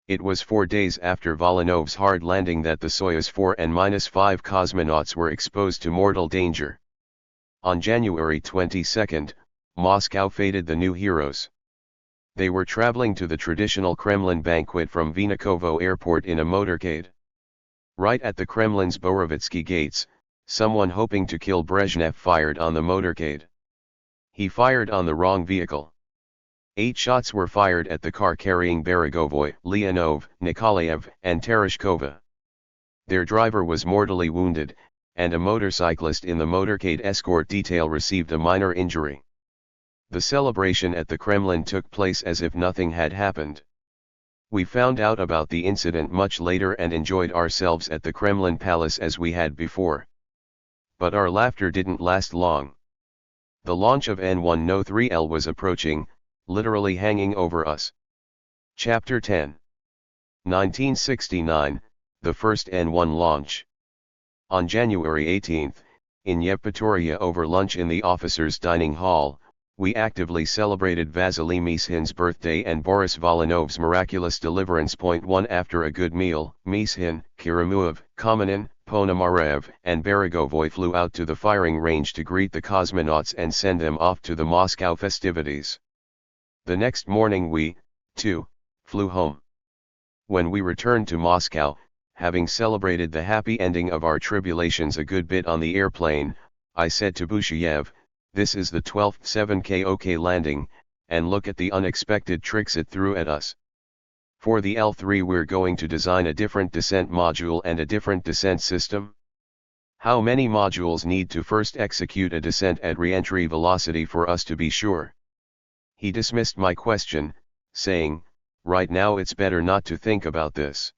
It was 4 days after Volynov's hard landing that the Soyuz 4 and -5 cosmonauts were exposed to mortal danger. On January 22, Moscow feted the new heroes. They were traveling to the traditional Kremlin banquet from Vinokovo airport in a motorcade. Right at the Kremlin's Borovitsky gates, someone hoping to kill Brezhnev fired on the motorcade. He fired on the wrong vehicle. 8 shots were fired at the car carrying Beregovoy, Leonov, Nikolaev, and Tereshkova. Their driver was mortally wounded, and a motorcyclist in the motorcade escort detail received a minor injury. The celebration at the Kremlin took place as if nothing had happened. We found out about the incident much later and enjoyed ourselves at the Kremlin Palace as we had before. But our laughter didn't last long. The launch of N103L was approaching, literally hanging over us. Chapter 10. 1969, the first N1 launch. On January 18, in Yevpatoria over lunch in the officers' dining hall, we actively celebrated Vasily Mishin's birthday and Boris Volanov's miraculous deliverance. 1 After a good meal, Mishin, Karamuov, Kamenin, Ponomarev and Beregovoy flew out to the firing range to greet the cosmonauts and send them off to the Moscow festivities. The next morning we, too, flew home. When we returned to Moscow, having celebrated the happy ending of our tribulations a good bit on the airplane, I said to Busheyev, "This is the 12th 7K landing, and look at the unexpected tricks it threw at us. For the L3 we're going to design a different descent module and a different descent system. How many modules need to first execute a descent at re-entry velocity for us to be sure?" He dismissed my question, saying, "Right now it's better not to think about this."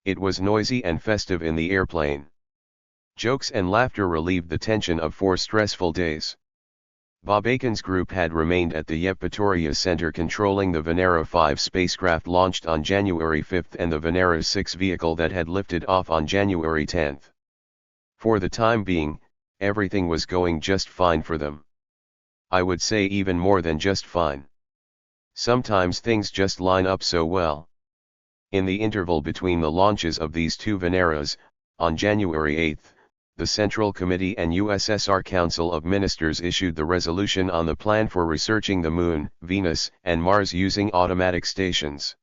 It was noisy and festive in the airplane. Jokes and laughter relieved the tension of 4 stressful days. Babakin's group had remained at the Yevpatoria Center controlling the Venera 5 spacecraft launched on January 5 and the Venera 6 vehicle that had lifted off on January 10. For the time being, everything was going just fine for them. I would say even more than just fine. Sometimes things just line up so well. In the interval between the launches of these 2 Veneras, on January 8, the Central Committee and USSR Council of Ministers issued the resolution on the plan for researching the Moon, Venus, and Mars using automatic stations.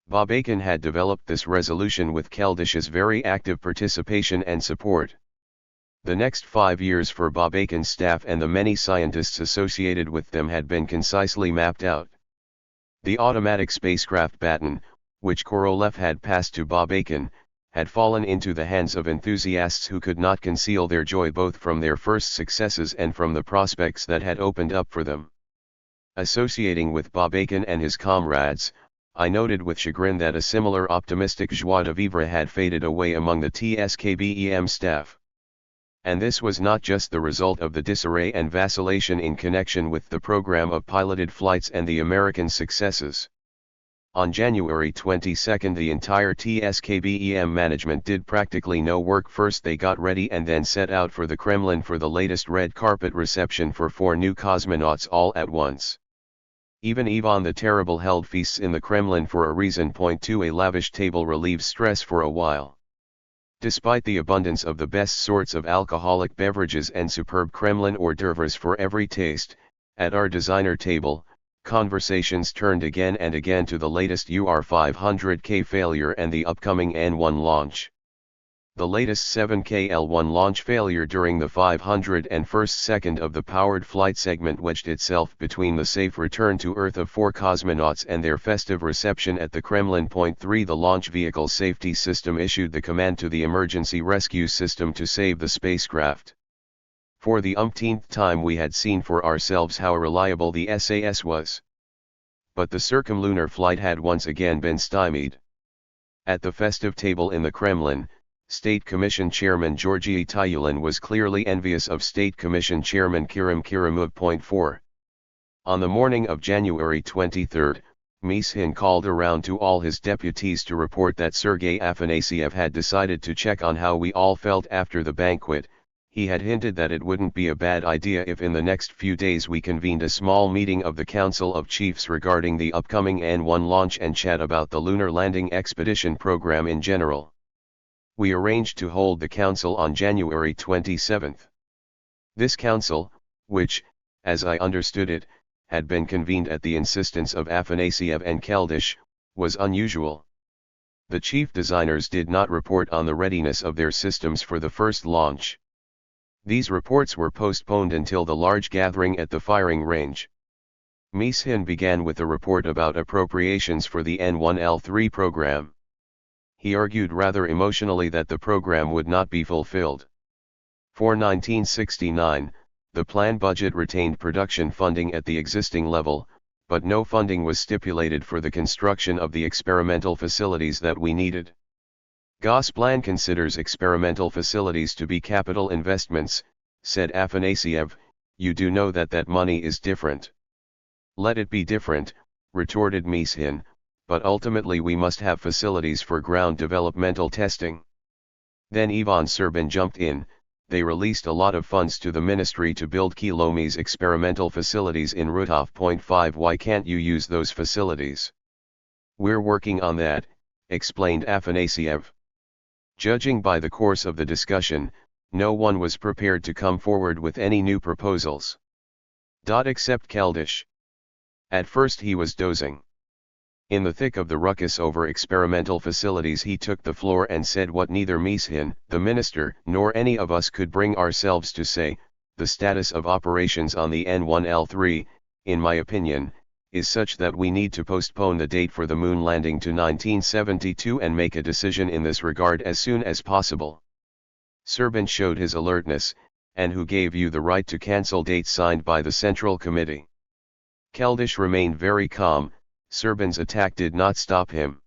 Babakin had developed this resolution with Keldish's very active participation and support. The next 5 years for Babakin's staff and the many scientists associated with them had been concisely mapped out. The automatic spacecraft baton, which Korolev had passed to Babakin, had fallen into the hands of enthusiasts who could not conceal their joy both from their first successes and from the prospects that had opened up for them. Associating with Babakin and his comrades, I noted with chagrin that a similar optimistic joie de vivre had faded away among the TSKBEM staff. And this was not just the result of the disarray and vacillation in connection with the program of piloted flights and the American successes. On January 22 the entire TSKBEM management did practically no work. First they got ready and then set out for the Kremlin for the latest red carpet reception for 4 new cosmonauts all at once. Even Ivan the Terrible held feasts in the Kremlin for a reason. 2 A lavish table relieves stress for a while. Despite the abundance of the best sorts of alcoholic beverages and superb Kremlin hors d'oeuvres for every taste, at our designer table, conversations turned again and again to the latest UR500K failure and the upcoming N1 launch. The latest 7K L1 launch failure during the 501st second of the powered flight segment wedged itself between the safe return to Earth of 4 cosmonauts and their festive reception at the Kremlin. 3 The launch vehicle safety system issued the command to the emergency rescue system to save the spacecraft. For the umpteenth time we had seen for ourselves how reliable the SAS was. But the circumlunar flight had once again been stymied. At the festive table in the Kremlin, State Commission Chairman Georgy Tyulin was clearly envious of State Commission Chairman Kirim Kirimov. 4. On the morning of January 23, Mishin called around to all his deputies to report that Sergei Afanasyev had decided to check on how we all felt after the banquet. He had hinted that it wouldn't be a bad idea if in the next few days we convened a small meeting of the Council of Chiefs regarding the upcoming N1 launch and chat about the lunar landing expedition program in general. We arranged to hold the council on January 27. This council, which, as I understood it, had been convened at the insistence of Afanasyev and Keldysh, was unusual. The chief designers did not report on the readiness of their systems for the first launch. These reports were postponed until the large gathering at the firing range. Mishin began with a report about appropriations for the N1L3 program. He argued rather emotionally that the program would not be fulfilled. For 1969, The plan budget retained production funding at the existing level, but no funding was stipulated for the construction of the experimental facilities that we needed. Gosplan considers experimental facilities to be capital investments, said Afanasiev. You do know that that money is different. Let it be different, retorted Mishin, but ultimately we must have facilities for ground developmental testing. Then Ivan Serbin jumped in. They released a lot of funds to the ministry to build Kilomi's experimental facilities in Rutov. 5 Why can't you use those facilities? We're working on that, explained Afanasiev. Judging by the course of the discussion, no one was prepared to come forward with any new proposals. Except Keldysh. At first he was dozing. In the thick of the ruckus over experimental facilities he took the floor and said what neither Mishin, the minister, nor any of us could bring ourselves to say: the status of operations on the N1L3, in my opinion, is such that we need to postpone the date for the moon landing to 1972 and make a decision in this regard as soon as possible. Serbin showed his alertness, and who gave you the right to cancel dates signed by the Central Committee? Keldysh remained very calm. Serbin's attack did not stop him.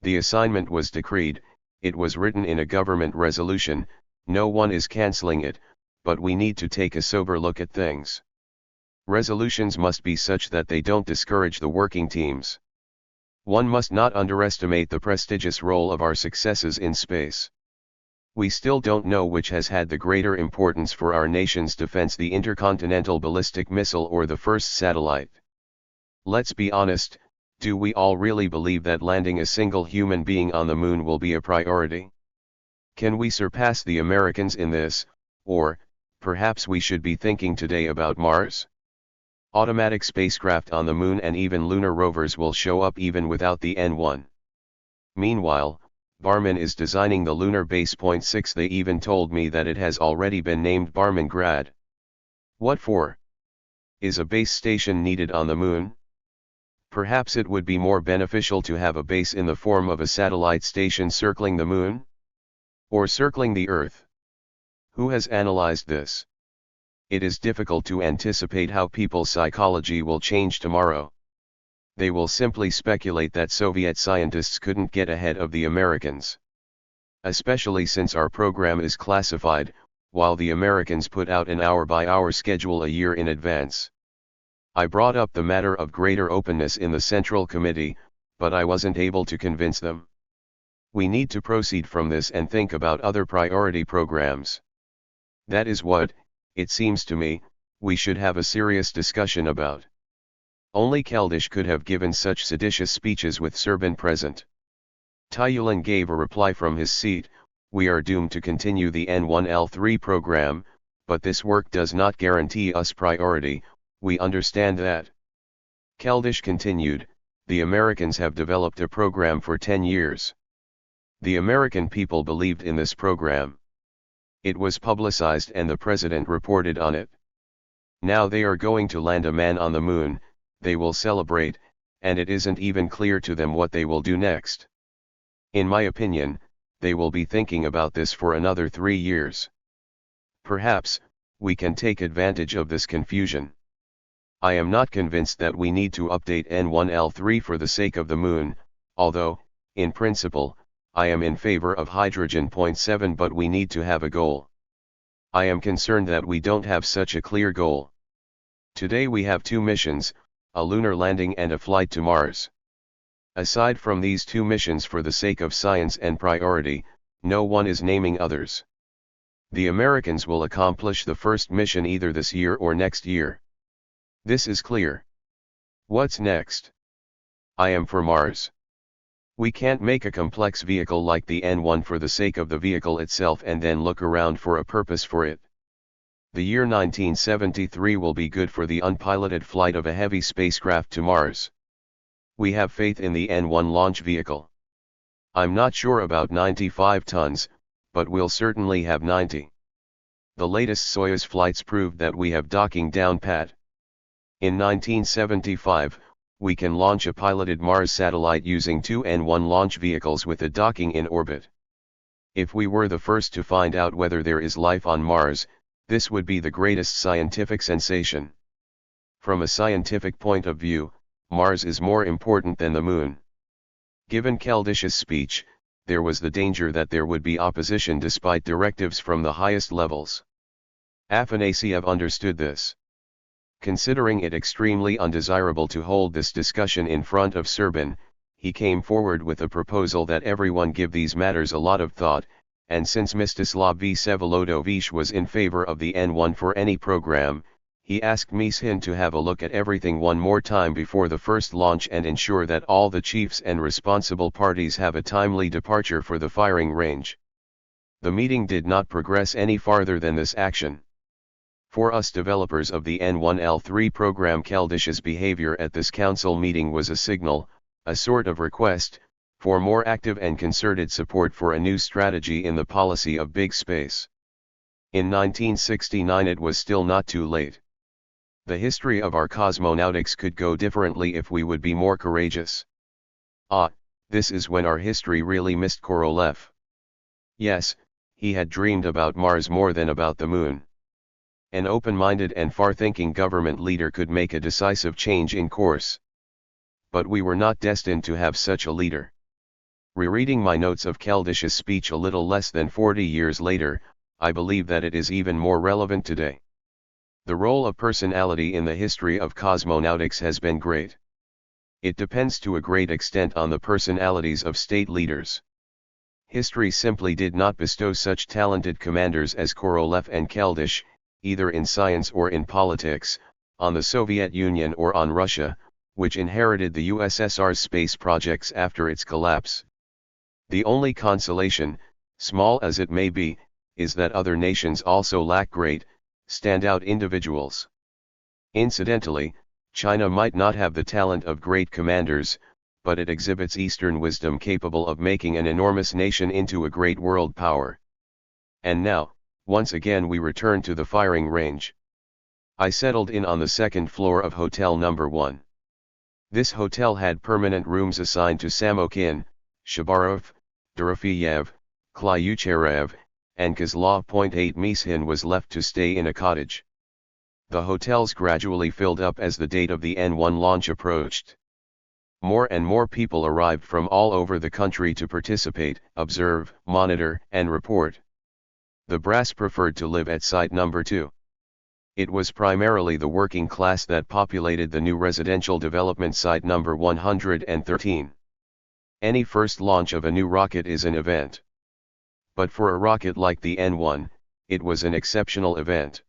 The assignment was decreed, it was written in a government resolution, no one is cancelling it, but we need to take a sober look at things. Resolutions must be such that they don't discourage the working teams. One must not underestimate the prestigious role of our successes in space. We still don't know which has had the greater importance for our nation's defense, the intercontinental ballistic missile or the first satellite. Let's be honest, do we all really believe that landing a single human being on the moon will be a priority? Can we surpass the Americans in this, or, perhaps we should be thinking today about Mars? Automatic spacecraft on the moon and even lunar rovers will show up even without the N1. Meanwhile, Barman is designing the lunar base. 6 They even told me that it has already been named Barmangrad. What for? Is a base station needed on the moon? Perhaps it would be more beneficial to have a base in the form of a satellite station circling the moon? Or circling the Earth? Who has analyzed this? It is difficult to anticipate how people's psychology will change tomorrow. They will simply speculate that Soviet scientists couldn't get ahead of the Americans. Especially since our program is classified, while the Americans put out an hour-by-hour schedule a year in advance. I brought up the matter of greater openness in the Central Committee, but I wasn't able to convince them. We need to proceed from this and think about other priority programs. That is what, it seems to me, we should have a serious discussion about. Only Keldysh could have given such seditious speeches with Serbin present. Tyulen gave a reply from his seat: we are doomed to continue the N1L3 program, but this work does not guarantee us priority, we understand that. Keldysh continued: the Americans have developed a program for 10 years. The American people believed in this program. It was publicized and the president reported on it. Now they are going to land a man on the moon, they will celebrate, and it isn't even clear to them what they will do next. In my opinion, they will be thinking about this for another 3 years. Perhaps, we can take advantage of this confusion. I am not convinced that we need to update N1L3 for the sake of the moon, although, in principle, I am in favor of hydrogen. 7 But we need to have a goal. I am concerned that we don't have such a clear goal. Today we have 2 missions, a lunar landing and a flight to Mars. Aside from these 2 missions, for the sake of science and priority, no one is naming others. The Americans will accomplish the first mission either this year or next year. This is clear. What's next? I am for Mars. We can't make a complex vehicle like the N1 for the sake of the vehicle itself and then look around for a purpose for it. The year 1973 will be good for the unpiloted flight of a heavy spacecraft to Mars. We have faith in the N1 launch vehicle. I'm not sure about 95 tons, but we'll certainly have 90. The latest Soyuz flights proved that we have docking down pat. In 1975, we can launch a piloted Mars satellite using 2 N1 launch vehicles with a docking in orbit. If we were the first to find out whether there is life on Mars, This would be the greatest scientific sensation. From a scientific point of view, Mars is more important than the Moon. Given Keldysh's speech, there was the danger that there would be opposition despite directives from the highest levels. Afanasiev understood this. Considering it extremely undesirable to hold this discussion in front of Serbin, he came forward with a proposal that everyone give these matters a lot of thought, and since Mstislav Vsevolodovich was in favor of the N1 for any program, he asked Mishin to have a look at everything one more time before the first launch and ensure that all the chiefs and responsible parties have a timely departure for the firing range. The meeting did not progress any farther than this action. For us developers of the N1L3 program, Keldysh's behavior at this council meeting was a signal, a sort of request, for more active and concerted support for a new strategy in the policy of big space. In 1969 it was still not too late. The history of our cosmonautics could go differently if we would be more courageous. This is when our history really missed Korolev. Yes, he had dreamed about Mars more than about the Moon. An open-minded and far-thinking government leader could make a decisive change in course. But we were not destined to have such a leader. Rereading my notes of Keldysh's speech a little less than 40 years later, I believe that it is even more relevant today. The role of personality in the history of cosmonautics has been great. It depends to a great extent on the personalities of state leaders. History simply did not bestow such talented commanders as Korolev and Keldysh, either in science or in politics, on the Soviet Union or on Russia, which inherited the USSR's space projects after its collapse. The only consolation, small as it may be, is that other nations also lack great, standout individuals. Incidentally, China might not have the talent of great commanders, but it exhibits Eastern wisdom capable of making an enormous nation into a great world power. And now, once again we return to the firing range. I settled in on the second floor of Hotel Number 1. This hotel had permanent rooms assigned to Samokhin, Shabarov, Dorofeyev, Klyucherev, and Kozlov. 8 Mishin was left to stay in a cottage. The hotels gradually filled up as the date of the N1 launch approached. More and more people arrived from all over the country to participate, observe, monitor, and report. The brass preferred to live at Site Number 2. It was primarily the working class that populated the new residential development Site Number 113. Any first launch of a new rocket is an event. But for a rocket like the N1, it was an exceptional event.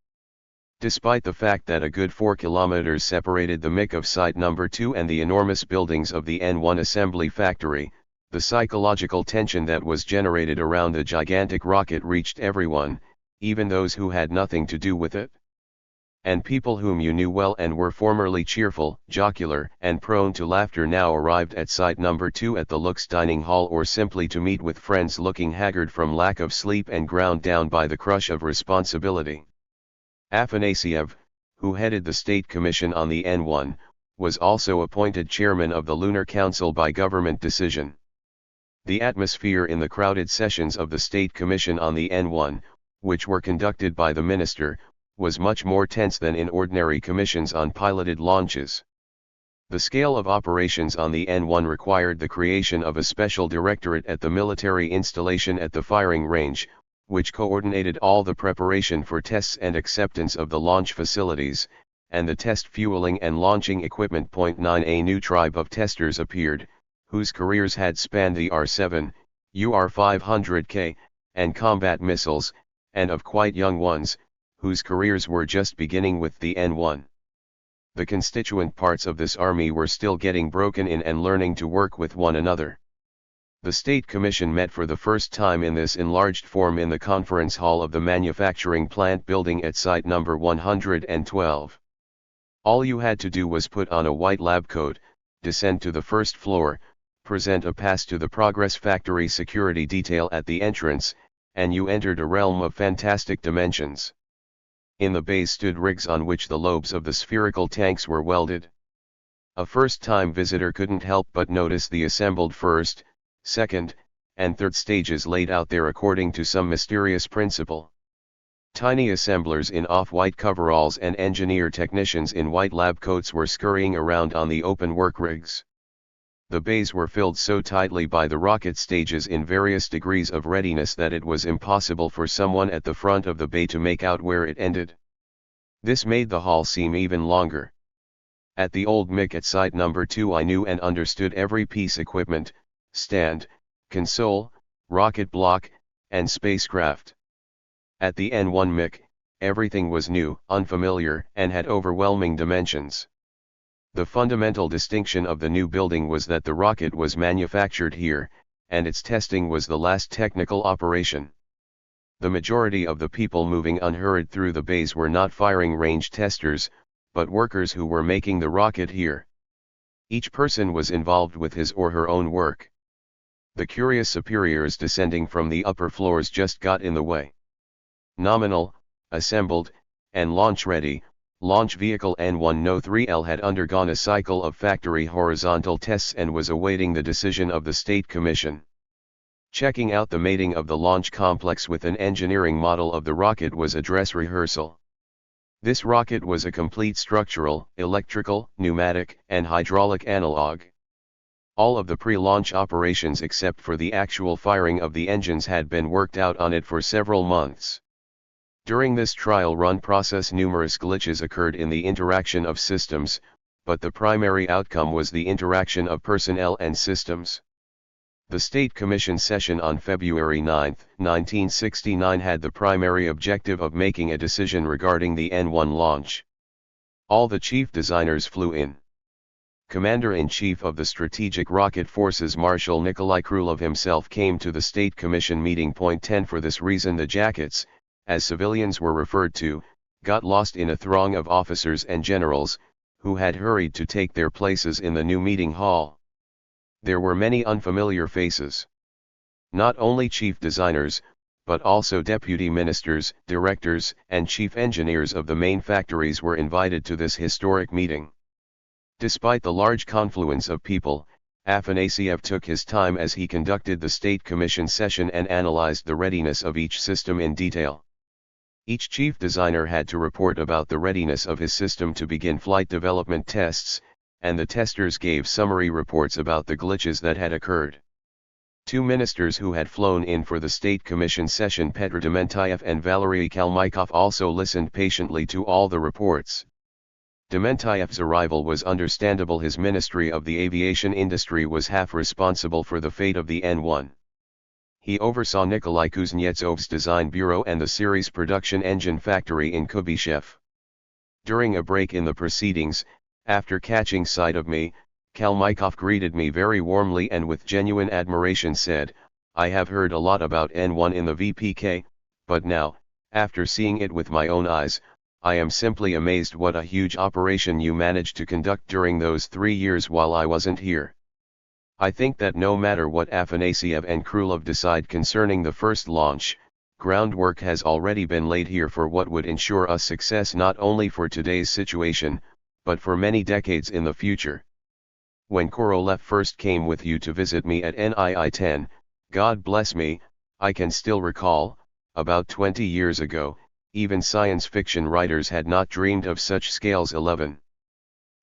Despite the fact that a good 4 kilometers separated the MIC of Site Number 2 and the enormous buildings of the N1 assembly factory, the psychological tension that was generated around the gigantic rocket reached everyone, even those who had nothing to do with it. And people whom you knew well and were formerly cheerful, jocular, and prone to laughter now arrived at Site Number 2 at the Lux dining hall or simply to meet with friends looking haggard from lack of sleep and ground down by the crush of responsibility. Afanasiev, who headed the State Commission on the N1, was also appointed chairman of the Lunar Council by government decision. The atmosphere in the crowded sessions of the State Commission on the N1, which were conducted by the minister, was much more tense than in ordinary commissions on piloted launches. The scale of operations on the N1 required the creation of a special directorate at the military installation at the firing range, which coordinated all the preparation for tests and acceptance of the launch facilities, and the test fueling and launching equipment. 9 A new tribe of testers appeared, whose careers had spanned the R-7, UR-500K, and combat missiles, and of quite young ones, whose careers were just beginning with the N1. The constituent parts of this army were still getting broken in and learning to work with one another. The State Commission met for the first time in this enlarged form in the conference hall of the manufacturing plant building at Site Number 112. All you had to do was put on a white lab coat, descend to the first floor, present a pass to the Progress Factory security detail at the entrance, and you entered a realm of fantastic dimensions. In the bays stood rigs on which the lobes of the spherical tanks were welded. A first-time visitor couldn't help but notice the assembled first, second, and third stages laid out there according to some mysterious principle. Tiny assemblers in off-white coveralls and engineer technicians in white lab coats were scurrying around on the open work rigs. The bays were filled so tightly by the rocket stages in various degrees of readiness that it was impossible for someone at the front of the bay to make out where it ended. This made the hall seem even longer. At the old MIC at Site Number 2 I knew and understood every piece equipment, stand, console, rocket block, and spacecraft. At the N1 MIC, everything was new, unfamiliar, and had overwhelming dimensions. The fundamental distinction of the new building was that the rocket was manufactured here, and its testing was the last technical operation. The majority of the people moving unhurried through the bays were not firing range testers, but workers who were making the rocket here. Each person was involved with his or her own work. The curious superiors descending from the upper floors just got in the way. Nominal, assembled, and launch-ready, launch vehicle N103L had undergone a cycle of factory horizontal tests and was awaiting the decision of the State Commission. Checking out the mating of the launch complex with an engineering model of the rocket was a dress rehearsal. This rocket was a complete structural, electrical, pneumatic, and hydraulic analog. All of the pre-launch operations except for the actual firing of the engines had been worked out on it for several months. During this trial run process numerous glitches occurred in the interaction of systems, but the primary outcome was the interaction of personnel and systems. The State Commission session on February 9, 1969 had the primary objective of making a decision regarding the N1 launch. All the chief designers flew in. Commander-in-Chief of the Strategic Rocket Forces Marshal Nikolai Krylov himself came to the State Commission meeting. Point 10 For this reason the jackets, as civilians were referred to, got lost in a throng of officers and generals, who had hurried to take their places in the new meeting hall. There were many unfamiliar faces. Not only chief designers, but also deputy ministers, directors, and chief engineers of the main factories were invited to this historic meeting. Despite the large confluence of people, Afanasiev took his time as he conducted the State Commission session and analyzed the readiness of each system in detail. Each chief designer had to report about the readiness of his system to begin flight development tests, and the testers gave summary reports about the glitches that had occurred. Two ministers who had flown in for the State Commission session, Petr Dementayev and Valery Kalmykov, also listened patiently to all the reports. Dementayev's arrival was understandable. His Ministry of the Aviation Industry was half responsible for the fate of the N1. He oversaw Nikolai Kuznetsov's design bureau and the series production engine factory in Kubyshev. During a break in the proceedings, after catching sight of me, Kalmykov greeted me very warmly and with genuine admiration said, "I have heard a lot about N1 in the VPK, but now, after seeing it with my own eyes, I am simply amazed what a huge operation you managed to conduct during those 3 years while I wasn't here." I think that no matter what Afanasiev and Krylov decide concerning the first launch, groundwork has already been laid here for what would ensure us success not only for today's situation, but for many decades in the future. When Korolev first came with you to visit me at NII-10, God bless me, I can still recall, about 20 years ago, even science fiction writers had not dreamed of such scales. 11.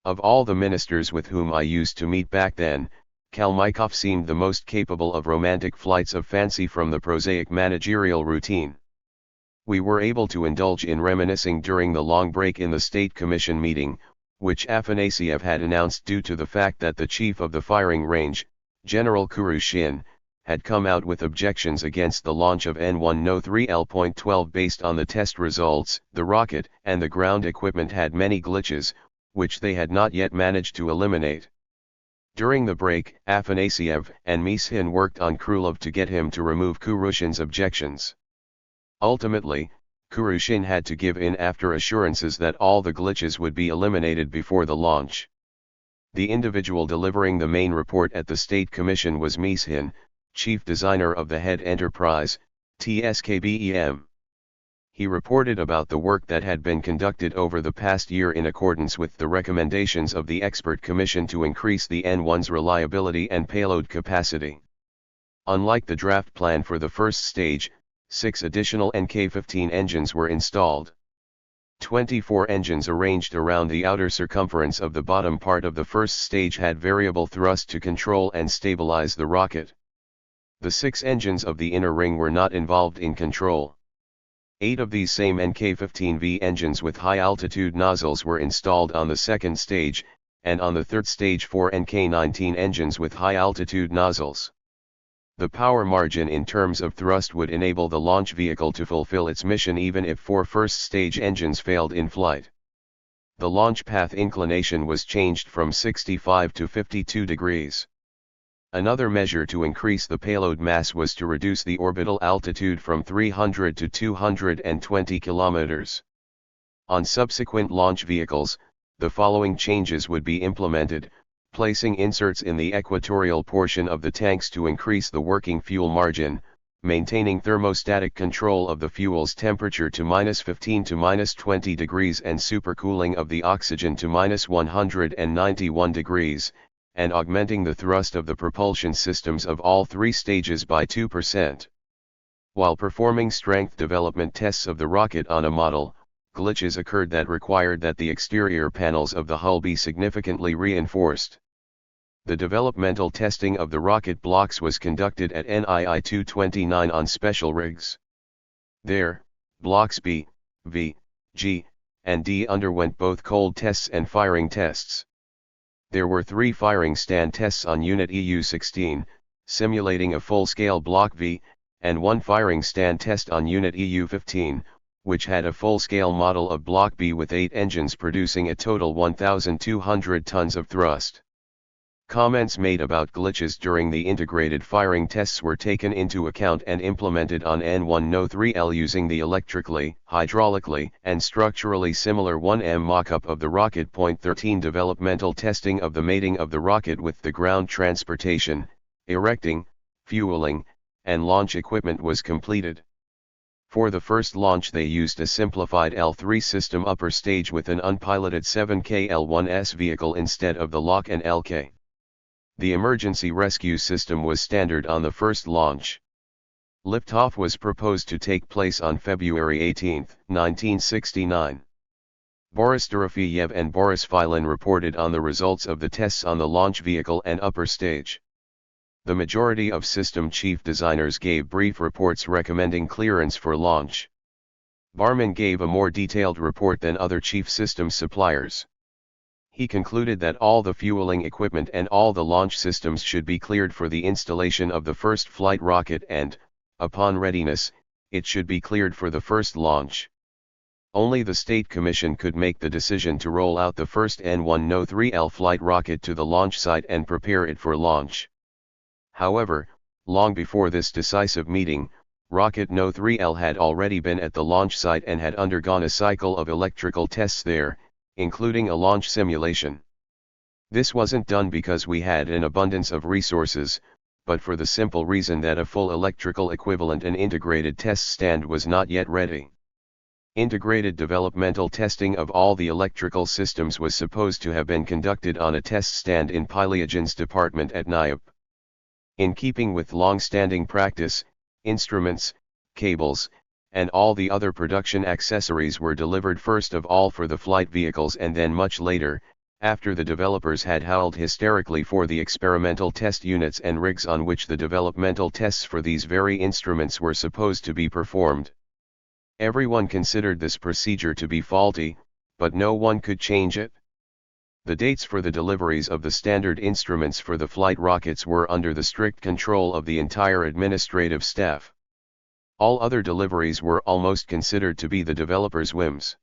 Of all the ministers with whom I used to meet back then, Kalmykov seemed the most capable of romantic flights of fancy from the prosaic managerial routine. We were able to indulge in reminiscing during the long break in the State Commission meeting, which Afanasiev had announced due to the fact that the chief of the firing range, General Kurushin, had come out with objections against the launch of N103L.12 based on the test results. The rocket and the ground equipment had many glitches, which they had not yet managed to eliminate. During the break, Afanasiev and Mishin worked on Krylov to get him to remove Kurushin's objections. Ultimately, Kurushin had to give in after assurances that all the glitches would be eliminated before the launch. The individual delivering the main report at the State Commission was Mishin, chief designer of the head enterprise, TSKBEM. He reported about the work that had been conducted over the past year in accordance with the recommendations of the expert commission to increase the N1's reliability and payload capacity. Unlike the draft plan for the first stage, 6 additional NK-15 engines were installed. 24 engines arranged around the outer circumference of the bottom part of the first stage had variable thrust to control and stabilize the rocket. The 6 engines of the inner ring were not involved in control. 8 of these same NK-15V engines with high-altitude nozzles were installed on the second stage, and on the third stage 4 NK-19 engines with high-altitude nozzles. The power margin in terms of thrust would enable the launch vehicle to fulfill its mission even if 4 first-stage engines failed in flight. The launch path inclination was changed from 65 to 52 degrees. Another measure to increase the payload mass was to reduce the orbital altitude from 300 to 220 kilometers. On subsequent launch vehicles, the following changes would be implemented: placing inserts in the equatorial portion of the tanks to increase the working fuel margin, maintaining thermostatic control of the fuel's temperature to -15 to -20 degrees and supercooling of the oxygen to -191 degrees, and augmenting the thrust of the propulsion systems of all 3 stages by 2%. While performing strength development tests of the rocket on a model, glitches occurred that required that the exterior panels of the hull be significantly reinforced. The developmental testing of the rocket blocks was conducted at NII 229 on special rigs. There, blocks B, V, G, and D underwent both cold tests and firing tests. There were 3 firing stand tests on Unit EU-16, simulating a full-scale Block V, and 1 firing stand test on Unit EU-15, which had a full-scale model of Block B with 8 engines producing a total 1,200 tons of thrust. Comments made about glitches during the integrated firing tests were taken into account and implemented on N1No3L using the electrically, hydraulically, and structurally similar 1M mock-up of the rocket. 13 Developmental testing of the mating of the rocket with the ground transportation, erecting, fueling, and launch equipment was completed. For the first launch they used a simplified L3 system upper stage with an unpiloted 7K L1S vehicle instead of the LOC and LK. The emergency rescue system was standard on the first launch. Liftoff was proposed to take place on February 18, 1969. Boris Dorofeyev and Boris Filin reported on the results of the tests on the launch vehicle and upper stage. The majority of system chief designers gave brief reports recommending clearance for launch. Barman gave a more detailed report than other chief system suppliers. He concluded that all the fueling equipment and all the launch systems should be cleared for the installation of the first flight rocket and, upon readiness, it should be cleared for the first launch. Only the State Commission could make the decision to roll out the first N1No3L flight rocket to the launch site and prepare it for launch. However, long before this decisive meeting, Rocket No3L had already been at the launch site and had undergone a cycle of electrical tests there, including a launch simulation. This wasn't done because we had an abundance of resources, but for the simple reason that a full electrical equivalent and integrated test stand was not yet ready. Integrated developmental testing of all the electrical systems was supposed to have been conducted on a test stand in Pilyagin's department at NIAP. In keeping with long-standing practice, instruments, cables, and all the other production accessories were delivered first of all for the flight vehicles and then much later, after the developers had howled hysterically for the experimental test units and rigs on which the developmental tests for these very instruments were supposed to be performed. Everyone considered this procedure to be faulty, but no one could change it. The dates for the deliveries of the standard instruments for the flight rockets were under the strict control of the entire administrative staff. All other deliveries were almost considered to be the developers' whims.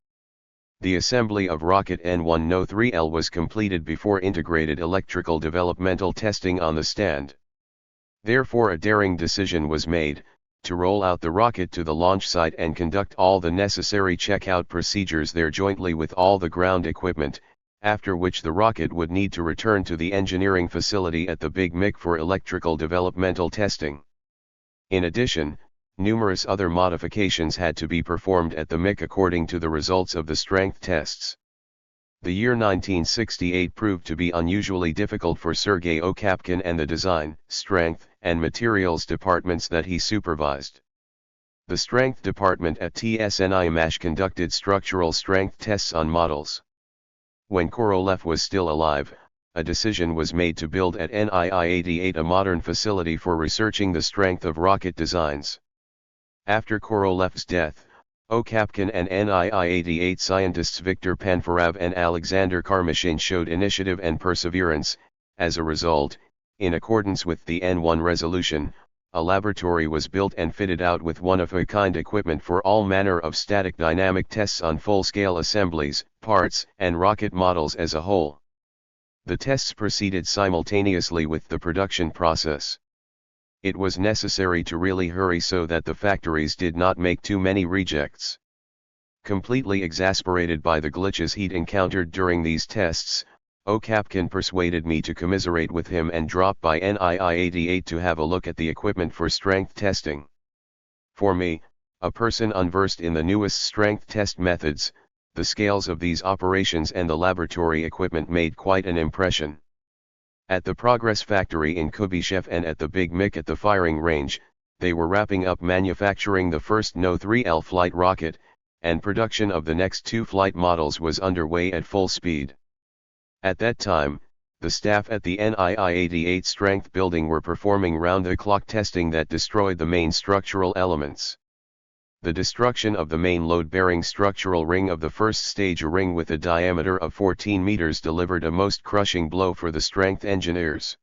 The assembly of rocket N1No3L was completed before integrated electrical developmental testing on the stand. Therefore a daring decision was made, to roll out the rocket to the launch site and conduct all the necessary checkout procedures there jointly with all the ground equipment, after which the rocket would need to return to the engineering facility at the Big MIC for electrical developmental testing. In addition, numerous other modifications had to be performed at the MIC according to the results of the strength tests. The year 1968 proved to be unusually difficult for Sergei Okapkin and the design, strength, and materials departments that he supervised. The strength department at TSNIMASH conducted structural strength tests on models. When Korolev was still alive, a decision was made to build at NII-88 a modern facility for researching the strength of rocket designs. After Korolev's death, Okapkin and NII-88 scientists Viktor Panfarov and Alexander Karmashin showed initiative and perseverance. As a result, in accordance with the N1 resolution, a laboratory was built and fitted out with one-of-a-kind equipment for all manner of static dynamic tests on full-scale assemblies, parts, and rocket models as a whole. The tests proceeded simultaneously with the production process. It was necessary to really hurry so that the factories did not make too many rejects. Completely exasperated by the glitches he'd encountered during these tests, Okapkin persuaded me to commiserate with him and drop by NII-88 to have a look at the equipment for strength testing. For me, a person unversed in the newest strength test methods, the scales of these operations and the laboratory equipment made quite an impression. At the Progress factory in Kubyshev and at the Big Mick at the firing range, they were wrapping up manufacturing the first No-3L flight rocket, and production of the next two flight models was underway at full speed. At that time, the staff at the NII-88 strength building were performing round-the-clock testing that destroyed the main structural elements. The destruction of the main load-bearing structural ring of the first stage, a ring with a diameter of 14 meters, delivered a most crushing blow for the strength engineers.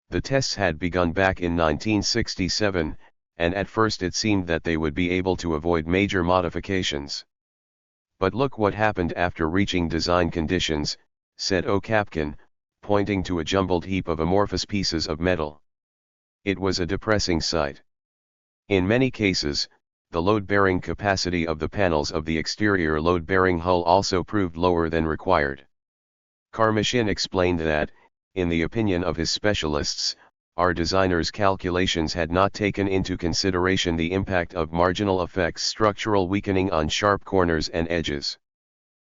The tests had begun back in 1967, and at first it seemed that they would be able to avoid major modifications. But look what happened after reaching design conditions, said Okapkin, pointing to a jumbled heap of amorphous pieces of metal. It was a depressing sight. In many cases, the load-bearing capacity of the panels of the exterior load-bearing hull also proved lower than required. Karmashin explained that, in the opinion of his specialists, our designers' calculations had not taken into consideration the impact of marginal effects, structural weakening on sharp corners and edges.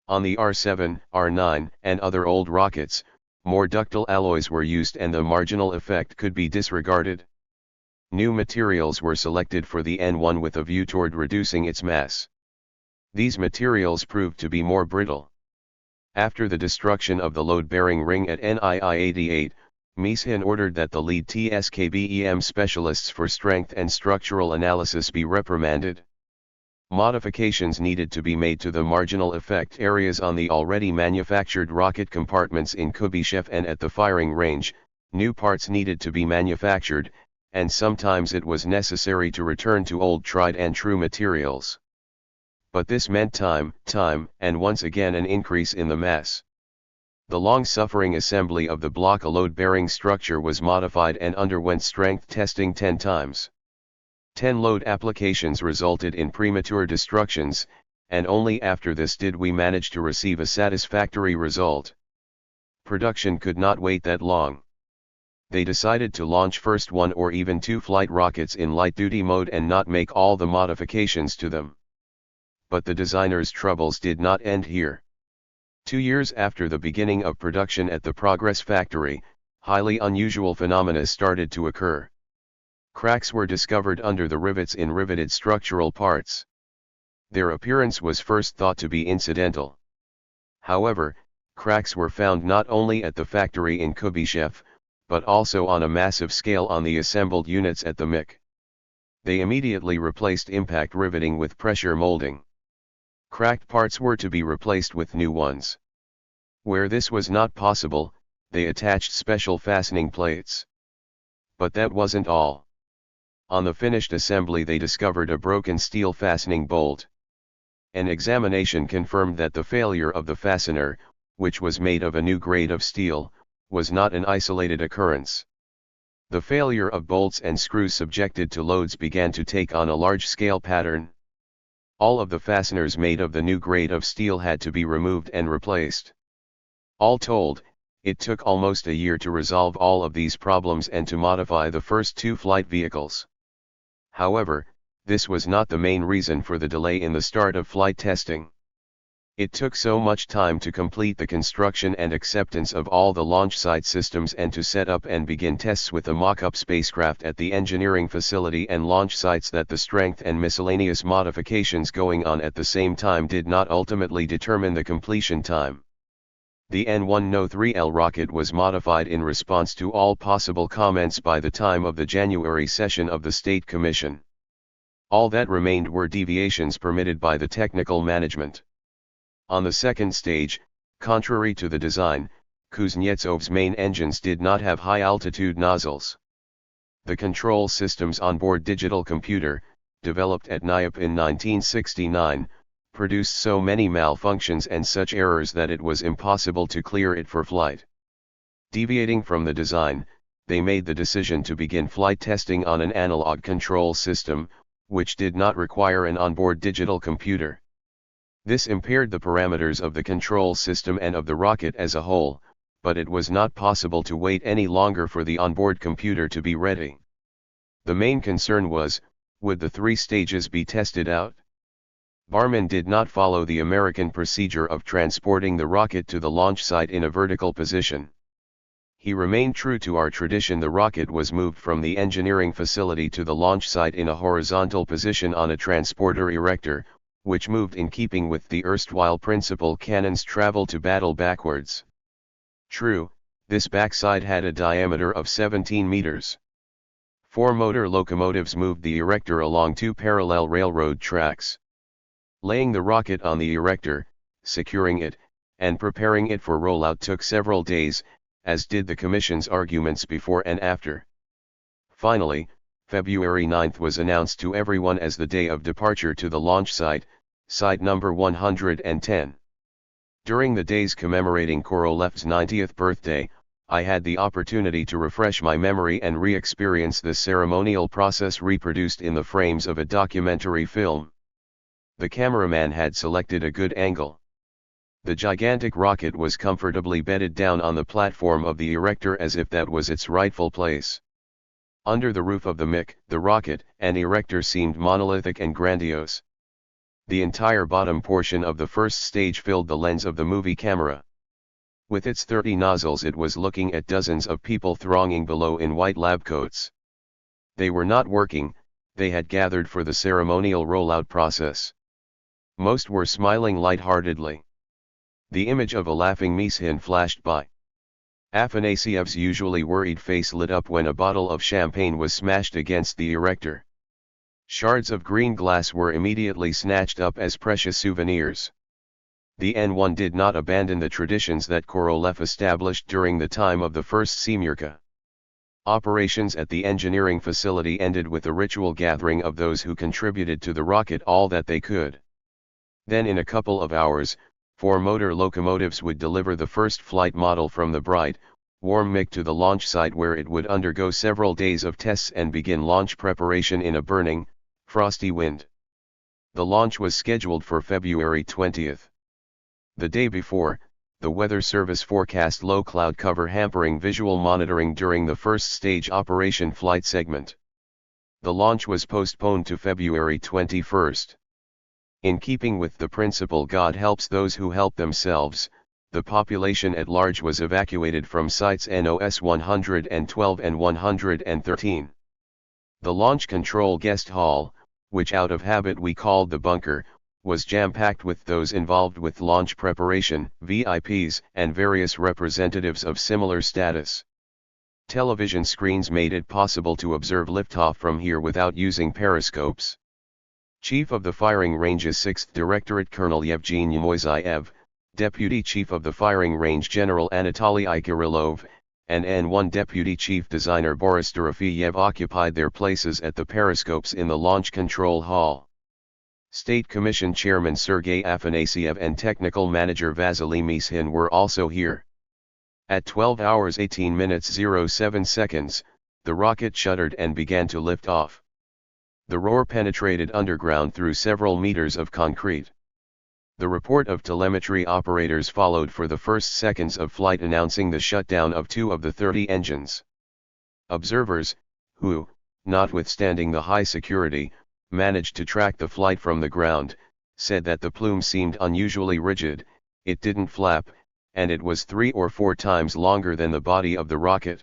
On the R7, R9, and other old rockets, more ductile alloys were used and the marginal effect could be disregarded. New materials were selected for the N1 with a view toward reducing its mass. These materials proved to be more brittle. After the destruction of the load-bearing ring at NII-88, Mishin ordered that the lead TSKBEM specialists for strength and structural analysis be reprimanded. Modifications needed to be made to the marginal effect areas on the already manufactured rocket compartments in Kubyshev and at the firing range. New parts needed to be manufactured, and sometimes it was necessary to return to old tried-and-true materials. But this meant time, and once again an increase in the mass. The long-suffering assembly of the block, a load-bearing structure, was modified and underwent strength testing 10 times. 10 load applications resulted in premature destructions, and only after this did we manage to receive a satisfactory result. Production could not wait that long. They decided to launch first 1 or even 2 flight rockets in light-duty mode and not make all the modifications to them. But the designers' troubles did not end here. 2 years after the beginning of production at the Progress factory, highly unusual phenomena started to occur. Cracks were discovered under the rivets in riveted structural parts. Their appearance was first thought to be incidental. However, cracks were found not only at the factory in Kubyshev, but also on a massive scale on the assembled units at the MIC. They immediately replaced impact riveting with pressure molding. Cracked parts were to be replaced with new ones. Where this was not possible, they attached special fastening plates. But that wasn't all. On the finished assembly they discovered a broken steel fastening bolt. An examination confirmed that the failure of the fastener, which was made of a new grade of steel, was not an isolated occurrence. The failure of bolts and screws subjected to loads began to take on a large-scale pattern. All of the fasteners made of the new grade of steel had to be removed and replaced. All told, it took almost a year to resolve all of these problems and to modify the first 2 flight vehicles. However, this was not the main reason for the delay in the start of flight testing. It took so much time to complete the construction and acceptance of all the launch site systems and to set up and begin tests with the mock-up spacecraft at the engineering facility and launch sites that the strength and miscellaneous modifications going on at the same time did not ultimately determine the completion time. The N1No3L rocket was modified in response to all possible comments by the time of the January session of the State Commission. All that remained were deviations permitted by the technical management. On the second stage, contrary to the design, Kuznetsov's main engines did not have high-altitude nozzles. The control system's onboard digital computer, developed at NIOP in 1969, produced so many malfunctions and such errors that it was impossible to clear it for flight. Deviating from the design, they made the decision to begin flight testing on an analog control system, which did not require an onboard digital computer. This impaired the parameters of the control system and of the rocket as a whole, but it was not possible to wait any longer for the onboard computer to be ready. The main concern was, would the 3 stages be tested out? Barman did not follow the American procedure of transporting the rocket to the launch site in a vertical position. He remained true to our tradition. The rocket was moved from the engineering facility to the launch site in a horizontal position on a transporter erector, which moved in keeping with the erstwhile principle cannons travel to battle backwards. True, this backside had a diameter of 17 meters. 4 motor locomotives moved the erector along 2 parallel railroad tracks. Laying the rocket on the erector, securing it, and preparing it for rollout took several days, as did the Commission's arguments before and after. Finally, February 9 was announced to everyone as the day of departure to the launch site, site number 110. During the days commemorating Korolev's 90th birthday, I had the opportunity to refresh my memory and re-experience the ceremonial process reproduced in the frames of a documentary film. The cameraman had selected a good angle. The gigantic rocket was comfortably bedded down on the platform of the erector as if that was its rightful place. Under the roof of the MiC, the rocket and erector seemed monolithic and grandiose. The entire bottom portion of the first stage filled the lens of the movie camera. With its 30 nozzles, it was looking at dozens of people thronging below in white lab coats. They were not working, they had gathered for the ceremonial rollout process. Most were smiling lightheartedly. The image of a laughing Mishin flashed by. Afanasyev's usually worried face lit up when a bottle of champagne was smashed against the erector. Shards of green glass were immediately snatched up as precious souvenirs. The N1 did not abandon the traditions that Korolev established during the time of the first Semyorka. Operations at the engineering facility ended with a ritual gathering of those who contributed to the rocket all that they could. Then in a couple of hours, 4 motor locomotives would deliver the first flight model from the bright, warm MiG to the launch site, where it would undergo several days of tests and begin launch preparation in a burning, frosty wind. The launch was scheduled for February 20. The day before, the Weather Service forecast low cloud cover hampering visual monitoring during the first stage operation flight segment. The launch was postponed to February 21. In keeping with the principle God helps those who help themselves, the population at large was evacuated from sites NOS 112 and 113. The launch control guest hall, which out of habit we called the bunker, was jam-packed with those involved with launch preparation, VIPs, and various representatives of similar status. Television screens made it possible to observe liftoff from here without using periscopes. Chief of the Firing Range's 6th Directorate Colonel Yevgeny Moisayev, Deputy Chief of the Firing Range General Anatoly Kirilov, and N1 Deputy Chief Designer Boris Dorofeyev occupied their places at the periscopes in the launch control hall. State Commission Chairman Sergei Afanasyev and Technical Manager Vasily Mishin were also here. At 12 hours 18 minutes 07 seconds, the rocket shuddered and began to lift off. The roar penetrated underground through several meters of concrete. The report of telemetry operators followed for the first seconds of flight, announcing the shutdown of 2 of the 30 engines. Observers, who, notwithstanding the high security, managed to track the flight from the ground, said that the plume seemed unusually rigid, it didn't flap, and it was 3 or 4 times longer than the body of the rocket.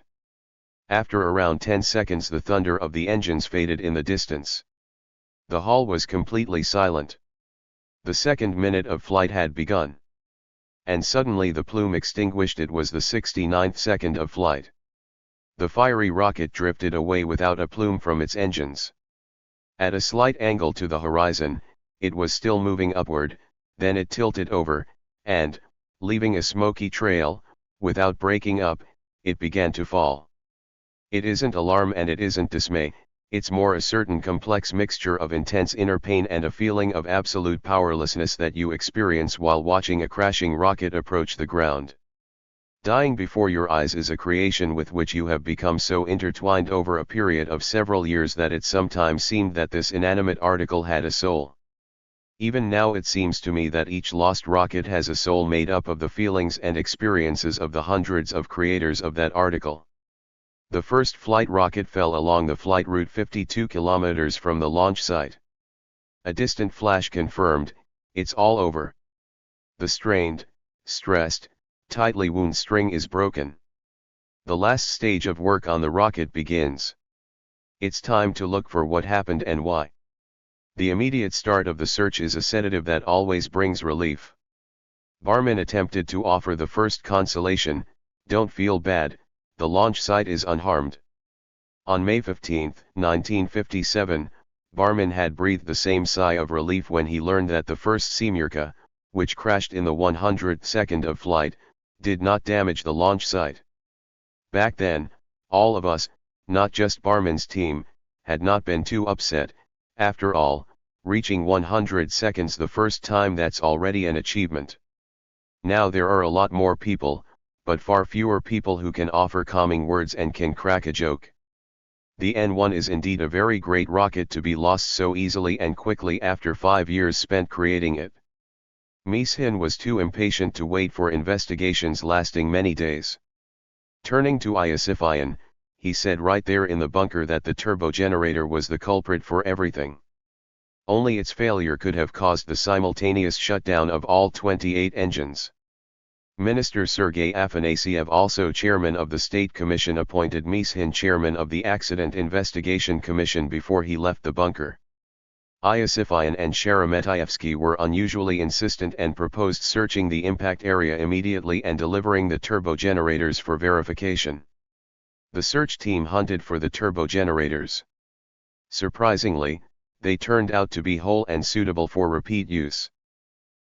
After around 10 seconds the thunder of the engines faded in the distance. The hall was completely silent. The second minute of flight had begun. And suddenly the plume extinguished. It was the 69th second of flight. The fiery rocket drifted away without a plume from its engines. At a slight angle to the horizon, it was still moving upward, then it tilted over, and, leaving a smoky trail, without breaking up, it began to fall. It isn't alarm and it isn't dismay, it's more a certain complex mixture of intense inner pain and a feeling of absolute powerlessness that you experience while watching a crashing rocket approach the ground. Dying before your eyes is a creation with which you have become so intertwined over a period of several years that it sometimes seemed that this inanimate article had a soul. Even now it seems to me that each lost rocket has a soul made up of the feelings and experiences of the hundreds of creators of that article. The first flight rocket fell along the flight route 52 kilometers from the launch site. A distant flash confirmed, it's all over. The strained, stressed, tightly wound string is broken. The last stage of work on the rocket begins. It's time to look for what happened and why. The immediate start of the search is a sedative that always brings relief. Barman attempted to offer the first consolation, don't feel bad, the launch site is unharmed. On May 15, 1957, Barman had breathed the same sigh of relief when he learned that the first Semyorka, which crashed in the 100th second of flight, did not damage the launch site. Back then, all of us, not just Barman's team, had not been too upset. After all, reaching 100 seconds the first time, that's already an achievement. Now there are a lot more people, but far fewer people who can offer calming words and can crack a joke. The N1 is indeed a very great rocket to be lost so easily and quickly after 5 years spent creating it. Mishin was too impatient to wait for investigations lasting many days. Turning to Iosifyan, he said right there in the bunker that the turbogenerator was the culprit for everything. Only its failure could have caused the simultaneous shutdown of all 28 engines. Minister Sergei Afanasyev, also chairman of the State Commission, appointed Mishin chairman of the Accident Investigation Commission before he left the bunker. Iosifyan and Sheremetyevsky were unusually insistent and proposed searching the impact area immediately and delivering the turbogenerators for verification. The search team hunted for the turbogenerators. Surprisingly, they turned out to be whole and suitable for repeat use.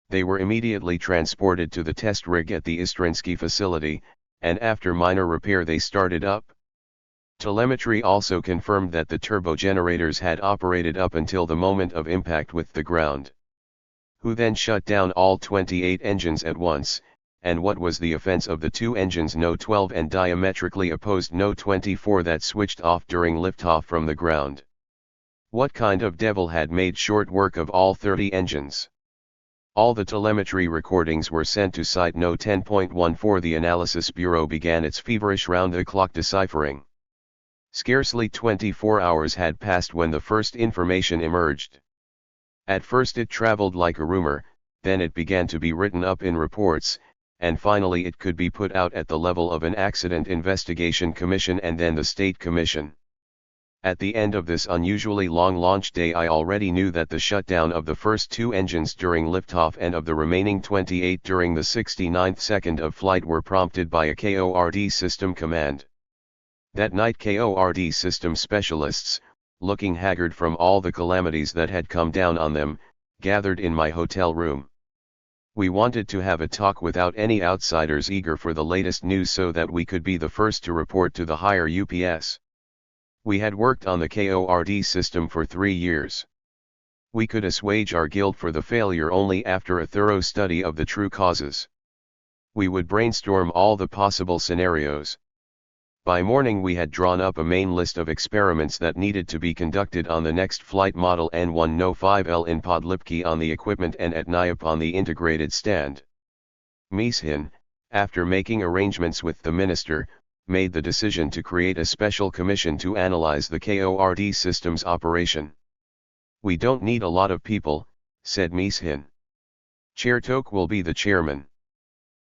They were immediately transported to the test rig at the Istrinsky facility, and after minor repair they started up. Telemetry also confirmed that the turbogenerators had operated up until the moment of impact with the ground. Who then shut down all 28 engines at once, and what was the offense of the two engines No 12 and diametrically opposed No 24 that switched off during liftoff from the ground? What kind of devil had made short work of all 30 engines? All the telemetry recordings were sent to Site No 10.14. The Analysis Bureau began its feverish round-the-clock deciphering. Scarcely 24 hours had passed when the first information emerged. At first it traveled like a rumor, then it began to be written up in reports, and finally it could be put out at the level of an Accident Investigation Commission and then the State Commission. At the end of this unusually long launch day I already knew that the shutdown of the first two engines during liftoff and of the remaining 28 during the 69th second of flight were prompted by a KORD system command. That night KORD system specialists, looking haggard from all the calamities that had come down on them, gathered in my hotel room. We wanted to have a talk without any outsiders eager for the latest news so that we could be the first to report to the higher UPS. We had worked on the KORD system for 3 years. We could assuage our guilt for the failure only after a thorough study of the true causes. We would brainstorm all the possible scenarios. By morning we had drawn up a main list of experiments that needed to be conducted on the next flight model N1 No 5L in Podlipki on the equipment and at Nyap on the integrated stand. Mishin, after making arrangements with the minister, made the decision to create a special commission to analyze the KORD system's operation. We don't need a lot of people, said Mishin. Chertok will be the chairman.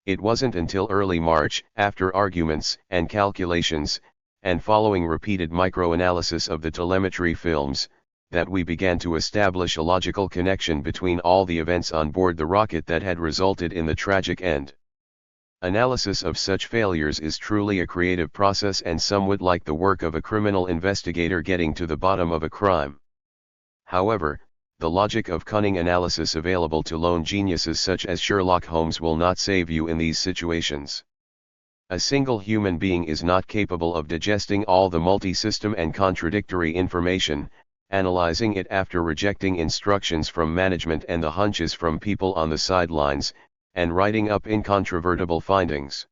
It wasn't until early March, after arguments and calculations, and following repeated microanalysis of the telemetry films, that we began to establish a logical connection between all the events on board the rocket that had resulted in the tragic end. Analysis of such failures is truly a creative process and somewhat like the work of a criminal investigator getting to the bottom of a crime. However, the logic of cunning analysis available to lone geniuses such as Sherlock Holmes will not save you in these situations. A single human being is not capable of digesting all the multi-system and contradictory information, analyzing it after rejecting instructions from management and the hunches from people on the sidelines, and writing up incontrovertible findings.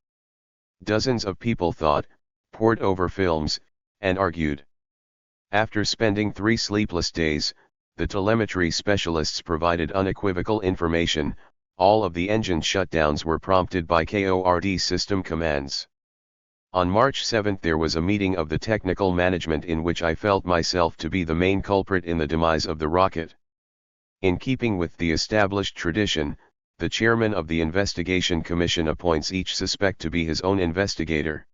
Dozens of people thought, pored over films, and argued. After spending 3 sleepless days, the telemetry specialists provided unequivocal information. All of the engine shutdowns were prompted by THIRD system commands. On March 7 there was a meeting of the technical management in which I felt myself to be the main culprit in the demise of the rocket. In keeping with the established tradition, the chairman of the investigation commission appoints each suspect to be his own investigator.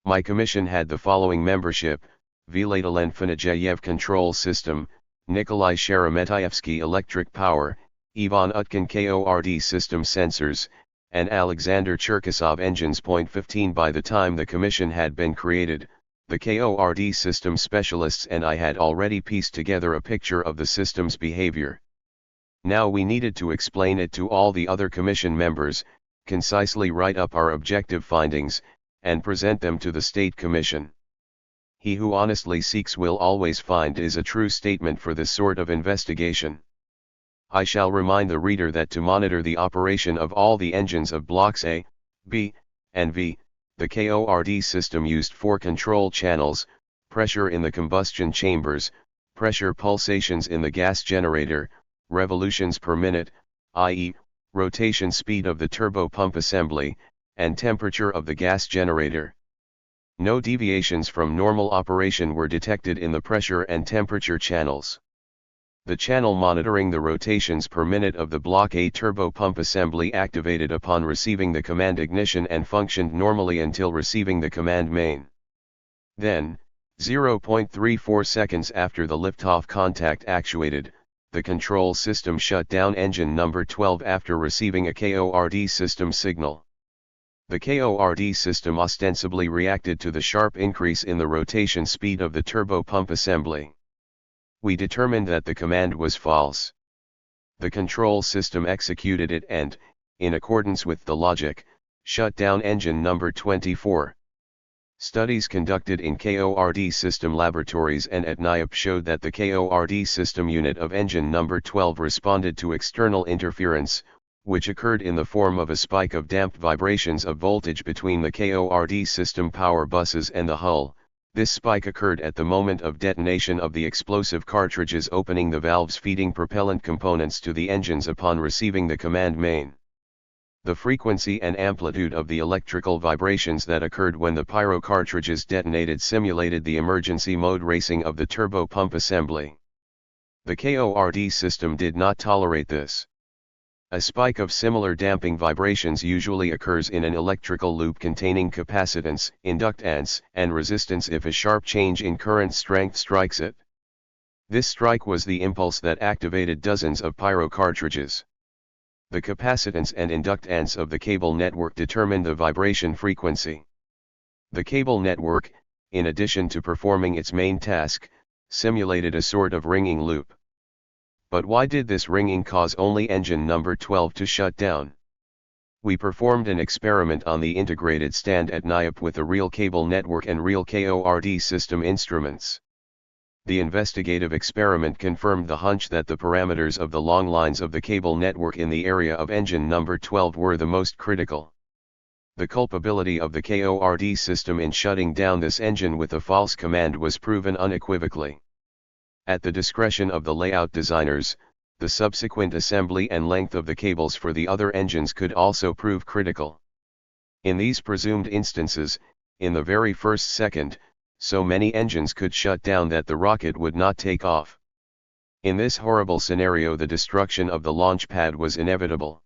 My commission had the following membership: Vyladalen Fanajeyev Control System, Nikolai Sheremetayevsky Electric Power, Ivan Utkin THIRD System Sensors, and Alexander Cherkasov Engines. 15 By the time the commission had been created, the THIRD system specialists and I had already pieced together a picture of the system's behavior. Now we needed to explain it to all the other commission members, concisely write up our objective findings, and present them to the State Commission. He who honestly seeks will always find is a true statement for this sort of investigation. I shall remind the reader that to monitor the operation of all the engines of Blocks A, B, and V, the THIRD system used 4 control channels: pressure in the combustion chambers, pressure pulsations in the gas generator, revolutions per minute, i.e., rotation speed of the turbo pump assembly, and temperature of the gas generator. No deviations from normal operation were detected in the pressure and temperature channels. The channel monitoring the rotations per minute of the Block A turbo pump assembly activated upon receiving the command ignition and functioned normally until receiving the command main. Then, 0.34 seconds after the liftoff contact actuated, the control system shut down engine number 12 after receiving a THIRD system signal. The THIRD system ostensibly reacted to the sharp increase in the rotation speed of the turbo pump assembly. We determined that the command was false. The control system executed it and, in accordance with the logic, shut down engine number 24. Studies conducted in THIRD system laboratories and at NIOP showed that the THIRD system unit of engine number 12 responded to external interference, which occurred in the form of a spike of damped vibrations of voltage between the THIRD system power buses and the hull. This spike occurred at the moment of detonation of the explosive cartridges opening the valves feeding propellant components to the engines upon receiving the command main. The frequency and amplitude of the electrical vibrations that occurred when the pyro cartridges detonated simulated the emergency mode racing of the turbo pump assembly. The THIRD system did not tolerate this. A spike of similar damping vibrations usually occurs in an electrical loop containing capacitance, inductance, and resistance if a sharp change in current strength strikes it. This strike was the impulse that activated dozens of pyro cartridges. The capacitance and inductance of the cable network determined the vibration frequency. The cable network, in addition to performing its main task, simulated a sort of ringing loop. But why did this ringing cause only engine number 12 to shut down? We performed an experiment on the integrated stand at NIOP with a real cable network and real THIRD system instruments. The investigative experiment confirmed the hunch that the parameters of the long lines of the cable network in the area of engine number 12 were the most critical. The culpability of the THIRD system in shutting down this engine with a false command was proven unequivocally. At the discretion of the layout designers, the subsequent assembly and length of the cables for the other engines could also prove critical. In these presumed instances, in the very first second, so many engines could shut down that the rocket would not take off. In this horrible scenario, the destruction of the launch pad was inevitable.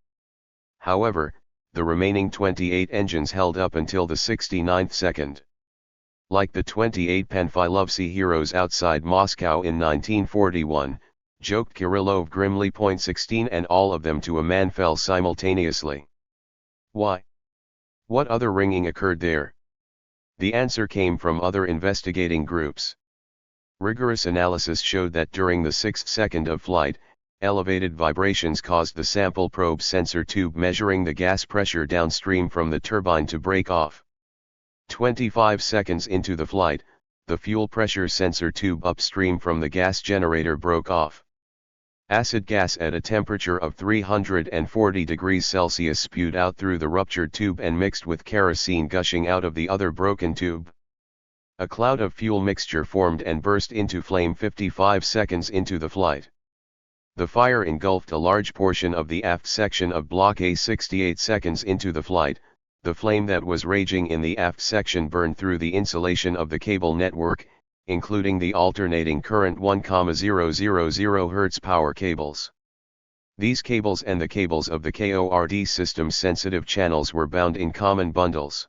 However, the remaining 28 engines held up until the 69th second. Like the 28 Panfilovsky heroes outside Moscow in 1941, joked Kirillov grimly. 16 and all of them to a man fell simultaneously. Why? What other ringing occurred there? The answer came from other investigating groups. Rigorous analysis showed that during the 6th second of flight, elevated vibrations caused the sample probe sensor tube measuring the gas pressure downstream from the turbine to break off. 25 seconds into the flight, the fuel pressure sensor tube upstream from the gas generator broke off. Acid gas at a temperature of 340 degrees Celsius spewed out through the ruptured tube and mixed with kerosene gushing out of the other broken tube. A cloud of fuel mixture formed and burst into flame 55 seconds into the flight. The fire engulfed a large portion of the aft section of Block A. 68 seconds into the flight. The flame that was raging in the aft section burned through the insulation of the cable network, including the alternating current 1,000 Hz power cables. These cables and the cables of the KORD system's sensitive channels were bound in common bundles.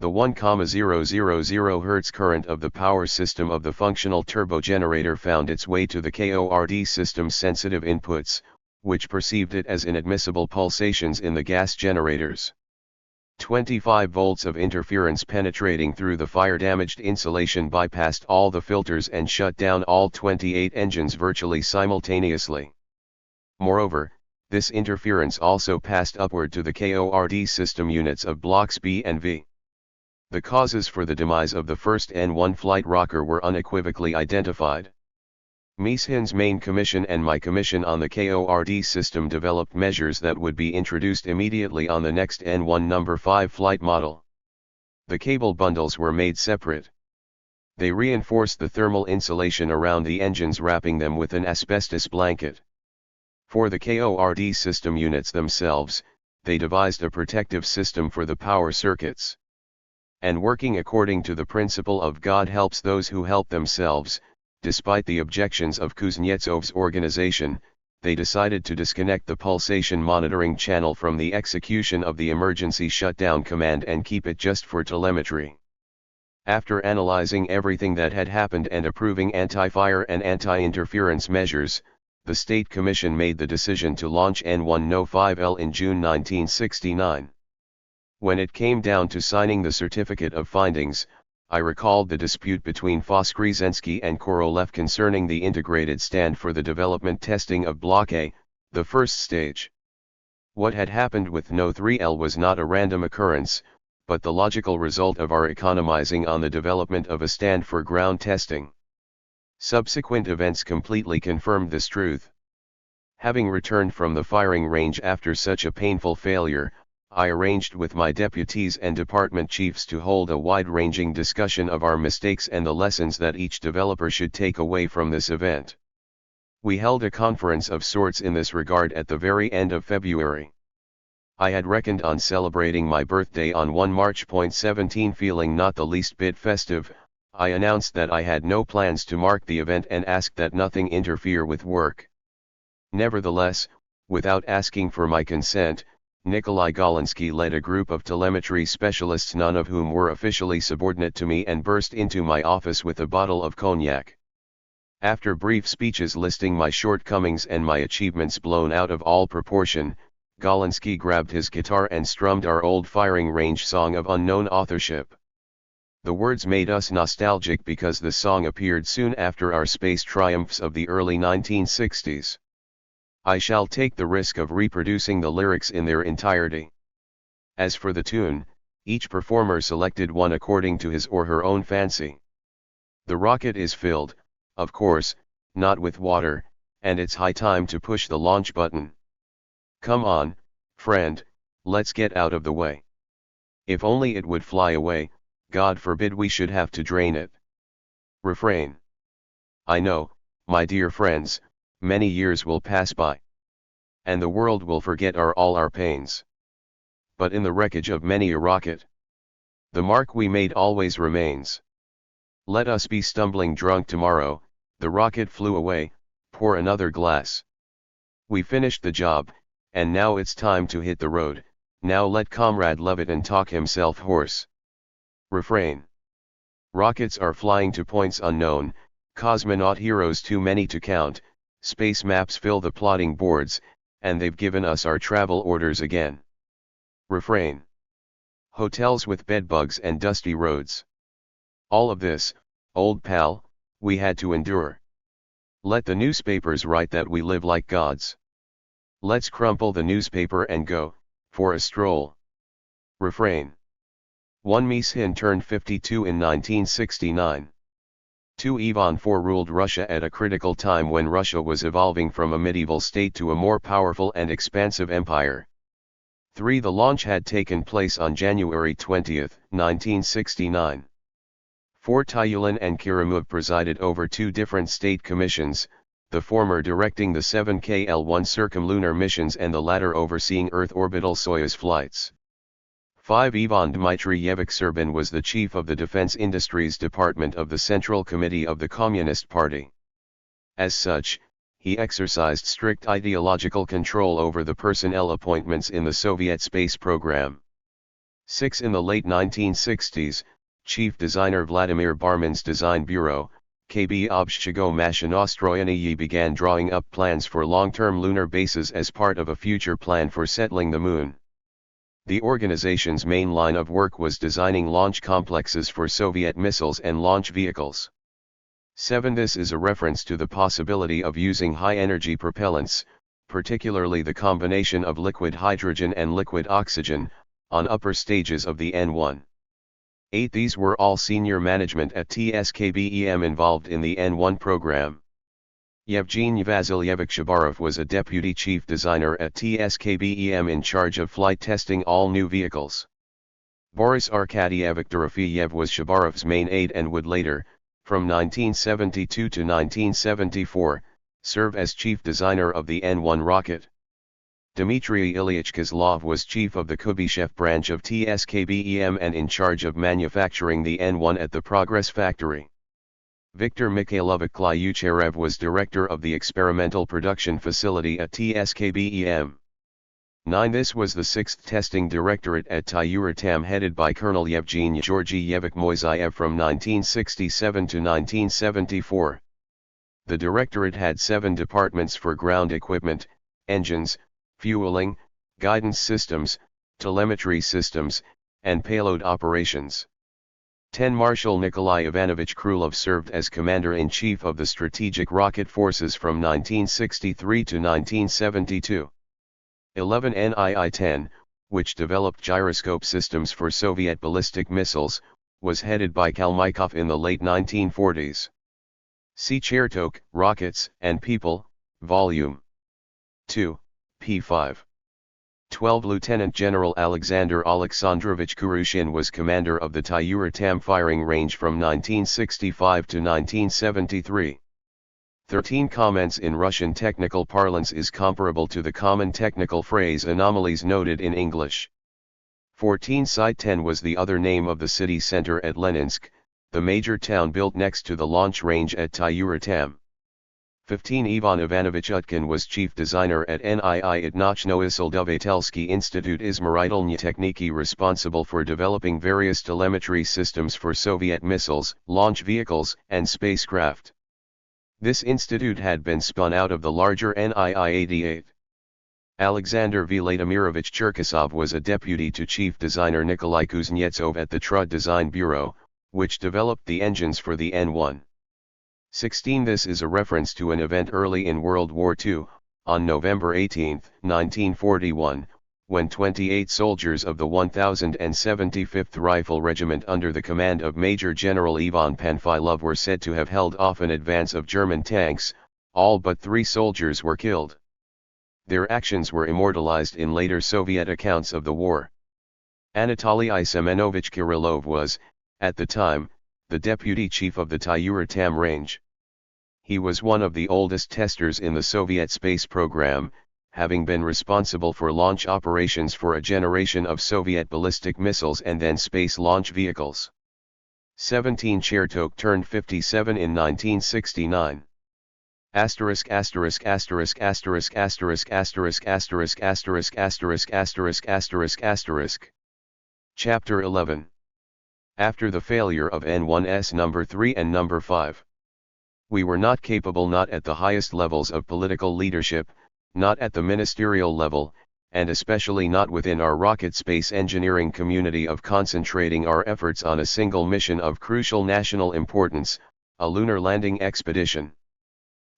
The 1,000 Hz current of the power system of the functional turbogenerator found its way to the KORD system's sensitive inputs, which perceived it as inadmissible pulsations in the gas generators. 25 volts of interference penetrating through the fire-damaged insulation bypassed all the filters and shut down all 28 engines virtually simultaneously. Moreover, this interference also passed upward to the KORD system units of Blocks B and V. The causes for the demise of the first N1 flight rocker were unequivocally identified. Mishin's main commission and my commission on the KORD system developed measures that would be introduced immediately on the next N1 number 5 flight model. The cable bundles were made separate. They reinforced the thermal insulation around the engines, wrapping them with an asbestos blanket. For the KORD system units themselves, they devised a protective system for the power circuits. And working according to the principle of God helps those who help themselves, despite the objections of Kuznetsov's organization, they decided to disconnect the pulsation monitoring channel from the execution of the emergency shutdown command and keep it just for telemetry. After analyzing everything that had happened and approving anti-fire and anti-interference measures, the State Commission made the decision to launch N1 No-5L in June 1969. When it came down to signing the certificate of findings, I recalled the dispute between Voskresensky and Korolev concerning the integrated stand for the development testing of Block A, the first stage. What had happened with No-3L was not a random occurrence, but the logical result of our economizing on the development of a stand for ground testing. Subsequent events completely confirmed this truth. Having returned from the firing range after such a painful failure, I arranged with my deputies and department chiefs to hold a wide-ranging discussion of our mistakes and the lessons that each developer should take away from this event. We held a conference of sorts in this regard at the very end of February. I had reckoned on celebrating my birthday on 1 March. 17 Feeling not the least bit festive, I announced that I had no plans to mark the event and asked that nothing interfere with work. Nevertheless, without asking for my consent, Nikolai Golinsky led a group of telemetry specialists, none of whom were officially subordinate to me, and burst into my office with a bottle of cognac. After brief speeches listing my shortcomings and my achievements blown out of all proportion, Golinsky grabbed his guitar and strummed our old firing range song of unknown authorship. The words made us nostalgic because the song appeared soon after our space triumphs of the early 1960s. I shall take the risk of reproducing the lyrics in their entirety. As for the tune, each performer selected one according to his or her own fancy. The rocket is filled, of course, not with water, and it's high time to push the launch button. Come on, friend, let's get out of the way. If only it would fly away, God forbid we should have to drain it. Refrain. I know, my dear friends, many years will pass by. And the world will forget all our pains. But in the wreckage of many a rocket, the mark we made always remains. Let us be stumbling drunk tomorrow, the rocket flew away, Pour another glass. We finished the job, and now it's time to hit the road. Now let Comrade Levitin talk himself hoarse. Refrain. Rockets are flying to points unknown, cosmonaut heroes too many to count, space maps fill the plotting boards, and they've given us our travel orders again. Refrain. Hotels with bedbugs and dusty roads. All of this, old pal, we had to endure. Let the newspapers write that we live like gods. Let's crumple the newspaper and go, for a stroll. Refrain. 1 Mishin turned 52 in 1969. 2 Ivan IV ruled Russia at a critical time when Russia was evolving from a medieval state to a more powerful and expansive empire. 3 The launch had taken place on January 20, 1969. 4 Tyulen and Kirimov presided over 2 different state commissions, the former directing the 7KL-1 circumlunar missions and the latter overseeing Earth orbital Soyuz flights. 5 Ivan Dmitrievich Serbin was the chief of the Defense Industries Department of the Central Committee of the Communist Party. As such, he exercised strict ideological control over the personnel appointments in the Soviet space program. 6 In the late 1960s, chief designer Vladimir Barmin's design bureau, KB Obshchigo Mashinostroyenie began drawing up plans for long-term lunar bases as part of a future plan for settling the moon. The organization's main line of work was designing launch complexes for Soviet missiles and launch vehicles. 7 This is a reference to the possibility of using high-energy propellants, particularly the combination of liquid hydrogen and liquid oxygen, on upper stages of the N1. 8 These were all senior management at TSKBEM involved in the N1 program. Yevgeny Vasilyevich Shabarov was a deputy chief designer at TSKBEM in charge of flight testing all new vehicles. Boris Arkadyevich Dorofeyev was Shabarov's main aide and would later, from 1972 to 1974, serve as chief designer of the N1 rocket. Dmitry Ilyich Kozlov was chief of the Kubyshev branch of TSKBEM and in charge of manufacturing the N1 at the Progress factory. Viktor Mikhailovich Klyucherev was director of the experimental production facility at TSKBEM. 9 This was the 6th testing directorate at THIRD-WORLDISM headed by Colonel Yevgeny Georgievich Moisayev from 1967 to 1974. The directorate had 7 departments for ground equipment, engines, fueling, guidance systems, telemetry systems, and payload operations. 10 Marshal Nikolai Ivanovich Krylov served as Commander-in-Chief of the Strategic Rocket Forces from 1963 to 1972. 11 NII-10, which developed gyroscope systems for Soviet ballistic missiles, was headed by Kalmykov in the late 1940s. See Chertok, Rockets and People, Volume 2, p. 12 Lieutenant General Alexander Alexandrovich Kurushin was commander of the THIRD-WORLDISM firing range from 1965 to 1973. 13 Comments in Russian technical parlance is comparable to the common technical phrase anomalies noted in English. 14 Site 10 was the other name of the city center at Leninsk, the major town built next to the launch range at THIRD-WORLDISM. 15 Ivan Ivanovich Utkin was chief designer at NII National-Isildovatelski Institute Izmeritelny Techniki responsible for developing various telemetry systems for Soviet missiles, launch vehicles, and spacecraft. This institute had been spun out of the larger NII-88. Alexander Vladimirovich Cherkasov was a deputy to chief designer Nikolai Kuznetsov at the THIRD Design Bureau, which developed the engines for the N1. 16 This is a reference to an event early in World War II, on November 18, 1941, when 28 soldiers of the 1075th Rifle Regiment under the command of Major General Ivan Panfilov were said to have held off an advance of German tanks. All but 3 soldiers were killed. Their actions were immortalized in later Soviet accounts of the war. Anatoly Semenovich Kirillov was, at the time, the deputy chief of the THIRD-WORLDISM range. He was one of the oldest testers in the Soviet space program, having been responsible for launch operations for a generation of Soviet ballistic missiles and then space launch vehicles. 17 Chertok turned 57 in 1969. Asterisk asterisk asterisk asterisk asterisk asterisk asterisk asterisk asterisk asterisk asterisk asterisk. Chapter 11. After the failure of N1s number 3 and number 5. We were not capable, not at the highest levels of political leadership, not at the ministerial level, and especially not within our rocket space engineering community, of concentrating our efforts on a single mission of crucial national importance, a lunar landing expedition.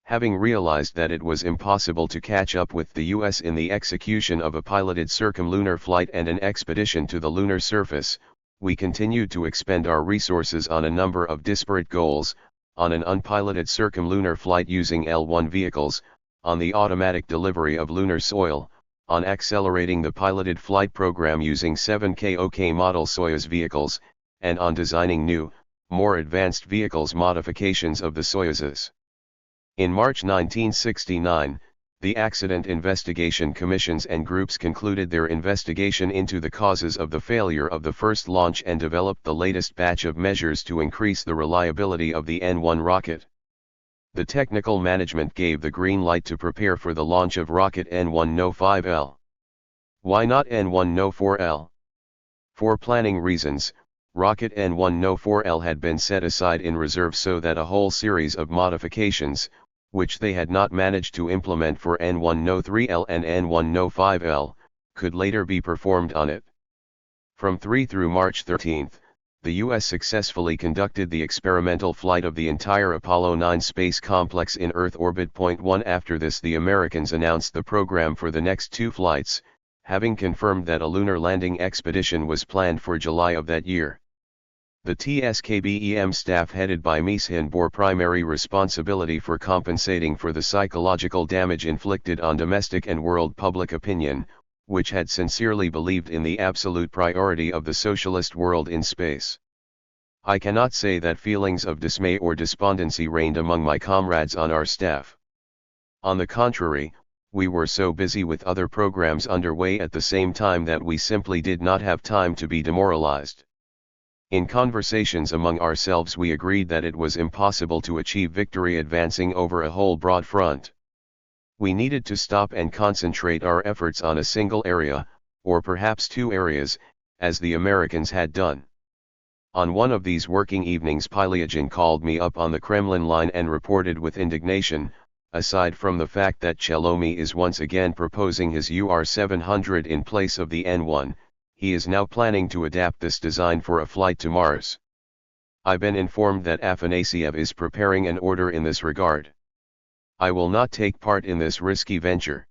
Having realized that it was impossible to catch up with the US in the execution of a piloted circumlunar flight and an expedition to the lunar surface, we continued to expend our resources on a number of disparate goals: on an unpiloted circumlunar flight using L1 vehicles, on the automatic delivery of lunar soil, on accelerating the piloted flight program using 7KOK model Soyuz vehicles, and on designing new, more advanced vehicles modifications of the Soyuzes. In March 1969, the accident investigation commissions and groups concluded their investigation into the causes of the failure of the first launch and developed the latest batch of measures to increase the reliability of the N1 rocket. The technical management gave the green light to prepare for the launch of rocket N1 No 5L. Why not N1 No 4L? For planning reasons, rocket N1 No 4L had been set aside in reserve so that a whole series of modifications, which they had not managed to implement for N1 No 3L and N1 No 5L, could later be performed on it. From 3 through March 13, the U.S. successfully conducted the experimental flight of the entire Apollo 9 space complex in Earth orbit. 1 After this, the Americans announced the program for the next 2 flights, having confirmed that a lunar landing expedition was planned for July of that year. The TSKBEM staff headed by Mishin bore primary responsibility for compensating for the psychological damage inflicted on domestic and world public opinion, which had sincerely believed in the absolute priority of the socialist world in space. I cannot say that feelings of dismay or despondency reigned among my comrades on our staff. On the contrary, we were so busy with other programs underway at the same time that we simply did not have time to be demoralized. In conversations among ourselves, we agreed that it was impossible to achieve victory advancing over a whole broad front. We needed to stop and concentrate our efforts on a single area, or perhaps 2 areas, as the Americans had done. On one of these working evenings, Pylyagin called me up on the Kremlin line and reported with indignation, aside from the fact that Chelomy is once again proposing his UR-700 in place of the N1, he is now planning to adapt this design for a flight to Mars. I've been informed that Afanasyev is preparing an order in this regard. I will not take part in this risky venture.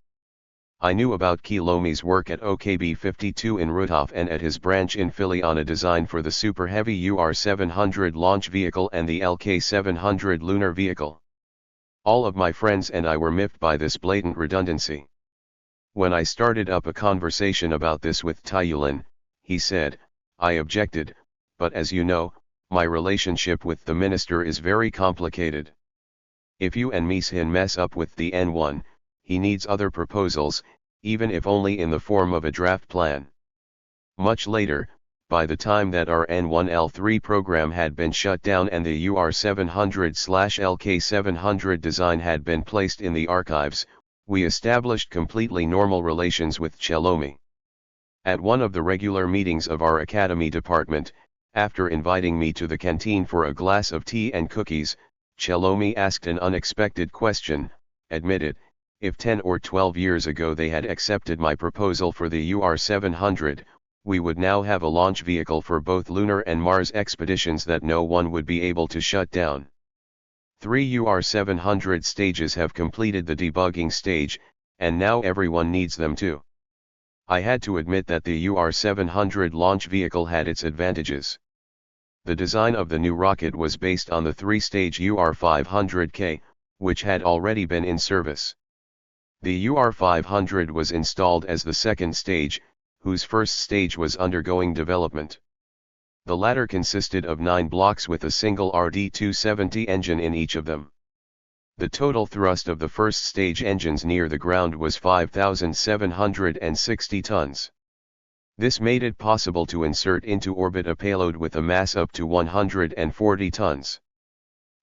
I knew about Chelomy's work at OKB-52 in Rutov and at his branch in Philly on a design for the Super Heavy UR-700 launch vehicle and the LK-700 lunar vehicle. All of my friends and I were miffed by this blatant redundancy. When I started up a conversation about this with Tyulin, he said, I objected, but as you know, my relationship with the minister is very complicated. If you and Mishin mess up with the N1, he needs other proposals, even if only in the form of a draft plan. Much later, by the time that our N1L3 program had been shut down and the UR-700/LK-700 design had been placed in the archives, we established completely normal relations with Chelomy. At one of the regular meetings of our academy department, after inviting me to the canteen for a glass of tea and cookies, Chelomy asked an unexpected question. Admit it, if 10 or 12 years ago they had accepted my proposal for the UR-700, we would now have a launch vehicle for both lunar and Mars expeditions that no one would be able to shut down. 3 UR-700 stages have completed the debugging stage, and now everyone needs them too. I had to admit that the UR-700 launch vehicle had its advantages. The design of the new rocket was based on the 3-stage UR-500K, which had already been in service. The UR-500 was installed as the second stage, whose first stage was undergoing development. The latter consisted of 9 blocks with a single RD-270 engine in each of them. The total thrust of the first stage engines near the ground was 5,760 tons. This made it possible to insert into orbit a payload with a mass up to 140 tons.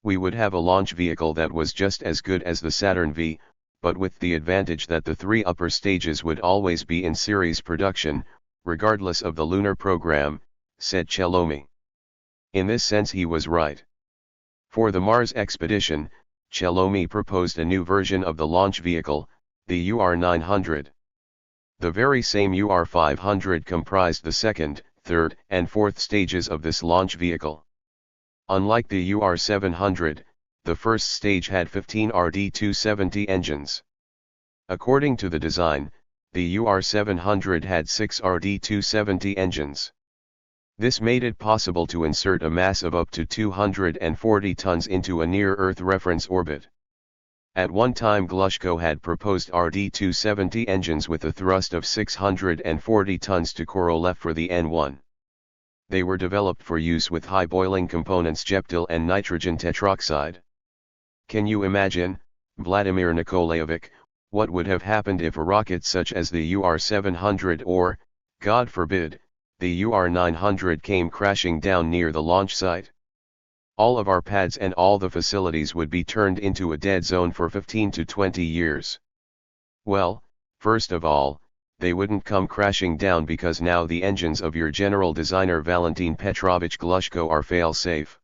We would have a launch vehicle that was just as good as the Saturn V, but with the advantage that the 3 upper stages would always be in series production, regardless of the lunar program, said Chelomi. In this sense he was right. For the Mars expedition, Chelomi proposed a new version of the launch vehicle, the UR-900. The very same UR-500 comprised the second, third, and fourth stages of this launch vehicle. Unlike the UR-700, the first stage had 15 RD-270 engines. According to the design, the UR-700 had 6 RD-270 engines. This made it possible to insert a mass of up to 240 tons into a near-Earth reference orbit. At one time Glushko had proposed RD-270 engines with a thrust of 640 tons to Korolev for the N1. They were developed for use with high boiling components Jeptyl and nitrogen tetroxide. Can you imagine, Vladimir Nikolaevich, what would have happened if a rocket such as the UR-700 or, God forbid, the UR-900 came crashing down near the launch site? All of our pads and all the facilities would be turned into a dead zone for 15 to 20 years. Well, first of all, they wouldn't come crashing down because now the engines of your general designer Valentin Petrovich Glushko are fail-safe.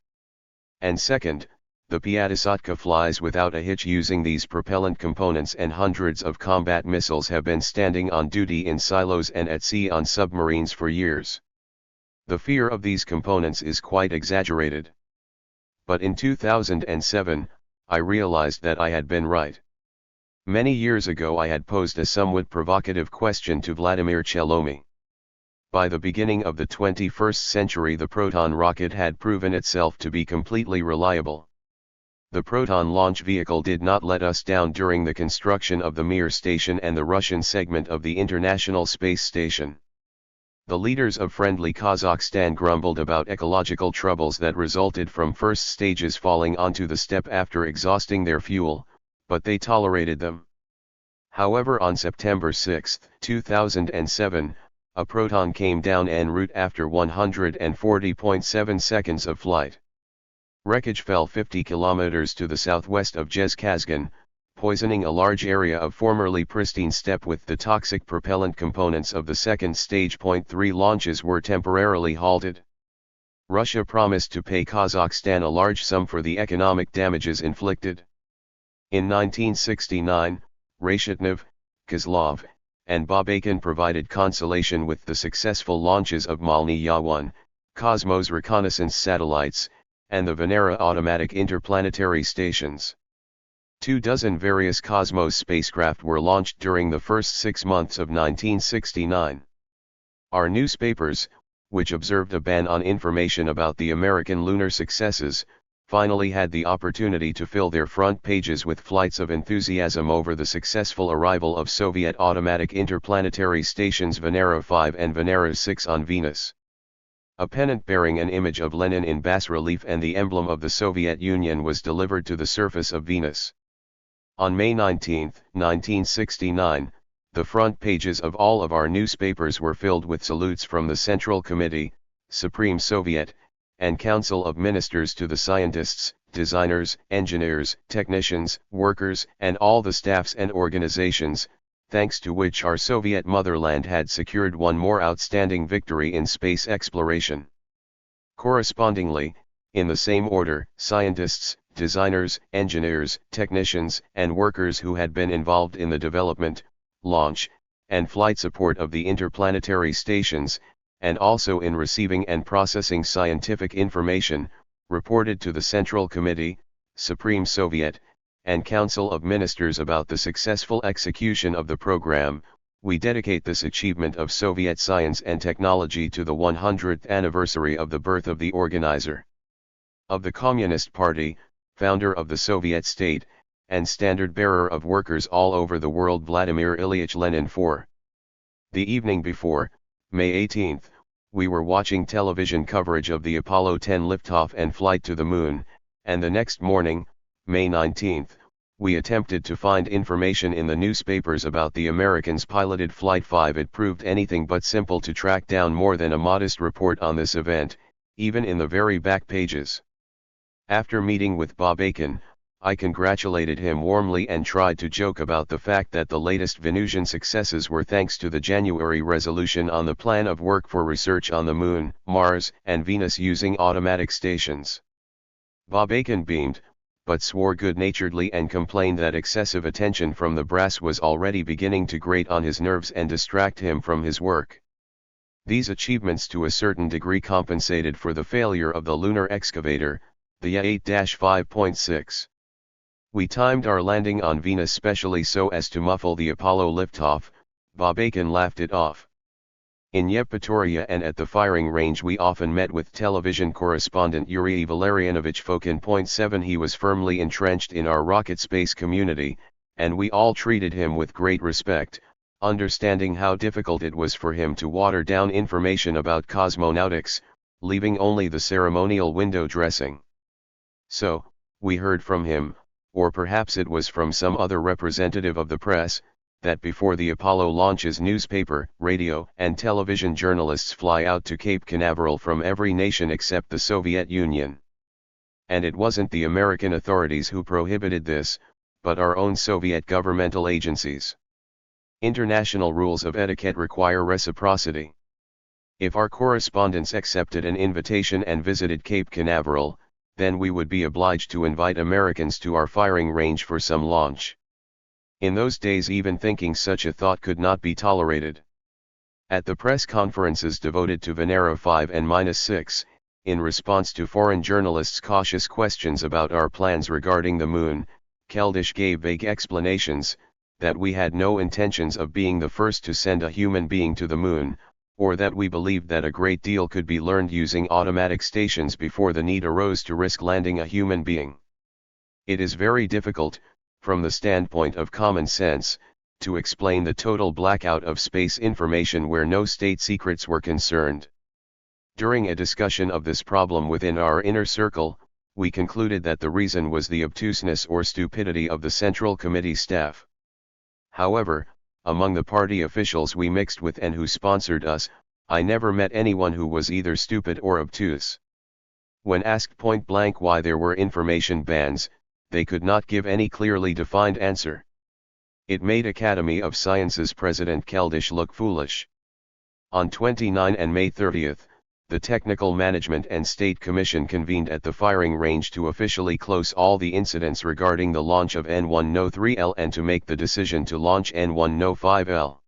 And second, the Piatisatka flies without a hitch using these propellant components, and hundreds of combat missiles have been standing on duty in silos and at sea on submarines for years. The fear of these components is quite exaggerated. But in 2007, I realized that I had been right. Many years ago I had posed a somewhat provocative question to Vladimir Chelomi. By the beginning of the 21st century the Proton rocket had proven itself to be completely reliable. The Proton launch vehicle did not let us down during the construction of the Mir station and the Russian segment of the International Space Station. The leaders of friendly Kazakhstan grumbled about ecological troubles that resulted from first stages falling onto the steppe after exhausting their fuel, but they tolerated them. However, on September 6, 2007, a Proton came down en route after 140.7 seconds of flight. Wreckage fell 50 kilometers to the southwest of Zhezkazgan, poisoning a large area of formerly pristine steppe with the toxic propellant components of the second stage. 3 launches were temporarily halted. Russia promised to pay Kazakhstan a large sum for the economic damages inflicted. In 1969, Reshetnev, Kozlov, and Babakin provided consolation with the successful launches of Malny-Ya-1, Cosmos reconnaissance satellites, and the Venera automatic interplanetary stations. 24 various Cosmos spacecraft were launched during the first 6 months of 1969. Our newspapers, which observed a ban on information about the American lunar successes, finally had the opportunity to fill their front pages with flights of enthusiasm over the successful arrival of Soviet automatic interplanetary stations Venera 5 and Venera 6 on Venus. A pennant bearing an image of Lenin in bas-relief and the emblem of the Soviet Union was delivered to the surface of Venus. On May 19, 1969, the front pages of all of our newspapers were filled with salutes from the Central Committee, Supreme Soviet, and Council of Ministers to the scientists, designers, engineers, technicians, workers, and all the staffs and organizations, thanks to which our Soviet motherland had secured one more outstanding victory in space exploration. Correspondingly, in the same order, scientists, designers, engineers, technicians, and workers who had been involved in the development, launch, and flight support of the interplanetary stations, and also in receiving and processing scientific information, reported to the Central Committee, Supreme Soviet, and Council of Ministers about the successful execution of the program. We dedicate this achievement of Soviet science and technology to the 100th anniversary of the birth of the organizer of the Communist Party, founder of the Soviet state, and standard-bearer of workers all over the world Vladimir Ilyich Lenin. 4. The evening before, May 18, we were watching television coverage of the Apollo 10 liftoff and flight to the moon, and the next morning, May 19, we attempted to find information in the newspapers about the Americans' piloted Flight 5. It proved anything but simple to track down more than a modest report on this event, even in the very back pages. After meeting with Bob Aiken, I congratulated him warmly and tried to joke about the fact that the latest Venusian successes were thanks to the January resolution on the plan of work for research on the Moon, Mars, and Venus using automatic stations. Bob Aiken beamed, but swore good-naturedly and complained that excessive attention from the brass was already beginning to grate on his nerves and distract him from his work. These achievements to a certain degree compensated for the failure of the lunar excavator, the Ya-8-5.6. We timed our landing on Venus specially so as to muffle the Apollo liftoff. Bob Aiken laughed it off. In Yevpatoria and at the firing range we often met with television correspondent Yuri Valerianovich Fokin. 7 He was firmly entrenched in our rocket space community, and we all treated him with great respect, understanding how difficult it was for him to water down information about cosmonautics, leaving only the ceremonial window dressing. So, we heard from him, or perhaps it was from some other representative of the press, that before the Apollo launches newspaper, radio, and television journalists fly out to Cape Canaveral from every nation except the Soviet Union. And it wasn't the American authorities who prohibited this, but our own Soviet governmental agencies. International rules of etiquette require reciprocity. If our correspondents accepted an invitation and visited Cape Canaveral, then we would be obliged to invite Americans to our firing range for some launch. In those days even thinking such a thought could not be tolerated. At the press conferences devoted to Venera 5 and 6, in response to foreign journalists' cautious questions about our plans regarding the Moon, Keldysh gave vague explanations, that we had no intentions of being the first to send a human being to the Moon, or that we believed that a great deal could be learned using automatic stations before the need arose to risk landing a human being. It is very difficult, from the standpoint of common sense, to explain the total blackout of space information where no state secrets were concerned. During a discussion of this problem within our inner circle, we concluded that the reason was the obtuseness or stupidity of the Central Committee staff. However, among the party officials we mixed with and who sponsored us, I never met anyone who was either stupid or obtuse. When asked point-blank why there were information bans, they could not give any clearly defined answer. It made Academy of Sciences President Keldysh look foolish. On 29 and May 30, the Technical Management and State Commission convened at the firing range to officially close all the incidents regarding the launch of N1No3L and to make the decision to launch N1No5L.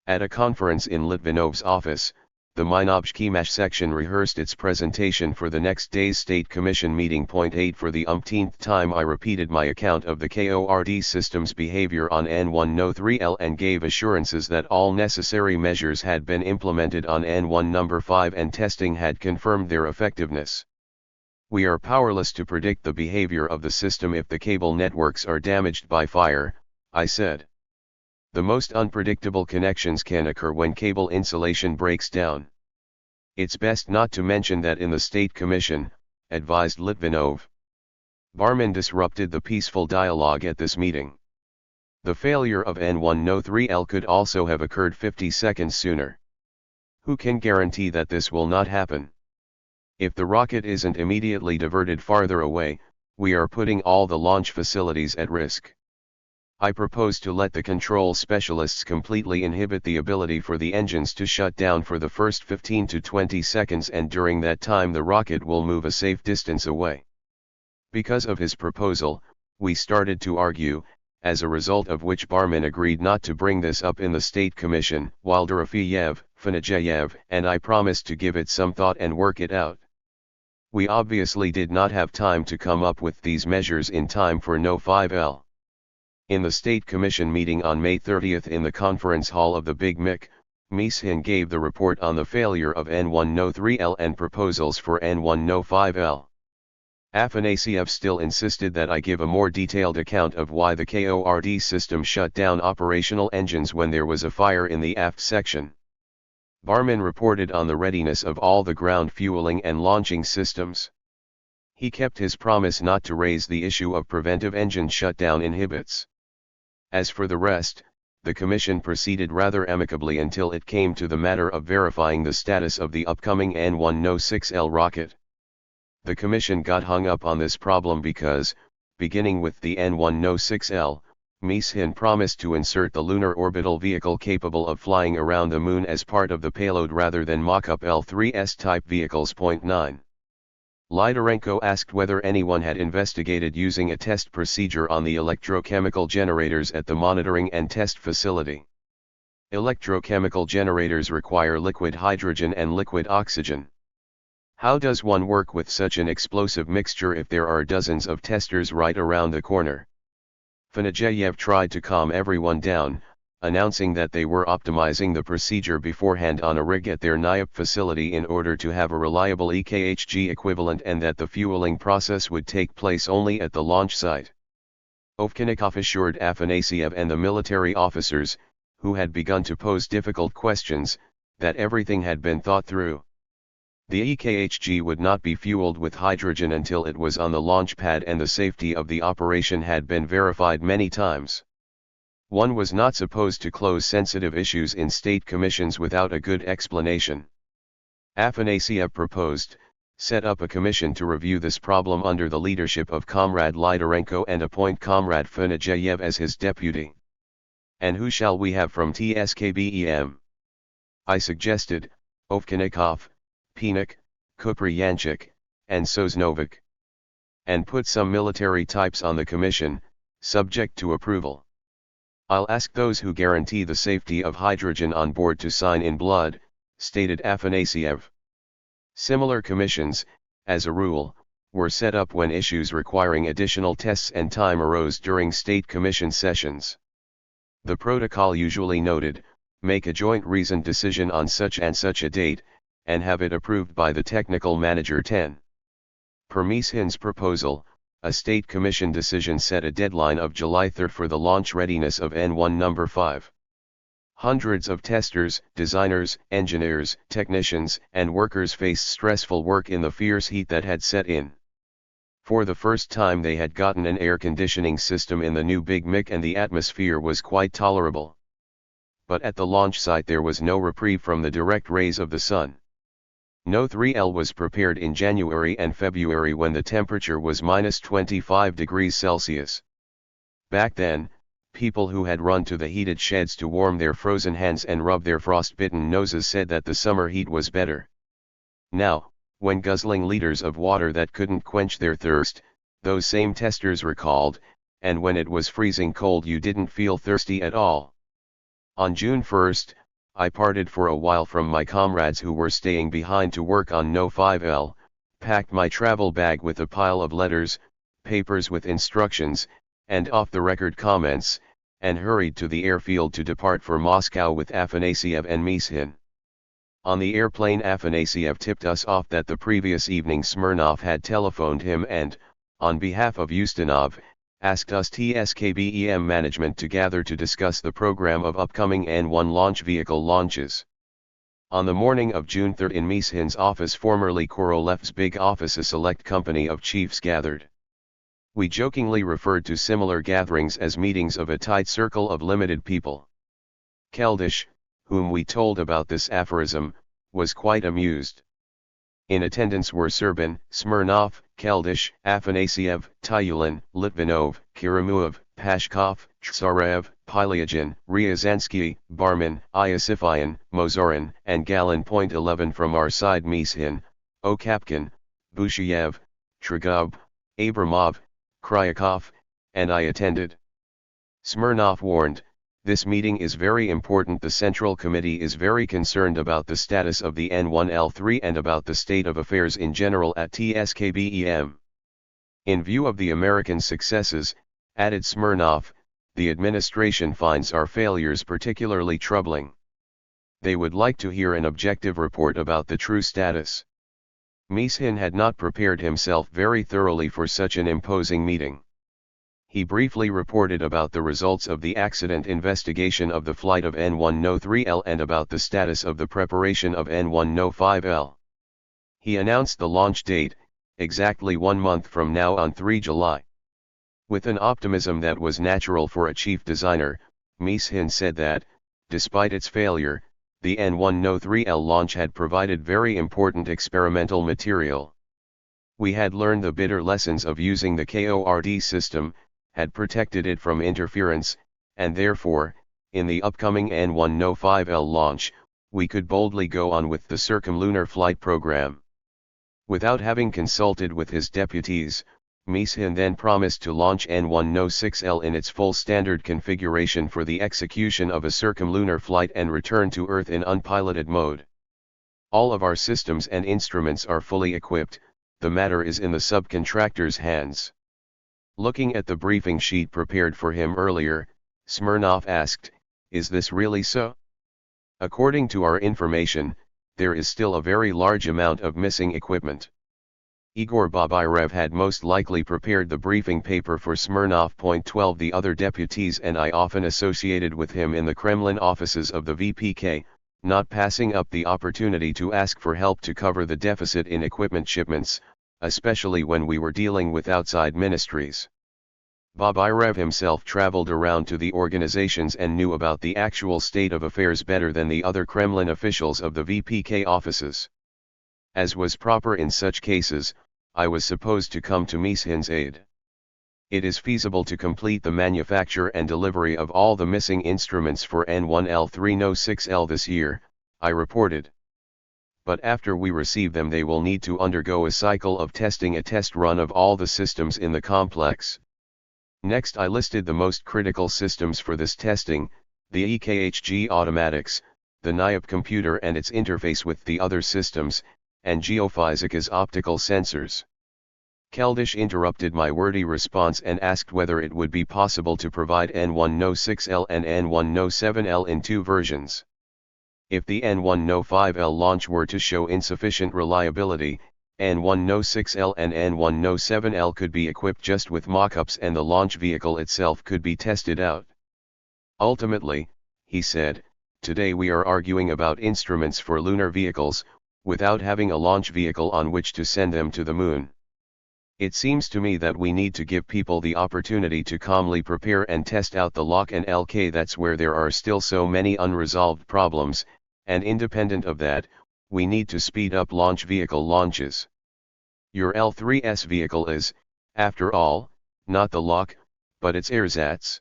At a conference in Litvinov's office, the Minobshkimash section rehearsed its presentation for the next day's State Commission meeting. 8 For the umpteenth time I repeated my account of the KORD system's behavior on N1No3L and gave assurances that all necessary measures had been implemented on N1 number 5 and testing had confirmed their effectiveness. We are powerless to predict the behavior of the system if the cable networks are damaged by fire, I said. The most unpredictable connections can occur when cable insulation breaks down. It's best not to mention that in the State Commission, advised Litvinov. Barman disrupted the peaceful dialogue at this meeting. The failure of N1No3L could also have occurred 50 seconds sooner. Who can guarantee that this will not happen? If the rocket isn't immediately diverted farther away, we are putting all the launch facilities at risk. I propose to let the control specialists completely inhibit the ability for the engines to shut down for the first 15 to 20 seconds, and during that time the rocket will move a safe distance away. Because of his proposal, we started to argue, as a result of which Barman agreed not to bring this up in the State Commission, while Dorofeyev, Fanajeyev, and I promised to give it some thought and work it out. We obviously did not have time to come up with these measures in time for No5L. In the State Commission meeting on May 30 in the conference hall of the Big Mick, Mishin gave the report on the failure of N1No3L and proposals for N1No5L. Afanasyev still insisted that I give a more detailed account of why the KORD system shut down operational engines when there was a fire in the aft section. Barman reported on the readiness of all the ground fueling and launching systems. He kept his promise not to raise the issue of preventive engine shutdown inhibits. As for the rest, the Commission proceeded rather amicably until it came to the matter of verifying the status of the upcoming N1No6L rocket. The Commission got hung up on this problem because, beginning with the N106L, Mies promised to insert the lunar orbital vehicle capable of flying around the Moon as part of the payload rather than mock-up L3S type vehicles. 9. Lydarenko asked whether anyone had investigated using a test procedure on the electrochemical generators at the monitoring and test facility. Electrochemical generators require liquid hydrogen and liquid oxygen. How does one work with such an explosive mixture if there are dozens of testers right around the corner? Fanajeyev tried to calm everyone down, announcing that they were optimizing the procedure beforehand on a rig at their NIOP facility in order to have a reliable EKHG equivalent and that the fueling process would take place only at the launch site. Ovchinnikov assured Afanasyev and the military officers, who had begun to pose difficult questions, that everything had been thought through. The EKHG would not be fueled with hydrogen until it was on the launch pad and the safety of the operation had been verified many times. One was not supposed to close sensitive issues in state commissions without a good explanation. Afanasyev proposed, set up a commission to review this problem under the leadership of Comrade Lydarenko and appoint Comrade Fanajeyev as his deputy. And who shall we have from TSKBEM? I suggested, Ovchinnikov, Pinuk, Kupryanchik, and Sosnovic. And put some military types on the commission, subject to approval. I'll ask those who guarantee the safety of hydrogen on board to sign in blood, stated Afanasyev. Similar commissions, as a rule, were set up when issues requiring additional tests and time arose during state commission sessions. The protocol usually noted, make a joint reasoned decision on such and such a date, and have it approved by the technical manager. 10. Per Mieshin's proposal, a state commission decision set a deadline of July 3 for the launch readiness of N1 number 5. Hundreds of testers, designers, engineers, technicians, and workers faced stressful work in the fierce heat that had set in. For the first time they had gotten an air conditioning system in the new Big Mic and the atmosphere was quite tolerable. But at the launch site there was no reprieve from the direct rays of the sun. No 3L was prepared in January and February when the temperature was minus 25 degrees Celsius. Back then, people who had run to the heated sheds to warm their frozen hands and rub their frostbitten noses said that the summer heat was better. Now, when guzzling liters of water that couldn't quench their thirst, those same testers recalled, and when it was freezing cold you didn't feel thirsty at all. On June 1st, I parted for a while from my comrades who were staying behind to work on No 5L, packed my travel bag with a pile of letters, papers with instructions, and off-the-record comments, and hurried to the airfield to depart for Moscow with Afanasyev and Mieshin. On the airplane Afanasyev tipped us off that the previous evening Smirnov had telephoned him and, on behalf of Ustinov, asked us TSKBEM management to gather to discuss the program of upcoming N1 launch vehicle launches. On the morning of June 3 in Mieshin's office, formerly Korolev's big office, a select company of chiefs gathered. We jokingly referred to similar gatherings as meetings of a tight circle of limited people. Keldysh, whom we told about this aphorism, was quite amused. In attendance were Serbin, Smirnov, Keldysh, Afanasyev, Tyulin, Litvinov, Kirimuov, Pashkov, Tsarev, Pylyagin, Ryazansky, Barman, Iosifyan, Mozorin, and Galin. 11 From our side Mieshin, Okapkin, Busheyev, Tragub, Abramov, Kryakov, and I attended. Smirnov warned, this meeting is very important. The Central Committee is very concerned about the status of the N1L3 and about the state of affairs in general at TSKBEM. In view of the American successes, added Smirnov, the administration finds our failures particularly troubling. They would like to hear an objective report about the true status. Mieshin had not prepared himself very thoroughly for such an imposing meeting. He briefly reported about the results of the accident investigation of the flight of N1 No 3L and about the status of the preparation of N1 No 5L. He announced the launch date, exactly 1 month from now on 3 July. With an optimism that was natural for a chief designer, Mieshin said that, despite its failure, the N1 No 3L launch had provided very important experimental material. We had learned the bitter lessons of using the KORD system, had protected it from interference, and therefore, in the upcoming N105L launch, we could boldly go on with the circumlunar flight program. Without having consulted with his deputies, Mishin then promised to launch N106L in its full standard configuration for the execution of a circumlunar flight and return to Earth in unpiloted mode. All of our systems and instruments are fully equipped, the matter is in the subcontractor's hands. Looking at the briefing sheet prepared for him earlier, Smirnov asked, "Is this really so?" According to our information, there is still a very large amount of missing equipment. Igor Babayrev had most likely prepared the briefing paper for Smirnov. 12 The other deputies and I often associated with him in the Kremlin offices of the VPK, not passing up the opportunity to ask for help to cover the deficit in equipment shipments, especially when we were dealing with outside ministries. Babayrev himself traveled around to the organizations and knew about the actual state of affairs better than the other Kremlin officials of the VPK offices. As was proper in such cases, I was supposed to come to Mishin's aid. It is feasible to complete the manufacture and delivery of all the missing instruments for N1L306L this year, I reported. But after we receive them they will need to undergo a cycle of testing, a test run of all the systems in the complex. Next I listed the most critical systems for this testing, the EKHG automatics, the NIOP computer and its interface with the other systems, and geophysic's optical sensors. Keldysh interrupted my wordy response and asked whether it would be possible to provide N106L and N107L in two versions. If the N105L launch were to show insufficient reliability, N106L and N107L could be equipped just with mock-ups and the launch vehicle itself could be tested out. Ultimately, he said, today we are arguing about instruments for lunar vehicles, without having a launch vehicle on which to send them to the moon. It seems to me that we need to give people the opportunity to calmly prepare and test out the LOC and LK. That's where there are still so many unresolved problems, and independent of that, we need to speed up launch vehicle launches. Your L3S vehicle is, after all, not the LOC, but its ersatz.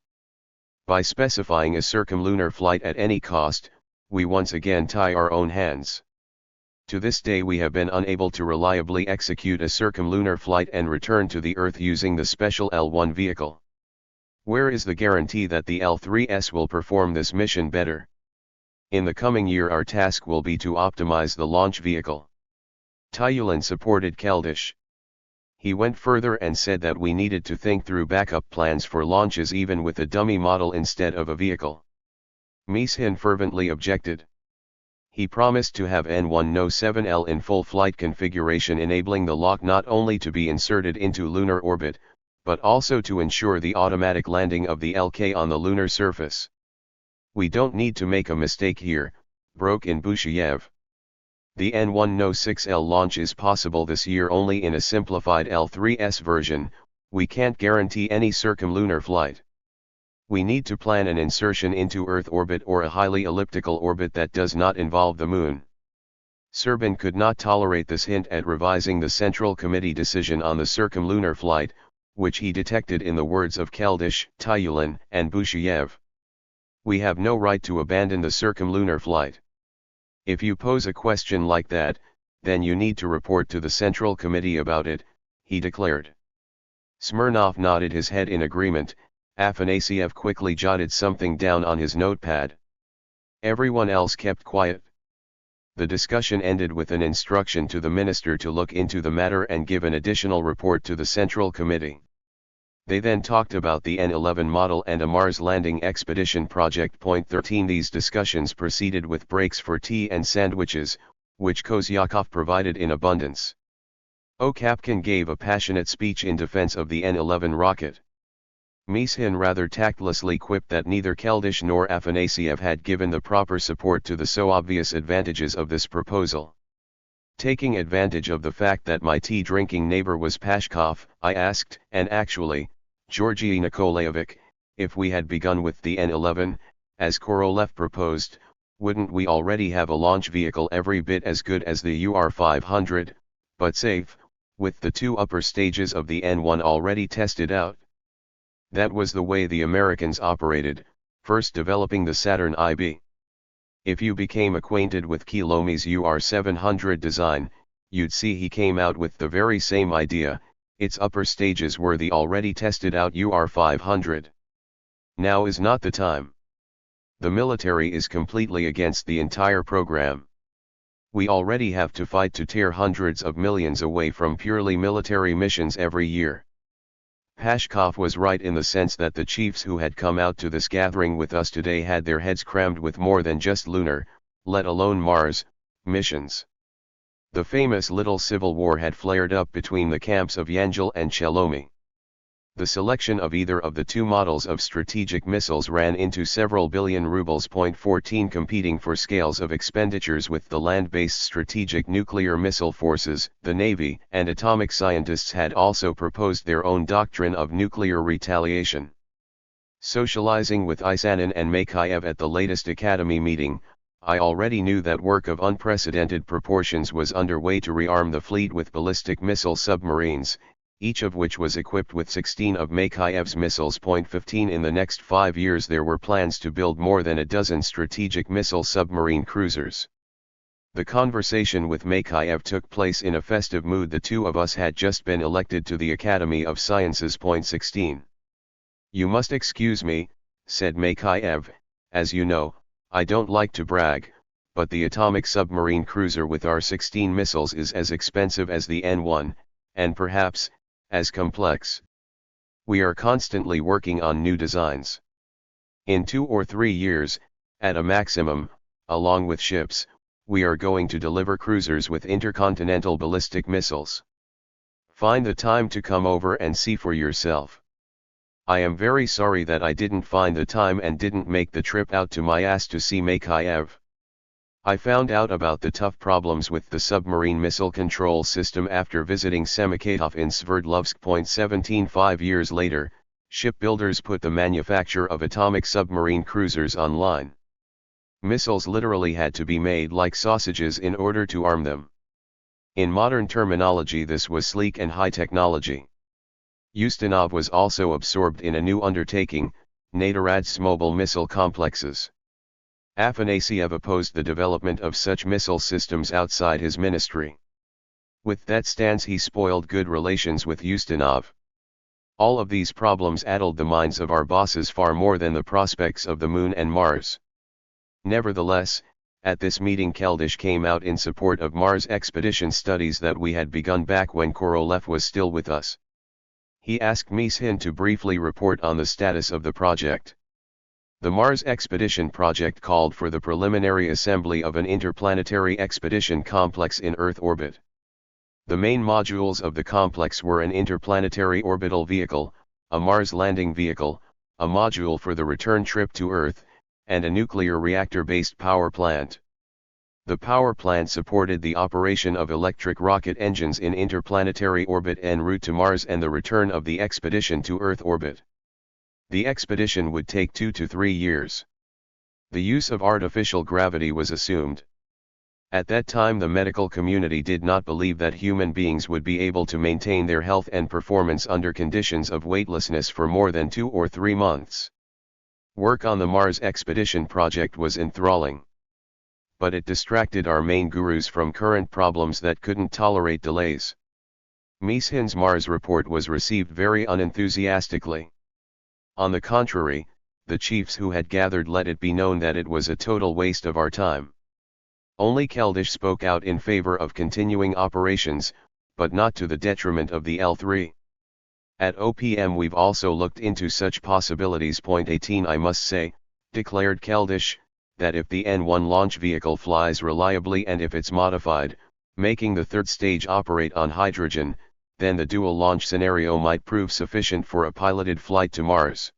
By specifying a circumlunar flight at any cost, we once again tie our own hands. To this day we have been unable to reliably execute a circumlunar flight and return to the Earth using the special L1 vehicle. Where is the guarantee that the L3S will perform this mission better? In the coming year our task will be to optimize the launch vehicle. Tyulin supported Keldysh. He went further and said that we needed to think through backup plans for launches even with a dummy model instead of a vehicle. Mishin fervently objected. He promised to have N107L in full flight configuration, enabling the LOC not only to be inserted into lunar orbit, but also to ensure the automatic landing of the LK on the lunar surface. We don't need to make a mistake here, broke in Busheyev. The N106L launch is possible this year only in a simplified L3S version, we can't guarantee any circumlunar flight. We need to plan an insertion into Earth orbit or a highly elliptical orbit that does not involve the Moon. Serbin could not tolerate this hint at revising the Central Committee decision on the circumlunar flight, which he detected in the words of Keldysh, Tyulin, and Busheyev. We have no right to abandon the circumlunar flight. If you pose a question like that, then you need to report to the Central Committee about it, he declared. Smirnov nodded his head in agreement. Afanasiev quickly jotted something down on his notepad. Everyone else kept quiet. The discussion ended with an instruction to the minister to look into the matter and give an additional report to the Central Committee. They then talked about the N11 model and a Mars landing expedition project. 13 These discussions proceeded with breaks for tea and sandwiches, which Kozyakov provided in abundance. Okapkin gave a passionate speech in defense of the N11 rocket. Mishin rather tactlessly quipped that neither Keldysh nor Afanasiev had given the proper support to the so obvious advantages of this proposal. Taking advantage of the fact that my tea-drinking neighbor was Pashkov, I asked, and actually, Georgy Nikolaevich, if we had begun with the N11, as Korolev proposed, wouldn't we already have a launch vehicle every bit as good as the UR-500, but safe, with the 2 upper stages of the N1 already tested out. That was the way the Americans operated, first developing the Saturn IB. If you became acquainted with Kilome's UR700 design, you'd see he came out with the very same idea. Its upper stages were the already tested out UR500. Now is not the time. The military is completely against the entire program. We already have to fight to tear hundreds of millions away from purely military missions every year. Pashkov was right in the sense that the chiefs who had come out to this gathering with us today had their heads crammed with more than just lunar, let alone Mars, missions. The famous little civil war had flared up between the camps of Yangel and Chelomi. The selection of either of the 2 models of strategic missiles ran into several billion rubles. 14 Competing for scales of expenditures with the land-based strategic nuclear missile forces, the Navy and atomic scientists had also proposed their own doctrine of nuclear retaliation. Socializing with Isanin and Makayev at the latest Academy meeting, I already knew that work of unprecedented proportions was underway to rearm the fleet with ballistic missile submarines, each of which was equipped with 16 of Makayev's missiles. 15 In the next 5 years there were plans to build more than a dozen strategic missile submarine cruisers. The conversation with Makayev took place in a festive mood. The 2 of us had just been elected to the Academy of Sciences. 16 You must excuse me, said Makayev, as you know, I don't like to brag, but the atomic submarine cruiser with our 16 missiles is as expensive as the N1, and perhaps, as complex. We are constantly working on new designs. In 2 or 3 years, at a maximum, along with ships, we are going to deliver cruisers with intercontinental ballistic missiles. Find the time to come over and see for yourself. I am very sorry that I didn't find the time and didn't make the trip out to my ass to see Makayev. I found out about the tough problems with the submarine missile control system after visiting Semikhatov in Sverdlovsk. 17 5 years later, shipbuilders put the manufacture of atomic submarine cruisers online. Missiles literally had to be made like sausages in order to arm them. In modern terminology, this was sleek and high technology. Ustinov was also absorbed in a new undertaking, Naderad's mobile missile complexes. Afanasyev opposed the development of such missile systems outside his ministry. With that stance he spoiled good relations with Ustinov. All of these problems addled the minds of our bosses far more than the prospects of the Moon and Mars. Nevertheless, at this meeting Keldysh came out in support of Mars expedition studies that we had begun back when Korolev was still with us. He asked Mishin to briefly report on the status of the project. The Mars expedition project called for the preliminary assembly of an interplanetary expedition complex in Earth orbit. The main modules of the complex were an interplanetary orbital vehicle, a Mars landing vehicle, a module for the return trip to Earth, and a nuclear reactor-based power plant. The power plant supported the operation of electric rocket engines in interplanetary orbit en route to Mars and the return of the expedition to Earth orbit. The expedition would take 2 to 3 years. The use of artificial gravity was assumed. At that time the medical community did not believe that human beings would be able to maintain their health and performance under conditions of weightlessness for more than 2 or 3 months. Work on the Mars expedition project was enthralling. But it distracted our main gurus from current problems that couldn't tolerate delays. Mishin's Mars report was received very unenthusiastically. On the contrary, the chiefs who had gathered let it be known that it was a total waste of our time. Only Keldysh spoke out in favor of continuing operations, but not to the detriment of the L3. At OPM we've also looked into such possibilities. 18 I must say, declared Keldysh, that if the N1 launch vehicle flies reliably and if it's modified, making the 3rd stage operate on hydrogen, then the dual launch scenario might prove sufficient for a piloted flight to Mars.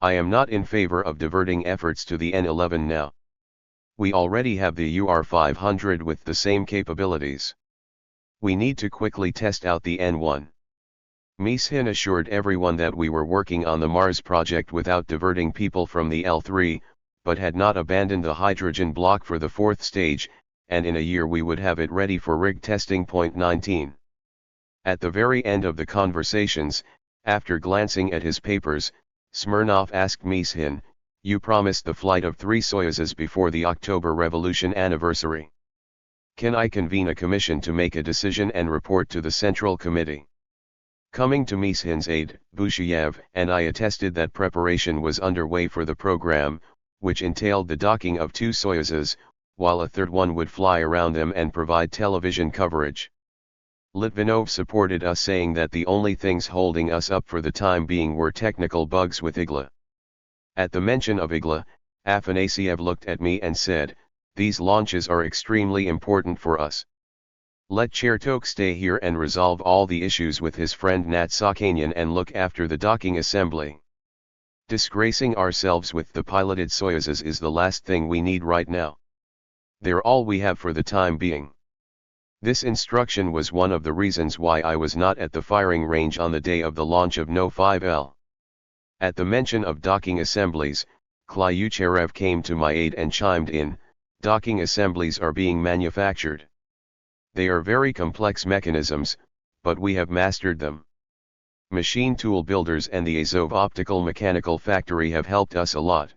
I am not in favor of diverting efforts to the N11 now. We already have the UR500 with the same capabilities. We need to quickly test out the N1. Mishin assured everyone that we were working on the Mars project without diverting people from the L3, but had not abandoned the hydrogen block for the 4th stage, and in a year we would have it ready for rig testing. 19 At the very end of the conversations, after glancing at his papers, Smirnov asked Mishin, "You promised the flight of 3 Soyuzes before the October Revolution anniversary. Can I convene a commission to make a decision and report to the Central Committee?" Coming to Mishin's aid, Busheyev and I attested that preparation was underway for the program, which entailed the docking of 2 Soyuzes, while a third one would fly around them and provide television coverage. Litvinov supported us, saying that the only things holding us up for the time being were technical bugs with Igla. At the mention of Igla, Afanasyev looked at me and said, "These launches are extremely important for us. Let Chertok stay here and resolve all the issues with his friend Nat Sakanian and look after the docking assembly. Disgracing ourselves with the piloted Soyuzes is the last thing we need right now. They're all we have for the time being." This instruction was one of the reasons why I was not at the firing range on the day of the launch of No-5L. At the mention of docking assemblies, Klyucherev came to my aid and chimed in, "Docking assemblies are being manufactured. They are very complex mechanisms, but we have mastered them. Machine tool builders and the Azov Optical Mechanical Factory have helped us a lot."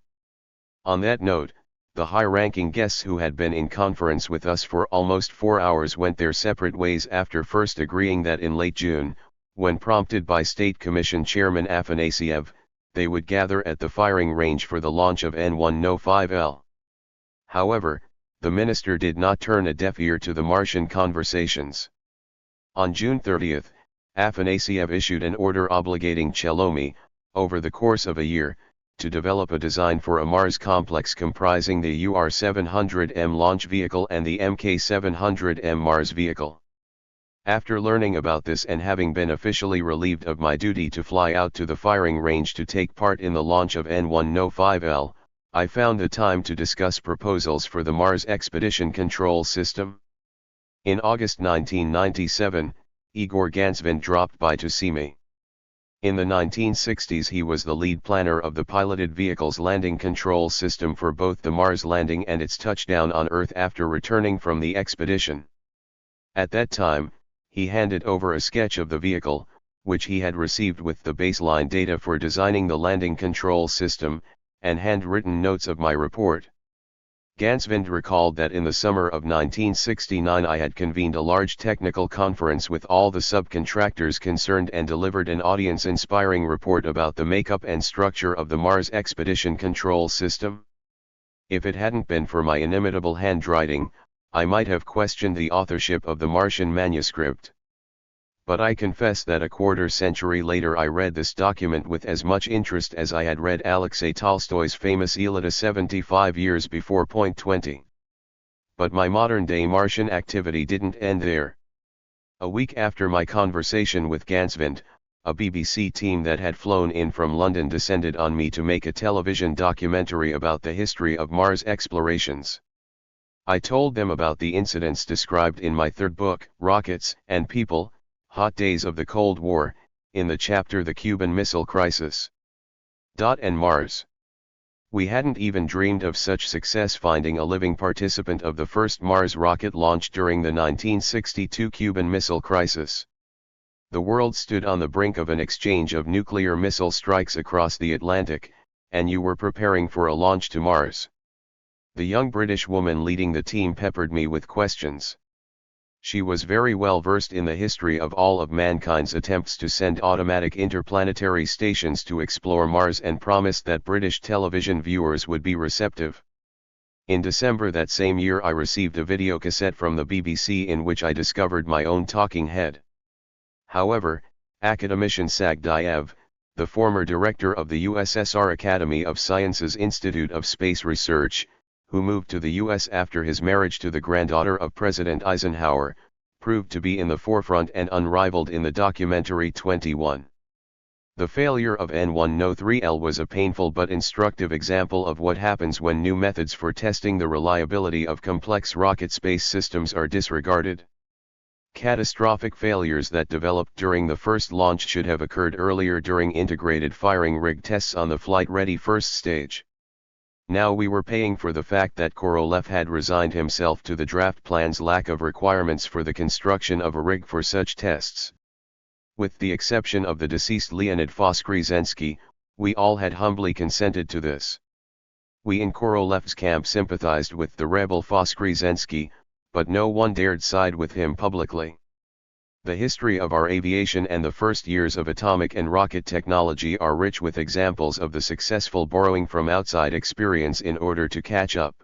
On that note, the high-ranking guests who had been in conference with us for almost 4 hours went their separate ways after first agreeing that in late June, when prompted by State Commission Chairman Afanasyev, they would gather at the firing range for the launch of N1 No-5L. However, the minister did not turn a deaf ear to the Martian conversations. On June 30, Afanasyev issued an order obligating Chelomi, over the course of a year, to develop a design for a Mars complex comprising the UR-700M launch vehicle and the Mk-700M Mars vehicle. After learning about this and having been officially relieved of my duty to fly out to the firing range to take part in the launch of N1 No-5L, I found the time to discuss proposals for the Mars Expedition Control System. In August 1997, Igor Gansvin dropped by to see me. In the 1960s he was the lead planner of the piloted vehicle's landing control system for both the Mars landing and its touchdown on Earth after returning from the expedition. At that time, he handed over a sketch of the vehicle, which he had received with the baseline data for designing the landing control system, and handwritten notes of my report. Gansvind recalled that in the summer of 1969 I had convened a large technical conference with all the subcontractors concerned and delivered an audience-inspiring report about the makeup and structure of the Mars Expedition Control System. If it hadn't been for my inimitable handwriting, I might have questioned the authorship of the Martian manuscript. But I confess that a quarter-century later I read this document with as much interest as I had read Alexei Tolstoy's famous Elita 75 years before. 20. But my modern-day Martian activity didn't end there. A week after my conversation with Gansvind, a BBC team that had flown in from London descended on me to make a television documentary about the history of Mars explorations. I told them about the incidents described in my third book, Rockets and People, Hot Days of the Cold War, in the chapter The Cuban Missile Crisis. And Mars. We hadn't even dreamed of such success finding a living participant of the first Mars rocket launch during the 1962 Cuban Missile Crisis. The world stood on the brink of an exchange of nuclear missile strikes across the Atlantic, and you were preparing for a launch to Mars. The young British woman leading the team peppered me with questions. She was very well versed in the history of all of mankind's attempts to send automatic interplanetary stations to explore Mars and promised that British television viewers would be receptive. In December that same year I received a videocassette from the BBC in which I discovered my own talking head. However, Akademician Sagdiyev, the former director of the USSR Academy of Sciences Institute of Space Research, who moved to the US after his marriage to the granddaughter of President Eisenhower, proved to be in the forefront and unrivaled in the documentary 21. The failure of N1 No-3L was a painful but instructive example of what happens when new methods for testing the reliability of complex rocket space systems are disregarded. Catastrophic failures that developed during the first launch should have occurred earlier during integrated firing rig tests on the flight-ready first stage. Now we were paying for the fact that Korolev had resigned himself to the draft plan's lack of requirements for the construction of a rig for such tests. With the exception of the deceased Leonid Voskresensky, we all had humbly consented to this. We in Korolev's camp sympathized with the rebel Voskresensky, but no one dared side with him publicly. The history of our aviation and the first years of atomic and rocket technology are rich with examples of the successful borrowing from outside experience in order to catch up.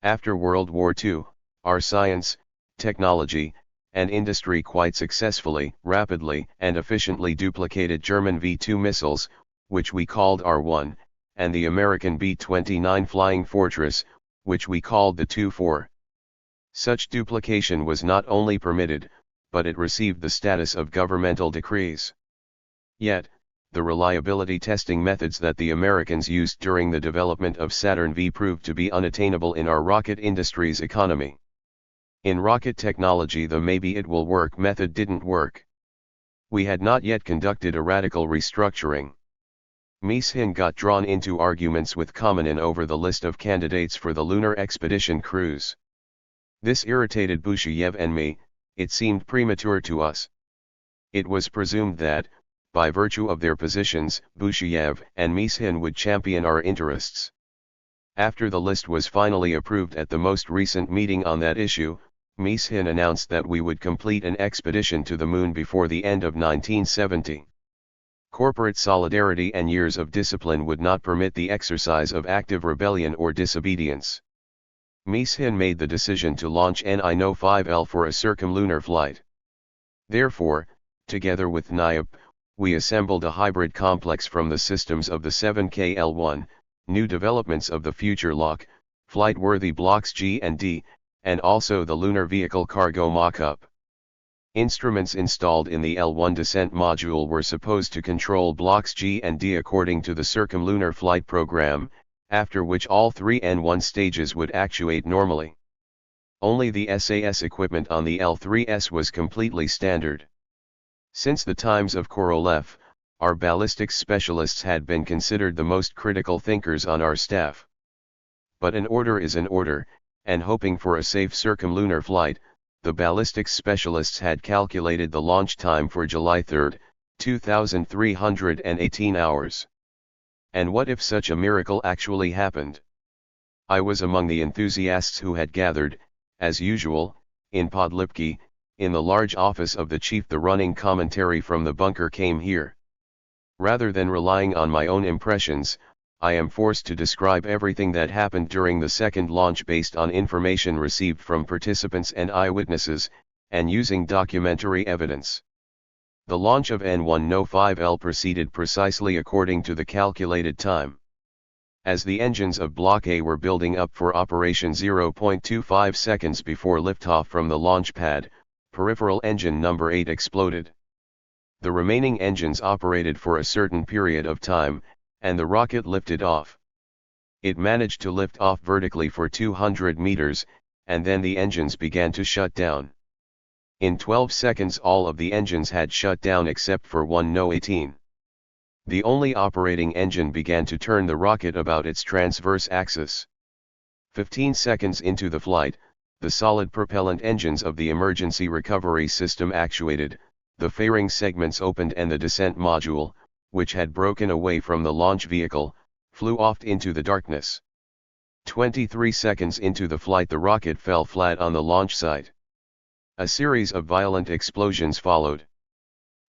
After World War II, our science, technology, and industry quite successfully, rapidly, and efficiently duplicated German V-2 missiles, which we called R-1, and the American B-29 Flying Fortress, which we called the Tu-4. Such duplication was not only permitted, but it received the status of governmental decrees. Yet, the reliability testing methods that the Americans used during the development of Saturn V proved to be unattainable in our rocket industry's economy. In rocket technology, the maybe it will work method didn't work. We had not yet conducted a radical restructuring. Mishin got drawn into arguments with Kamenin over the list of candidates for the lunar expedition cruise. This irritated Busheyev and me. It seemed premature to us. It was presumed that, by virtue of their positions, Busheyev and Mishin would champion our interests. After the list was finally approved at the most recent meeting on that issue, Mishin announced that we would complete an expedition to the moon before the end of 1970. Corporate solidarity and years of discipline would not permit the exercise of active rebellion or disobedience. Mishin made the decision to launch NI-05L for a circumlunar flight. Therefore, together with NIOP, we assembled a hybrid complex from the systems of the 7KL-1, new developments of the future LOC, flight-worthy blocks G and D, and also the lunar vehicle cargo mock-up. Instruments installed in the L-1 descent module were supposed to control blocks G and D according to the circumlunar flight program, after which all three N1 stages would actuate normally. Only the SAS equipment on the L3S was completely standard. Since the times of Korolev, our ballistics specialists had been considered the most critical thinkers on our staff. But an order is an order, and hoping for a safe circumlunar flight, the ballistics specialists had calculated the launch time for July 3, 2318 hours. And what if such a miracle actually happened? I was among the enthusiasts who had gathered, as usual, in Podlipki, in the large office of the chief. The running commentary from the bunker came here. Rather than relying on my own impressions, I am forced to describe everything that happened during the second launch based on information received from participants and eyewitnesses, and using documentary evidence. The launch of N105L proceeded precisely according to the calculated time. As the engines of Block A were building up for operation 0.25 seconds before liftoff from the launch pad, peripheral engine number 8 exploded. The remaining engines operated for a certain period of time, and the rocket lifted off. It managed to lift off vertically for 200 meters, and then the engines began to shut down. In 12 seconds all of the engines had shut down except for one No-18. The only operating engine began to turn the rocket about its transverse axis. 15 seconds into the flight, the solid propellant engines of the emergency recovery system actuated, the fairing segments opened and the descent module, which had broken away from the launch vehicle, flew off into the darkness. 23 seconds into the flight the rocket fell flat on the launch site. A series of violent explosions followed.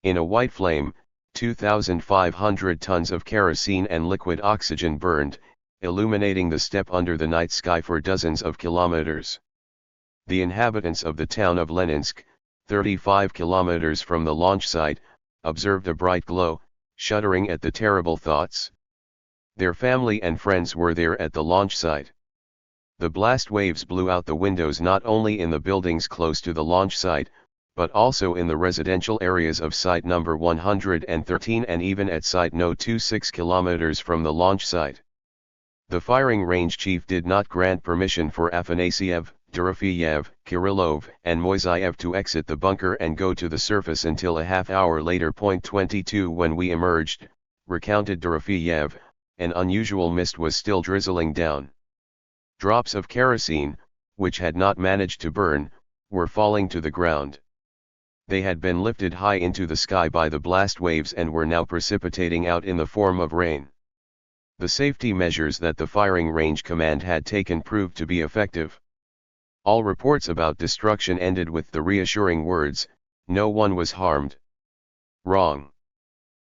In a white flame, 2,500 tons of kerosene and liquid oxygen burned, illuminating the steppe under the night sky for dozens of kilometers. The inhabitants of the town of Leninsk, 35 kilometers from the launch site, observed a bright glow, shuddering at the terrible thoughts. Their family and friends were there at the launch site. The blast waves blew out the windows not only in the buildings close to the launch site, but also in the residential areas of site number 113 and even at site No. 26 kilometers from the launch site. The firing range chief did not grant permission for Afanasiev, Dorofeyev, Kirillov, and Moiseyev to exit the bunker and go to the surface until a half hour later. 22 When we emerged, recounted Dorofeyev, an unusual mist was still drizzling down. Drops of kerosene, which had not managed to burn, were falling to the ground. They had been lifted high into the sky by the blast waves and were now precipitating out in the form of rain. The safety measures that the firing range command had taken proved to be effective. All reports about destruction ended with the reassuring words, "No one was harmed." "Wrong!"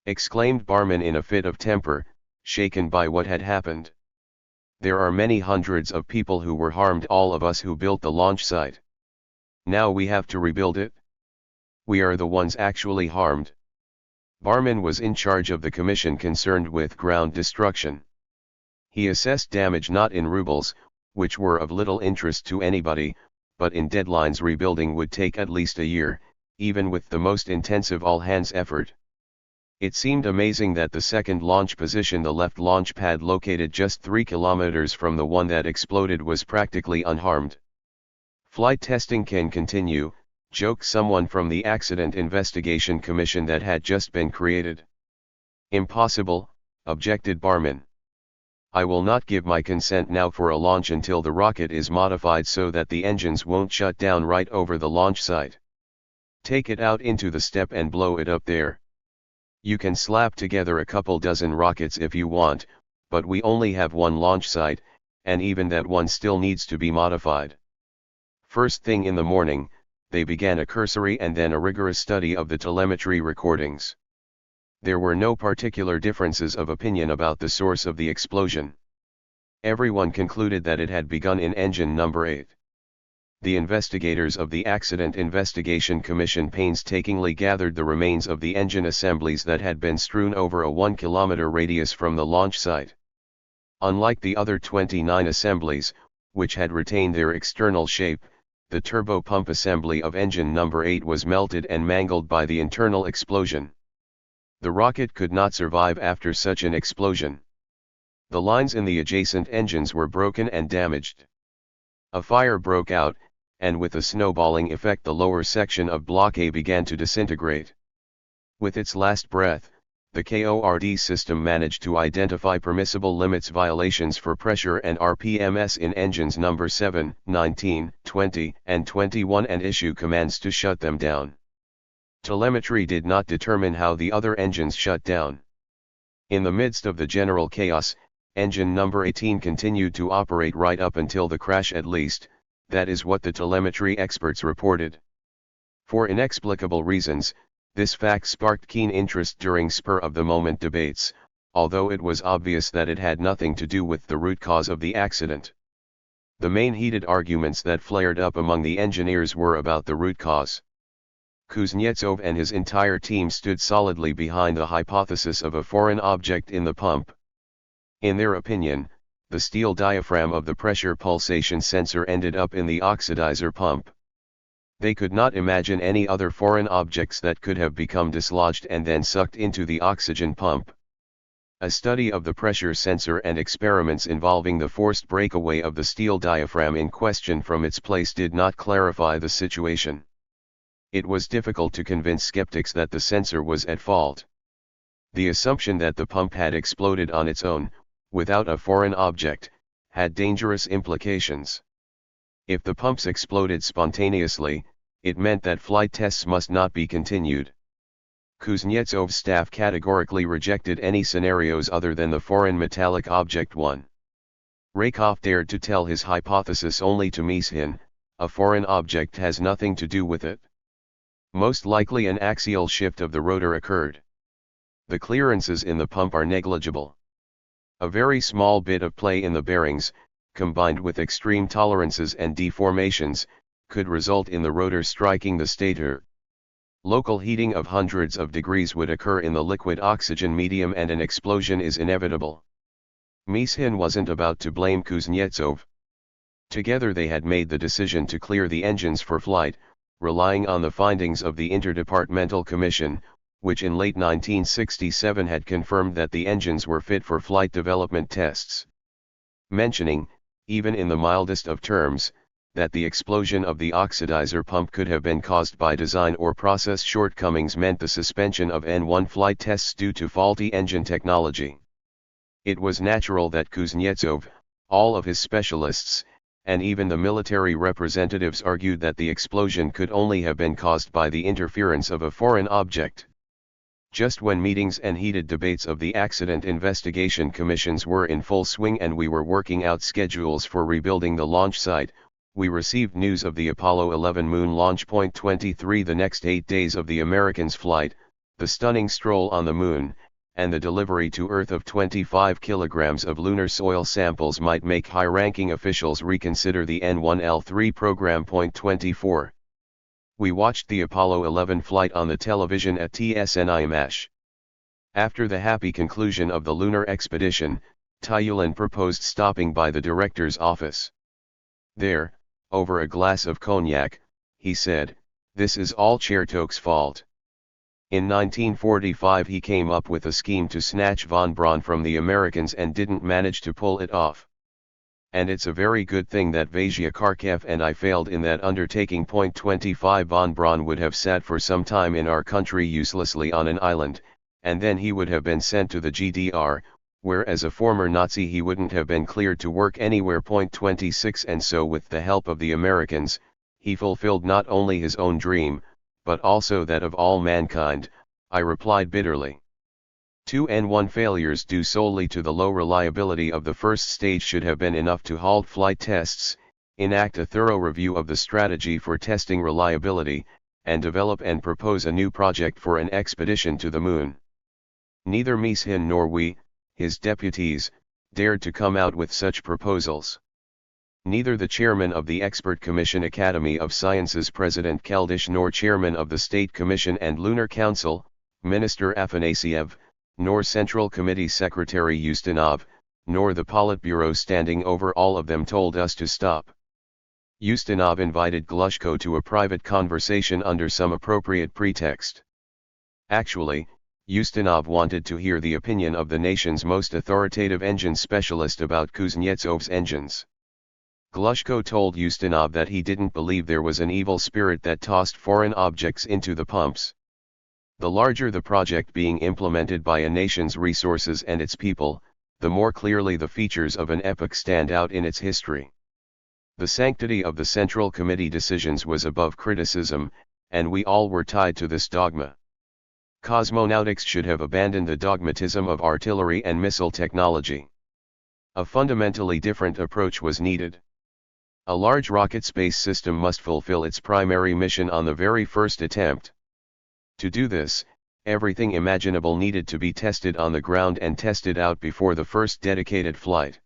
exclaimed Barman in a fit of temper, shaken by what had happened. "There are many hundreds of people who were harmed, all of us who built the launch site. Now we have to rebuild it? We are the ones actually harmed." Barman was in charge of the commission concerned with ground destruction. He assessed damage not in rubles, which were of little interest to anybody, but in deadlines. Rebuilding would take at least a year, even with the most intensive all-hands effort. It seemed amazing that the second launch position, the left launch pad located just 3 kilometers from the one that exploded, was practically unharmed. "Flight testing can continue," joked someone from the Accident Investigation Commission that had just been created. "Impossible," objected Barman. "I will not give my consent now for a launch until the rocket is modified so that the engines won't shut down right over the launch site. Take it out into the steppe and blow it up there. You can slap together a couple dozen rockets if you want, but we only have one launch site, and even that one still needs to be modified." First thing in the morning, they began a cursory and then a rigorous study of the telemetry recordings. There were no particular differences of opinion about the source of the explosion. Everyone concluded that it had begun in engine number 8. The investigators of the Accident Investigation Commission painstakingly gathered the remains of the engine assemblies that had been strewn over a 1-kilometer radius from the launch site. Unlike the other 29 assemblies, which had retained their external shape, the turbo pump assembly of engine number 8 was melted and mangled by the internal explosion. The rocket could not survive after such an explosion. The lines in the adjacent engines were broken and damaged. A fire broke out, and with a snowballing effect the lower section of Block A began to disintegrate. With its last breath, the THIRD system managed to identify permissible limits violations for pressure and RPMs in engines number 7, 19, 20, and 21 and issue commands to shut them down. Telemetry did not determine how the other engines shut down. In the midst of the general chaos, engine number 18 continued to operate right up until the crash, at least, that is what the telemetry experts reported. For inexplicable reasons, this fact sparked keen interest during spur-of-the-moment debates, although it was obvious that it had nothing to do with the root cause of the accident. The main heated arguments that flared up among the engineers were about the root cause. Kuznetsov and his entire team stood solidly behind the hypothesis of a foreign object in the pump. In their opinion, the steel diaphragm of the pressure pulsation sensor ended up in the oxidizer pump. They could not imagine any other foreign objects that could have become dislodged and then sucked into the oxygen pump. A study of the pressure sensor and experiments involving the forced breakaway of the steel diaphragm in question from its place did not clarify the situation. It was difficult to convince skeptics that the sensor was at fault. The assumption that the pump had exploded on its own, without a foreign object, had dangerous implications. If the pumps exploded spontaneously, it meant that flight tests must not be continued. Kuznetsov's staff categorically rejected any scenarios other than the foreign metallic object one. Raykov dared to tell his hypothesis only to Mishin: a foreign object has nothing to do with it. Most likely an axial shift of the rotor occurred. The clearances in the pump are negligible. A very small bit of play in the bearings, combined with extreme tolerances and deformations, could result in the rotor striking the stator. Local heating of hundreds of degrees would occur in the liquid oxygen medium and an explosion is inevitable. Mishin wasn't about to blame Kuznetsov. Together they had made the decision to clear the engines for flight, relying on the findings of the Interdepartmental Commission, which in late 1967 had confirmed that the engines were fit for flight development tests. Mentioning, even in the mildest of terms, that the explosion of the oxidizer pump could have been caused by design or process shortcomings meant the suspension of N1 flight tests due to faulty engine technology. It was natural that Kuznetsov, all of his specialists, and even the military representatives argued that the explosion could only have been caused by the interference of a foreign object. Just when meetings and heated debates of the accident investigation commissions were in full swing and we were working out schedules for rebuilding the launch site, we received news of the Apollo 11 moon launch. 23 The next 8 days of the Americans' flight, the stunning stroll on the moon, and the delivery to Earth of 25 kilograms of lunar soil samples might make high-ranking officials reconsider the N1L3 program. 24 We watched the Apollo 11 flight on the television at TSNIMASH. After the happy conclusion of the lunar expedition, Tyulan proposed stopping by the director's office. There, over a glass of cognac, he said, "This is all Chertok's fault." In 1945 he came up with a scheme to snatch von Braun from the Americans and didn't manage to pull it off. And it's a very good thing that Vasya Kharkev and I failed in that undertaking. 25 Von Braun would have sat for some time in our country uselessly on an island, and then he would have been sent to the GDR, where as a former Nazi he wouldn't have been cleared to work anywhere. 26 And so with the help of the Americans, he fulfilled not only his own dream, but also that of all mankind, I replied bitterly. 2 N1 failures due solely to the low reliability of the first stage should have been enough to halt flight tests, enact a thorough review of the strategy for testing reliability, and develop and propose a new project for an expedition to the moon. Neither Mishin nor we, his deputies, dared to come out with such proposals. Neither the chairman of the Expert Commission Academy of Sciences President Keldysh nor chairman of the State Commission and Lunar Council, Minister Afanasiev, nor Central Committee Secretary Ustinov, nor the Politburo standing over all of them told us to stop. Ustinov invited Glushko to a private conversation under some appropriate pretext. Actually, Ustinov wanted to hear the opinion of the nation's most authoritative engine specialist about Kuznetsov's engines. Glushko told Ustinov that he didn't believe there was an evil spirit that tossed foreign objects into the pumps. The larger the project being implemented by a nation's resources and its people, the more clearly the features of an epoch stand out in its history. The sanctity of the Central Committee decisions was above criticism, and we all were tied to this dogma. Cosmonautics should have abandoned the dogmatism of artillery and missile technology. A fundamentally different approach was needed. A large rocket space system must fulfill its primary mission on the very first attempt. To do this, everything imaginable needed to be tested on the ground and tested out before the first dedicated flight.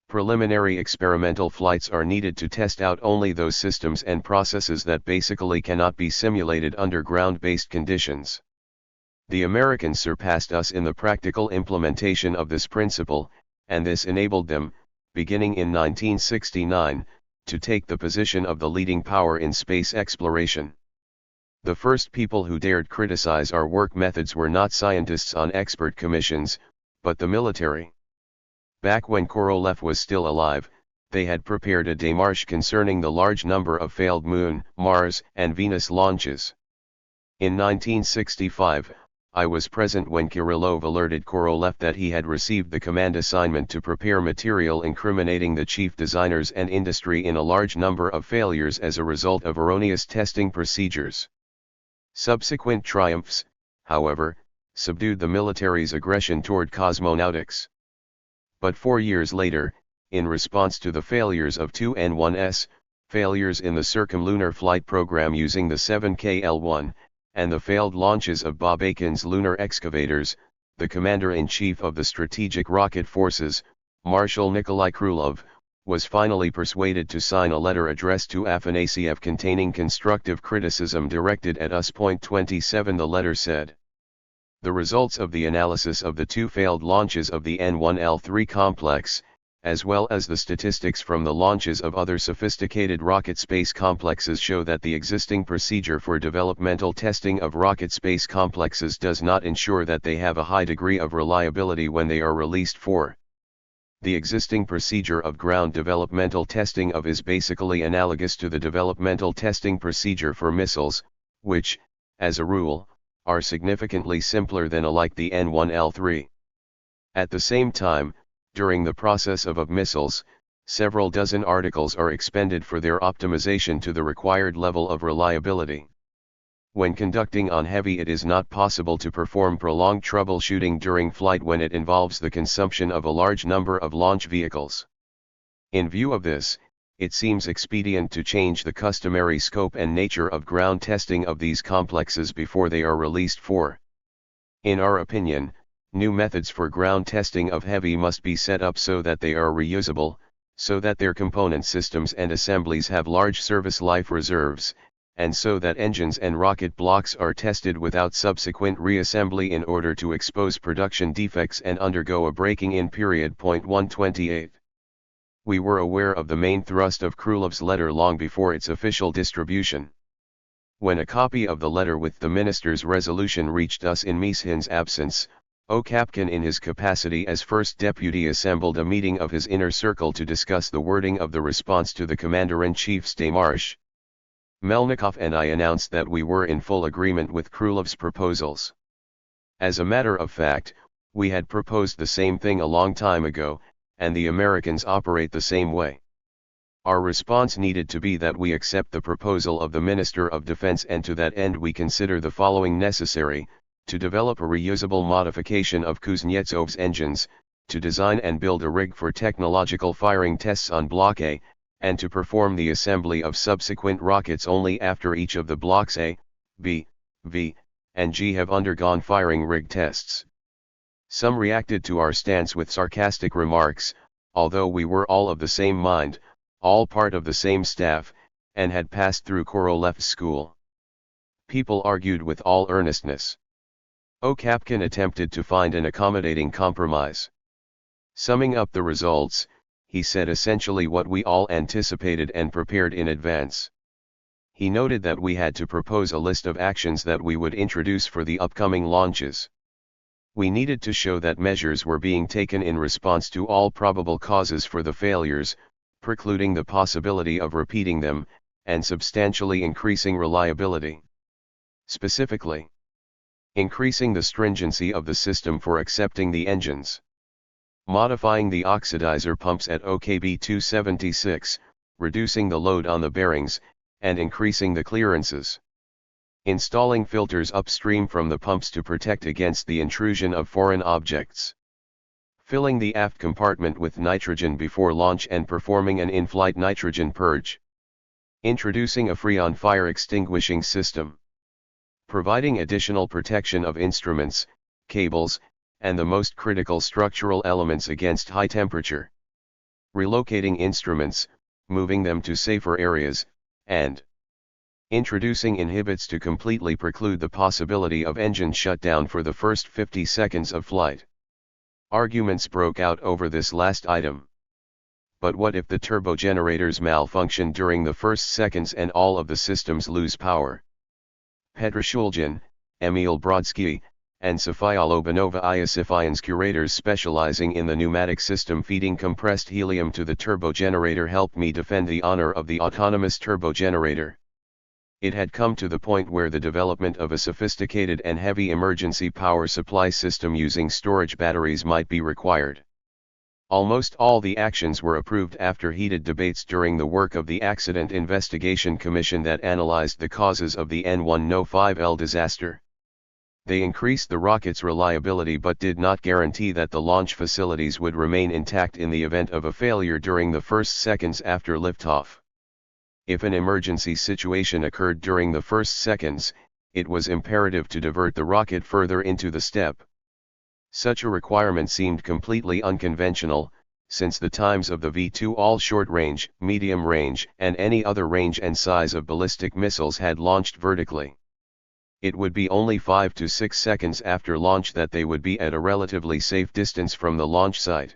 Preliminary experimental flights are needed to test out only those systems and processes that basically cannot be simulated under ground-based conditions. The Americans surpassed us in the practical implementation of this principle, and this enabled them, beginning in 1969, to take the position of the leading power in space exploration. The first people who dared criticize our work methods were not scientists on expert commissions, but the military. Back when Korolev was still alive, they had prepared a démarche concerning the large number of failed Moon, Mars, and Venus launches. In 1965, I was present when Kirillov alerted Korolev that he had received the command assignment to prepare material incriminating the chief designers and industry in a large number of failures as a result of erroneous testing procedures. Subsequent triumphs, however, subdued the military's aggression toward cosmonautics. But 4 years later, in response to the failures of 2N1S, failures in the circumlunar flight program using the 7KL-1, and the failed launches of Bob Akin's lunar excavators, the commander-in-chief of the Strategic Rocket Forces, Marshal Nikolai Krylov, was finally persuaded to sign a letter addressed to Afanasiev containing constructive criticism directed at us. 27 The letter said, "The results of the analysis of the 2 failed launches of the N1L3 complex, as well as the statistics from the launches of other sophisticated rocket space complexes show that the existing procedure for developmental testing of rocket space complexes does not ensure that they have a high degree of reliability when they are released for. The existing procedure of ground developmental testing of is basically analogous to the developmental testing procedure for missiles, which, as a rule, are significantly simpler than alike the N1L3. At the same time, during the process of missiles, Several dozen articles are expended for their optimization to the required level of reliability. When conducting on heavy, it is not possible to perform prolonged troubleshooting during flight when it involves the consumption of a large number of launch vehicles. In view of this, it seems expedient to change the customary scope and nature of ground testing of these complexes before they are released for. In our opinion, new methods for ground testing of heavy must be set up so that they are reusable, so that their component systems and assemblies have large service life reserves, and so that engines and rocket blocks are tested without subsequent reassembly in order to expose production defects and undergo a breaking-in period. 128. We were aware of the main thrust of Krylev's letter long before its official distribution. When a copy of the letter with the minister's resolution reached us in Mishin's absence, Okapkin, in his capacity as first deputy, assembled a meeting of his inner circle to discuss the wording of the response to the Commander-in-Chief's démarche. Melnikov and I announced that we were in full agreement with Krylev's proposals. As a matter of fact, we had proposed the same thing a long time ago, and the Americans operate the same way. Our response needed to be that we accept the proposal of the Minister of Defense, and to that end we consider the following necessary: to develop a reusable modification of Kuznetsov's engines, to design and build a rig for technological firing tests on Block A, and to perform the assembly of subsequent rockets only after each of the blocks A, B, V, and G have undergone firing rig tests. Some reacted to our stance with sarcastic remarks, although we were all of the same mind, all part of the same staff, and had passed through Korolev's school. People argued with all earnestness. Okapkin attempted to find an accommodating compromise. Summing up the results, he said essentially what we all anticipated and prepared in advance. He noted that we had to propose a list of actions that we would introduce for the upcoming launches. We needed to show that measures were being taken in response to all probable causes for the failures, precluding the possibility of repeating them, and substantially increasing reliability. Specifically, increasing the stringency of the system for accepting the engines, modifying the oxidizer pumps at OKB 276, reducing the load on the bearings, and increasing the clearances, installing filters upstream from the pumps to protect against the intrusion of foreign objects, filling the aft compartment with nitrogen before launch and performing an in-flight nitrogen purge, introducing a freon fire extinguishing system, providing additional protection of instruments, cables, and the most critical structural elements against high temperature, relocating instruments, moving them to safer areas, and introducing inhibits to completely preclude the possibility of engine shutdown for the first 50 seconds of flight. Arguments broke out over this last item. But what if the turbogenerators malfunction during the first seconds and all of the systems lose power? Petr Shulgin, Emil Brodsky, and Sofia Lobanova, Iosifyan's curators specializing in the pneumatic system feeding compressed helium to the turbogenerator, helped me defend the honor of the autonomous turbogenerator. It had come to the point where the development of a sophisticated and heavy emergency power supply system using storage batteries might be required. Almost all the actions were approved after heated debates during the work of the Accident Investigation Commission that analyzed the causes of the N105L disaster. They increased the rocket's reliability but did not guarantee that the launch facilities would remain intact in the event of a failure during the first seconds after liftoff. If an emergency situation occurred during the first seconds, it was imperative to divert the rocket further into the step. Such a requirement seemed completely unconventional, since the times of the V-2 all short-range, medium-range, and any other range and size of ballistic missiles had launched vertically. It would be only 5 to 6 seconds after launch that they would be at a relatively safe distance from the launch site.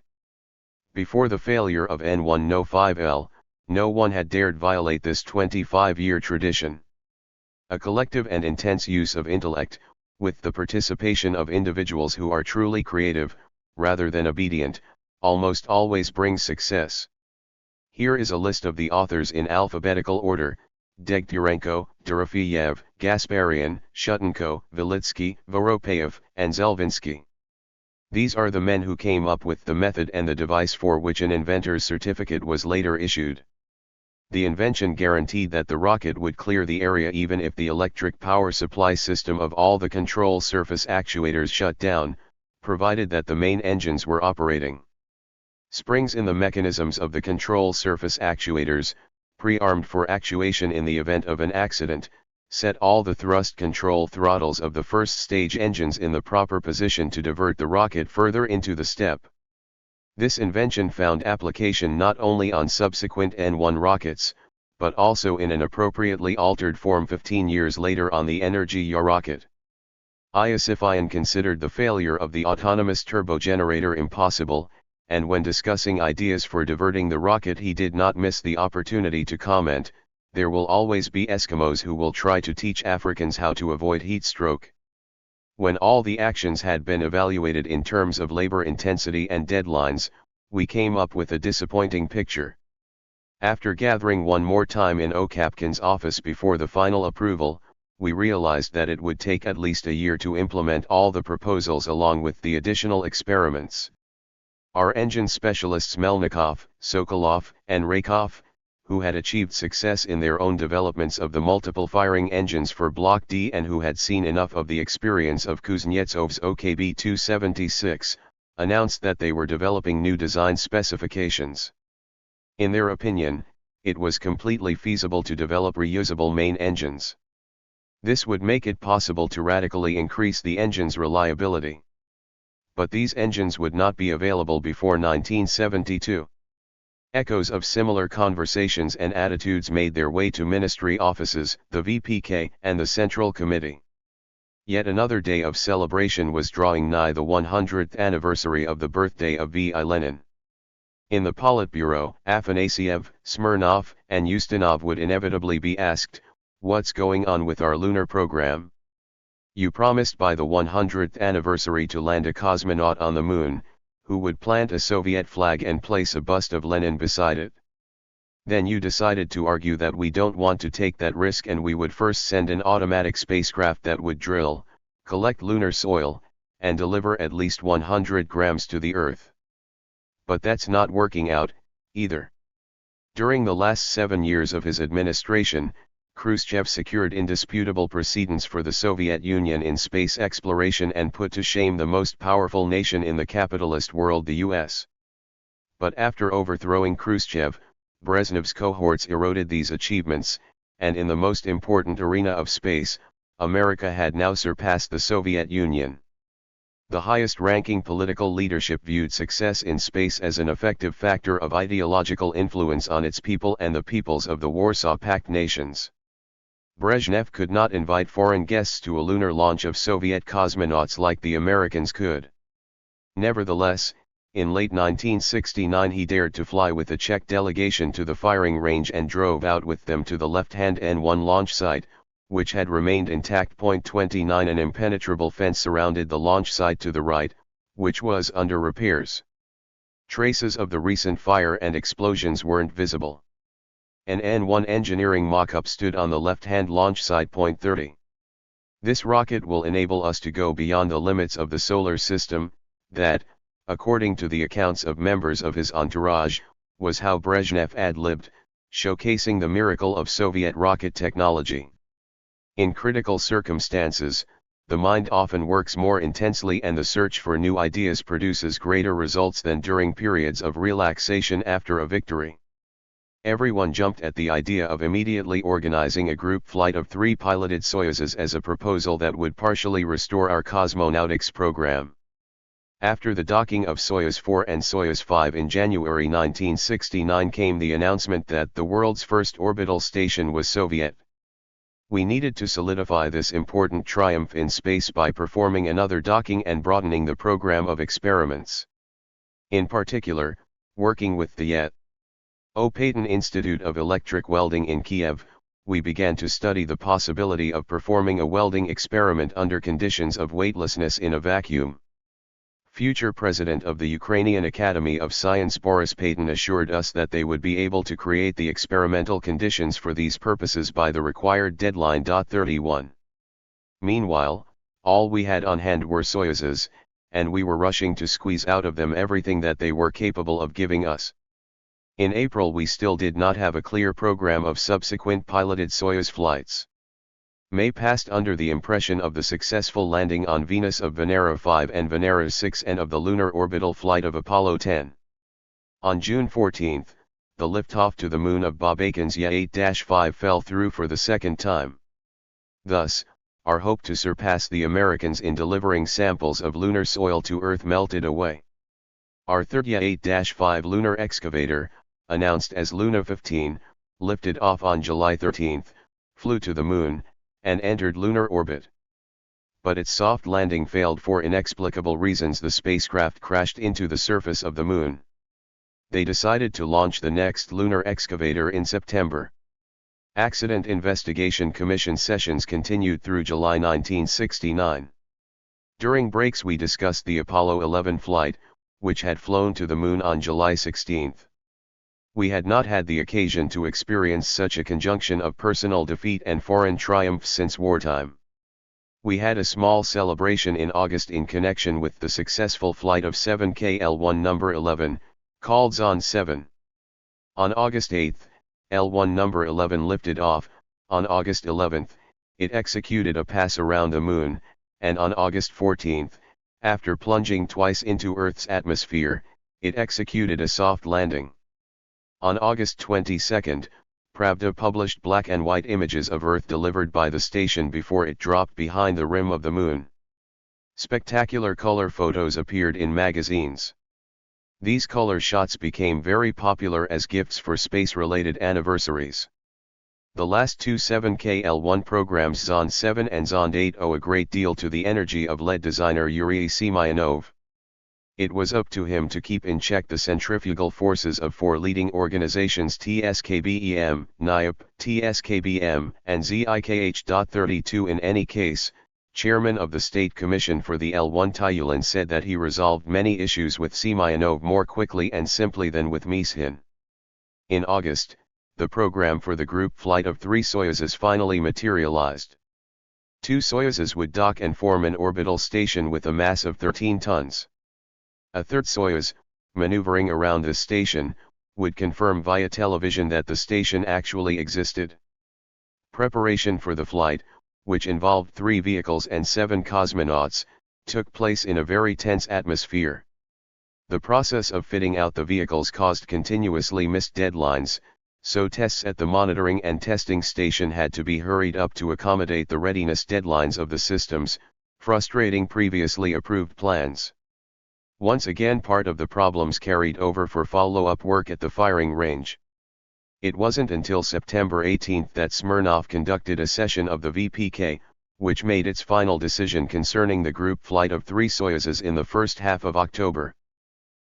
Before the failure of N105L, no one had dared violate this 25-year tradition. A collective and intense use of intellect, with the participation of individuals who are truly creative, rather than obedient, almost always brings success. Here is a list of the authors in alphabetical order: Degtyarenko, Dorofeyev, Gasparian, Shutenko, Velitsky, Voropayev, and Zelvinsky. These are the men who came up with the method and the device for which an inventor's certificate was later issued. The invention guaranteed that the rocket would clear the area even if the electric power supply system of all the control surface actuators shut down, provided that the main engines were operating. Springs in the mechanisms of the control surface actuators, pre-armed for actuation in the event of an accident, set all the thrust control throttles of the first stage engines in the proper position to divert the rocket further into the step. This invention found application not only on subsequent N-1 rockets, but also in an appropriately altered form 15 years later on the Energy Ya rocket. Iosifyan considered the failure of the autonomous turbogenerator impossible, and when discussing ideas for diverting the rocket he did not miss the opportunity to comment, "There will always be Eskimos who will try to teach Africans how to avoid heat stroke." When all the actions had been evaluated in terms of labor intensity and deadlines, we came up with a disappointing picture. After gathering one more time in Okapkin's office before the final approval, we realized that it would take at least a year to implement all the proposals along with the additional experiments. Our engine specialists Melnikov, Sokolov, and Raykov, who had achieved success in their own developments of the multiple firing engines for Block D and who had seen enough of the experience of Kuznetsov's OKB-276, announced that they were developing new design specifications. In their opinion, it was completely feasible to develop reusable main engines. This would make it possible to radically increase the engine's reliability. But these engines would not be available before 1972. Echoes of similar conversations and attitudes made their way to ministry offices, the VPK, and the Central Committee. Yet another day of celebration was drawing nigh, the 100th anniversary of the birthday of V.I. Lenin. In the Politburo, Afanasiev, Smirnov, and Ustinov would inevitably be asked, "What's going on with our lunar program? You promised by the 100th anniversary to land a cosmonaut on the moon, who would plant a Soviet flag and place a bust of Lenin beside it. Then you decided to argue that we don't want to take that risk and we would first send an automatic spacecraft that would drill, collect lunar soil, and deliver at least 100 grams to the Earth. But that's not working out, either." During the last 7 years of his administration, Khrushchev secured indisputable precedence for the Soviet Union in space exploration and put to shame the most powerful nation in the capitalist world, the US. But after overthrowing Khrushchev, Brezhnev's cohorts eroded these achievements, and in the most important arena of space, America had now surpassed the Soviet Union. The highest-ranking political leadership viewed success in space as an effective factor of ideological influence on its people and the peoples of the Warsaw Pact nations. Brezhnev could not invite foreign guests to a lunar launch of Soviet cosmonauts like the Americans could. Nevertheless, in late 1969 he dared to fly with a Czech delegation to the firing range and drove out with them to the left-hand N-1 launch site, which had remained intact. 29 An impenetrable fence surrounded the launch site to the right, which was under repairs. Traces of the recent fire and explosions weren't visible. An N-1 engineering mock-up stood on the left-hand launch site. 30. This rocket will enable us to go beyond the limits of the solar system, that, according to the accounts of members of his entourage, was how Brezhnev ad-libbed, showcasing the miracle of Soviet rocket technology. In critical circumstances, the mind often works more intensely and the search for new ideas produces greater results than during periods of relaxation after a victory. Everyone jumped at the idea of immediately organizing a group flight of 3 piloted Soyuzes as a proposal that would partially restore our cosmonautics program. After the docking of Soyuz 4 and Soyuz 5 in January 1969 came the announcement that the world's first orbital station was Soviet. We needed to solidify this important triumph in space by performing another docking and broadening the program of experiments. In particular, working with the Opatan Institute of Electric Welding in Kiev, we began to study the possibility of performing a welding experiment under conditions of weightlessness in a vacuum. Future President of the Ukrainian Academy of Science Boris assured us that they would be able to create the experimental conditions for these purposes by the required deadline. 31. Meanwhile, all we had on hand were Soyuzes, and we were rushing to squeeze out of them everything that they were capable of giving us. In April we still did not have a clear program of subsequent piloted Soyuz flights. May passed under the impression of the successful landing on Venus of Venera 5 and Venera 6 and of the lunar orbital flight of Apollo 10. On June 14, the liftoff to the moon of Bob Aiken's Ya-8-5 fell through for the second time. Thus, our hope to surpass the Americans in delivering samples of lunar soil to Earth melted away. Our third Ya-8-5 lunar excavator, announced as Luna 15, lifted off on July 13, flew to the moon, and entered lunar orbit. But its soft landing failed for inexplicable reasons. The spacecraft crashed into the surface of the moon. They decided to launch the next lunar excavator in September. Accident Investigation Commission sessions continued through July 1969. During breaks we discussed the Apollo 11 flight, which had flown to the moon on July 16. We had not had the occasion to experience such a conjunction of personal defeat and foreign triumph since wartime. We had a small celebration in August in connection with the successful flight of 7K-L1 number 11, called Zon 7. On August 8, L1 number 11 lifted off. On August 11, it executed a pass around the moon, and on August 14, after plunging twice into Earth's atmosphere, it executed a soft landing. On August 22, Pravda published black and white images of Earth delivered by the station before it dropped behind the rim of the moon. Spectacular color photos appeared in magazines. These color shots became very popular as gifts for space-related anniversaries. The last two 7KL1 programs Zond 7 and Zond 8 owe a great deal to the energy of lead designer Yuri Semyonov. It was up to him to keep in check the centrifugal forces of four leading organizations TSKBEM, NIOP, TSKBM, and ZIKH.32. In any case, Chairman of the State Commission for the L1 Tyulin said that he resolved many issues with Semyonov more quickly and simply than with Mishin. In August, the program for the group flight of 3 Soyuzes finally materialized. 2 Soyuzes would dock and form an orbital station with a mass of 13 tons. A third Soyuz, maneuvering around the station, would confirm via television that the station actually existed. Preparation for the flight, which involved 3 vehicles and 7 cosmonauts, took place in a very tense atmosphere. The process of fitting out the vehicles caused continuously missed deadlines, so tests at the monitoring and testing station had to be hurried up to accommodate the readiness deadlines of the systems, frustrating previously approved plans. Once again, part of the problems carried over for follow-up work at the firing range. It wasn't until September 18 that Smirnov conducted a session of the VPK, which made its final decision concerning the group flight of 3 Soyuzes in the first half of October.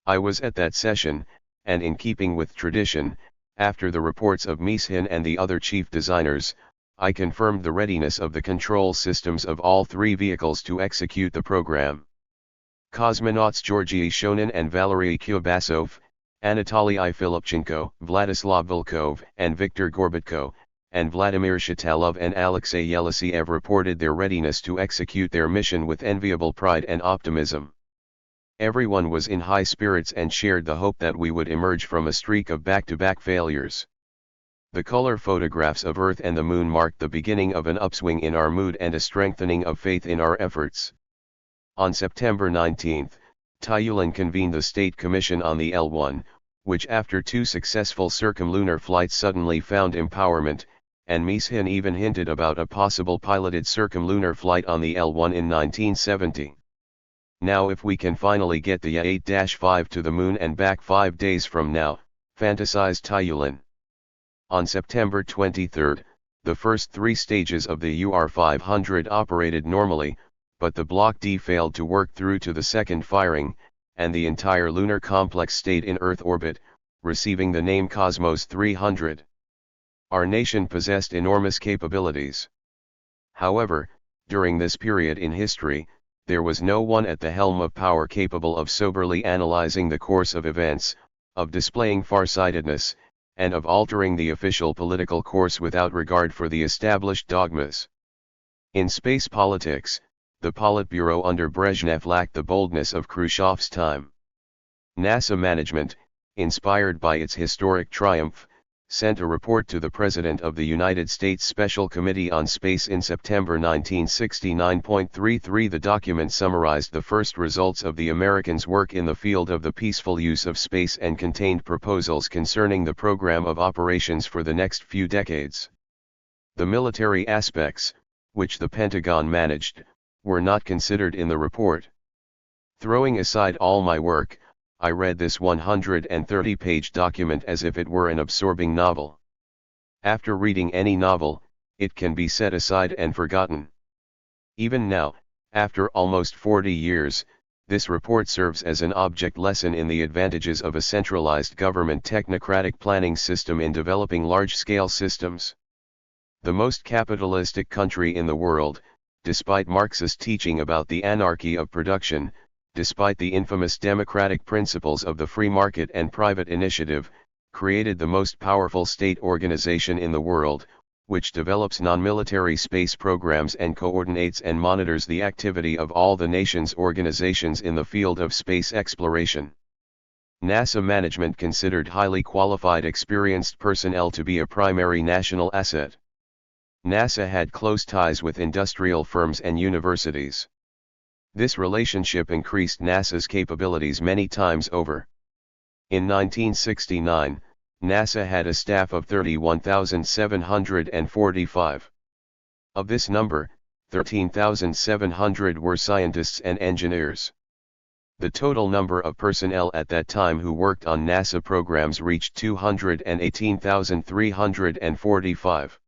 I was at that session, and in keeping with tradition, after the reports of Mishin and the other chief designers, I confirmed the readiness of the control systems of all 3 vehicles to execute the program. Cosmonauts Georgy Shonin and Valery Kubasov, Anatoly Filipchenko, Vladislav Volkov and Viktor Gorbatko, and Vladimir Shitalov and Alexei Yelisiev reported their readiness to execute their mission with enviable pride and optimism. Everyone was in high spirits and shared the hope that we would emerge from a streak of back-to-back failures. The color photographs of Earth and the Moon marked the beginning of an upswing in our mood and a strengthening of faith in our efforts. On September 19, Tyulin convened the State Commission on the L1, which after 2 successful circumlunar flights suddenly found empowerment, and Mishin even hinted about a possible piloted circumlunar flight on the L1 in 1970. Now if we can finally get the Ya-8-5 to the moon and back 5 days from now, fantasized Tyulin. On September 23, the first 3 stages of the UR-500 operated normally, but the Block D failed to work through to the second firing, and the entire lunar complex stayed in Earth orbit, receiving the name Cosmos 300. Our nation possessed enormous capabilities. However, during this period in history, there was no one at the helm of power capable of soberly analyzing the course of events, of displaying farsightedness, and of altering the official political course without regard for the established dogmas. In space politics, the Politburo under Brezhnev lacked the boldness of Khrushchev's time. NASA management, inspired by its historic triumph, sent a report to the President of the United States Special Committee on Space in September 1969.33. The document summarized the first results of the Americans' work in the field of the peaceful use of space and contained proposals concerning the program of operations for the next few decades. The military aspects, which the Pentagon managed, were not considered in the report. Throwing aside all my work, I read this 130-page document as if it were an absorbing novel. After reading any novel, it can be set aside and forgotten. Even now, after almost 40 years, this report serves as an object lesson in the advantages of a centralized government technocratic planning system in developing large-scale systems. The most capitalistic country in the world, despite Marxist teaching about the anarchy of production, despite the infamous democratic principles of the free market and private initiative, created the most powerful state organization in the world, which develops non-military space programs and coordinates and monitors the activity of all the nation's organizations in the field of space exploration. NASA management considered highly qualified experienced personnel to be a primary national asset. NASA had close ties with industrial firms and universities. This relationship increased NASA's capabilities many times over. In 1969, NASA had a staff of 31,745. Of this number, 13,700 were scientists and engineers. The total number of personnel at that time who worked on NASA programs reached 218,345.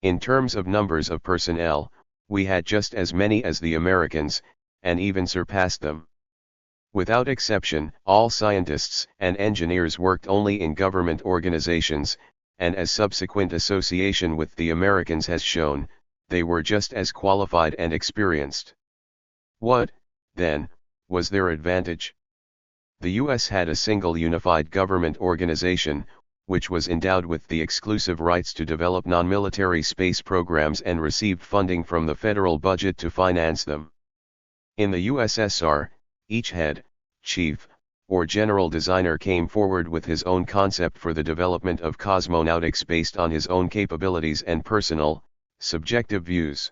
In terms of numbers of personnel, we had just as many as the Americans, and even surpassed them. Without exception, all scientists and engineers worked only in government organizations, and as subsequent association with the Americans has shown, they were just as qualified and experienced. What, then, was their advantage? The U.S. had a single unified government organization, which was endowed with the exclusive rights to develop non-military space programs and received funding from the federal budget to finance them. In the USSR, each head, chief, or general designer came forward with his own concept for the development of cosmonautics based on his own capabilities and personal, subjective views.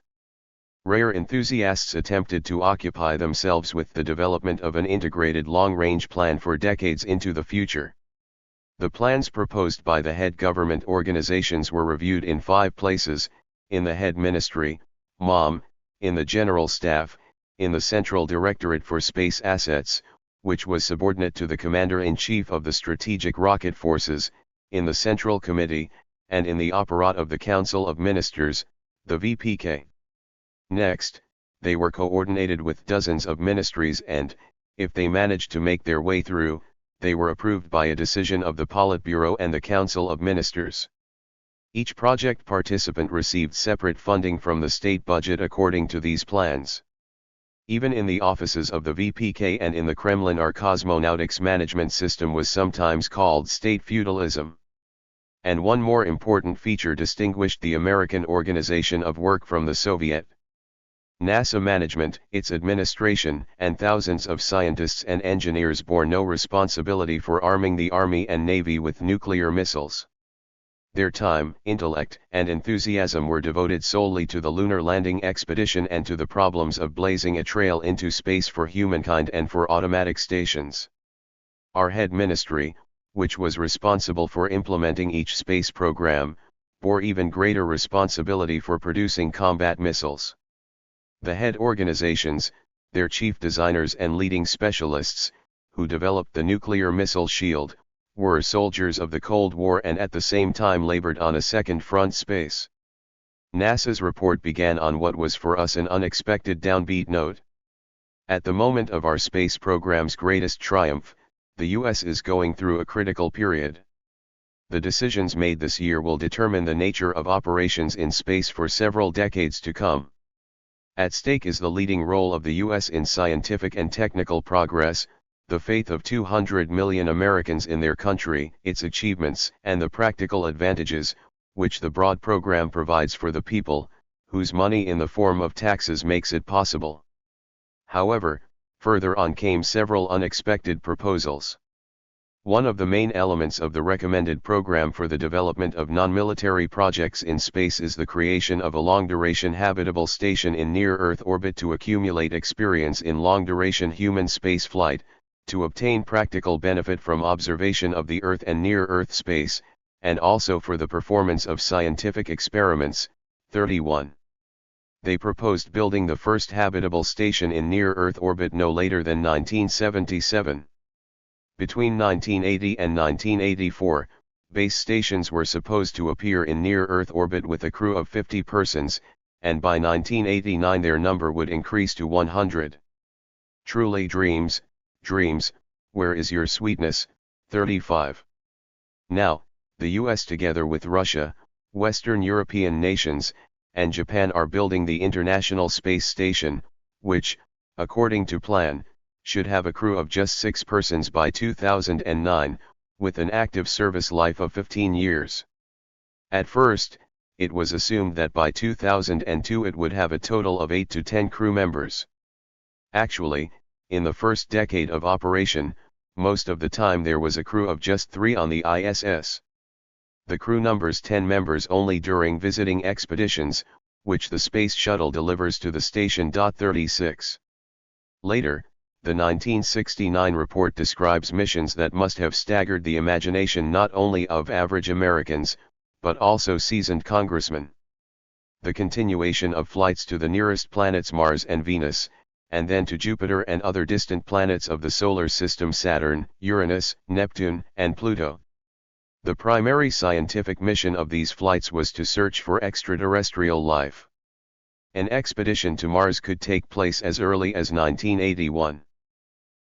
Rare enthusiasts attempted to occupy themselves with the development of an integrated long-range plan for decades into the future. The plans proposed by the head government organizations were reviewed in 5 places: in the head ministry, MOM, in the general staff, in the Central Directorate for Space Assets, which was subordinate to the Commander-in-Chief of the Strategic Rocket Forces, in the Central Committee, and in the Apparat of the Council of Ministers, the VPK. Next, they were coordinated with dozens of ministries and, if they managed to make their way through, they were approved by a decision of the Politburo and the Council of Ministers. Each project participant received separate funding from the state budget according to these plans. Even in the offices of the VPK and in the Kremlin, our cosmonautics management system was sometimes called state feudalism. And one more important feature distinguished the American organization of work from the Soviet. NASA management, its administration, and thousands of scientists and engineers bore no responsibility for arming the Army and Navy with nuclear missiles. Their time, intellect, and enthusiasm were devoted solely to the lunar landing expedition and to the problems of blazing a trail into space for humankind and for automatic stations. Our head ministry, which was responsible for implementing each space program, bore even greater responsibility for producing combat missiles. The head organizations, their chief designers and leading specialists, who developed the nuclear missile shield, were soldiers of the Cold War and at the same time labored on a second front space. NASA's report began on what was for us an unexpected downbeat note. At the moment of our space program's greatest triumph, the U.S. is going through a critical period. The decisions made this year will determine the nature of operations in space for several decades to come. At stake is the leading role of the U.S. in scientific and technical progress, the faith of 200 million Americans in their country, its achievements, and the practical advantages, which the broad program provides for the people, whose money in the form of taxes makes it possible. However, further on came several unexpected proposals. One of the main elements of the recommended program for the development of non-military projects in space is the creation of a long-duration habitable station in near-Earth orbit to accumulate experience in long-duration human spaceflight, to obtain practical benefit from observation of the Earth and near-Earth space, and also for the performance of scientific experiments. 31. They proposed building the first habitable station in near-Earth orbit no later than 1977. Between 1980 and 1984, base stations were supposed to appear in near-Earth orbit with a crew of 50 persons, and by 1989 their number would increase to 100. Truly dreams, dreams, where is your sweetness? 35. Now, the US together with Russia, Western European nations, and Japan are building the International Space Station, which, according to plan, should have a crew of just 6 persons by 2009, with an active service life of 15 years. At first, it was assumed that by 2002 it would have a total of 8 to 10 crew members. Actually, in the first decade of operation, most of the time there was a crew of just 3 on the ISS. The crew numbers 10 members only during visiting expeditions, which the Space Shuttle delivers to the station. 36. Later, the 1969 report describes missions that must have staggered the imagination not only of average Americans, but also seasoned congressmen. The continuation of flights to the nearest planets Mars and Venus, and then to Jupiter and other distant planets of the solar system Saturn, Uranus, Neptune, and Pluto. The primary scientific mission of these flights was to search for extraterrestrial life. An expedition to Mars could take place as early as 1981.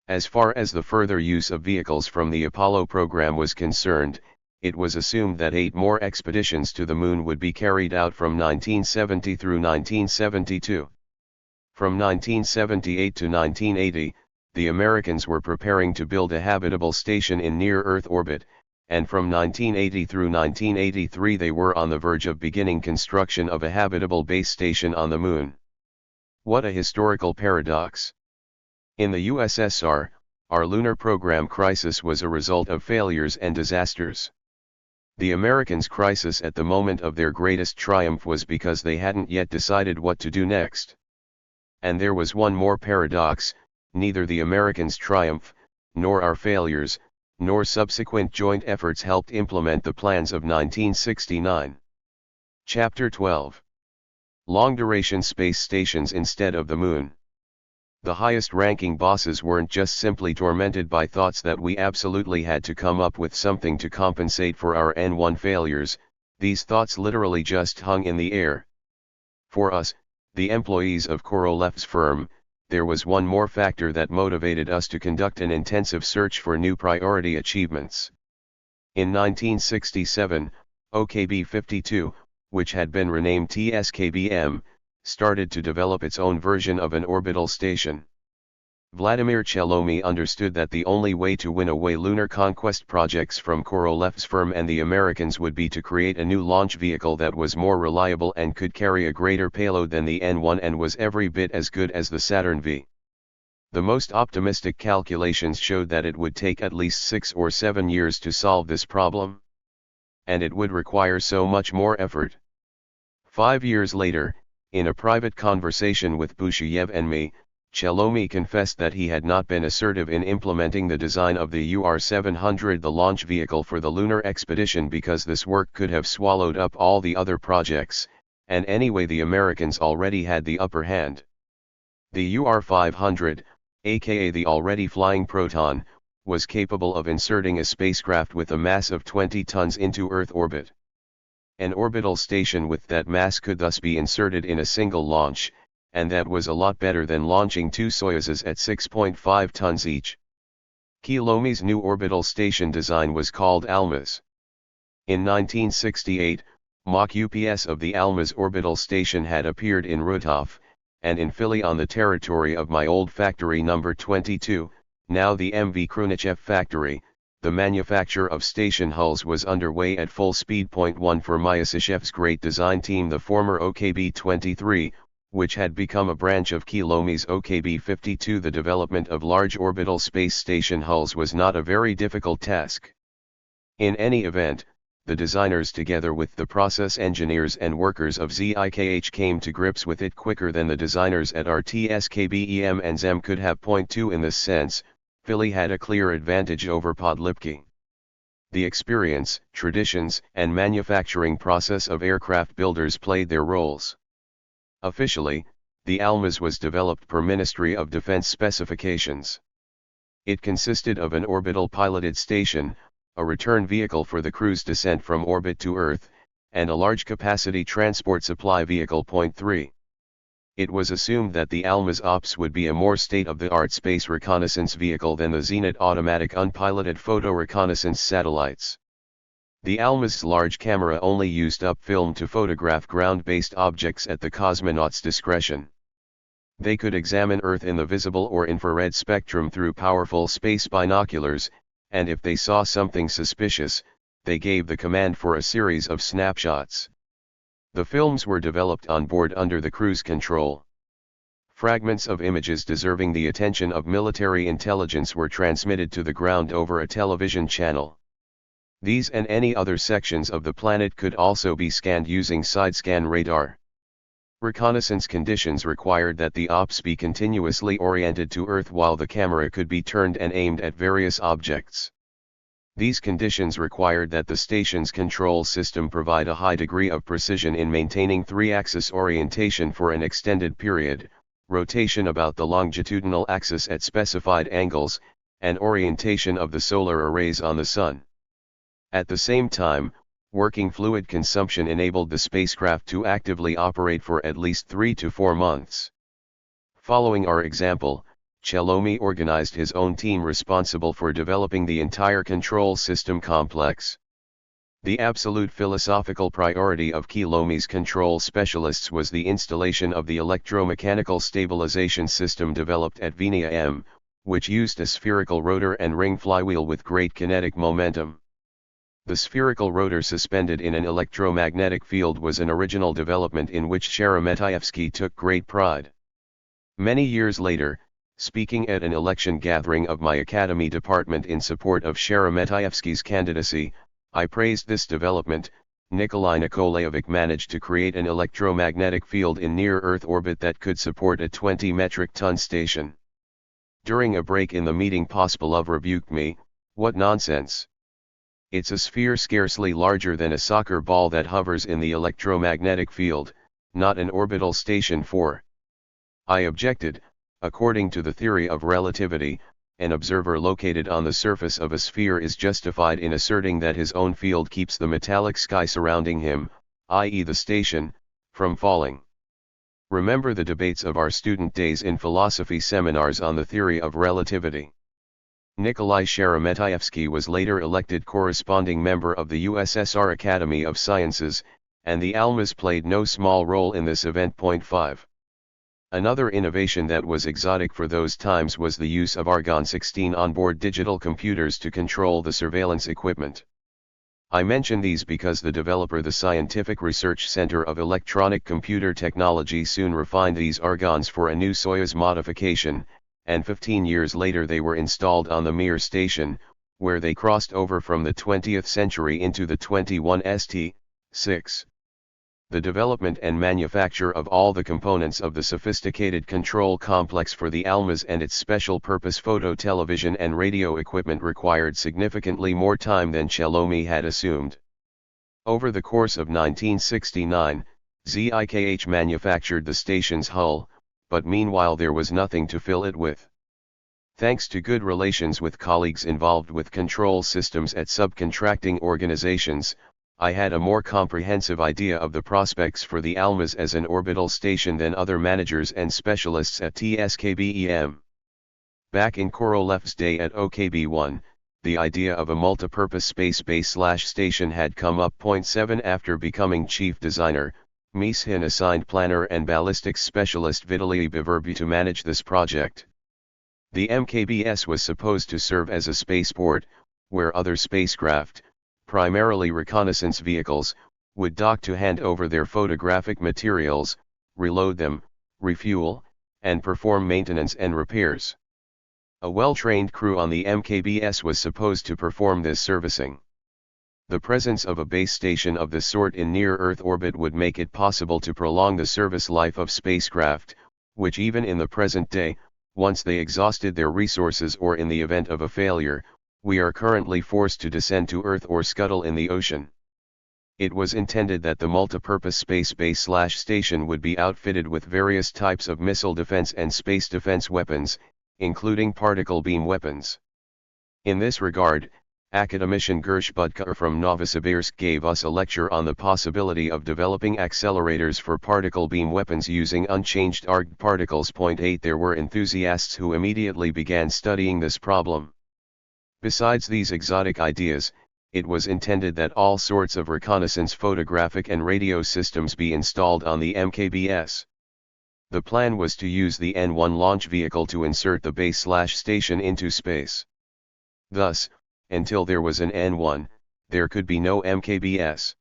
As far as the further use of vehicles from the Apollo program was concerned, it was assumed that 8 more expeditions to the Moon would be carried out from 1970 through 1972. From 1978 to 1980, the Americans were preparing to build a habitable station in near-Earth orbit, and from 1980 through 1983 they were on the verge of beginning construction of a habitable base station on the Moon. What a historical paradox! In the USSR, our lunar program crisis was a result of failures and disasters. The Americans' crisis at the moment of their greatest triumph was because they hadn't yet decided what to do next. And there was one more paradox: neither the Americans' triumph, nor our failures, nor subsequent joint efforts helped implement the plans of 1969. Chapter 12. Long-duration space stations instead of the Moon. The highest-ranking bosses weren't just simply tormented by thoughts that we absolutely had to come up with something to compensate for our N1 failures. These thoughts literally just hung in the air. For us, the employees of Korolev's firm, there was one more factor that motivated us to conduct an intensive search for new priority achievements. In 1967, OKB-52, which had been renamed TSKB-M, started to develop its own version of an orbital station. Vladimir Chelomey understood that the only way to win away lunar conquest projects from Korolev's firm and the Americans would be to create a new launch vehicle that was more reliable and could carry a greater payload than the N1 and was every bit as good as the Saturn V. The most optimistic calculations showed that it would take at least 6 or 7 years to solve this problem. And it would require so much more effort. 5 years later, in a private conversation with Busheyev and me, Chelomey confessed that he had not been assertive in implementing the design of the UR-700, the launch vehicle for the lunar expedition, because this work could have swallowed up all the other projects, and anyway the Americans already had the upper hand. The UR-500, aka the already flying Proton, was capable of inserting a spacecraft with a mass of 20 tons into Earth orbit. An orbital station with that mass could thus be inserted in a single launch, and that was a lot better than launching 2 Soyuzes at 6.5 tons each. Chelomey's new orbital station design was called ALMAS. In 1968, mock UPS of the ALMAS orbital station had appeared in Rutov, and in Philly on the territory of my old factory number 22, now the MV Khrunichev factory, the manufacture of station hulls was underway at full speed. Point 1 For Myasishev's great design team, the former OKB-23, which had become a branch of Kilome's OKB-52, the development of large orbital space station hulls was not a very difficult task. In any event, the designers together with the process engineers and workers of ZIKH came to grips with it quicker than the designers at RTSKBEM and ZEM could have. Point 2 In this sense, Philly had a clear advantage over Podlipky. The experience, traditions, and manufacturing process of aircraft builders played their roles. Officially, the Almaz was developed per Ministry of Defense specifications. It consisted of an orbital piloted station, a return vehicle for the crew's descent from orbit to Earth, and a large capacity transport supply vehicle. Point 3. It was assumed that the Almaz OPS would be a more state-of-the-art space reconnaissance vehicle than the Zenit automatic unpiloted photo reconnaissance satellites. The Almaz's large camera only used up film to photograph ground-based objects at the cosmonauts' discretion. They could examine Earth in the visible or infrared spectrum through powerful space binoculars, and if they saw something suspicious, they gave the command for a series of snapshots. The films were developed on board under the crew's control. Fragments of images deserving the attention of military intelligence were transmitted to the ground over a television channel. These and any other sections of the planet could also be scanned using side-scan radar. Reconnaissance conditions required that the OPS be continuously oriented to Earth while the camera could be turned and aimed at various objects. These conditions required that the station's control system provide a high degree of precision in maintaining three-axis orientation for an extended period, rotation about the longitudinal axis at specified angles, and orientation of the solar arrays on the Sun. At the same time, working fluid consumption enabled the spacecraft to actively operate for at least 3 to 4 months. Following our example, Chelomi organized his own team responsible for developing the entire control system complex. The absolute philosophical priority of Chelomi's control specialists was the installation of the electromechanical stabilization system developed at Venia M, which used a spherical rotor and ring flywheel with great kinetic momentum. The spherical rotor suspended in an electromagnetic field was an original development in which Sheremetyevsky took great pride. Many years later, speaking at an election gathering of my academy department in support of Sheremetyevsky's candidacy, I praised this development. Nikolai Nikolaevich managed to create an electromagnetic field in near-Earth orbit that could support a 20 metric ton station. During a break in the meeting, Pospelov rebuked me, "What nonsense! It's a sphere scarcely larger than a soccer ball that hovers in the electromagnetic field, not an orbital station for." I objected. According to the theory of relativity, an observer located on the surface of a sphere is justified in asserting that his own field keeps the metallic sky surrounding him, i.e. the station, from falling. Remember the debates of our student days in philosophy seminars on the theory of relativity. Nikolai Sheremetyevsky was later elected corresponding member of the USSR Academy of Sciences, and the Almaz played no small role in this event. Point 5. Another innovation that was exotic for those times was the use of Argon-16 onboard digital computers to control the surveillance equipment. I mention these because the developer, the Scientific Research Center of Electronic Computer Technology, soon refined these Argons for a new Soyuz modification, and 15 years later they were installed on the Mir station, where they crossed over from the 20th century into the 21st. 6. The development and manufacture of all the components of the sophisticated control complex for the Almaz and its special-purpose photo, television and radio equipment required significantly more time than Chelomi had assumed. Over the course of 1969, ZIKH manufactured the station's hull, but meanwhile there was nothing to fill it with. Thanks to good relations with colleagues involved with control systems at subcontracting organizations, I had a more comprehensive idea of the prospects for the Almaz as an orbital station than other managers and specialists at TSKBEM. Back in Korolev's day at OKB-1, the idea of a multipurpose space base/station had come up. Point 7. After becoming chief designer, Mishin assigned planner and ballistics specialist Vitaly Biverby to manage this project. The MKBS was supposed to serve as a spaceport, where other spacecraft, primarily reconnaissance vehicles, would dock to hand over their photographic materials, reload them, refuel, and perform maintenance and repairs. A well-trained crew on the MKBS was supposed to perform this servicing. The presence of a base station of this sort in near-Earth orbit would make it possible to prolong the service life of spacecraft, which even in the present day, once they exhausted their resources or in the event of a failure, we are currently forced to descend to Earth or scuttle in the ocean. It was intended that the multipurpose space base/station would be outfitted with various types of missile defense and space defense weapons, including particle beam weapons. In this regard, academician Gersh Budka from Novosibirsk gave us a lecture on the possibility of developing accelerators for particle beam weapons using unchanged arced particles. 8 There were enthusiasts who immediately began studying this problem. Besides these exotic ideas, it was intended that all sorts of reconnaissance photographic and radio systems be installed on the MKBS. The plan was to use the N-1 launch vehicle to insert the base/station into space. Thus, until there was an N-1, there could be no MKBS.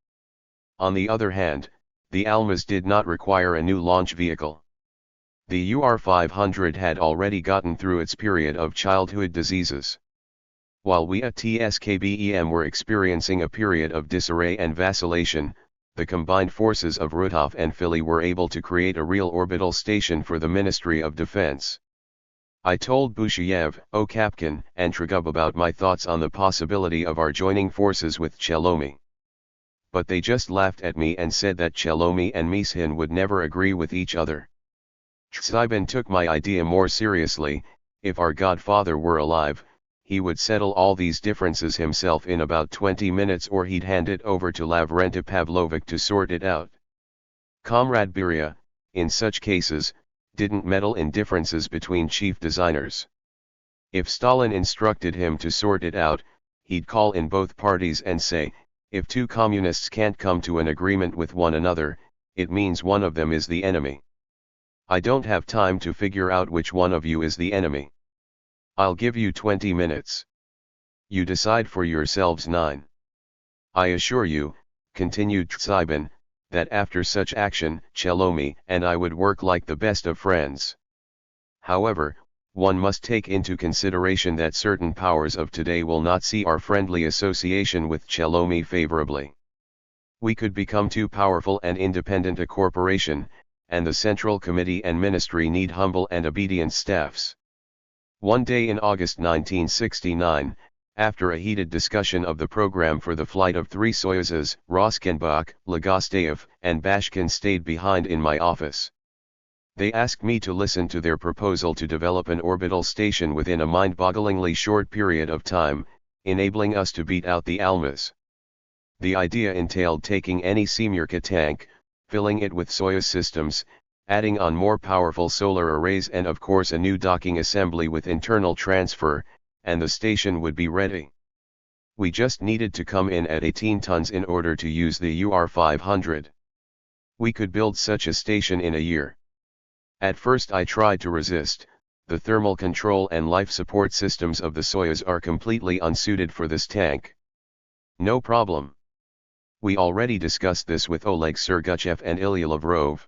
On the other hand, the Almaz did not require a new launch vehicle. The UR-500 had already gotten through its period of childhood diseases. While we at TSKBEM were experiencing a period of disarray and vacillation, the combined forces of Rudolf and Philly were able to create a real orbital station for the Ministry of Defense. I told Busheyev, Okapkin, and Tragub about my thoughts on the possibility of our joining forces with Chelomi. But they just laughed at me and said that Chelomi and Mishin would never agree with each other. Tsibin took my idea more seriously. If our godfather were alive, he would settle all these differences himself in about 20 minutes, or he'd hand it over to Lavrenti Pavlovich to sort it out. Comrade Beria, in such cases, didn't meddle in differences between chief designers. If Stalin instructed him to sort it out, he'd call in both parties and say, if two communists can't come to an agreement with one another, it means one of them is the enemy. I don't have time to figure out which one of you is the enemy. I'll give you 20 minutes. You decide for yourselves 9. I assure you, continued Tsibin, that after such action, Chelomi and I would work like the best of friends. However, one must take into consideration that certain powers of today will not see our friendly association with Chelomi favorably. We could become too powerful and independent a corporation, and the Central Committee and Ministry need humble and obedient staffs. One day in August 1969, after a heated discussion of the program for the flight of 3 Soyuzes, Roskenbach, Legosteyev, and Bashkin stayed behind in my office. They asked me to listen to their proposal to develop an orbital station within a mind-bogglingly short period of time, enabling us to beat out the Almaz. The idea entailed taking any Semyorka tank, filling it with Soyuz systems, adding on more powerful solar arrays and of course a new docking assembly with internal transfer, and the station would be ready. We just needed to come in at 18 tons in order to use the UR-500. We could build such a station in a year. At first I tried to resist. The thermal control and life support systems of the Soyuz are completely unsuited for this tank. No problem. We already discussed this with Oleg Serguchev and Ilya Lavrov.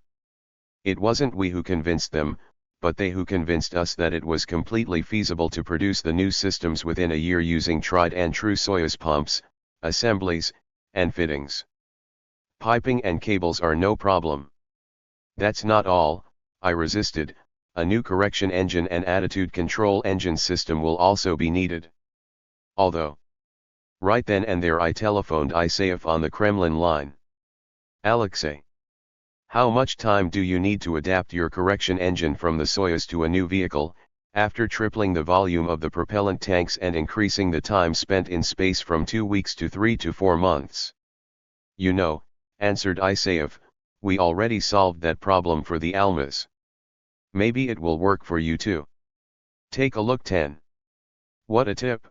It wasn't we who convinced them, but they who convinced us that it was completely feasible to produce the new systems within a year using tried and true Soyuz pumps, assemblies, and fittings. Piping and cables are no problem. That's not all, I resisted. A new correction engine and attitude control engine system will also be needed. Although, right then and there I telephoned Isayev on the Kremlin line. Alexei, how much time do you need to adapt your correction engine from the Soyuz to a new vehicle, after tripling the volume of the propellant tanks and increasing the time spent in space from 2 weeks to 3 to 4 months? You know, answered Isayev, we already solved that problem for the Almaz. Maybe it will work for you too. Take a look. 10. What a tip!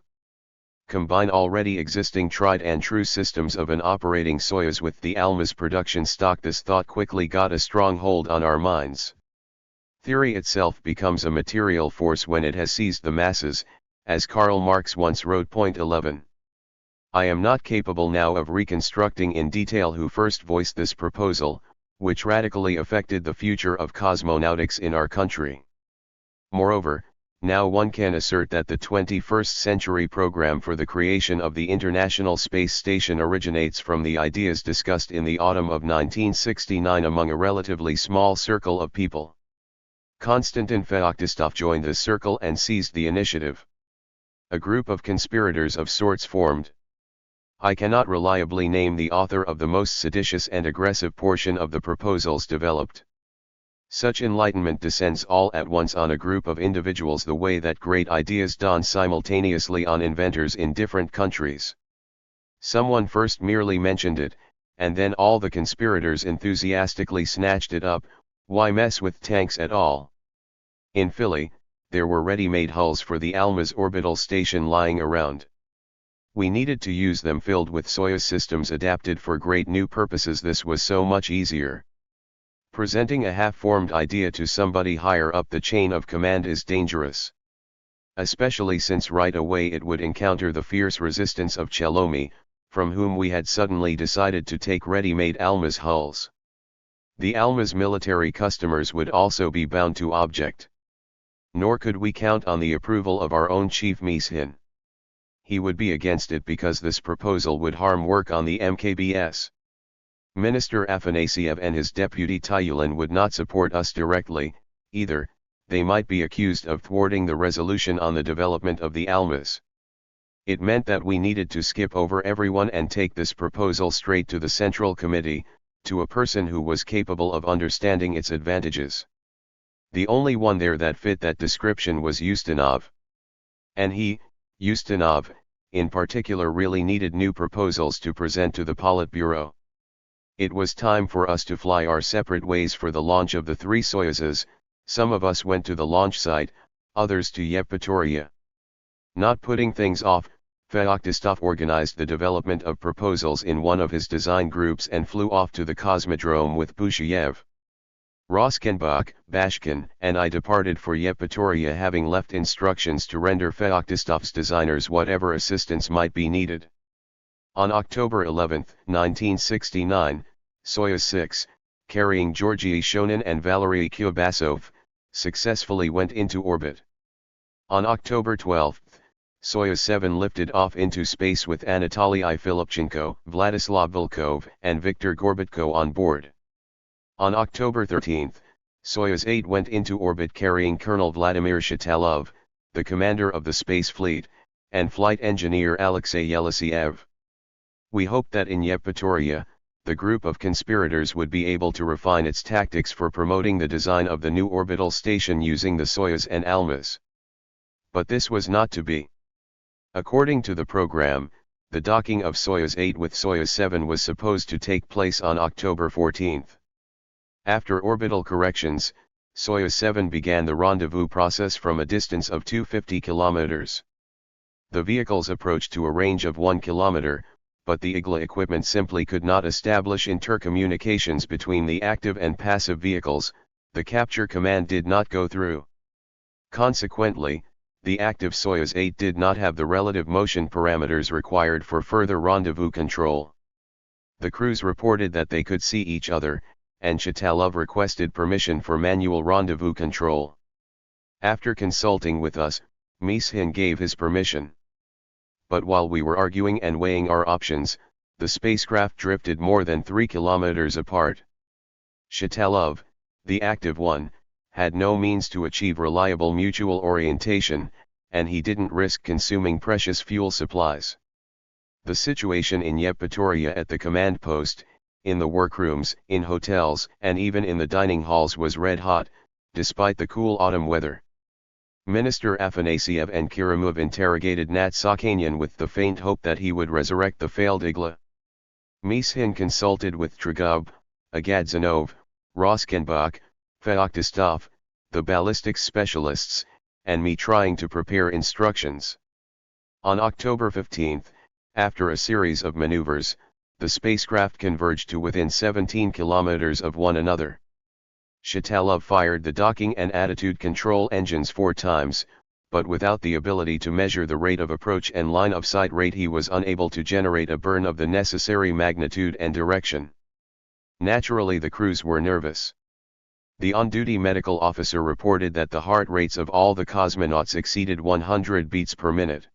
Combine already existing tried and true systems of an operating Soyuz with the Almaz production stock. This thought quickly got a strong hold on our minds. Theory itself becomes a material force when it has seized the masses, as Karl Marx once wrote. 11. I am not capable now of reconstructing in detail who first voiced this proposal, which radically affected the future of cosmonautics in our country. Moreover, now one can assert that the 21st century program for the creation of the International Space Station originates from the ideas discussed in the autumn of 1969 among a relatively small circle of people. Konstantin Feoktistov joined this circle and seized the initiative. A group of conspirators of sorts formed. I cannot reliably name the author of the most seditious and aggressive portion of the proposals developed. Such enlightenment descends all at once on a group of individuals the way that great ideas dawn simultaneously on inventors in different countries. Someone first merely mentioned it, and then all the conspirators enthusiastically snatched it up. Why mess with tanks at all? In Philly, there were ready-made hulls for the Almaz orbital station lying around. We needed to use them filled with Soyuz systems adapted for great new purposes. This was so much easier. Presenting a half-formed idea to somebody higher up the chain of command is dangerous. Especially since right away it would encounter the fierce resistance of Chelomi, from whom we had suddenly decided to take ready-made Almaz hulls. The Almaz military customers would also be bound to object. Nor could we count on the approval of our own chief Mishin. He would be against it because this proposal would harm work on the MKBS. Minister Afanasiev and his deputy Tyulin would not support us directly, either. They might be accused of thwarting the resolution on the development of the Almaz. It meant that we needed to skip over everyone and take this proposal straight to the Central Committee, to a person who was capable of understanding its advantages. The only one there that fit that description was Ustinov. And he, Ustinov, in particular really needed new proposals to present to the Politburo. It was time for us to fly our separate ways for the launch of the 3 Soyuzes. Some of us went to the launch site, others to Yevpatoria. Not putting things off, Feoktistov organized the development of proposals in one of his design groups and flew off to the Cosmodrome with Busheyev. Roskenbach, Bashkin, and I departed for Yevpatoria, having left instructions to render Feoktistov's designers whatever assistance might be needed. On October 11, 1969, Soyuz 6, carrying Georgy Shonin and Valery Kubasov, successfully went into orbit. On October 12, Soyuz 7 lifted off into space with Anatoly Filipchenko, Vladislav Volkov, and Viktor Gorbutko on board. On October 13, Soyuz 8 went into orbit carrying Colonel Vladimir Shitalov, the commander of the Space Fleet, and flight engineer Alexei Yelisiev. We hoped that in Yevpatoria, the group of conspirators would be able to refine its tactics for promoting the design of the new orbital station using the Soyuz and Almaz. But this was not to be. According to the program, the docking of Soyuz 8 with Soyuz 7 was supposed to take place on October 14. After orbital corrections, Soyuz 7 began the rendezvous process from a distance of 250 kilometers. The vehicles approached to a range of 1 kilometer, but the IGLA equipment simply could not establish intercommunications between the active and passive vehicles. The capture command did not go through. Consequently, the active Soyuz 8 did not have the relative motion parameters required for further rendezvous control. The crews reported that they could see each other, and Shitalov requested permission for manual rendezvous control. After consulting with us, Mishin gave his permission. But while we were arguing and weighing our options, the spacecraft drifted more than 3 kilometers apart. Shitalov, the active one, had no means to achieve reliable mutual orientation, and he didn't risk consuming precious fuel supplies. The situation in Yevpatoria at the command post, in the workrooms, in hotels, and even in the dining halls was red hot, despite the cool autumn weather. Minister Afanasiev and Kirimov interrogated Nat Sakanian with the faint hope that he would resurrect the failed IGLA. Mishin consulted with Tragub, Agadzanov, Roskenbach, Feoktistov, the ballistics specialists, and me trying to prepare instructions. On October 15, after a series of maneuvers, the spacecraft converged to within 17 kilometers of one another. Shitalov fired the docking and attitude control engines 4 times, but without the ability to measure the rate of approach and line of sight rate he was unable to generate a burn of the necessary magnitude and direction. Naturally the crews were nervous. The on-duty medical officer reported that the heart rates of all the cosmonauts exceeded 100 beats per minute.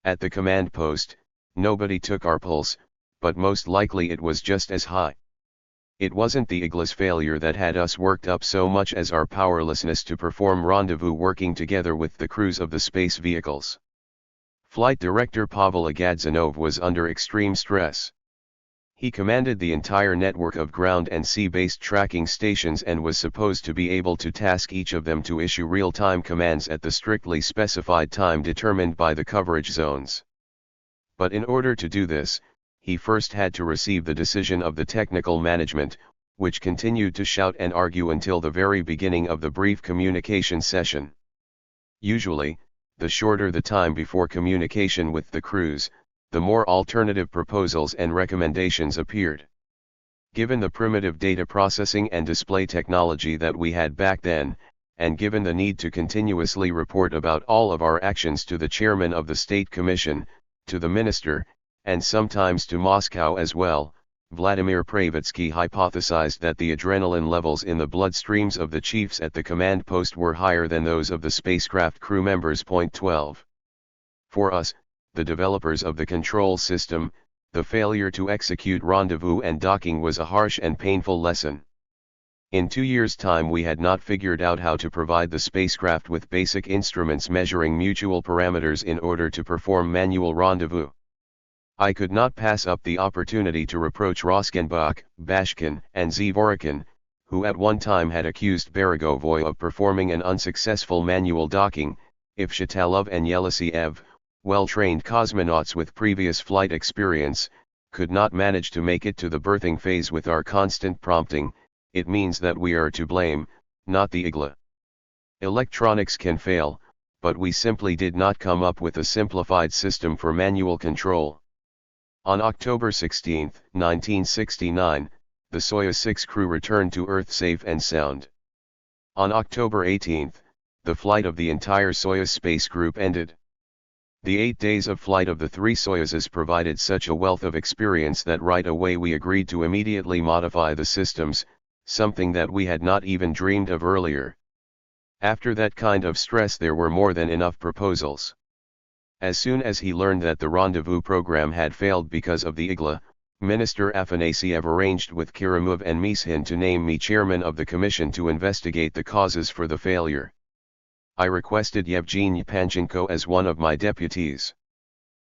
At the command post, nobody took our pulse, but most likely it was just as high. It wasn't the Igla's failure that had us worked up so much as our powerlessness to perform rendezvous working together with the crews of the space vehicles. Flight Director Pavel Agadzanov was under extreme stress. He commanded the entire network of ground and sea-based tracking stations and was supposed to be able to task each of them to issue real-time commands at the strictly specified time determined by the coverage zones. But in order to do this, he first had to receive the decision of the technical management, which continued to shout and argue until the very beginning of the brief communication session. Usually, the shorter the time before communication with the crews, the more alternative proposals and recommendations appeared. Given the primitive data processing and display technology that we had back then, and given the need to continuously report about all of our actions to the chairman of the State Commission, to the minister, and sometimes to Moscow as well, Vladimir Pravitsky hypothesized that the adrenaline levels in the bloodstreams of the chiefs at the command post were higher than those of the spacecraft crew members. 12. For us, the developers of the control system, the failure to execute rendezvous and docking was a harsh and painful lesson. In 2 years' time we had not figured out how to provide the spacecraft with basic instruments measuring mutual parameters in order to perform manual rendezvous. I could not pass up the opportunity to reproach Roskenbach, Bashkin, and Zvorykin, who at one time had accused Beregovoy of performing an unsuccessful manual docking, if Shatalov and Yelisiev, well-trained cosmonauts with previous flight experience, could not manage to make it to the berthing phase with our constant prompting. It means that we are to blame, not the Igla. Electronics can fail, but we simply did not come up with a simplified system for manual control. On October 16, 1969, the Soyuz 6 crew returned to Earth safe and sound. On October 18, the flight of the entire Soyuz space group ended. The 8 days of flight of the 3 Soyuzes provided such a wealth of experience that right away we agreed to immediately modify the systems, something that we had not even dreamed of earlier. After that kind of stress there were more than enough proposals. As soon as he learned that the rendezvous program had failed because of the Igla, Minister Afanasiev arranged with Kirimov and Mishin to name me chairman of the commission to investigate the causes for the failure. I requested Yevgeny Panchenko as one of my deputies.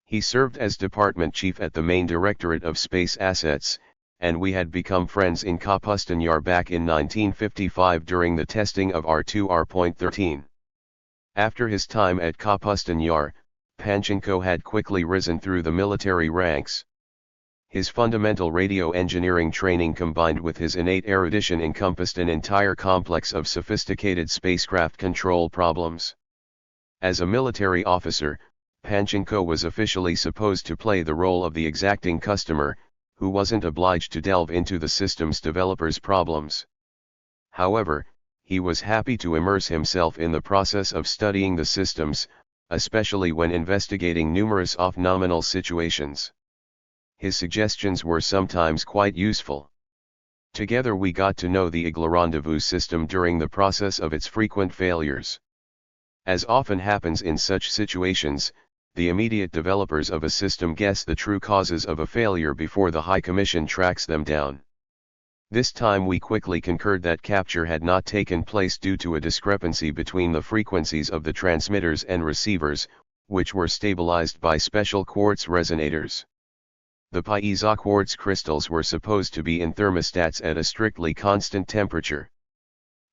He served as department chief at the main directorate of space assets, and we had become friends in Kapustin Yar back in 1955 during the testing of R2R.13. After his time at Kapustin Yar, Panchenko had quickly risen through the military ranks. His fundamental radio engineering training combined with his innate erudition encompassed an entire complex of sophisticated spacecraft control problems. As a military officer, Panchenko was officially supposed to play the role of the exacting customer, who wasn't obliged to delve into the system's developers' problems. However, he was happy to immerse himself in the process of studying the systems, especially when investigating numerous off-nominal situations. His suggestions were sometimes quite useful. Together we got to know the Igla rendezvous system during the process of its frequent failures. As often happens in such situations, the immediate developers of a system guess the true causes of a failure before the High Commission tracks them down. This time we quickly concurred that capture had not taken place due to a discrepancy between the frequencies of the transmitters and receivers, which were stabilized by special quartz resonators. The piezo quartz crystals were supposed to be in thermostats at a strictly constant temperature.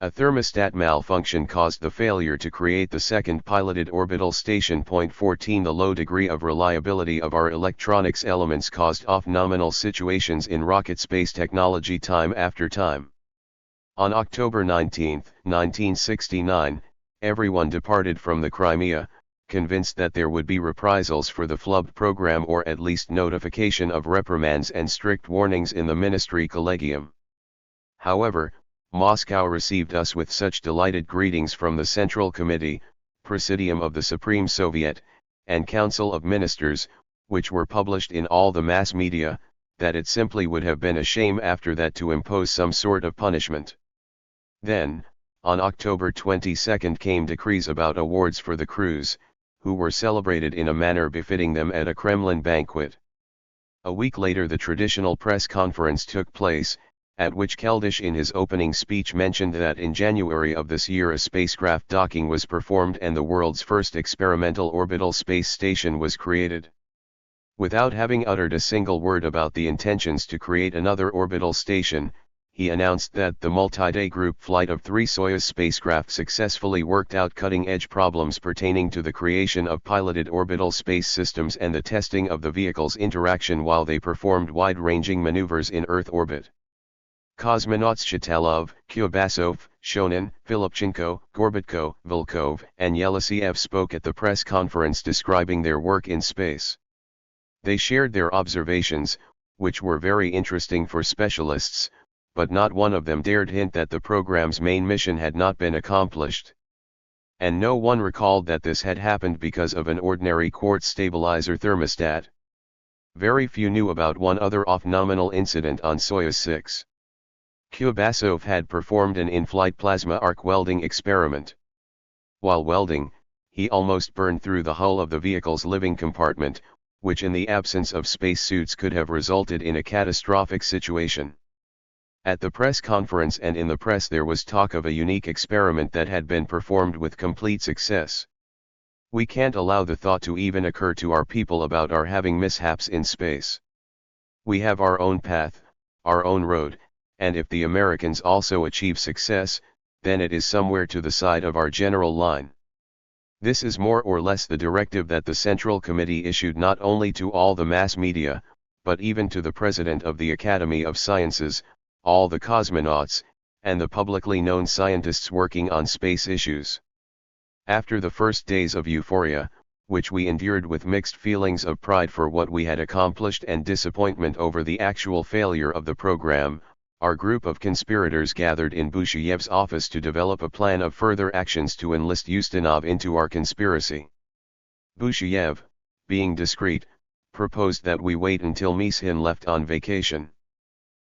A thermostat malfunction caused the failure to create the second piloted orbital station. 14 The low degree of reliability of our electronics elements caused off-nominal situations in rocket space technology time after time. On October 19, 1969, everyone departed from the Crimea, convinced that there would be reprisals for the flub program or at least notification of reprimands and strict warnings in the ministry collegium. However, Moscow received us with such delighted greetings from the Central Committee, Presidium of the Supreme Soviet, and Council of Ministers, which were published in all the mass media, that it simply would have been a shame after that to impose some sort of punishment. Then, on October 22 came decrees about awards for the crews, who were celebrated in a manner befitting them at a Kremlin banquet. A week later the traditional press conference took place, at which Keldysh in his opening speech mentioned that in January of this year a spacecraft docking was performed and the world's first experimental orbital space station was created. Without having uttered a single word about the intentions to create another orbital station, he announced that the multi-day group flight of 3 Soyuz spacecraft successfully worked out cutting-edge problems pertaining to the creation of piloted orbital space systems and the testing of the vehicle's interaction while they performed wide-ranging maneuvers in Earth orbit. Cosmonauts Shatalov, Kuybasov, Shonin, Filipchenko, Gorbatko, Volkov, and Yelitsev spoke at the press conference describing their work in space. They shared their observations, which were very interesting for specialists, but not one of them dared hint that the program's main mission had not been accomplished. And no one recalled that this had happened because of an ordinary quartz stabilizer thermostat. Very few knew about one other off-nominal incident on Soyuz 6. Kuybasov had performed an in-flight plasma arc welding experiment. While welding, he almost burned through the hull of the vehicle's living compartment, which in the absence of spacesuits could have resulted in a catastrophic situation. At the press conference and in the press there was talk of a unique experiment that had been performed with complete success. We can't allow the thought to even occur to our people about our having mishaps in space. We have our own path, our own road, and if the Americans also achieve success, then it is somewhere to the side of our general line. This is more or less the directive that the Central Committee issued not only to all the mass media, but even to the President of the Academy of Sciences, all the cosmonauts, and the publicly known scientists working on space issues. After the first days of euphoria, which we endured with mixed feelings of pride for what we had accomplished and disappointment over the actual failure of the program, our group of conspirators gathered in Bushayev's office to develop a plan of further actions to enlist Ustinov into our conspiracy. Bushayev, being discreet, proposed that we wait until Mishin left on vacation.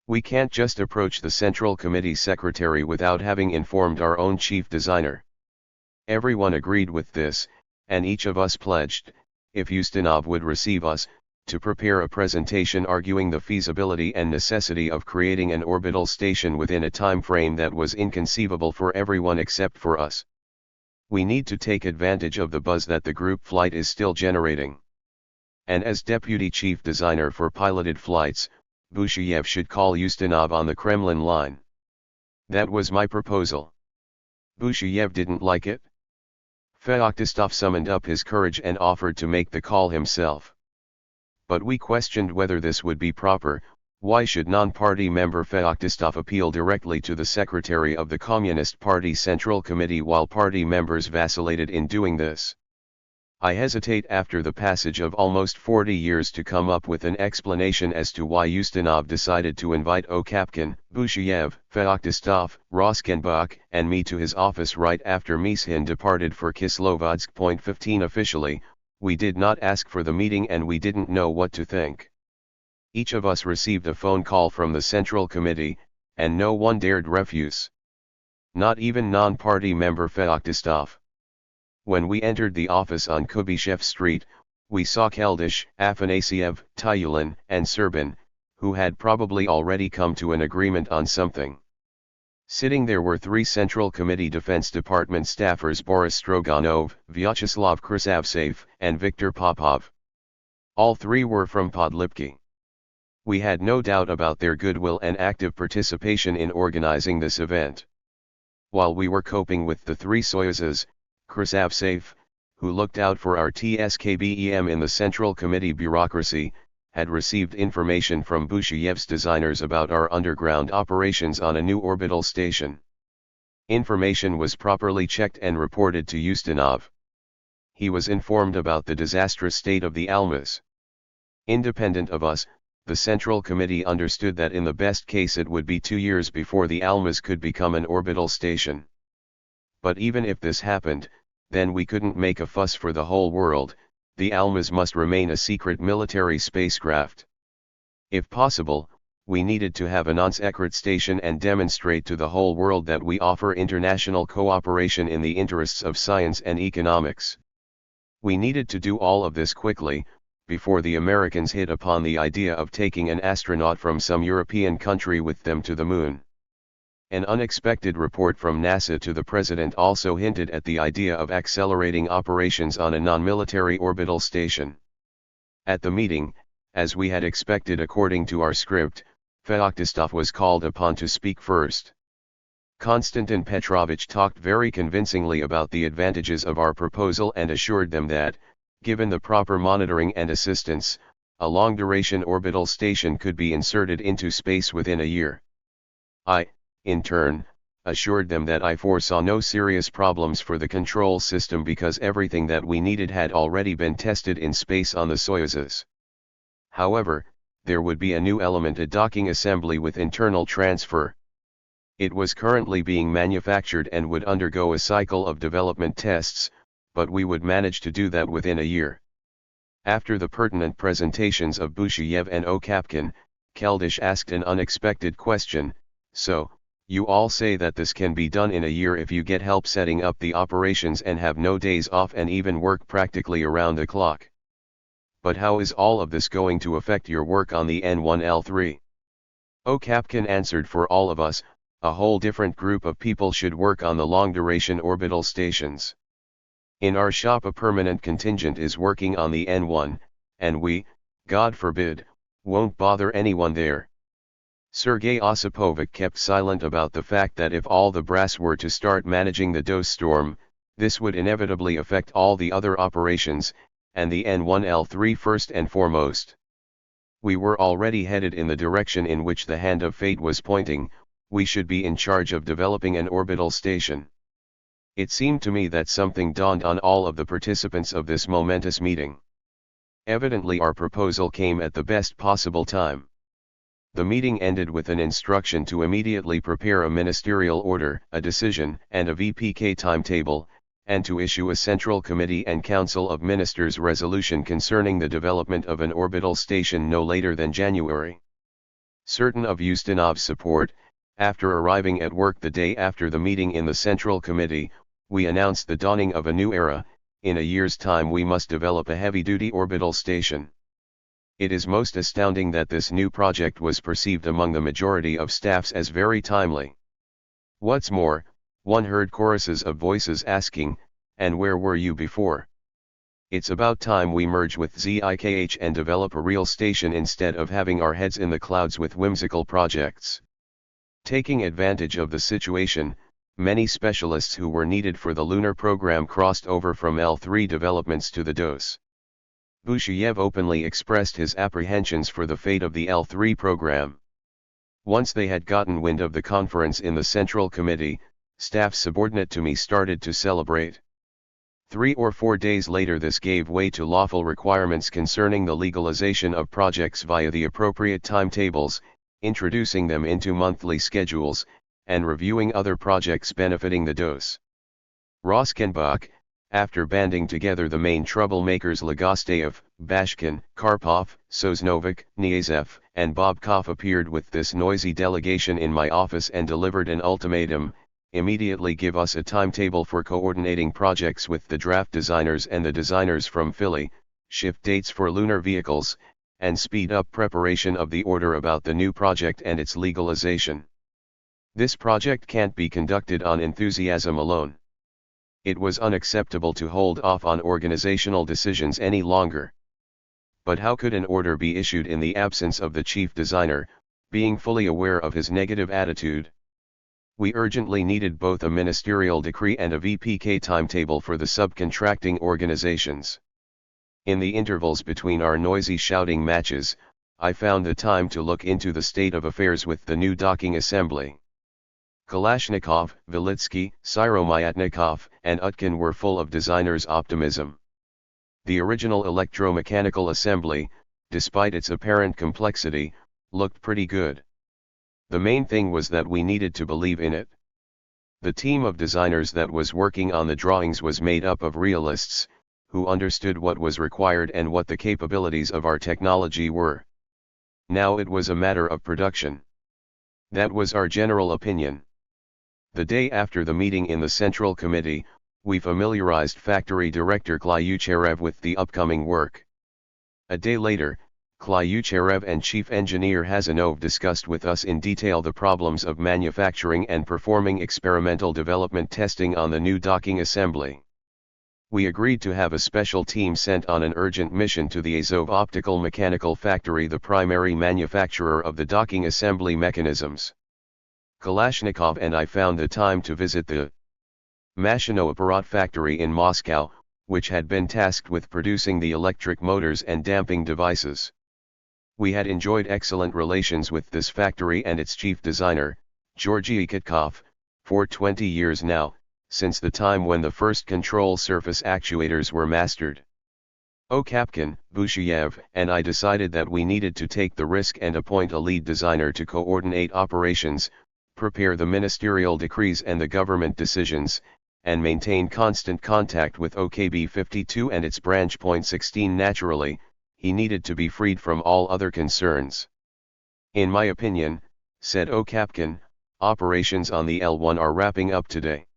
We can't just approach the Central Committee Secretary without having informed our own chief designer. Everyone agreed with this, and each of us pledged, if Ustinov would receive us, to prepare a presentation arguing the feasibility and necessity of creating an orbital station within a time frame that was inconceivable for everyone except for us. We need to take advantage of the buzz that the group flight is still generating. And as deputy chief designer for piloted flights, Bushayev should call Ustinov on the Kremlin line. That was my proposal. Bushayev didn't like it. Feoktistov summoned up his courage and offered to make the call himself. But we questioned whether this would be proper. Why should non-party member Feoktistov appeal directly to the secretary of the Communist Party Central Committee while party members vacillated in doing this? I hesitate after the passage of almost 40 years to come up with an explanation as to why Ustinov decided to invite Okapkin, Bushayev, Feoktistov, Roskenbach, and me to his office right after Mishin departed for Kislovodsk. 15 Officially, we did not ask for the meeting and we didn't know what to think. Each of us received a phone call from the Central Committee, and no one dared refuse. Not even non-party member Feoktistov. When we entered the office on Kubyshev Street, we saw Keldysh, Afanasyev, Tyulin, and Serbin, who had probably already come to an agreement on something. Sitting there were 3 Central Committee Defense Department staffers: Boris Stroganov, Vyacheslav Krasavtsev, and Viktor Popov. All 3 were from Podlipki. We had no doubt about their goodwill and active participation in organizing this event. While we were coping with the 3 Soyuzes, Krasavtsev, who looked out for our TSKBEM in the Central Committee bureaucracy, had received information from Bushayev's designers about our underground operations on a new orbital station. Information was properly checked and reported to Ustinov. He was informed about the disastrous state of the Almaz. Independent of us, the Central Committee understood that in the best case it would be 2 years before the Almaz could become an orbital station. But even if this happened, then we couldn't make a fuss for the whole world, the Almaz must remain a secret military spacecraft. If possible, we needed to have a non-secret station and demonstrate to the whole world that we offer international cooperation in the interests of science and economics. We needed to do all of this quickly, before the Americans hit upon the idea of taking an astronaut from some European country with them to the moon. An unexpected report from NASA to the President also hinted at the idea of accelerating operations on a non-military orbital station. At the meeting, as we had expected according to our script, Feoktistov was called upon to speak first. Konstantin Petrovich talked very convincingly about the advantages of our proposal and assured them that, given the proper monitoring and assistance, a long-duration orbital station could be inserted into space within a year. I, in turn, assured them that I foresaw no serious problems for the control system because everything that we needed had already been tested in space on the Soyuzes. However, there would be a new element, a docking assembly with internal transfer. It was currently being manufactured and would undergo a cycle of development tests, but we would manage to do that within a year. After the pertinent presentations of Busheyev and Okapkin, Keldysh asked an unexpected question: so, you all say that this can be done in a year if you get help setting up the operations and have no days off and even work practically around the clock. But how is all of this going to affect your work on the N1L3? Okapkin answered, for all of us, a whole different group of people should work on the long-duration orbital stations. In our shop a permanent contingent is working on the N1, and we, God forbid, won't bother anyone there. Sergei Osipovich kept silent about the fact that if all the brass were to start managing the dose storm, this would inevitably affect all the other operations, and the N1L3 first and foremost. We were already headed in the direction in which the hand of fate was pointing. We should be in charge of developing an orbital station. It seemed to me that something dawned on all of the participants of this momentous meeting. Evidently our proposal came at the best possible time. The meeting ended with an instruction to immediately prepare a ministerial order, a decision, and a VPK timetable, and to issue a Central Committee and Council of Ministers resolution concerning the development of an orbital station no later than January. Certain of Ustinov's support, after arriving at work the day after the meeting in the Central Committee, we announced the dawning of a new era. In a year's time we must develop a heavy-duty orbital station. It is most astounding that this new project was perceived among the majority of staffs as very timely. What's more, one heard choruses of voices asking, "And where were you before? It's about time we merge with ZIKH and develop a real station instead of having our heads in the clouds with whimsical projects." Taking advantage of the situation, many specialists who were needed for the lunar program crossed over from L3 developments to the DOS. Busheyev openly expressed his apprehensions for the fate of the L3 program. Once they had gotten wind of the conference in the Central Committee, staff subordinate to me started to celebrate. 3 or 4 days later this gave way to lawful requirements concerning the legalization of projects via the appropriate timetables, introducing them into monthly schedules, and reviewing other projects benefiting the DOS. Roskenbach, after banding together the main troublemakers Legosteyev, Bashkin, Karpov, Sosnovic, Niazev, and Bobkov, appeared with this noisy delegation in my office and delivered an ultimatum: immediately give us a timetable for coordinating projects with the draft designers and the designers from Philly, shift dates for lunar vehicles, and speed up preparation of the order about the new project and its legalization. This project can't be conducted on enthusiasm alone. It was unacceptable to hold off on organizational decisions any longer. But how could an order be issued in the absence of the chief designer, being fully aware of his negative attitude? We urgently needed both a ministerial decree and a VPK timetable for the subcontracting organizations. In the intervals between our noisy shouting matches, I found the time to look into the state of affairs with the new docking assembly. Kalashnikov, Velitsky, Syromyatnikov, and Utkin were full of designers' optimism. The original electromechanical assembly, despite its apparent complexity, looked pretty good. The main thing was that we needed to believe in it. The team of designers that was working on the drawings was made up of realists, who understood what was required and what the capabilities of our technology were. Now it was a matter of production. That was our general opinion. The day after the meeting in the Central Committee, we familiarized Factory Director Klyucherev with the upcoming work. A day later, Klyucherev and Chief Engineer Hazanov discussed with us in detail the problems of manufacturing and performing experimental development testing on the new docking assembly. We agreed to have a special team sent on an urgent mission to the Azov Optical Mechanical Factory, the primary manufacturer of the docking assembly mechanisms. Kalashnikov and I found the time to visit the Mashino-Apparat factory in Moscow, which had been tasked with producing the electric motors and damping devices. We had enjoyed excellent relations with this factory and its chief designer, Georgy Kitkov, for 20 years now, since the time when the first control surface actuators were mastered. Okapkin, Busheyev, and I decided that we needed to take the risk and appoint a lead designer to coordinate operations, prepare the ministerial decrees and the government decisions, and maintain constant contact with OKB 52 and its branch Point 16. Naturally, he needed to be freed from all other concerns. In my opinion, said Okapkin, operations on the L1 are wrapping up today.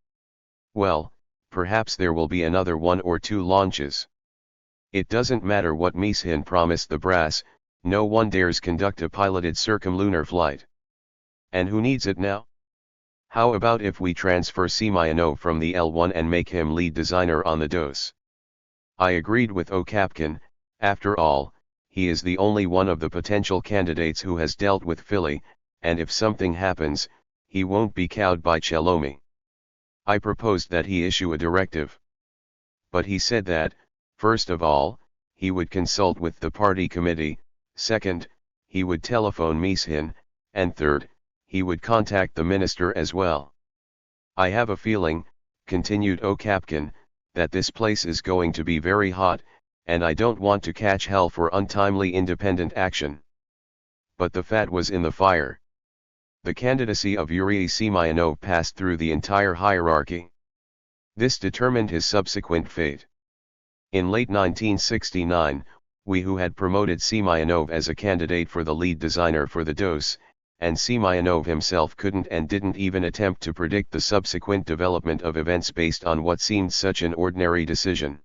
Well, perhaps there will be another 1 or 2 launches. It doesn't matter what Mishin promised the brass, no one dares conduct a piloted circumlunar flight. And who needs it now? How about if we transfer Semyonov from the L1 and make him lead designer on the DOS? I agreed with Okapkin. After all, he is the only one of the potential candidates who has dealt with Philly, and if something happens, he won't be cowed by Chelomi. I proposed that he issue a directive. But he said that, first of all, he would consult with the party committee, second, he would telephone Mishin, and third, he would contact the minister as well. I have a feeling, continued Okapkin, that this place is going to be very hot, and I don't want to catch hell for untimely independent action. But the fat was in the fire. The candidacy of Yuri Semyonov passed through the entire hierarchy. This determined his subsequent fate. In late 1969, we who had promoted Semyonov as a candidate for the lead designer for the DOS, and Semyonov himself couldn't and didn't even attempt to predict the subsequent development of events based on what seemed such an ordinary decision.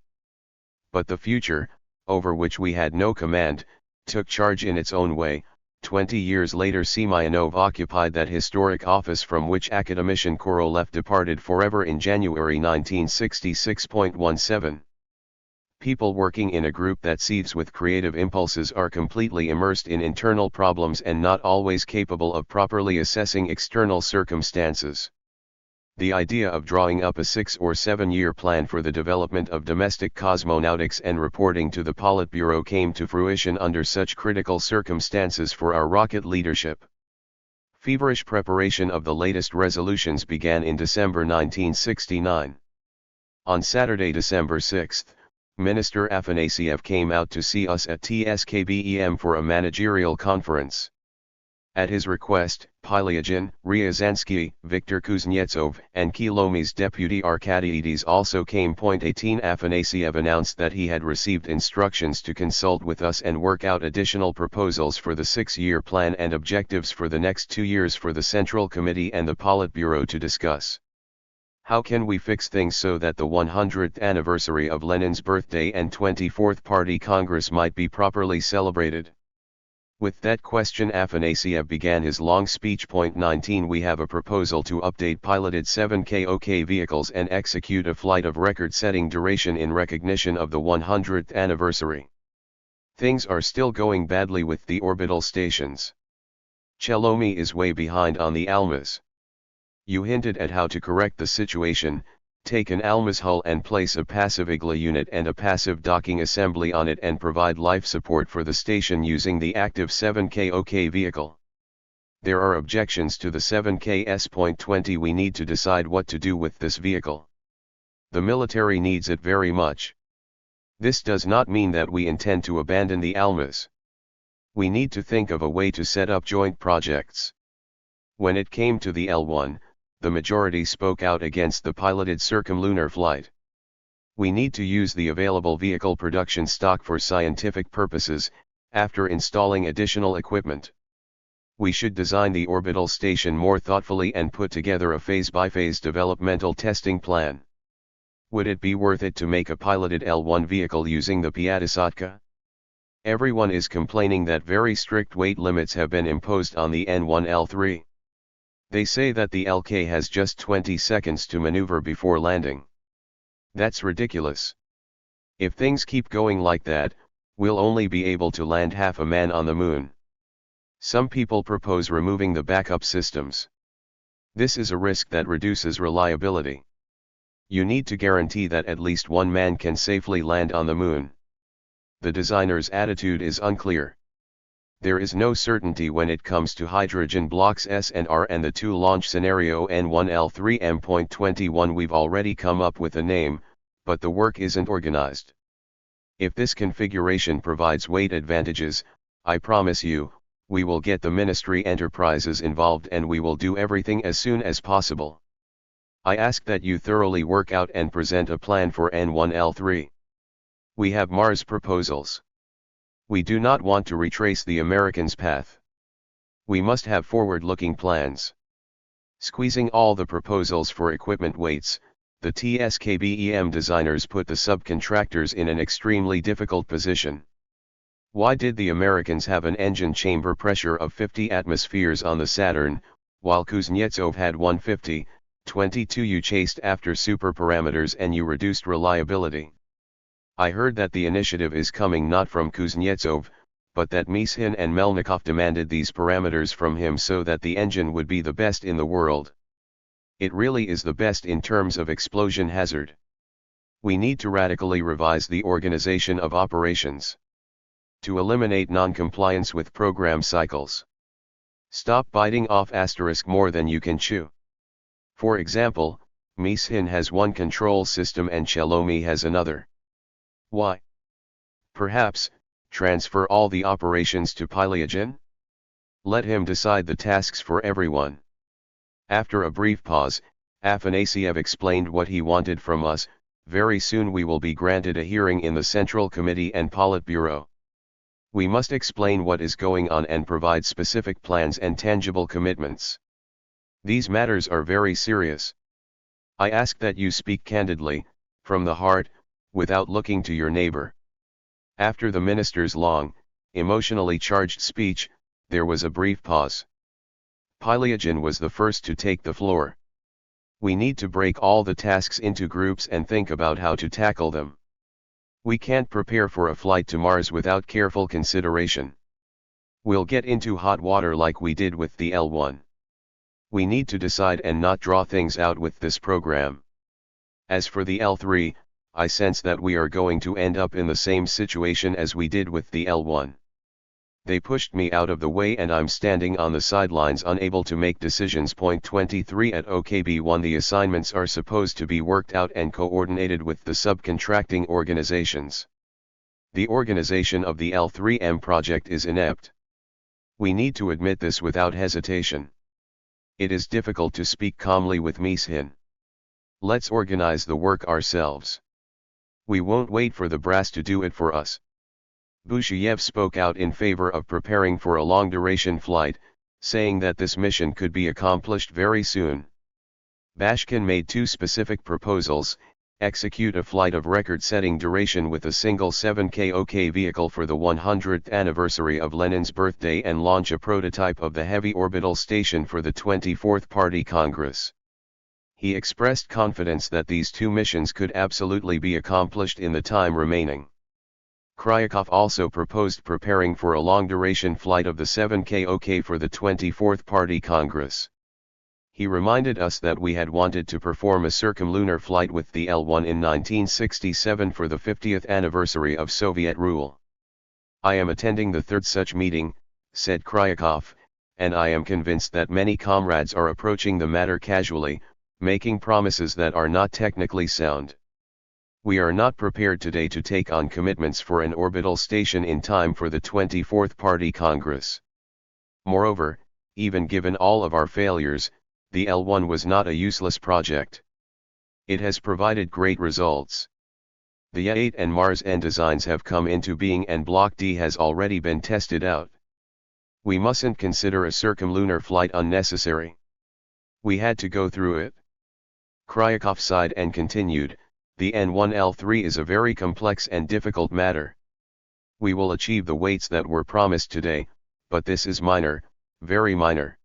But the future, over which we had no command, took charge in its own way. 20 years later Semyonov occupied that historic office from which academician Korolev departed forever in January 1966.17. People working in a group that seethes with creative impulses are completely immersed in internal problems and not always capable of properly assessing external circumstances. The idea of drawing up a 6 or 7 year plan for the development of domestic cosmonautics and reporting to the Politburo came to fruition under such critical circumstances for our rocket leadership. Feverish preparation of the latest resolutions began in December 1969. On Saturday, December 6, Minister Afanasiev came out to see us at TSKBEM for a managerial conference. At his request, Pylyagin, Ryazansky, Viktor Kuznetsov, and Kilomi's deputy Arkadyides also came. 18 Afanasiev announced that he had received instructions to consult with us and work out additional proposals for the 6-year plan and objectives for the next 2 years for the Central Committee and the Politburo to discuss. How can we fix things so that the 100th anniversary of Lenin's birthday and 24th Party Congress might be properly celebrated? With that question Afanasiev began his long speech. 19 We have a proposal to update piloted 7K vehicles and execute a flight of record-setting duration in recognition of the 100th anniversary. Things are still going badly with the orbital stations. Chelomi is way behind on the Almaz. You hinted at how to correct the situation, take an Almaz hull and place a passive Igla unit and a passive docking assembly on it and provide life support for the station using the active 7K vehicle. There are objections to the 7KS.20. We need to decide what to do with this vehicle. The military needs it very much. This does not mean that we intend to abandon the Almaz. We need to think of a way to set up joint projects. When it came to the L1, the majority spoke out against the piloted circumlunar flight. We need to use the available vehicle production stock for scientific purposes, after installing additional equipment. We should design the orbital station more thoughtfully and put together a phase-by-phase developmental testing plan. Would it be worth it to make a piloted L1 vehicle using the Piatissodka? Everyone is complaining that very strict weight limits have been imposed on the N1L3. They say that the LK has just 20 seconds to maneuver before landing. That's ridiculous. If things keep going like that, we'll only be able to land half a man on the moon. Some people propose removing the backup systems. This is a risk that reduces reliability. You need to guarantee that at least one man can safely land on the moon. The designer's attitude is unclear. There is no certainty when it comes to hydrogen blocks S and R and the two-launch scenario N1L3 M.21. We've already come up with a name, but the work isn't organized. If this configuration provides weight advantages, I promise you, we will get the ministry enterprises involved and we will do everything as soon as possible. I ask that you thoroughly work out and present a plan for N1L3. We have Mars proposals. We do not want to retrace the Americans' path. We must have forward-looking plans. Squeezing all the proposals for equipment weights, the TSKBEM designers put the subcontractors in an extremely difficult position. Why did the Americans have an engine chamber pressure of 50 atmospheres on the Saturn, while Kuznetsov had 150, 22? You chased after super parameters and you reduced reliability. I heard that the initiative is coming not from Kuznetsov, but that Mishin and Melnikov demanded these parameters from him so that the engine would be the best in the world. It really is the best in terms of explosion hazard. We need to radically revise the organization of operations. To eliminate non-compliance with program cycles. Stop biting off asterisk more than you can chew. For example, Mishin has one control system and Chelomi has another. Why? Perhaps, transfer all the operations to Pilyagin? Let him decide the tasks for everyone. After a brief pause, Afanasiev explained what he wanted from us. Very soon we will be granted a hearing in the Central Committee and Politburo. We must explain what is going on and provide specific plans and tangible commitments. These matters are very serious. I ask that you speak candidly, from the heart, without looking to your neighbor. After the minister's long, emotionally charged speech, there was a brief pause. Pilyagin was the first to take the floor. We need to break all the tasks into groups and think about how to tackle them. We can't prepare for a flight to Mars without careful consideration. We'll get into hot water like we did with the L1. We need to decide and not draw things out with this program. As for the L3, I sense that we are going to end up in the same situation as we did with the L1. They pushed me out of the way and I'm standing on the sidelines unable to make decisions. Point 23 at OKB1. The assignments are supposed to be worked out and coordinated with the subcontracting organizations. The organization of the L3M project is inept. We need to admit this without hesitation. It is difficult to speak calmly with Mishin. Let's organize the work ourselves. We won't wait for the brass to do it for us. Busheyev spoke out in favor of preparing for a long-duration flight, saying that this mission could be accomplished very soon. Bashkin made two specific proposals: execute a flight of record-setting duration with a single 7KOK vehicle for the 100th anniversary of Lenin's birthday and launch a prototype of the heavy orbital station for the 24th Party Congress. He expressed confidence that these two missions could absolutely be accomplished in the time remaining. Kryakov also proposed preparing for a long-duration flight of the 7KOK for the 24th Party Congress. He reminded us that we had wanted to perform a circumlunar flight with the L1 in 1967 for the 50th anniversary of Soviet rule. I am attending the third such meeting, said Kryakov, and I am convinced that many comrades are approaching the matter casually, making promises that are not technically sound. We are not prepared today to take on commitments for an orbital station in time for the 24th Party Congress. Moreover, even given all of our failures, the L1 was not a useless project. It has provided great results. The Y8 and Mars N designs have come into being and Block D has already been tested out. We mustn't consider a circumlunar flight unnecessary. We had to go through it. Kryakov sighed and continued, the N1L3 is a very complex and difficult matter. We will achieve the weights that were promised today, but this is minor, very minor.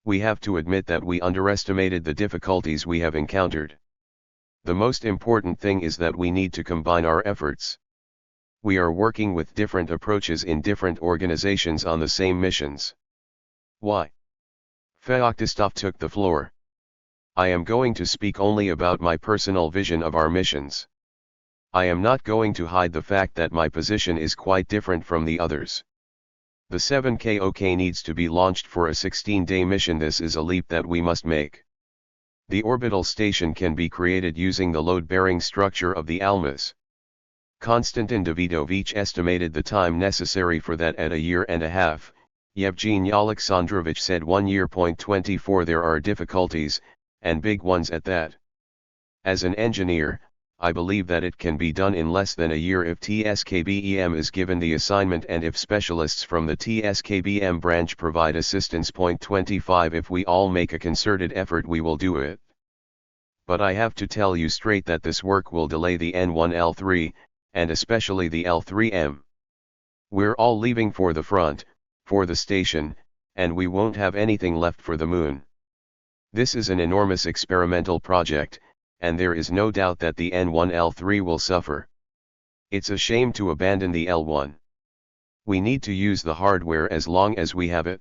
We have to admit that we underestimated the difficulties we have encountered. The most important thing is that we need to combine our efforts. We are working with different approaches in different organizations on the same missions. Why? Feoktistov took the floor. I am going to speak only about my personal vision of our missions. I am not going to hide the fact that my position is quite different from the others. The 7KOK needs to be launched for a 16-day mission. This is a leap that we must make. The orbital station can be created using the load-bearing structure of the ALMAs. Konstantin Davidovich estimated the time necessary for that at 1.5 years. Yevgeny Alexandrovich said 1 year. 24 There are difficulties, and big ones at that. As an engineer, I believe that it can be done in less than a year if TSKBEM is given the assignment and if specialists from the TSKBM branch provide assistance. 25 If we all make a concerted effort we will do it. But I have to tell you straight that this work will delay the N1L3, and especially the L3M. We're all leaving for the front, for the station, and we won't have anything left for the moon. This is an enormous experimental project, and there is no doubt that the N1L3 will suffer. It's a shame to abandon the L1. We need to use the hardware as long as we have it.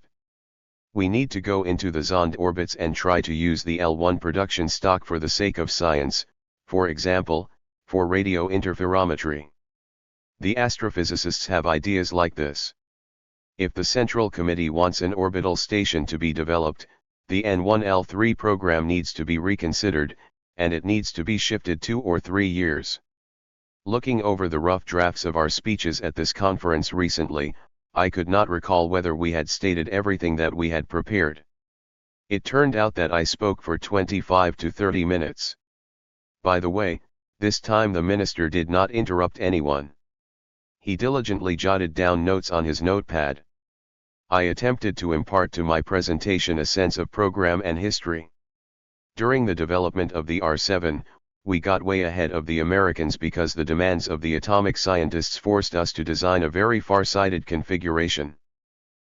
We need to go into the Zond orbits and try to use the L1 production stock for the sake of science, for example, for radio interferometry. The astrophysicists have ideas like this. If the Central Committee wants an orbital station to be developed, the N1L3 program needs to be reconsidered, and it needs to be shifted 2 or 3 years. Looking over the rough drafts of our speeches at this conference recently, I could not recall whether we had stated everything that we had prepared. It turned out that I spoke for 25 to 30 minutes. By the way, this time the minister did not interrupt anyone. He diligently jotted down notes on his notepad. I attempted to impart to my presentation a sense of program and history. During the development of the R7, we got way ahead of the Americans because the demands of the atomic scientists forced us to design a very far-sighted configuration.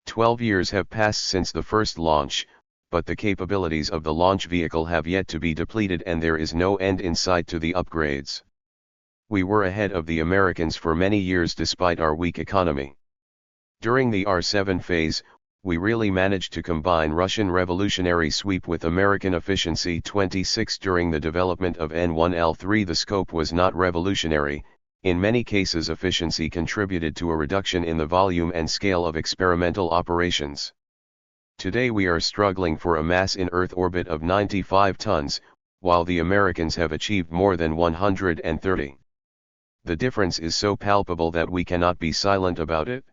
12 years have passed since the first launch, but the capabilities of the launch vehicle have yet to be depleted and there is no end in sight to the upgrades. We were ahead of the Americans for many years despite our weak economy. During the R7 phase, we really managed to combine Russian revolutionary sweep with American efficiency. 26 During the development of N1L3 the scope was not revolutionary. In many cases efficiency contributed to a reduction in the volume and scale of experimental operations. Today we are struggling for a mass in Earth orbit of 95 tons, while the Americans have achieved more than 130. The difference is so palpable that we cannot be silent about it.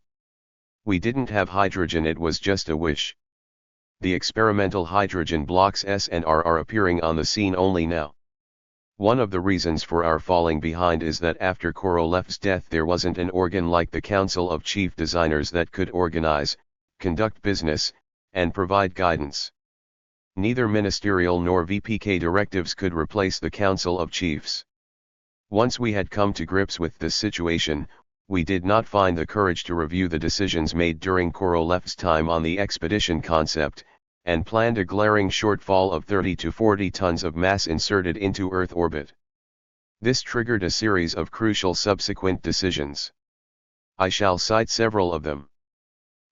We didn't have hydrogen, it was just a wish. The experimental hydrogen blocks S and R are appearing on the scene only now. One of the reasons for our falling behind is that after Korolev's death there wasn't an organ like the Council of Chief Designers that could organize, conduct business, and provide guidance. Neither ministerial nor VPK directives could replace the Council of Chiefs. Once we had come to grips with this situation, we did not find the courage to review the decisions made during Korolev's time on the expedition concept, and planned a glaring shortfall of 30 to 40 tons of mass inserted into Earth orbit. This triggered a series of crucial subsequent decisions. I shall cite several of them.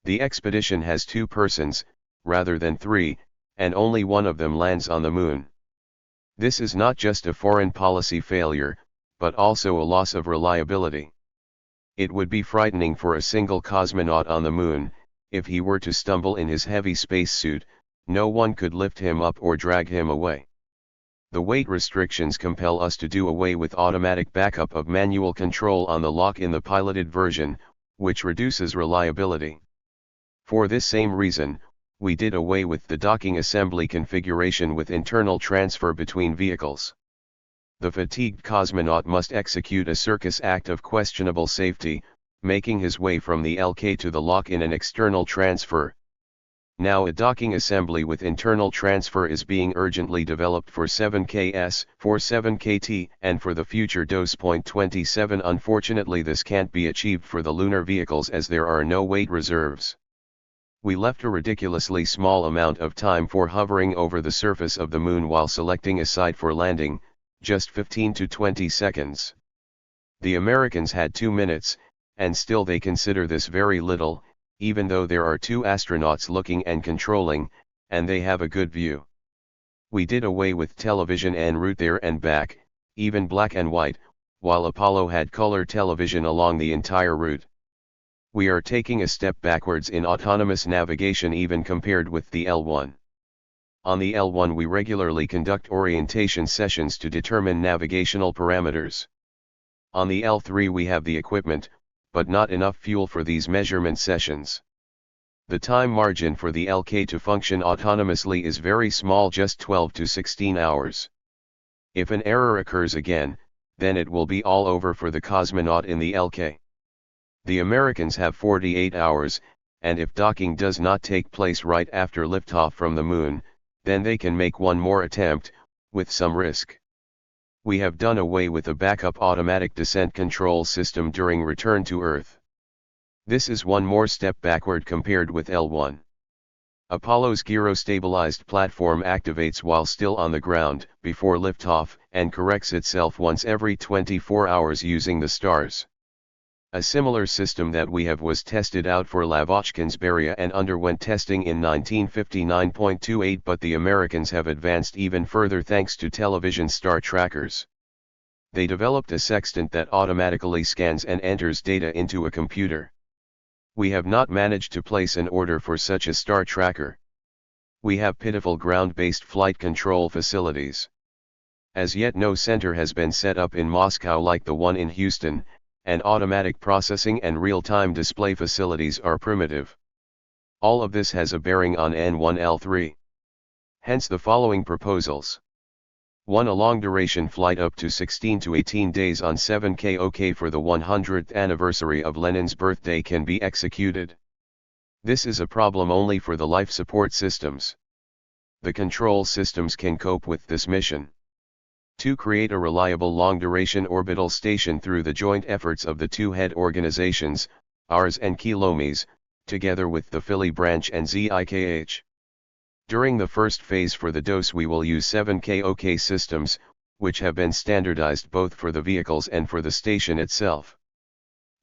The expedition has 2 persons, rather than 3, and only one of them lands on the moon. This is not just a foreign policy failure, but also a loss of reliability. It would be frightening for a single cosmonaut on the moon. If he were to stumble in his heavy spacesuit, no one could lift him up or drag him away. The weight restrictions compel us to do away with automatic backup of manual control on the lock in the piloted version, which reduces reliability. For this same reason, we did away with the docking assembly configuration with internal transfer between vehicles. The fatigued cosmonaut must execute a circus act of questionable safety, making his way from the LK to the lock in an external transfer. Now a docking assembly with internal transfer is being urgently developed for 7KS, for 7KT, and for the future DOS.27. Unfortunately, this can't be achieved for the lunar vehicles as there are no weight reserves. We left a ridiculously small amount of time for hovering over the surface of the moon while selecting a site for landing, just 15 to 20 seconds. The Americans had 2 minutes, and still they consider this very little, even though there are 2 astronauts looking and controlling, and they have a good view. We did away with television en route there and back, even black and white, while Apollo had color television along the entire route. We are taking a step backwards in autonomous navigation even compared with the L1. On the L1 we regularly conduct orientation sessions to determine navigational parameters. On the L3 we have the equipment, but not enough fuel for these measurement sessions. The time margin for the LK to function autonomously is very small, just 12 to 16 hours. If an error occurs again, then it will be all over for the cosmonaut in the LK. The Americans have 48 hours, and if docking does not take place right after liftoff from the moon, then they can make one more attempt, with some risk. We have done away with a backup automatic descent control system during return to Earth. This is one more step backward compared with L1. Apollo's gyrostabilized platform activates while still on the ground, before liftoff, and corrects itself once every 24 hours using the stars. A similar system that we have was tested out for Lavochkin's Beria and underwent testing in 1959.28, but the Americans have advanced even further thanks to television star trackers. They developed a sextant that automatically scans and enters data into a computer. We have not managed to place an order for such a star tracker. We have pitiful ground-based flight control facilities. As yet no center has been set up in Moscow like the one in Houston, and automatic processing and real-time display facilities are primitive. All of this has a bearing on N1L3. Hence the following proposals. 1. A long-duration flight up to 16 to 18 days on 7KOK for the 100th anniversary of Lenin's birthday can be executed. This is a problem only for the life support systems. The control systems can cope with this mission. 2. Create a reliable long-duration orbital station through the joint efforts of the 2 head organizations, ours and Kilome's, together with the Philly branch and ZIKH. During the first phase for the DOS we will use 7KOK systems, which have been standardized both for the vehicles and for the station itself.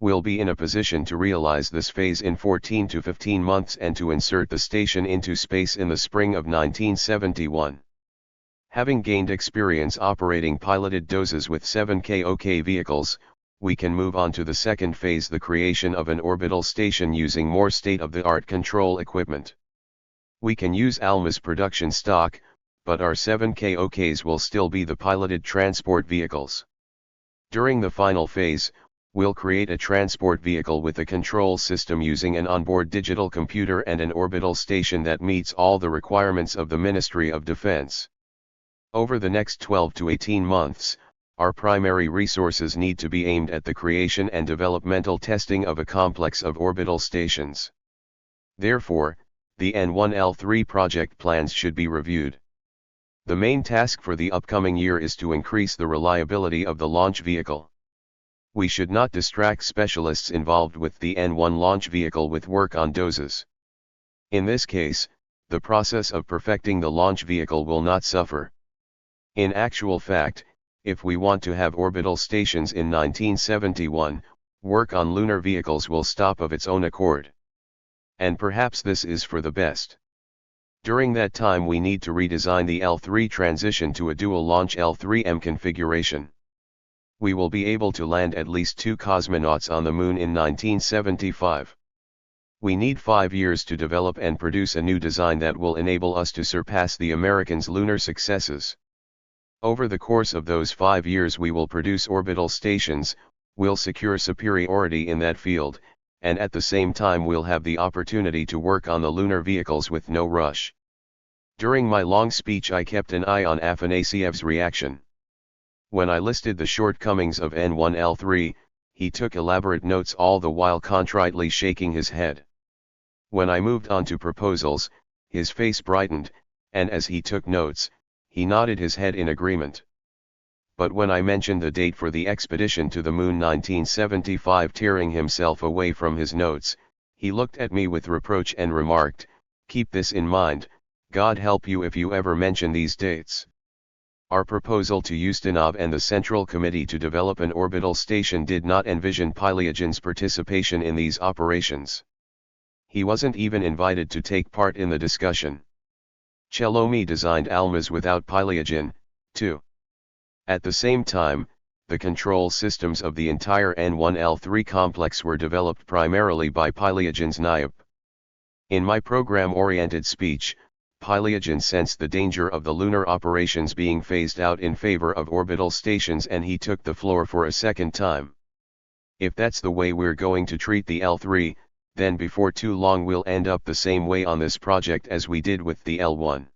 We'll be in a position to realize this phase in 14 to 15 months and to insert the station into space in the spring of 1971. Having gained experience operating piloted DOSes with 7KOK vehicles, we can move on to the second phase, the creation of an orbital station using more state-of-the-art control equipment. We can use ALMA's production stock, but our 7KOKs will still be the piloted transport vehicles. During the final phase, we'll create a transport vehicle with a control system using an onboard digital computer and an orbital station that meets all the requirements of the Ministry of Defense. Over the next 12 to 18 months, our primary resources need to be aimed at the creation and developmental testing of a complex of orbital stations. Therefore, the N1L3 project plans should be reviewed. The main task for the upcoming year is to increase the reliability of the launch vehicle. We should not distract specialists involved with the N1 launch vehicle with work on DOSes. In this case, the process of perfecting the launch vehicle will not suffer. In actual fact, if we want to have orbital stations in 1971, work on lunar vehicles will stop of its own accord. And perhaps this is for the best. During that time we need to redesign the L3 transition to a dual-launch L3M configuration. We will be able to land at least 2 cosmonauts on the moon in 1975. We need 5 years to develop and produce a new design that will enable us to surpass the Americans' lunar successes. Over the course of those 5 years we will produce orbital stations, will secure superiority in that field, and at the same time we'll have the opportunity to work on the lunar vehicles with no rush. During my long speech I kept an eye on Afanasyev's reaction. When I listed the shortcomings of N1L3, he took elaborate notes all the while contritely shaking his head. When I moved on to proposals, his face brightened, and as he took notes, he nodded his head in agreement. But when I mentioned the date for the expedition to the moon 1975, tearing himself away from his notes, he looked at me with reproach and remarked, "Keep this in mind, God help you if you ever mention these dates." Our proposal to Ustinov and the Central Committee to develop an orbital station did not envision Pylyagin's participation in these operations. He wasn't even invited to take part in the discussion. Chelomi designed Almaz without Pylyagin, too. At the same time, the control systems of the entire N1L3 complex were developed primarily by Pylyagin's NIOP. In my program-oriented speech, Pylyagin sensed the danger of the lunar operations being phased out in favor of orbital stations, and he took the floor for a second time. If that's the way we're going to treat the L3, then before too long we'll end up the same way on this project as we did with the L1.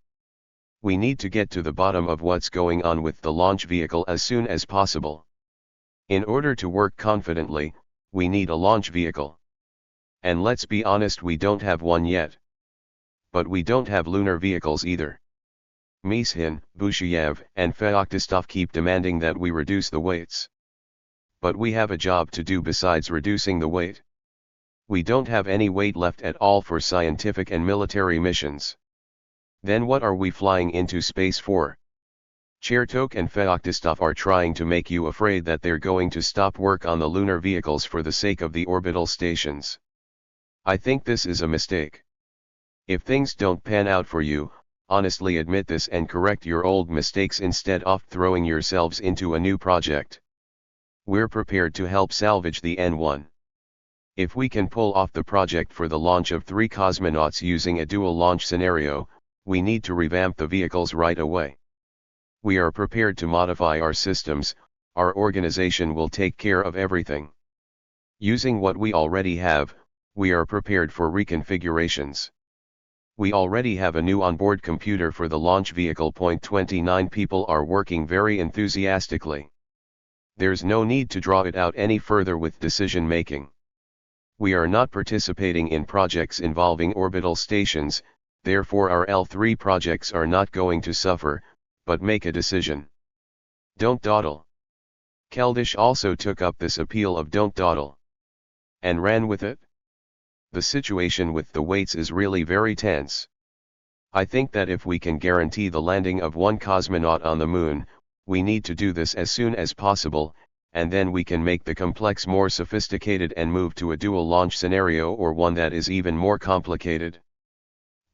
We need to get to the bottom of what's going on with the launch vehicle as soon as possible. In order to work confidently, we need a launch vehicle. And let's be honest, we don't have one yet. But we don't have lunar vehicles either. Mishin, Busheyev, and Feoktistov keep demanding that we reduce the weights. But we have a job to do besides reducing the weight. We don't have any weight left at all for scientific and military missions. Then what are we flying into space for? Chertok and Feoktistov are trying to make you afraid that they're going to stop work on the lunar vehicles for the sake of the orbital stations. I think this is a mistake. If things don't pan out for you, honestly admit this and correct your old mistakes instead of throwing yourselves into a new project. We're prepared to help salvage the N1. If we can pull off the project for the launch of 3 cosmonauts using a dual launch scenario, we need to revamp the vehicles right away. We are prepared to modify our systems, our organization will take care of everything. Using what we already have, we are prepared for reconfigurations. We already have a new onboard computer for the launch vehicle. 29 people are working very enthusiastically. There's no need to draw it out any further with decision making. We are not participating in projects involving orbital stations, therefore our L3 projects are not going to suffer, but make a decision. Don't dawdle. Keldysh also took up this appeal of don't dawdle. And ran with it. The situation with the weights is really very tense. I think that if we can guarantee the landing of 1 cosmonaut on the moon, we need to do this as soon as possible, and then we can make the complex more sophisticated and move to a dual launch scenario or one that is even more complicated.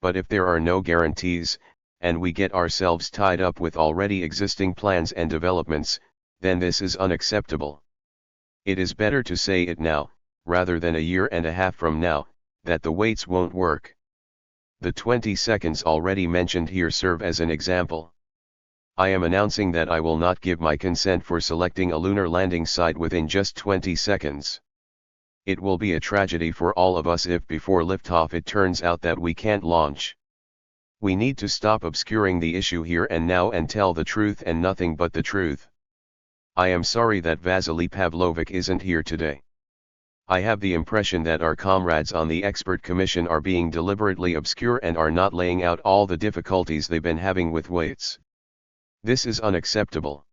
But if there are no guarantees, and we get ourselves tied up with already existing plans and developments, then this is unacceptable. It is better to say it now, rather than a year and a half from now, that the weights won't work. The 20 seconds already mentioned here serve as an example. I am announcing that I will not give my consent for selecting a lunar landing site within just 20 seconds. It will be a tragedy for all of us if before liftoff it turns out that we can't launch. We need to stop obscuring the issue here and now and tell the truth and nothing but the truth. I am sorry that Vasily Pavlovich isn't here today. I have the impression that our comrades on the expert commission are being deliberately obscure and are not laying out all the difficulties they've been having with weights. This is unacceptable.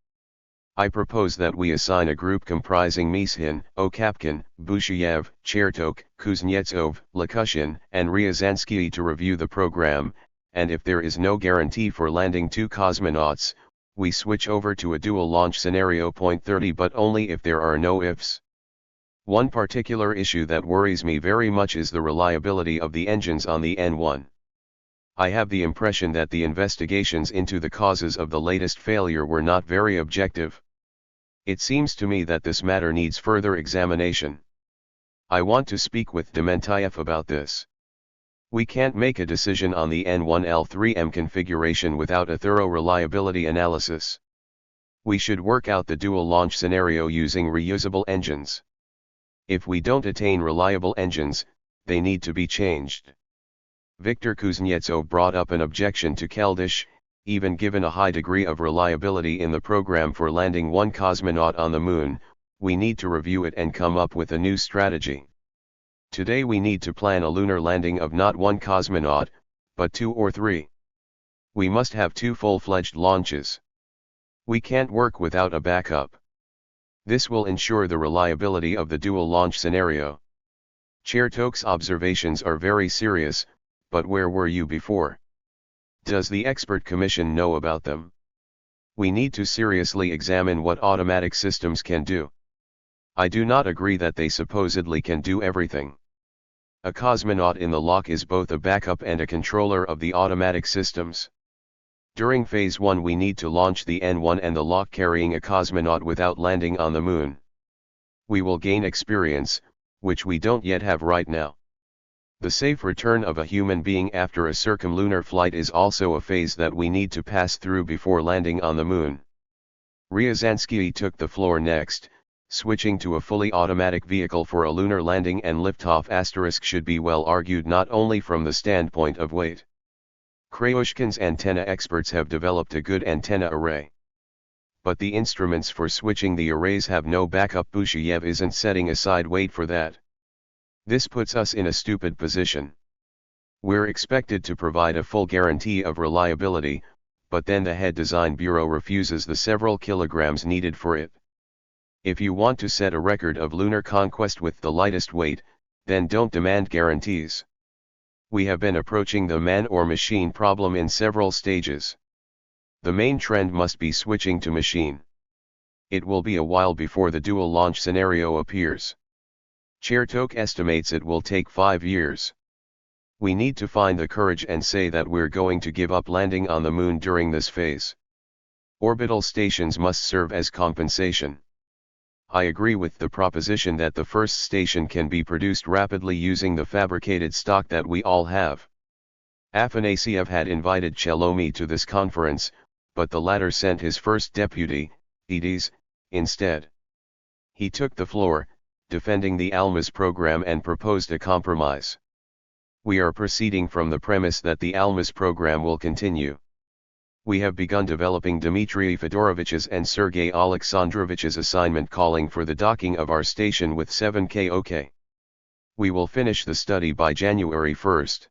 I propose that we assign a group comprising Mishin, Okapkin, Busheyev, Chertok, Kuznetsov, Lakushin, and Ryazansky to review the program, and if there is no guarantee for landing 2 cosmonauts, we switch over to a dual launch scenario. 30 But only if there are no ifs. One particular issue that worries me very much is the reliability of the engines on the N1. I have the impression that the investigations into the causes of the latest failure were not very objective. It seems to me that this matter needs further examination. I want to speak with Dementayev about this. We can't make a decision on the N1L3M configuration without a thorough reliability analysis. We should work out the dual launch scenario using reusable engines. If we don't attain reliable engines, they need to be changed. Viktor Kuznetsov brought up an objection to Keldysh. Even given a high degree of reliability in the program for landing one cosmonaut on the moon, we need to review it and come up with a new strategy. Today we need to plan a lunar landing of not one cosmonaut, but 2 or 3. We must have 2 full-fledged launches. We can't work without a backup. This will ensure the reliability of the dual launch scenario. Chertok's observations are very serious, but where were you before? Does the expert commission know about them? We need to seriously examine what automatic systems can do. I do not agree that they supposedly can do everything. A cosmonaut in the lock is both a backup and a controller of the automatic systems. During Phase 1 we need to launch the N1 and the lock carrying a cosmonaut without landing on the moon. We will gain experience, which we don't yet have right now. The safe return of a human being after a circumlunar flight is also a phase that we need to pass through before landing on the moon. Ryazansky took the floor next. Switching to a fully automatic vehicle for a lunar landing and liftoff should be well argued not only from the standpoint of weight. Kryushkin's antenna experts have developed a good antenna array. But the instruments for switching the arrays have no backup. Busheyev isn't setting aside weight for that. This puts us in a stupid position. We're expected to provide a full guarantee of reliability, but then the head design bureau refuses the several kilograms needed for it. If you want to set a record of lunar conquest with the lightest weight, then don't demand guarantees. We have been approaching the man or machine problem in several stages. The main trend must be switching to machine. It will be a while before the dual launch scenario appears. Chertok estimates it will take 5 years. We need to find the courage and say that we're going to give up landing on the moon during this phase. Orbital stations must serve as compensation. I agree with the proposition that the first station can be produced rapidly using the fabricated stock that we all have. Afanasyev had invited Chelomy to this conference, but the latter sent his first deputy, Edis, instead. He took the floor, defending the Almaz program and proposed a compromise. We are proceeding from the premise that the Almaz program will continue. We have begun developing Dmitry Fedorovich's and Sergei Alexandrovich's assignment calling for the docking of our station with 7KOK. We will finish the study by January 1st.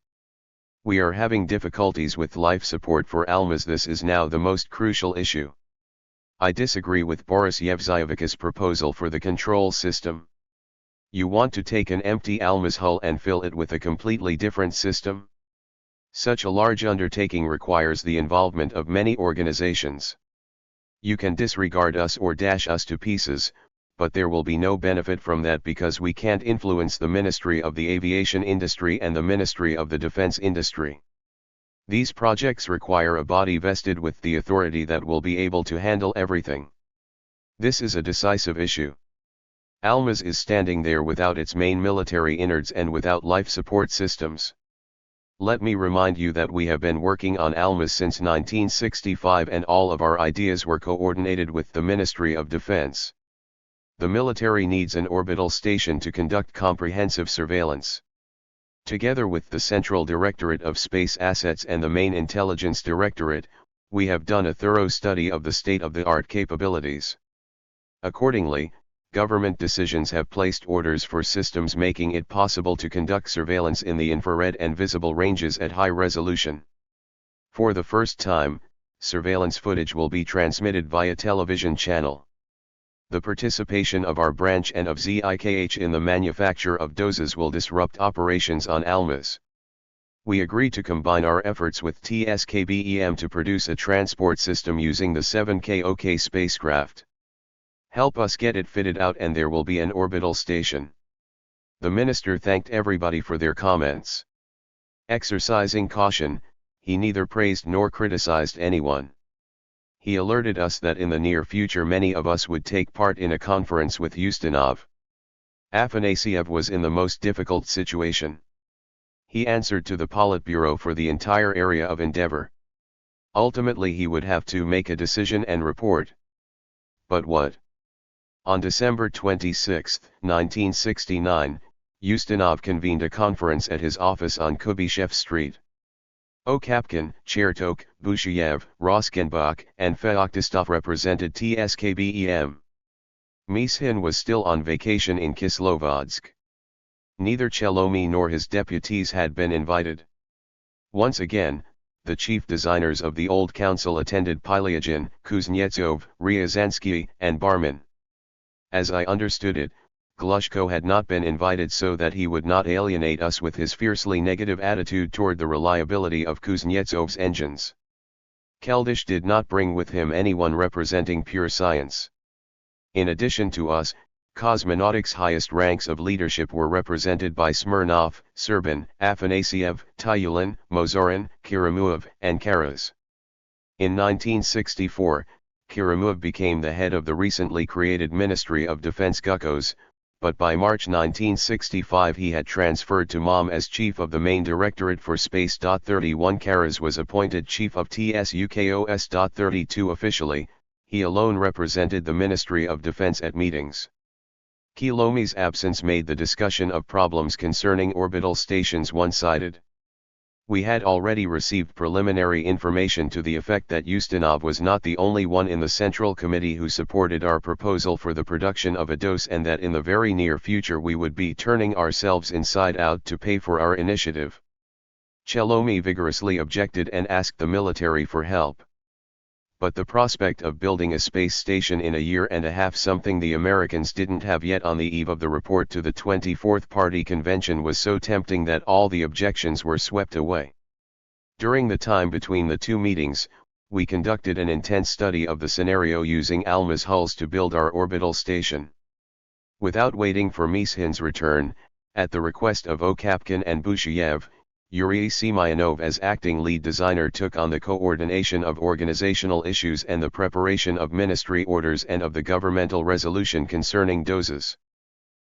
We are having difficulties with life support for Almaz. This is now the most crucial issue. I disagree with Boris Yevzyevich's proposal for the control system. You want to take an empty Almaz hull and fill it with a completely different system? Such a large undertaking requires the involvement of many organizations. You can disregard us or dash us to pieces, but there will be no benefit from that because we can't influence the Ministry of the Aviation Industry and the Ministry of the Defense Industry. These projects require a body vested with the authority that will be able to handle everything. This is a decisive issue. Almaz is standing there without its main military innards and without life support systems. Let me remind you that we have been working on Almaz since 1965 and all of our ideas were coordinated with the Ministry of Defense. The military needs an orbital station to conduct comprehensive surveillance. Together with the Central Directorate of Space Assets and the main Intelligence Directorate, we have done a thorough study of the state-of-the-art capabilities. Accordingly, government decisions have placed orders for systems making it possible to conduct surveillance in the infrared and visible ranges at high resolution. For the first time, surveillance footage will be transmitted via television channel. The participation of our branch and of ZIKH in the manufacture of doses will disrupt operations on Almaz. We agree to combine our efforts with TSKBEM to produce a transport system using the 7KOK spacecraft. Help us get it fitted out and there will be an orbital station. The minister thanked everybody for their comments. Exercising caution, he neither praised nor criticized anyone. He alerted us that in the near future many of us would take part in a conference with Ustinov. Afanasyev was in the most difficult situation. He answered to the Politburo for the entire area of endeavor. Ultimately he would have to make a decision and report. But what? On December 26, 1969, Ustinov convened a conference at his office on Kubyshev Street. Okapkin, Chertok, Busheyev, Roskenbach, and Feoktistov represented TSKBEM. Mishin was still on vacation in Kislovodsk. Neither Chelomy nor his deputies had been invited. Once again, the chief designers of the old council attended: Pylyagin, Kuznetsov, Ryazansky, and Barmin. As I understood it, Glushko had not been invited so that he would not alienate us with his fiercely negative attitude toward the reliability of Kuznetsov's engines. Keldysh did not bring with him anyone representing pure science. In addition to us, cosmonautics' highest ranks of leadership were represented by Smirnov, Serbin, Afanasiev, Tyulin, Mozorin, Karamuov, and Karas. In 1964, Karamuov became the head of the recently created Ministry of Defense Gukos, but by March 1965 he had transferred to MOM as chief of the main directorate for space. 31 Karas was appointed chief of TSUKOS. 32 Officially, he alone represented the Ministry of Defense at meetings. Kilomy's absence made the discussion of problems concerning orbital stations one-sided. We had already received preliminary information to the effect that Ustinov was not the only one in the Central Committee who supported our proposal for the production of a dose, and that in the very near future we would be turning ourselves inside out to pay for our initiative. Chelomy vigorously objected and asked the military for help. But the prospect of building a space station in a year and a half, something the Americans didn't have yet on the eve of the report to the 24th Party Convention, was so tempting that all the objections were swept away. During the time between the two meetings, we conducted an intense study of the scenario using Almaz hulls to build our orbital station. Without waiting for Mishin's return, at the request of Okapkin and Busheyev, Yuri Semyonov as acting lead designer took on the coordination of organizational issues and the preparation of ministry orders and of the governmental resolution concerning doses.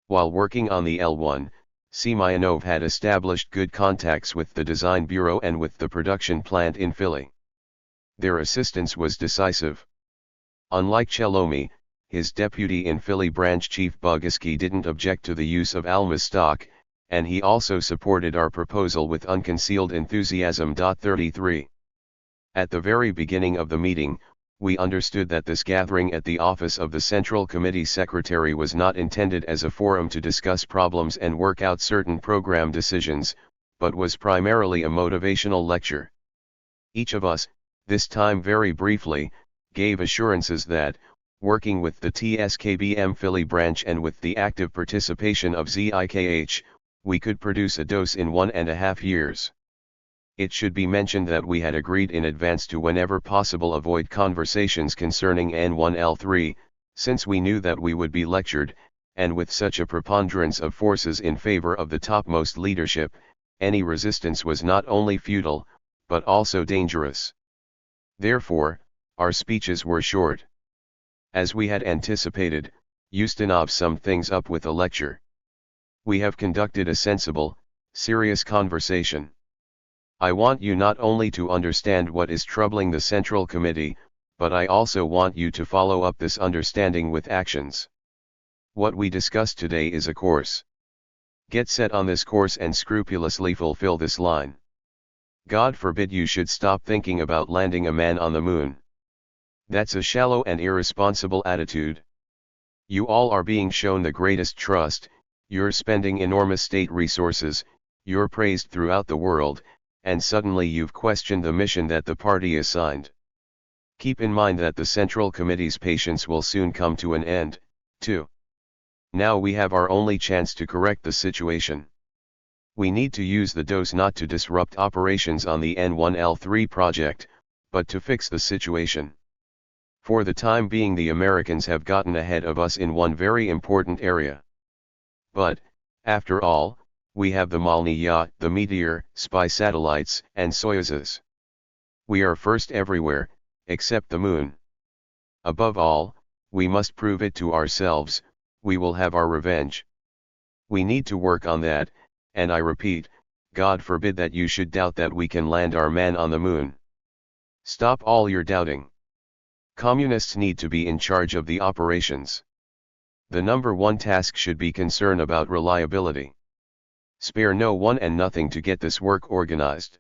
While working on the L1, Semyonov had established good contacts with the design bureau and with the production plant in Philly. Their assistance was decisive. Unlike Chelomy, his deputy in Philly branch chief Boguski didn't object to the use of Almaz stock, and he also supported our proposal with unconcealed enthusiasm. 33. At the very beginning of the meeting, we understood that this gathering at the office of the Central Committee Secretary was not intended as a forum to discuss problems and work out certain program decisions, but was primarily a motivational lecture. Each of us, this time very briefly, gave assurances that, working with the TSKBM Philly branch and with the active participation of ZIKH, we could produce a dose in 1.5 years. It should be mentioned that we had agreed in advance to whenever possible avoid conversations concerning N1L3, since we knew that we would be lectured, and with such a preponderance of forces in favor of the topmost leadership, any resistance was not only futile, but also dangerous. Therefore, our speeches were short. As we had anticipated, Ustinov summed things up with a lecture. We have conducted a sensible, serious conversation. I want you not only to understand what is troubling the Central Committee, but I also want you to follow up this understanding with actions. What we discussed today is a course. Get set on this course and scrupulously fulfill this line. God forbid you should stop thinking about landing a man on the moon. That's a shallow and irresponsible attitude. You all are being shown the greatest trust. You're spending enormous state resources, you're praised throughout the world, and suddenly you've questioned the mission that the party assigned. Keep in mind that the Central Committee's patience will soon come to an end, too. Now we have our only chance to correct the situation. We need to use the dose not to disrupt operations on the N1L3 project, but to fix the situation. For the time being, the Americans have gotten ahead of us in one very important area. But, after all, we have the Molniya, the Meteor, spy satellites, and Soyuzes. We are first everywhere, except the moon. Above all, we must prove it to ourselves, we will have our revenge. We need to work on that, and I repeat, God forbid that you should doubt that we can land our man on the moon. Stop all your doubting. Communists need to be in charge of the operations. The number one task should be concern about reliability. Spare no one and nothing to get this work organized.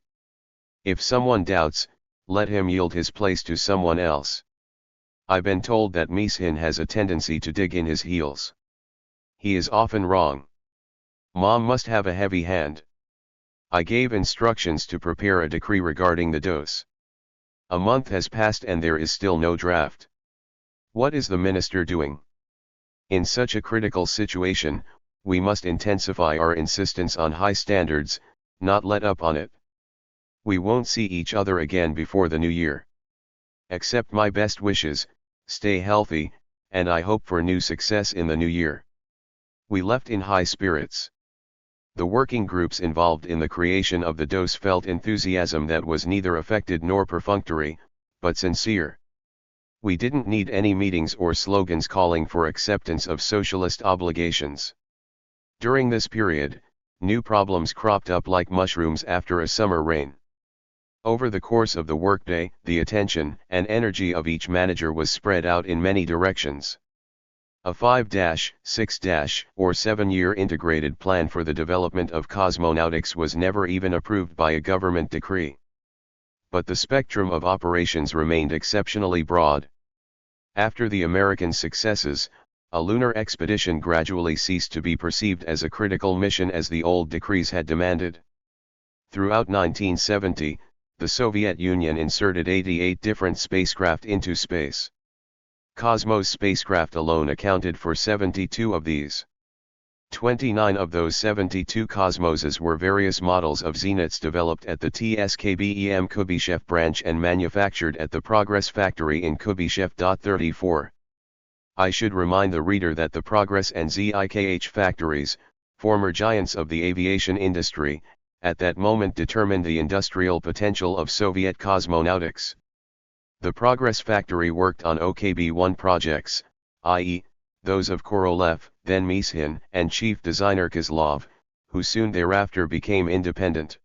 If someone doubts, let him yield his place to someone else. I've been told that Mishin has a tendency to dig in his heels. He is often wrong. Mom must have a heavy hand. I gave instructions to prepare a decree regarding the dose. A month has passed and there is still no draft. What is the minister doing? In such a critical situation, we must intensify our insistence on high standards, not let up on it. We won't see each other again before the new year. Accept my best wishes, stay healthy, and I hope for new success in the new year. We left in high spirits. The working groups involved in the creation of the dose felt enthusiasm that was neither affected nor perfunctory, but sincere. We didn't need any meetings or slogans calling for acceptance of socialist obligations. During this period, new problems cropped up like mushrooms after a summer rain. Over the course of the workday, the attention and energy of each manager was spread out in many directions. A 5-, 6- or 7-year integrated plan for the development of cosmonautics was never even approved by a government decree. But the spectrum of operations remained exceptionally broad. After the American successes, a lunar expedition gradually ceased to be perceived as a critical mission as the old decrees had demanded. Throughout 1970, the Soviet Union inserted 88 different spacecraft into space. Cosmos spacecraft alone accounted for 72 of these. 29 of those 72 Cosmoses were various models of Zenits developed at the TSKBEM Kubyshev branch and manufactured at the Progress factory in Kubyshev. 34. I should remind the reader that the Progress and ZIKH factories, former giants of the aviation industry, at that moment determined the industrial potential of Soviet cosmonautics. The Progress factory worked on OKB-1 projects, i.e., those of Korolev, then Mishin, and chief designer Kozlov, who soon thereafter became independent.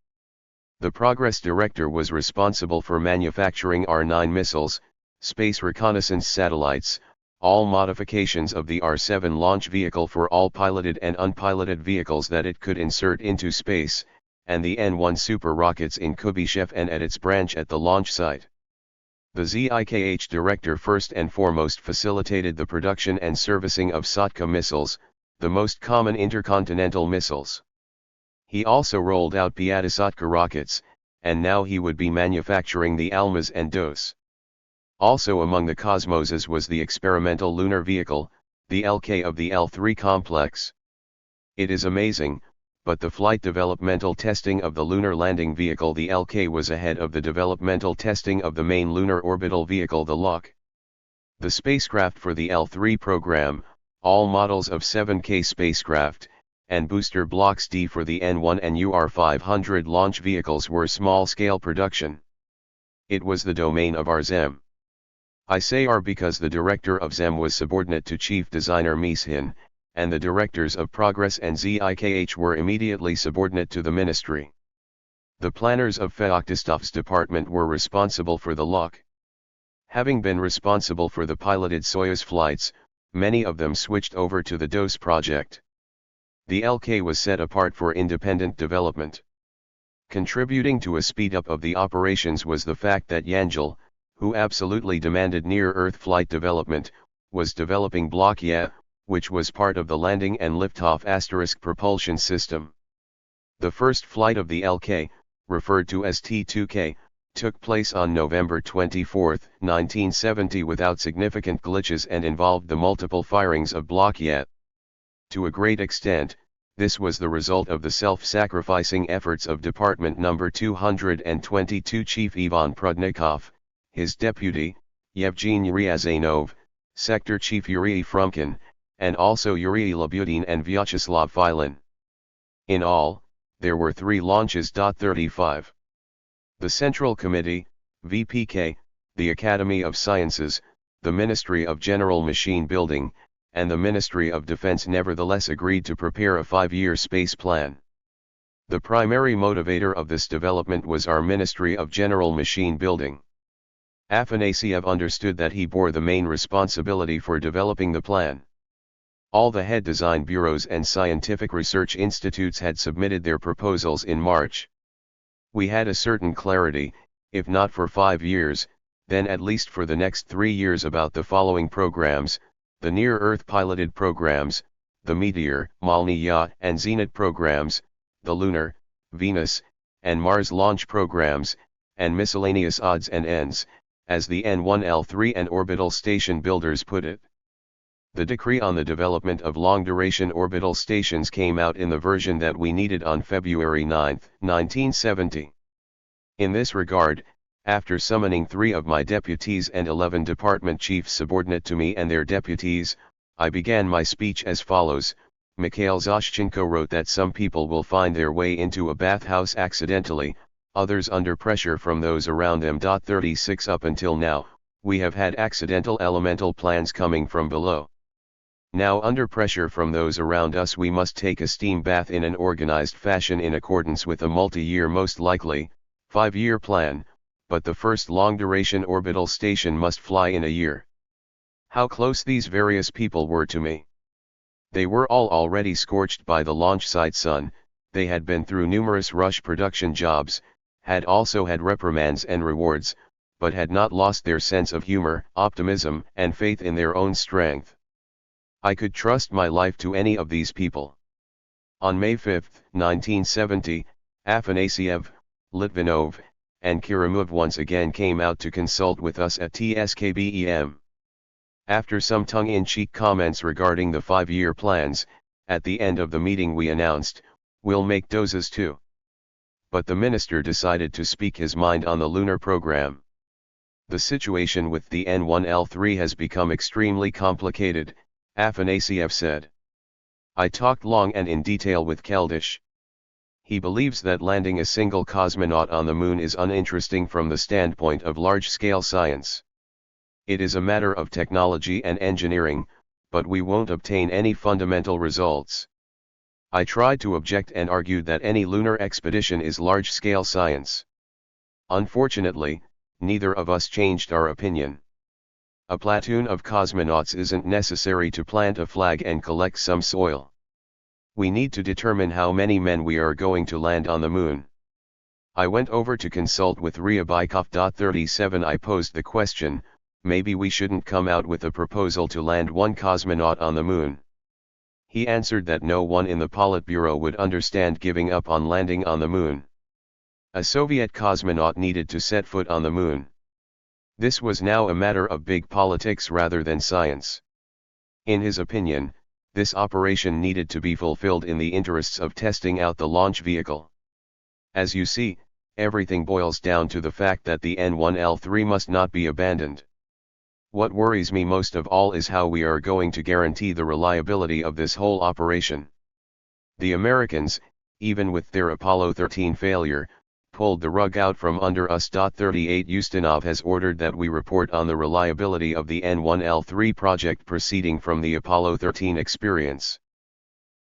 The Progress director was responsible for manufacturing R-9 missiles, space reconnaissance satellites, all modifications of the R-7 launch vehicle for all piloted and unpiloted vehicles that it could insert into space, and the N-1 super rockets in Kubyshev and at its branch at the launch site. The ZIKH director first and foremost facilitated the production and servicing of Sotka missiles, the most common intercontinental missiles. He also rolled out Piatisotka rockets, and now he would be manufacturing the Almaz and Dos. Also among the Cosmoses was the experimental lunar vehicle, the LK of the L3 complex. It is amazing, but the flight developmental testing of the lunar landing vehicle the LK was ahead of the developmental testing of the main lunar orbital vehicle the LOK. The spacecraft for the L3 program, all models of 7K spacecraft, and booster blocks D for the N1 and UR500 launch vehicles were small-scale production. It was the domain of our ZEM. I say our because the director of ZEM was subordinate to chief designer Mishin, and the directors of Progress and ZIKH were immediately subordinate to the ministry. The planners of Feoktistov's department were responsible for the LOK. Having been responsible for the piloted Soyuz flights, many of them switched over to the DOS project. The LK was set apart for independent development. Contributing to a speed-up of the operations was the fact that Yangel, who absolutely demanded near-Earth flight development, was developing Block YE, which was part of the landing and liftoff * propulsion system. The first flight of the LK, referred to as T2K, took place on November 24, 1970 without significant glitches and involved the multiple firings of Block YE. To a great extent, this was the result of the self-sacrificing efforts of Department No. 222 Chief Ivan Prudnikov, his deputy, Yevgeny Ryazanov, Sector Chief Yuri Frumkin, and also Yuri Labutin and Vyacheslav Filin. In all, there were 3 launches. 35. The Central Committee, VPK, the Academy of Sciences, the Ministry of General Machine Building, and the Ministry of Defense nevertheless agreed to prepare a 5-year space plan. The primary motivator of this development was our Ministry of General Machine Building. Afanasyev understood that he bore the main responsibility for developing the plan. All the head design bureaus and scientific research institutes had submitted their proposals in March. We had a certain clarity, if not for 5 years, then at least for the next 3 years about the following programs: the near-Earth piloted programs, the Meteor, Malniya and Zenit programs, the Lunar, Venus, and Mars launch programs, and miscellaneous odds and ends, as the N1L3 and orbital station builders put it. The decree on the development of long-duration orbital stations came out in the version that we needed on February 9, 1970. In this regard, after summoning 3 of my deputies and 11 department chiefs subordinate to me and their deputies, I began my speech as follows. Mikhail Zoshchenko wrote that some people will find their way into a bathhouse accidentally, others under pressure from those around them. 36 Up until now, we have had accidental elemental plans coming from below. Now under pressure from those around us we must take a steam bath in an organized fashion in accordance with a multi-year, most likely, 5-year plan, but the first long-duration orbital station must fly in a year. How close these various people were to me! They were all already scorched by the launch site sun, they had been through numerous rush production jobs, had also had reprimands and rewards, but had not lost their sense of humor, optimism, and faith in their own strength. I could trust my life to any of these people. On May 5, 1970, Afanasyev, Litvinov, and Kirimov once again came out to consult with us at TSKBEM. After some tongue-in-cheek comments regarding the 5-year plans, at the end of the meeting we announced, "We'll make doses too." But the minister decided to speak his mind on the lunar program. The situation with the N1L3 has become extremely complicated, Afanasyev said. I talked long and in detail with Keldysh. He believes that landing a single cosmonaut on the moon is uninteresting from the standpoint of large-scale science. It is a matter of technology and engineering, but we won't obtain any fundamental results. I tried to object and argued that any lunar expedition is large-scale science. Unfortunately, neither of us changed our opinion. A platoon of cosmonauts isn't necessary to plant a flag and collect some soil. We need to determine how many men we are going to land on the moon. I went over to consult with Ryabykov. 37 I posed the question, maybe we shouldn't come out with a proposal to land one cosmonaut on the moon. He answered that no one in the Politburo would understand giving up on landing on the moon. A Soviet cosmonaut needed to set foot on the moon. This was now a matter of big politics rather than science. In his opinion, this operation needed to be fulfilled in the interests of testing out the launch vehicle. As you see, everything boils down to the fact that the N1L3 must not be abandoned. What worries me most of all is how we are going to guarantee the reliability of this whole operation. The Americans, even with their Apollo 13 failure, pulled the rug out from under us. 38 Ustinov has ordered that we report on the reliability of the N1L3 project proceeding from the Apollo 13 experience.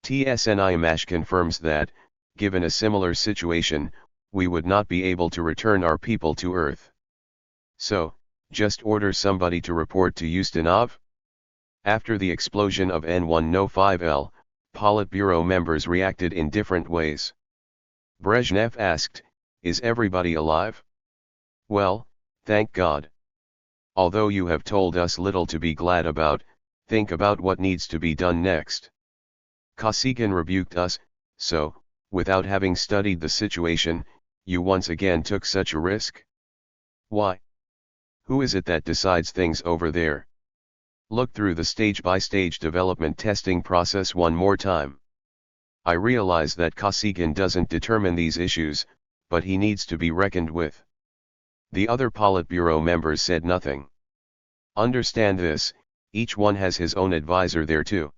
TSNIMASH confirms that, given a similar situation, we would not be able to return our people to Earth. So, just order somebody to report to Ustinov? After the explosion of N105L, Politburo members reacted in different ways. Brezhnev asked, "Is everybody alive?" Well, thank God. Although you have told us little to be glad about, think about what needs to be done next. Kosygin rebuked us, so, without having studied the situation, you once again took such a risk? Why? Who is it that decides things over there? Look through the stage-by-stage development testing process one more time. I realize that Kosygin doesn't determine these issues, but he needs to be reckoned with. The other Politburo members said nothing. Understand this, each one has his own advisor there too.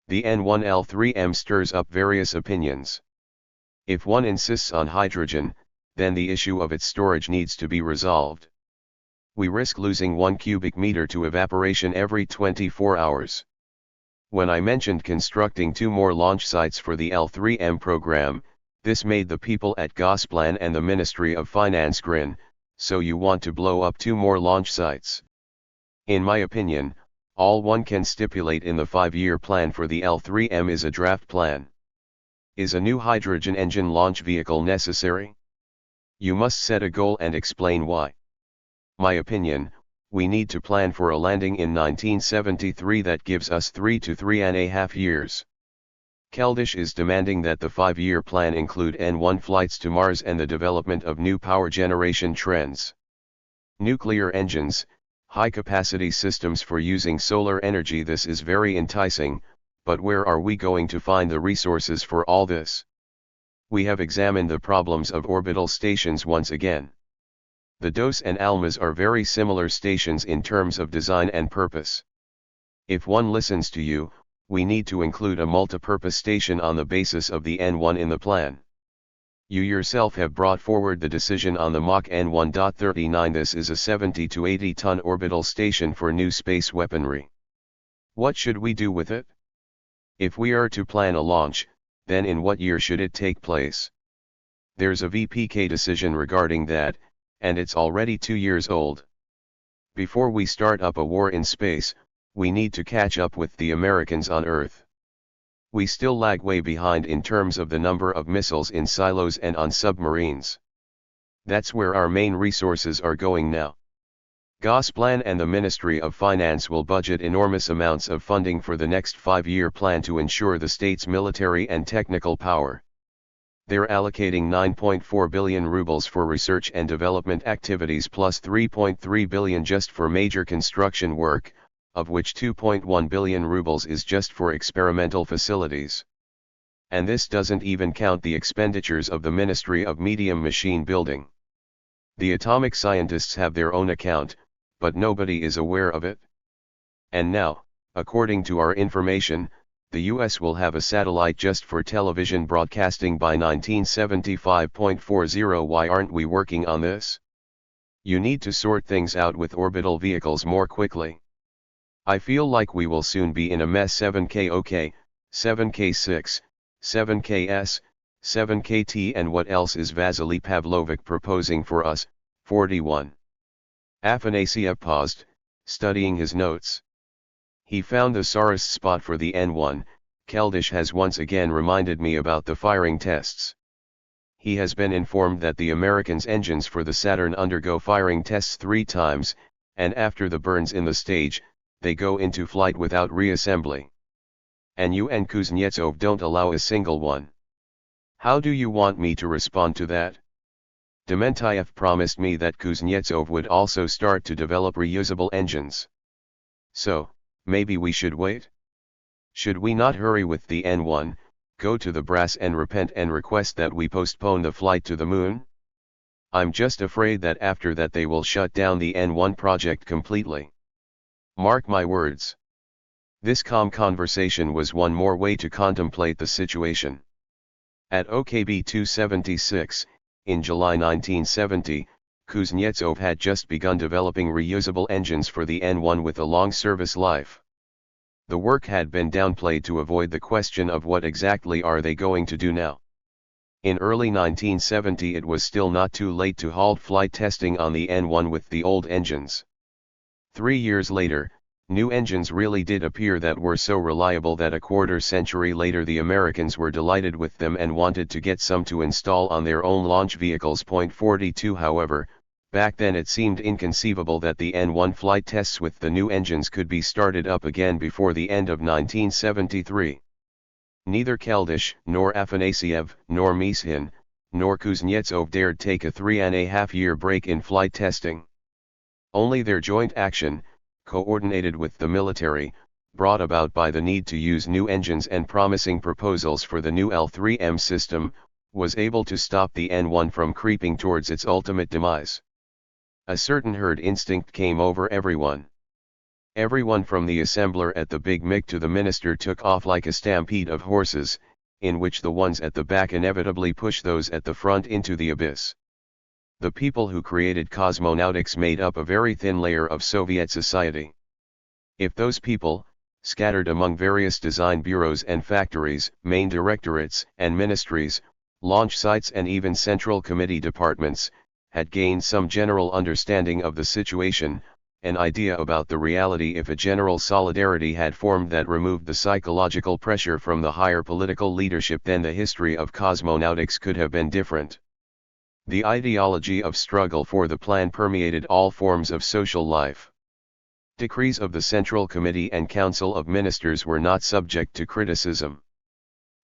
The N1L3M stirs up various opinions. If one insists on hydrogen, then the issue of its storage needs to be resolved. We risk losing 1 cubic meter to evaporation every 24 hours. When I mentioned constructing 2 more launch sites for the L3M program, this made the people at Gosplan and the Ministry of Finance grin. So you want to blow up 2 more launch sites? In my opinion, All one can stipulate in the 5-year plan for the L3M is a draft plan. Is a new hydrogen engine launch vehicle necessary? You must set a goal and explain why. My opinion, we need to plan for a landing in 1973 that gives us 3 to 3.5 years. Keldysh is demanding that the 5-year plan include N1 flights to Mars and the development of new power generation trends. Nuclear engines, high-capacity systems for using solar energy. This is very enticing, but where are we going to find the resources for all this? We have examined the problems of orbital stations once again. The DOS and ALMAs are very similar stations in terms of design and purpose. If one listens to you, we need to include a multipurpose station on the basis of the N1 in the plan. You yourself have brought forward the decision on the Mach N1.39. This is a 70 to 80 ton orbital station for new space weaponry. What should we do with it? If we are to plan a launch, then in what year should it take place? There's a VPK decision regarding that, and it's already 2 years old. Before we start up a war in space, we need to catch up with the Americans on Earth. We still lag way behind in terms of the number of missiles in silos and on submarines. That's where our main resources are going now. Gosplan and the Ministry of Finance will budget enormous amounts of funding for the next 5-year plan to ensure the state's military and technical power. They're allocating 9.4 billion rubles for research and development activities plus 3.3 billion just for major construction work, of which 2.1 billion rubles is just for experimental facilities. And this doesn't even count the expenditures of the Ministry of Medium Machine Building. The atomic scientists have their own account, but nobody is aware of it. And now, according to our information, the US will have a satellite just for television broadcasting by 1975.40. Why aren't we working on this? You need to sort things out with orbital vehicles more quickly. I feel like we will soon be in a mess. 7K OK, 7K6, 7KS, 7KT, and what else is Vasily Pavlovich proposing for us? 41. Afanasiev paused, studying his notes. He found the sorest spot for the N1. Keldysh has once again reminded me about the firing tests. He has been informed that the Americans' engines for the Saturn undergo firing tests 3 times, and after the burns in the stage, they go into flight without reassembly. And you and Kuznetsov don't allow a single one. How do you want me to respond to that? Dementayev promised me that Kuznetsov would also start to develop reusable engines. So, maybe we should wait? Should we not hurry with the N1, go to the brass and repent and request that we postpone the flight to the moon? I'm just afraid that after that they will shut down the N1 project completely. Mark my words. This calm conversation was one more way to contemplate the situation. At OKB 276, in July 1970, Kuznetsov had just begun developing reusable engines for the N1 with a long service life. The work had been downplayed to avoid the question of what exactly are they going to do now. In early 1970 it was still not too late to halt flight testing on the N1 with the old engines. 3 years later, new engines really did appear that were so reliable that a quarter-century later the Americans were delighted with them and wanted to get some to install on their own launch vehicles. 42. However, back then it seemed inconceivable that the N1 flight tests with the new engines could be started up again before the end of 1973. Neither Keldysh, nor Afanasiev, nor Mishin, nor Kuznetsov dared take a 3.5-year break in flight testing. Only their joint action, coordinated with the military, brought about by the need to use new engines and promising proposals for the new L3M system, was able to stop the N1 from creeping towards its ultimate demise. A certain herd instinct came over everyone. Everyone from the assembler at the Big MiG to the minister took off like a stampede of horses, in which the ones at the back inevitably push those at the front into the abyss. The people who created cosmonautics made up a very thin layer of Soviet society. If those people, scattered among various design bureaus and factories, main directorates and ministries, launch sites and even central committee departments, had gained some general understanding of the situation, an idea about the reality if a general solidarity had formed that removed the psychological pressure from the higher political leadership, then the history of cosmonautics could have been different. The ideology of struggle for the plan permeated all forms of social life. Decrees of the Central Committee and Council of Ministers were not subject to criticism.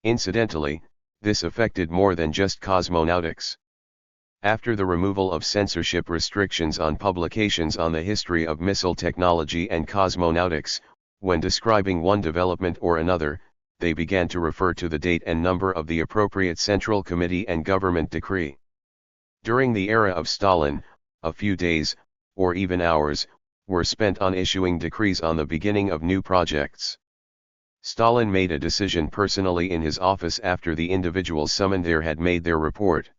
Incidentally, this affected more than just cosmonautics. After the removal of censorship restrictions on publications on the history of missile technology and cosmonautics, when describing one development or another, they began to refer to the date and number of the appropriate Central Committee and government decree. During the era of Stalin, a few days, or even hours, were spent on issuing decrees on the beginning of new projects. Stalin made a decision personally in his office after the individuals summoned there had made their report.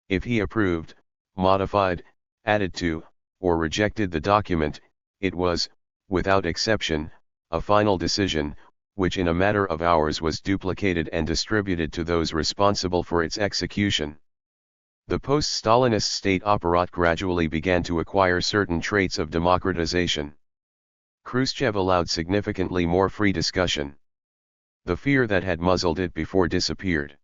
If he approved, modified, added to, or rejected the document, it was, without exception, a final decision, which in a matter of hours was duplicated and distributed to those responsible for its execution. The post-Stalinist state apparat gradually began to acquire certain traits of democratization. Khrushchev allowed significantly more free discussion. The fear that had muzzled it before disappeared.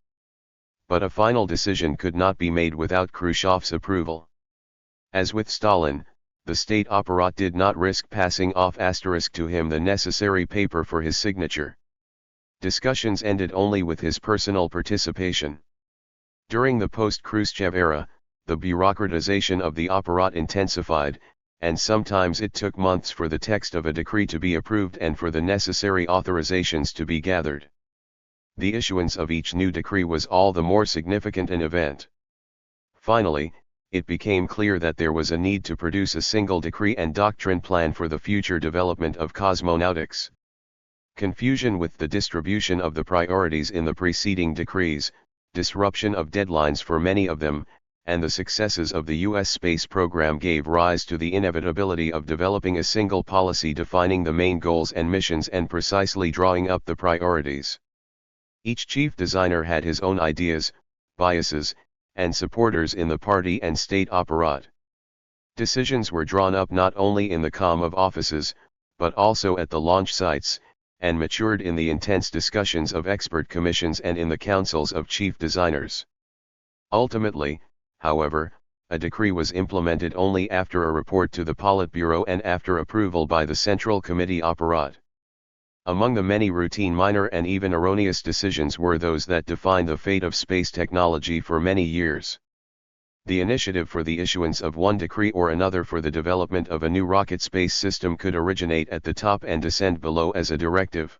But a final decision could not be made without Khrushchev's approval. As with Stalin, the state apparat did not risk passing off to him the necessary paper for his signature. Discussions ended only with his personal participation. During the post-Khrushchev era, the bureaucratization of the apparat intensified, and sometimes it took months for the text of a decree to be approved and for the necessary authorizations to be gathered. The issuance of each new decree was all the more significant an event. Finally, it became clear that there was a need to produce a single decree and doctrine plan for the future development of cosmonautics. Confusion with the distribution of the priorities in the preceding decrees, disruption of deadlines for many of them, and the successes of the U.S. space program gave rise to the inevitability of developing a single policy defining the main goals and missions and precisely drawing up the priorities. Each chief designer had his own ideas, biases, and supporters in the party and state apparat. Decisions were drawn up not only in the comm of offices, but also at the launch sites, and matured in the intense discussions of expert commissions and in the councils of chief designers. Ultimately, however, a decree was implemented only after a report to the Politburo and after approval by the Central Committee apparat. Among the many routine minor and even erroneous decisions were those that defined the fate of space technology for many years. The initiative for the issuance of one decree or another for the development of a new rocket space system could originate at the top and descend below as a directive.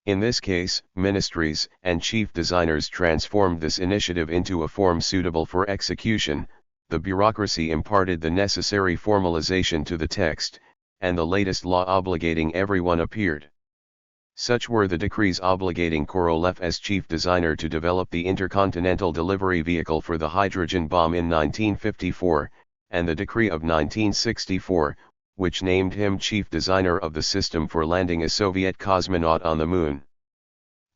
In this case, ministries and chief designers transformed this initiative into a form suitable for execution, the bureaucracy imparted the necessary formalization to the text, and the latest law obligating everyone appeared. Such were the decrees obligating Korolev as chief designer to develop the intercontinental delivery vehicle for the hydrogen bomb in 1954, and the decree of 1964, which named him chief designer of the system for landing a Soviet cosmonaut on the moon.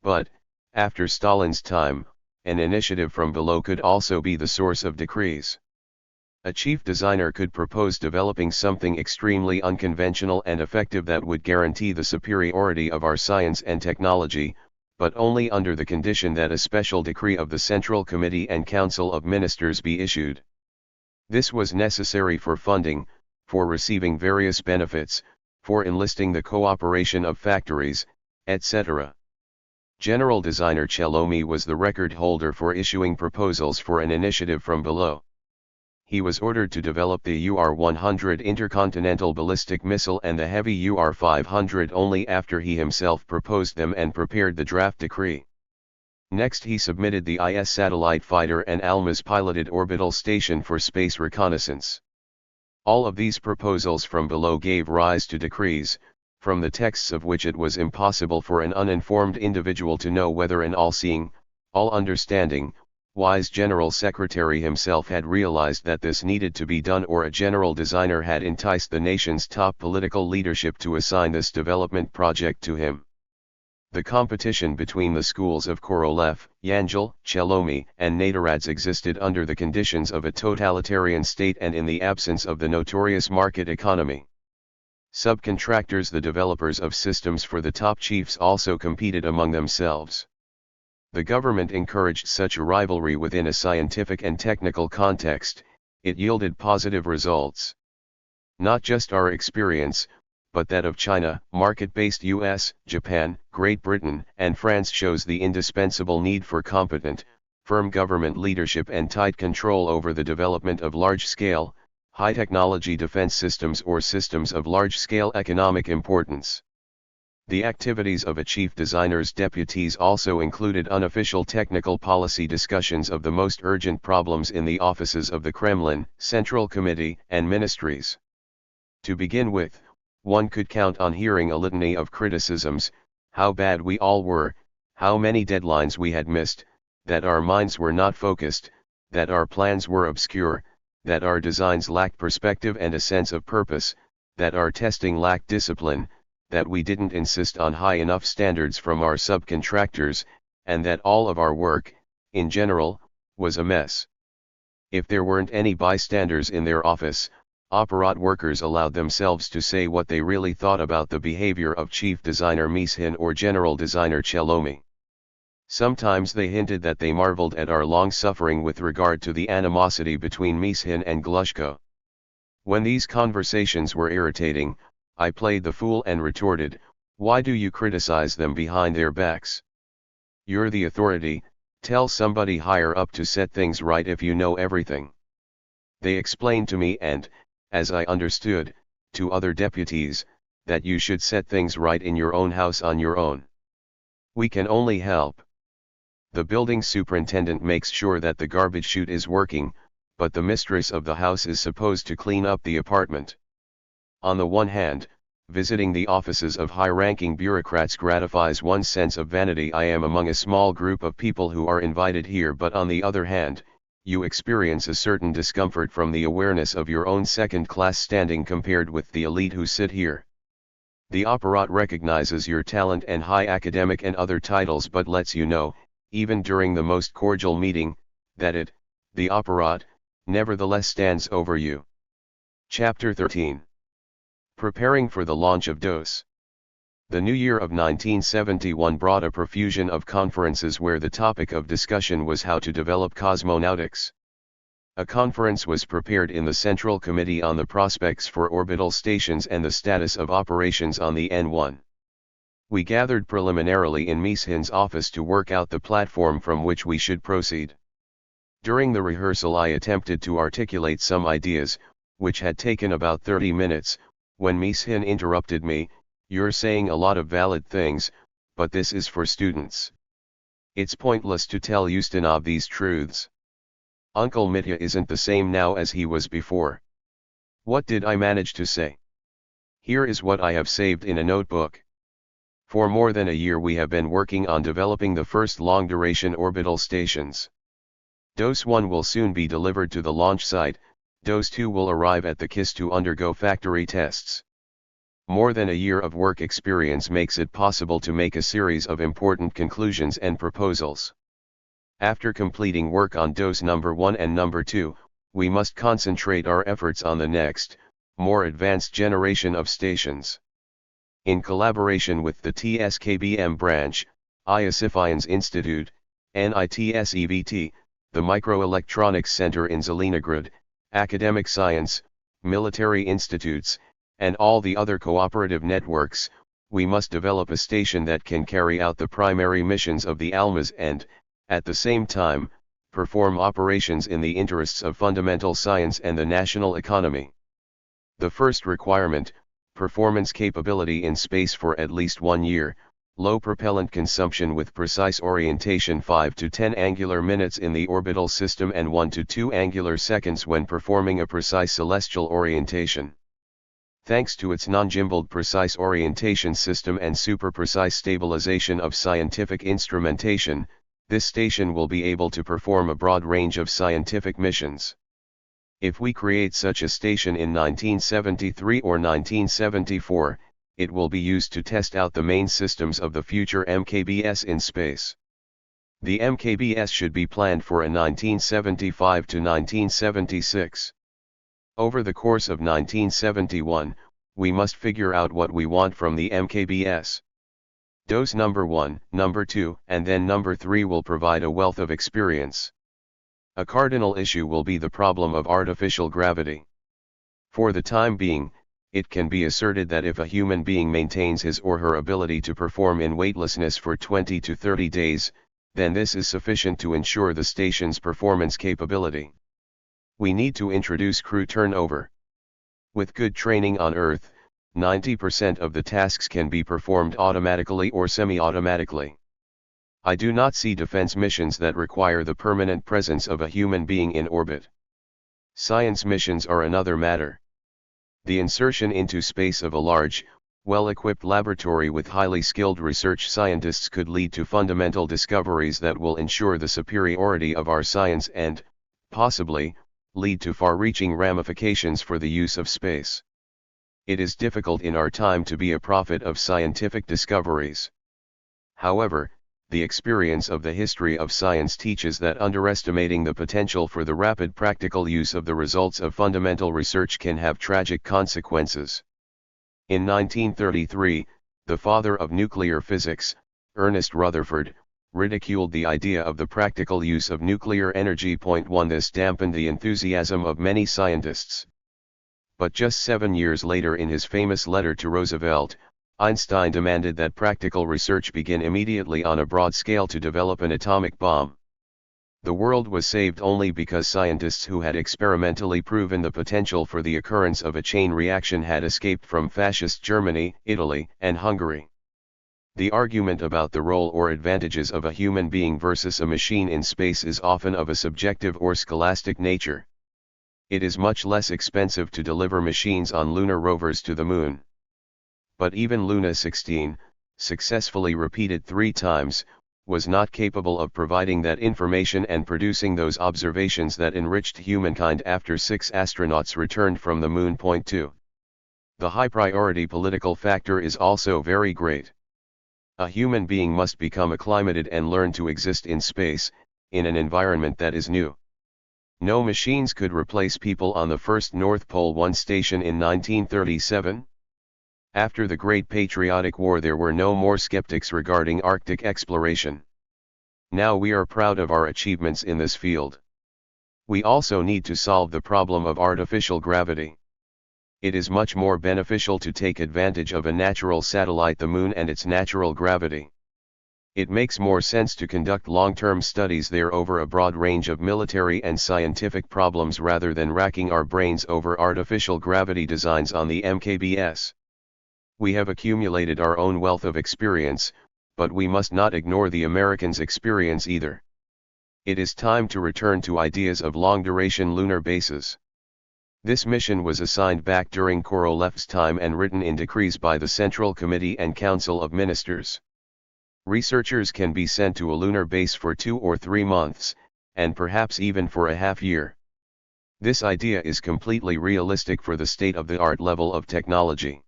But, after Stalin's time, an initiative from below could also be the source of decrees. A chief designer could propose developing something extremely unconventional and effective that would guarantee the superiority of our science and technology, but only under the condition that a special decree of the Central Committee and Council of Ministers be issued. This was necessary for funding, for receiving various benefits, for enlisting the cooperation of factories, etc. General Designer Chelomi was the record holder for issuing proposals for an initiative from below. He was ordered to develop the UR-100 intercontinental ballistic missile and the heavy UR-500 only after he himself proposed them and prepared the draft decree. Next he submitted the IS satellite fighter and Almaz piloted orbital station for space reconnaissance. All of these proposals from below gave rise to decrees, from the texts of which it was impossible for an uninformed individual to know whether an all-seeing, all-understanding, wise general secretary himself had realized that this needed to be done or a general designer had enticed the nation's top political leadership to assign this development project to him. The competition between the schools of Korolev, Yangel, Chelomi, and Naderadze existed under the conditions of a totalitarian state and in the absence of the notorious market economy. Subcontractors, the developers of systems for the top chiefs, also competed among themselves. The government encouraged such a rivalry within a scientific and technical context. It yielded positive results. Not just our experience, but that of China, market-based US, Japan, Great Britain, and France shows the indispensable need for competent, firm government leadership and tight control over the development of large-scale, high-technology defense systems or systems of large-scale economic importance. The activities of a chief designer's deputies also included unofficial technical policy discussions of the most urgent problems in the offices of the Kremlin, Central Committee, and ministries. To begin with, one could count on hearing a litany of criticisms: how bad we all were, how many deadlines we had missed, that our minds were not focused, that our plans were obscure, that our designs lacked perspective and a sense of purpose, that our testing lacked discipline, that we didn't insist on high enough standards from our subcontractors, and that all of our work, in general, was a mess. If there weren't any bystanders in their office, apparat workers allowed themselves to say what they really thought about the behavior of Chief Designer Mishin or General Designer Chelomi. Sometimes they hinted that they marveled at our long suffering with regard to the animosity between Mishin and Glushko. When these conversations were irritating, I played the fool and retorted, "Why do you criticize them behind their backs? You're the authority, tell somebody higher up to set things right if you know everything." They explained to me and, as I understood, to other deputies, that you should set things right in your own house on your own. We can only help. The building superintendent makes sure that the garbage chute is working, but the mistress of the house is supposed to clean up the apartment. On the one hand, visiting the offices of high-ranking bureaucrats gratifies one's sense of vanity. I am among a small group of people who are invited here, but on the other hand, you experience a certain discomfort from the awareness of your own second-class standing compared with the elite who sit here. The apparat recognizes your talent and high academic and other titles, but lets you know, even during the most cordial meeting, that it, the apparat, nevertheless stands over you. Chapter 13. Preparing for the launch of DOS. The new year of 1971 brought a profusion of conferences where the topic of discussion was how to develop cosmonautics. A conference was prepared in the Central Committee on the prospects for orbital stations and the status of operations on the N1. We gathered preliminarily in Mishin's office to work out the platform from which we should proceed. During the rehearsal I attempted to articulate some ideas, which had taken about 30 minutes, when Mishin interrupted me, "You're saying a lot of valid things, but this is for students. It's pointless to tell Ustinov these truths. Uncle Mitya isn't the same now as he was before." What did I manage to say? Here is what I have saved in a notebook. For more than a year we have been working on developing the first long-duration orbital stations. DOS 1 will soon be delivered to the launch site, DOS 2 will arrive at the KISS to undergo factory tests. More than a year of work experience makes it possible to make a series of important conclusions and proposals. After completing work on DOS number 1 and number 2, we must concentrate our efforts on the next, more advanced generation of stations. In collaboration with the TSKBM branch, Iosifyan's Institute, NITSEVT, the Microelectronics Center in Zelenograd, academic science, military institutes, and all the other cooperative networks, we must develop a station that can carry out the primary missions of the ALMAs and, at the same time, perform operations in the interests of fundamental science and the national economy. The first requirement, performance capability in space for at least 1 year, low propellant consumption with precise orientation 5 to 10 angular minutes in the orbital system and 1 to 2 angular seconds when performing a precise celestial orientation. Thanks to its non-gimbaled precise orientation system and super-precise stabilization of scientific instrumentation, this station will be able to perform a broad range of scientific missions. If we create such a station in 1973 or 1974, it will be used to test out the main systems of the future MKBS in space. The MKBS should be planned for a 1975 to 1976. Over the course of 1971, we must figure out what we want from the MKBS. Dose number 1, number 2, and then number 3 will provide a wealth of experience. A cardinal issue will be the problem of artificial gravity. For the time being, it can be asserted that if a human being maintains his or her ability to perform in weightlessness for 20 to 30 days, then this is sufficient to ensure the station's performance capability. We need to introduce crew turnover. With good training on Earth, 90% of the tasks can be performed automatically or semi-automatically. I do not see defense missions that require the permanent presence of a human being in orbit. Science missions are another matter. The insertion into space of a large, well-equipped laboratory with highly skilled research scientists could lead to fundamental discoveries that will ensure the superiority of our science and, possibly, lead to far-reaching ramifications for the use of space. It is difficult in our time to be a prophet of scientific discoveries. However, the experience of the history of science teaches that underestimating the potential for the rapid practical use of the results of fundamental research can have tragic consequences. In 1933, the father of nuclear physics, Ernest Rutherford, ridiculed the idea of the practical use of nuclear energy. 1 This dampened the enthusiasm of many scientists. But just 7 years later, in his famous letter to Roosevelt, Einstein demanded that practical research begin immediately on a broad scale to develop an atomic bomb. The world was saved only because scientists who had experimentally proven the potential for the occurrence of a chain reaction had escaped from fascist Germany, Italy, and Hungary. The argument about the role or advantages of a human being versus a machine in space is often of a subjective or scholastic nature. It is much less expensive to deliver machines on lunar rovers to the moon. But even Luna 16, successfully repeated 3 times, was not capable of providing that information and producing those observations that enriched humankind after 6 astronauts returned from the moon. 2. The high-priority political factor is also very great. A human being must become acclimated and learn to exist in space, in an environment that is new. No machines could replace people on the first North Pole 1 station in 1937. After the Great Patriotic War, there were no more skeptics regarding Arctic exploration. Now we are proud of our achievements in this field. We also need to solve the problem of artificial gravity. It is much more beneficial to take advantage of a natural satellite, the moon, and its natural gravity. It makes more sense to conduct long-term studies there over a broad range of military and scientific problems rather than racking our brains over artificial gravity designs on the MKBS. We have accumulated our own wealth of experience, but we must not ignore the Americans' experience either. It is time to return to ideas of long-duration lunar bases. This mission was assigned back during Korolev's time and written in decrees by the Central Committee and Council of Ministers. Researchers can be sent to a lunar base for 2 or 3 months, and perhaps even for a half year. This idea is completely realistic for the state-of-the-art level of technology.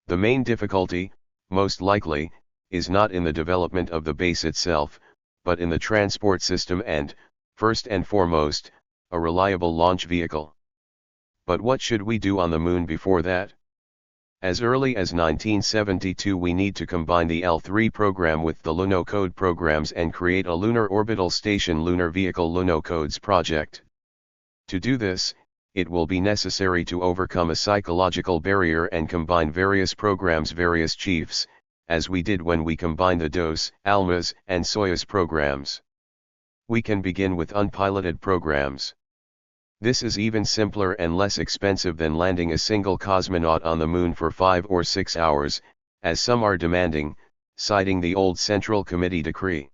The main difficulty, most likely, is not in the development of the base itself, but in the transport system and, first and foremost, a reliable launch vehicle. But what should we do on the moon before that? As early as 1972 we need to combine the L3 program with the Lunocode programs and create a Lunar Orbital Station Lunar Vehicle Lunocodes project. To do this, it will be necessary to overcome a psychological barrier and combine various programs, various chiefs, as we did when we combined the DOS, ALMAS, and Soyuz programs. We can begin with unpiloted programs. This is even simpler and less expensive than landing a single cosmonaut on the moon for 5 or 6 hours, as some are demanding, citing the old Central Committee decree.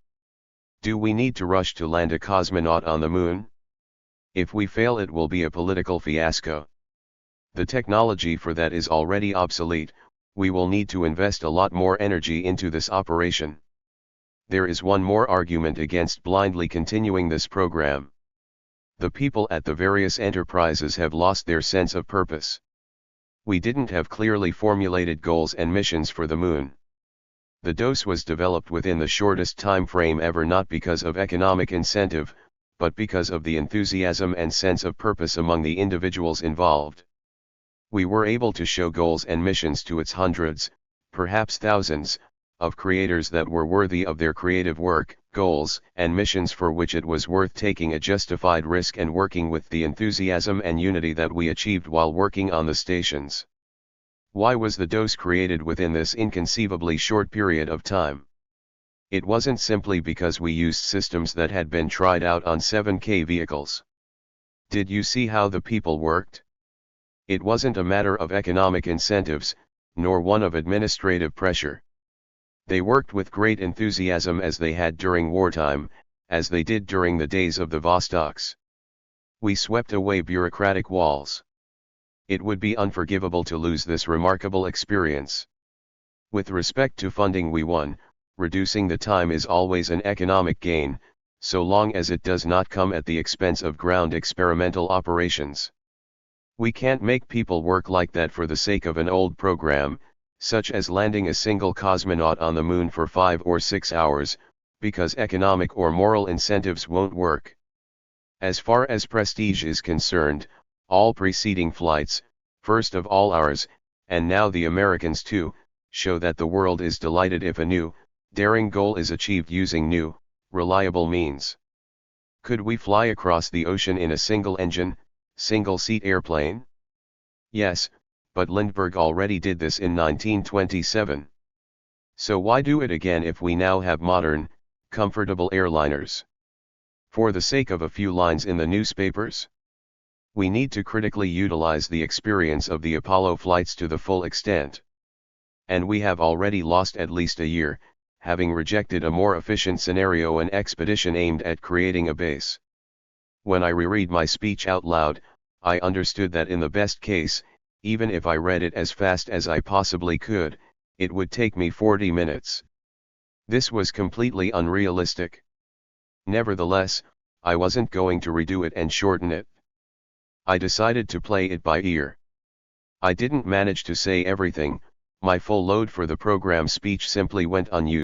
Do we need to rush to land a cosmonaut on the moon? If we fail, it will be a political fiasco. The technology for that is already obsolete. We will need to invest a lot more energy into this operation. There is one more argument against blindly continuing this program. The people at the various enterprises have lost their sense of purpose. We didn't have clearly formulated goals and missions for the moon. The DOS was developed within the shortest time frame ever, not because of economic incentive, but because of the enthusiasm and sense of purpose among the individuals involved. We were able to show goals and missions to its hundreds, perhaps thousands, of creators that were worthy of their creative work, goals and missions for which it was worth taking a justified risk and working with the enthusiasm and unity that we achieved while working on the stations. Why was the dose created within this inconceivably short period of time? It wasn't simply because we used systems that had been tried out on 7K vehicles. Did you see how the people worked? It wasn't a matter of economic incentives, nor one of administrative pressure. They worked with great enthusiasm as they had during wartime, as they did during the days of the Vostoks. We swept away bureaucratic walls. It would be unforgivable to lose this remarkable experience. With respect to funding, we won. Reducing the time is always an economic gain, so long as it does not come at the expense of ground experimental operations. We can't make people work like that for the sake of an old program, such as landing a single cosmonaut on the moon for 5 or 6 hours, because economic or moral incentives won't work. As far as prestige is concerned, all preceding flights, first of all ours, and now the Americans too, show that the world is delighted if a new, daring goal is achieved using new, reliable means. Could we fly across the ocean in a single-engine, single-seat airplane? Yes, but Lindbergh already did this in 1927. So why do it again if we now have modern, comfortable airliners? For the sake of a few lines in the newspapers? We need to critically utilize the experience of the Apollo flights to the full extent. And we have already lost at least a year, having rejected a more efficient scenario, an expedition aimed at creating a base. When I reread my speech out loud, I understood that in the best case, even if I read it as fast as I possibly could, it would take me 40 minutes. This was completely unrealistic. Nevertheless, I wasn't going to redo it and shorten it. I decided to play it by ear. I didn't manage to say everything. My full load for the program speech simply went unused.